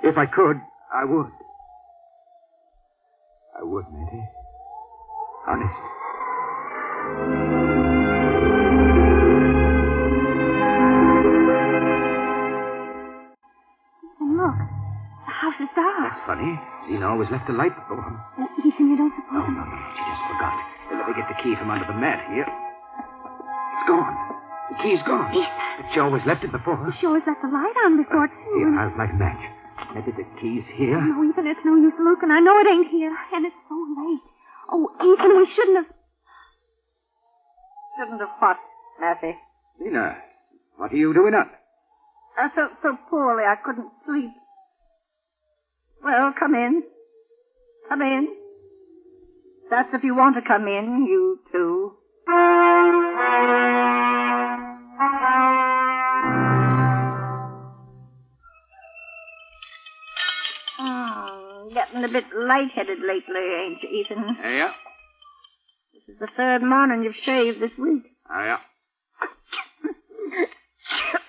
if I could, I would. I I would, Matty. Honest. And look, the house is dark. That's funny. Zena always left the light go on. Ethan, you don't suppose... No. She just forgot. Let me get the key from under the mat here. It's gone. The key's gone. But she always left it before. She always left the light on before, too. Here, I'll light a match. Maybe the key's here. No, Ethan, it's no use looking. I know it ain't here. And it's so late. Oh, Ethan, we shouldn't have... Shouldn't have what, Matty? Zena, what are you doing up? I felt so poorly I couldn't sleep. Well, come in. Come in. That's if you want to come in, you two. Getting a bit lightheaded lately, ain't you, Ethan? Yeah. This is the third morning you've shaved this week. Yeah.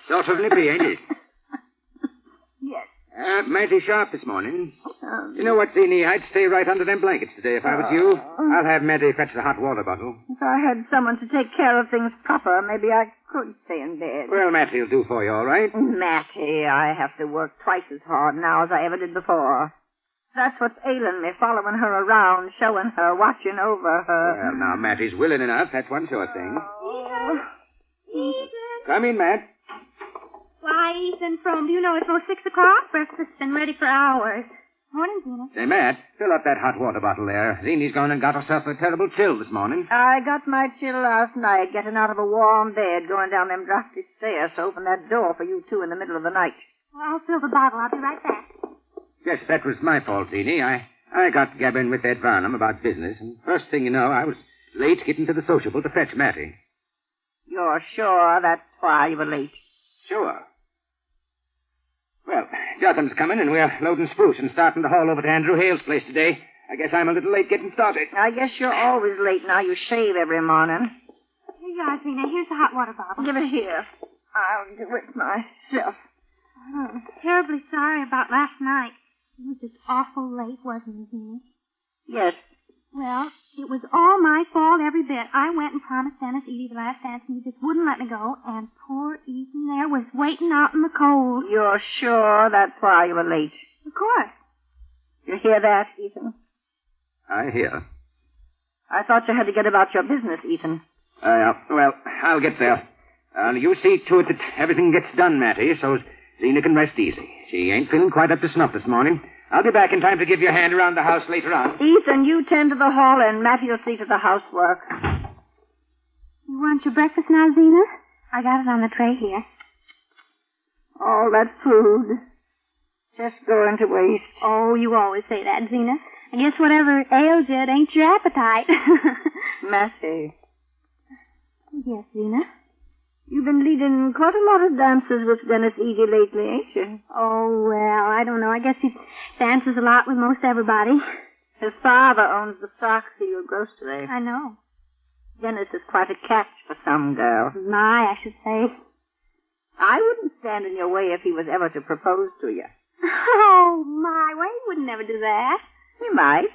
Sort of nippy, ain't it? Yes. Mighty sharp this morning. You know what, Zenie? I'd stay right under them blankets today if I was you. I'll have Matty fetch the hot water bottle. If I had someone to take care of things proper, maybe I could stay in bed. Well, Matty'll do for you, all right? Matty, I have to work twice as hard now as I ever did before. That's what's ailing me, following her around, showing her, watching over her. Well, now, Matty's willing enough. That's one sure thing. Ethan. Come in, Matt. Why, Ethan, Frome, do you know it's almost 6 o'clock? Breakfast's been ready for hours. Morning, Zena. Say, Matt, fill up that hot water bottle there. Zenie's gone and got herself a terrible chill this morning. I got my chill last night, getting out of a warm bed, going down them drafty stairs to open that door for you two in the middle of the night. Well, I'll fill the bottle. I'll be right back. Yes, that was my fault, Zenie. I got gabbing with Ed Varnum about business, and first thing you know, I was late getting to the sociable to fetch Matty. You're sure that's why you were late? Sure. Well, Jotham's coming, and we're loading spruce and starting to haul over to Andrew Hale's place today. I guess I'm a little late getting started. I guess you're always late now. You shave every morning. Here you are, Zena. Here's the hot water bottle. Give it here. I'll do it myself. I'm terribly sorry about last night. It was just awful late, wasn't it, Zena? Yes. Well, it was all my fault, every bit. I went and promised Dennis Edie the last dance, and he just wouldn't let me go, and poor Ethan there was waiting out in the cold. You're sure that's why you were late? Of course. You hear that, Ethan? I hear. I thought you had to get about your business, Ethan. Well, I'll get there. You see to it that everything gets done, Matty, so Zena can rest easy. She ain't feeling quite up to snuff this morning. I'll be back in time to give you a hand around the house later on. Ethan, you tend to the hall, and Matty will see to the housework. You want your breakfast now, Zena? I got it on the tray here. All that food. Just going to waste. Oh, you always say that, Zena. I guess whatever ails you, it ain't your appetite. Matty. Yes, Zena? You've been leading quite a lot of dances with Dennis Edie lately, ain't you? Oh, well, I don't know. I guess he dances a lot with most everybody. His father owns the Starkfield grocery. I know. Dennis is quite a catch for some girls. My, I should say. I wouldn't stand in your way if he was ever to propose to you. Oh, my. Well, he would never do that. He might.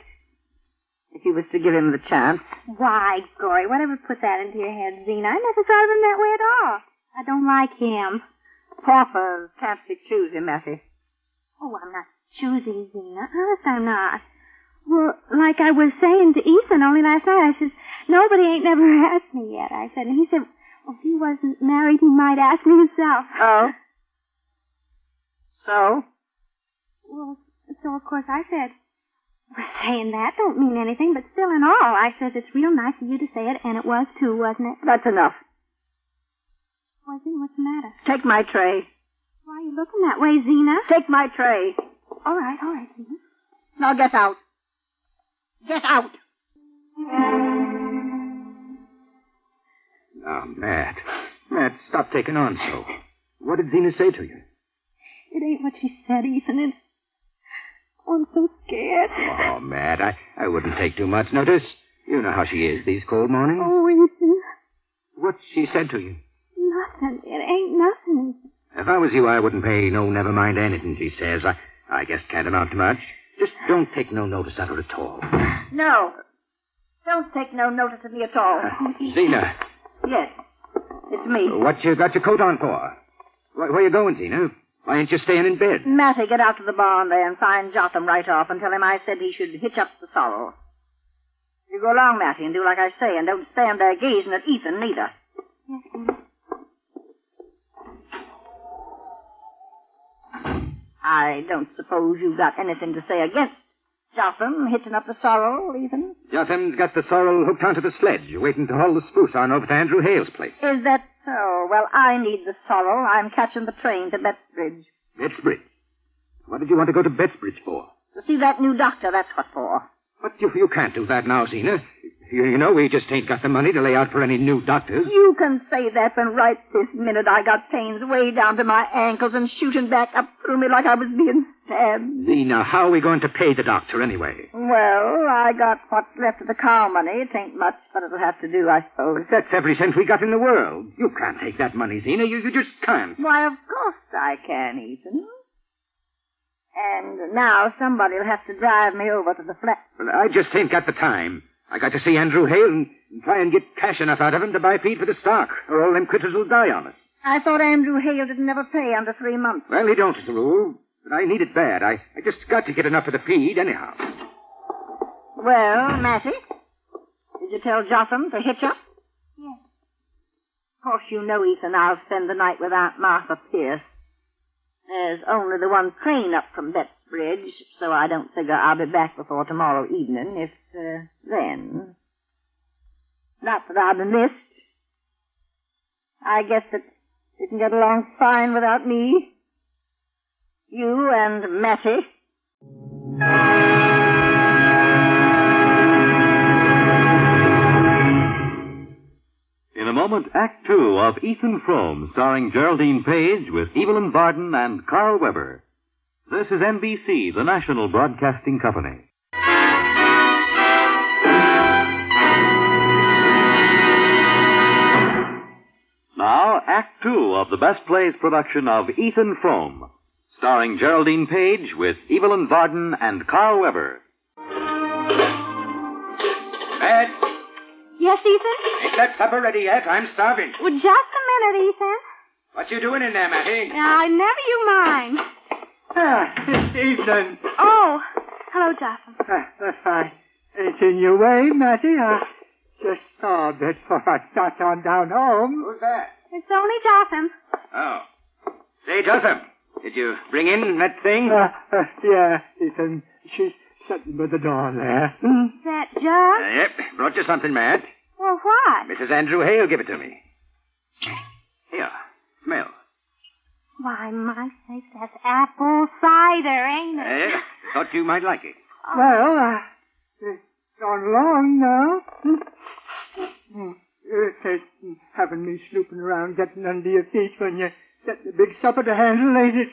If he was to give him the chance. Why, Gory, whatever put that into your head, Zena? I never thought of him that way at all. I don't like him. Paupers can't be choosy, Matty. Oh, I'm not choosy, Zena. Honest, I'm not. Well, like I was saying to Ethan only last night, I said, nobody ain't never asked me yet. I said, and he said, well, if he wasn't married, he might ask me himself. Oh? So? Well, so of course I said, well, saying that don't mean anything, but still in all, I said it's real nice of you to say it, and it was too, wasn't it? That's enough. Why, Zena, what's the matter? Take my tray. Why are you looking that way, Zena? Take my tray. All right, Zena. Now get out. Get out. Now, Matt, stop taking on so. What did Zena say to you? It ain't what she said, Ethan. I'm so scared. Oh, Matt, I wouldn't take too much notice. You know how she is these cold mornings. Oh, Ethan. What she said to you? Nothing. It ain't nothing. If I was you, I wouldn't pay no never mind anything she says. I guess can't amount to much. Just don't take no notice of her at all. No. Don't take no notice of me at all. Zena. Yes. It's me. What you got your coat on for? Where you going, Zena? Why ain't you staying in bed? Matty, get out to the barn there and find Jotham right off and tell him I said he should hitch up the sorrel. You go along, Matty, and do like I say, and don't stand there gazing at Ethan, neither. I don't suppose you've got anything to say against Jotham hitching up the sorrel, Ethan? Jotham's got the sorrel hooked onto the sledge, waiting to haul the spruce on over to Andrew Hale's place. Is that so? Well, I need the sorrel. I'm catching the train to Bettsbridge. Bettsbridge? What did you want to go to Bettsbridge for? To see that new doctor, that's what for. But you can't do that now, Zena. You know we just ain't got the money to lay out for any new doctors. You can say that when right this minute I got pains way down to my ankles and shooting back up through me like I was being stabbed. Zena, how are we going to pay the doctor anyway? Well, I got what's left of the cow money. It ain't much, but it'll have to do, I suppose. That's every cent we got in the world. You can't take that money, Zena. You just can't. Why, of course I can, Ethan. And now somebody'll have to drive me over to the flat. Well, I just ain't got the time. I got to see Andrew Hale and try and get cash enough out of him to buy feed for the stock, or all them critters will die on us. I thought Andrew Hale didn't never pay under 3 months. Well, he don't as a rule, but I need it bad. I just got to get enough for the feed anyhow. Well, Matty, did you tell Jotham to hitch up? Yes. Of course, you know, Ethan, I'll spend the night with Aunt Martha Pierce. There's only the one train up from Bettsbridge, so I don't figure I'll be back before tomorrow evening, if then. Not that I'll be missed. I guess that you can get along fine without me. You and Matty. In a moment, Act Two of Ethan Frome, starring Geraldine Page with Evelyn Varden and Carl Weber. This is NBC, the national broadcasting company. Now, Act Two of the Best Plays production of Ethan Frome, starring Geraldine Page with Evelyn Varden and Carl Weber. Matt? Yes, Ethan? Ain't that supper ready yet? I'm starving. Well, just a minute, Ethan. What you doing in there, Matty? Now, never you mind. Ethan. Oh, hello, Jotham. I ain't in your way, Matty. I just saw a bit before I got on down home. Who's that? It's only Jotham. Oh. Say, Jotham, did you bring in that thing? Yeah, Ethan. She's sitting by the door there. Is that Jug? Yep. Brought you something, Matt. Well, what? Mrs. Andrew Hale give it to me. Here, smell. Why, my sakes, that's apple cider, ain't it? Thought you might like it. Well, it's gone along now. It's having me snooping around getting under your feet when you get the big supper to handle, ain't it,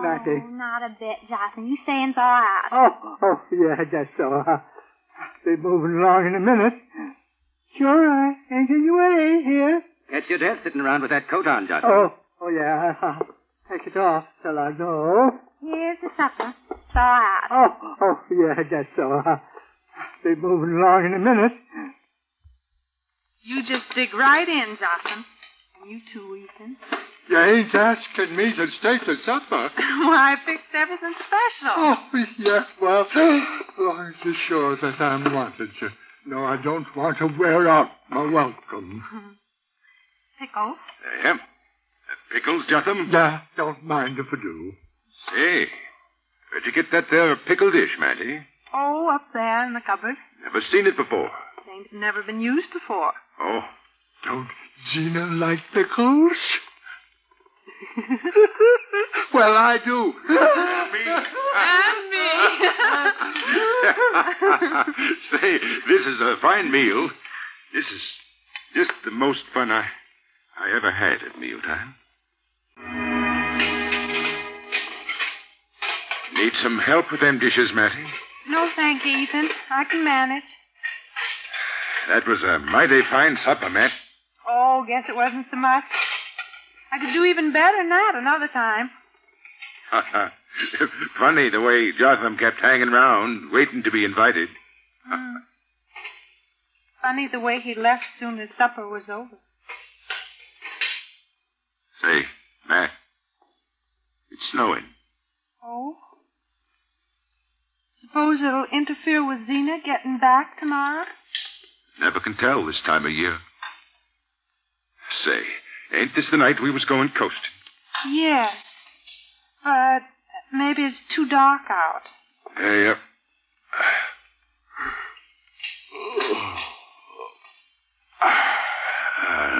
Matty? Oh, not a bit, Jotham. You staying thaw out. Oh, yeah, that's so. I'll be moving along in a minute. Sure, I ain't in your way here. Catch your death sitting around with that coat on, Jotham. Oh, yeah, I'll take it off till I go. Here's the supper. Thaw out. Oh, yeah, that's so. I'll be moving along in a minute. You just dig right in, Jotham. And you too, Ethan. You ain't asking me to stay to supper. Why, I fixed everything special. Oh, yeah, well, as long as you're sure that I'm wanted. No, I don't want to wear out my welcome. Pickles? Pickles, Jotham? Yeah, don't mind if I do. Say, where'd you get that there pickle dish, Matty? Oh, up there in the cupboard. Never seen it before. Ain't never been used before. Oh. Don't Zena like pickles? Well, I do. And me. Say, this is a fine meal. This is just the most fun I ever had at mealtime. Need some help with them dishes, Matty? No, thank you, Ethan. I can manage. That was a mighty fine supper, Matt. Oh, guess it wasn't so much. I could do even better than that another time. Funny the way Jotham kept hanging around, waiting to be invited. Funny the way he left soon as supper was over. Say, Matt, it's snowing. Oh? Suppose it'll interfere with Zena getting back tomorrow? Never can tell this time of year. Say, ain't this the night we was going coasting? Yes. But maybe it's too dark out. Yep.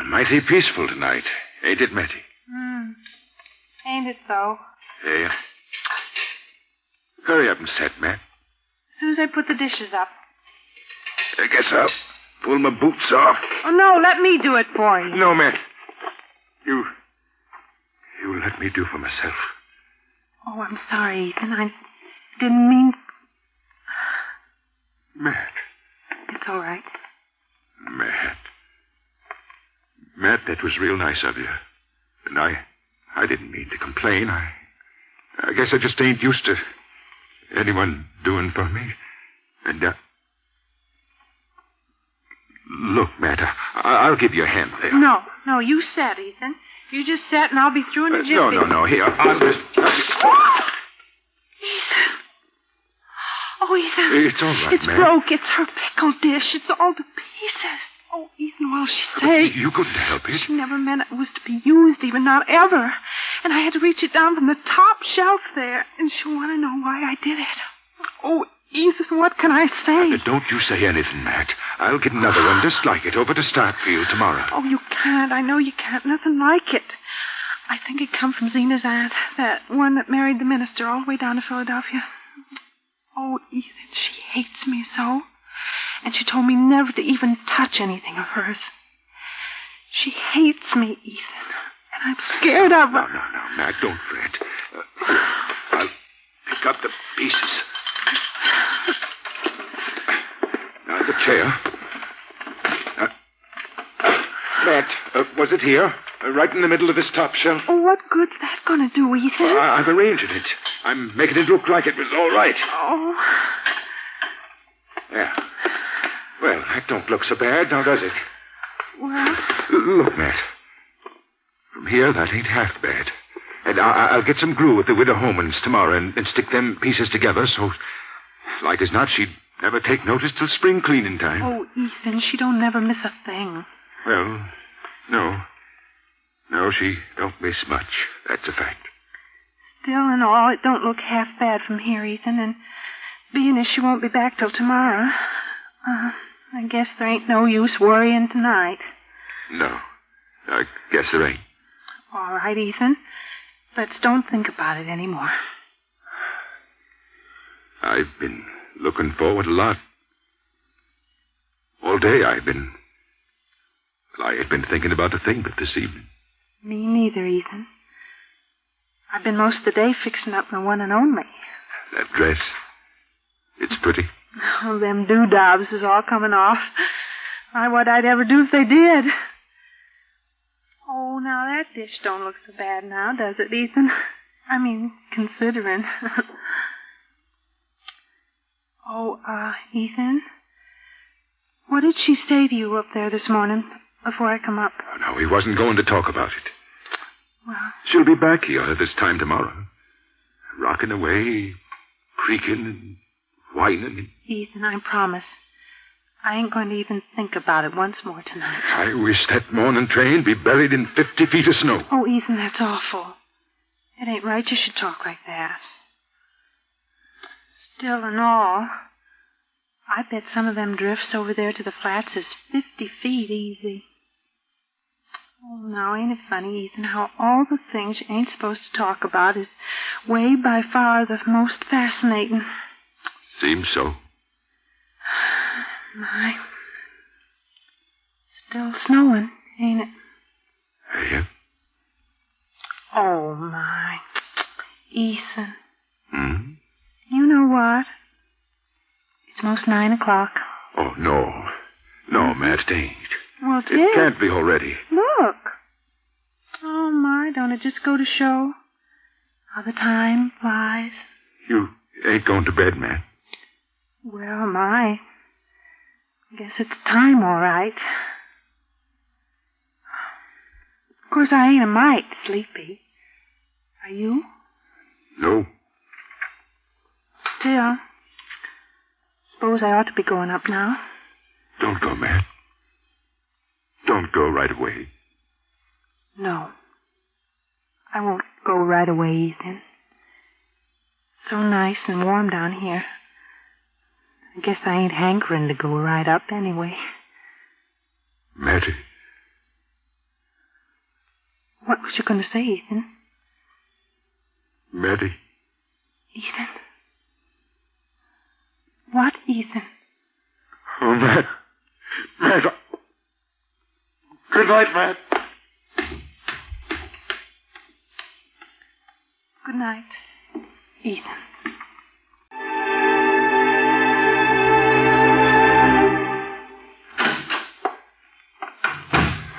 Mighty peaceful tonight, ain't it, Matty? Ain't it so? Yeah. Hurry up and set, Matt. As soon as I put the dishes up. I guess I'll pull my boots off. Oh, no, let me do it for you. No, Matt. You let me do for myself. Oh, I'm sorry, Ethan. I didn't mean... Matt. It's all right. Matt, that was real nice of you. And I didn't mean to complain. I guess I just ain't used to anyone doing for me. And, look, Matt, I'll give you a hand there. No, you set, Ethan. You just set and I'll be through in a jiffy. No. Here, I'll just... Ethan. Oh, Ethan. It's all right, It's Matt. broke. It's her pickle dish. It's all to pieces. Oh, Ethan, well, she say... You couldn't help it. She never meant it was to be used, even not ever. And I had to reach it down from the top shelf there. And she wanted to know why I did it. Oh, Ethan, what can I say? Don't you say anything, Matt. I'll get another one just like it over to Starkfield tomorrow. Oh, you can't. I know you can't. Nothing like it. I think it come from Zena's aunt, that one that married the minister all the way down to Philadelphia. Oh, Ethan, she hates me so. And she told me never to even touch anything of hers. She hates me, Ethan. And I'm scared of her. No, Matt, don't fret. I'll pick up the pieces. Now, the chair. Matt, was it here? Right in the middle of this top shelf? Oh, what good's that going to do, Ethan? I've arranged it. I'm making it look like it was all right. Oh. Yeah. Well, that don't look so bad, now does it? Well... Look, Matt. From here, that ain't half bad. And I'll get some glue at the Widow Homan's tomorrow and stick them pieces together so, like as not, she'd never take notice till spring cleaning time. Oh, Ethan, she don't never miss a thing. Well, no. No, she don't miss much. That's a fact. Still and all, it don't look half bad from here, Ethan, and being as she won't be back till tomorrow, I guess there ain't no use worrying tonight. No, I guess there ain't. All right, Ethan. Let's don't think about it anymore. I've been looking forward a lot. All day I had been thinking about the thing but this evening. Me neither, Ethan. I've been most of the day fixing up my one and only. That dress, it's pretty. Oh, them doodads is all coming off. What I'd ever do if they did. Oh, now that dish don't look so bad now, does it, Ethan? I mean, considering. Ethan? What did she say to you up there this morning before I come up? Oh, no, he wasn't going to talk about it. Well... She'll be back here this time tomorrow. Rocking away, creaking and whining. Ethan, I promise. I ain't going to even think about it once more tonight. I wish that morning train be buried in 50 feet of snow. Oh, Ethan, that's awful. It ain't right you should talk like that. Still and all, I bet some of them drifts over there to the flats is 50 feet easy. Oh, now, ain't it funny, Ethan, how all the things you ain't supposed to talk about is way by far the most fascinating. Seems so. My. Still snowing, ain't it? Yeah. Oh, my. Ethan. Hmm? You know what? It's most 9 o'clock. Oh, no. No, Matt, it ain't. Well, it It can't be already. Look. Oh, my, don't it just go to show? How the time flies. You ain't going to bed, man. Well, I guess it's time, all right. Of course, I ain't a mite sleepy. Are you? No. Still, suppose I ought to be going up now. Don't go, man. Don't go right away. No. I won't go right away, Ethan. So nice and warm down here. I guess I ain't hankering to go right up anyway. Matty. What was you going to say, Ethan? Matty. Ethan? What, Ethan? Oh, Matt. Matt. Good night, Matt. Good night, Ethan.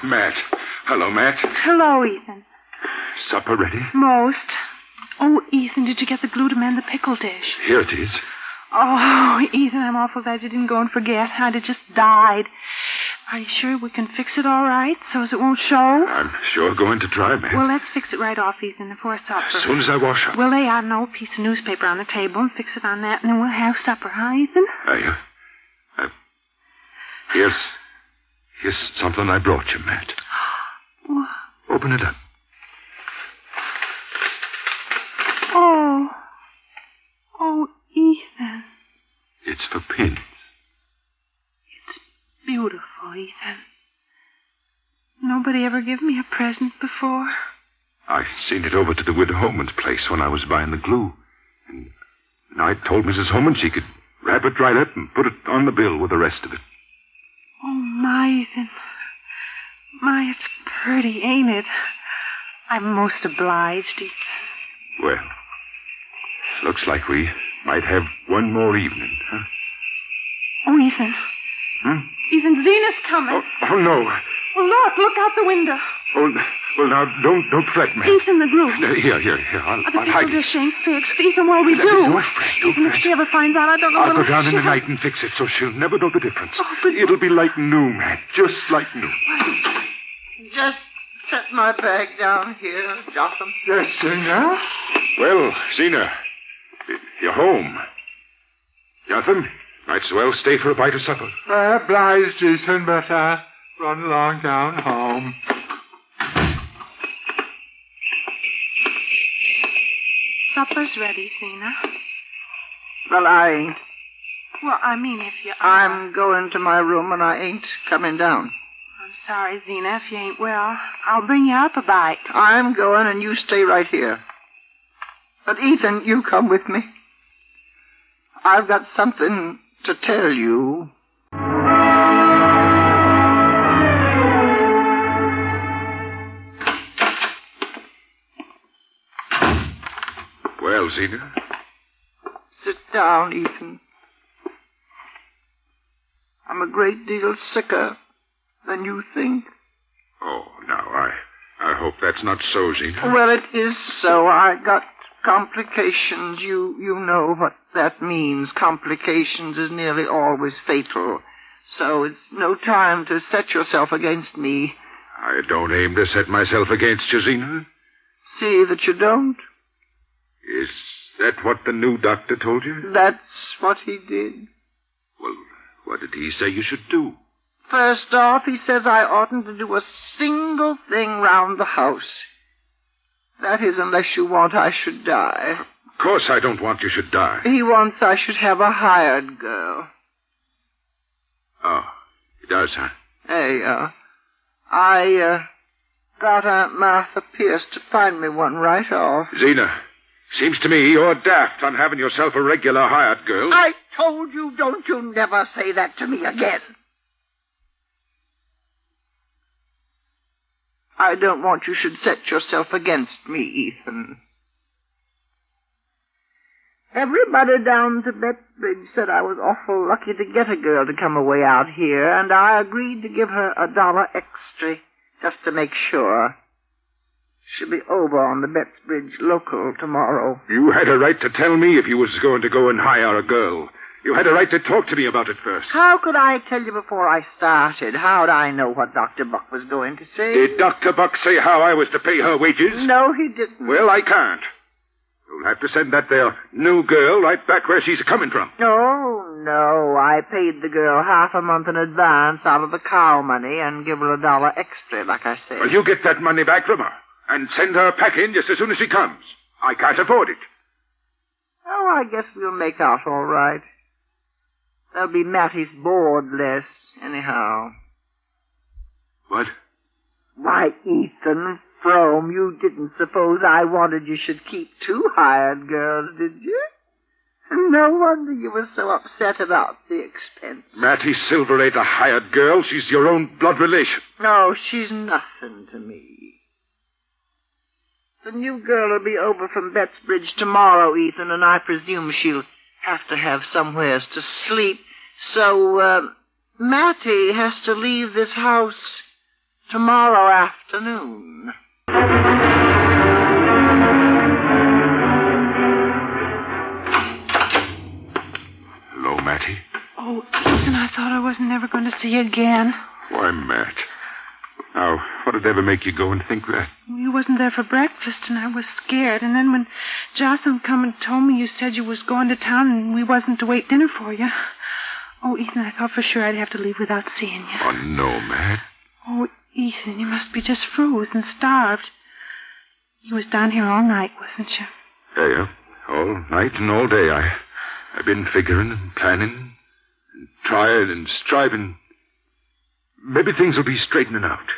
Matt. Hello, Matt. Hello, Ethan. Supper ready? Most. Oh, Ethan, did you get the glue to mend the pickle dish? Here it is. Oh, Ethan, I'm awful glad you didn't go and forget. I'd have just died. Are you sure we can fix it all right so as it won't show? I'm sure going to try, Matt. Well, let's fix it right off, Ethan, before supper. As soon as I wash up. We'll lay out an old piece of newspaper on the table and fix it on that, and then we'll have supper, huh, Ethan? Here's something I brought you, Matt. What? Open it up. Oh, Ethan. It's for pins. It's beautiful, Ethan. Nobody ever gave me a present before. I seen it over to the widow Homan's place when I was buying the glue. And I told Mrs. Homan she could wrap it right up and put it on the bill with the rest of it. Oh, my, Ethan. My, it's pretty, ain't it? I'm most obliged, Ethan. Well, looks like we might have one more evening, huh? Oh, Ethan. Ethan, Zena's coming. Oh, no. Well, look out the window. Oh, well, now, don't fret, man. Ethan, the glue. Here. I'll hide it. The dish ain't fixed. Ethan, what'll we do? Don't fret. Ethan, if she ever finds out, I don't know I'll what'll go down in the happen. night and fix it so she'll never know the difference. Oh, but... It'll be like new, man. Just like new. Just set my bag down here, Jotham. Yes, Zena? Well, Zena, you're home. Jotham, might as well stay for a bite of supper. Obliged, Ethan, but I run along down home. Supper's ready, Zena. Well, I ain't. Well, I mean, if you... I'm going to my room and I ain't coming down. I'm sorry, Zena, if you ain't well. I'll bring you up a bite. I'm going and you stay right here. But, Ethan, you come with me. I've got something to tell you. Well, Zena? Sit down, Ethan. I'm a great deal sicker than you think. Oh, now, I hope that's not so, Zena. Well, it is so. I got complications. You know what that means. Complications is nearly always fatal. So it's no time to set yourself against me. I don't aim to set myself against you, Zena. See that you don't. Is that what the new doctor told you? That's what he did. Well, what did he say you should do? First off, he says I oughtn't to do a single thing round the house. That is, unless you want I should die. Of course I don't want you should die. He wants I should have a hired girl. Oh, he does, huh? Hey, I got Aunt Martha Pierce to find me one right off. Zena, seems to me you're daft on having yourself a regular hired girl. I told you, don't you never say that to me again. I don't want you should set yourself against me, Ethan. Everybody down to Betbridge said I was awful lucky to get a girl to come away out here, and I agreed to give her $1 extra just to make sure. She'll be over on the Bettsbridge local tomorrow. You had a right to tell me if you was going to go and hire a girl. You had a right to talk to me about it first. How could I tell you before I started? How'd I know what Dr. Buck was going to say? Did Dr. Buck say how I was to pay her wages? No, he didn't. Well, I can't. You'll have to send that there new girl right back where she's coming from. No. I paid the girl half a month in advance out of the cow money and give her $1 extra, like I said. Well, you get that money back from her and send her packing just as soon as she comes. I can't afford it. Oh, I guess we'll make out all right. There'll be Mattie's board less, anyhow. What? Why, Ethan Frome, you didn't suppose I wanted you should keep 2 hired girls, did you? No wonder you were so upset about the expense. Mattie Silver ain't a hired girl. She's your own blood relation. No, she's nothing to me. The new girl will be over from Bettsbridge tomorrow, Ethan, and I presume she'll have to have somewheres to sleep. So, Mattie has to leave this house tomorrow afternoon. Hello, Mattie. Oh, Ethan, I thought I wasn't never going to see you again. Why, Matt? Now, what did ever make you go and think that? You wasn't there for breakfast, and I was scared. And then when Jocelyn come and told me you said you was going to town and we wasn't to wait dinner for you. Oh, Ethan, I thought for sure I'd have to leave without seeing you. Oh, no, Matt. Oh, Ethan, you must be just froze and starved. You was down here all night, wasn't you? Yeah, all night and all day. I've been figuring and planning and trying and striving. Maybe things will be straightening out.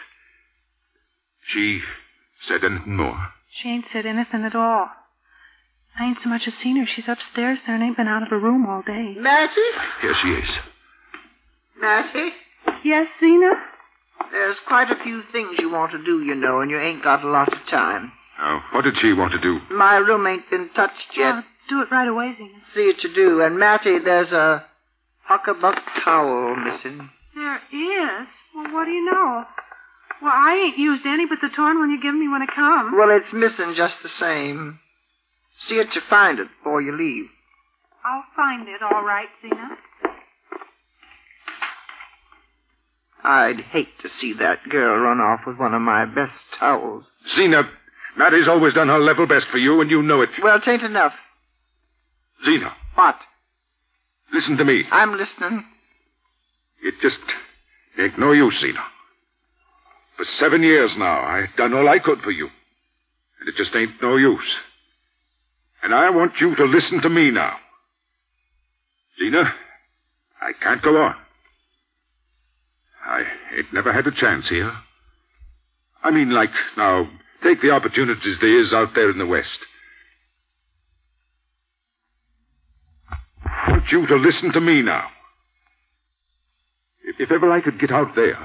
She said anything more? She ain't said anything at all. I ain't so much as seen her. She's upstairs there and ain't been out of her room all day. Mattie? Here she is. Mattie? Yes, Zena? There's quite a few things you want to do, you know, and you ain't got a lot of time. Now, what did she want to do? My room ain't been touched yet. Oh, do it right away, Zena. See what you do. And, Mattie, there's a huckabuck towel missing. There is? Well, what do you know? Well, I ain't used any but the torn one you give me when I come. Well, it's missing just the same. See that you find it before you leave. I'll find it, all right, Zena. I'd hate to see that girl run off with one of my best towels. Zena, Mattie's always done her level best for you, and you know it. Well, 'tain't enough. Zena. What? Listen to me. I'm listening. It just ain't no use, Zena. For 7 years now, I've done all I could for you. And it just ain't no use. And I want you to listen to me now. Zena, I can't go on. I ain't never had a chance here. I mean, like, now, take the opportunities there is out there in the West. I want you to listen to me now. If ever I could get out there,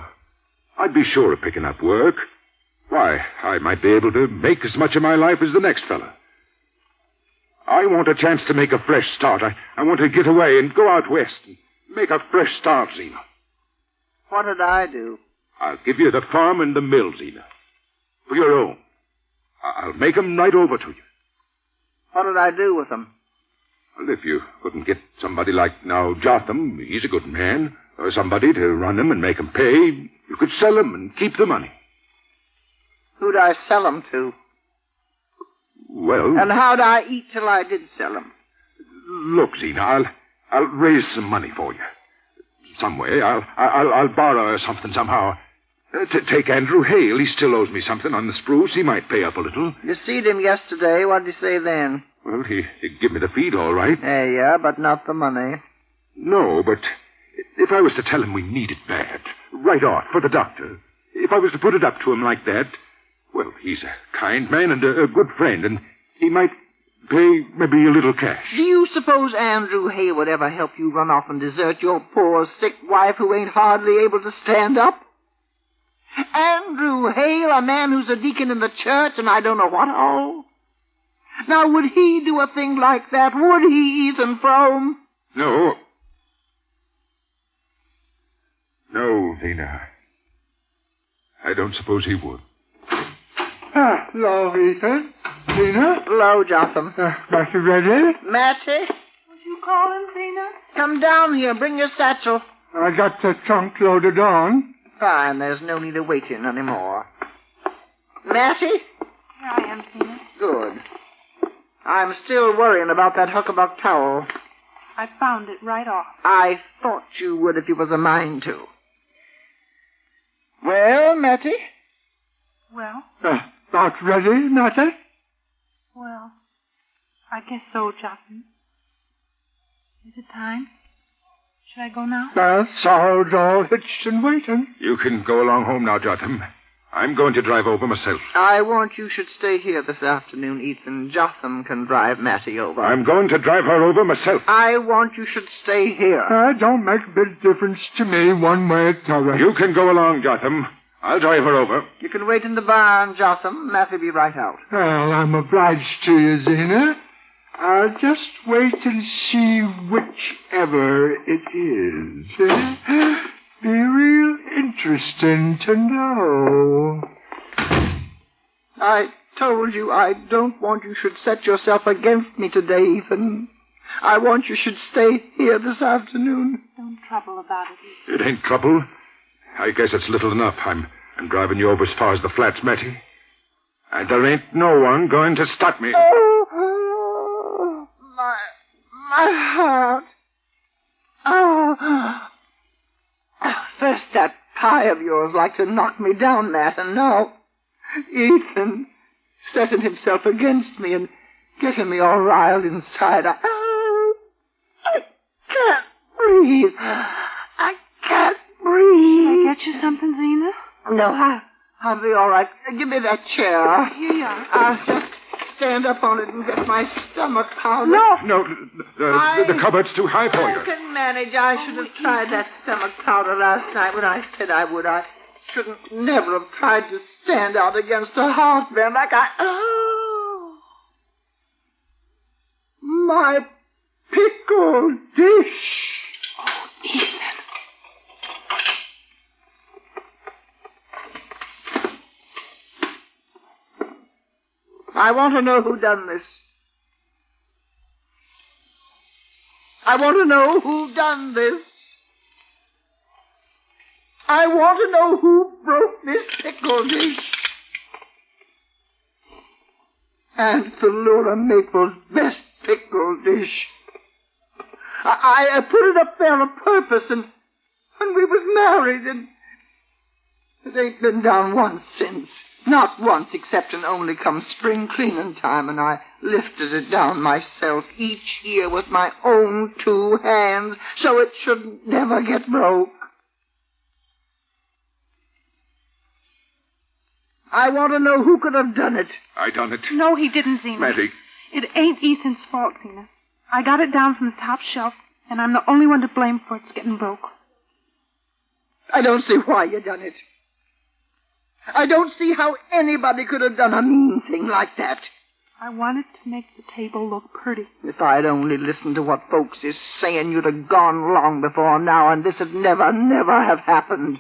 I'd be sure of picking up work. Why, I might be able to make as much of my life as the next fella. I want a chance to make a fresh start. I want to get away and go out west and make a fresh start, Zena. What did I do? I'll give you the farm and the mill, Zena. For your own. I'll make 'em right over to you. What did I do with them? Well, if you couldn't get somebody like now Jotham, he's a good man, or somebody to run 'em and make 'em pay, you could sell 'em and keep the money. Who'd I sell 'em to? Well... And how'd I eat till I did sell 'em? Look, Zena, I'll raise some money for you. Some way. I'll borrow something somehow. Take Andrew Hale. He still owes me something on the spruce. He might pay up a little. You seed him yesterday. What'd he say then? Well, he'd give me the feed, all right. Yeah, but not the money. No, but if I was to tell him we need it bad, right off, for the doctor, if I was to put it up to him like that, well, he's a kind man and a good friend, and he might pay maybe a little cash. Do you suppose Andrew Hale would ever help you run off and desert your poor, sick wife who ain't hardly able to stand up? Andrew Hale, a man who's a deacon in the church and I don't know what all? Now, would he do a thing like that? Would he, Ethan Frome? No. No, Zena. I don't suppose he would. Hello, Ethan. Zena? Hello, Jotham. Matty ready? Matty? Was you calling, Zena? Come down here. Bring your satchel. I got the trunk loaded on. Fine. There's no need of waiting anymore. Matty? Here I am, Zena. Good. I'm still worrying about that huckabuck towel. I found it right off. I thought you would if you was a mind to. Well, Matty? Well? About ready, Matty? Well, I guess so, Jotham. Is it time? Should I go now? Sorrow's all hitched and waiting. You can go along home now, Jotham. I'm going to drive over myself. I want you should stay here this afternoon, Ethan. Jotham can drive Matty over. I'm going to drive her over myself. I want you should stay here. Don't make a bit of difference to me one way or the other. You can go along, Jotham. I'll drive her over. You can wait in the barn, Jotham. Matty be right out. Well, I'm obliged to you, Zena. I'll just wait and see whichever it is. Be real interesting to know. I told you I don't want you should set yourself against me today, Ethan. I want you should stay here this afternoon. Don't trouble about it, Ethan. It ain't trouble. I guess it's little enough. I'm driving you over as far as the flats, Matty. And there ain't no one going to stop me. Oh, my heart. Oh. First that pie of yours like to knock me down, Matt, and now Ethan setting himself against me and getting me all riled inside. I can't breathe. I can't breathe. Can I get you something, Zena? No, I'll be all right. Give me that chair. Here you are. I'll just stand up on it and get my stomach powder. No, the cupboard's too high for you. I can manage. I should have tried that stomach powder last night when I said I would. I shouldn't never have tried to stand out against a heartburn like I... Oh! My pickle dish. Oh, Ethan. I want to know who done this. I want to know who done this. I want to know who broke this pickle dish. Aunt Philura Maple's best pickle dish. I put it up there on purpose and when we was married and it ain't been down once since. Not once, except and only come spring cleaning time, and I lifted it down myself each year with my own 2 hands, so it should never get broke. I want to know who could have done it. I done it. No, he didn't, Zena. Matty. It ain't Ethan's fault, Zena. I got it down from the top shelf, and I'm the only one to blame for its getting broke. I don't see why you done it. I don't see how anybody could have done a mean thing like that. I wanted to make the table look pretty. If I'd only listened to what folks is saying, you'd have gone long before now, and this would never, never have happened.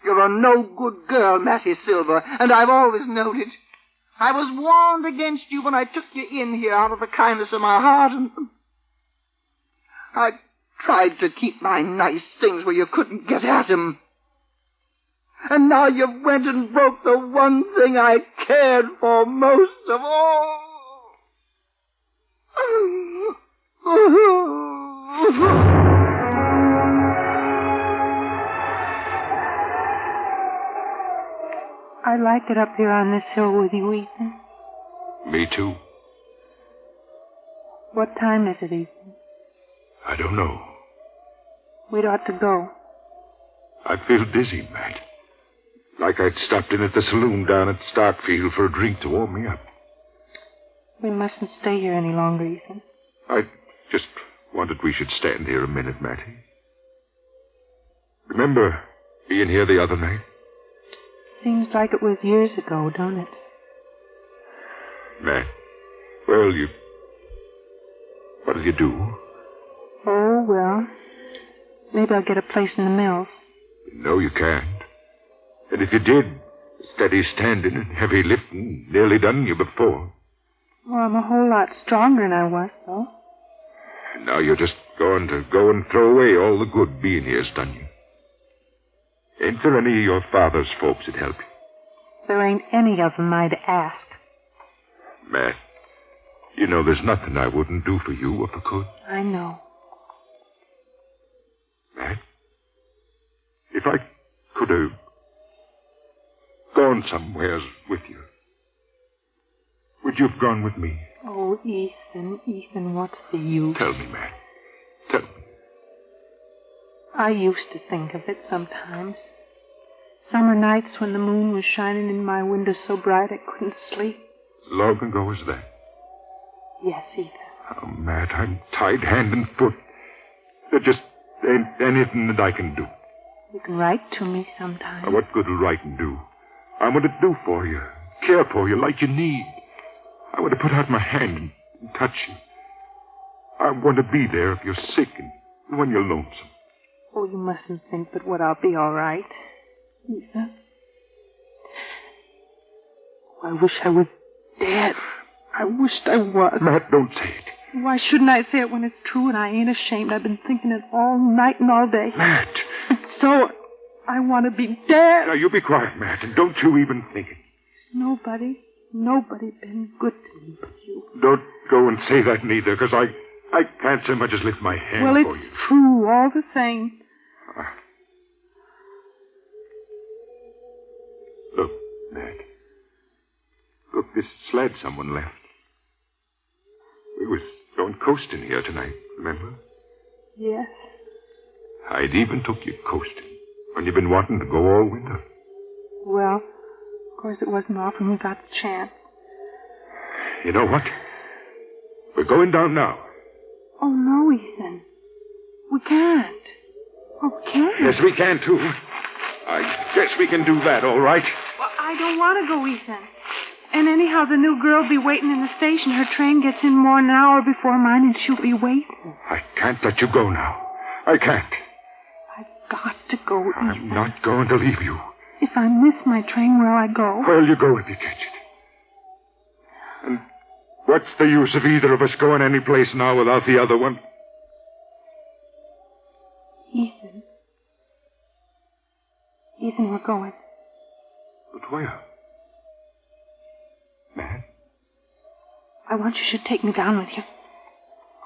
You're a no-good girl, Matty Silver, and I've always known it. I was warned against you when I took you in here out of the kindness of my heart, and I tried to keep my nice things where you couldn't get at 'em. And now you've went and broke the one thing I cared for most of all. I like it up here on this hill with you, Ethan. Me too. What time is it, Ethan? I don't know. We'd ought to go. I feel dizzy, Matt. Like I'd stopped in at the saloon down at Starkfield for a drink to warm me up. We mustn't stay here any longer, Ethan. I just wanted we should stand here a minute, Matty. Remember being here the other night? Seems like it was years ago, don't it? Matt, well, what'll you do? Oh, well, maybe I'll get a place in the mills. No, you can't. And if you did, Steady standing and heavy lifting nearly done you before. Well, I'm a whole lot stronger than I was, though. And now you're just going to go and throw away all the good being here's done you. Ain't there any of your father's folks that help you? There ain't any of them I'd ask. Matt, you know there's nothing I wouldn't do for you if I could. I know. Matt, if I could have gone somewheres with you, would you have gone with me? Oh, Ethan, what's the use? Tell me, Matt. Tell me. I used to think of it sometimes. Summer nights when the moon was shining in my window so bright I couldn't sleep. As long ago as that? Yes, Ethan. Oh, Matt, I'm tied hand and foot. There just ain't anything that I can do. You can write to me sometime. Now, what good will writing do? I want to do for you, care for you like you need. I want to put out my hand and touch you. I want to be there if you're sick and when you're lonesome. Oh, you mustn't think but what I'll be all right, Ethan. Oh, I wish I was dead. I wished I was. Matt, don't say it. Why shouldn't I say it when it's true and I ain't ashamed? I've been thinking it all night and all day. Matt! So, I want to be dead. Now, you be quiet, Matt, and don't you even think it. Nobody been good to me but you. Don't go and say that neither, because I can't so much as lift my hand for you. Well, it's true, all the same. Look, Matt. Look, this sled someone left. We was going coasting here tonight, remember? Yes. I'd even took you coasting when you've been wanting to go all winter. Well, of course it wasn't often we got the chance. You know what? We're going down now. Oh, no, Ethan. We can't. Oh, we can't. Yes, we can, too. I guess we can do that, all right. Well, I don't want to go, Ethan. And anyhow, the new girl'll be waiting in the station. Her train gets in more than an hour before mine, and she'll be waiting. I can't let you go now. I can't. I've got to go, Ethan. I'm not going to leave you. If I miss my train, where'll I go? Where'll you go if you catch it? And what's the use of either of us going any place now without the other one? Ethan, we're going. But where? Matt? I want you should take me down with you.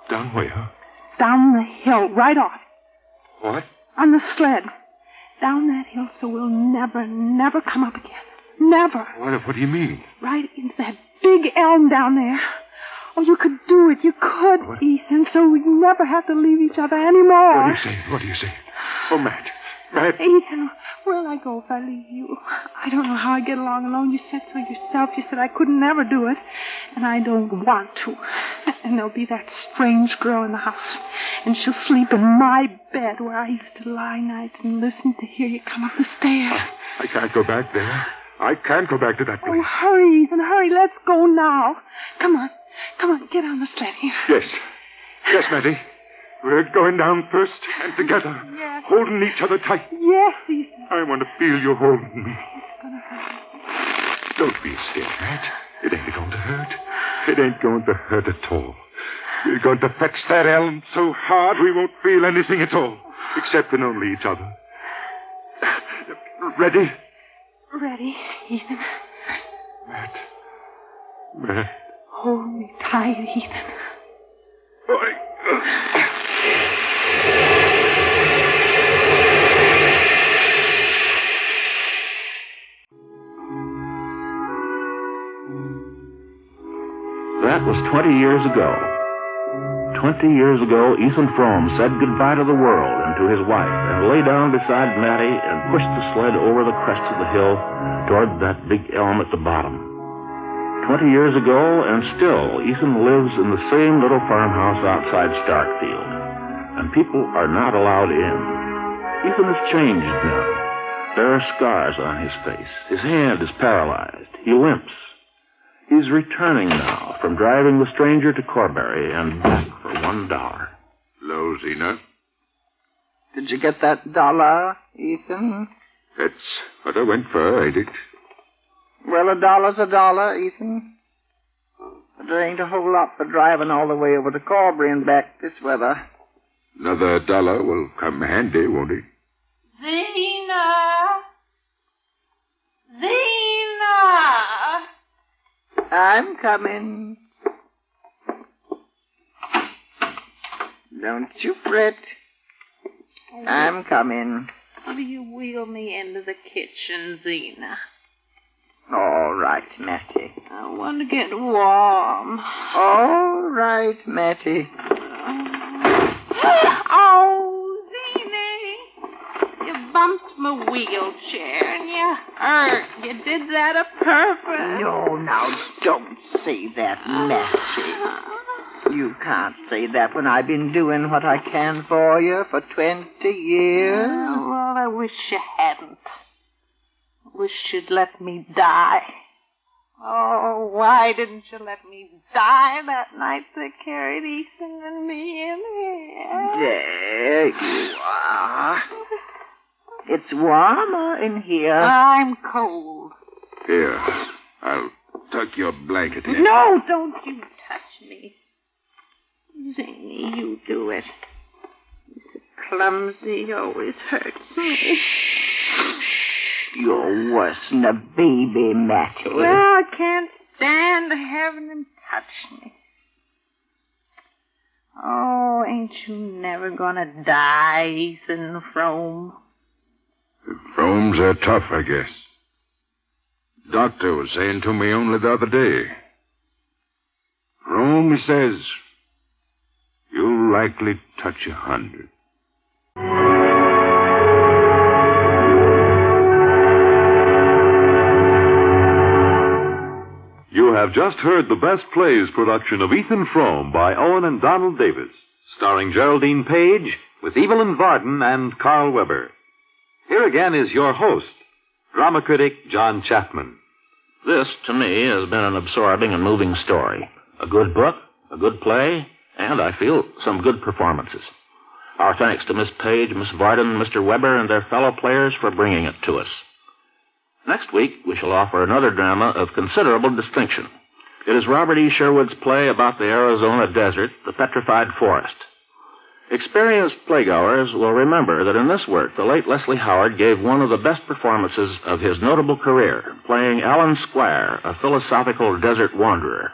Down where? Down the hill, right off. What? On the sled. Down that hill so we'll never come up again. Never. What do you mean? Right into that big elm down there. Oh, you could do it. You could, what? Ethan, so we'd never have to leave each other anymore. What are you saying? Oh, Matt. Ethan, where'll I go if I leave you? I don't know how I get along alone. You said so yourself. You said I could never do it. And I don't want to. And there'll be that strange girl in the house. And she'll sleep in my bed where I used to lie nights and listen to hear you come up the stairs. I can't go back there. I can't go back to that place. Oh, hurry, Ethan, hurry. Let's go now. Come on, get on the sled here. Yes, Matty. We're going down first and together. Yes. Holding each other tight. Yes, Ethan. I want to feel you holding me. It's going to hurt. Don't be scared, Matt. It ain't going to hurt. It ain't going to hurt at all. We're going to fetch that elm so hard we won't feel anything at all, except in only each other. Ready? Ready, Ethan. Matt. Hold me tight, Ethan. That was 20 years ago. 20 years ago, Ethan Frome said goodbye to the world and to his wife and lay down beside Matty and pushed the sled over the crest of the hill toward that big elm at the bottom. 20 years ago, and still, Ethan lives in the same little farmhouse outside Starkfield. And people are not allowed in. Ethan has changed now. There are scars on his face. His hand is paralyzed. He limps. He's returning now from driving the stranger to Corbury and back for $1. Hello, Zena. Did you get that $1, Ethan? That's what I went for, ain't it? Well, $1's $1, Ethan. But there ain't a whole lot for driving all the way over to Corbury and back this weather. Another $1 will come handy, won't it? Zena! Zena! I'm coming. Don't you fret. I'm coming. Will you wheel me into the kitchen, Zena? All right, Matty. I want to get warm. All right, Matty. Oh, Zena! You bumped my wheelchair and you hurt. You did that a purpose. No, now, don't say that, Matty. You can't say that when I've been doing what I can for you for 20 years. Well, I wish you hadn't. I wish you'd let me die. Oh, why didn't you let me die that night they carried Ethan and me in here? There you are. It's warmer in here. I'm cold. Here, I'll tuck your blanket in. No, don't you touch me. Zany, you do it. You're so clumsy, you always hurts me. You're worse than a baby, Matty. Well, I can't stand having him touch me. Oh, ain't you never gonna die, Ethan Frome? The Fromes are tough, I guess. Doctor was saying to me only the other day. Frome, he says, you'll likely touch 100. You have just heard the Best Plays production of Ethan Frome by Owen and Donald Davis, starring Geraldine Page with Evelyn Varden and Carl Weber. Here again is your host, drama critic John Chapman. This, to me, has been an absorbing and moving story. A good book, a good play, and, I feel, some good performances. Our thanks to Miss Page, Miss Varden, Mr. Weber, and their fellow players for bringing it to us. Next week, we shall offer another drama of considerable distinction. It is Robert E. Sherwood's play about the Arizona desert, The Petrified Forest. Experienced playgoers will remember that in this work, the late Leslie Howard gave one of the best performances of his notable career, playing Alan Squire, a philosophical desert wanderer.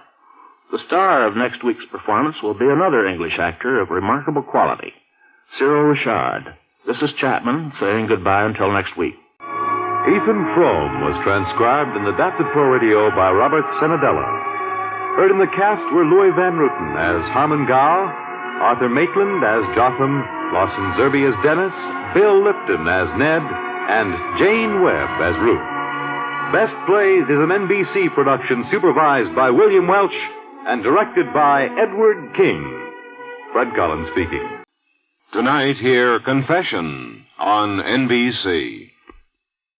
The star of next week's performance will be another English actor of remarkable quality, Cyril Richard. This is Chapman saying goodbye until next week. Ethan Frome was transcribed and adapted for radio by Robert Senadella. Heard in the cast were Louis Van Ruten as Harmon Gow, Arthur Maitland as Jotham, Lawson Zerby as Dennis, Bill Lipton as Ned, and Jane Webb as Ruth. Best Plays is an NBC production supervised by William Welch and directed by Edward King. Fred Collins speaking. Tonight, hear Confession on NBC.